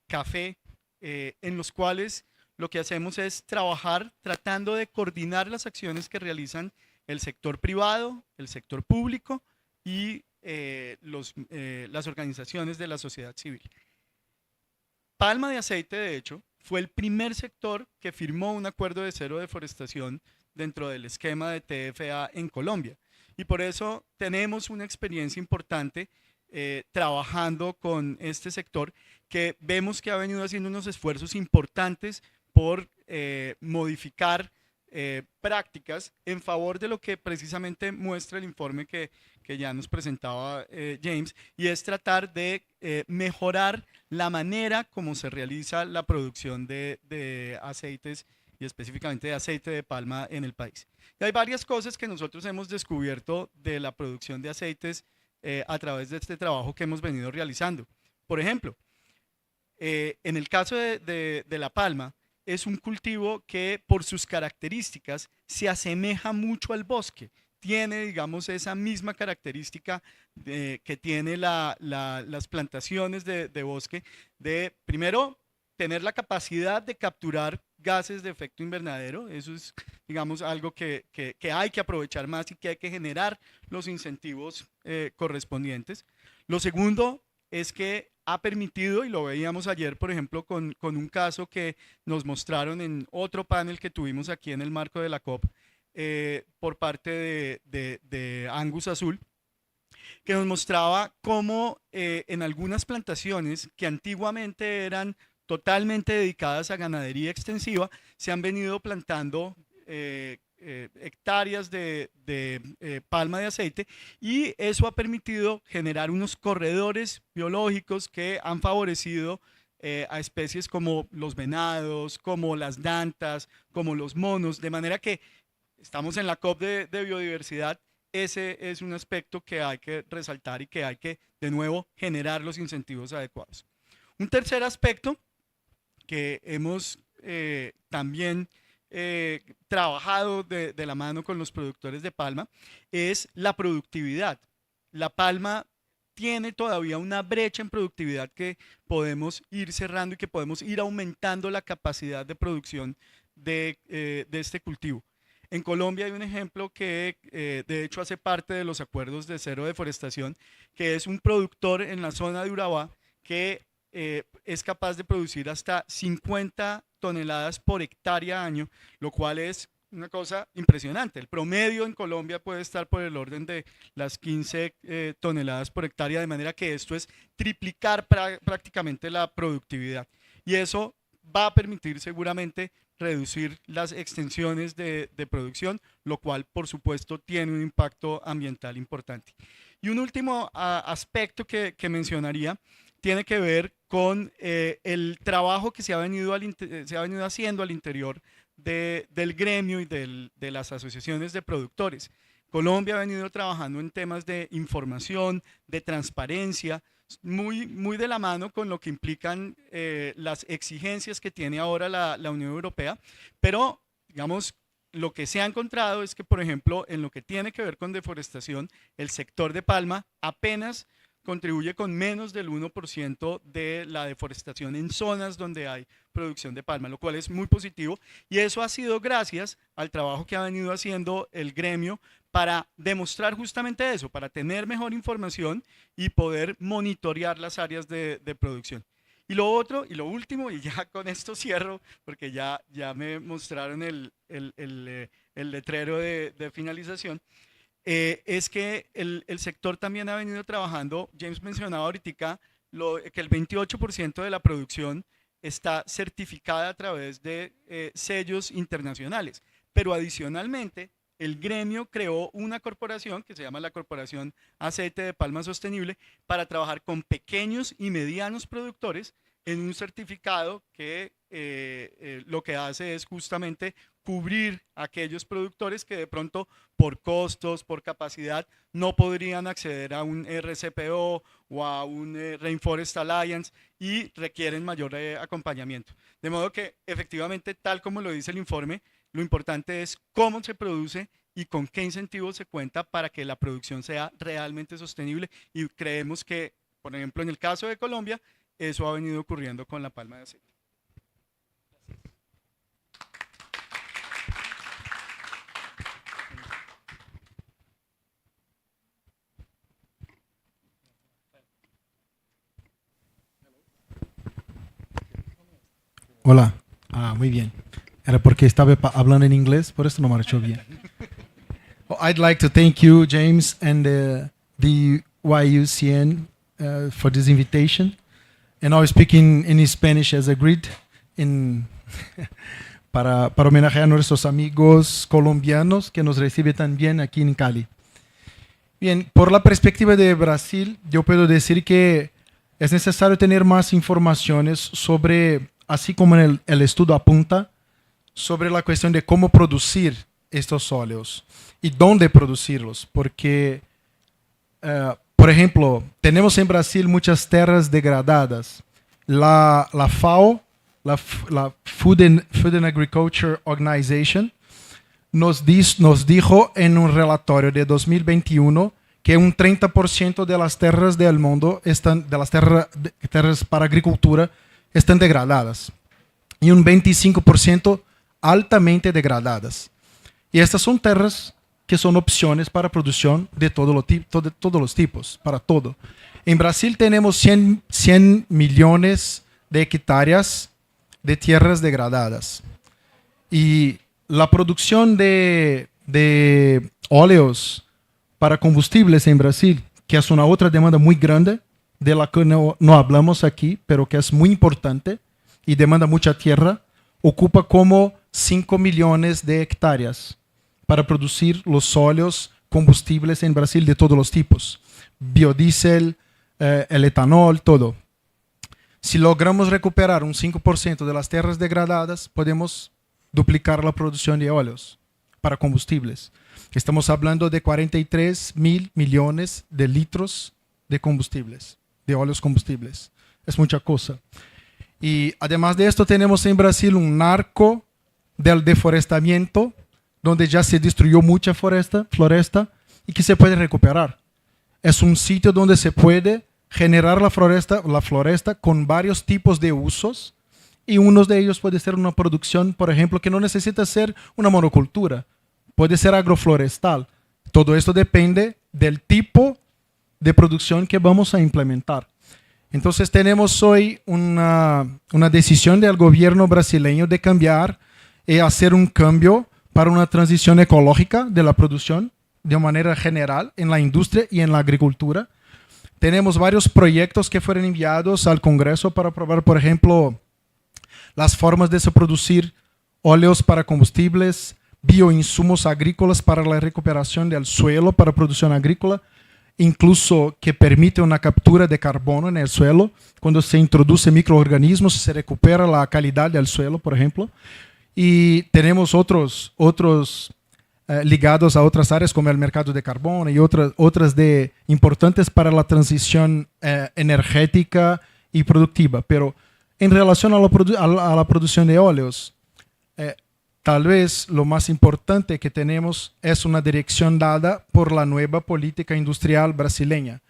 café, en los cuales lo que hacemos es trabajar tratando de coordinar las acciones que realizan el sector privado, el sector público y las organizaciones de la sociedad civil. Palma de aceite, de hecho, fue el primer sector que firmó un acuerdo de cero deforestación dentro del esquema de TFA en Colombia. Y por eso tenemos una experiencia importante trabajando con este sector, que vemos que ha venido haciendo unos esfuerzos importantes por modificar prácticas en favor de lo que precisamente muestra el informe que ya nos presentaba James, y es tratar de mejorar la manera como se realiza la producción de aceites y específicamente de aceite de palma en el país. Y hay varias cosas que nosotros hemos descubierto de la producción de aceites a través de este trabajo que hemos venido realizando. Por ejemplo, en el caso de la palma, es un cultivo que por sus características se asemeja mucho al bosque. Tiene, digamos, esa misma característica que tiene las plantaciones de bosque, de primero tener la capacidad de capturar gases de efecto invernadero. Eso es, digamos, algo que hay que aprovechar más y que hay que generar los incentivos correspondientes. Lo segundo es que ha permitido, y lo veíamos ayer, por ejemplo, con un caso que nos mostraron en otro panel que tuvimos aquí en el marco de la COP, por parte de Angus Azul, que nos mostraba cómo en algunas plantaciones que antiguamente eran totalmente dedicadas a ganadería extensiva, se han venido plantando hectáreas de palma de aceite, y eso ha permitido generar unos corredores biológicos que han favorecido a especies como los venados, como las dantas, como los monos, de manera que estamos en la COP de biodiversidad. Ese es un aspecto que hay que resaltar y que hay que, de nuevo, generar los incentivos adecuados. Un tercer aspecto que hemos también trabajado de la mano con los productores de palma es la productividad. La palma tiene todavía una brecha en productividad que podemos ir cerrando y que podemos ir aumentando la capacidad de producción de este cultivo. En Colombia hay un ejemplo que de hecho hace parte de los acuerdos de cero deforestación, que es un productor en la zona de Urabá que es capaz de producir hasta 50 toneladas por hectárea año, lo cual es una cosa impresionante. El promedio en Colombia puede estar por el orden de las 15 toneladas por hectárea, de manera que esto es triplicar prácticamente la productividad. Y eso va a permitir seguramente reducir las extensiones de producción, lo cual por supuesto tiene un impacto ambiental importante. Y un último aspecto que mencionaría tiene que ver con el trabajo que se ha venido haciendo al interior del gremio y de las asociaciones de productores. Colombia ha venido trabajando en temas de información, de transparencia, muy de la mano con lo que implican las exigencias que tiene ahora la Unión Europea, pero digamos, lo que se ha encontrado es que, por ejemplo, en lo que tiene que ver con deforestación, el sector de palma apenas contribuye con menos del 1% de la deforestación en zonas donde hay producción de palma, lo cual es muy positivo, y eso ha sido gracias al trabajo que ha venido haciendo el gremio para demostrar justamente eso, para tener mejor información y poder monitorear las áreas de producción. Y lo otro, y lo último, y ya con esto cierro, porque ya me mostraron el letrero de finalización, es que el sector también ha venido trabajando. James mencionaba ahorita que el 28% de la producción está certificada a través de sellos internacionales, pero adicionalmente el gremio creó una corporación que se llama la Corporación Aceite de Palma Sostenible para trabajar con pequeños y medianos productores en un certificado que lo que hace es justamente cubrir a aquellos productores que de pronto por costos, por capacidad, no podrían acceder a un RCPO o a un Rainforest Alliance y requieren mayor acompañamiento. De modo que efectivamente, tal como lo dice el informe, lo importante es cómo se produce y con qué incentivos se cuenta para que la producción sea realmente sostenible, y creemos que, por ejemplo, en el caso de Colombia, eso ha venido ocurriendo con la palma de aceite. Hola. Ah, muy bien. Era porque estaba hablando en inglés, por eso no marchó bien. Well, I'd like to thank you, James, and the IUCN for this invitation. And I'll speak in Spanish as agreed, para homenajear a nuestros amigos colombianos que nos reciben también aquí en Cali. Bien, por la perspectiva de Brasil, yo puedo decir que es necesario tener más informaciones sobre, así como el estudio apunta, sobre la cuestión de cómo producir estos óleos y dónde producirlos, porque, por ejemplo, tenemos en Brasil muchas tierras degradadas. La FAO, la Food and Agriculture Organization, nos dijo en un relatorio de 2021 que un 30% de las tierras del mundo de las tierras para agricultura están degradadas y un 25% altamente degradadas. Y estas son tierras que son opciones para producción de todos los tipos, para todo. En Brasil tenemos 100 millones de hectáreas de tierras degradadas. Y la producción de óleos para combustibles en Brasil, que es una otra demanda muy grande, de la que no hablamos aquí, pero que es muy importante y demanda mucha tierra, ocupa como 5 millones de hectáreas para producir los óleos combustibles en Brasil de todos los tipos. Biodiesel, el etanol, todo. Si logramos recuperar un 5% de las tierras degradadas, podemos duplicar la producción de óleos para combustibles. Estamos hablando de 43 mil millones de litros de combustibles, de óleos combustibles. Es mucha cosa. Y además de esto tenemos en Brasil un narco del deforestamiento, donde ya se destruyó mucha floresta y que se puede recuperar. Es un sitio donde se puede generar la floresta con varios tipos de usos, y uno de ellos puede ser una producción, por ejemplo, que no necesita ser una monocultura, puede ser agroflorestal. Todo esto depende del tipo de producción que vamos a implementar. Entonces tenemos hoy una decisión del gobierno brasileño de cambiar y hacer un cambio para una transición ecológica de la producción de manera general en la industria y en la agricultura. Tenemos varios proyectos que fueron enviados al Congreso para aprobar, por ejemplo, las formas de se producir óleos para combustibles, bioinsumos agrícolas para la recuperación del suelo para producción agrícola, incluso que permite una captura de carbono en el suelo. Cuando se introduce microorganismos, se recupera la calidad del suelo, por ejemplo. Y tenemos otros ligados a otras áreas como el mercado de carbono y otras importantes para la transición energética y productiva. Pero en relación a la producción de óleos, tal vez lo más importante que tenemos es una dirección dada por la nueva política industrial brasileña,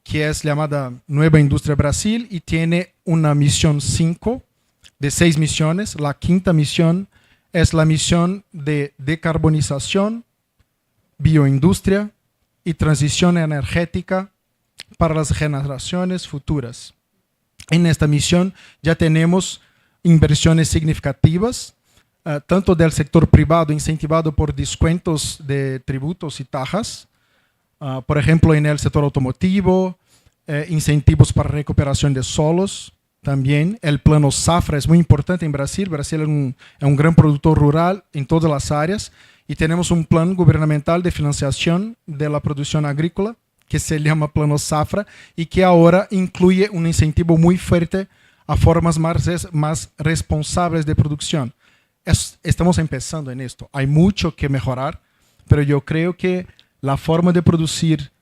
que es llamada Nueva Industria Brasil y tiene una misión 5 de 6 misiones. La quinta misión es la misión de decarbonización, bioindustria y transición energética para las generaciones futuras. En esta misión ya tenemos inversiones significativas, tanto del sector privado incentivado por descuentos de tributos y tajas, por ejemplo en el sector automotivo, incentivos para recuperación de suelos. También el plano Safra es muy importante en Brasil. Brasil es un gran productor rural en todas las áreas y tenemos un plan gubernamental de financiación de la producción agrícola que se llama Plano Safra y que ahora incluye un incentivo muy fuerte a formas más responsables de producción. Estamos empezando en esto. Hay mucho que mejorar, pero yo creo que la forma de producir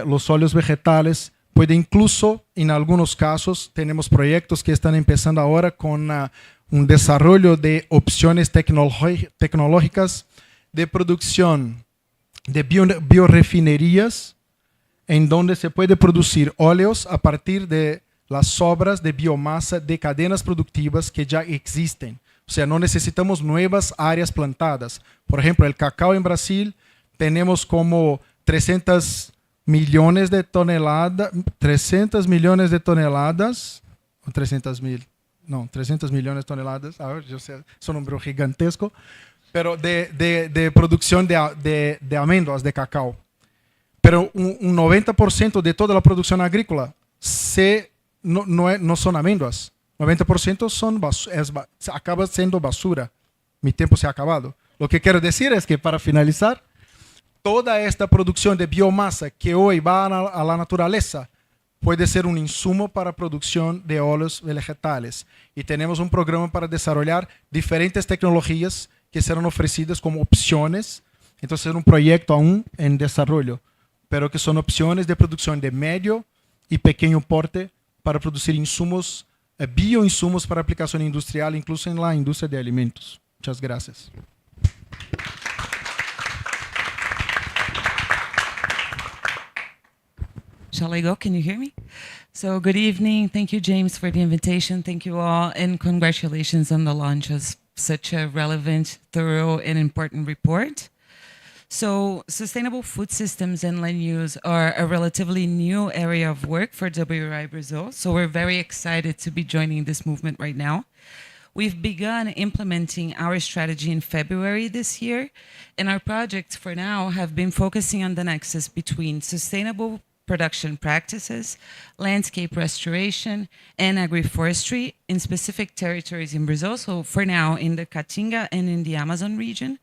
los óleos vegetales puede incluso, en algunos casos, tenemos proyectos que están empezando ahora con un desarrollo de opciones tecnológicas de producción de biorefinerías en donde se puede producir óleos a partir de las sobras de biomasa de cadenas productivas que ya existen. O sea, no necesitamos nuevas áreas plantadas. Por ejemplo, el cacao en Brasil tenemos como 300 millones de toneladas, 300 millones de toneladas, o 300 mil, não, 300 millones de toneladas, yo sé, es un número gigantesco, pero de producción de almendras, de cacao. Pero un 90% de toda la producción agrícola no son almendras. 90% acaba siendo basura. Mi tiempo se ha acabado. Lo que quiero decir es que, para finalizar, toda esta producción de biomasa que hoy va a la naturaleza puede ser un insumo para producción de óleos vegetales. Y tenemos un programa para desarrollar diferentes tecnologías que serán ofrecidas como opciones. Entonces es un proyecto aún en desarrollo, pero que son opciones de producción de medio y pequeño porte para producir insumos, bioinsumos para aplicación industrial, incluso en la industria de alimentos. Muchas gracias. Shall I go? Can you hear me? So good evening. Thank you, James, for the invitation. Thank you all, and congratulations on the launch of such a relevant, thorough, and important report. So sustainable food systems and land use are a relatively new area of work for WRI Brazil. So we're very excited to be joining this movement right now. We've begun implementing our strategy in February this year, and our projects for now have been focusing on the nexus between sustainable production practices, landscape restoration, and agroforestry in specific territories in Brazil. So for now, in the Caatinga and in the Amazon region.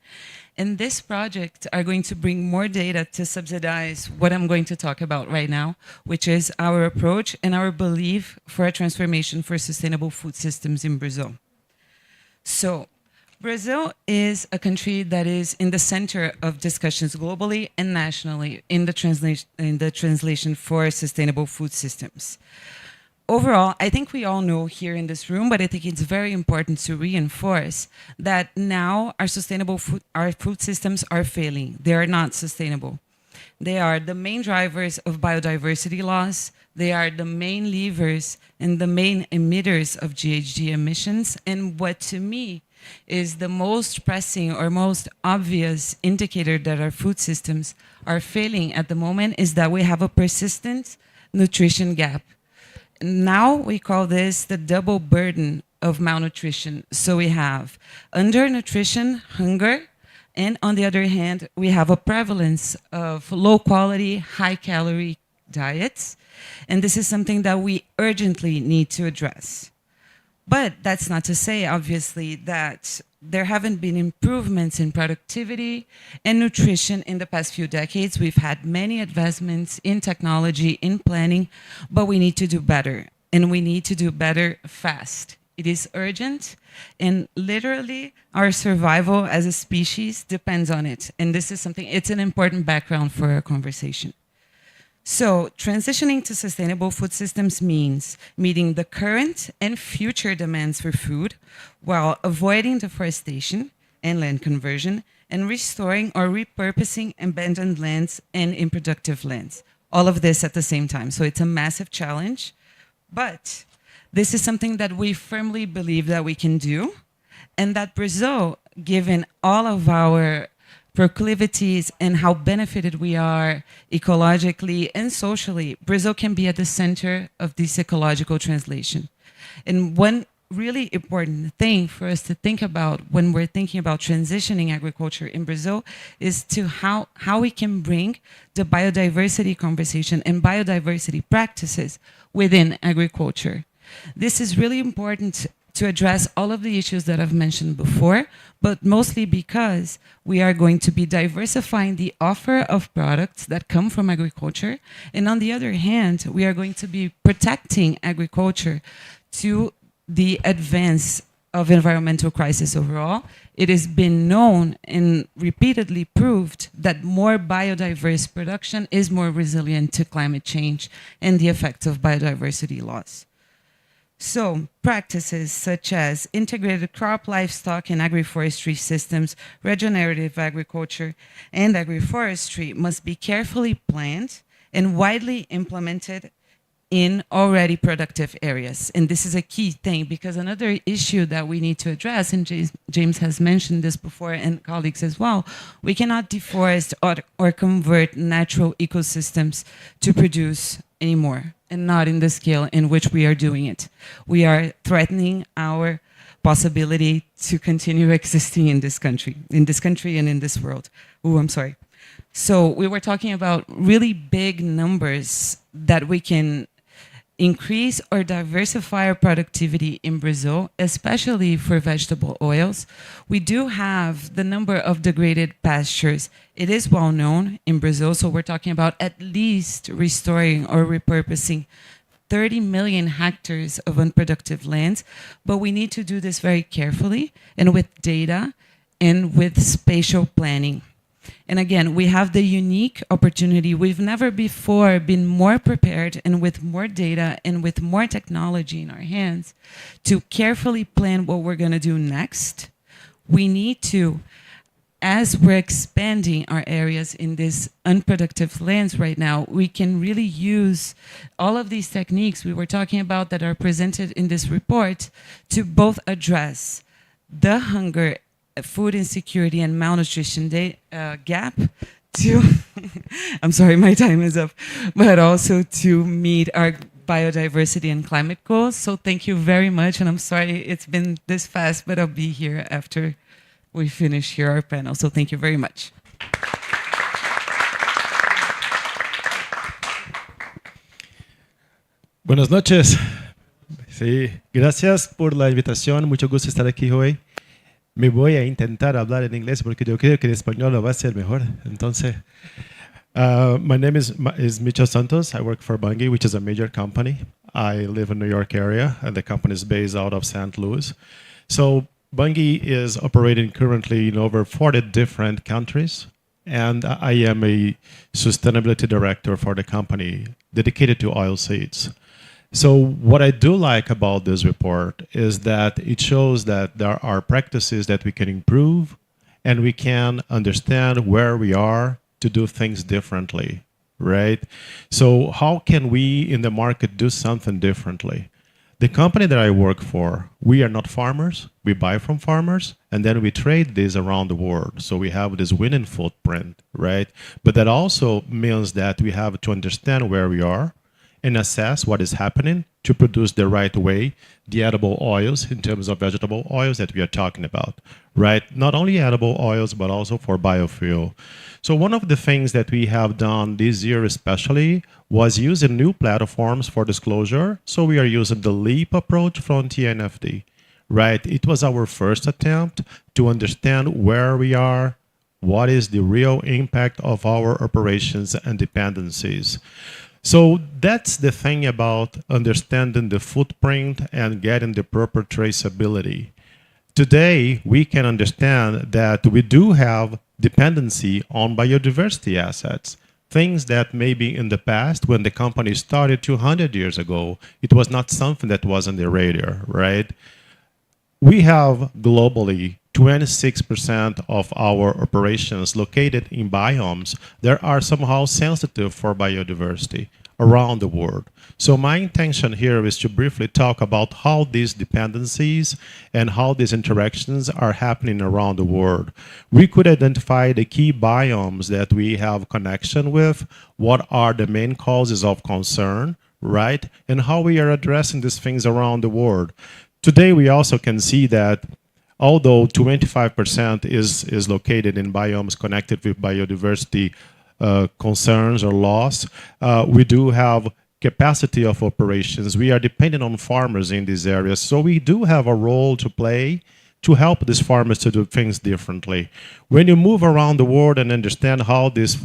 And this project are going to bring more data to subsidize what I'm going to talk about right now, which is our approach and our belief for a transformation for sustainable food systems in Brazil. So Brazil is a country that is in the center of discussions globally and nationally in the translation for sustainable food systems. Overall, I think we all know here in this room, but I think it's very important to reinforce that now our food systems are failing. They are not sustainable. They are the main drivers of biodiversity loss. They are the main levers and the main emitters of GHG emissions. And what to me is the most pressing or most obvious indicator that our food systems are failing at the moment is that we have a persistent nutrition gap. Now we call this the double burden of malnutrition. So we have undernutrition, hunger, and on the other hand, we have a prevalence of low quality, high calorie diets. And this is something that we urgently need to address. But that's not to say, obviously, that there haven't been improvements in productivity and nutrition in the past few decades. We've had many advancements in technology, in planning, but we need to do better. And we need to do better fast. It is urgent, and literally our survival as a species depends on it. And this is something, it's an important background for our conversation. So transitioning to sustainable food systems means meeting the current and future demands for food while avoiding deforestation and land conversion and restoring or repurposing abandoned lands and unproductive lands. All of this at the same time. So it's a massive challenge, but this is something that we firmly believe that we can do, and that Brazil, given all of our proclivities and how benefited we are ecologically and socially, Brazil can be at the center of this ecological translation. And one really important thing for us to think about when we're thinking about transitioning agriculture in Brazil is to how we can bring the biodiversity conversation and biodiversity practices within agriculture. This is really important to address all of the issues that I've mentioned before, but mostly because we are going to be diversifying the offer of products that come from agriculture. And on the other hand, we are going to be protecting agriculture to the advance of environmental crisis overall. It has been known and repeatedly proved that more biodiverse production is more resilient to climate change and the effects of biodiversity loss. So practices such as integrated crop, livestock, and agroforestry systems, regenerative agriculture, and agroforestry must be carefully planned and widely implemented in already productive areas. And this is a key thing, because another issue that we need to address, and James has mentioned this before and colleagues as well, we cannot deforest or convert natural ecosystems to produce anymore, and not in the scale in which we are doing it. We are threatening our possibility to continue existing in this country and in this world. Oh, I'm sorry. So we were talking about really big numbers that we can increase or diversify our productivity in Brazil, especially for vegetable oils. We do have the number of degraded pastures. It is well known in Brazil, so we're talking about at least restoring or repurposing 30 million hectares of unproductive lands, but we need to do this very carefully and with data and with spatial planning. And again, we have the unique opportunity. We've never before been more prepared and with more data and with more technology in our hands to carefully plan what we're going to do next. We need to, as we're expanding our areas in these unproductive lands right now, we can really use all of these techniques we were talking about that are presented in this report to both address the hunger, food insecurity and malnutrition gap to, I'm sorry, my time is up, but also to meet our biodiversity and climate goals. So thank you very much. And I'm sorry it's been this fast, but I'll be here after we finish here our panel. So thank you very much. Buenas noches. Sí, gracias por la invitación. Mucho gusto estar aquí hoy. Me voy a intentar hablar en inglés porque yo creo que en español lo va a ser mejor. Entonces, my name is Micho Santos. I work for Bunge, which is a major company. I live in New York area, and the company is based out of St. Louis. So Bunge is operating currently in over 40 different countries, and I am a sustainability director for the company dedicated to oilseeds. So what I do like about this report is that it shows that there are practices that we can improve, and we can understand where we are to do things differently, right? So how can we in the market do something differently? The company that I work for, we are not farmers. We buy from farmers, and then we trade this around the world. So we have this winning footprint, right? But that also means that we have to understand where we are and assess what is happening to produce the right way the edible oils in terms of vegetable oils that we are talking about, right? Not only edible oils, but also for biofuel. So one of the things that we have done this year especially was using new platforms for disclosure. So we are using the LEAP approach from TNFD, right? It was our first attempt to understand where we are, what is the real impact of our operations and dependencies. So that's the thing about understanding the footprint and getting the proper traceability. Today, we can understand that we do have dependency on biodiversity assets, things that maybe in the past, when the company started 200 years ago, it was not something that was on the radar, right? We have globally 26% of our operations located in biomes that are somehow sensitive for biodiversity around the world. So my intention here is to briefly talk about how these dependencies and how these interactions are happening around the world. We could identify the key biomes that we have connection with, what are the main causes of concern, right? And how we are addressing these things around the world. Today, we also can see that although 25% is located in biomes connected with biodiversity concerns or loss, we do have capacity of operations. We are dependent on farmers in these areas. So we do have a role to play to help these farmers to do things differently. When you move around the world and understand how this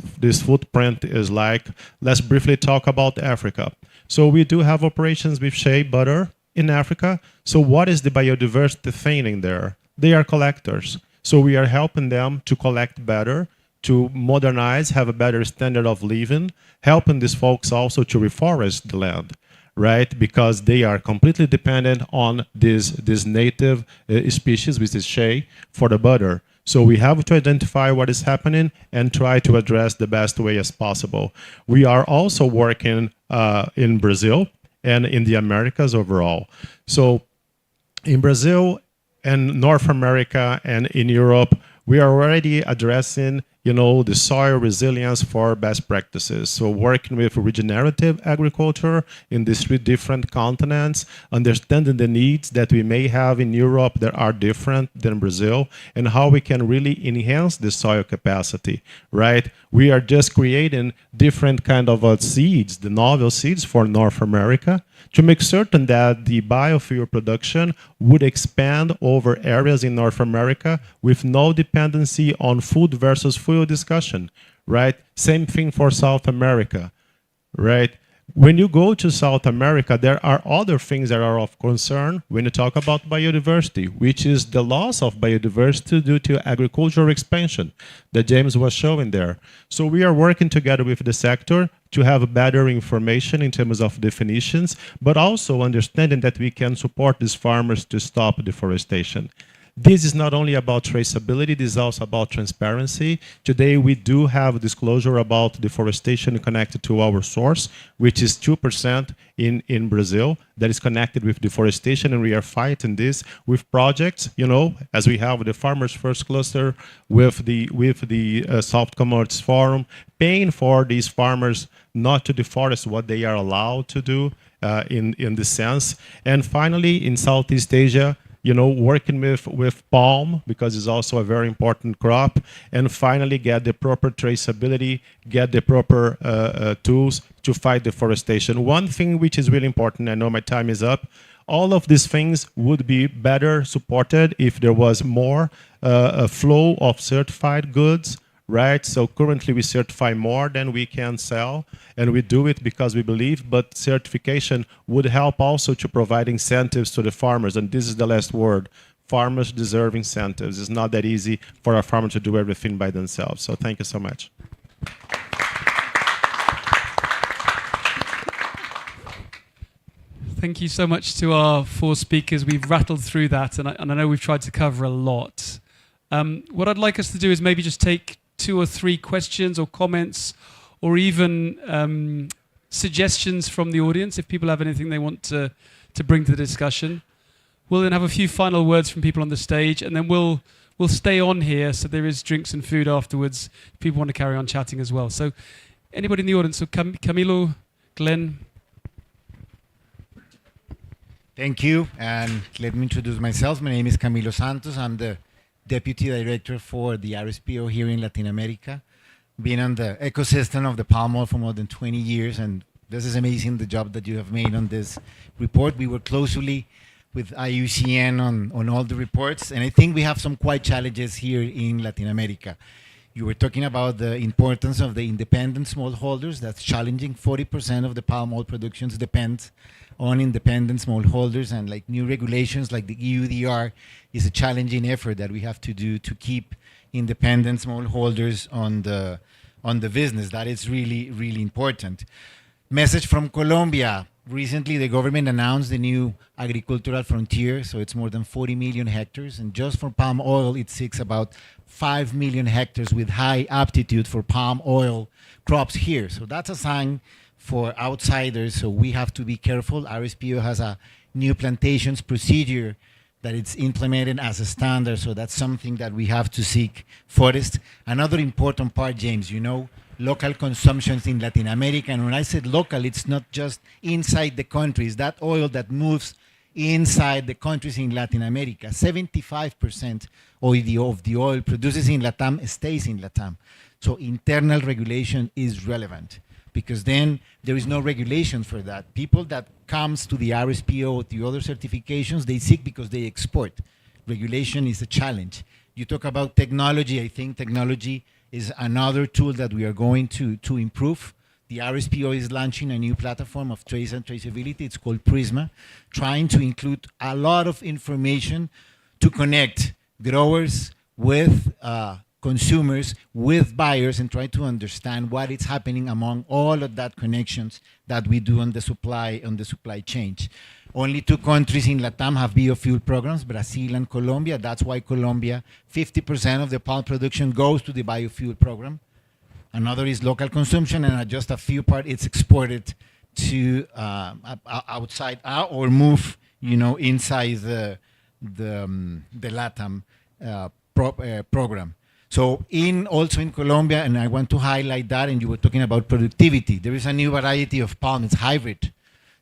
footprint is like, let's briefly talk about Africa. So we do have operations with shea butter in Africa. So what is the biodiversity thing in there? They are collectors. So we are helping them to collect better, to modernize, have a better standard of living, helping these folks also to reforest the land, right? Because they are completely dependent on this native species, which is shea, for the butter. So we have to identify what is happening and try to address the best way as possible. We are also working in Brazil and in the Americas overall. So in Brazil and North America and in Europe, we are already addressing, you know, the soil resilience for best practices. So working with regenerative agriculture in these 3 different continents, understanding the needs that we may have in Europe that are different than Brazil, and how we can really enhance the soil capacity, right? We are just creating different kind of seeds, the novel seeds for North America, to make certain that the biofuel production would expand over areas in North America with no dependency on food versus fuel discussion, right? Same thing for South America, right? When you go to South America, there are other things that are of concern when you talk about biodiversity, which is the loss of biodiversity due to agricultural expansion that James was showing there. So we are working together with the sector to have better information in terms of definitions, but also understanding that we can support these farmers to stop deforestation. This is not only about traceability, this is also about transparency. Today, we do have disclosure about deforestation connected to our source, which is 2% in Brazil, that is connected with deforestation, and we are fighting this with projects, you know, as we have the Farmers First Cluster, with the Soft Commodities Forum, paying for these farmers not to deforest what they are allowed to do in this sense. And finally, in Southeast Asia, you know, working with palm, because it's also a very important crop, and finally get the proper traceability, get the proper tools to fight deforestation. One thing which is really important, I know my time is up, all of these things would be better supported if there was more a flow of certified goods, right? So currently we certify more than we can sell, and we do it because we believe, but certification would help also to provide incentives to the farmers, and this is the last word. Farmers deserve incentives. It's not that easy for a farmer to do everything by themselves. So thank you so much. Thank you so much to our 4 speakers. We've rattled through that, and I know we've tried to cover a lot. What I'd like us to do is maybe just take 2 or 3 questions or comments, or even suggestions from the audience, if people have anything they want to bring to the discussion. We'll then have a few final words from people on the stage, and then we'll stay on here, so there is drinks and food afterwards if people want to carry on chatting as well. So anybody in the audience? So Camilo, Glenn. Thank you, and let me introduce myself. My name is Camilo Santos. I'm the Deputy Director for the RSPO here in Latin America. Been on the ecosystem of the palm oil for more than 20 years, and this is amazing, the job that you have made on this report. We work closely with IUCN on all the reports, and I think we have some quite challenges here in Latin America. You were talking about the importance of the independent smallholders. That's challenging. 40% of the palm oil productions depend on independent smallholders, and like new regulations like the EUDR is a challenging effort that we have to do to keep independent smallholders on the business. That is really, really important. Message from Colombia. Recently, the government announced the new agricultural frontier, so it's more than 40 million hectares, and just for palm oil, it seeks about 5 million hectares with high aptitude for palm oil crops here. So that's a sign for outsiders, so we have to be careful. RSPO has a new plantations procedure that it's implemented as a standard, so that's something that we have to seek forest. Another important part, James, you know, local consumptions in Latin America, and when I said local, it's not just inside the countries, that oil that moves inside the countries in Latin America. 75% of the oil produced in LATAM stays in LATAM. So internal regulation is relevant, because then there is no regulation for that. People that comes to the RSPO, the other certifications, they seek because they export. Regulation is a challenge. You talk about technology. I think technology is another tool that we are going to improve. The RSPO is launching a new platform of trace and traceability. It's called Prisma, trying to include a lot of information to connect growers with consumers, with buyers, and try to understand what is happening among all of that connections that we do on the supply chain. Only 2 countries in LATAM have biofuel programs, Brazil and Colombia. That's why Colombia, 50% of the palm production goes to the biofuel program. Another is local consumption, and just a few part, it's exported to outside or move, you know, inside the LATAM program. So also in Colombia, and I want to highlight that, and you were talking about productivity, there is a new variety of palm, it's hybrid.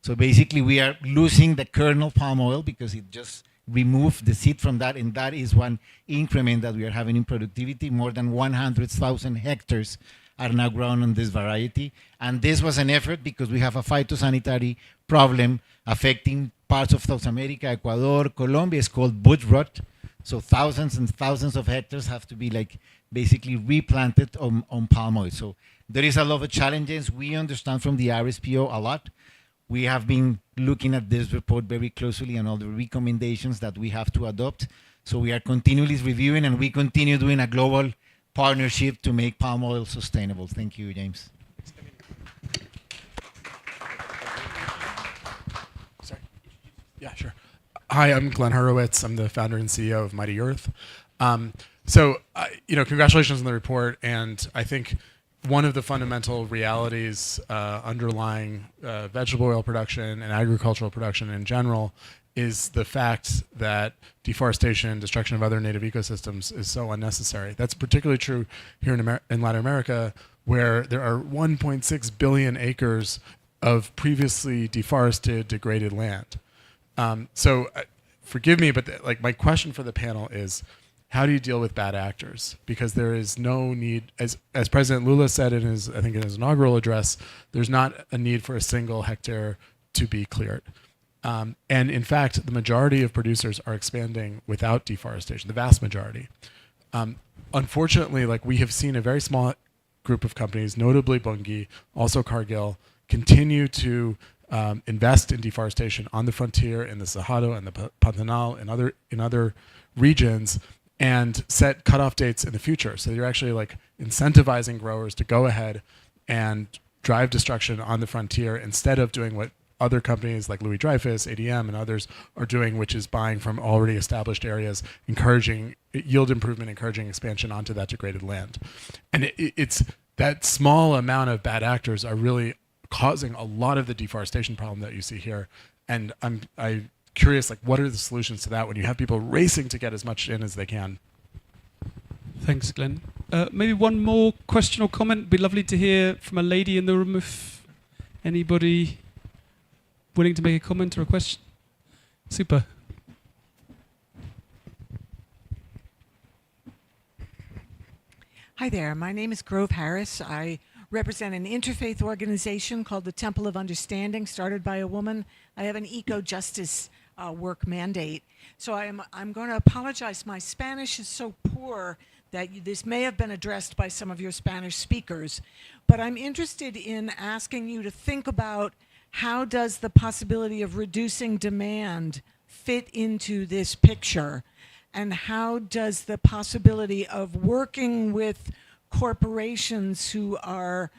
So basically we are losing the kernel palm oil because it just removed the seed from that, and that is one increment that we are having in productivity. More than 100,000 hectares are now grown on this variety. And this was an effort because we have a phytosanitary problem affecting parts of South America, Ecuador, Colombia. It's called bush rot. So thousands and thousands of hectares have to be like basically replanted on palm oil. So there is a lot of challenges. We understand from the RSPO a lot. We have been looking at this report very closely and all the recommendations that we have to adopt. So we are continually reviewing, and we continue doing a global partnership to make palm oil sustainable. Thank you, James. Sorry. Yeah, sure. Hi, I'm Glenn Horowitz. I'm the founder and CEO of Mighty Earth. Congratulations on the report. And I think one of the fundamental realities underlying vegetable oil production and agricultural production in general is the fact that deforestation, destruction of other native ecosystems is so unnecessary. That's particularly true here in Latin America, where there are 1.6 billion acres of previously deforested, degraded land. Forgive me, but my question for the panel is, how do you deal with bad actors? Because there is no need, as President Lula said in his inaugural address, there's not a need for a single hectare to be cleared. And in fact, the majority of producers are expanding without deforestation, the vast majority. Unfortunately, we have seen a very small group of companies, notably Bunge, also Cargill, continue to invest in deforestation on the frontier, in the Cerrado and the Pantanal and in other regions, and set cutoff dates in the future. So you're actually incentivizing growers to go ahead and drive destruction on the frontier instead of doing what other companies like Louis Dreyfus, ADM, and others are doing, which is buying from already established areas, encouraging yield improvement, encouraging expansion onto that degraded land. And it's that small amount of bad actors are really causing a lot of the deforestation problem that you see here. And I'm curious, what are the solutions to that when you have people racing to get as much in as they can? Thanks, Glenn. Maybe one more question or comment. It'd be lovely to hear from a lady in the room, if anybody willing to make a comment or a question. Super. Hi there, my name is Grove Harris. I represent an interfaith organization called the Temple of Understanding, started by a woman. I have an eco-justice work mandate. So I'm going to apologize. My Spanish is so poor that this may have been addressed by some of your Spanish speakers. But I'm interested in asking you to think about how does the possibility of reducing demand fit into this picture? And how does the possibility of working with corporations who are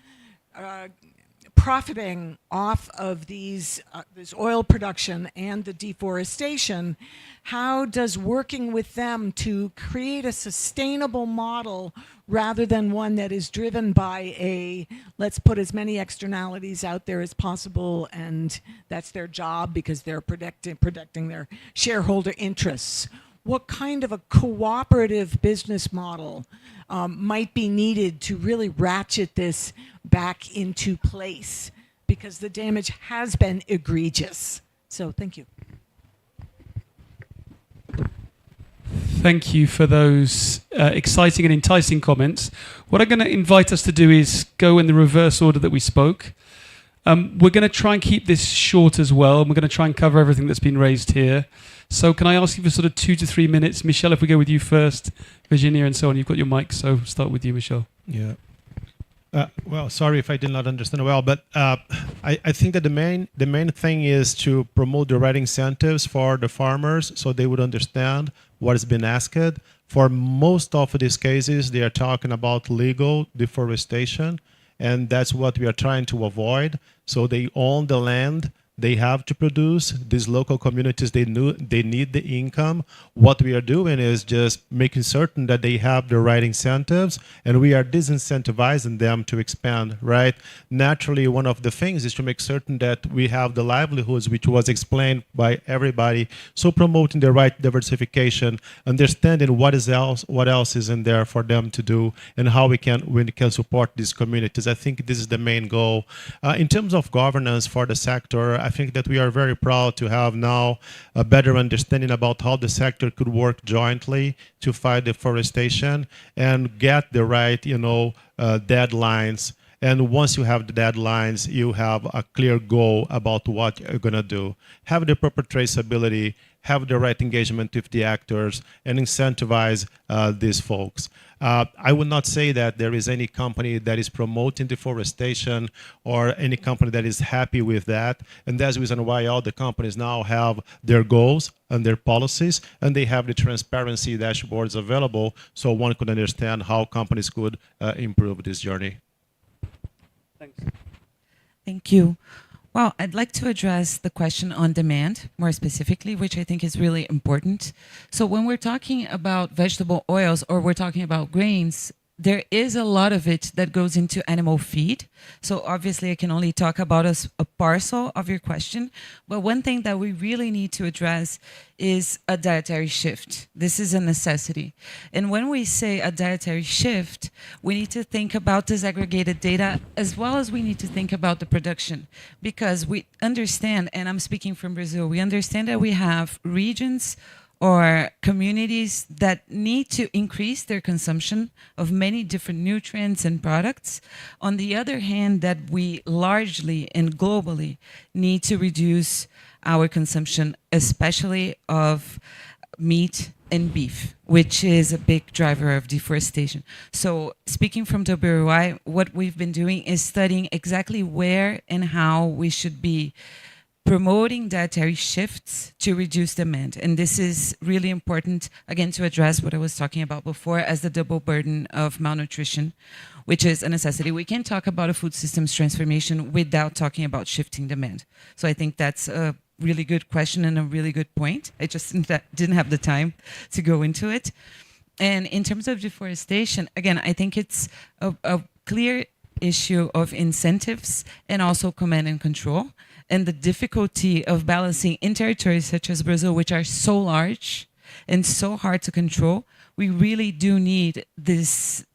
profiting off of this oil production and the deforestation, how does working with them to create a sustainable model rather than one that is driven by let's put as many externalities out there as possible, and that's their job because they're protecting their shareholder interests? What kind of a cooperative business model might be needed to really ratchet this back into place? Because the damage has been egregious. So thank you. Thank you for those exciting and enticing comments. What I'm going to invite us to do is go in the reverse order that we spoke. We're going to try and keep this short as well. We're going to try and cover everything that's been raised here. So can I ask you for sort of 2 to 3 minutes? Michelle, if we go with you first, Virginia and so on, you've got your mic, so start with you, Michelle. Yeah. Well, sorry if I did not understand well, but I think that the main thing is to promote the right incentives for the farmers so they would understand what has been asked. For most of these cases, they are talking about legal deforestation, and that's what we are trying to avoid. So they own the land, They have to produce. These local communities, they need the income. What we are doing is just making certain that they have the right incentives, and we are disincentivizing them to expand, right? Naturally, one of the things is to make certain that we have the livelihoods, which was explained by everybody. So promoting the right diversification, understanding what else is in there for them to do, and how we can support these communities. I think this is the main goal. In terms of governance for the sector, I think that we are very proud to have now a better understanding about how the sector could work jointly to fight deforestation and get the right, deadlines. And once you have the deadlines, you have a clear goal about what you're going to do. Have the proper traceability, have the right engagement with the actors, and incentivize these folks. I would not say that there is any company that is promoting deforestation or any company that is happy with that. And that's the reason why all the companies now have their goals and their policies, and they have the transparency dashboards available so one could understand how companies could improve this journey. Thanks. Thank you. Well, I'd like to address the question on demand more specifically, which I think is really important. So when we're talking about vegetable oils or we're talking about grains, there is a lot of it that goes into animal feed. So obviously I can only talk about a parcel of your question, but one thing that we really need to address is a dietary shift. This is a necessity. And when we say a dietary shift, we need to think about disaggregated data as well as we need to think about the production, because we understand, and I'm speaking from Brazil, we understand that we have regions or communities that need to increase their consumption of many different nutrients and products. On the other hand, that we largely and globally need to reduce our consumption, especially of meat and beef, which is a big driver of deforestation. So speaking from WRY, what we've been doing is studying exactly where and how we should be promoting dietary shifts to reduce demand. And this is really important, again, to address what I was talking about before as the double burden of malnutrition, which is a necessity. We can't talk about a food systems transformation without talking about shifting demand. So I think that's a really good question and a really good point. I just didn't have the time to go into it. And in terms of deforestation, again, I think it's a clear issue of incentives and also command and control, and the difficulty of balancing in territories such as Brazil, which are so large and so hard to control. We really do need this,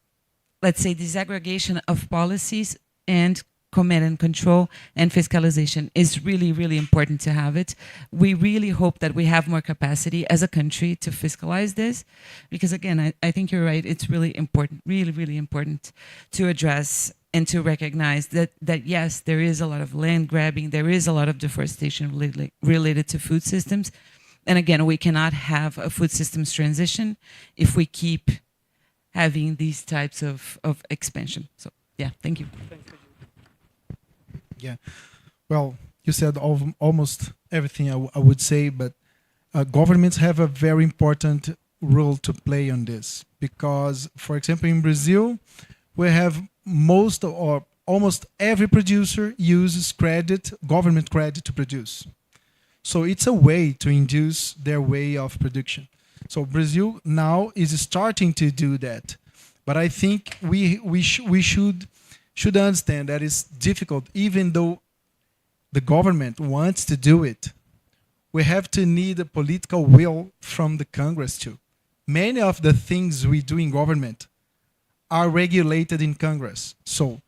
let's say, disaggregation of policies, and command and control and fiscalization is really, really important to have it. We really hope that we have more capacity as a country to fiscalize this, because again, I think you're right, it's really important, really, really important to address and to recognize that yes, there is a lot of land grabbing, there is a lot of deforestation related to food systems. And again, we cannot have a food systems transition if we keep having these types of expansion. So yeah, thank you. Yeah, well, you said almost everything I would say, but governments have a very important role to play on this, because, for example, in Brazil, we have most or almost every producer uses government credit to produce. So it's a way to induce their way of production. So Brazil now is starting to do that. But I think we should understand that it's difficult, even though the government wants to do it. We have to need a political will from the Congress too. Many of the things we do in government are regulated in Congress. So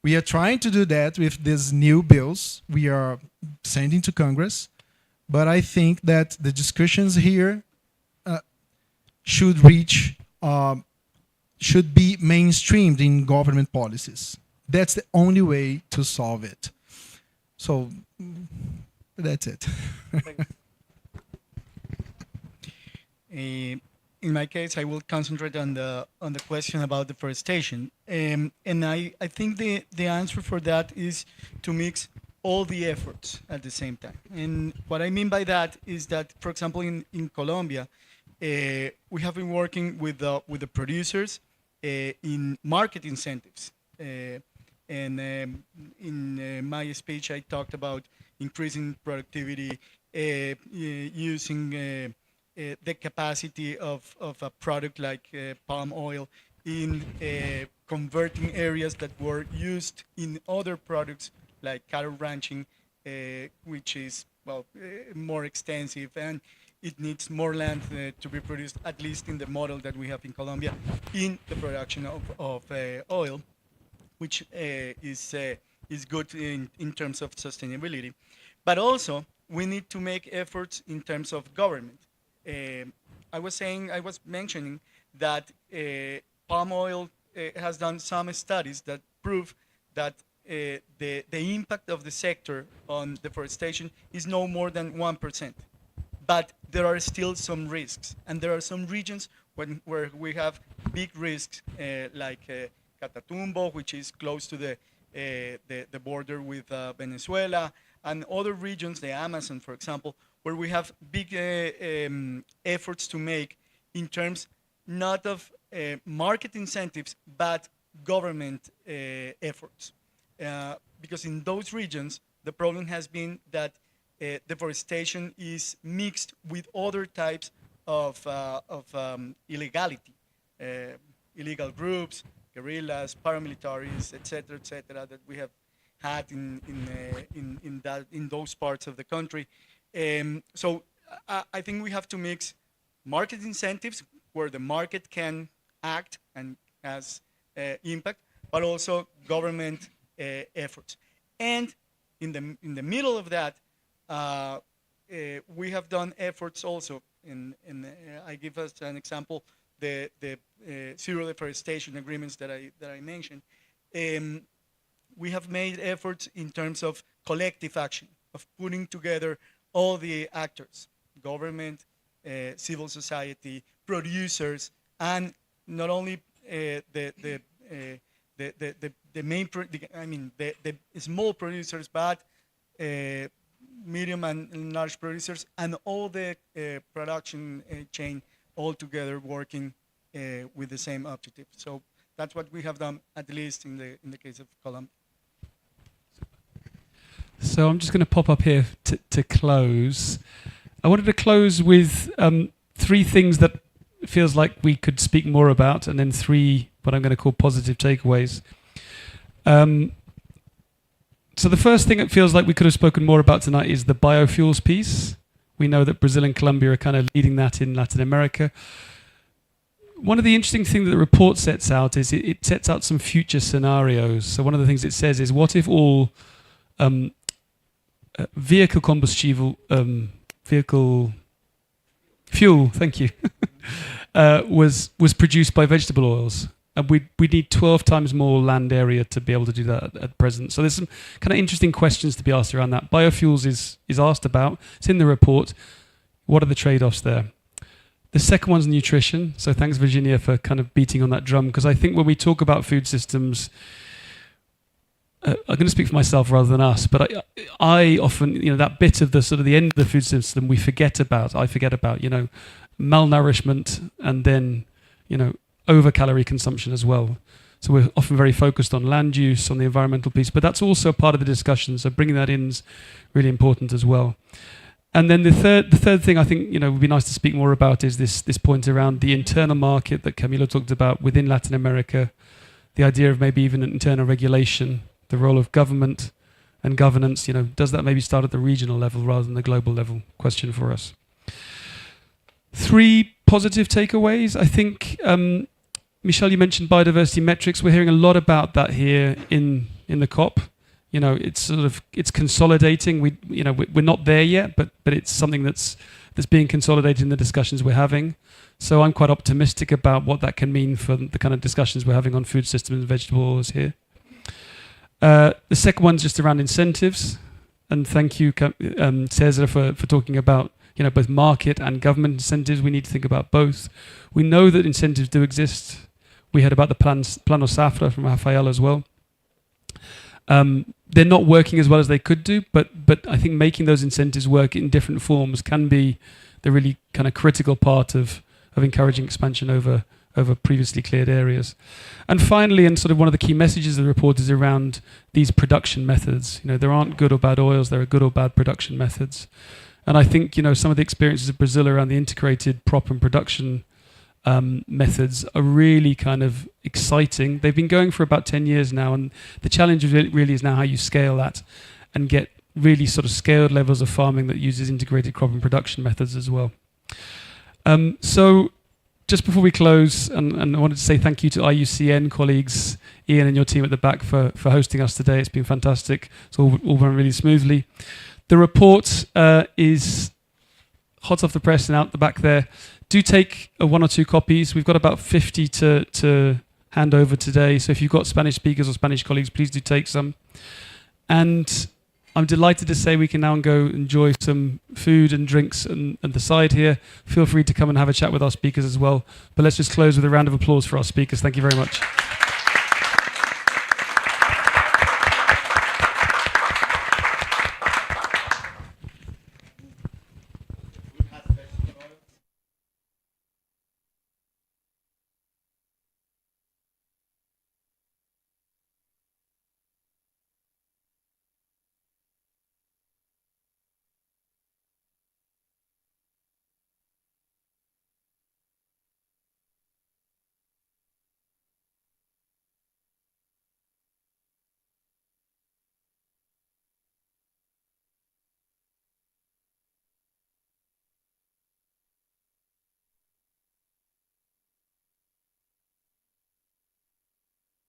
we are trying to do that with these new bills we are sending to Congress. But I think that the discussions here should be mainstreamed in government policies. That's the only way to solve it. So that's it. In my case, I will concentrate on the question about deforestation, and I think the answer for that is to mix all the efforts at the same time. And what I mean by that is that, for example, in Colombia, we have been working with the producers in market incentives, and in my speech I talked about increasing productivity, using the capacity of a product like palm oil in converting areas that were used in other products like cattle ranching, which is more extensive, and it needs more land to be produced, at least in the model that we have in Colombia, in the production of oil, which is good in terms of sustainability. But also, we need to make efforts in terms of government. I was mentioning that palm oil has done some studies that prove that the impact of the sector on deforestation is no more than 1%. But there are still some risks, and there are some regions where we have big risks, like Catatumbo, which is close to the border with Venezuela, and other regions, the Amazon, for example, where we have big efforts to make in terms not of market incentives, but government efforts. Because in those regions, the problem has been that deforestation is mixed with other types of illegality, illegal groups, guerrillas, paramilitaries, etc., that we have had in those parts of the country. So I think we have to mix market incentives where the market can act and has impact, but also government efforts. And in the middle of that, we have done efforts also, I give us an example, the zero deforestation agreements that I mentioned. We have made efforts in terms of collective action, of putting together all the actors, government, civil society, producers, and not only the small producers, but medium and large producers, and all the production chain all together working with the same objective. So that's what we have done, at least in the case of Colombia. So I'm just going to pop up here to close. I wanted to close with 3 things that feels like we could speak more about, and then 3 what I'm going to call positive takeaways. So the first thing it feels like we could have spoken more about tonight is the biofuels piece. We know that Brazil and Colombia are kind of leading that in Latin America. One of the interesting things that the report sets out is it sets out some future scenarios. So one of the things it says is, what if all vehicle fuel, thank you, was produced by vegetable oils? And we need 12 times more land area to be able to do that at present. So there's some kind of interesting questions to be asked around that. Biofuels is asked about. It's in the report. What are the trade-offs there? The second one's nutrition. So thanks, Virginia, for kind of beating on that drum, because I think when we talk about food systems, I'm going to speak for myself rather than us, but I often, that bit of the sort of the end of the food system I forget about, malnourishment, and then, over-calorie consumption as well. So we're often very focused on land use, on the environmental piece, but that's also part of the discussion. So bringing that in is really important as well. And then the third thing I think would be nice to speak more about is this point around the internal market that Camilo talked about within Latin America, the idea of maybe even an internal regulation, the role of government and governance. Does that maybe start at the regional level rather than the global level? Question for us. 3 positive takeaways. I think, Michelle, you mentioned biodiversity metrics. We're hearing a lot about that here in the COP. It's consolidating. We're not there yet, but it's something that's being consolidated in the discussions we're having. So I'm quite optimistic about what that can mean for the kind of discussions we're having on food systems and vegetable oils here. The second one's just around incentives, and thank you, Cesar, for talking about both market and government incentives. We need to think about both. We know that incentives do exist. We heard about the Plano Safra from Rafael as well. They're not working as well as they could do, but I think making those incentives work in different forms can be the really kind of critical part of encouraging expansion over over previously cleared areas. And finally, and sort of one of the key messages of the report is around these production methods. There aren't good or bad oils, there are good or bad production methods. And I think, some of the experiences of Brazil around the integrated prop and production methods are really kind of exciting. They've been going for about 10 years now, and the challenge really is now how you scale that and get really sort of scaled levels of farming that uses integrated crop and production methods as well. So just before we close, and I wanted to say thank you to IUCN colleagues, Ian and your team at the back for hosting us today. It's been fantastic. It's all run really smoothly. The report is hot off the press and out the back there. Do take 1 or 2 copies. We've got about 50 to hand over today. So if you've got Spanish speakers or Spanish colleagues, please do take some. And I'm delighted to say we can now go enjoy some food and drinks on the side here. Feel free to come and have a chat with our speakers as well. But let's just close with a round of applause for our speakers. Thank you very much.